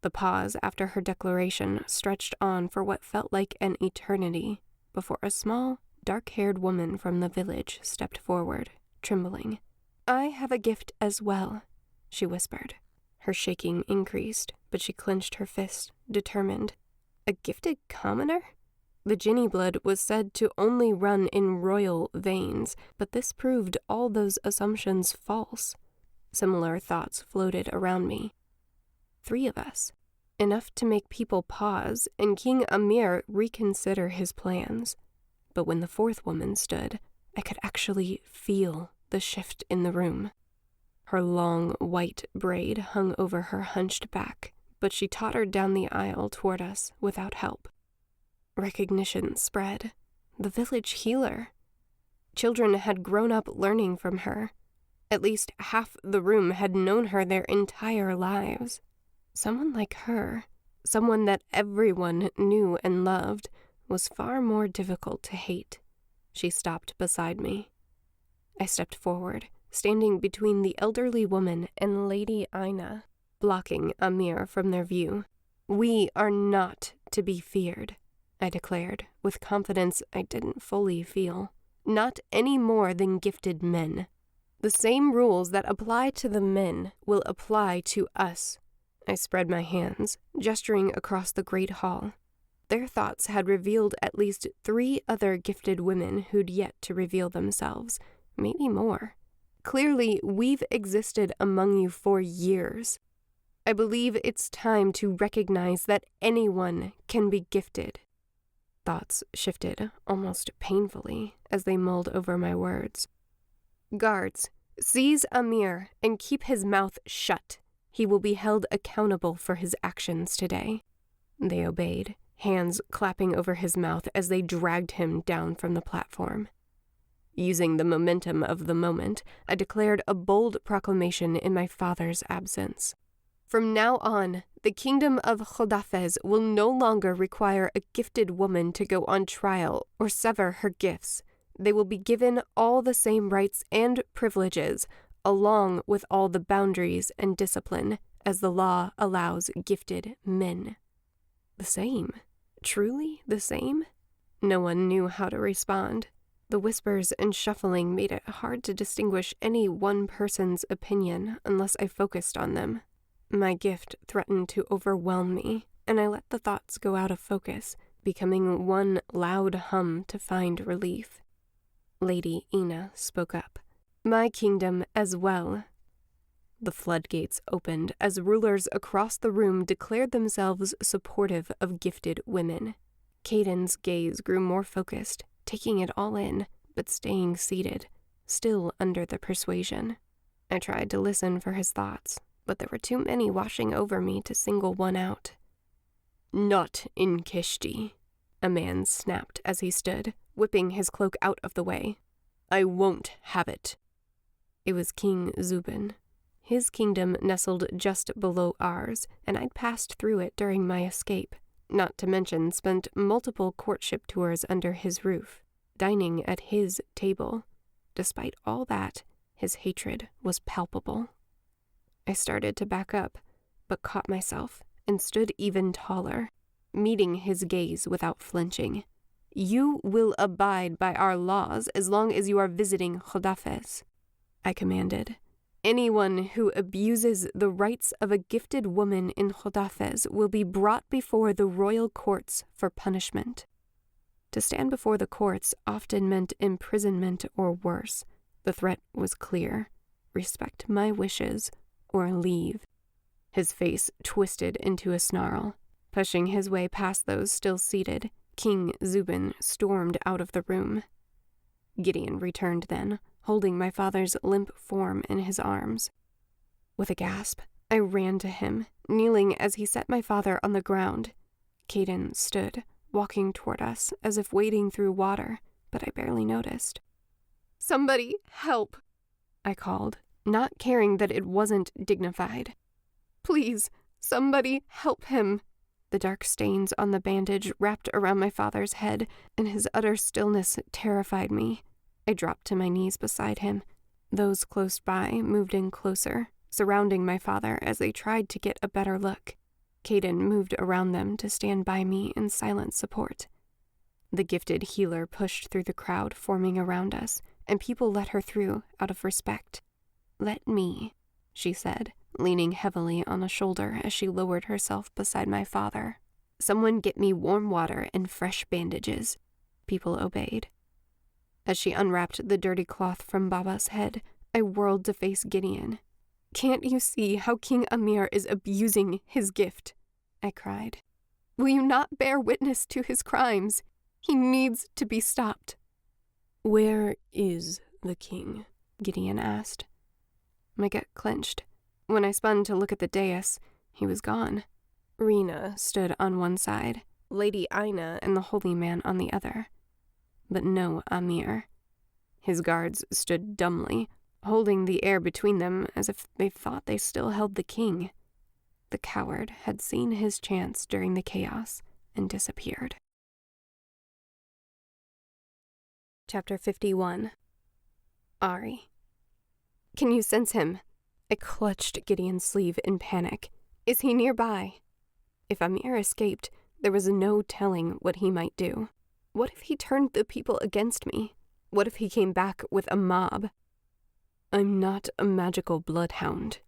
S1: The pause after her declaration stretched on for what felt like an eternity before a small, dark-haired woman from the village stepped forward, trembling. "I have a gift as well," she whispered. Her shaking increased, but she clenched her fist, determined. A gifted commoner? The Jinni blood was said to only run in royal veins, but this proved all those assumptions false. Similar thoughts floated around me. 3 of us. Enough to make people pause and King Amir reconsider his plans. But when the 4th woman stood, I could actually feel the shift in the room. Her long, white braid hung over her hunched back, but she tottered down the aisle toward us without help. Recognition spread. The village healer. Children had grown up learning from her. At least half the room had known her their entire lives. Someone like her, someone that everyone knew and loved, was far more difficult to hate. She stopped beside me. I stepped forward, standing between the elderly woman and Lady Aina, blocking Amir from their view. "We are not to be feared," I declared, with confidence I didn't fully feel. "Not any more than gifted men. The same rules that apply to the men will apply to us." I spread my hands, gesturing across the great hall. Their thoughts had revealed at least 3 other gifted women who'd yet to reveal themselves,
S2: maybe more. Clearly, we've existed among you for years. I believe it's time to recognize that anyone can be gifted. Thoughts shifted, almost painfully, as they mulled over my words. Guards, seize Amir and keep his mouth shut. He will be held accountable for his actions today. They obeyed, hands clapping over his mouth as they dragged him down from the platform. Using the momentum of the moment, I declared a bold proclamation in my father's absence. From now on, the kingdom of Khodafez will no longer require a gifted woman to go on trial or sever her gifts. They will be given all the same rights and privileges, along with all the boundaries and discipline, as the law allows gifted men. The same? Truly the same? No one knew how to respond. The whispers and shuffling made it hard to distinguish any one person's opinion unless I focused on them. My gift threatened to overwhelm me, and I let the thoughts go out of focus, becoming one loud hum to find relief. Lady Ina spoke up. My kingdom as well. The floodgates opened as rulers across the room declared themselves supportive of gifted women. Caden's gaze grew more focused, taking it all in, but staying seated, still under the persuasion. I tried to listen for his thoughts, but there were too many washing over me to single one out. Not in Kishti, a man snapped as he stood, whipping his cloak out of the way. I won't have it. It was King Zubin. His kingdom nestled just below ours, and I'd passed through it during my escape, not to mention spent multiple courtship tours under his roof, dining at his table. Despite all that, his hatred was palpable. I started to back up, but caught myself and stood even taller, meeting his gaze without flinching. You will abide by our laws as long as you are visiting Khodafez, I commanded. Anyone who abuses the rights of a gifted woman in Khodafez will be brought before the royal courts for punishment. To stand before the courts often meant imprisonment or worse. The threat was clear. Respect my wishes or leave. His face twisted into a snarl. Pushing his way past those still seated, King Zubin stormed out of the room. Gideon returned then, holding my father's limp form in his arms. With a gasp, I ran to him, kneeling as he set my father on the ground. Caden stood, walking toward us as if wading through water, but I barely noticed. Somebody help, I called, not caring that it wasn't dignified. Please, somebody help him. The dark stains on the bandage wrapped around my father's head, and his utter stillness terrified me. I dropped to my knees beside him. Those close by moved in closer, surrounding my father as they tried to get a better look. Caden moved around them to stand by me in silent support. The gifted healer pushed through the crowd forming around us, and people let her through out of respect. Let me, she said, leaning heavily on a shoulder as she lowered herself beside my father. Someone get me warm water and fresh bandages. People obeyed. As she unwrapped the dirty cloth from Baba's head, I whirled to face Gideon. Can't you see how King Amir is abusing his gift? I cried. Will you not bear witness to his crimes? He needs to be stopped. Where is the king? Gideon asked. My gut clenched. When I spun to look at the dais, he was gone. Rena stood on one side, Lady Ina and the holy man on the other. But no Amir. His guards stood dumbly, holding the air between them as if they thought they still held the king. The coward had seen his chance during the chaos and disappeared. Chapter 51. Arie. Can you sense him? I clutched Gideon's sleeve in panic. Is he nearby? If Amir escaped, there was no telling what he might do. What if he turned the people against me? What if he came back with a mob? I'm not a magical bloodhound,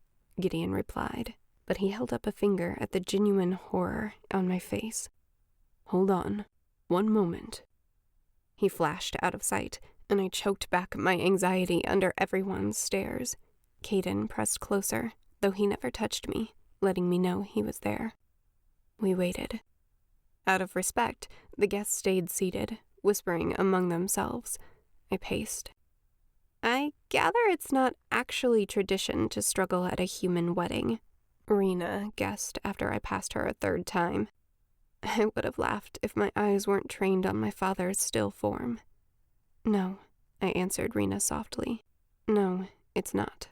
S2: Gideon replied, but he held up a finger at the genuine horror on my face. Hold on, one moment. He flashed out of sight,
S1: and I choked back my anxiety under everyone's stares. Caden pressed closer, though he never touched me, letting me know he was there. We waited. Out of respect, the guests stayed seated, whispering among themselves. I paced. I gather it's not actually tradition to struggle at a human wedding, Rena guessed after I passed her a third time. I would have laughed if my eyes weren't trained on my father's still form. No, I answered Rena softly. No, it's not.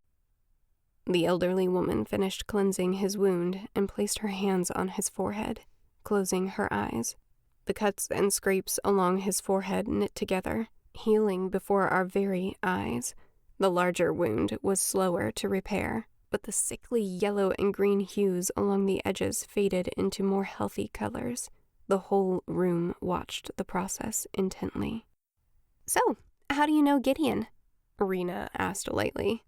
S1: The elderly woman finished cleansing his wound and placed her hands on his forehead, closing her eyes. The cuts and scrapes along his forehead knit together, healing before our very eyes. The larger wound was slower to repair, but the sickly yellow and green hues along the edges faded into more healthy colors. The whole room watched the process intently. So, how do you know Gideon? Rena asked lightly.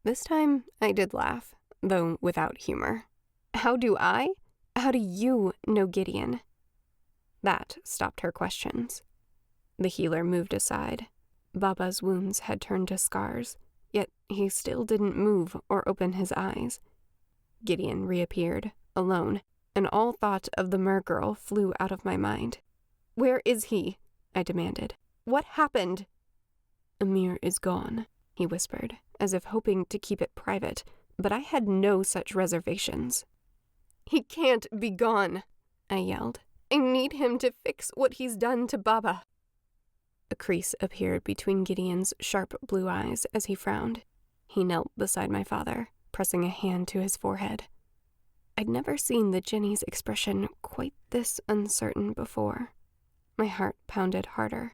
S1: This time, I did laugh, though without humor. How do I? How do you know Gideon? That stopped her questions. The healer moved aside. Baba's wounds had turned to scars, yet he still didn't move or open his eyes. Gideon reappeared, alone, and all thought of the mergirl flew out of my mind. Where is he? I demanded. What happened? Amir is gone, he whispered, as if hoping to keep it private, but I had no such reservations. He can't be gone, I yelled. I need him to fix what he's done to Baba. A crease appeared between Gideon's sharp blue eyes as he frowned. He knelt beside my father, pressing a hand to his forehead. I'd never seen the Jinni's expression quite this uncertain before. My heart pounded harder.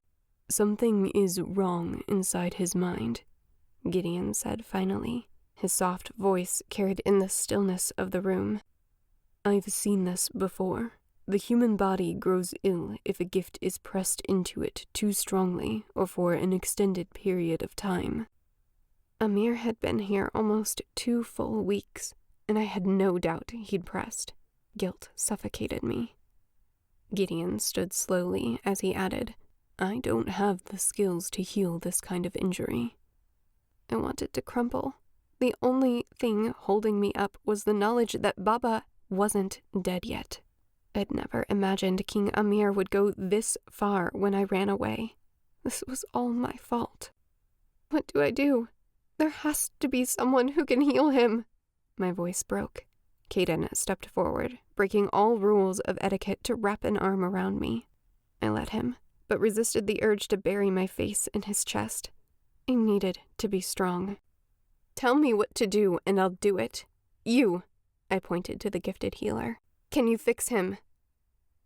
S1: Something is wrong inside his mind, Gideon said finally, his soft voice carried in the stillness of the room. I've seen this before. The human body grows ill if a gift is pressed into it too strongly or for an extended period of time. Amir had been here almost 2 full weeks, and I had no doubt he'd pressed. Guilt suffocated me. Gideon stood slowly as he added, I don't have the skills to heal this kind of injury. I wanted to crumple. The only thing holding me up was the knowledge that Baba wasn't dead yet. I'd never imagined King Amir would go this far when I ran away. This was all my fault. What do I do? There has to be someone who can heal him. My voice broke. Caden stepped forward, breaking all rules of etiquette to wrap an arm around me. I let him, but resisted the urge to bury my face in his chest. I needed to be strong. Tell me what to do and I'll do it. You, I pointed to the gifted healer. Can you fix him?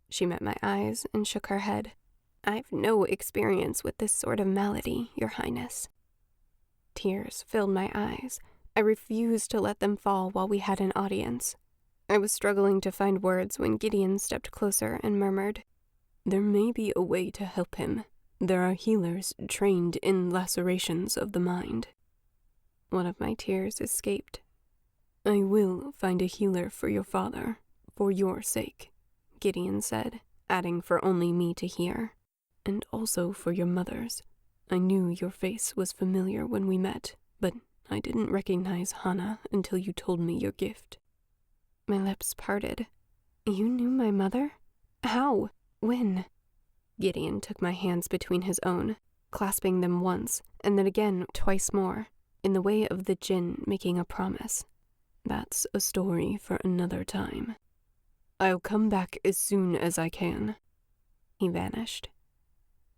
S1: She met my eyes and shook her head. I've no experience with this sort of malady, Your Highness. Tears filled my eyes. I refused to let them fall while we had an audience. I was struggling to find words when Gideon stepped closer and murmured, There may be a way to help him. There are healers trained in lacerations of the mind. One of my tears escaped. I will find a healer for your father, for your sake, Gideon said, adding for only me to hear. And also for your mother's. I knew your face was familiar when we met, but I didn't recognize Hana until you told me your gift. My lips parted. You knew my mother? How? When? Gideon took my hands between his own, clasping them once, and then again twice more, in the way of the Jinn making a promise. That's a story for another time. I'll come back as soon as I can. He vanished.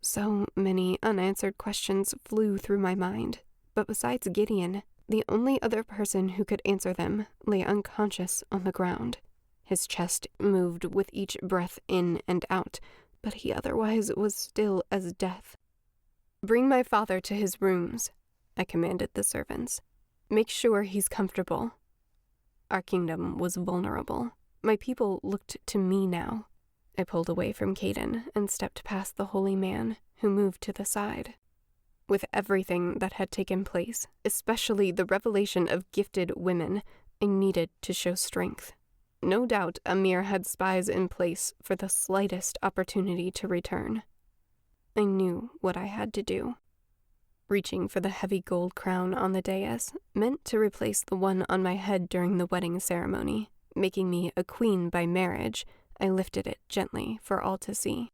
S1: So many unanswered questions flew through my mind, but besides Gideon, the only other person who could answer them lay unconscious on the ground. His chest moved with each breath in and out, but he otherwise was still as death. Bring my father to his rooms, I commanded the servants. Make sure he's comfortable. Our kingdom was vulnerable. My people looked to me now. I pulled away from Caden and stepped past the holy man, who moved to the side. With everything that had taken place, especially the revelation of gifted women, I needed to show strength. No doubt Amir had spies in place for the slightest opportunity to return. I knew what I had to do. reaching for the heavy gold crown on the dais, meant to replace the one on my head during the wedding ceremony, making me a queen by marriage. I lifted it gently for all to see.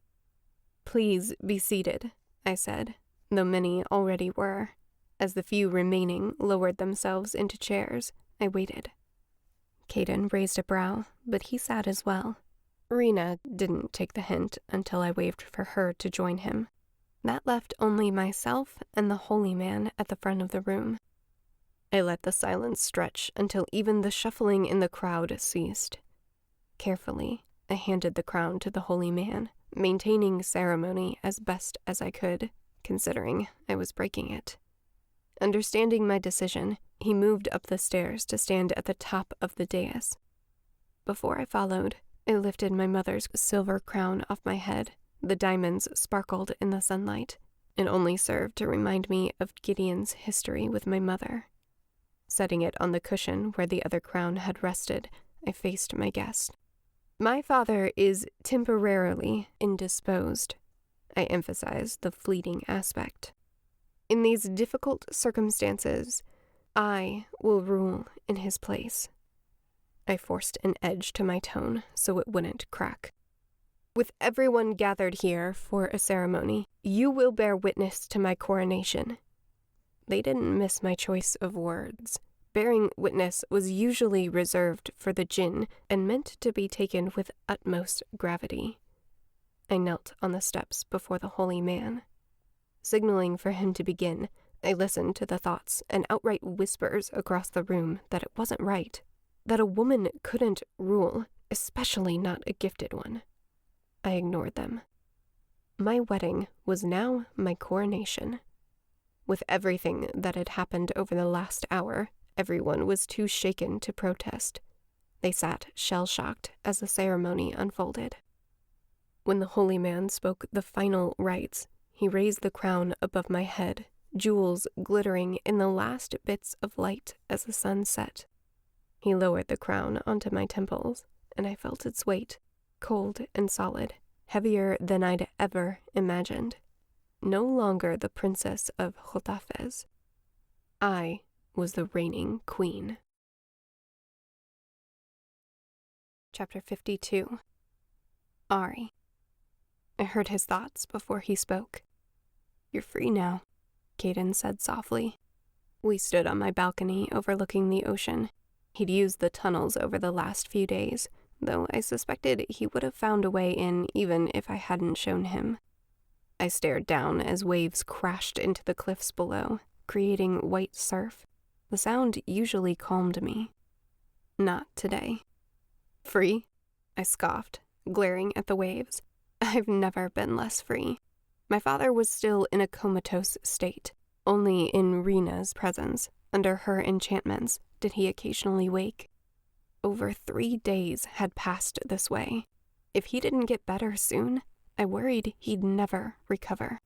S1: "Please be seated," I said, though many already were. As the few remaining lowered themselves into chairs, I waited. Caden raised a brow, but he sat as well. Rena didn't take the hint until I waved for her to join him. That left only myself and the holy man at the front of the room. I let the silence stretch until even the shuffling in the crowd ceased. Carefully, I handed the crown to the holy man, maintaining ceremony as best as I could, considering I was breaking it. Understanding my decision, he moved up the stairs to stand at the top of the dais. Before I followed, I lifted my mother's silver crown off my head. The diamonds sparkled in the sunlight, and only served to remind me of Gideon's history with my mother. Setting it on the cushion where the other crown had rested, I faced my guest. "My father is temporarily indisposed." I emphasized the fleeting aspect. "In these difficult circumstances, I will rule in his place." I forced an edge to my tone so it wouldn't crack. "With everyone gathered here for a ceremony, you will bear witness to my coronation." They didn't miss my choice of words. Bearing witness was usually reserved for the Jinn and meant to be taken with utmost gravity. I knelt on the steps before the holy man. Signaling for him to begin, I listened to the thoughts and outright whispers across the room that it wasn't right, that a woman couldn't rule, especially not a gifted one. I ignored them. My wedding was now my coronation. With everything that had happened over the last hour, everyone was too shaken to protest. They sat shell-shocked as the ceremony unfolded. When the holy man spoke the final rites, he raised the crown above my head, jewels glittering in the last bits of light as the sun set. He lowered the crown onto my temples, and I felt its weight, cold and solid, heavier than I'd ever imagined. No longer the princess of Hotafez. I was the reigning queen. Chapter 52. Arie. I heard his thoughts before he spoke. "You're free now," Caden said softly. We stood on my balcony overlooking the ocean. He'd used the tunnels over the last few days, though I suspected he would have found a way in even if I hadn't shown him. I stared down as waves crashed into the cliffs below, creating white surf. The sound usually calmed me. Not today. "Free?" I scoffed, glaring at the waves. I've never been less free. My father was still in a comatose state. Only in Rena's presence, under her enchantments, did he occasionally wake. Over 3 days had passed this way. If he didn't get better soon, I worried he'd never recover.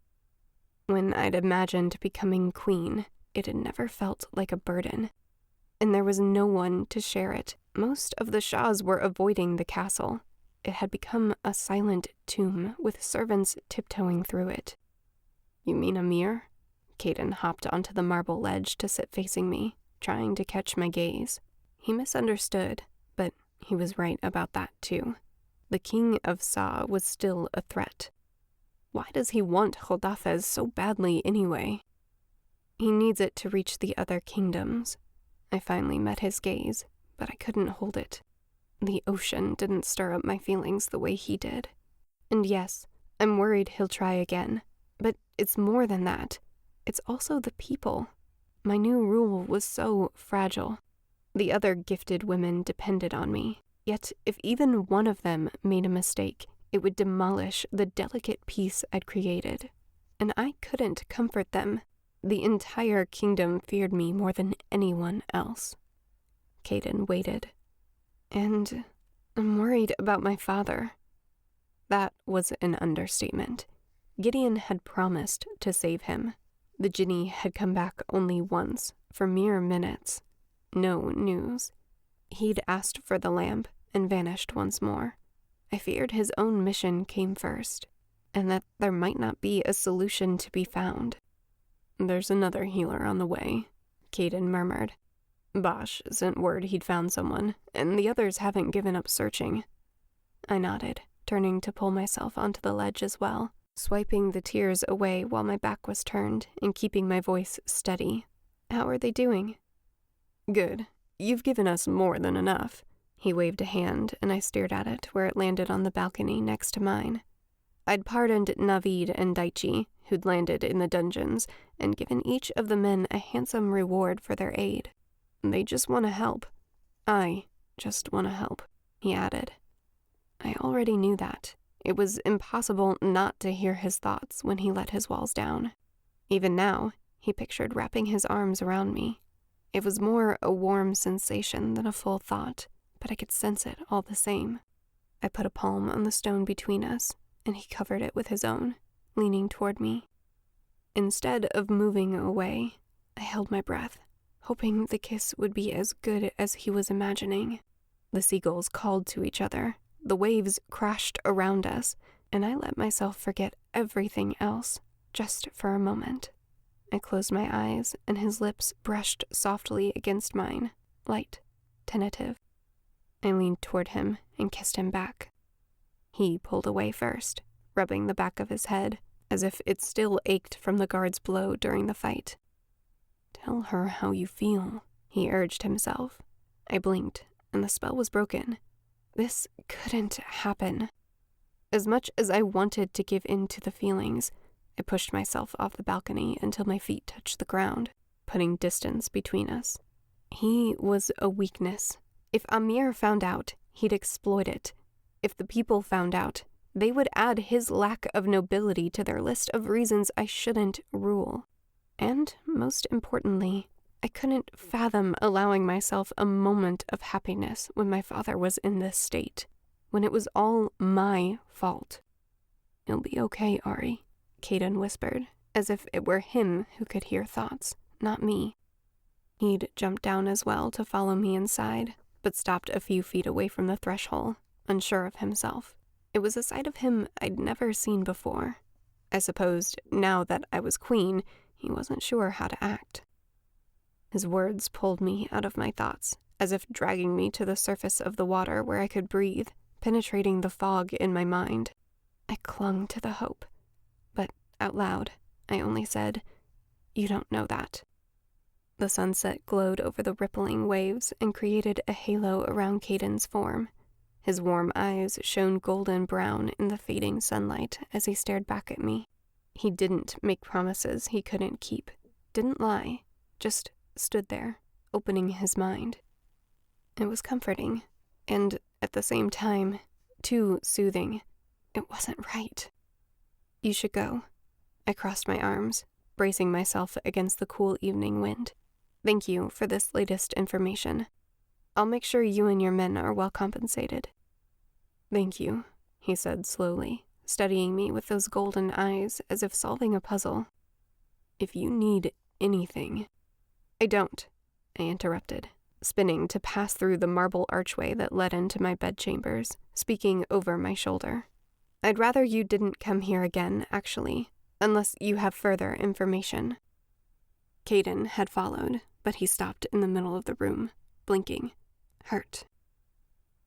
S1: When I'd imagined becoming queen, it had never felt like a burden. And there was no one to share it. Most of the Shahs were avoiding the castle. It had become a silent tomb with servants tiptoeing through it. "You mean Amir?" Caden hopped onto the marble ledge to sit facing me, trying to catch my gaze. He misunderstood, but he was right about that too. The king of Sa was still a threat. Why does he want Hotafez so badly anyway? He needs it to reach the other kingdoms. I finally met his gaze, but I couldn't hold it. The ocean didn't stir up my feelings the way he did. And yes, I'm worried he'll try again, but it's more than that. It's also the people. My new rule was so fragile. The other gifted women depended on me, yet if even one of them made a mistake, it would demolish the delicate peace I'd created. And I couldn't comfort them. The entire kingdom feared me more than anyone else. Caden waited. And I'm worried about my father. That was an understatement. Gideon had promised to save him. The Jinni had come back only once, for mere minutes. No news. He'd asked for the lamp and vanished once more. I feared his own mission came first, and that there might not be a solution to be found.
S2: There's another healer on the way, Caden murmured. Bosch sent word he'd found someone, and the others haven't given up searching. I nodded, turning to pull myself onto the ledge as well, swiping the tears away while my back was turned and keeping my voice steady. How are they doing? Good. You've given us more than enough. He waved a hand, and I stared at it where it landed on the balcony next to mine. I'd pardoned Navid and Daichi, who'd landed in the dungeons, and given each of the men a handsome reward for their aid. They just want to help. I just want to help, he added. I already knew that. It was impossible not to hear his thoughts when he let his walls down. Even now, he pictured wrapping his arms around me. It was more a warm sensation than a full thought, but I could sense it all the same. I put a palm on the stone between us, and he covered it with his own, leaning toward me. Instead of moving away, I held my breath, hoping the kiss would be as good as he was imagining. The seagulls called to each other, the waves crashed around us, and I let myself forget everything else, just for a moment. I closed my eyes, and his lips brushed softly against mine, light, tentative. I leaned toward him and kissed him back. He pulled away first, rubbing the back of his head, as if it still ached from the guard's blow during the fight. Tell her how you feel, he urged himself. I blinked, and the spell was broken. This couldn't happen. As much as I wanted to give in to the feelings, I pushed myself off the balcony until my feet touched the ground, putting distance between us. He was a weakness. If Amir found out, he'd exploit it. If the people found out, they would add his lack of nobility to their list of reasons I shouldn't rule. And, most importantly, I couldn't fathom allowing myself a moment of happiness when my father was in this state, when it was all my fault. It'll be okay, Arie, Caden whispered, as if it were him who could hear thoughts, not me. He'd jumped down as well to follow me inside, but stopped a few feet away from the threshold, unsure of himself. It was a side of him I'd never seen before. I supposed, now that I was queen, he wasn't sure how to act. His words pulled me out of my thoughts, as if dragging me to the surface of the water where I could breathe, penetrating the fog in my mind. I clung to the hope, but out loud, I only said, "You don't know that." The sunset glowed over the rippling waves and created a halo around Caden's form. His warm eyes shone golden brown in the fading sunlight as he stared back at me. He didn't make promises he couldn't keep, didn't lie, just stood there, opening his mind. It was comforting, and at the same time, too soothing. It wasn't right. You should go. I crossed my arms, bracing myself against the cool evening wind. Thank you for this latest information. I'll make sure you and your men are well compensated. Thank you, he said slowly, studying me with those golden eyes as if solving a puzzle. If you need anything... I don't, I interrupted, spinning to pass through the marble archway that led into my bedchambers, speaking over my shoulder. I'd rather you didn't come here again, actually, unless you have further information. Caden had followed, but he stopped in the middle of the room, blinking, hurt.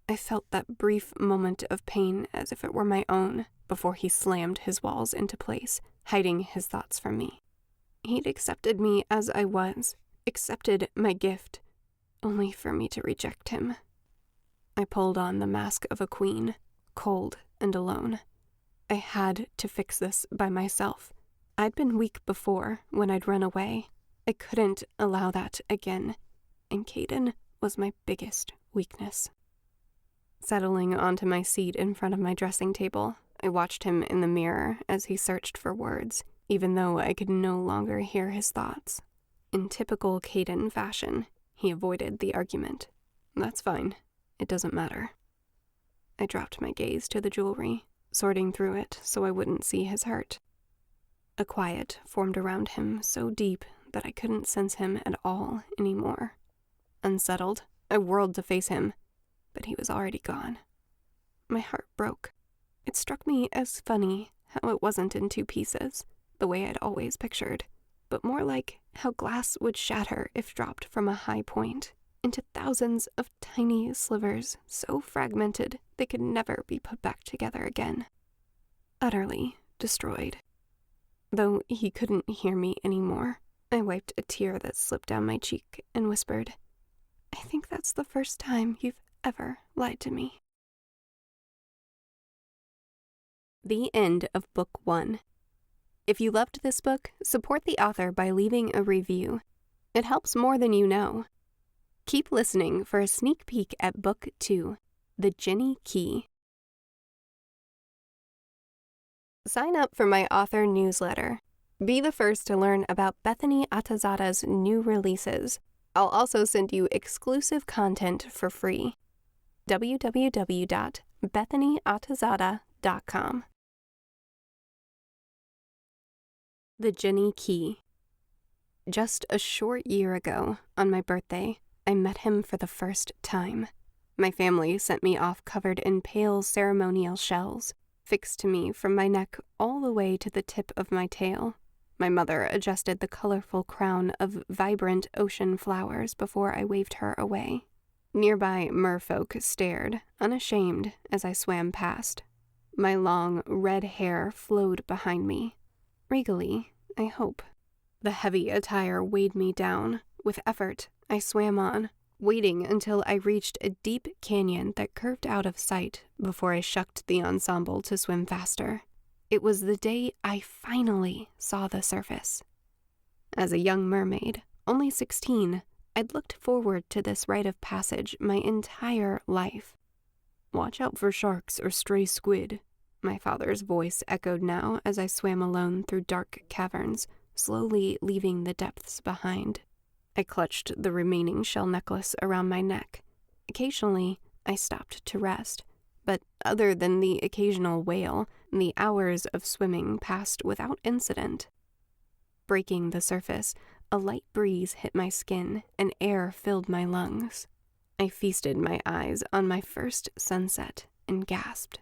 S2: I felt that brief moment of pain as if it were my own before he slammed his walls into place, hiding his thoughts from me. He'd accepted me as I was, accepted my gift, only for me to reject him. I pulled on the mask of a queen, cold and alone. I had to fix this by myself. I'd been weak before when I'd run away. I couldn't allow that again, and Caden was my biggest weakness. Settling onto my seat in front of my dressing table, I watched him in the mirror as he searched for words, even though I could no longer hear his thoughts. In typical Caden fashion, he avoided the argument. That's fine. It doesn't matter. I dropped my gaze to the jewelry, sorting through it so I wouldn't see his hurt. A quiet formed around him so deep that I couldn't sense him at all anymore. Unsettled, I whirled to face him, but he was already gone. My heart broke. It struck me as funny how it wasn't in two pieces, the way I'd always pictured.
S1: but more like how glass would shatter if dropped from a high point into thousands of tiny slivers so fragmented they could never be put back together again. Utterly destroyed. Though he couldn't hear me anymore, I wiped a tear that slipped down my cheek and whispered, "I think that's the first time you've ever lied to me." The end of Book 1. If you loved this book, support the author by leaving a review. It helps more than you know. Keep listening for a sneak peek at Book 2, The Jinni Key. Sign up for my author newsletter. Be the first to learn about Bethany Atazadeh's new releases. I'll also send you exclusive content for free. www.BethanyAtazadeh.com. The Jinni Key. Just a short year ago, on my birthday, I met him for the first time. My family sent me off covered in pale ceremonial shells, fixed to me from my neck all the way to the tip of my tail. My mother adjusted the colorful crown of vibrant ocean flowers before I waved her away. Nearby merfolk stared, unashamed, as I swam past. My long, red hair flowed behind me. Regally, I hope. The heavy attire weighed me down. With effort, I swam on, waiting until I reached a deep canyon that curved out of sight before I shucked the ensemble to swim faster. It was the day I finally saw the surface. As a young mermaid, only 16, I'd looked forward to this rite of passage my entire life. "Watch out for sharks or stray squid," my father's voice echoed now as I swam alone through dark caverns, slowly leaving the depths behind. I clutched the remaining shell necklace around my neck. Occasionally, I stopped to rest, but other than the occasional whale, the hours of swimming passed without incident. Breaking the surface, a light breeze hit my skin and air filled my lungs. I feasted my eyes on my first sunset and gasped.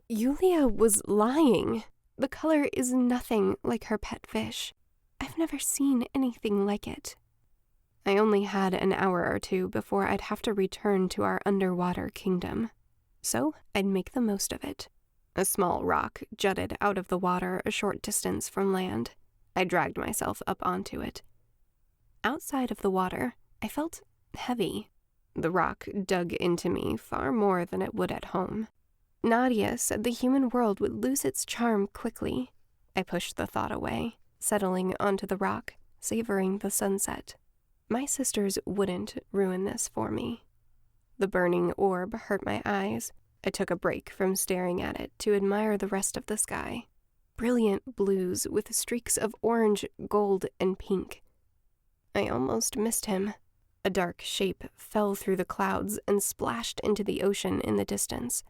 S1: Yulia was lying. The color is nothing like her pet fish. I've never seen anything like it. I only had an hour or two before I'd have to return to our underwater kingdom, so I'd make the most of it. A small rock jutted out of the water a short distance from land. I dragged myself up onto it. Outside of the water, I felt heavy. The rock dug into me far more than it would at home. Nadia said the human world would lose its charm quickly. I pushed the thought away, settling onto the rock, savoring the sunset. My sisters wouldn't ruin this for me. The burning orb hurt my eyes. I took a break from staring at it to admire the rest of the sky. Brilliant blues with streaks of orange, gold, and pink. I almost missed him. A dark shape fell through the clouds and splashed into the ocean in the distance.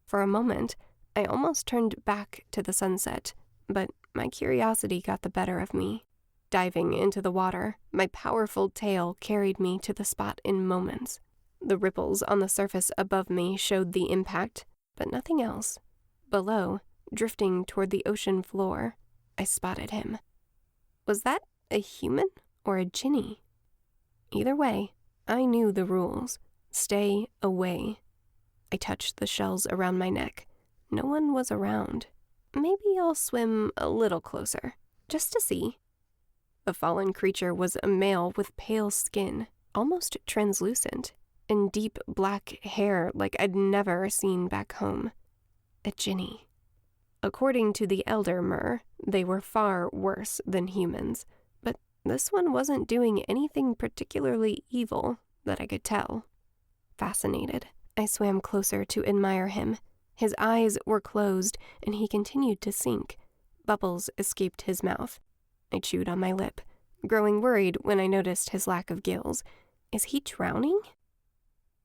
S1: For a moment, I almost turned back to the sunset, but my curiosity got the better of me. Diving into the water, my powerful tail carried me to the spot in moments. The ripples on the surface above me showed the impact, but nothing else. Below, drifting toward the ocean floor, I spotted him. Was that a human or a Jinni? Either way, I knew the rules. Stay away. I touched the shells around my neck. No one was around. Maybe I'll swim a little closer, just to see. The fallen creature was a male with pale skin, almost translucent, and deep black hair like I'd never seen back home. A Jinni. According to the Elder Mer, they were far worse than humans, but this one wasn't doing anything particularly evil that I could tell. Fascinated, I swam closer to admire him. His eyes were closed, and he continued to sink. Bubbles escaped his mouth. I chewed on my lip, growing worried when I noticed his lack of gills. Is he drowning?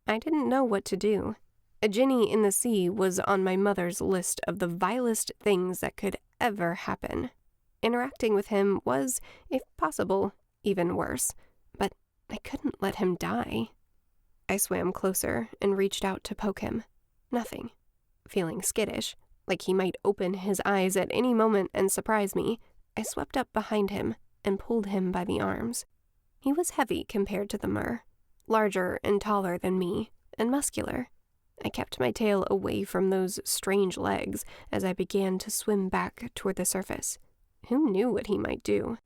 S1: I didn't know what to do. A Jinni in the sea was on my mother's list of the vilest things that could ever happen. Interacting with him was, if possible, even worse, but I couldn't let him die. I swam closer and reached out to poke him. Nothing. Feeling skittish, like he might open his eyes at any moment and surprise me, I swept up behind him,
S2: and pulled him by the arms. He was heavy compared to the mer, larger and taller than me, and muscular. I kept my tail away from those strange legs as I began to swim back toward the surface. Who knew what he might do?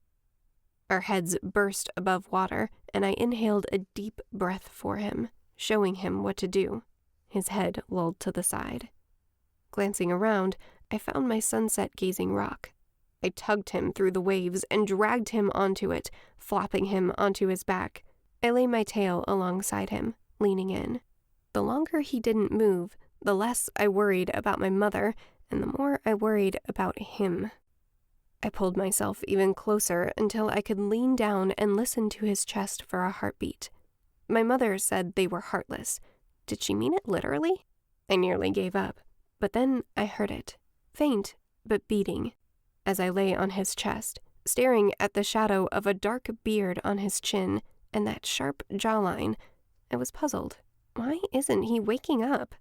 S2: Our heads burst above water, and I inhaled a deep breath for him, showing him what to do. His head lolled to the side. Glancing around, I found my sunset-gazing rock. I tugged him through the waves and dragged him onto it, flopping him onto his back. I lay my tail alongside him, leaning in. The longer he didn't move, the less I worried about my mother, and the more I worried about him. I pulled myself even closer until I could lean down and listen to his chest for a heartbeat. My mother said they were heartless. Did she mean it literally? I nearly gave up, but then I heard it, faint but beating. As I lay on his chest, staring at the shadow of a dark beard on his chin and that sharp jawline, I was puzzled. Why isn't he waking up?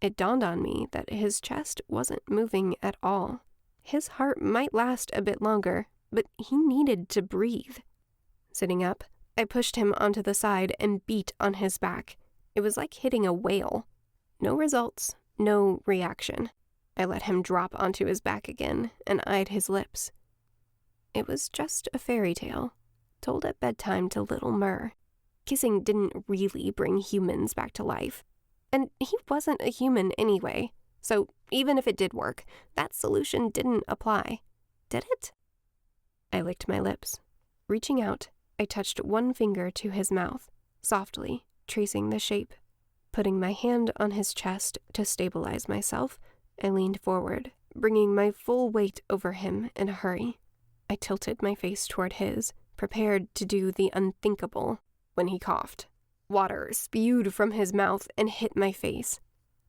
S2: It dawned on me that his chest wasn't moving at all. His heart might last a bit longer, but he needed to breathe. Sitting up, I pushed him onto the side and beat on his back. It was like hitting a whale. No results, no reaction. I let him drop onto his back again and eyed his lips. It was just a fairy tale, told at bedtime to little Mer. Kissing didn't really bring humans back to life. And he wasn't a human anyway, so even if it did work, that solution didn't apply. Did it? I licked my lips. Reaching out, I touched one finger to his mouth, softly, tracing the shape. Putting my hand on his chest to stabilize myself, I leaned forward, bringing my full weight over him in a hurry. I tilted my face toward his, prepared to do the unthinkable, when he coughed. Water spewed from his mouth and hit my face.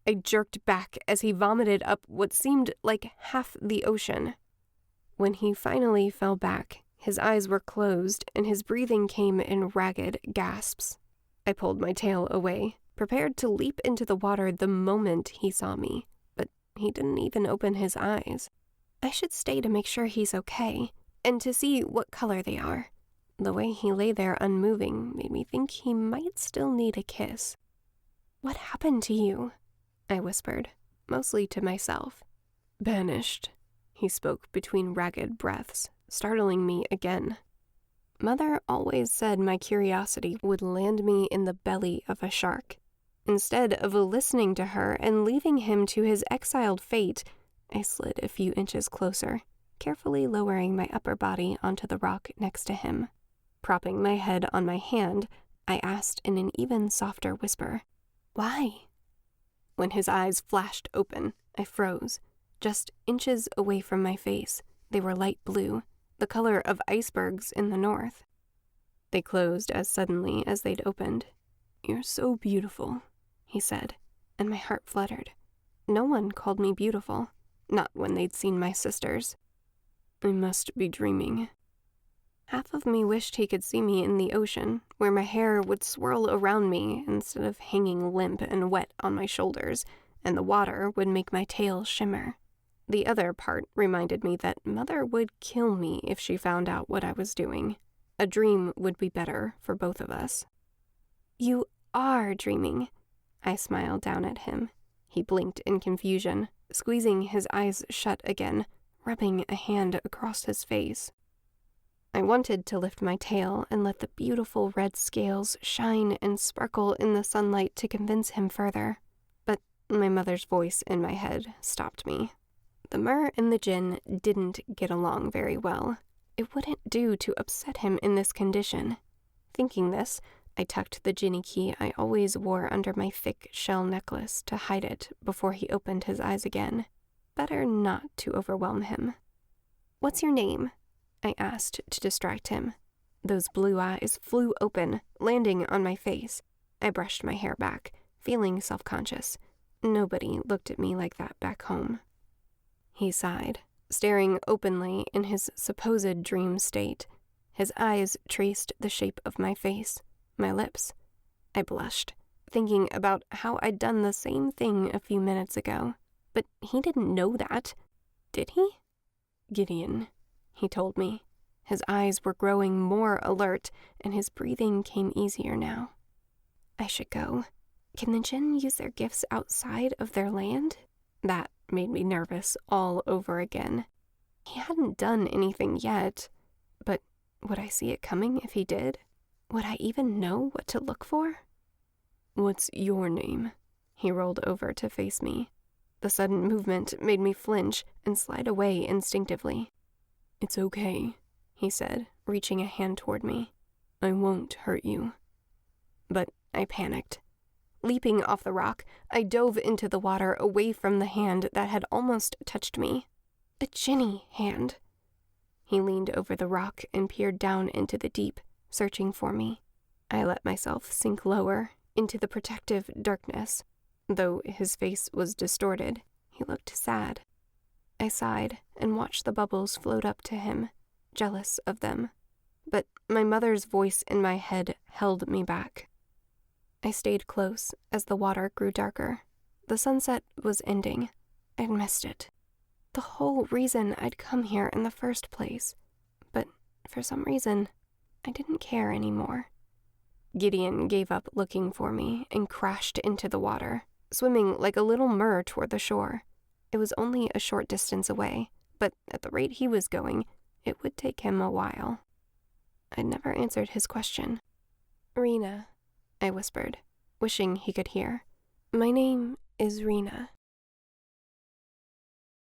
S2: I jerked back as he vomited up what seemed like half the ocean. When he finally fell back, his eyes were closed and his breathing came in ragged gasps. I pulled my tail away, prepared to leap into the water the moment he saw me, but he didn't even open his eyes. I should stay to make sure he's okay, and to see what color they are. The way he lay there unmoving made me think he might still need a kiss. "What happened to you?" I whispered, mostly to myself. "Banished," he spoke between ragged breaths, startling me again. Mother always said my curiosity would land me in the belly of a shark. Instead of listening to her and leaving him to his exiled fate, I slid a few inches closer, carefully lowering my upper body onto the rock next to him. Propping my head on my hand, I asked in an even softer whisper, "Why?" When his eyes flashed open, I froze, just inches away from my face. They were light blue, the color of icebergs in the north. They closed as suddenly as they'd opened. "You're so beautiful," he said, and my heart fluttered. No one called me beautiful, not when they'd seen my sisters. "I must be dreaming." Half of me wished he could see me in the ocean, where my hair would swirl around me instead of hanging limp and wet on my shoulders, and the water would make my tail shimmer. The other part reminded me that Mother would kill me if she found out what I was doing. A dream would be better for both of us. "You are dreaming," I smiled down at him. He blinked in confusion, squeezing his eyes shut again, rubbing a hand across his face. I wanted to lift my tail and let the beautiful red scales shine and sparkle in the sunlight to convince him further, but my mother's voice in my head stopped me. The Mer and the Jinn didn't get along very well. It wouldn't do to upset him in this condition. Thinking this, I tucked the Jinni Key I always wore under my thick shell necklace to hide it before he opened his eyes again. Better not to overwhelm him. "What's your name?" I asked to distract him. Those blue eyes flew open, landing on my face. I brushed my hair back, feeling self-conscious. Nobody looked at me like that back home. He sighed, staring openly in his supposed dream state. His eyes traced the shape of my face, my lips. I blushed, thinking about how I'd done the same thing a few minutes ago. But he didn't know that, did he? "Gideon," he told me. His eyes were growing more alert, and his breathing came easier now. I should go. Can the Jinn use their gifts outside of their land? That made me nervous all over again. He hadn't done anything yet, but would I see it coming if he did? Would I even know what to look for?
S3: What's your name?
S2: He rolled over to face me. The sudden movement made me flinch and slide away instinctively.
S3: It's okay,
S2: he said, reaching a hand toward me.
S3: I won't hurt you.
S2: But I panicked. Leaping off the rock, I dove into the water away from the hand that had almost touched me. A Jinni hand. He leaned over the rock and peered down into the deep, searching for me. I let myself sink lower into the protective darkness. Though his face was distorted, he looked sad. I sighed and watched the bubbles float up to him, jealous of them. But my mother's voice in my head held me back. I stayed close as the water grew darker. The sunset was ending. I'd missed it. The whole reason I'd come here in the first place. But for some reason, I didn't care anymore. Gideon gave up looking for me and crashed into the water, swimming like a little mer toward the shore. It was only a short distance away, but at the rate he was going, it would take him a while. I'd never answered his question. "Rena," I whispered, wishing he could hear. "My name is Rena."